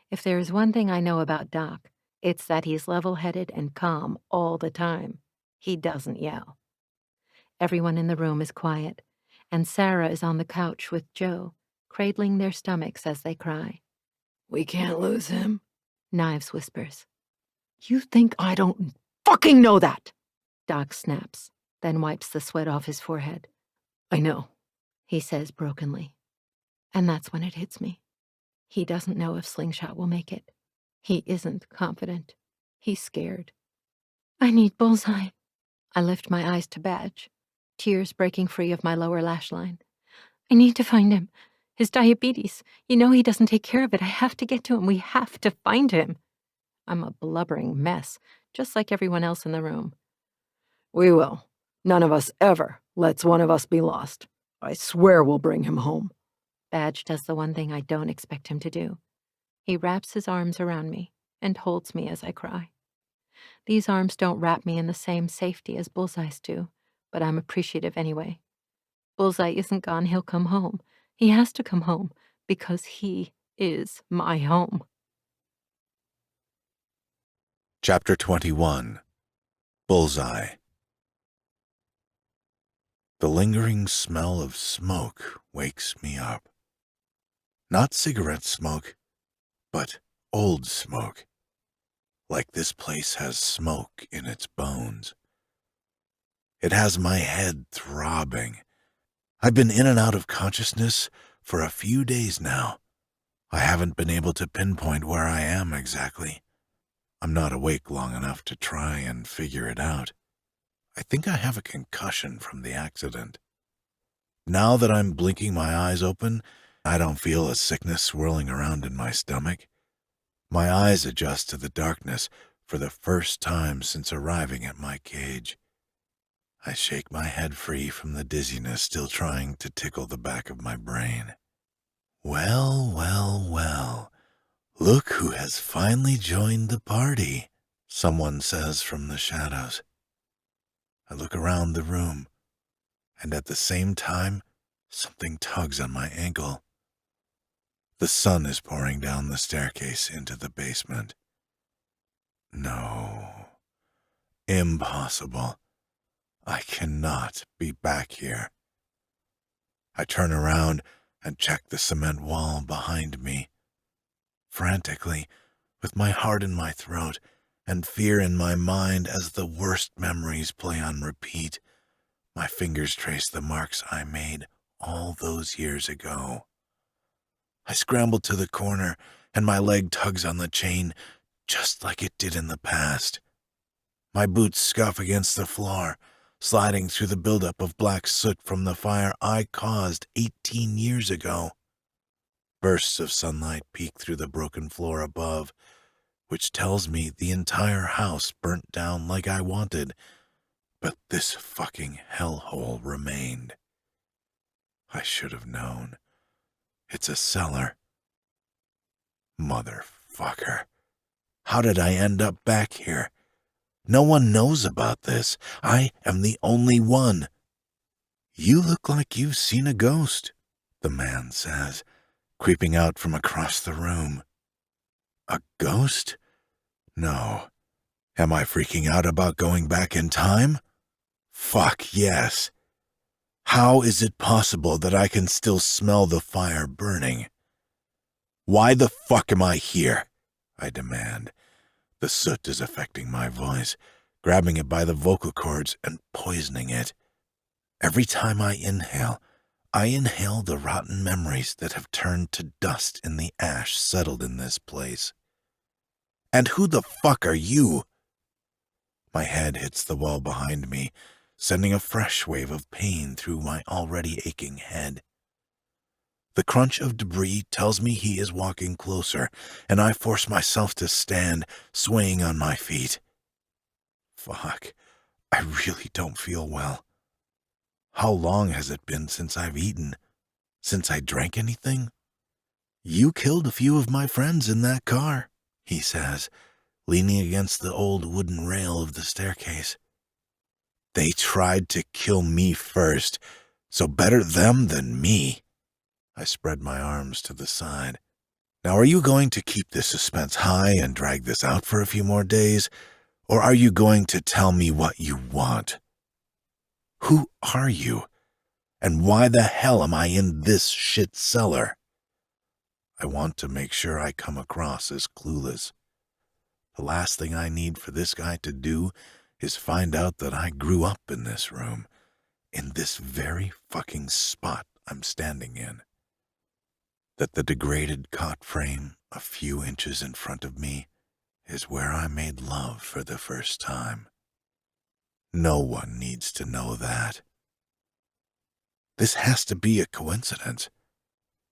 If there is one thing I know about Doc, it's that he's level-headed and calm all the time. He doesn't yell. Everyone in the room is quiet, and Sarah is on the couch with Joe, cradling their stomachs as they cry. We can't lose him, Knives whispers. You think I don't fucking know that? Doc snaps, then wipes the sweat off his forehead. I know, he says brokenly. And that's when it hits me. He doesn't know if Slingshot will make it. He isn't confident. He's scared. I need Bullseye. I lift my eyes to Badge, tears breaking free of my lower lash line. I need to find him. His diabetes. You know he doesn't take care of it. I have to get to him. We have to find him. I'm a blubbering mess, just like everyone else in the room. We will. None of us ever lets one of us be lost. I swear we'll bring him home. Badge does the one thing I don't expect him to do. He wraps his arms around me and holds me as I cry. These arms don't wrap me in the same safety as Bullseye's do, but I'm appreciative anyway. Bullseye isn't gone, he'll come home. He has to come home, because he is my home. Chapter 21. Bullseye. The lingering smell of smoke wakes me up. Not cigarette smoke, but old smoke. Like this place has smoke in its bones. It has my head throbbing. I've been in and out of consciousness for a few days now. I haven't been able to pinpoint where I am exactly. I'm not awake long enough to try and figure it out. I think I have a concussion from the accident. Now that I'm blinking my eyes open, I don't feel a sickness swirling around in my stomach. My eyes adjust to the darkness for the first time since arriving at my cage. I shake my head free from the dizziness still trying to tickle the back of my brain. Well, well, well. Look who has finally joined the party, someone says from the shadows. I look around the room, and at the same time, something tugs on my ankle. The sun is pouring down the staircase into the basement. No. Impossible. I cannot be back here. I turn around and check the cement wall behind me. Frantically, with my heart in my throat and fear in my mind as the worst memories play on repeat, my fingers trace the marks I made all those years ago. I scramble to the corner, and my leg tugs on the chain just like it did in the past. My boots scuff against the floor, sliding through the buildup of black soot from the fire I caused 18 years ago. Bursts of sunlight peek through the broken floor above, which tells me the entire house burnt down like I wanted, but this fucking hellhole remained. I should have known. It's a cellar. Motherfucker. How did I end up back here? No one knows about this. I am the only one. You look like you've seen a ghost, the man says, creeping out from across the room. A ghost? No. Am I freaking out about going back in time? Fuck yes. How is it possible that I can still smell the fire burning? Why the fuck am I here? I demand. The soot is affecting my voice, grabbing it by the vocal cords and poisoning it. Every time I inhale the rotten memories that have turned to dust in the ash settled in this place. And who the fuck are you? My head hits the wall behind me, sending a fresh wave of pain through my already aching head. The crunch of debris tells me he is walking closer, and I force myself to stand, swaying on my feet. Fuck, I really don't feel well. How long has it been since I've eaten? Since I drank anything? You killed a few of my friends in that car, he says, leaning against the old wooden rail of the staircase. They tried to kill me first, so better them than me. I spread my arms to the side. Now, are you going to keep this suspense high and drag this out for a few more days, or are you going to tell me what you want? Who are you, and why the hell am I in this shit cellar? I want to make sure I come across as clueless. The last thing I need for this guy to do is find out that I grew up in this room, in this very fucking spot I'm standing in. That the degraded cot frame a few inches in front of me is where I made love for the first time. No one needs to know that. This has to be a coincidence.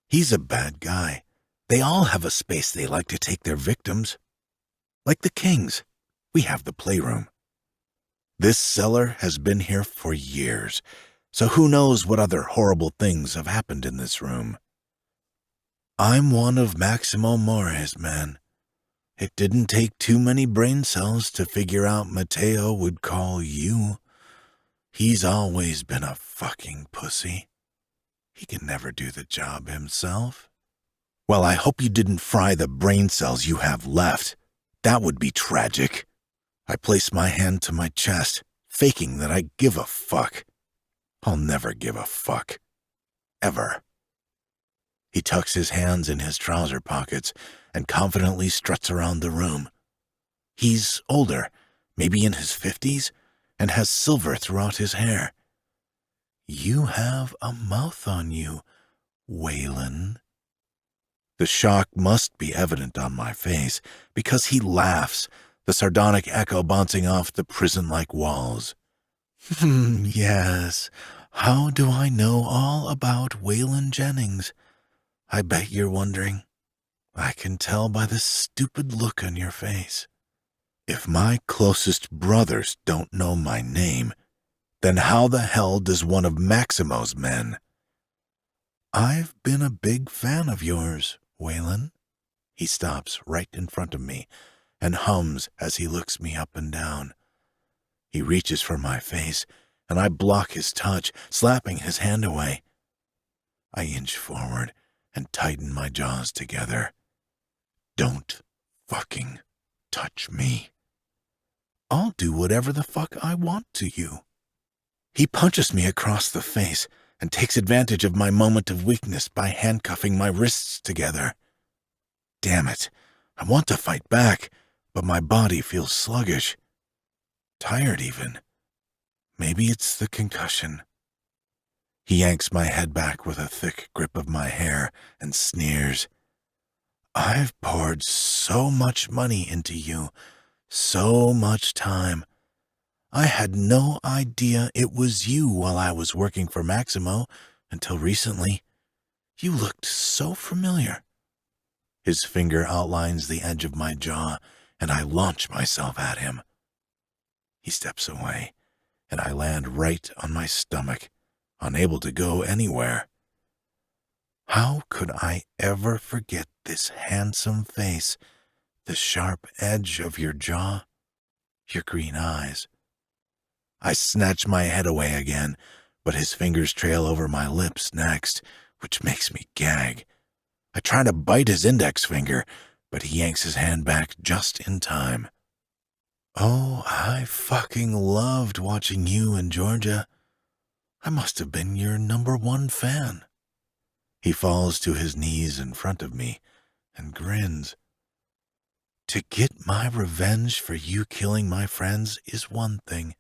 He's a bad guy. They all have a space they like to take their victims. Like the Kings, we have the playroom. This cellar has been here for years, so who knows what other horrible things have happened in this room. I'm one of Maximo More's men. It didn't take too many brain cells to figure out Mateo would call you. He's always been a fucking pussy. He can never do the job himself. Well, I hope you didn't fry the brain cells you have left. That would be tragic. I place my hand to my chest, faking that I give a fuck. I'll never give a fuck. Ever. He tucks his hands in his trouser pockets and confidently struts around the room. He's older, maybe in his 50s, and has silver throughout his hair. You have a mouth on you, Waylon. The shock must be evident on my face, because he laughs, the sardonic echo bouncing off the prison-like walls. Yes, how do I know all about Waylon Jennings? I bet you're wondering. I can tell by the stupid look on your face. If my closest brothers don't know my name, then how the hell does one of Maximo's men? I've been a big fan of yours, Waylon. He stops right in front of me and hums as he looks me up and down. He reaches for my face, and I block his touch, slapping his hand away. I inch forward and tighten my jaws together. Don't fucking touch me. I'll do whatever the fuck I want to you. He punches me across the face and takes advantage of my moment of weakness by handcuffing my wrists together. Damn it, I want to fight back, but my body feels sluggish. Tired even. Maybe it's the concussion. He yanks my head back with a thick grip of my hair and sneers. I've poured so much money into you, so much time. I had no idea it was you while I was working for Maximo until recently. You looked so familiar. His finger outlines the edge of my jaw, and I launch myself at him. He steps away, and I land right on my stomach, unable to go anywhere. How could I ever forget this handsome face, the sharp edge of your jaw, your green eyes? I snatch my head away again, but his fingers trail over my lips next, which makes me gag. I try to bite his index finger, but he yanks his hand back just in time. Oh, I fucking loved watching you and Georgia. I must have been your #1 fan. He falls to his knees in front of me and grins. To get my revenge for you killing my friends is one thing.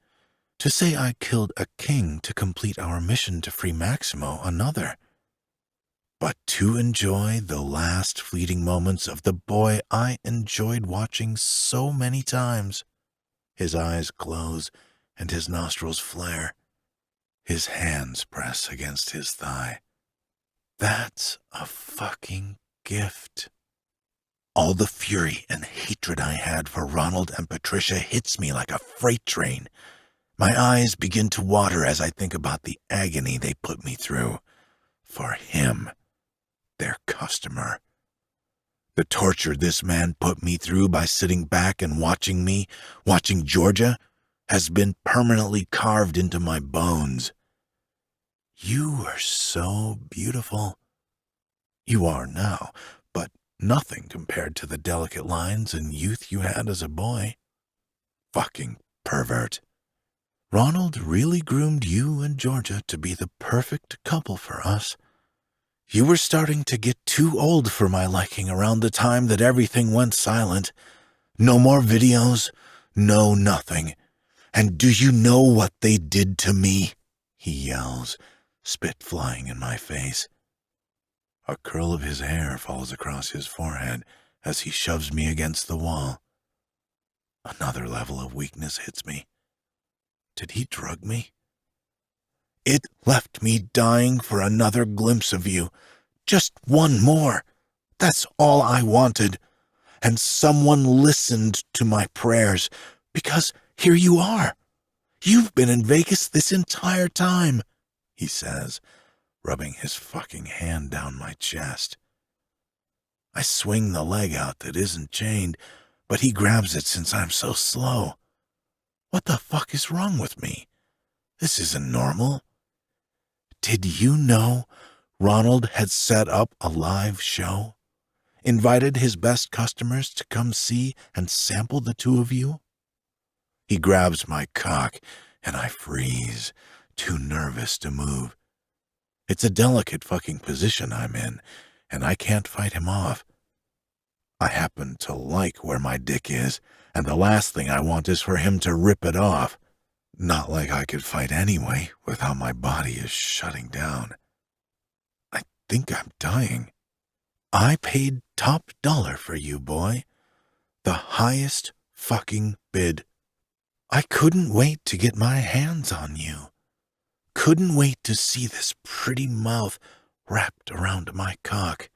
To say I killed a king to complete our mission to free Maximo another. But to enjoy the last fleeting moments of the boy I enjoyed watching so many times. His eyes close and his nostrils flare. His hands press against his thigh. That's a fucking gift. All the fury and hatred I had for Ronald and Patricia hits me like a freight train. My eyes begin to water as I think about the agony they put me through. For him, their customer. The torture this man put me through by sitting back and watching me, watching Georgia, has been permanently carved into my bones. You are so beautiful. You are now, but nothing compared to the delicate lines and youth you had as a boy. Fucking pervert. Ronald really groomed you and Georgia to be the perfect couple for us. You were starting to get too old for my liking around the time that everything went silent. No more videos, no nothing. And do you know what they did to me? He yells, spit flying in my face. A curl of his hair falls across his forehead as he shoves me against the wall. Another level of weakness hits me. Did he drug me? It left me dying for another glimpse of you. Just one more. That's all I wanted. And someone listened to my prayers, because here you are. You've been in Vegas this entire time, he says, rubbing his fucking hand down my chest. I swing the leg out that isn't chained, but he grabs it since I'm so slow. What the fuck is wrong with me? This isn't normal. Did you know Ronald had set up a live show? Invited his best customers to come see and sample the two of you? He grabs my cock, and I freeze, too nervous to move. It's a delicate fucking position I'm in, and I can't fight him off. I happen to like where my dick is, and the last thing I want is for him to rip it off. Not like I could fight anyway, with how my body is shutting down. I think I'm dying. I paid top dollar for you, boy. The highest fucking bid. I couldn't wait to get my hands on you. Couldn't wait to see this pretty mouth wrapped around my cock.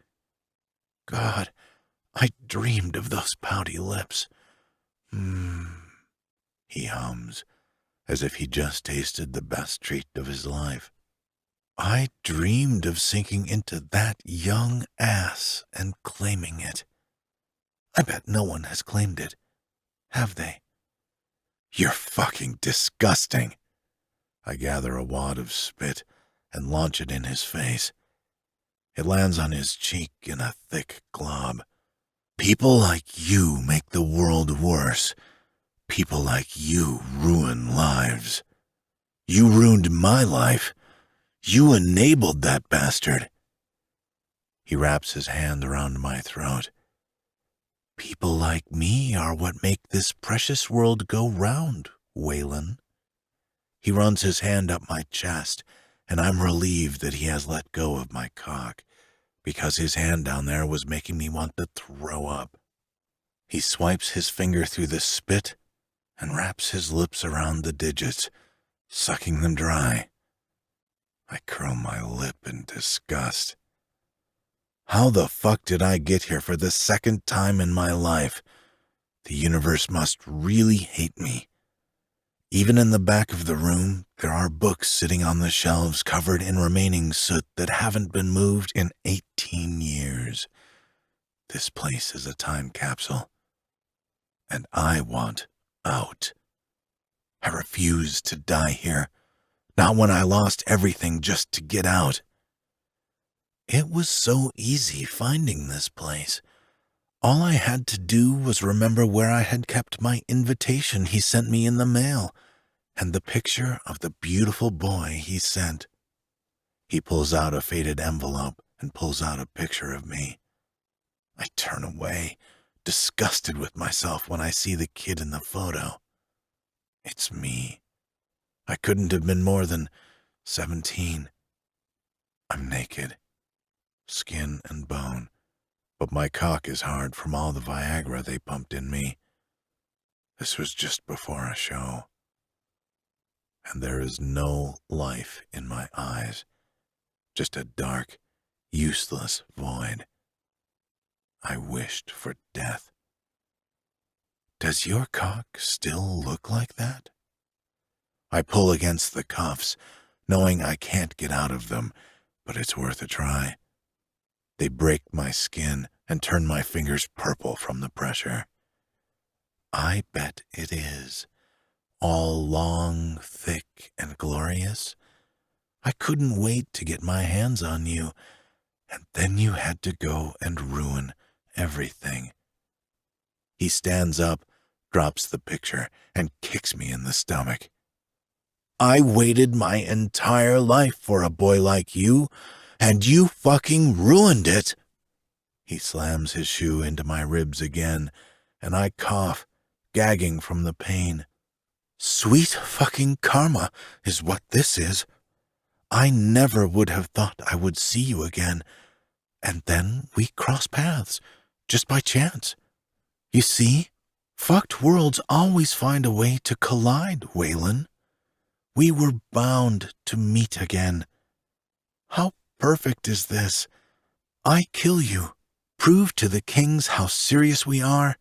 God, I dreamed of those pouty lips. He hums, as if he just tasted the best treat of his life. I dreamed of sinking into that young ass and claiming it. I bet no one has claimed it, have they? You're fucking disgusting. I gather a wad of spit and launch it in his face. It lands on his cheek in a thick glob. People like you make the world worse. People like you ruin lives. You ruined my life. You enabled that bastard. He wraps his hand around my throat. People like me are what make this precious world go round, Waylon. He runs his hand up my chest, and I'm relieved that he has let go of my cock, because his hand down there was making me want to throw up. He swipes his finger through the spit and wraps his lips around the digits, sucking them dry. I curl my lip in disgust. How the fuck did I get here for the second time in my life? The universe must really hate me. Even in the back of the room, there are books sitting on the shelves covered in remaining soot that haven't been moved in 18 years. This place is a time capsule, and I want out. I refuse to die here, not when I lost everything just to get out. It was so easy finding this place. All I had to do was remember where I had kept my invitation he sent me in the mail, and the picture of the beautiful boy he sent. He pulls out a faded envelope and pulls out a picture of me. I turn away, disgusted with myself when I see the kid in the photo. It's me. I couldn't have been more than 17. I'm naked, skin and bone, but my cock is hard from all the Viagra they pumped in me. This was just before a show, and there is no life in my eyes, just a dark, useless void. I wished for death. Does your cock still look like that? I pull against the cuffs, knowing I can't get out of them, but it's worth a try. They break my skin and turn my fingers purple from the pressure. I bet it is. All long, thick, and glorious. I couldn't wait to get my hands on you, and then you had to go and ruin everything. He stands up, drops the picture, and kicks me in the stomach. I waited my entire life for a boy like you, and you fucking ruined it. He slams his shoe into my ribs again, and I cough, gagging from the pain. Sweet fucking karma is what this is. I never would have thought I would see you again, and then we cross paths, just by chance. You see, fucked worlds always find a way to collide, Waylon. We were bound to meet again. How perfect is this? I kill you, prove to the kings how serious we are.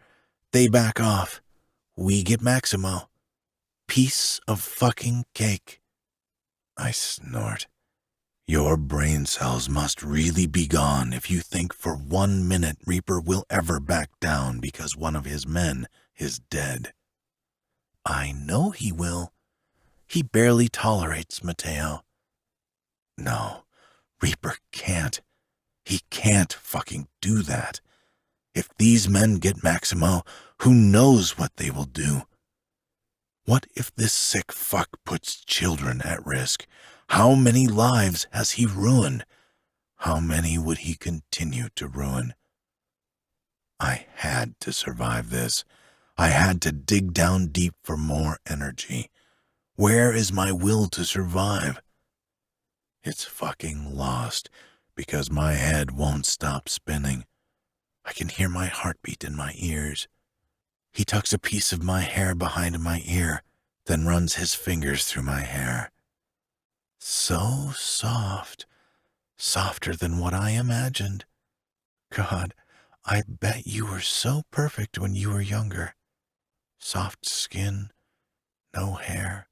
They back off. We get Maximo. Piece of fucking cake. I snort. Your brain cells must really be gone if you think for 1 minute Reaper will ever back down because one of his men is dead. I know he will. He barely tolerates Mateo. No, Reaper can't. He can't fucking do that. If these men get Maximo, who knows what they will do? What if this sick fuck puts children at risk? How many lives has he ruined? How many would he continue to ruin? I had to survive this. I had to dig down deep for more energy. Where is my will to survive? It's fucking lost because my head won't stop spinning. I can hear my heartbeat in my ears. He tucks a piece of my hair behind my ear, then runs his fingers through my hair. So soft, softer than what I imagined. God, I bet you were so perfect when you were younger. Soft skin, no hair,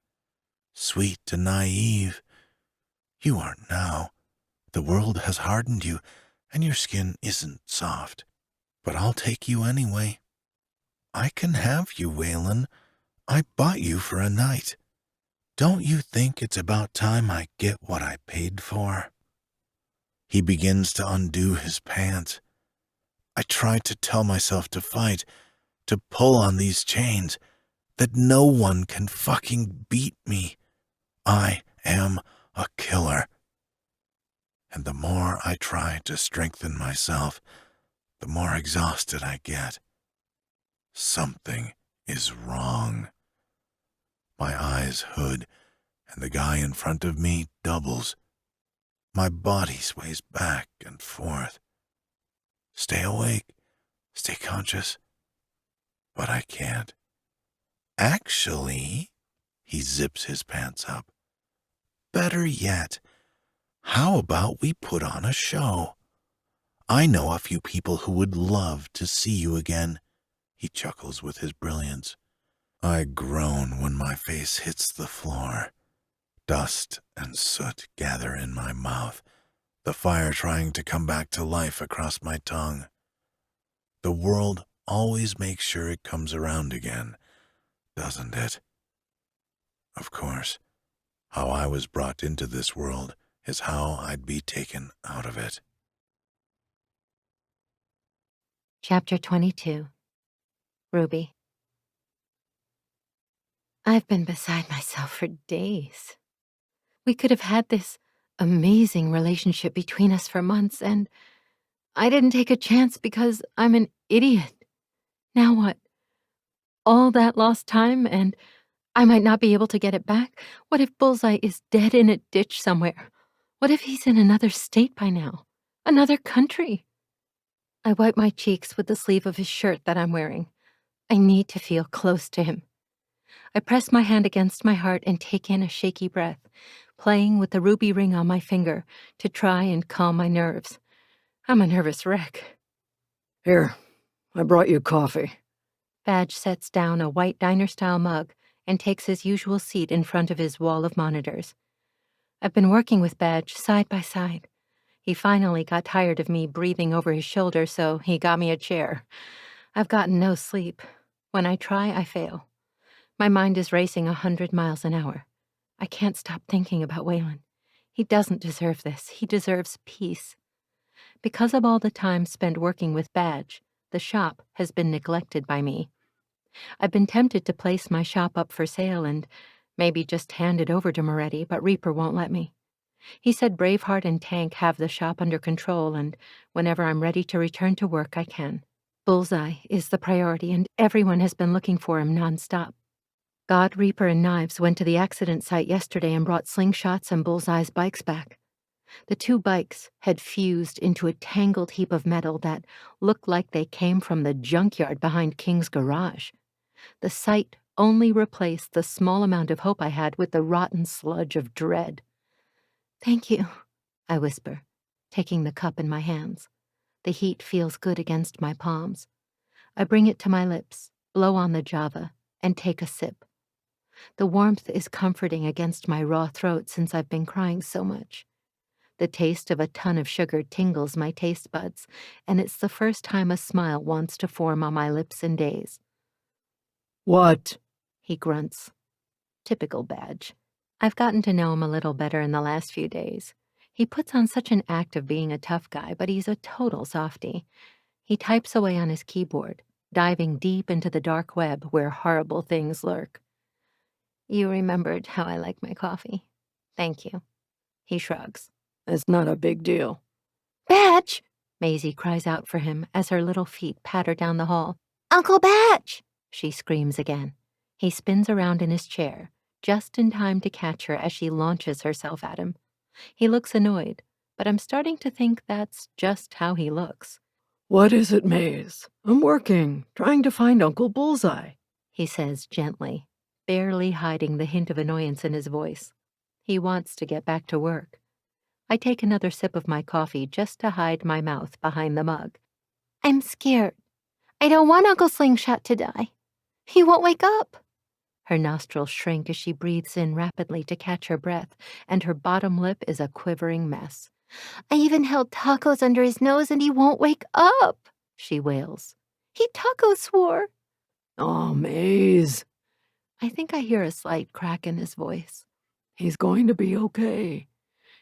sweet and naive. You aren't now. The world has hardened you, and your skin isn't soft. But I'll take you anyway. I can have you, Waylon. I bought you for a night. Don't you think it's about time I get what I paid for? He begins to undo his pants. I try to tell myself to fight, to pull on these chains, that no one can fucking beat me. I am a killer. And the more I try to strengthen myself, the more exhausted I get. Something is wrong. My eyes hood, and the guy in front of me doubles. My body sways back and forth. Stay awake, stay conscious. But I can't. Actually, he zips his pants up. Better yet, how about we put on a show? I know a few people who would love to see you again. He chuckles with his brilliance. I groan when my face hits the floor. Dust and soot gather in my mouth, the fire trying to come back to life across my tongue. The world always makes sure it comes around again, doesn't it? Of course, how I was brought into this world is how I'd be taken out of it. Chapter 22. Ruby. I've been beside myself for days. We could have had this amazing relationship between us for months, and I didn't take a chance because I'm an idiot. Now what? All that lost time and I might not be able to get it back? What if Bullseye is dead in a ditch somewhere? What if he's in another state by now? Another country? I wipe my cheeks with the sleeve of his shirt that I'm wearing. I need to feel close to him. I press my hand against my heart and take in a shaky breath, playing with the ruby ring on my finger to try and calm my nerves. I'm a nervous wreck. Here, I brought you coffee. Badge sets down a white diner-style mug and takes his usual seat in front of his wall of monitors. I've been working with Badge side by side. He finally got tired of me breathing over his shoulder, so he got me a chair. I've gotten no sleep. When I try, I fail. My mind is racing 100 miles an hour. I can't stop thinking about Waylon. He doesn't deserve this. He deserves peace. Because of all the time spent working with Badge, the shop has been neglected by me. I've been tempted to place my shop up for sale and maybe just hand it over to Moretti, but Reaper won't let me. He said Braveheart and Tank have the shop under control, and whenever I'm ready to return to work, I can. Bullseye is the priority, and everyone has been looking for him nonstop. God, Reaper, and Knives went to the accident site yesterday and brought Slingshots and Bullseye's bikes back. The two bikes had fused into a tangled heap of metal that looked like they came from the junkyard behind King's garage. The site only replaced the small amount of hope I had with the rotten sludge of dread. "Thank you," I whisper, taking the cup in my hands. The heat feels good against my palms. I bring it to my lips, blow on the Java, and take a sip. The warmth is comforting against my raw throat since I've been crying so much. The taste of a ton of sugar tingles my taste buds, and it's the first time a smile wants to form on my lips in days. What? He grunts. Typical Badge. I've gotten to know him a little better in the last few days. He puts on such an act of being a tough guy, but he's a total softie. He types away on his keyboard, diving deep into the dark web where horrible things lurk. "You remembered how I like my coffee. Thank you." He shrugs. It's not a big deal. "Badge!" Maisie cries out for him as her little feet patter down the hall. "Uncle Badge!" she screams again. He spins around in his chair, just in time to catch her as she launches herself at him. He looks annoyed, but I'm starting to think that's just how he looks. What is it, Maze? I'm working, trying to find Uncle Bullseye, he says gently, barely hiding the hint of annoyance in his voice. He wants to get back to work. I take another sip of my coffee just to hide my mouth behind the mug. "I'm scared. I don't want Uncle Slingshot to die. He won't wake up." Her nostrils shrink as she breathes in rapidly to catch her breath, and her bottom lip is a quivering mess. "I even held tacos under his nose and he won't wake up," she wails. "He taco swore." Oh, Maze. I think I hear a slight crack in his voice. He's going to be okay.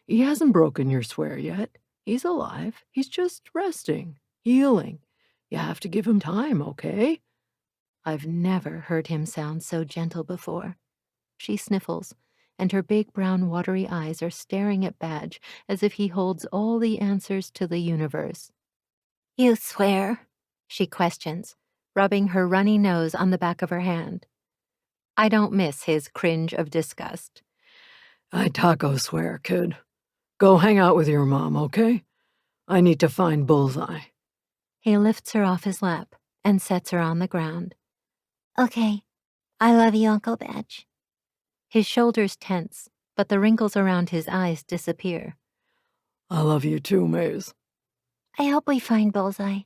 He hasn't broken your swear yet. He's alive. He's just resting, healing. You have to give him time, okay? I've never heard him sound so gentle before. She sniffles, and her big brown watery eyes are staring at Badge as if he holds all the answers to the universe. "You swear?" she questions, rubbing her runny nose on the back of her hand. I don't miss his cringe of disgust. I taco swear, kid. Go hang out with your mom, okay? I need to find Bullseye. He lifts her off his lap and sets her on the ground. "Okay. I love you, Uncle Badge." His shoulders tense, but the wrinkles around his eyes disappear. I love you too, Maze. "I hope we find Bullseye.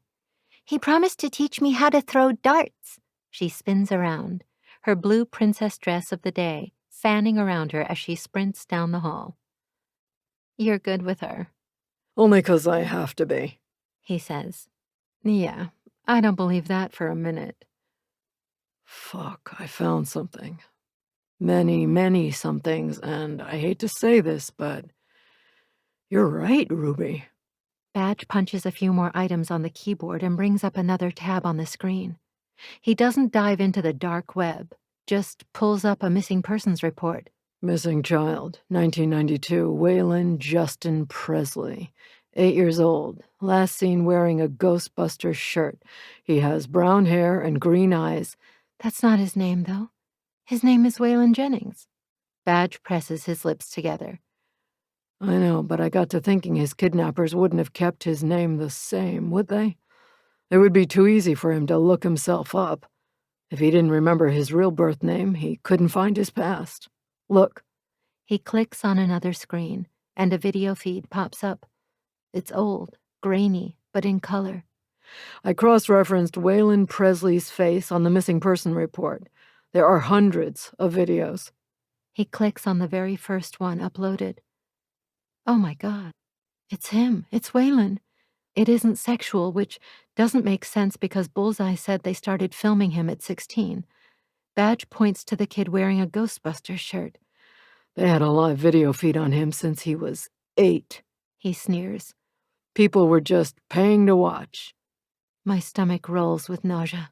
He promised to teach me how to throw darts." She spins around, her blue princess dress of the day fanning around her as she sprints down the hall. "You're good with her." Only 'cause I have to be, he says. "Yeah, I don't believe that for a minute." Fuck, I found something. Many somethings, and I hate to say this, but you're right, Ruby. Badge punches a few more items on the keyboard and brings up another tab on the screen. He doesn't dive into the dark web, just pulls up a missing persons report. Missing child, 1992, Waylon Justin Presley, 8 years old. Last seen wearing a Ghostbusters shirt. He has brown hair and green eyes. That's not his name, though. His name is Waylon Jennings. Badge presses his lips together. I know, but I got to thinking his kidnappers wouldn't have kept his name the same, would they? It would be too easy for him to look himself up. If he didn't remember his real birth name, he couldn't find his past. Look. He clicks on another screen, and a video feed pops up. It's old, grainy, but in color. I cross-referenced Waylon Presley's face on the missing person report. There are hundreds of videos. He clicks on the very first one uploaded. Oh my God. It's him. It's Waylon. It isn't sexual, which doesn't make sense because Bullseye said they started filming him at 16. Badge points to the kid wearing a Ghostbusters shirt. They had a live video feed on him since he was 8. He sneers. People were just paying to watch. My stomach rolls with nausea.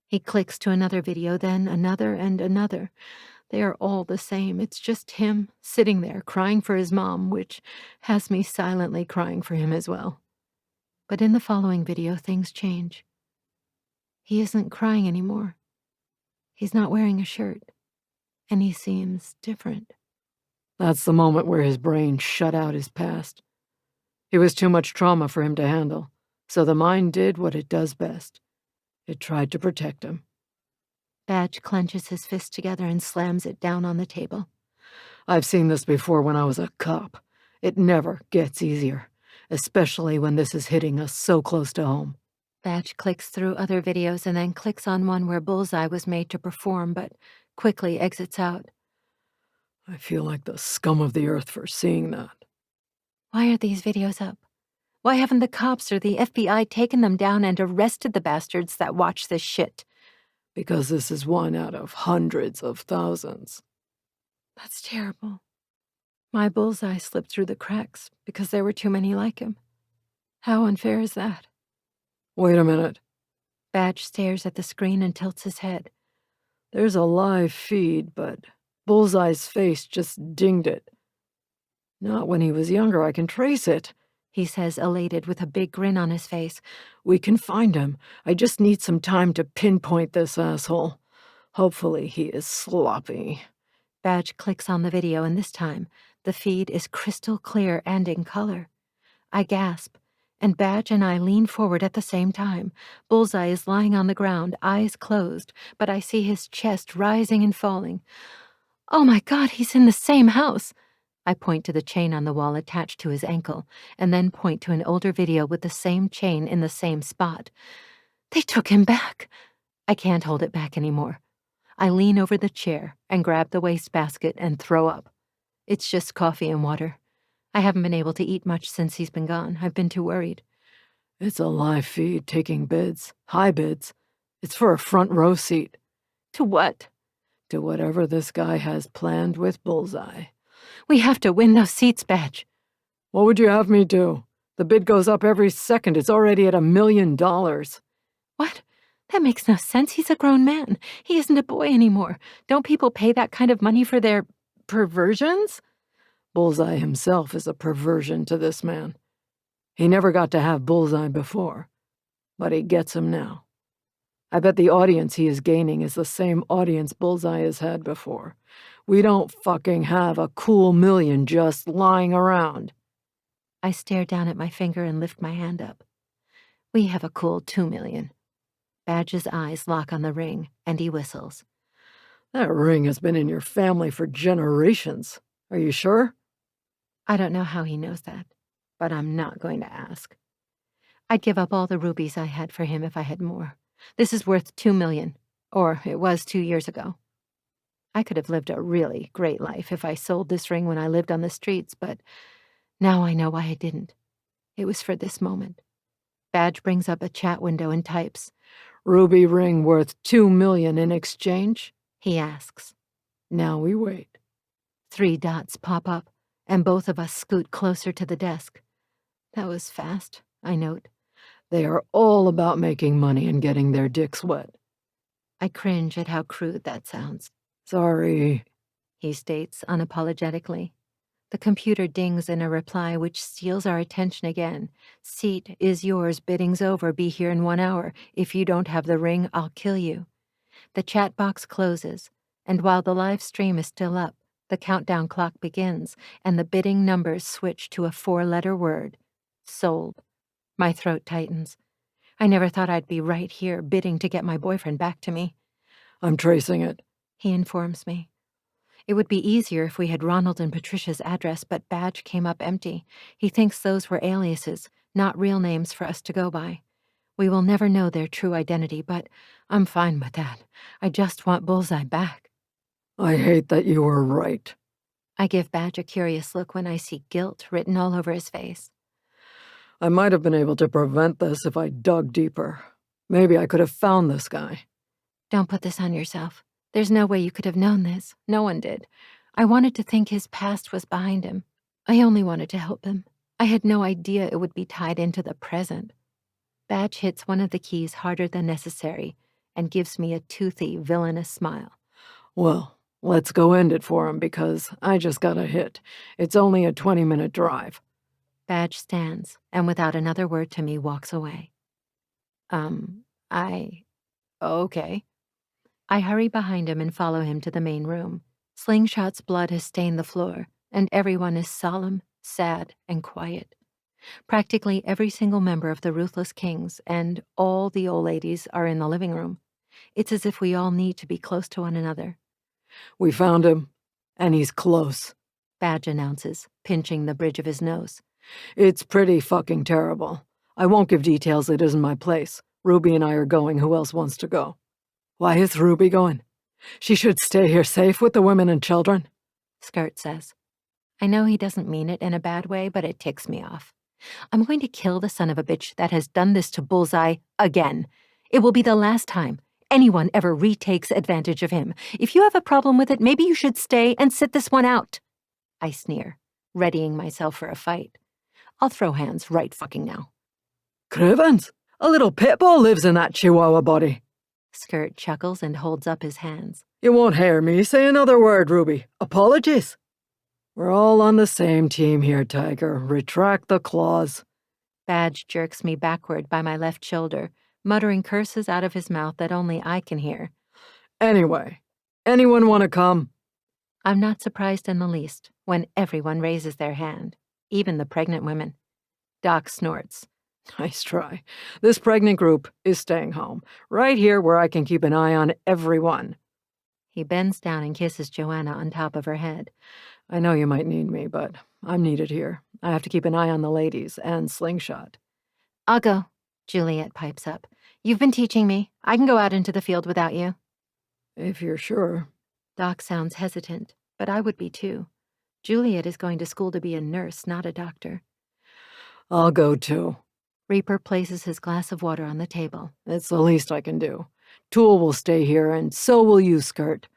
He clicks to another video, then another and another. They are all the same. It's just him sitting there crying for his mom, which has me silently crying for him as well. But in the following video, things change. He isn't crying anymore. He's not wearing a shirt. And he seems different. That's the moment where his brain shut out his past. It was too much trauma for him to handle, so the mind did what it does best. It tried to protect him. Badge clenches his fist together and slams it down on the table. I've seen this before when I was a cop. It never gets easier, especially when this is hitting us so close to home. Badge clicks through other videos and then clicks on one where Bullseye was made to perform, but quickly exits out. I feel like the scum of the earth for seeing that. Why are these videos up? Why haven't the cops or the FBI taken them down and arrested the bastards that watch this shit? Because this is one out of hundreds of thousands. That's terrible. My Bullseye slipped through the cracks because there were too many like him. How unfair is that? Wait a minute. Badge stares at the screen and tilts his head. There's a live feed, but Bullseye's face just dinged it. Not when he was younger, I can trace it, he says, elated with a big grin on his face. We can find him. I just need some time to pinpoint this asshole. Hopefully he is sloppy. Badge clicks on the video, and this time, the feed is crystal clear and in color. I gasp, and Badge and I lean forward at the same time. Bullseye is lying on the ground, eyes closed, but I see his chest rising and falling. Oh my God, he's in the same house! I point to the chain on the wall attached to his ankle, and then point to an older video with the same chain in the same spot. They took him back. I can't hold it back anymore. I lean over the chair and grab the wastebasket and throw up. It's just coffee and water. I haven't been able to eat much since he's been gone. I've been too worried. It's a live feed taking bids, high bids. It's for a front row seat. To what? To whatever this guy has planned with Bullseye. We have to win those seats, Badge. What would you have me do? The bid goes up every second. It's already at $1 million. What? That makes no sense. He's a grown man. He isn't a boy anymore. Don't people pay that kind of money for their perversions? Bullseye himself is a perversion to this man. He never got to have Bullseye before, but he gets him now. I bet the audience he is gaining is the same audience Bullseye has had before. We don't fucking have a cool million just lying around. I stare down at my finger and lift my hand up. We have a cool 2 million. Badge's eyes lock on the ring, and he whistles. That ring has been in your family for generations. Are you sure? I don't know how he knows that, but I'm not going to ask. I'd give up all the rubies I had for him if I had more. This is worth 2 million, or it was 2 years ago. I could have lived a really great life if I sold this ring when I lived on the streets, but now I know why I didn't. It was for this moment. Badge brings up a chat window and types. Ruby ring worth 2 million in exchange? He asks. Now we wait. 3 dots pop up, and both of us scoot closer to the desk. That was fast, I note. They are all about making money and getting their dicks wet. I cringe at how crude that sounds. Sorry, he states unapologetically. The computer dings in a reply which steals our attention again. Seat is yours, bidding's over, be here in 1 hour. If you don't have the ring, I'll kill you. The chat box closes, and while the live stream is still up, the countdown clock begins, and the bidding numbers switch to a 4-letter word. Sold. My throat tightens. I never thought I'd be right here, bidding to get my boyfriend back to me. I'm tracing it, he informs me. It would be easier if we had Ronald and Patricia's address, but badge came up empty. He thinks those were aliases, not real names for us to go by. We will never know their true identity, but I'm fine with that. I just want Bullseye back. I hate that you were right. I give Badge a curious look when I see guilt written all over his face. I might have been able to prevent this if I dug deeper. Maybe I could have found this guy. Don't put this on yourself. There's no way you could have known this. No one did. I wanted to think his past was behind him. I only wanted to help him. I had no idea it would be tied into the present. Badge hits one of the keys harder than necessary and gives me a toothy, villainous smile. Well, let's go end it for him because I just got a hit. It's only a 20-minute drive. Badge stands and without another word to me walks away. Okay. I hurry behind him and follow him to the main room. Slingshot's blood has stained the floor, and everyone is solemn, sad, and quiet. Practically every single member of the Ruthless Kings and all the old ladies are in the living room. It's as if we all need to be close to one another. We found him, and he's close, Badge announces, pinching the bridge of his nose. It's pretty fucking terrible. I won't give details, it isn't my place. Ruby and I are going, who else wants to go? Why is Ruby going? She should stay here safe with the women and children, Skirt says. I know he doesn't mean it in a bad way, but it ticks me off. I'm going to kill the son of a bitch that has done this to Bullseye again. It will be the last time anyone ever retakes advantage of him. If you have a problem with it, maybe you should stay and sit this one out. I sneer, readying myself for a fight. I'll throw hands right fucking now. Crivens, a little pit bull lives in that chihuahua body. Skirt chuckles and holds up his hands. You won't hear me say another word, Ruby. Apologies. We're all on the same team here, Tiger. Retract the claws. Badge jerks me backward by my left shoulder, muttering curses out of his mouth that only I can hear. Anyway, anyone want to come? I'm not surprised in the least when everyone raises their hand, even the pregnant women. Doc snorts. Nice try. This pregnant group is staying home, right here where I can keep an eye on everyone. He bends down and kisses Joanna on top of her head. I know you might need me, but I'm needed here. I have to keep an eye on the ladies and Slingshot. I'll go, Juliet pipes up. You've been teaching me. I can go out into the field without you. If you're sure. Doc sounds hesitant, but I would be too. Juliet is going to school to be a nurse, not a doctor. I'll go too. Reaper places his glass of water on the table. It's the least I can do. Tool will stay here, and so will you, Skirt.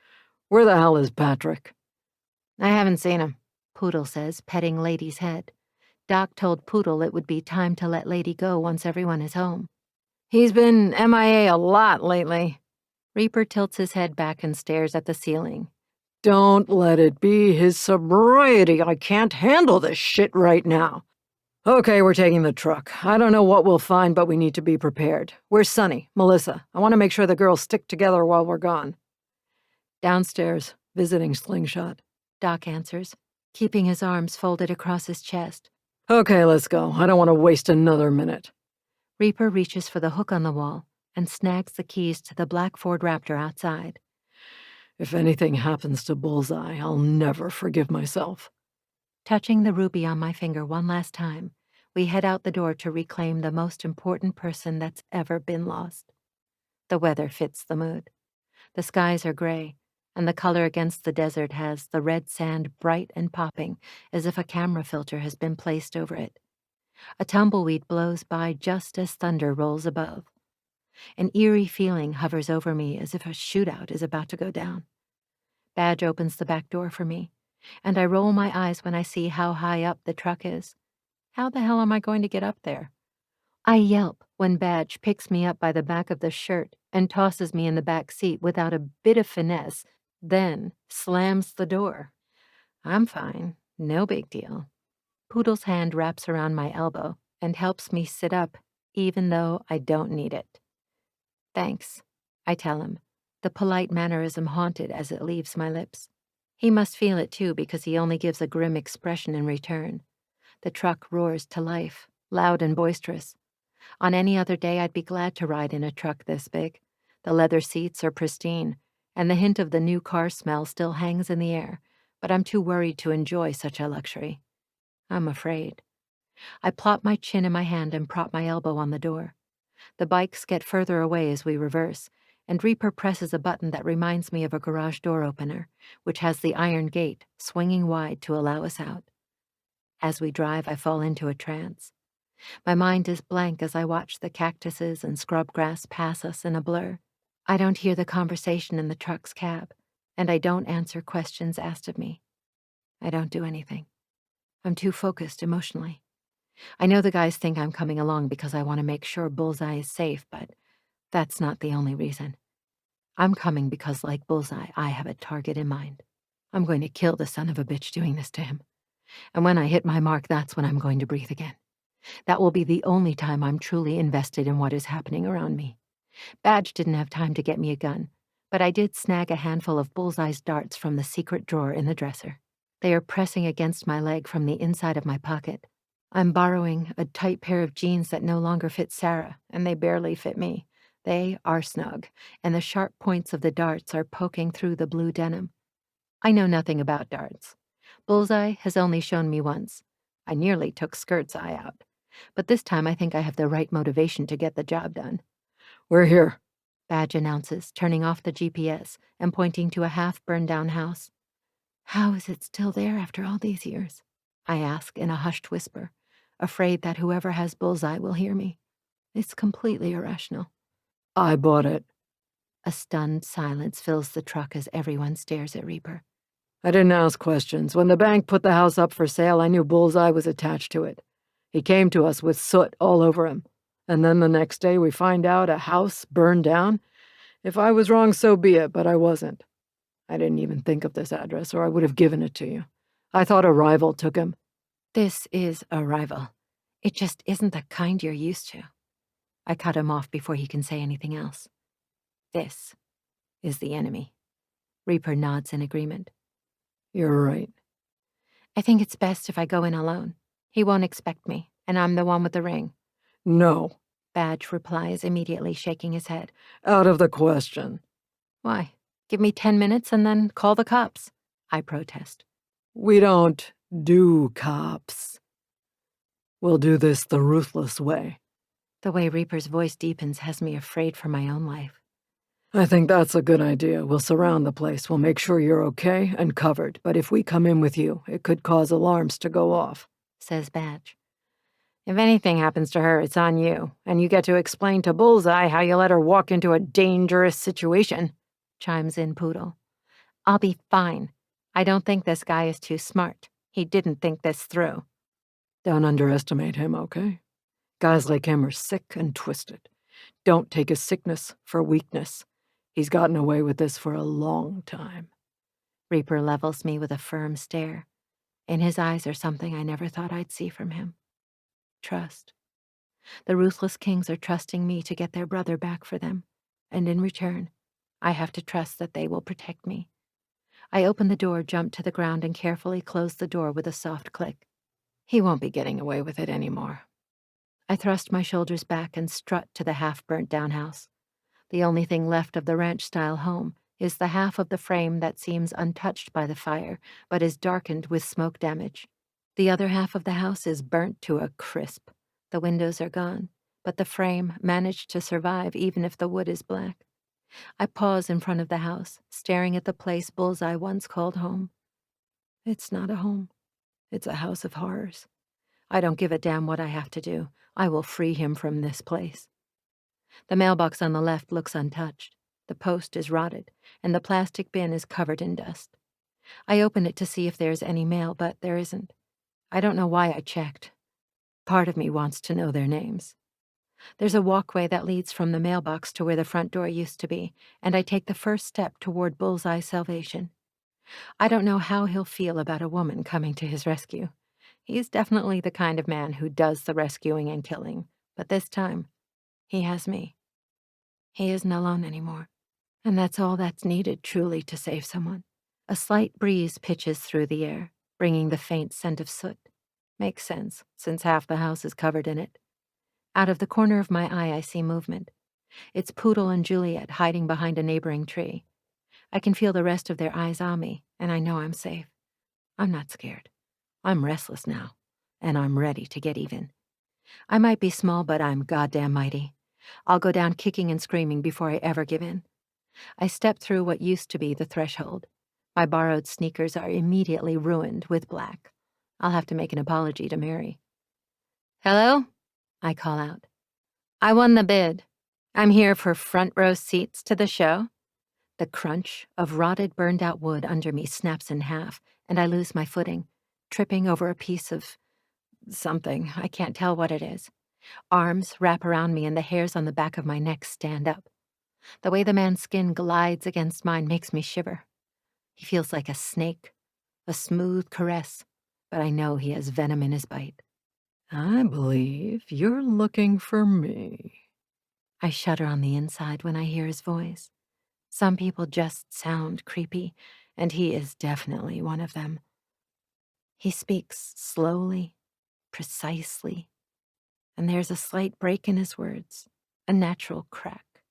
Where the hell is Patrick? I haven't seen him, Poodle says, petting Lady's head. Doc told Poodle it would be time to let Lady go once everyone is home. He's been MIA a lot lately. Reaper tilts his head back and stares at the ceiling. Don't let it be his sobriety. I can't handle this shit right now. Okay, we're taking the truck. I don't know what we'll find, but we need to be prepared. Where's Sunny? Melissa? I want to make sure the girls stick together while we're gone. Downstairs, visiting Slingshot. Doc answers, keeping his arms folded across his chest. Okay, let's go. I don't want to waste another minute. Reaper reaches for the hook on the wall and snags the keys to the black Ford Raptor outside. If anything happens to Bullseye, I'll never forgive myself. Touching the ruby on my finger one last time, we head out the door to reclaim the most important person that's ever been lost. The weather fits the mood. The skies are gray, and the color against the desert has the red sand bright and popping as if a camera filter has been placed over it. A tumbleweed blows by just as thunder rolls above. An eerie feeling hovers over me as if a shootout is about to go down. Badge opens the back door for me, and I roll my eyes when I see how high up the truck is. How the hell am I going to get up there? I yelp when Badge picks me up by the back of the shirt and tosses me in the back seat without a bit of finesse, then slams the door. I'm fine. No big deal. Poodle's hand wraps around my elbow and helps me sit up, even though I don't need it. Thanks, I tell him, the polite mannerism haunted as it leaves my lips. He must feel it too because he only gives a grim expression in return. The truck roars to life, loud and boisterous. On any other day, I'd be glad to ride in a truck this big. The leather seats are pristine, and the hint of the new car smell still hangs in the air, but I'm too worried to enjoy such a luxury. I'm afraid. I plop my chin in my hand and prop my elbow on the door. The bikes get further away as we reverse, and Reaper presses a button that reminds me of a garage door opener, which has the iron gate swinging wide to allow us out. As we drive, I fall into a trance. My mind is blank as I watch the cactuses and scrub grass pass us in a blur. I don't hear the conversation in the truck's cab, and I don't answer questions asked of me. I don't do anything. I'm too focused emotionally. I know the guys think I'm coming along because I want to make sure Bullseye is safe, but that's not the only reason. I'm coming because, like Bullseye, I have a target in mind. I'm going to kill the son of a bitch doing this to him. And when I hit my mark, that's when I'm going to breathe again. That will be the only time I'm truly invested in what is happening around me. Badge didn't have time to get me a gun, but I did snag a handful of Bullseye's darts from the secret drawer in the dresser. They are pressing against my leg from the inside of my pocket. I'm borrowing a tight pair of jeans that no longer fit Sarah, and they barely fit me. They are snug, and the sharp points of the darts are poking through the blue denim. I know nothing about darts. Bullseye has only shown me once. I nearly took Skirt's eye out. But this time I think I have the right motivation to get the job done. We're here, Badge announces, turning off the GPS and pointing to a half-burned-down house. How is it still there after all these years? I ask in a hushed whisper, afraid that whoever has Bullseye will hear me. It's completely irrational. I bought it. A stunned silence fills the truck as everyone stares at Reaper. I didn't ask questions. When the bank put the house up for sale, I knew Bullseye was attached to it. He came to us with soot all over him. And then the next day we find out a house burned down. If I was wrong, so be it, but I wasn't. I didn't even think of this address, or I would have given it to you. I thought a rival took him. This is a rival. It just isn't the kind you're used to. I cut him off before he can say anything else. This is the enemy. Reaper nods in agreement. You're right. I think it's best if I go in alone. He won't expect me, and I'm the one with the ring. No. Badge replies, immediately shaking his head. Out of the question. Why? Give me 10 minutes and then call the cops. I protest. We don't do cops. We'll do this the ruthless way. The way Reaper's voice deepens has me afraid for my own life. I think that's a good idea. We'll surround the place. We'll make sure you're okay and covered. But if we come in with you, it could cause alarms to go off, says Badge. If anything happens to her, it's on you, and you get to explain to Bullseye how you let her walk into a dangerous situation, chimes in Poodle. I'll be fine. I don't think this guy is too smart. He didn't think this through. Don't underestimate him, okay? Guys like him are sick and twisted. Don't take his sickness for weakness. He's gotten away with this for a long time. Reaper levels me with a firm stare. In his eyes are something I never thought I'd see from him. Trust. The ruthless kings are trusting me to get their brother back for them, and in return, I have to trust that they will protect me. I open the door, jump to the ground, and carefully close the door with a soft click. He won't be getting away with it anymore. I thrust my shoulders back and strut to the half-burnt-down house. The only thing left of the ranch-style home is the half of the frame that seems untouched by the fire, but is darkened with smoke damage. The other half of the house is burnt to a crisp. The windows are gone, but the frame managed to survive even if the wood is black. I pause in front of the house, staring at the place Bullseye once called home. It's not a home. It's a house of horrors. I don't give a damn what I have to do. I will free him from this place. The mailbox on the left looks untouched. The post is rotted, and the plastic bin is covered in dust. I open it to see if there's any mail, but there isn't. I don't know why I checked. Part of me wants to know their names. There's a walkway that leads from the mailbox to where the front door used to be, and I take the first step toward Bullseye's salvation. I don't know how he'll feel about a woman coming to his rescue. He's definitely the kind of man who does the rescuing and killing, but this time, he has me. He isn't alone anymore, and that's all that's needed truly to save someone. A slight breeze pitches through the air, bringing the faint scent of soot. Makes sense, since half the house is covered in it. Out of the corner of my eye, I see movement. It's Poodle and Juliet hiding behind a neighboring tree. I can feel the rest of their eyes on me, and I know I'm safe. I'm not scared. I'm restless now, and I'm ready to get even. I might be small, but I'm goddamn mighty. I'll go down kicking and screaming before I ever give in. I step through what used to be the threshold. My borrowed sneakers are immediately ruined with black. I'll have to make an apology to Mary. "Hello?" I call out. "I won the bid. I'm here for front row seats to the show." The crunch of rotted, burned-out wood under me snaps in half, and I lose my footing, tripping over a piece of something. I can't tell what it is. Arms wrap around me, and the hairs on the back of my neck stand up. The way the man's skin glides against mine makes me shiver. He feels like a snake, a smooth caress, but I know he has venom in his bite. I believe you're looking for me. I shudder on the inside when I hear his voice. Some people just sound creepy, and he is definitely one of them. He speaks slowly, precisely, and there's a slight break in his words, a natural crack.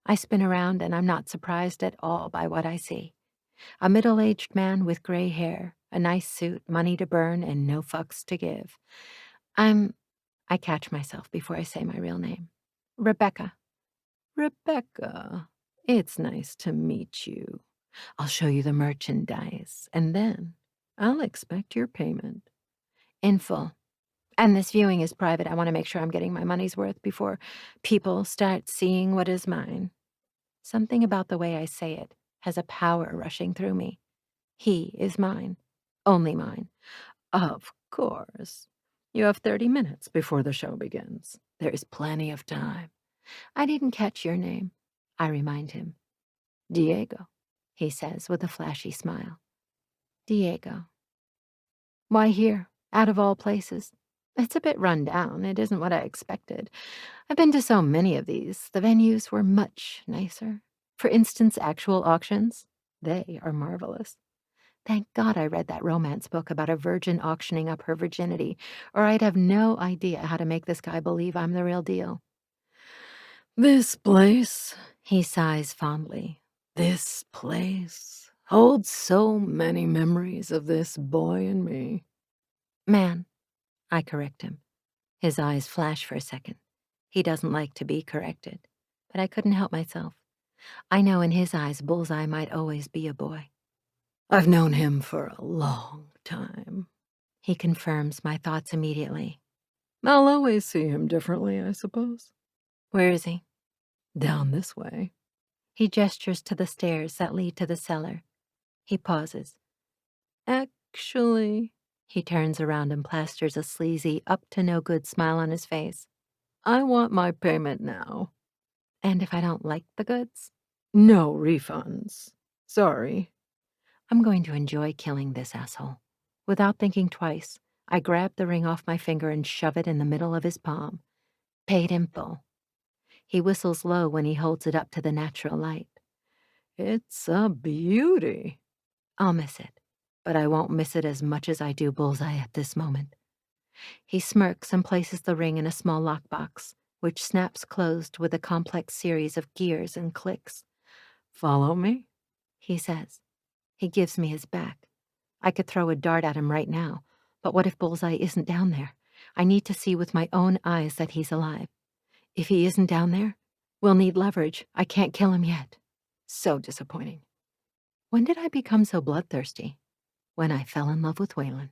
I spin around, and I'm not surprised at all by what I see. A middle-aged man with gray hair, a nice suit, money to burn, and no fucks to give. I catch myself before I say my real name. Rebecca. Rebecca, it's nice to meet you. I'll show you the merchandise, and then I'll expect your payment. In full. And this viewing is private. I want to make sure I'm getting my money's worth before people start seeing what is mine. Something about the way I say it has a power rushing through me. He is mine. Only mine. Of course. You have 30 minutes before the show begins. There is plenty of time. I didn't catch your name, I remind him. Diego, he says with a flashy smile. Diego. Why here, out of all places? It's a bit run down. It isn't what I expected. I've been to so many of these. The venues were much nicer. For instance, actual auctions. They are marvelous. Thank God I read that romance book about a virgin auctioning up her virginity, or I'd have no idea how to make this guy believe I'm the real deal. This place, he sighs fondly, this place holds so many memories of this boy and me. Man, I correct him. His eyes flash for a second. He doesn't like to be corrected, but I couldn't help myself. I know in his eyes Bullseye might always be a boy. I've known him for a long time. He confirms my thoughts immediately. I'll always see him differently, I suppose. Where is he? Down this way. He gestures to the stairs that lead to the cellar. He pauses. Actually, he turns around and plasters a sleazy, up-to-no-good smile on his face. I want my payment now. And if I don't like the goods? No refunds. Sorry. I'm going to enjoy killing this asshole. Without thinking twice, I grab the ring off my finger and shove it in the middle of his palm. Paid in full. He whistles low when he holds it up to the natural light. It's a beauty. I'll miss it, but I won't miss it as much as I do Bullseye at this moment. He smirks and places the ring in a small lockbox, which snaps closed with a complex series of gears and clicks. Follow me, he says. He gives me his back. I could throw a dart at him right now, but what if Bullseye isn't down there? I need to see with my own eyes that he's alive. If he isn't down there, we'll need leverage. I can't kill him yet. So disappointing. When did I become so bloodthirsty? When I fell in love with Waylon.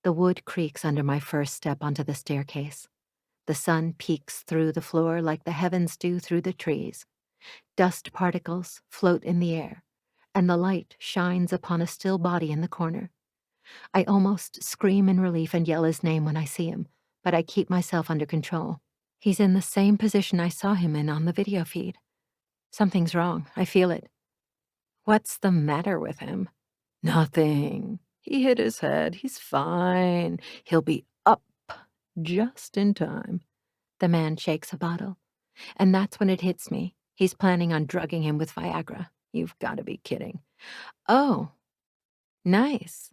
The wood creaks under my first step onto the staircase. The sun peeks through the floor like the heavens do through the trees. Dust particles float in the air, and the light shines upon a still body in the corner. I almost scream in relief and yell his name when I see him, but I keep myself under control. He's in the same position I saw him in on the video feed. Something's wrong. I feel it. What's the matter with him? Nothing. He hit his head. He's fine. He'll be up just in time. The man shakes a bottle. And that's when it hits me. He's planning on drugging him with Viagra. You've got to be kidding. Oh, nice.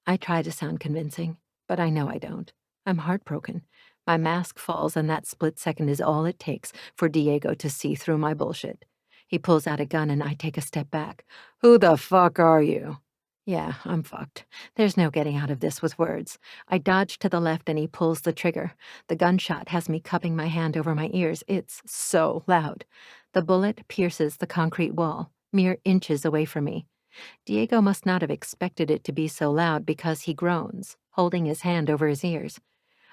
I try to sound convincing, but I know I don't. I'm heartbroken. My mask falls, and that split second is all it takes for Diego to see through my bullshit. He pulls out a gun, and I take a step back. Who the fuck are you? Yeah, I'm fucked. There's no getting out of this with words. I dodge to the left, and he pulls the trigger. The gunshot has me cupping my hand over my ears. It's so loud. The bullet pierces the concrete wall, mere inches away from me. Diego must not have expected it to be so loud because he groans, holding his hand over his ears.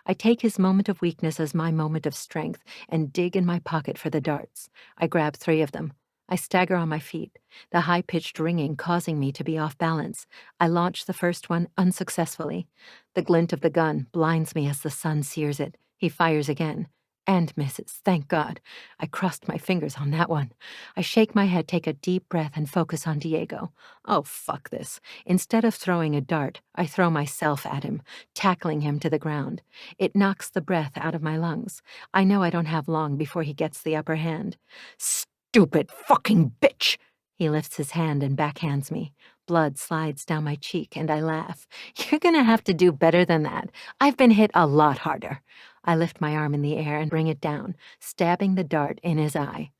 I take his moment of weakness as my moment of strength and dig in my pocket for the darts. I grab 3 of them. I stagger on my feet, the high-pitched ringing causing me to be off balance. I launch the first one unsuccessfully. The glint of the gun blinds me as the sun sears it. He fires again. And misses, thank God. I crossed my fingers on that one. I shake my head, take a deep breath, and focus on Diego. Oh, fuck this. Instead of throwing a dart, I throw myself at him, tackling him to the ground. It knocks the breath out of my lungs. I know I don't have long before he gets the upper hand. Stupid fucking bitch! He lifts his hand and backhands me. Blood slides down my cheek, and I laugh. You're gonna have to do better than that. I've been hit a lot harder. I lift my arm in the air and bring it down, stabbing the dart in his eye.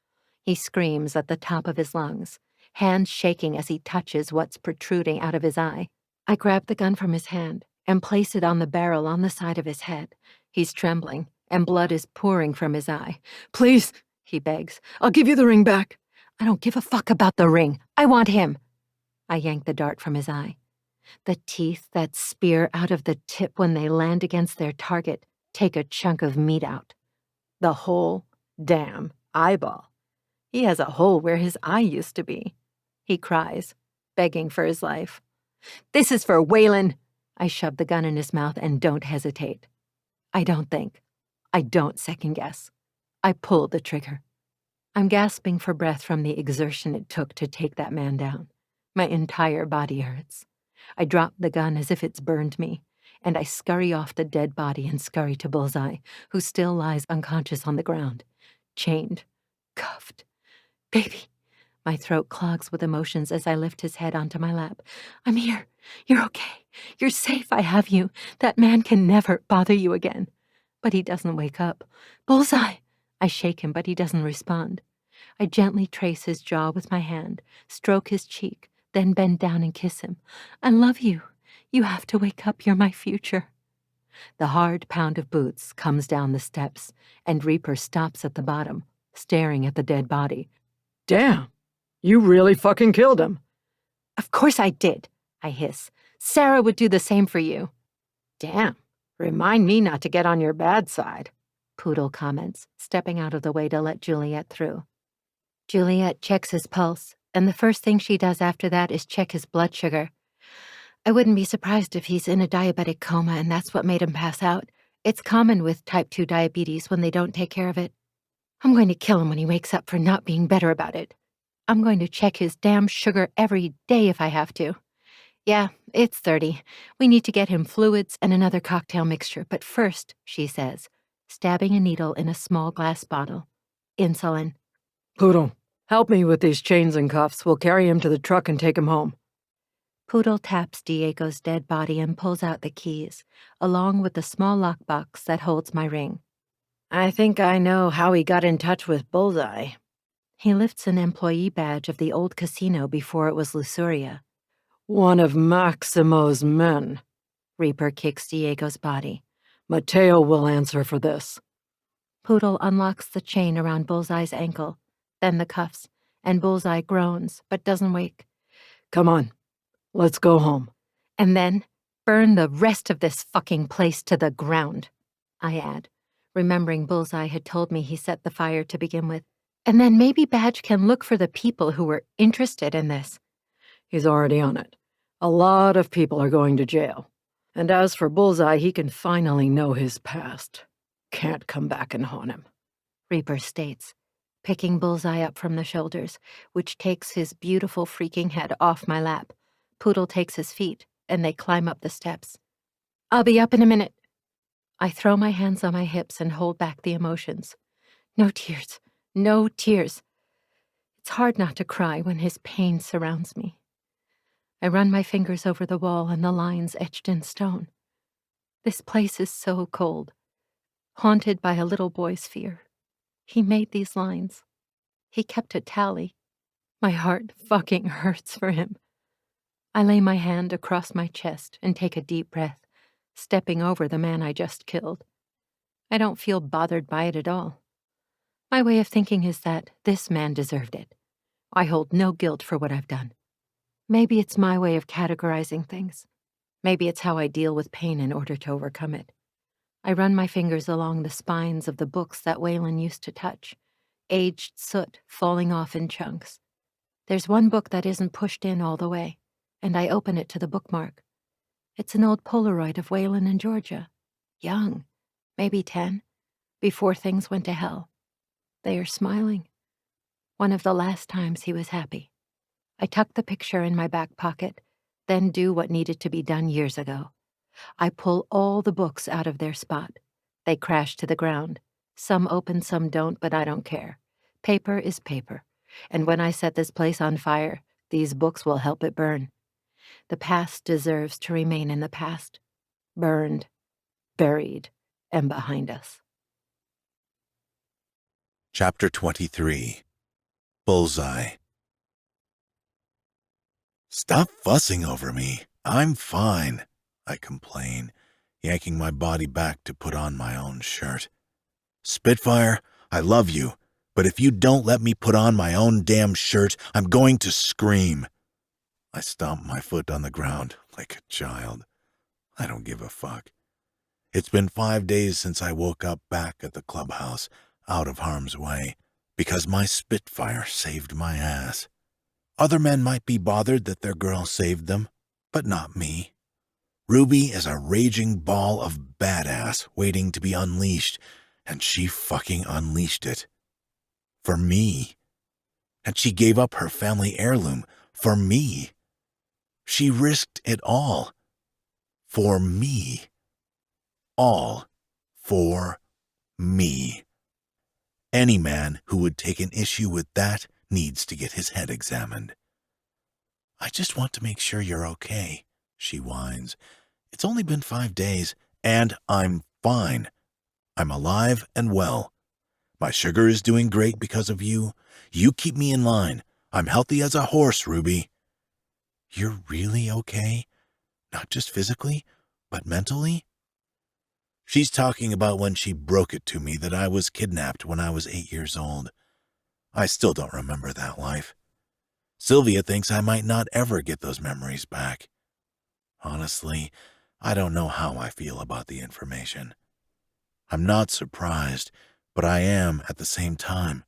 He screams at the top of his lungs, hands shaking as he touches what's protruding out of his eye. I grab the gun from his hand and place it on the barrel on the side of his head. He's trembling, and blood is pouring from his eye. Please, he begs. I'll give you the ring back. I don't give a fuck about the ring. I want him. I yank the dart from his eye. The teeth that spear out of the tip when they land against their target take a chunk of meat out. The whole damn eyeball. He has a hole where his eye used to be. He cries, begging for his life. This is for Waylon. I shove the gun in his mouth and don't hesitate. I don't think. I don't second guess. I pull the trigger. I'm gasping for breath from the exertion it took to take that man down. My entire body hurts. I drop the gun as if it's burned me, and I scurry off the dead body and scurry to Bullseye, who still lies unconscious on the ground, chained, cuffed. Baby. My throat clogs with emotions as I lift his head onto my lap. I'm here. You're okay. You're safe. I have you. That man can never bother you again. But he doesn't wake up. Bullseye! I shake him, but he doesn't respond. I gently trace his jaw with my hand, stroke his cheek, then bend down and kiss him. I love you. You have to wake up. You're my future. The hard pound of boots comes down the steps, and Reaper stops at the bottom, staring at the dead body. Damn, you really fucking killed him. Of course I did, I hiss. Sarah would do the same for you. Damn, remind me not to get on your bad side, Poodle comments, stepping out of the way to let Juliet through. Juliet checks his pulse, and the first thing she does after that is check his blood sugar. I wouldn't be surprised if he's in a diabetic coma and that's what made him pass out. It's common with type 2 diabetes when they don't take care of it. I'm going to kill him when he wakes up for not being better about it. I'm going to check his damn sugar every day if I have to. Yeah, it's 30. We need to get him fluids and another cocktail mixture, but first, she says, stabbing a needle in a small glass bottle. Insulin. Poodle, help me with these chains and cuffs. We'll carry him to the truck and take him home. Poodle taps Diego's dead body and pulls out the keys, along with the small lockbox that holds my ring. I think I know how he got in touch with Bullseye. He lifts an employee badge of the old casino before it was Lusuria. One of Maximo's men. Reaper kicks Diego's body. Mateo will answer for this. Poodle unlocks the chain around Bullseye's ankle, then the cuffs, and Bullseye groans, but doesn't wake. Come on, let's go home. And then burn the rest of this fucking place to the ground, I add, remembering Bullseye had told me he set the fire to begin with. And then maybe Badge can look for the people who were interested in this. He's already on it. A lot of people are going to jail. And as for Bullseye, he can finally know his past. Can't come back and haunt him. Reaper states, picking Bullseye up from the shoulders, which takes his beautiful freaking head off my lap. Poodle takes his feet, and they climb up the steps. I'll be up in a minute. I throw my hands on my hips and hold back the emotions. No tears. No tears. It's hard not to cry when his pain surrounds me. I run my fingers over the wall and the lines etched in stone. This place is so cold, haunted by a little boy's fear. He made these lines. He kept a tally. My heart fucking hurts for him. I lay my hand across my chest and take a deep breath, stepping over the man I just killed. I don't feel bothered by it at all. My way of thinking is that this man deserved it. I hold no guilt for what I've done. Maybe it's my way of categorizing things. Maybe it's how I deal with pain in order to overcome it. I run my fingers along the spines of the books that Waylon used to touch, aged soot falling off in chunks. There's one book that isn't pushed in all the way, and I open it to the bookmark. It's an old Polaroid of Waylon and Georgia. Young, maybe 10, before things went to hell. They are smiling. One of the last times he was happy. I tuck the picture in my back pocket, then do what needed to be done years ago. I pull all the books out of their spot. They crash to the ground. Some open, some don't, but I don't care. Paper is paper, and when I set this place on fire, these books will help it burn. The past deserves to remain in the past, burned, buried, and behind us. Chapter 23. Bullseye. Stop fussing over me. I'm fine, I complain, yanking my body back to put on my own shirt. Spitfire, I love you, but if you don't let me put on my own damn shirt, I'm going to scream. I stomp my foot on the ground like a child. I don't give a fuck. It's been 5 days since I woke up back at the clubhouse, out of harm's way, because my Spitfire saved my ass. Other men might be bothered that their girl saved them, but not me. Ruby is a raging ball of badass waiting to be unleashed, and she fucking unleashed it. For me. And she gave up her family heirloom for me. She risked it all. For me. All for me. Any man who would take an issue with that needs to get his head examined. I just want to make sure you're okay, she whines. It's only been 5 days, and I'm fine. I'm alive and well. My sugar is doing great because of you. You keep me in line. I'm healthy as a horse, Ruby. You're really okay? Not just physically, but mentally? She's talking about when she broke it to me that I was kidnapped when I was 8 years old. I still don't remember that life. Sylvia thinks I might not ever get those memories back. Honestly, I don't know how I feel about the information. I'm not surprised, but I am at the same time.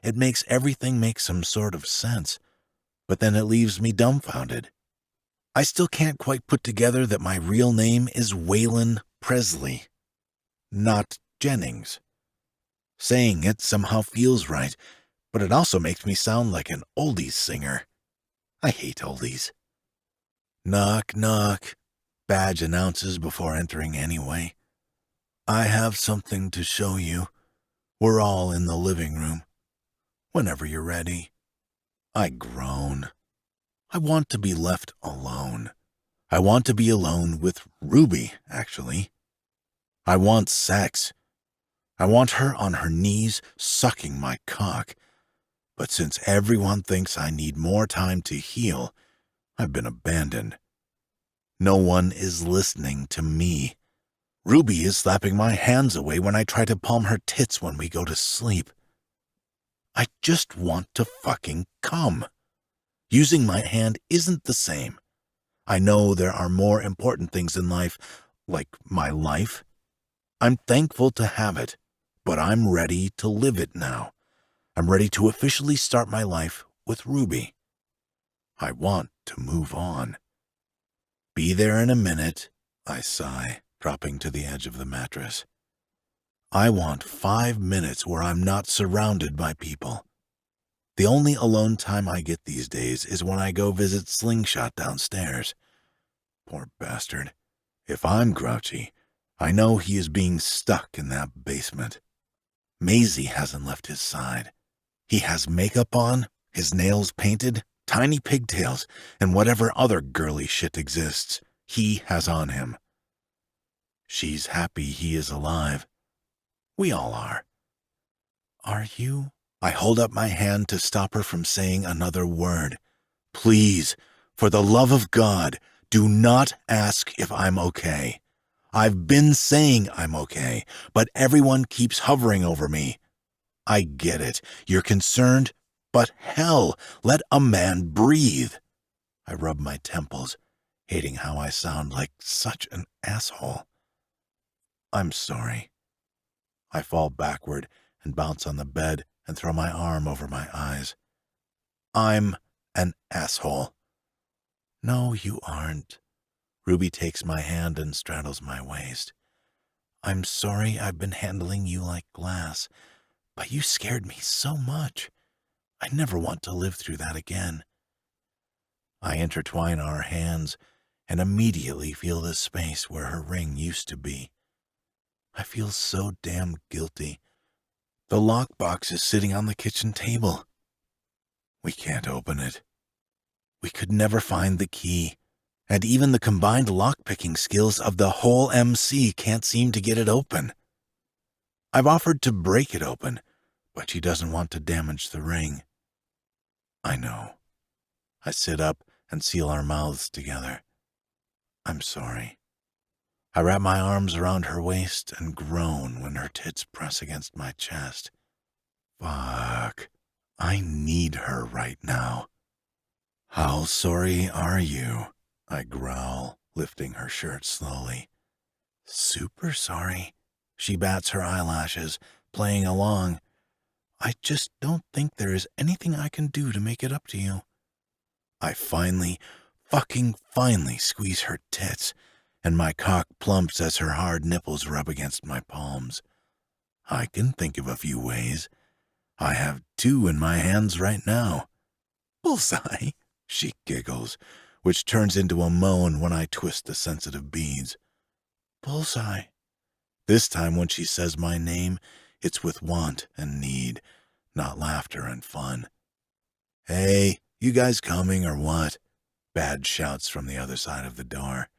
It makes everything make some sort of sense, but then it leaves me dumbfounded. I still can't quite put together that my real name is Waylon Presley, not Jennings. Saying it somehow feels right, but it also makes me sound like an oldies singer. I hate oldies. Knock, knock, Badge announces before entering anyway. I have something to show you. We're all in the living room. Whenever you're ready. I groan. I want to be left alone. I want to be alone with Ruby, actually. I want sex. I want her on her knees sucking my cock. But since everyone thinks I need more time to heal, I've been abandoned. No one is listening to me. Ruby is slapping my hands away when I try to palm her tits when we go to sleep. I just want to fucking come. Using my hand isn't the same. I know there are more important things in life, like my life. I'm thankful to have it, but I'm ready to live it now. I'm ready to officially start my life with Ruby. I want to move on. Be there in a minute, I sigh, dropping to the edge of the mattress. I want 5 minutes where I'm not surrounded by people. The only alone time I get these days is when I go visit Slingshot downstairs. Poor bastard. If I'm grouchy, I know he is being stuck in that basement. Maisie hasn't left his side. He has makeup on, his nails painted, tiny pigtails, and whatever other girly shit exists, he has on him. She's happy he is alive. We all are. Are you? I hold up my hand to stop her from saying another word. Please, for the love of God, do not ask if I'm okay. I've been saying I'm okay, but everyone keeps hovering over me. I get it. You're concerned, but hell, let a man breathe. I rub my temples, hating how I sound like such an asshole. I'm sorry. I fall backward and bounce on the bed and throw my arm over my eyes. I'm an asshole. No, you aren't. Ruby takes my hand and straddles my waist. I'm sorry I've been handling you like glass, but you scared me so much. I never want to live through that again. I intertwine our hands and immediately feel the space where her ring used to be. I feel so damn guilty. The lockbox is sitting on the kitchen table. We can't open it. We could never find the key, and even the combined lockpicking skills of the whole MC can't seem to get it open. I've offered to break it open, but she doesn't want to damage the ring. I know. I sit up and seal our mouths together. I'm sorry. I wrap my arms around her waist and groan when her tits press against my chest. Fuck. I need her right now. How sorry are you? I growl, lifting her shirt slowly. Super sorry. She bats her eyelashes, playing along. I just don't think there is anything I can do to make it up to you. I finally squeeze her tits, and my cock plumps as her hard nipples rub against my palms. I can think of a few ways. I have 2 in my hands right now. Bullseye, she giggles, which turns into a moan when I twist the sensitive beads. Bullseye. This time when she says my name, it's with want and need, not laughter and fun. Hey, you guys coming or what? Bad shouts from the other side of the door.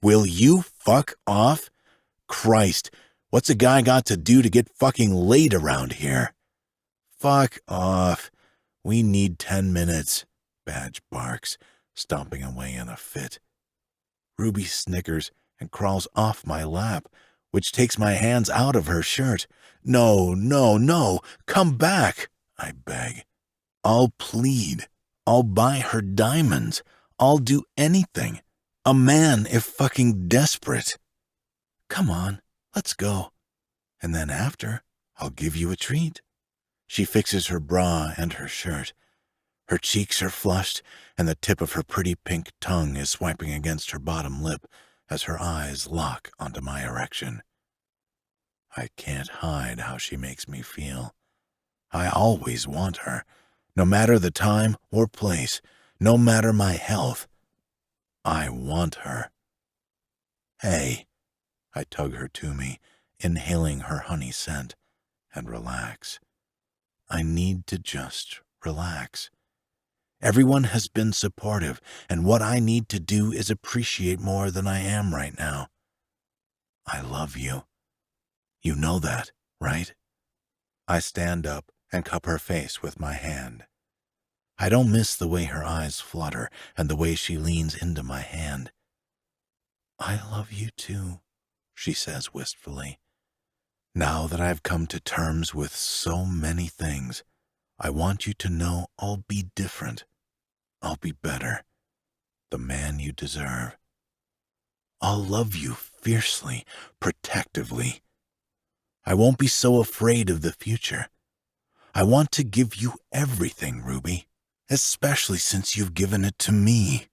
Will you fuck off? Christ, what's a guy got to do to get fucking laid around here? Fuck off. We need 10 minutes, Badge barks, stomping away in a fit. Ruby snickers and crawls off my lap, which takes my hands out of her shirt. No, no, no, come back, I beg. I'll plead. I'll buy her diamonds. I'll do anything. A man if fucking desperate. Come on, let's go. And then after, I'll give you a treat. She fixes her bra and her shirt. Her cheeks are flushed, and the tip of her pretty pink tongue is swiping against her bottom lip as her eyes lock onto my erection. I can't hide how she makes me feel. I always want her, no matter the time or place, no matter my health. I want her. Hey, I tug her to me, inhaling her honey scent, and relax. I need to just relax. Everyone has been supportive, and what I need to do is appreciate more than I am right now. I love you. You know that, right? I stand up and cup her face with my hand. I don't miss the way her eyes flutter and the way she leans into my hand. I love you too, she says wistfully. Now that I've come to terms with so many things, I want you to know I'll be different. I'll be better. The man you deserve. I'll love you fiercely, protectively. I won't be so afraid of the future. I want to give you everything, Ruby, especially since you've given it to me.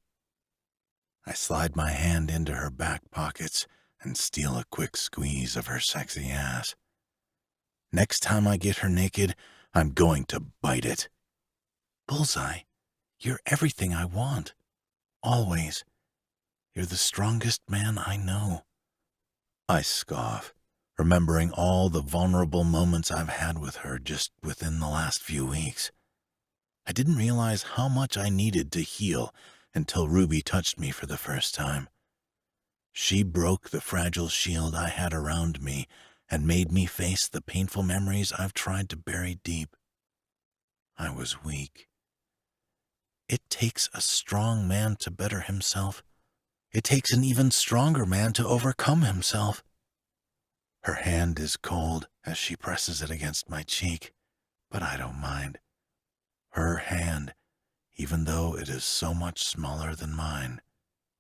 I slide my hand into her back pockets and steal a quick squeeze of her sexy ass. Next time I get her naked, I'm going to bite it. Bullseye, you're everything I want. Always. You're the strongest man I know. I scoff, remembering all the vulnerable moments I've had with her just within the last few weeks. I didn't realize how much I needed to heal until Ruby touched me for the first time. She broke the fragile shield I had around me and made me face the painful memories I've tried to bury deep. I was weak. It takes a strong man to better himself. It takes an even stronger man to overcome himself. Her hand is cold as she presses it against my cheek, but I don't mind. Her hand, even though it is so much smaller than mine,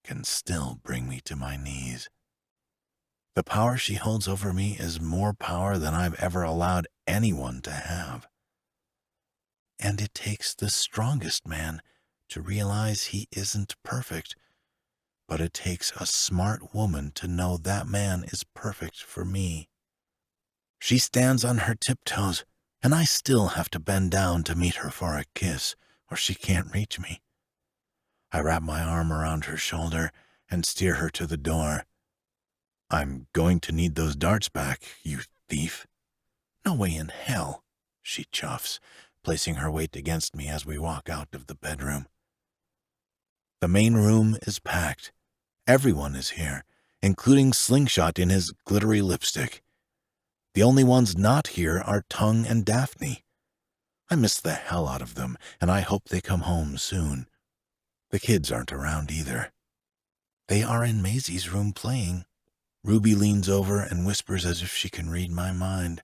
can still bring me to my knees. The power she holds over me is more power than I've ever allowed anyone to have. And it takes the strongest man to realize he isn't perfect, but it takes a smart woman to know that man is perfect for me. She stands on her tiptoes, and I still have to bend down to meet her for a kiss, or she can't reach me. I wrap my arm around her shoulder and steer her to the door. I'm going to need those darts back, you thief. No way in hell, she chuffs, placing her weight against me as we walk out of the bedroom. The main room is packed. Everyone is here, including Slingshot in his glittery lipstick. The only ones not here are Tongue and Daphne. I miss the hell out of them, and I hope they come home soon. The kids aren't around either. They are in Maisie's room playing. Ruby leans over and whispers as if she can read my mind.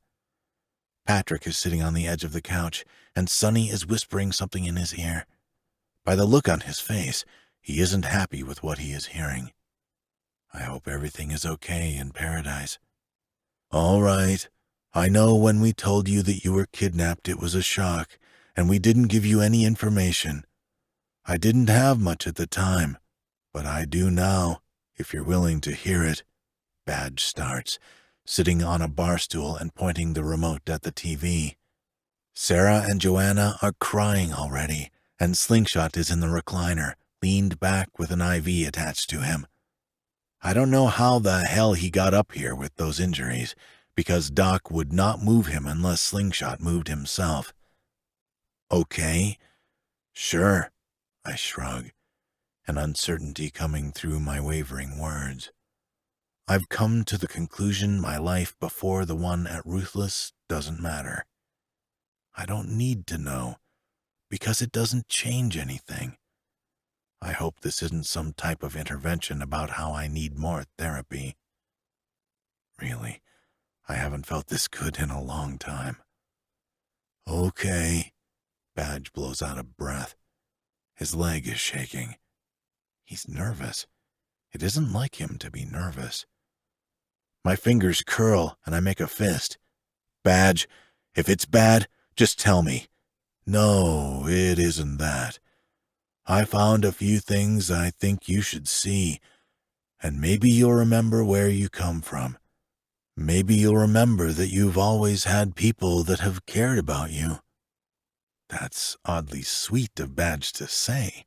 Patrick is sitting on the edge of the couch, and Sonny is whispering something in his ear. By the look on his face, he isn't happy with what he is hearing. I hope everything is okay in paradise. All right. I know when we told you that you were kidnapped, it was a shock, and we didn't give you any information. I didn't have much at the time, but I do now, if you're willing to hear it. Badge starts, sitting on a bar stool and pointing the remote at the TV. Sarah and Joanna are crying already, and Slingshot is in the recliner, leaned back with an IV attached to him. I don't know how the hell he got up here with those injuries, because Doc would not move him unless Slingshot moved himself. Okay, sure, I shrug, an uncertainty coming through my wavering words. I've come to the conclusion my life before the one at Ruthless doesn't matter. I don't need to know, because it doesn't change anything. I hope this isn't some type of intervention about how I need more therapy. Really, I haven't felt this good in a long time. Okay, Badge blows out a breath. His leg is shaking. He's nervous. It isn't like him to be nervous. My fingers curl and I make a fist. Badge, if it's bad, just tell me. No, it isn't that. I found a few things I think you should see, and maybe you'll remember where you come from. Maybe you'll remember that you've always had people that have cared about you. That's oddly sweet of Badge to say.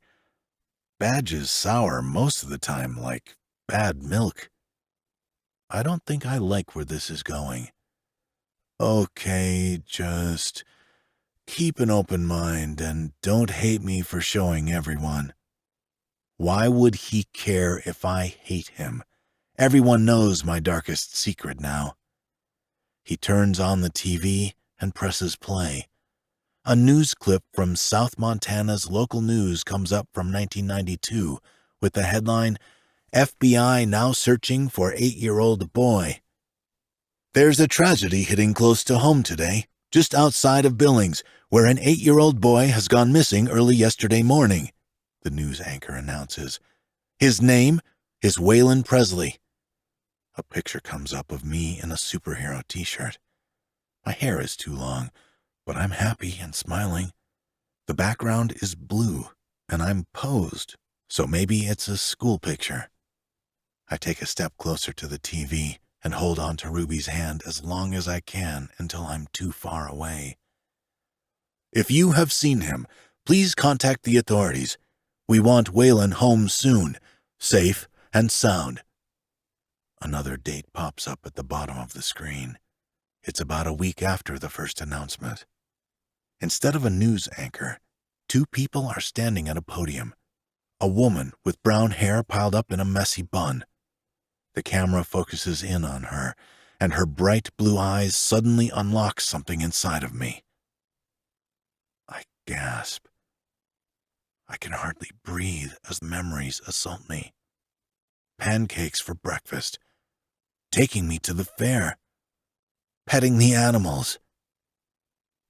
Badge is sour most of the time, like bad milk. I don't think I like where this is going. Okay, just keep an open mind and don't hate me for showing everyone. Why would he care if I hate him? Everyone knows my darkest secret now. He turns on the TV and presses play. A news clip from South Montana's local news comes up from 1992 with the headline, FBI now searching for 8-year-old boy. There's a tragedy hitting close to home today, just outside of Billings, where an 8-year-old boy has gone missing early yesterday morning, the news anchor announces. His name is Waylon Presley. A picture comes up of me in a superhero t-shirt. My hair is too long, but I'm happy and smiling. The background is blue, and I'm posed, so maybe it's a school picture. I take a step closer to the TV and hold on to Ruby's hand as long as I can until I'm too far away. If you have seen him, Please contact the authorities. We want Waylon home soon, safe and sound. Another date pops up at the bottom of the screen. It's about a week after the first announcement. Instead of a news anchor, two people are standing at a podium. A woman with brown hair piled up in a messy bun. The camera focuses in on her, and her bright blue eyes suddenly unlock something inside of me. I gasp. I can hardly breathe as memories assault me. Pancakes for breakfast, taking me to the fair, petting the animals.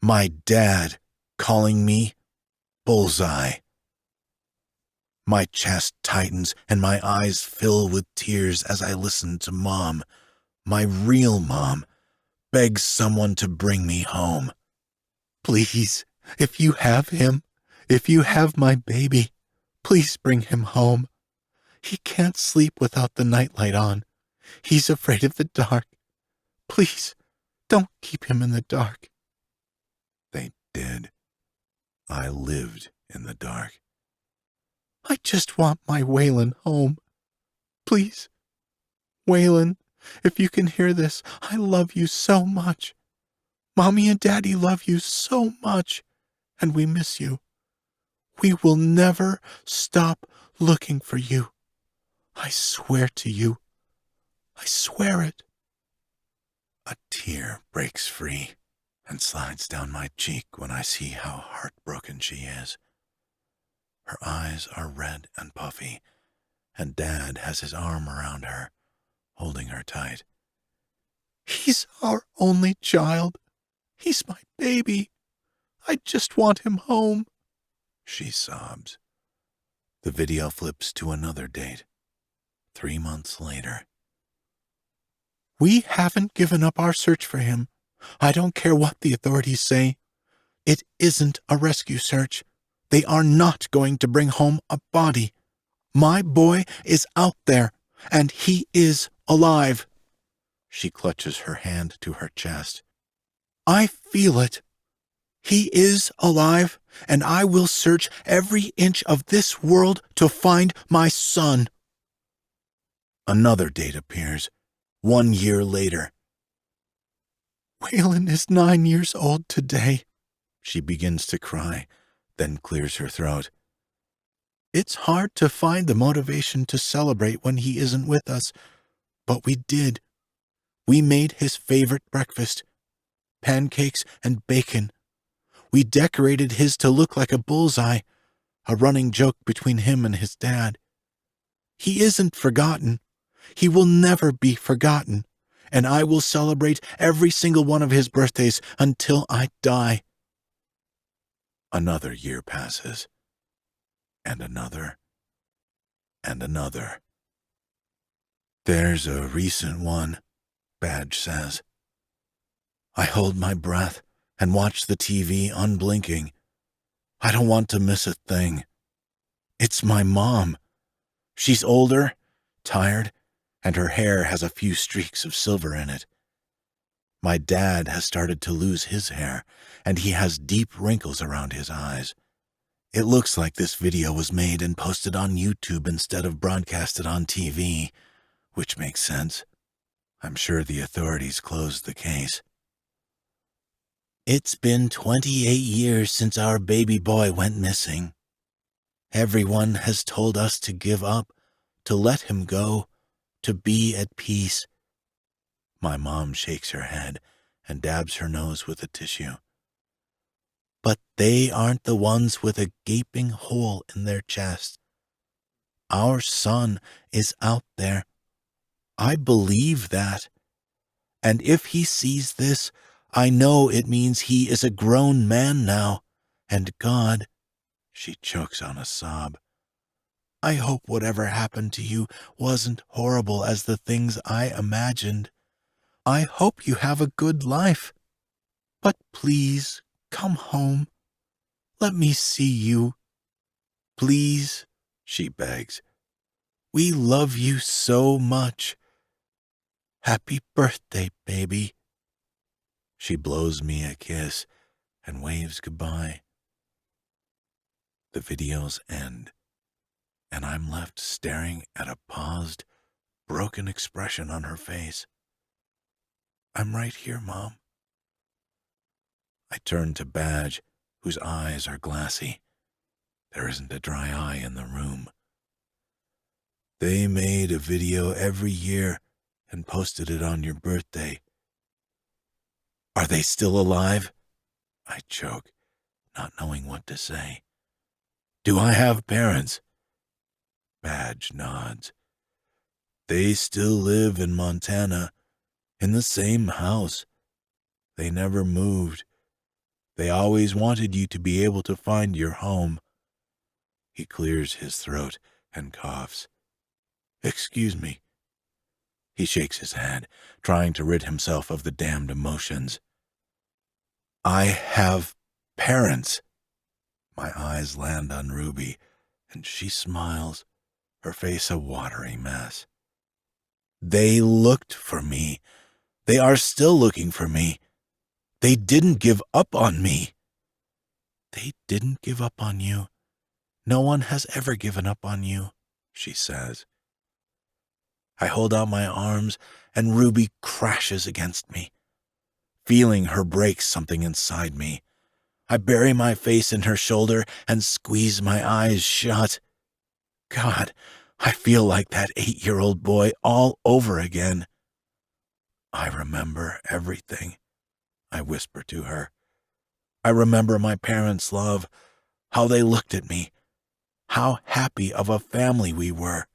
My dad calling me Bullseye. My chest tightens and my eyes fill with tears as I listen to Mom, my real mom, beg someone to bring me home. Please, if you have him, if you have my baby, please bring him home. He can't sleep without the nightlight on. He's afraid of the dark. Please, don't keep him in the dark. They did. I lived in the dark. I just want my Waylon home. Please, Waylon, if you can hear this, I love you so much. Mommy and Daddy love you so much, and we miss you. We will never stop looking for you. I swear to you. I swear it. A tear breaks free and slides down my cheek when I see how heartbroken she is. Her eyes are red and puffy, and Dad has his arm around her, holding her tight. He's our only child. He's my baby. I just want him home, she sobs. The video flips to another date, 3 months later. We haven't given up our search for him. I don't care what the authorities say. It isn't a rescue search. They are not going to bring home a body. My boy is out there, and he is alive. She clutches her hand to her chest. I feel it. He is alive, and I will search every inch of this world to find my son. Another date appears, 1 year later. Waylon is 9 years old today. She begins to cry, then clears her throat. It's hard to find the motivation to celebrate when he isn't with us, but we did. We made his favorite breakfast, pancakes and bacon. We decorated his to look like a bullseye, a running joke between him and his dad. He isn't forgotten. He will never be forgotten, and I will celebrate every single one of his birthdays until I die. Another year passes, and another, and another. There's a recent one, Badge says. I hold my breath and watch the TV unblinking. I don't want to miss a thing. It's my mom. She's older, tired, and her hair has a few streaks of silver in it. My dad has started to lose his hair, and he has deep wrinkles around his eyes. It looks like this video was made and posted on YouTube instead of broadcasted on TV, which makes sense. I'm sure the authorities closed the case. It's been 28 years since our baby boy went missing. Everyone has told us to give up, to let him go, to be at peace. My mom shakes her head and dabs her nose with a tissue. But they aren't the ones with a gaping hole in their chest. Our son is out there. I believe that. And if he sees this, I know it means he is a grown man now. And God, she chokes on a sob. I hope whatever happened to you wasn't horrible as the things I imagined. I hope you have a good life. But please, come home. Let me see you. Please, she begs. We love you so much. Happy birthday, baby. She blows me a kiss and waves goodbye. The videos end, and I'm left staring at a paused, broken expression on her face. I'm right here, Mom. I turn to Badge, whose eyes are glassy. There isn't a dry eye in the room. They made a video every year and posted it on your birthday. Are they still alive? I choke, not knowing what to say. Do I have parents? Badge nods. They still live in Montana, in the same house. They never moved. They always wanted you to be able to find your home. He clears his throat and coughs. Excuse me. He shakes his head, trying to rid himself of the damned emotions. I have parents. My eyes land on Ruby, and she smiles, her face a watery mess. They looked for me. They are still looking for me. They didn't give up on me. They didn't give up on you. No one has ever given up on you, she says. I hold out my arms, and Ruby crashes against me. Feeling her break something inside me, I bury my face in her shoulder and squeeze my eyes shut. God, I feel like that 8-year-old boy all over again. I remember everything, I whisper to her. I remember my parents' love, how they looked at me, how happy of a family we were,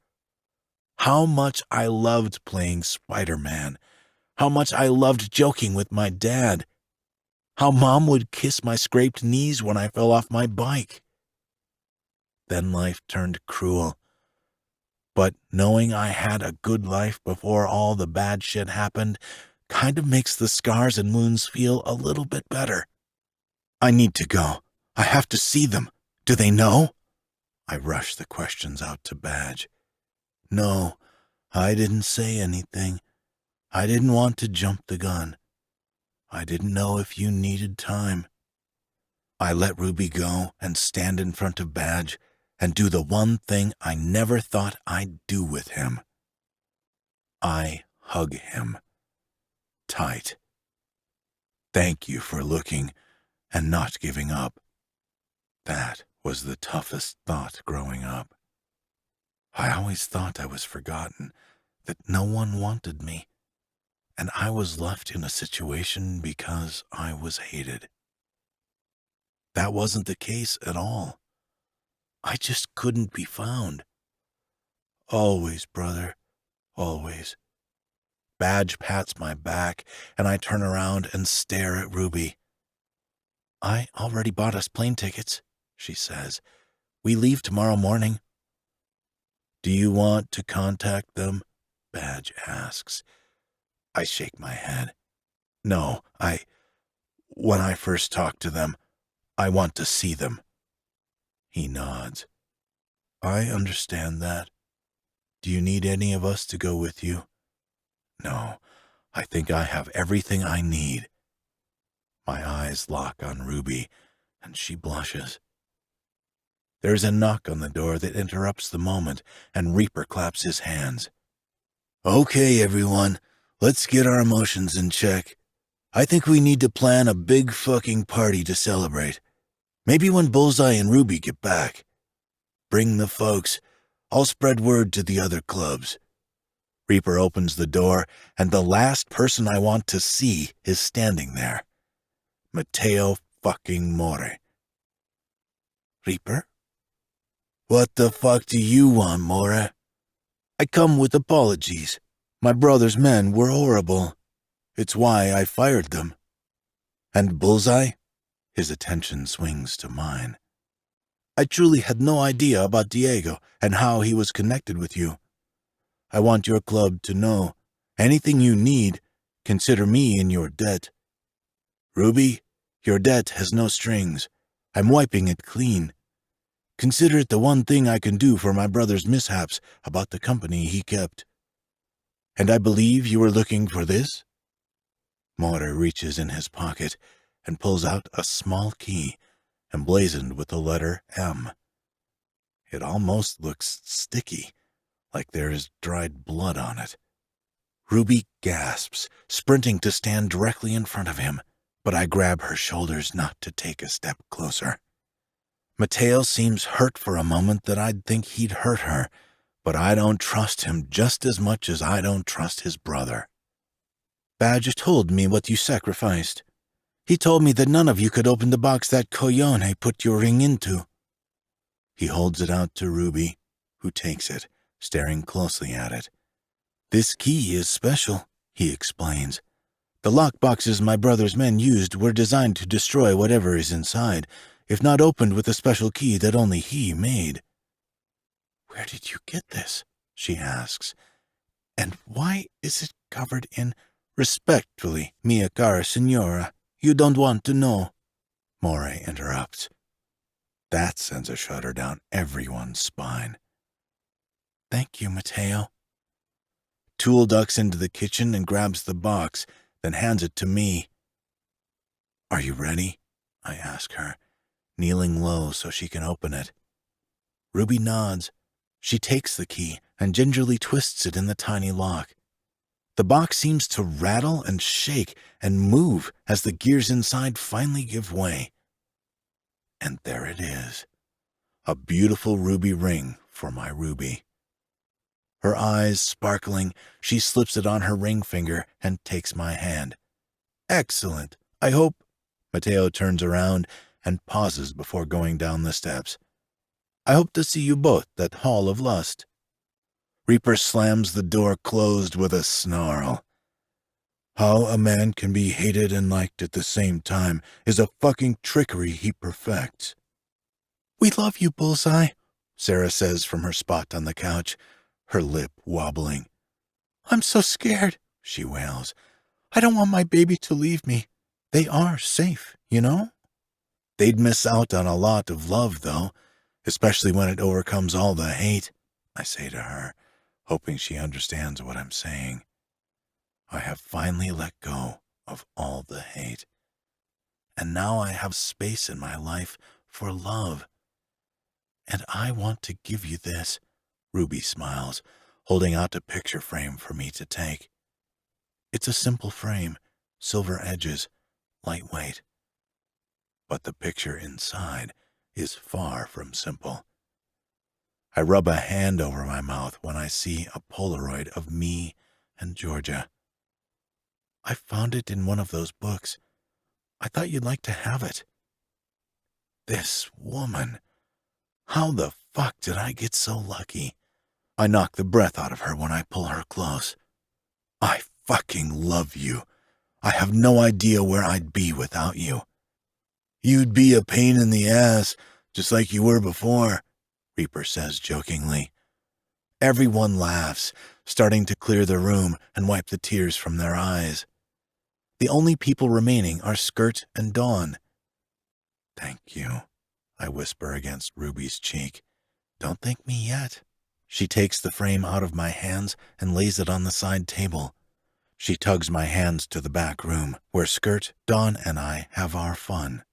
how much I loved playing Spider-Man, how much I loved joking with my dad, how Mom would kiss my scraped knees when I fell off my bike. Then life turned cruel. But knowing I had a good life before all the bad shit happened kind of makes the scars and wounds feel a little bit better. I need to go. I have to see them. Do they know? I rush the questions out to Badge. No, I didn't say anything. I didn't want to jump the gun. I didn't know if you needed time. I let Ruby go and stand in front of Badge and do the one thing I never thought I'd do with him. I hug him. Tight. Thank you for looking and not giving up. That was the toughest thought growing up. I always thought I was forgotten, that no one wanted me, and I was left in a situation because I was hated. That wasn't the case at all. I just couldn't be found. Always, brother, always. Badge pats my back, and I turn around and stare at Ruby. I already bought us plane tickets, she says. We leave tomorrow morning. Do you want to contact them? Badge asks. I shake my head. No, when I first talk to them, I want to see them. He nods. I understand that. Do you need any of us to go with you? No, I think I have everything I need. My eyes lock on Ruby, and she blushes. There's a knock on the door that interrupts the moment, and Reaper claps his hands. Okay, everyone, let's get our emotions in check. I think we need to plan a big fucking party to celebrate. Maybe when Bullseye and Ruby get back. Bring the folks. I'll spread word to the other clubs. Reaper opens the door, and the last person I want to see is standing there. Matteo fucking More. Reaper? What the fuck do you want, More? I come with apologies. My brother's men were horrible. It's why I fired them. And Bullseye? His attention swings to mine. I truly had no idea about Diego and how he was connected with you. I want your club to know. Anything you need, consider me in your debt. Ruby, your debt has no strings. I'm wiping it clean. Consider it the one thing I can do for my brother's mishaps about the company he kept. And I believe you were looking for this? More reaches in his pocket and pulls out a small key emblazoned with the letter M It almost looks sticky, like there is dried blood on it. Ruby gasps, sprinting to stand directly in front of him, but I grab her shoulders not to take a step closer. Mateo seems hurt for a moment that I'd think he'd hurt her, but I don't trust him just as much as I don't trust his brother. Badger told me what you sacrificed. He told me that none of you could open the box that 𝐸𝐭 put your ring into. He holds it out to Ruby, who takes it, staring closely at it. This key is special, he explains. The lockboxes my brother's men used were designed to destroy whatever is inside, if not opened with a special key that only he made. Where did you get this? She asks. And why is it covered in respectfully, mia cara signora? You don't want to know, Moray interrupts. That sends a shudder down everyone's spine. Thank you, Mateo. Tool ducks into the kitchen and grabs the box, then hands it to me. Are you ready? I ask her, kneeling low so she can open it. Ruby nods. She takes the key and gingerly twists it in the tiny lock. The box seems to rattle and shake and move as the gears inside finally give way. And there it is, a beautiful ruby ring for my Ruby. Her eyes sparkling, she slips it on her ring finger and takes my hand. Excellent. I hope... Mateo turns around and pauses before going down the steps. I hope to see you both at Hall of Lust. Reaper slams the door closed with a snarl. How a man can be hated and liked at the same time is a fucking trickery he perfects. We love you, Bullseye, Sarah says from her spot on the couch, her lip wobbling. I'm so scared, she wails. I don't want my baby to leave me. They are safe, you know? They'd miss out on a lot of love, though, especially when it overcomes all the hate, I say to her, hoping she understands what I'm saying. I have finally let go of all the hate. And now I have space in my life for love. And I want to give you this, Ruby smiles, holding out a picture frame for me to take. It's a simple frame, silver edges, lightweight. But the picture inside is far from simple. I rub a hand over my mouth when I see a Polaroid of me and Georgia. I found it in one of those books. I thought you'd like to have it. This woman. How the fuck did I get so lucky? I knock the breath out of her when I pull her close. I fucking love you. I have no idea where I'd be without you. You'd be a pain in the ass, just like you were before, Reaper says jokingly. Everyone laughs, starting to clear the room and wipe the tears from their eyes. The only people remaining are Skirt and Dawn. Thank you, I whisper against Ruby's cheek. Don't thank me yet. She takes the frame out of my hands and lays it on the side table. She tugs my hands to the back room, where Skirt, Dawn, and I have our fun.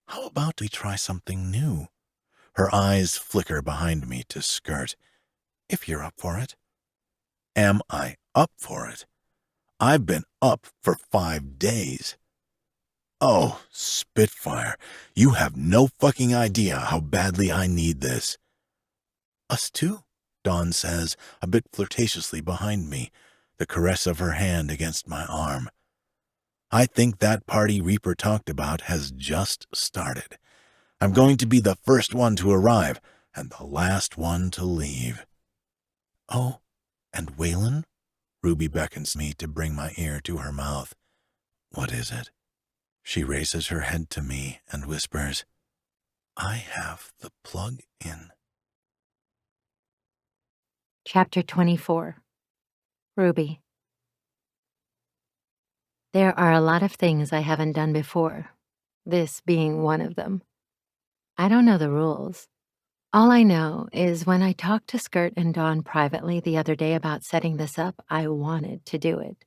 How about we try something new? Her eyes flicker behind me to Skirt. If you're up for it. Am I up for it? I've been up for 5 days. Oh, Spitfire, you have no fucking idea how badly I need this. Us too, Dawn says, a bit flirtatiously behind me, the caress of her hand against my arm. I think that party Reaper talked about has just started. I'm going to be the first one to arrive and the last one to leave. Oh, and Waylon? Ruby beckons me to bring my ear to her mouth. What is it? She raises her head to me and whispers, I have the plug-in. Chapter 24. Ruby. There are a lot of things I haven't done before, this being one of them. I don't know the rules. All I know is when I talked to Skirt and Dawn privately the other day about setting this up, I wanted to do it.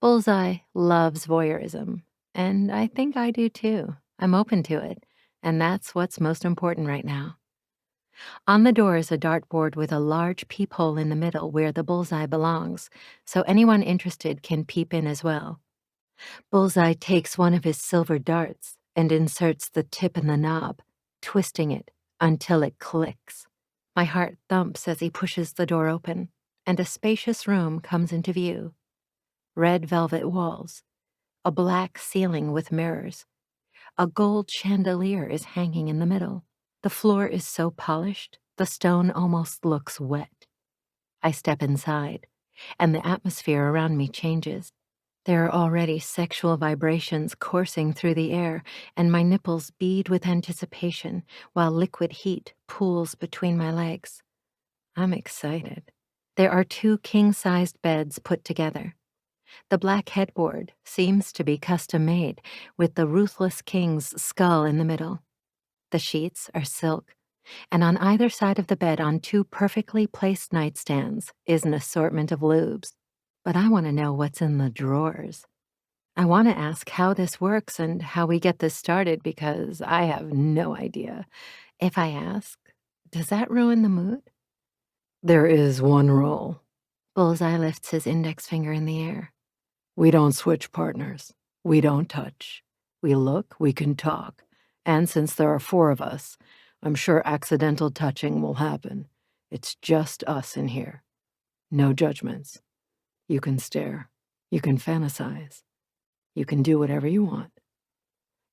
Bullseye loves voyeurism, and I think I do too. I'm open to it, and that's what's most important right now. On the door is a dartboard with a large peephole in the middle where the bullseye belongs, so anyone interested can peep in as well. Bullseye takes one of his silver darts and inserts the tip in the knob, twisting it until it clicks. My heart thumps as he pushes the door open, and a spacious room comes into view. Red velvet walls, a black ceiling with mirrors. A gold chandelier is hanging in the middle. The floor is so polished, the stone almost looks wet. I step inside, and the atmosphere around me changes. There are already sexual vibrations coursing through the air, and my nipples bead with anticipation while liquid heat pools between my legs. I'm excited. There are 2 king-sized beds put together. The black headboard seems to be custom-made, with the ruthless king's skull in the middle. The sheets are silk, and on either side of the bed on 2 perfectly placed nightstands is an assortment of lubes. But I want to know what's in the drawers. I want to ask how this works and how we get this started because I have no idea. If I ask, does that ruin the mood? There is one rule. Bullseye lifts his index finger in the air. We don't switch partners. We don't touch. We look, we can talk. And since there are 4 of us, I'm sure accidental touching will happen. It's just us in here. No judgments. You can stare. You can fantasize. You can do whatever you want.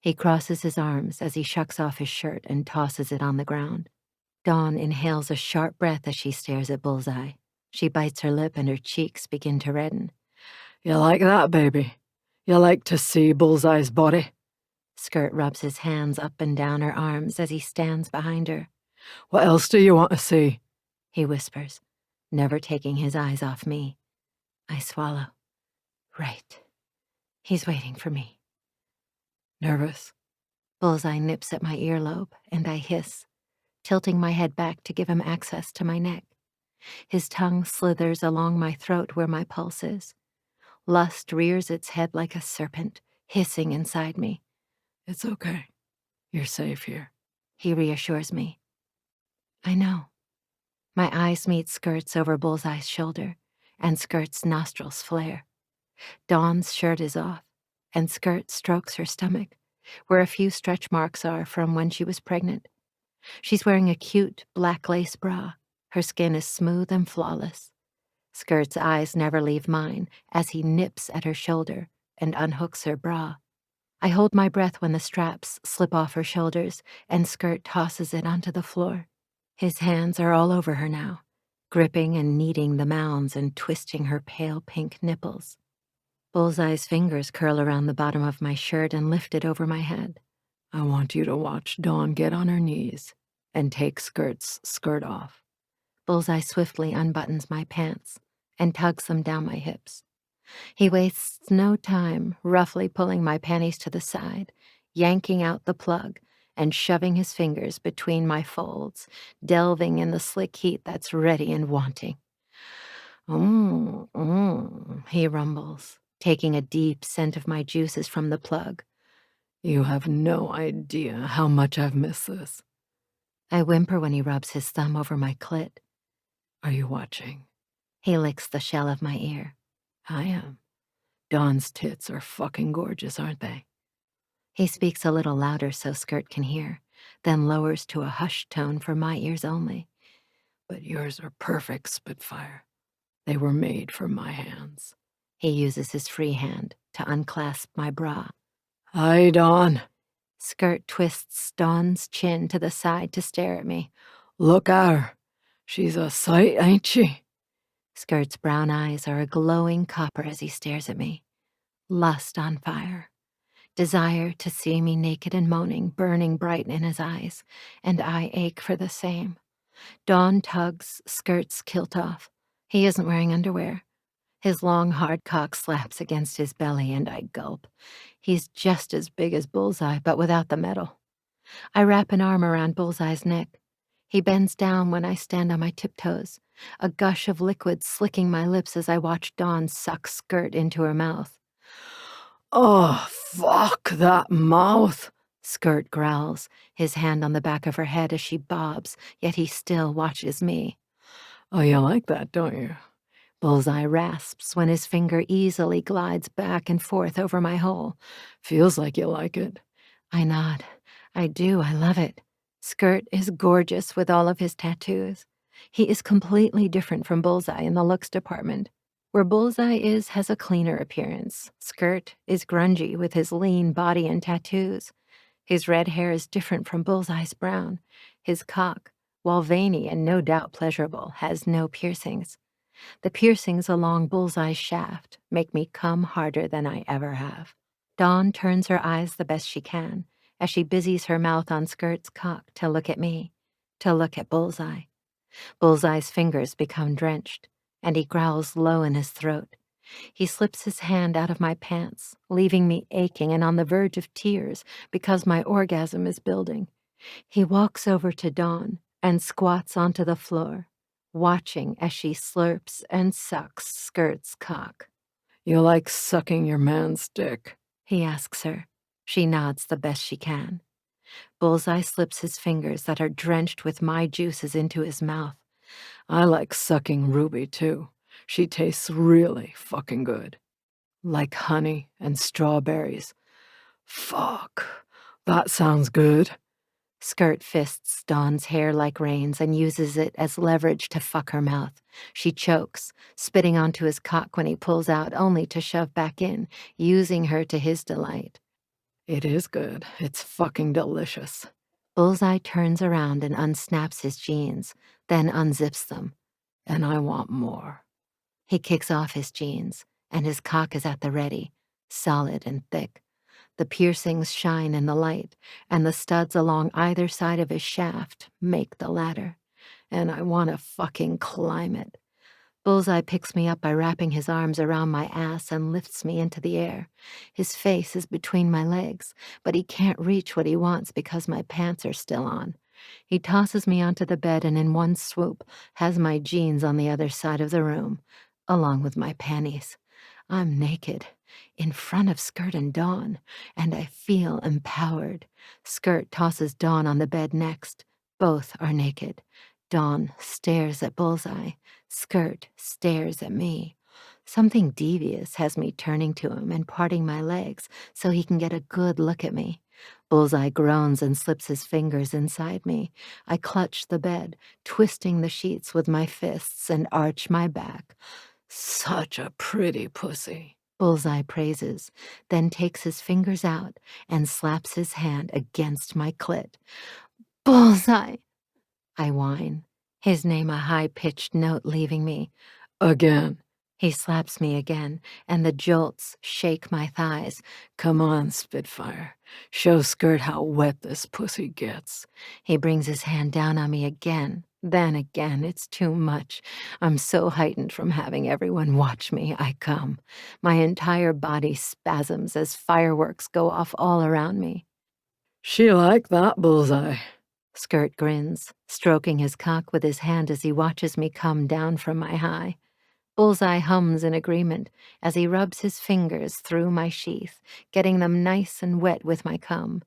He crosses his arms as he shucks off his shirt and tosses it on the ground. Dawn inhales a sharp breath as she stares at Bullseye. She bites her lip and her cheeks begin to redden. You like that, baby? You like to see Bullseye's body? Skirt rubs his hands up and down her arms as he stands behind her. What else do you want to see? He whispers, never taking his eyes off me. I swallow. Right. He's waiting for me. Nervous? Bullseye nips at my earlobe, and I hiss, tilting my head back to give him access to my neck. His tongue slithers along my throat where my pulse is. Lust rears its head like a serpent, hissing inside me. It's okay. You're safe here. He reassures me. I know. My eyes meet Skirt's over Bullseye's shoulder, and Skirt's nostrils flare. Dawn's shirt is off, and Skirt strokes her stomach, where a few stretch marks are from when she was pregnant. She's wearing a cute black lace bra. Her skin is smooth and flawless. Skirt's eyes never leave mine as he nips at her shoulder and unhooks her bra. I hold my breath when the straps slip off her shoulders and Skirt tosses it onto the floor. His hands are all over her now, gripping and kneading the mounds and twisting her pale pink nipples. Bullseye's fingers curl around the bottom of my shirt and lift it over my head. I want you to watch Dawn get on her knees and take Skirt's skirt off. Bullseye swiftly unbuttons my pants and tugs them down my hips. He wastes no time roughly pulling my panties to the side, yanking out the plug, and shoving his fingers between my folds, delving in the slick heat that's ready and wanting. He rumbles, taking a deep scent of my juices from the plug. You have no idea how much I've missed this. I whimper when he rubs his thumb over my clit. Are you watching? He licks the shell of my ear. I am. Dawn's tits are fucking gorgeous, aren't they? He speaks a little louder so Skirt can hear, then lowers to a hushed tone for my ears only. But yours are perfect, Spitfire. They were made for my hands. He uses his free hand to unclasp my bra. Hi, Dawn. Skirt twists Dawn's chin to the side to stare at me. Look at her. She's a sight, ain't she? Skirt's brown eyes are a glowing copper as he stares at me. Lust on fire. Desire to see me naked and moaning, burning bright in his eyes, and I ache for the same. Dawn tugs Skirt's kilt off. He isn't wearing underwear. His long, hard cock slaps against his belly, and I gulp. He's just as big as Bullseye, but without the metal. I wrap an arm around Bullseye's neck. He bends down when I stand on my tiptoes, a gush of liquid slicking my lips as I watch Dawn suck Skirt into her mouth. Oh, fuck that mouth, Skirt growls, his hand on the back of her head as she bobs, yet he still watches me. Oh, you like that, don't you? Bullseye rasps when his finger easily glides back and forth over my hole. Feels like you like it. I nod. I do, I love it. Skirt is gorgeous with all of his tattoos. He is completely different from Bullseye in the looks department. Where Bullseye has a cleaner appearance. Skirt is grungy with his lean body and tattoos. His red hair is different from Bullseye's brown. His cock, while veiny and no doubt pleasurable, has no piercings. The piercings along Bullseye's shaft make me come harder than I ever have. Dawn turns her eyes the best she can as she busies her mouth on Skirt's cock to look at me, to look at Bullseye. Bullseye's fingers become drenched, and he growls low in his throat. He slips his hand out of my pants, leaving me aching and on the verge of tears because my orgasm is building. He walks over to Dawn and squats onto the floor, watching as she slurps and sucks Skirt's cock. You like sucking your man's dick? He asks her. She nods the best she can. Bullseye slips his fingers that are drenched with my juices into his mouth. I like sucking Ruby, too. She tastes really fucking good. Like honey and strawberries. Fuck. That sounds good. Skirt fists Dawn's hair like Raine's and uses it as leverage to fuck her mouth. She chokes, spitting onto his cock when he pulls out only to shove back in, using her to his delight. It is good. It's fucking delicious. Bullseye turns around and unsnaps his jeans, then unzips them. And I want more. He kicks off his jeans, and his cock is at the ready, solid and thick. The piercings shine in the light, and the studs along either side of his shaft make the ladder. And I want to fucking climb it. Bullseye picks me up by wrapping his arms around my ass and lifts me into the air. His face is between my legs, but he can't reach what he wants because my pants are still on. He tosses me onto the bed and in one swoop has my jeans on the other side of the room, along with my panties. I'm naked, in front of Skirt and Dawn, and I feel empowered. Skirt tosses Dawn on the bed next. Both are naked. Dawn stares at Bullseye. Skirt stares at me. Something devious has me turning to him and parting my legs so he can get a good look at me. Bullseye groans and slips his fingers inside me. I clutch the bed, twisting the sheets with my fists and arch my back. Such a pretty pussy, Bullseye praises, then takes his fingers out and slaps his hand against my clit. Bullseye! I whine, his name a high-pitched note leaving me. Again. He slaps me again, and the jolts shake my thighs. Come on, Spitfire. Show Skirt how wet this pussy gets. He brings his hand down on me again. Then again, it's too much. I'm so heightened from having everyone watch me, I come. My entire body spasms as fireworks go off all around me. She like that, Bullseye. Skirt grins, stroking his cock with his hand as he watches me come down from my high. Bullseye hums in agreement as he rubs his fingers through my sheath, getting them nice and wet with my cum.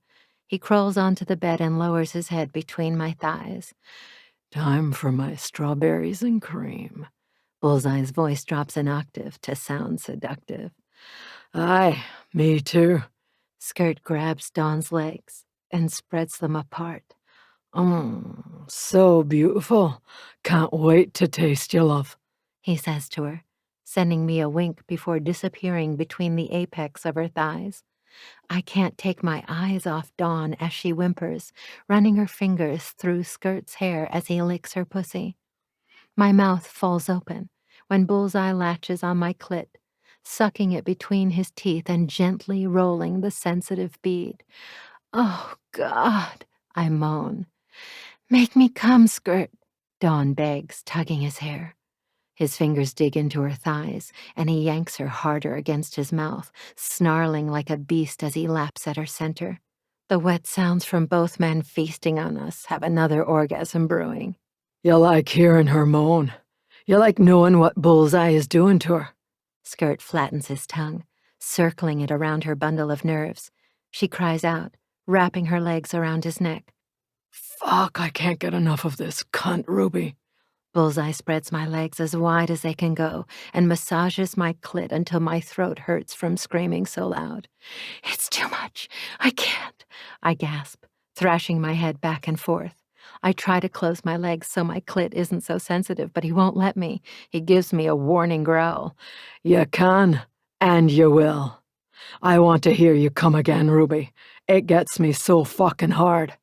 He crawls onto the bed and lowers his head between my thighs. Time for my strawberries and cream. Bullseye's voice drops an octave to sound seductive. Aye, me too. Skirt grabs Dawn's legs and spreads them apart. So beautiful. Can't wait to taste your love, he says to her, sending me a wink before disappearing between the apex of her thighs. I can't take my eyes off Dawn as she whimpers, running her fingers through Skirt's hair as he licks her pussy. My mouth falls open when Bullseye latches on my clit, sucking it between his teeth and gently rolling the sensitive bead. Oh, God, I moan. Make me come, Skirt, Dawn begs, tugging his hair. His fingers dig into her thighs, and he yanks her harder against his mouth, snarling like a beast as he laps at her center. The wet sounds from both men feasting on us have another orgasm brewing. You like hearing her moan. You like knowing what Bullseye is doing to her. Skirt flattens his tongue, circling it around her bundle of nerves. She cries out, wrapping her legs around his neck. Fuck, I can't get enough of this cunt, Ruby. Bullseye spreads my legs as wide as they can go and massages my clit until my throat hurts from screaming so loud. It's too much. I can't, I gasp, thrashing my head back and forth. I try to close my legs so my clit isn't so sensitive, but he won't let me. He gives me a warning growl. You can, and you will. I want to hear you come again, Ruby. It gets me so fucking hard.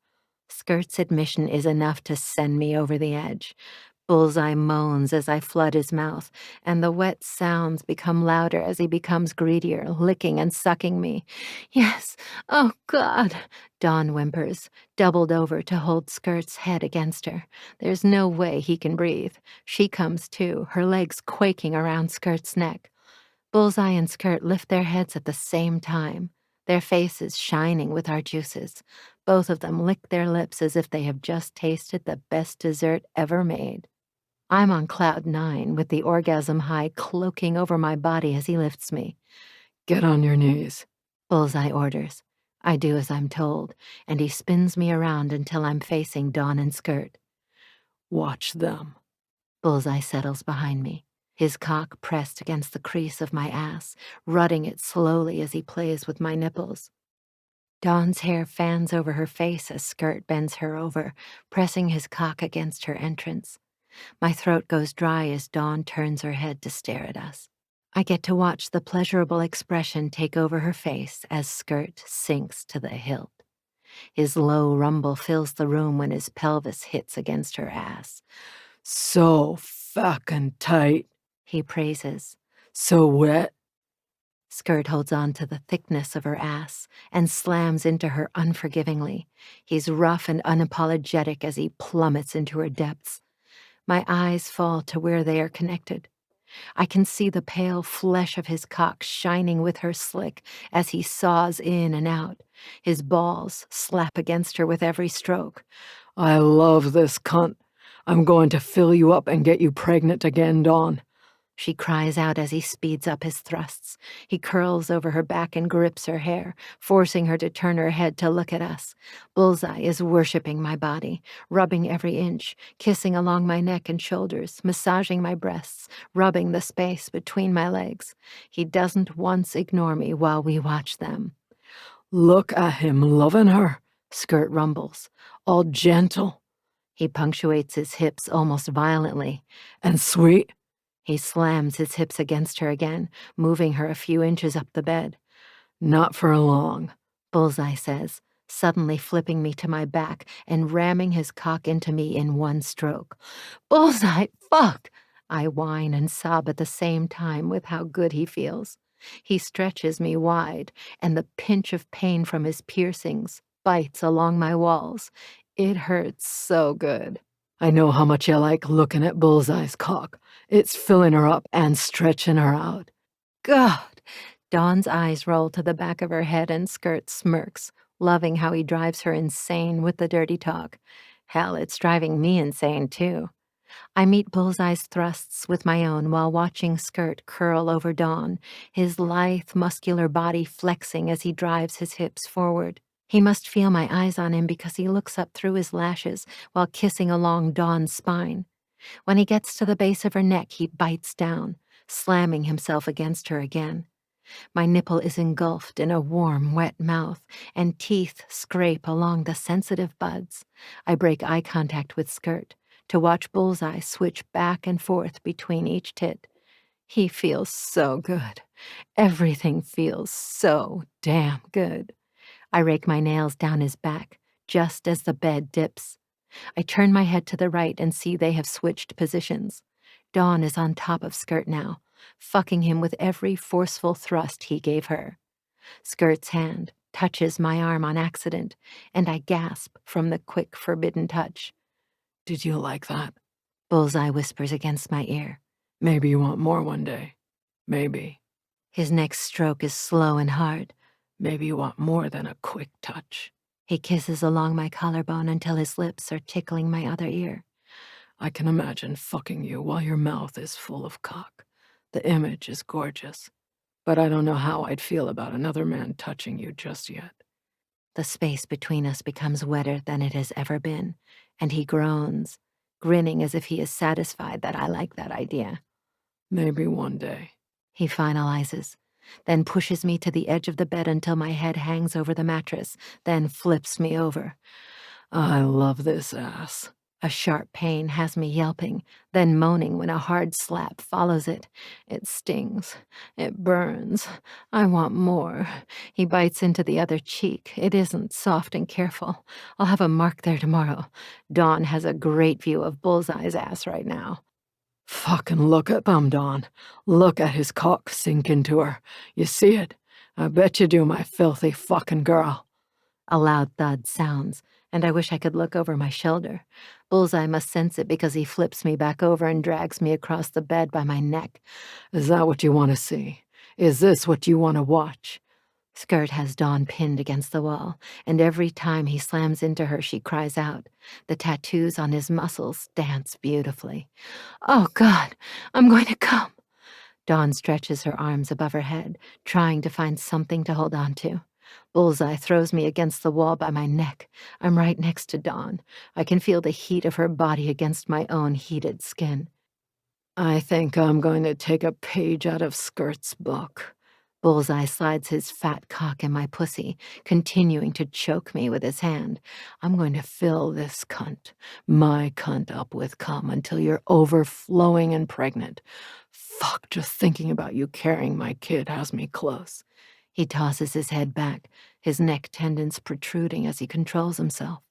Skirt's admission is enough to send me over the edge. Bullseye moans as I flood his mouth, and the wet sounds become louder as he becomes greedier, licking and sucking me. Yes, oh God, Dawn whimpers, doubled over to hold Skirt's head against her. There's no way he can breathe. She comes too, her legs quaking around Skirt's neck. Bullseye and Skirt lift their heads at the same time, their faces shining with our juices. Both of them lick their lips as if they have just tasted the best dessert ever made. I'm on cloud 9 with the orgasm high cloaking over my body as he lifts me. Get on your knees, Bullseye orders. I do as I'm told, and he spins me around until I'm facing Dawn and Skirt. Watch them. Bullseye settles behind me, his cock pressed against the crease of my ass, rutting it slowly as he plays with my nipples. Dawn's hair fans over her face as Skirt bends her over, pressing his cock against her entrance. My throat goes dry as Dawn turns her head to stare at us. I get to watch the pleasurable expression take over her face as Skirt sinks to the hilt. His low rumble fills the room when his pelvis hits against her ass. So fucking tight, he praises. So wet. Skirt holds on to the thickness of her ass and slams into her unforgivingly. He's rough and unapologetic as he plummets into her depths. My eyes fall to where they are connected. I can see the pale flesh of his cock shining with her slick as he saws in and out. His balls slap against her with every stroke. I love this cunt. I'm going to fill you up and get you pregnant again, Dawn. She cries out as he speeds up his thrusts. He curls over her back and grips her hair, forcing her to turn her head to look at us. Bullseye is worshipping my body, rubbing every inch, kissing along my neck and shoulders, massaging my breasts, rubbing the space between my legs. He doesn't once ignore me while we watch them. Look at him loving her, Skirt rumbles, all gentle. He punctuates his hips almost violently. And sweet. He slams his hips against her again, moving her a few inches up the bed. Not for long, Bullseye says, suddenly flipping me to my back and ramming his cock into me in one stroke. Bullseye, fuck! I whine and sob at the same time with how good he feels. He stretches me wide, and the pinch of pain from his piercings bites along my walls. It hurts so good. I know how much you like looking at Bullseye's cock. It's filling her up and stretching her out. God! Dawn's eyes roll to the back of her head and Skirt smirks, loving how he drives her insane with the dirty talk. Hell, it's driving me insane, too. I meet Bullseye's thrusts with my own while watching Skirt curl over Dawn, his lithe, muscular body flexing as he drives his hips forward. He must feel my eyes on him because he looks up through his lashes while kissing along Dawn's spine. When he gets to the base of her neck, he bites down, slamming himself against her again. My nipple is engulfed in a warm, wet mouth, and teeth scrape along the sensitive buds. I break eye contact with Skirt to watch Bullseye switch back and forth between each tit. He feels so good. Everything feels so damn good. I rake my nails down his back, just as the bed dips. I turn my head to the right and see they have switched positions. Dawn is on top of Skirt now, fucking him with every forceful thrust he gave her. Skirt's hand touches my arm on accident, and I gasp from the quick, forbidden touch. Did you like that? Bullseye whispers against my ear. Maybe you want more one day. Maybe. His next stroke is slow and hard. Maybe you want more than a quick touch. He kisses along my collarbone until his lips are tickling my other ear. I can imagine fucking you while your mouth is full of cock. The image is gorgeous. But I don't know how I'd feel about another man touching you just yet. The space between us becomes wetter than it has ever been, and he groans, grinning as if he is satisfied that I like that idea. Maybe one day, he finalizes, then pushes me to the edge of the bed until my head hangs over the mattress, then flips me over. I love this ass. A sharp pain has me yelping, then moaning when a hard slap follows it. It stings. It burns. I want more. He bites into the other cheek. It isn't soft and careful. I'll have a mark there tomorrow. Dawn has a great view of Bullseye's ass right now. Fucking look at them, Dawn. Look at his cock sink into her. You see it? I bet you do, my filthy fucking girl. A loud thud sounds, and I wish I could look over my shoulder. Bullseye must sense it because he flips me back over and drags me across the bed by my neck. Is that what you want to see? Is this what you want to watch? Skirt has Dawn pinned against the wall, and every time he slams into her, she cries out. The tattoos on his muscles dance beautifully. Oh, God, I'm going to come. Dawn stretches her arms above her head, trying to find something to hold on to. Bullseye throws me against the wall by my neck. I'm right next to Dawn. I can feel the heat of her body against my own heated skin. I think I'm going to take a page out of Skirt's book. Bullseye slides his fat cock in my pussy, continuing to choke me with his hand. I'm going to fill this cunt, my cunt, up with cum until you're overflowing and pregnant. Fuck, just thinking about you carrying my kid has me close. He tosses his head back, his neck tendons protruding as he controls himself.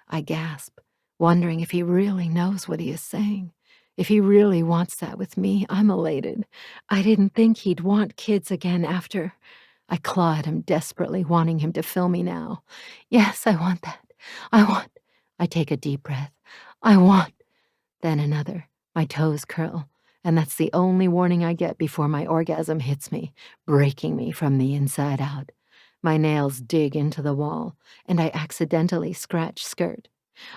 I gasp, wondering if he really knows what he is saying. If he really wants that with me, I'm elated. I didn't think he'd want kids again after. I claw at him desperately, wanting him to fill me now. Yes, I want that. I take a deep breath. I want. Then another. My toes curl. And that's the only warning I get before my orgasm hits me, breaking me from the inside out. My nails dig into the wall, and I accidentally scratch Skirt.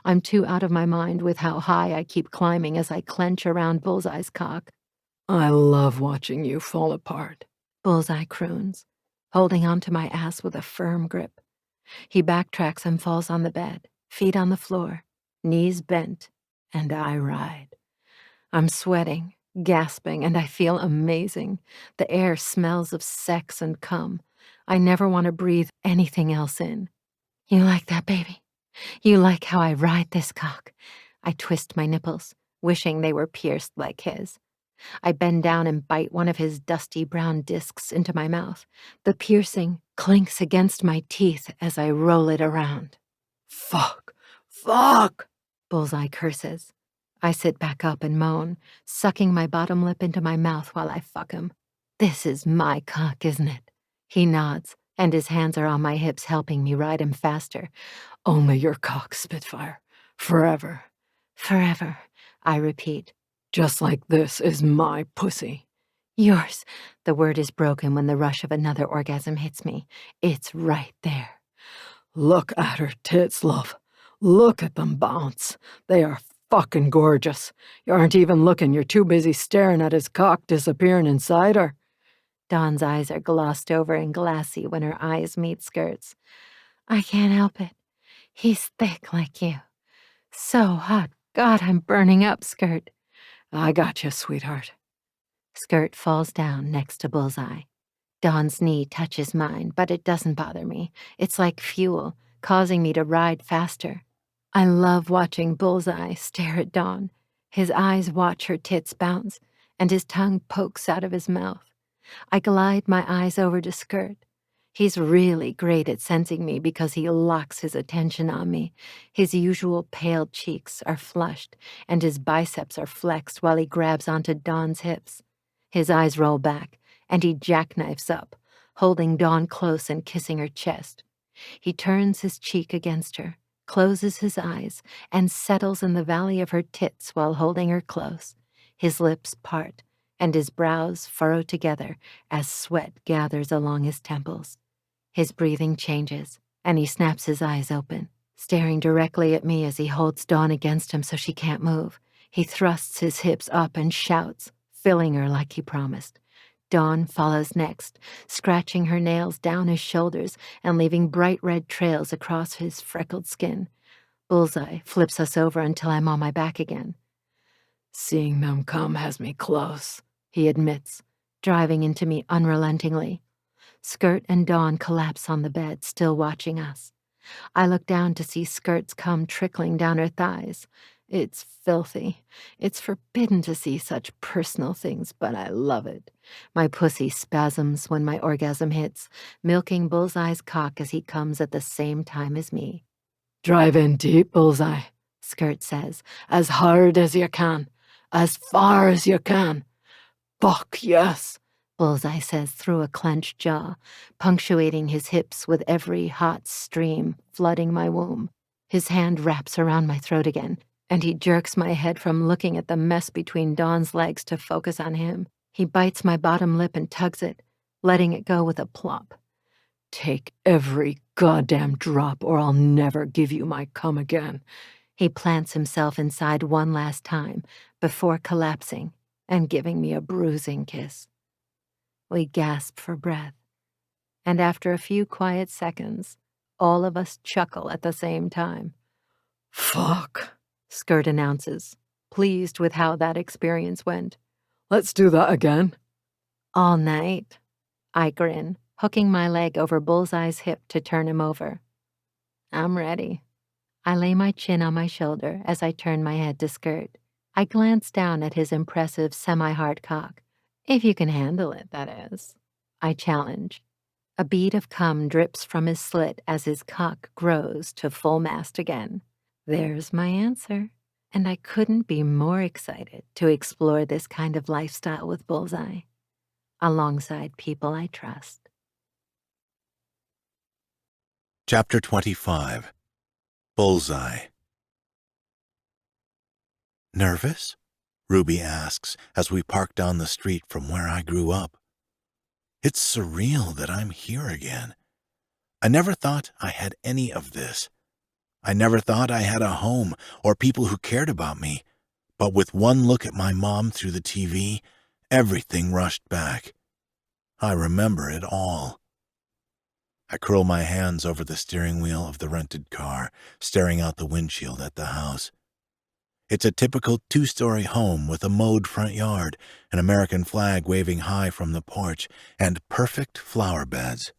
I'm too out of my mind with how high I keep climbing as I clench around Bullseye's cock. I love watching you fall apart, Bullseye croons, holding onto my ass with a firm grip. He backtracks and falls on the bed, feet on the floor, knees bent, and I ride. I'm sweating, gasping, and I feel amazing. The air smells of sex and cum. I never want to breathe anything else in. You like that, baby? You like how I ride this cock? I twist my nipples, wishing they were pierced like his. I bend down and bite one of his dusty brown discs into my mouth. The piercing clinks against my teeth as I roll it around. Fuck! Fuck! Bullseye curses. I sit back up and moan, sucking my bottom lip into my mouth while I fuck him. This is my cock, isn't it? He nods, and his hands are on my hips helping me ride him faster. Only your cock, Spitfire. Forever. Forever, I repeat. Just like this is my pussy. Yours. The word is broken when the rush of another orgasm hits me. It's right there. Look at her tits, love. Look at them bounce. They are fucking gorgeous. You aren't even looking. You're too busy staring at his cock disappearing inside her. Dawn's eyes are glossed over and glassy when her eyes meet Skirt's. I can't help it. He's thick like you. So hot. God, I'm burning up, Skirt. I got you, sweetheart. Skirt falls down next to Bullseye. Dawn's knee touches mine, but it doesn't bother me. It's like fuel, causing me to ride faster. I love watching Bullseye stare at Dawn. His eyes watch her tits bounce, and his tongue pokes out of his mouth. I glide my eyes over to Skirt. He's really great at sensing me because he locks his attention on me. His usual pale cheeks are flushed, and his biceps are flexed while he grabs onto Dawn's hips. His eyes roll back, and he jackknifes up, holding Dawn close and kissing her chest. He turns his cheek against her, closes his eyes, and settles in the valley of her tits while holding her close. His lips part, and his brows furrow together as sweat gathers along his temples. His breathing changes, and he snaps his eyes open, staring directly at me as he holds Dawn against him so she can't move. He thrusts his hips up and shouts, filling her like he promised. Dawn follows next, scratching her nails down his shoulders and leaving bright red trails across his freckled skin. Bullseye flips us over until I'm on my back again. Seeing them come has me close, he admits, driving into me unrelentingly. Skirt and Dawn collapse on the bed, still watching us. I look down to see Skirt's cum trickling down her thighs. It's filthy. It's forbidden to see such personal things, but I love it. My pussy spasms when my orgasm hits, milking Bullseye's cock as he comes at the same time as me. Drive in deep, Bullseye, Skirt says, as hard as you can, as far as you can. Fuck yes, Bullseye says through a clenched jaw, punctuating his hips with every hot stream flooding my womb. His hand wraps around my throat again, and he jerks my head from looking at the mess between Dawn's legs to focus on him. He bites my bottom lip and tugs it, letting it go with a plop. Take every goddamn drop or I'll never give you my cum again. He plants himself inside one last time before collapsing and giving me a bruising kiss. We gasp for breath, and after a few quiet seconds, all of us chuckle at the same time. Fuck, Skirt announces, pleased with how that experience went. Let's do that again. All night, I grin, hooking my leg over Bullseye's hip to turn him over. I'm ready. I lay my chin on my shoulder as I turn my head to Skirt. I glance down at his impressive semi-hard cock. If you can handle it, that is. I challenge. A bead of cum drips from his slit as his cock grows to full mast again. There's my answer, and I couldn't be more excited to explore this kind of lifestyle with Bullseye, alongside people I trust. Chapter 25. Bullseye. Nervous? Ruby asks as we park down the street from where I grew up. It's surreal that I'm here again. I never thought I had any of this. I never thought I had a home or people who cared about me. But with one look at my mom through the TV, everything rushed back. I remember it all. I curl my hands over the steering wheel of the rented car, staring out the windshield at the house. It's a typical two-story home with a mowed front yard, an American flag waving high from the porch, and perfect flower beds.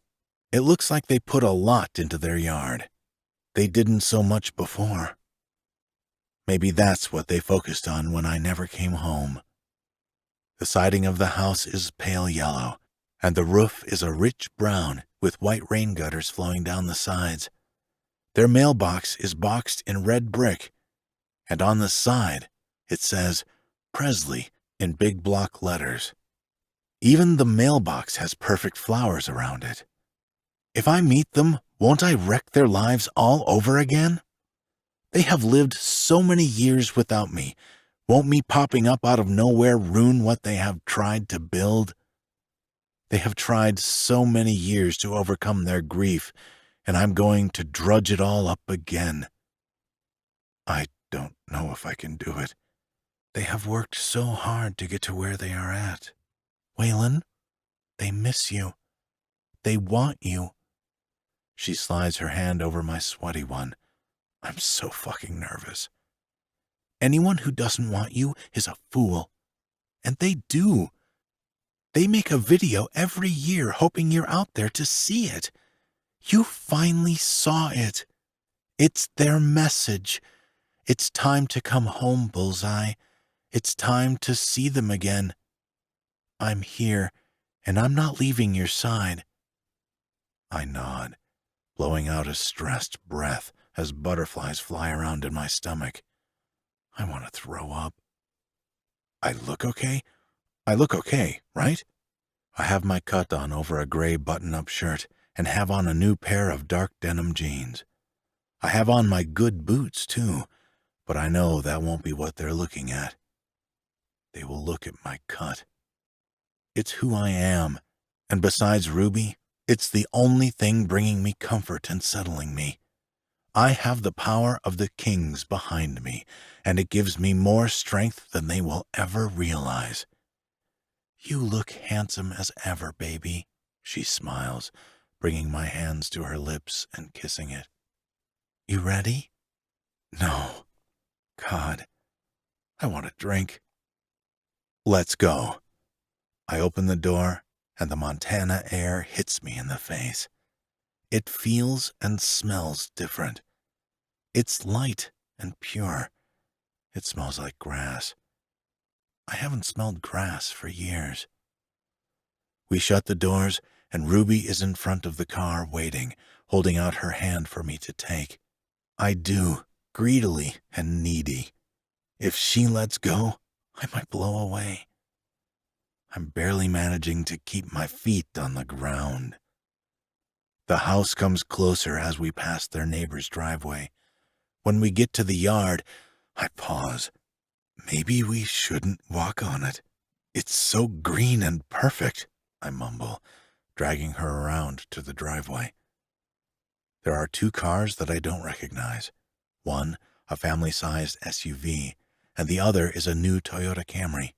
It looks like they put a lot into their yard. They didn't so much before. Maybe that's what they focused on when I never came home. The siding of the house is pale yellow, and the roof is a rich brown with white rain gutters flowing down the sides. Their mailbox is boxed in red brick, and on the side it says Presley in big block letters. Even the mailbox has perfect flowers around it. If I meet them, won't I wreck their lives all over again? They have lived so many years without me. Won't me popping up out of nowhere ruin what they have tried to build? They have tried so many years to overcome their grief, and I'm going to drudge it all up again. I don't know if I can do it. They have worked so hard to get to where they are at. Waylon, they miss you. They want you. She slides her hand over my sweaty one. I'm so fucking nervous. Anyone who doesn't want you is a fool. And they do. They make a video every year hoping you're out there to see it. You finally saw it. It's their message. It's time to come home, Bullseye. It's time to see them again. I'm here, and I'm not leaving your side. I nod, blowing out a stressed breath as butterflies fly around in my stomach. I want to throw up. I look okay? I look okay, right? I have my cut on over a gray button-up shirt and have on a new pair of dark denim jeans. I have on my good boots, too, but I know that won't be what they're looking at. They will look at my cut. It's who I am, and besides Ruby, it's the only thing bringing me comfort and settling me. I have the power of the kings behind me, and it gives me more strength than they will ever realize. You look handsome as ever, baby, she smiles, bringing my hands to her lips and kissing it. You ready? No. God, I want a drink. Let's go. I open the door, and the Montana air hits me in the face. It feels and smells different. It's light and pure. It smells like grass. I haven't smelled grass for years. We shut the doors, and Ruby is in front of the car waiting, holding out her hand for me to take. I do, greedily and needy. If she lets go, I might blow away. I'm barely managing to keep my feet on the ground. The house comes closer as we pass their neighbor's driveway. When we get to the yard, I pause. Maybe we shouldn't walk on it. It's so green and perfect, I mumble, dragging her around to the driveway. There are 2 cars that I don't recognize. One, a family-sized SUV, and the other is a new Toyota Camry.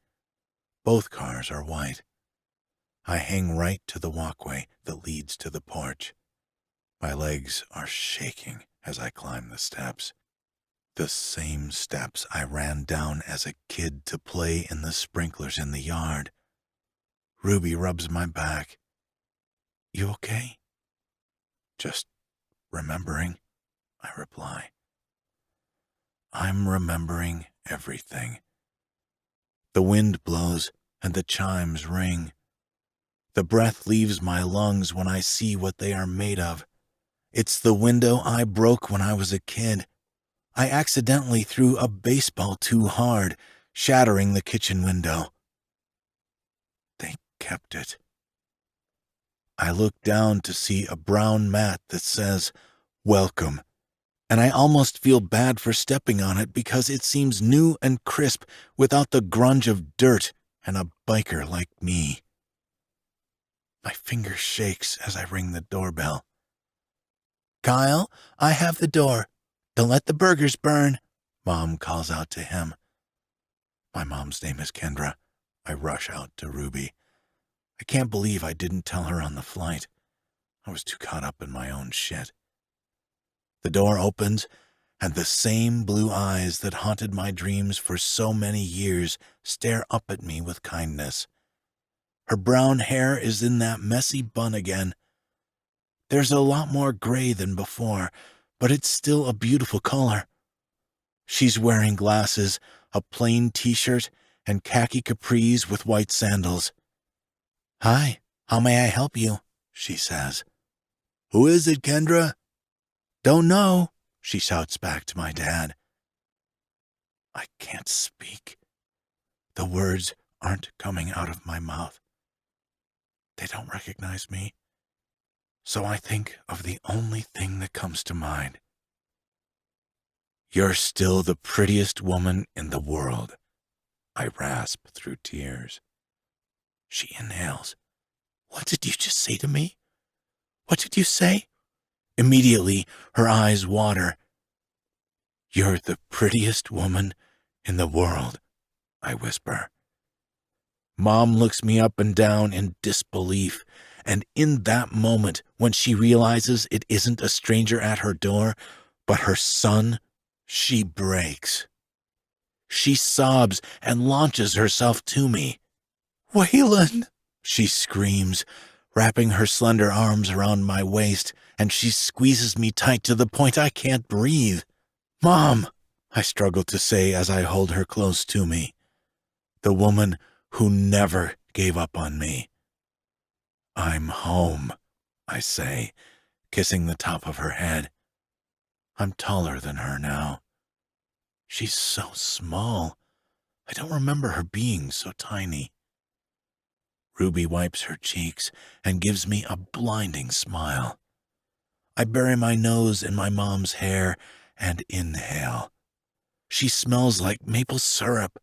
Both cars are white. I hang right to the walkway that leads to the porch. My legs are shaking as I climb the steps. The same steps I ran down as a kid to play in the sprinklers in the yard. Ruby rubs my back. You okay? Just remembering, I reply. I'm remembering everything. The wind blows and the chimes ring. The breath leaves my lungs when I see what they are made of. It's the window I broke when I was a kid. I accidentally threw a baseball too hard, shattering the kitchen window. They kept it. I look down to see a brown mat that says, "Welcome," and I almost feel bad for stepping on it because it seems new and crisp without the grunge of dirt and a biker like me. My finger shakes as I ring the doorbell. Kyle, I have the door. Don't let the burgers burn, Mom calls out to him. My mom's name is Kendra. I rush out to Ruby. I can't believe I didn't tell her on the flight. I was too caught up in my own shit. The door opens, and the same blue eyes that haunted my dreams for so many years stare up at me with kindness. Her brown hair is in that messy bun again. There's a lot more gray than before, but it's still a beautiful color. She's wearing glasses, a plain t-shirt, and khaki capris with white sandals. Hi, how may I help you? She says. Who is it, Kendra? Don't know, she shouts back to my dad. I can't speak. The words aren't coming out of my mouth. They don't recognize me. So I think of the only thing that comes to mind. You're still the prettiest woman in the world, I rasp through tears. She inhales. What did you just say to me? What did you say? Immediately, her eyes water. You're the prettiest woman in the world, I whisper. Mom looks me up and down in disbelief, and in that moment, when she realizes it isn't a stranger at her door, but her son, she breaks. She sobs and launches herself to me. Waylon, she screams, wrapping her slender arms around my waist, and she squeezes me tight to the point I can't breathe. Mom, I struggle to say as I hold her close to me. The woman who never gave up on me. I'm home, I say, kissing the top of her head. I'm taller than her now. She's so small. I don't remember her being so tiny. Ruby wipes her cheeks and gives me a blinding smile. I bury my nose in my mom's hair and inhale. She smells like maple syrup.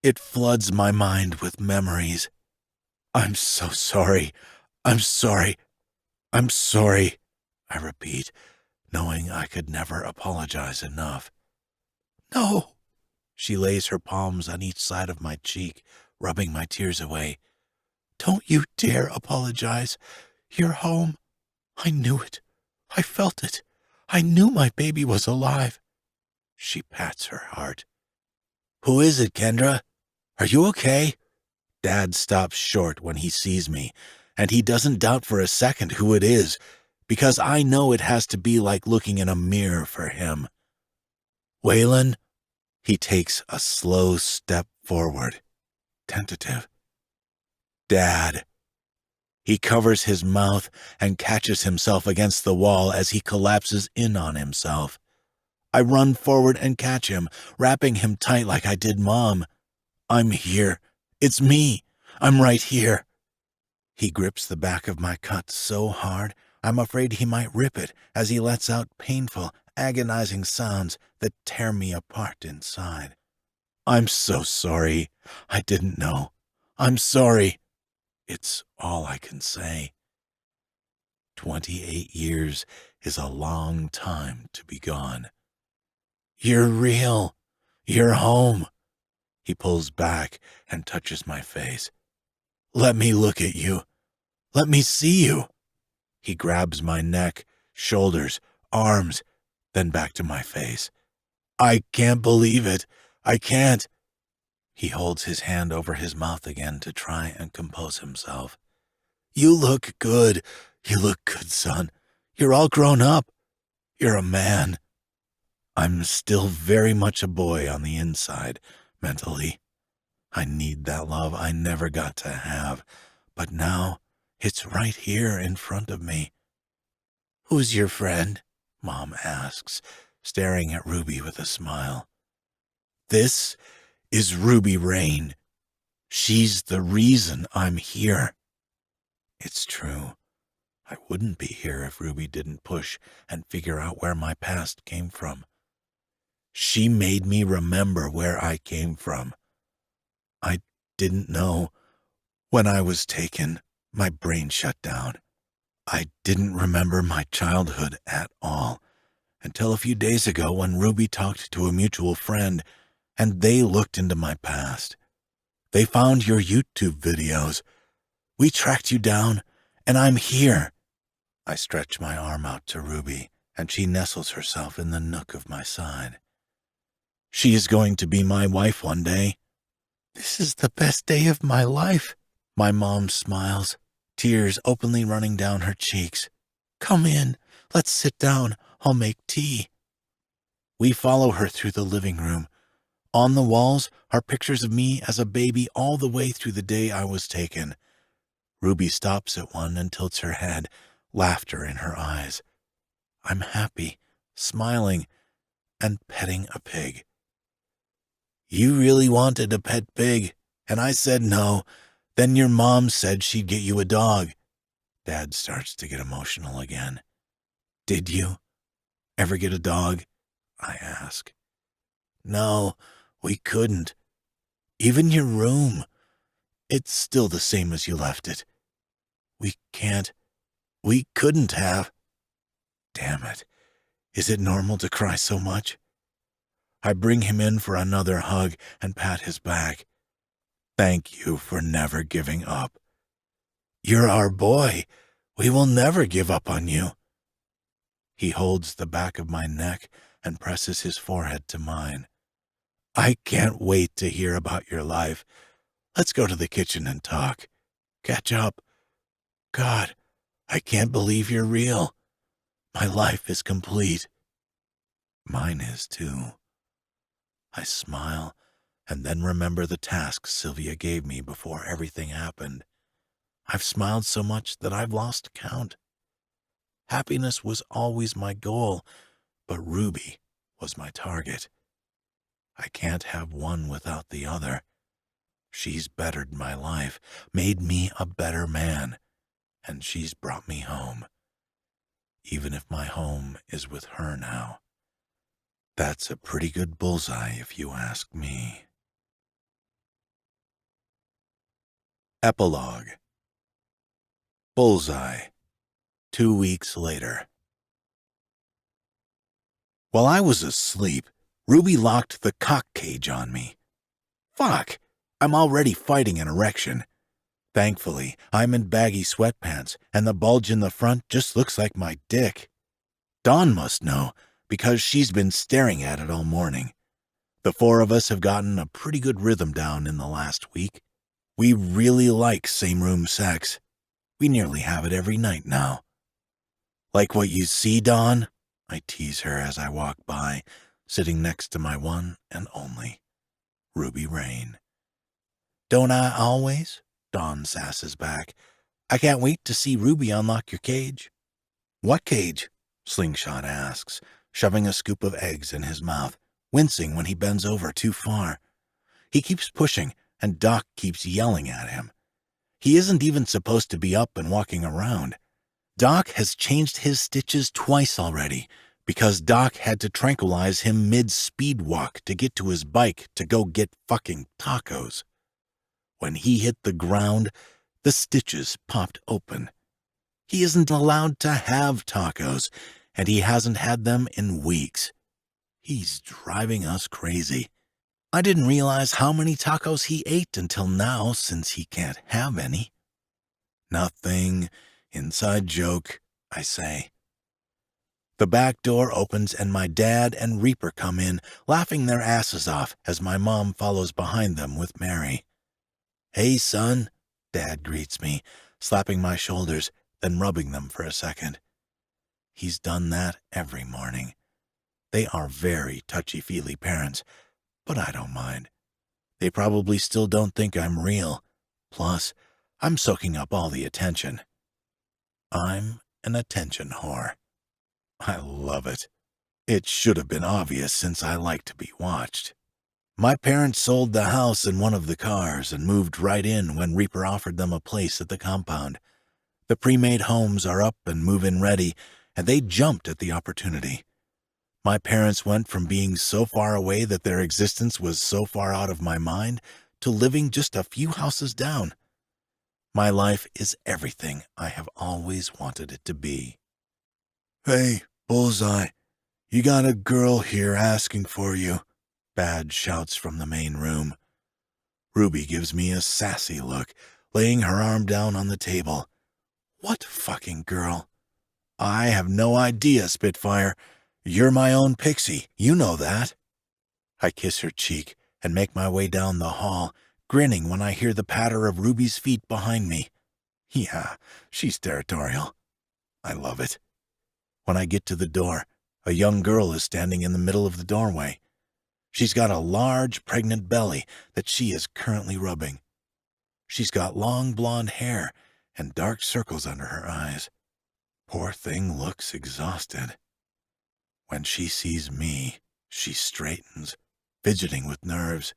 It floods my mind with memories. I'm so sorry. I'm sorry. I'm sorry, I repeat, knowing I could never apologize enough. No. She lays her palms on each side of my cheek, rubbing my tears away. Don't you dare apologize. You're home. I knew it. I felt it. I knew my baby was alive. She pats her heart. Who is it, Kendra? Are you okay? Dad stops short when he sees me, and he doesn't doubt for a second who it is, because I know it has to be like looking in a mirror for him. Waylon? He takes a slow step forward, tentative. Dad. He covers his mouth and catches himself against the wall as he collapses in on himself. I run forward and catch him, wrapping him tight like I did Mom. I'm here. It's me. I'm right here. He grips the back of my cut so hard, I'm afraid he might rip it as he lets out painful, agonizing sounds that tear me apart inside. I'm so sorry. I didn't know. I'm sorry. It's all I can say. 28 years is a long time to be gone. You're real. You're home. He pulls back and touches my face. Let me look at you. Let me see you. He grabs my neck, shoulders, arms, then back to my face. I can't believe it. I can't. He holds his hand over his mouth again to try and compose himself. You look good. You look good, son. You're all grown up. You're a man. I'm still very much a boy on the inside, mentally. I need that love I never got to have, but now it's right here in front of me. Who's your friend? Mom asks, staring at Ruby with a smile. This is Ruby Raine. She's the reason I'm here. It's true. I wouldn't be here if Ruby didn't push and figure out where my past came from. She made me remember where I came from. I didn't know. When I was taken, my brain shut down. I didn't remember my childhood at all, until a few days ago when Ruby talked to a mutual friend, and they looked into my past. They found your YouTube videos. We tracked you down, and I'm here. I stretch my arm out to Ruby, and she nestles herself in the nook of my side. She is going to be my wife one day. This is the best day of my life. My mom smiles, tears openly running down her cheeks. Come in. Let's sit down. I'll make tea. We follow her through the living room. On the walls are pictures of me as a baby all the way through the day I was taken. Ruby stops at one and tilts her head, laughter in her eyes. I'm happy, smiling, and petting a pig. You really wanted a pet pig, and I said no. Then your mom said she'd get you a dog. Dad starts to get emotional again. Did you ever get a dog? I ask. No, we couldn't. Even your room. It's still the same as you left it. We couldn't have. Damn it. Is it normal to cry so much? I bring him in for another hug and pat his back. Thank you for never giving up. You're our boy. We will never give up on you. He holds the back of my neck and presses his forehead to mine. I can't wait to hear about your life. Let's go to the kitchen and talk. Catch up. God, I can't believe you're real. My life is complete. Mine is too. I smile and then remember the tasks Sylvia gave me before everything happened. I've smiled so much that I've lost count. Happiness was always my goal, but Ruby was my target. I can't have one without the other. She's bettered my life, made me a better man, and she's brought me home. Even if my home is with her now. That's a pretty good bullseye if you ask me. Epilogue. Bullseye. 2 weeks later. While I was asleep, Ruby locked the cock cage on me. Fuck! I'm already fighting an erection. Thankfully, I'm in baggy sweatpants, and the bulge in the front just looks like my dick. Dawn must know, because she's been staring at it all morning. The four of us have gotten a pretty good rhythm down in the last week. We really like same-room sex. We nearly have it every night now. Like what you see, Dawn? I tease her as I walk by, sitting next to my one and only, Ruby Raine. Don't I always? Dawn sasses back. I can't wait to see Ruby unlock your cage. What cage? Slingshot asks, shoving a scoop of eggs in his mouth, wincing when he bends over too far. He keeps pushing, and Doc keeps yelling at him. He isn't even supposed to be up and walking around. Doc has changed his stitches twice already, because Doc had to tranquilize him mid-speed walk to get to his bike to go get fucking tacos. When he hit the ground, the stitches popped open. He isn't allowed to have tacos, and he hasn't had them in weeks. He's driving us crazy. I didn't realize how many tacos he ate until now, since he can't have any. Nothing. Inside joke, I say. The back door opens and my dad and Reaper come in, laughing their asses off as my mom follows behind them with Mary. Hey, son, Dad greets me, slapping my shoulders, then rubbing them for a second. He's done that every morning. They are very touchy-feely parents, but I don't mind. They probably still don't think I'm real. Plus, I'm soaking up all the attention. I'm an attention whore. I love it. It should have been obvious since I like to be watched. My parents sold the house and one of the cars and moved right in when Reaper offered them a place at the compound. The pre-made homes are up and move-in ready, and they jumped at the opportunity. My parents went from being so far away that their existence was so far out of my mind to living just a few houses down. My life is everything I have always wanted it to be. Hey, Bullseye, you got a girl here asking for you, Bad shouts from the main room. Ruby gives me a sassy look, laying her arm down on the table. What fucking girl? I have no idea, Spitfire. You're my own pixie, you know that. I kiss her cheek and make my way down the hall, grinning when I hear the patter of Ruby's feet behind me. Yeah, she's territorial. I love it. When I get to the door, a young girl is standing in the middle of the doorway. She's got a large, pregnant belly that she is currently rubbing. She's got long blonde hair and dark circles under her eyes. Poor thing looks exhausted. When she sees me, she straightens, fidgeting with nerves.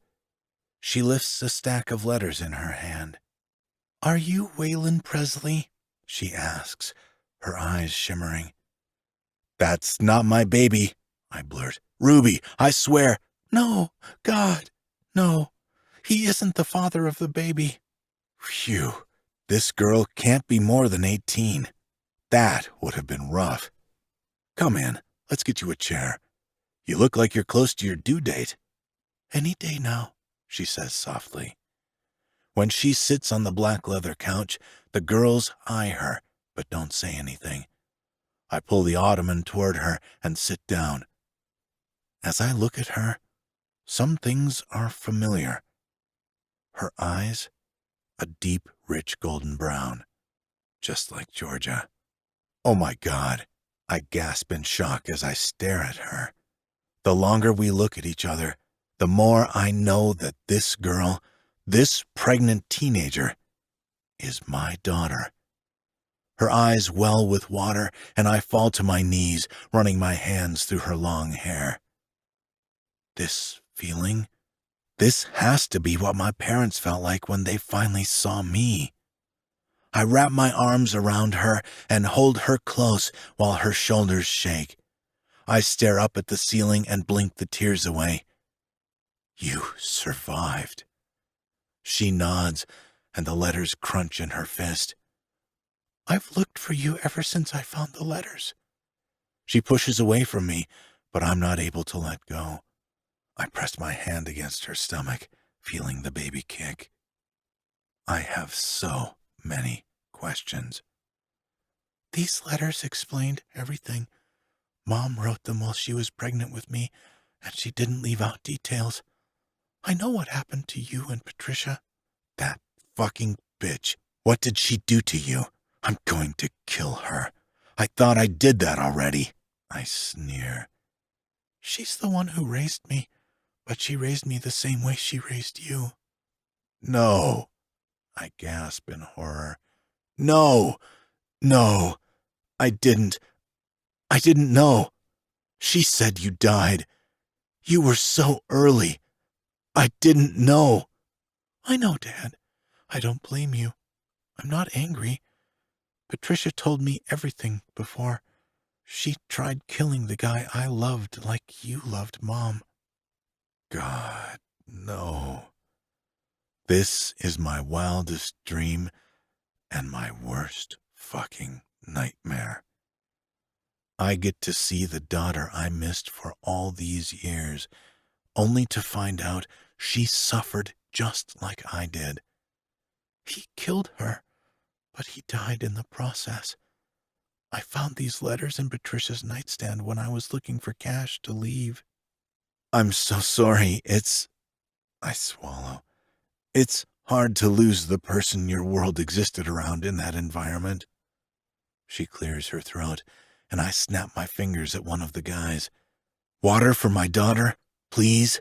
She lifts a stack of letters in her hand. Are you Waylon Presley? She asks, her eyes shimmering. That's not my baby, I blurt. Ruby, I swear. No, God, no. He isn't the father of the baby. Phew, this girl can't be more than 18. That would have been rough. Come in, let's get you a chair. You look like you're close to your due date. Any day now, she says softly. When she sits on the black leather couch, the girls eye her, but don't say anything. I pull the ottoman toward her and sit down. As I look at her, some things are familiar. Her eyes, a deep, rich golden brown, just like Georgia. Oh my God, I gasp in shock as I stare at her. The longer we look at each other, the more I know that this girl, this pregnant teenager, is my daughter. Her eyes well with water, and I fall to my knees, running my hands through her long hair. This feeling, this has to be what my parents felt like when they finally saw me. I wrap my arms around her and hold her close while her shoulders shake. I stare up at the ceiling and blink the tears away. You survived. She nods, and the letters crunch in her fist. I've looked for you ever since I found the letters. She pushes away from me, but I'm not able to let go. I press my hand against her stomach, feeling the baby kick. I have so many questions. These letters explained everything. Mom wrote them while she was pregnant with me, and she didn't leave out details. I know what happened to you and Patricia. That fucking bitch. What did she do to you? I'm going to kill her. I thought I did that already. I sneer. She's the one who raised me, but she raised me the same way she raised you. No. I gasp in horror. No. No. I didn't know. She said you died. You were so early. I didn't know. I know, Dad. I don't blame you. I'm not angry. Patricia told me everything before. She tried killing the guy I loved like you loved Mom. God, no. This is my wildest dream and my worst fucking nightmare. I get to see the daughter I missed for all these years, only to find out she suffered just like I did. He killed her, but he died in the process. I found these letters in Patricia's nightstand when I was looking for cash to leave. I'm so sorry. I swallow. It's hard to lose the person your world existed around in that environment. She clears her throat, and I snap my fingers at one of the guys. Water for my daughter, please?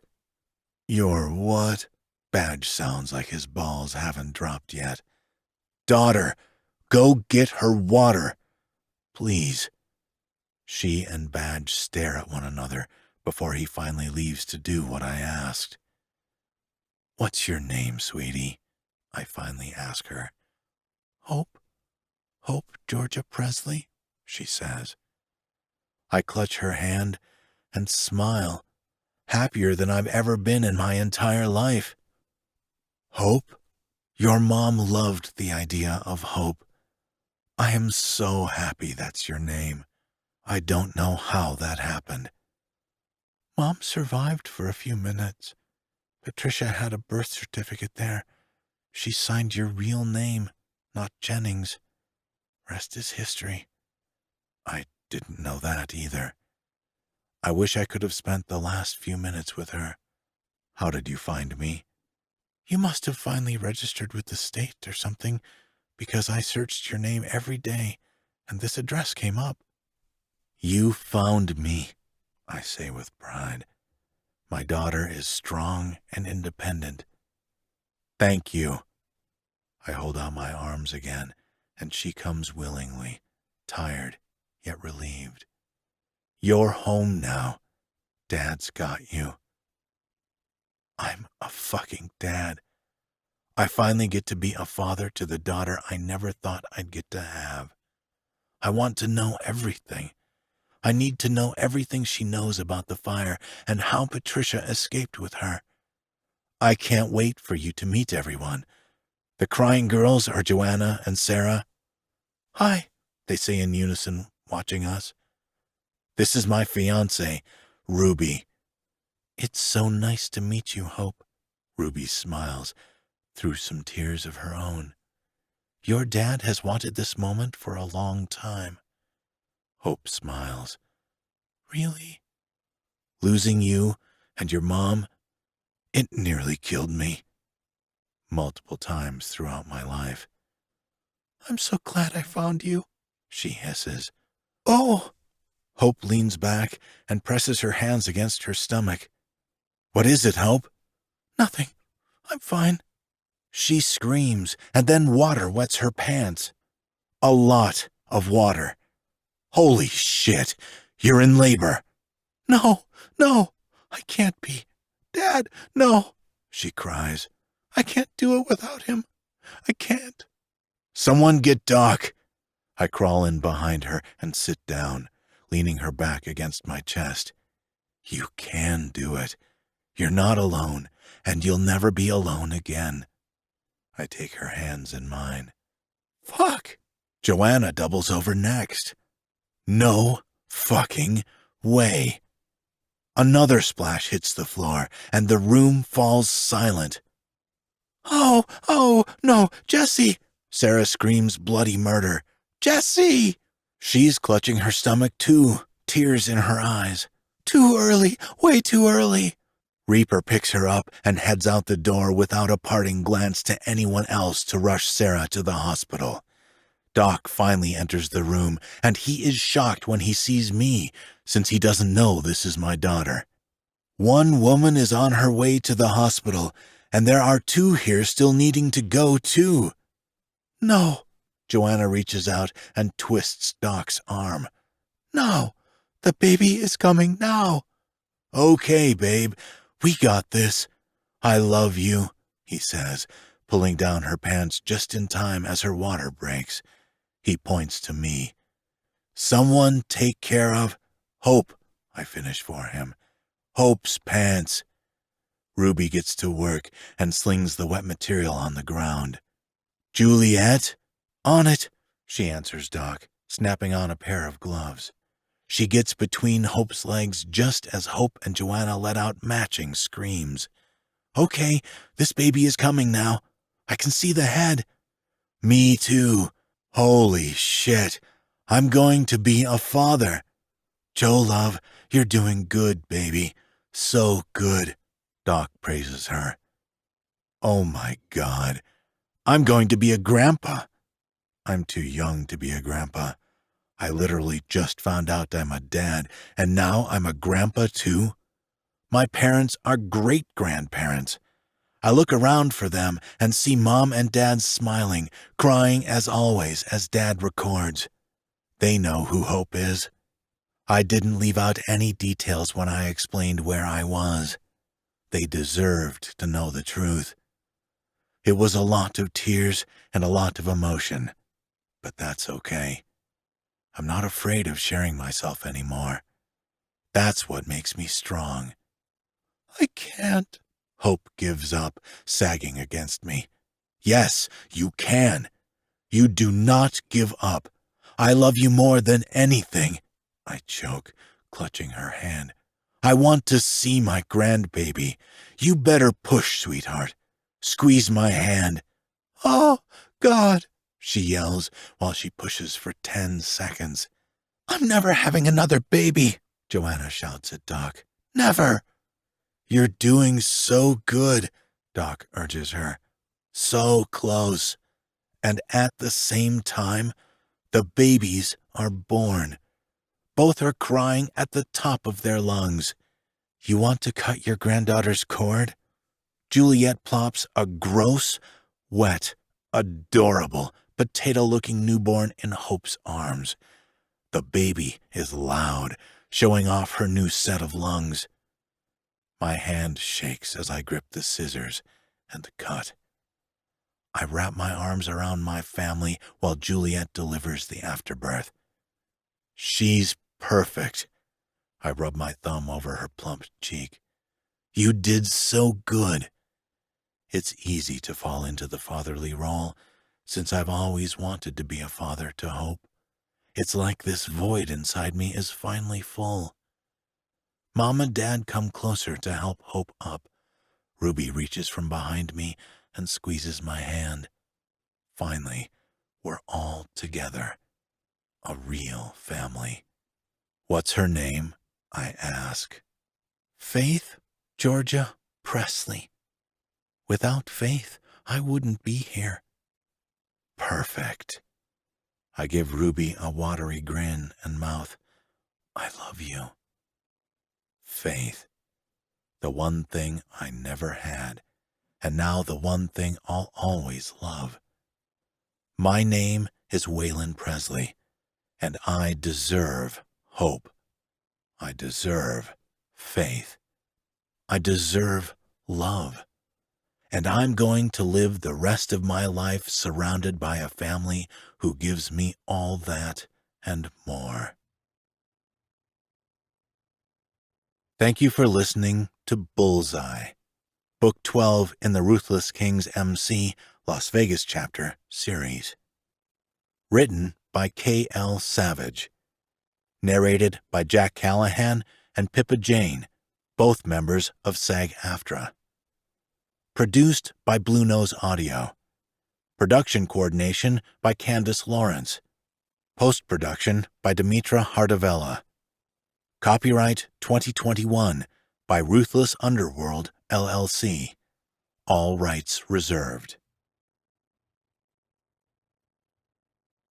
Your what? Badge sounds like his balls haven't dropped yet. Daughter, go get her water, please. She and Badge stare at one another before he finally leaves to do what I asked. What's your name, sweetie? I finally ask her. Hope Georgia Presley, she says. I clutch her hand and smile, happier than I've ever been in my entire life. Hope? Your mom loved the idea of hope. I am so happy that's your name. I don't know how that happened. Mom survived for a few minutes. Patricia had a birth certificate there. She signed your real name, not Jennings. Rest is history. I didn't know that either. I wish I could have spent the last few minutes with her. How did you find me? You must have finally registered with the state or something, because I searched your name every day, and this address came up. You found me, I say with pride. My daughter is strong and independent. Thank you. I hold out my arms again, and she comes willingly, tired yet relieved. You're home now. Dad's got you. I'm a fucking dad. I finally get to be a father to the daughter I never thought I'd get to have. I want to know everything. I need to know everything she knows about the fire and how Patricia escaped with her. I can't wait for you to meet everyone. The crying girls are Joanna and Sarah. Hi, they say in unison, watching us. This is my fiancée, Ruby. It's so nice to meet you, Hope. Ruby smiles through some tears of her own. Your dad has wanted this moment for a long time. Hope smiles. Really? Losing you and your mom, it nearly killed me. Multiple times throughout my life. I'm so glad I found you, she hisses. Oh! Hope leans back and presses her hands against her stomach. What is it, Hope? Nothing. I'm fine. She screams, and then water wets her pants. A lot of water. Holy shit, you're in labor. No, I can't be. Dad, no, she cries. I can't do it without him. I can't. Someone get Doc. I crawl in behind her and sit down, leaning her back against my chest. You can do it. You're not alone, and you'll never be alone again. I take her hands in mine. Fuck! Joanna doubles over next. No fucking way. Another splash hits the floor, and the room falls silent. Oh, no, Jessie! Sarah screams bloody murder. Jessie! She's clutching her stomach too, tears in her eyes. Too early, way too early. Reaper picks her up and heads out the door without a parting glance to anyone else to rush Sarah to the hospital. Doc finally enters the room, and he is shocked when he sees me, since he doesn't know this is my daughter. One woman is on her way to the hospital, and there are two here still needing to go, too. No. Joanna reaches out and twists Doc's arm. No, the baby is coming now. Okay, babe, we got this. I love you, he says, pulling down her pants just in time as her water breaks. He points to me. Someone take care of Hope, I finish for him. Hope's pants. Ruby gets to work and slings the wet material on the ground. Juliet? On it, she answers Doc, snapping on a pair of gloves. She gets between Hope's legs just as Hope and Joanna let out matching screams. Okay, this baby is coming now. I can see the head. Me too. Holy shit. I'm going to be a father. Joe, love, you're doing good, baby. So good. Doc praises her. Oh my God. I'm going to be a grandpa. I'm too young to be a grandpa. I literally just found out I'm a dad, and now I'm a grandpa too. My parents are great-grandparents. I look around for them and see Mom and Dad smiling, crying as always as Dad records. They know who Hope is. I didn't leave out any details when I explained where I was. They deserved to know the truth. It was a lot of tears and a lot of emotion, but that's okay. I'm not afraid of sharing myself anymore. That's what makes me strong. I can't. Hope gives up, sagging against me. Yes, you can. You do not give up. I love you more than anything. I choke, clutching her hand. I want to see my grandbaby. You better push, sweetheart. Squeeze my hand. Oh, God, she yells while she pushes for 10 seconds. I'm never having another baby, Joanna shouts at Doc. Never. You're doing so good, Doc urges her. So close. And at the same time, the babies are born. Both are crying at the top of their lungs. You want to cut your granddaughter's cord? Juliet plops a gross, wet, adorable, potato-looking newborn in Hope's arms. The baby is loud, showing off her new set of lungs. My hand shakes as I grip the scissors and cut. I wrap my arms around my family while Juliet delivers the afterbirth. She's perfect. I rub my thumb over her plump cheek. You did so good. It's easy to fall into the fatherly role, since I've always wanted to be a father to Hope. It's like this void inside me is finally full. Mom and Dad come closer to help Hope up. Ruby reaches from behind me and squeezes my hand. Finally, we're all together. A real family. What's her name? I ask. Faith Georgia Presley. Without Faith, I wouldn't be here. Perfect. I give Ruby a watery grin and mouth. I love you. Faith. The one thing I never had, and now the one thing I'll always love. My name is Waylon Presley, and I deserve hope. I deserve faith. I deserve love. And I'm going to live the rest of my life surrounded by a family who gives me all that and more. Thank you for listening to Bullseye, Book 12 in the Ruthless King's MC Las Vegas Chapter series. Written by 𝐂𝐮𝐨𝐤𝐬. Narrated by Jack Callahan and Pippa Jane, both members of SAG-AFTRA. Produced by Blue Nose Audio. Production coordination by Candace Lawrence. Post-production by Dimitra Hardavella. Copyright 2021 by Ruthless Underworld, LLC. All rights reserved.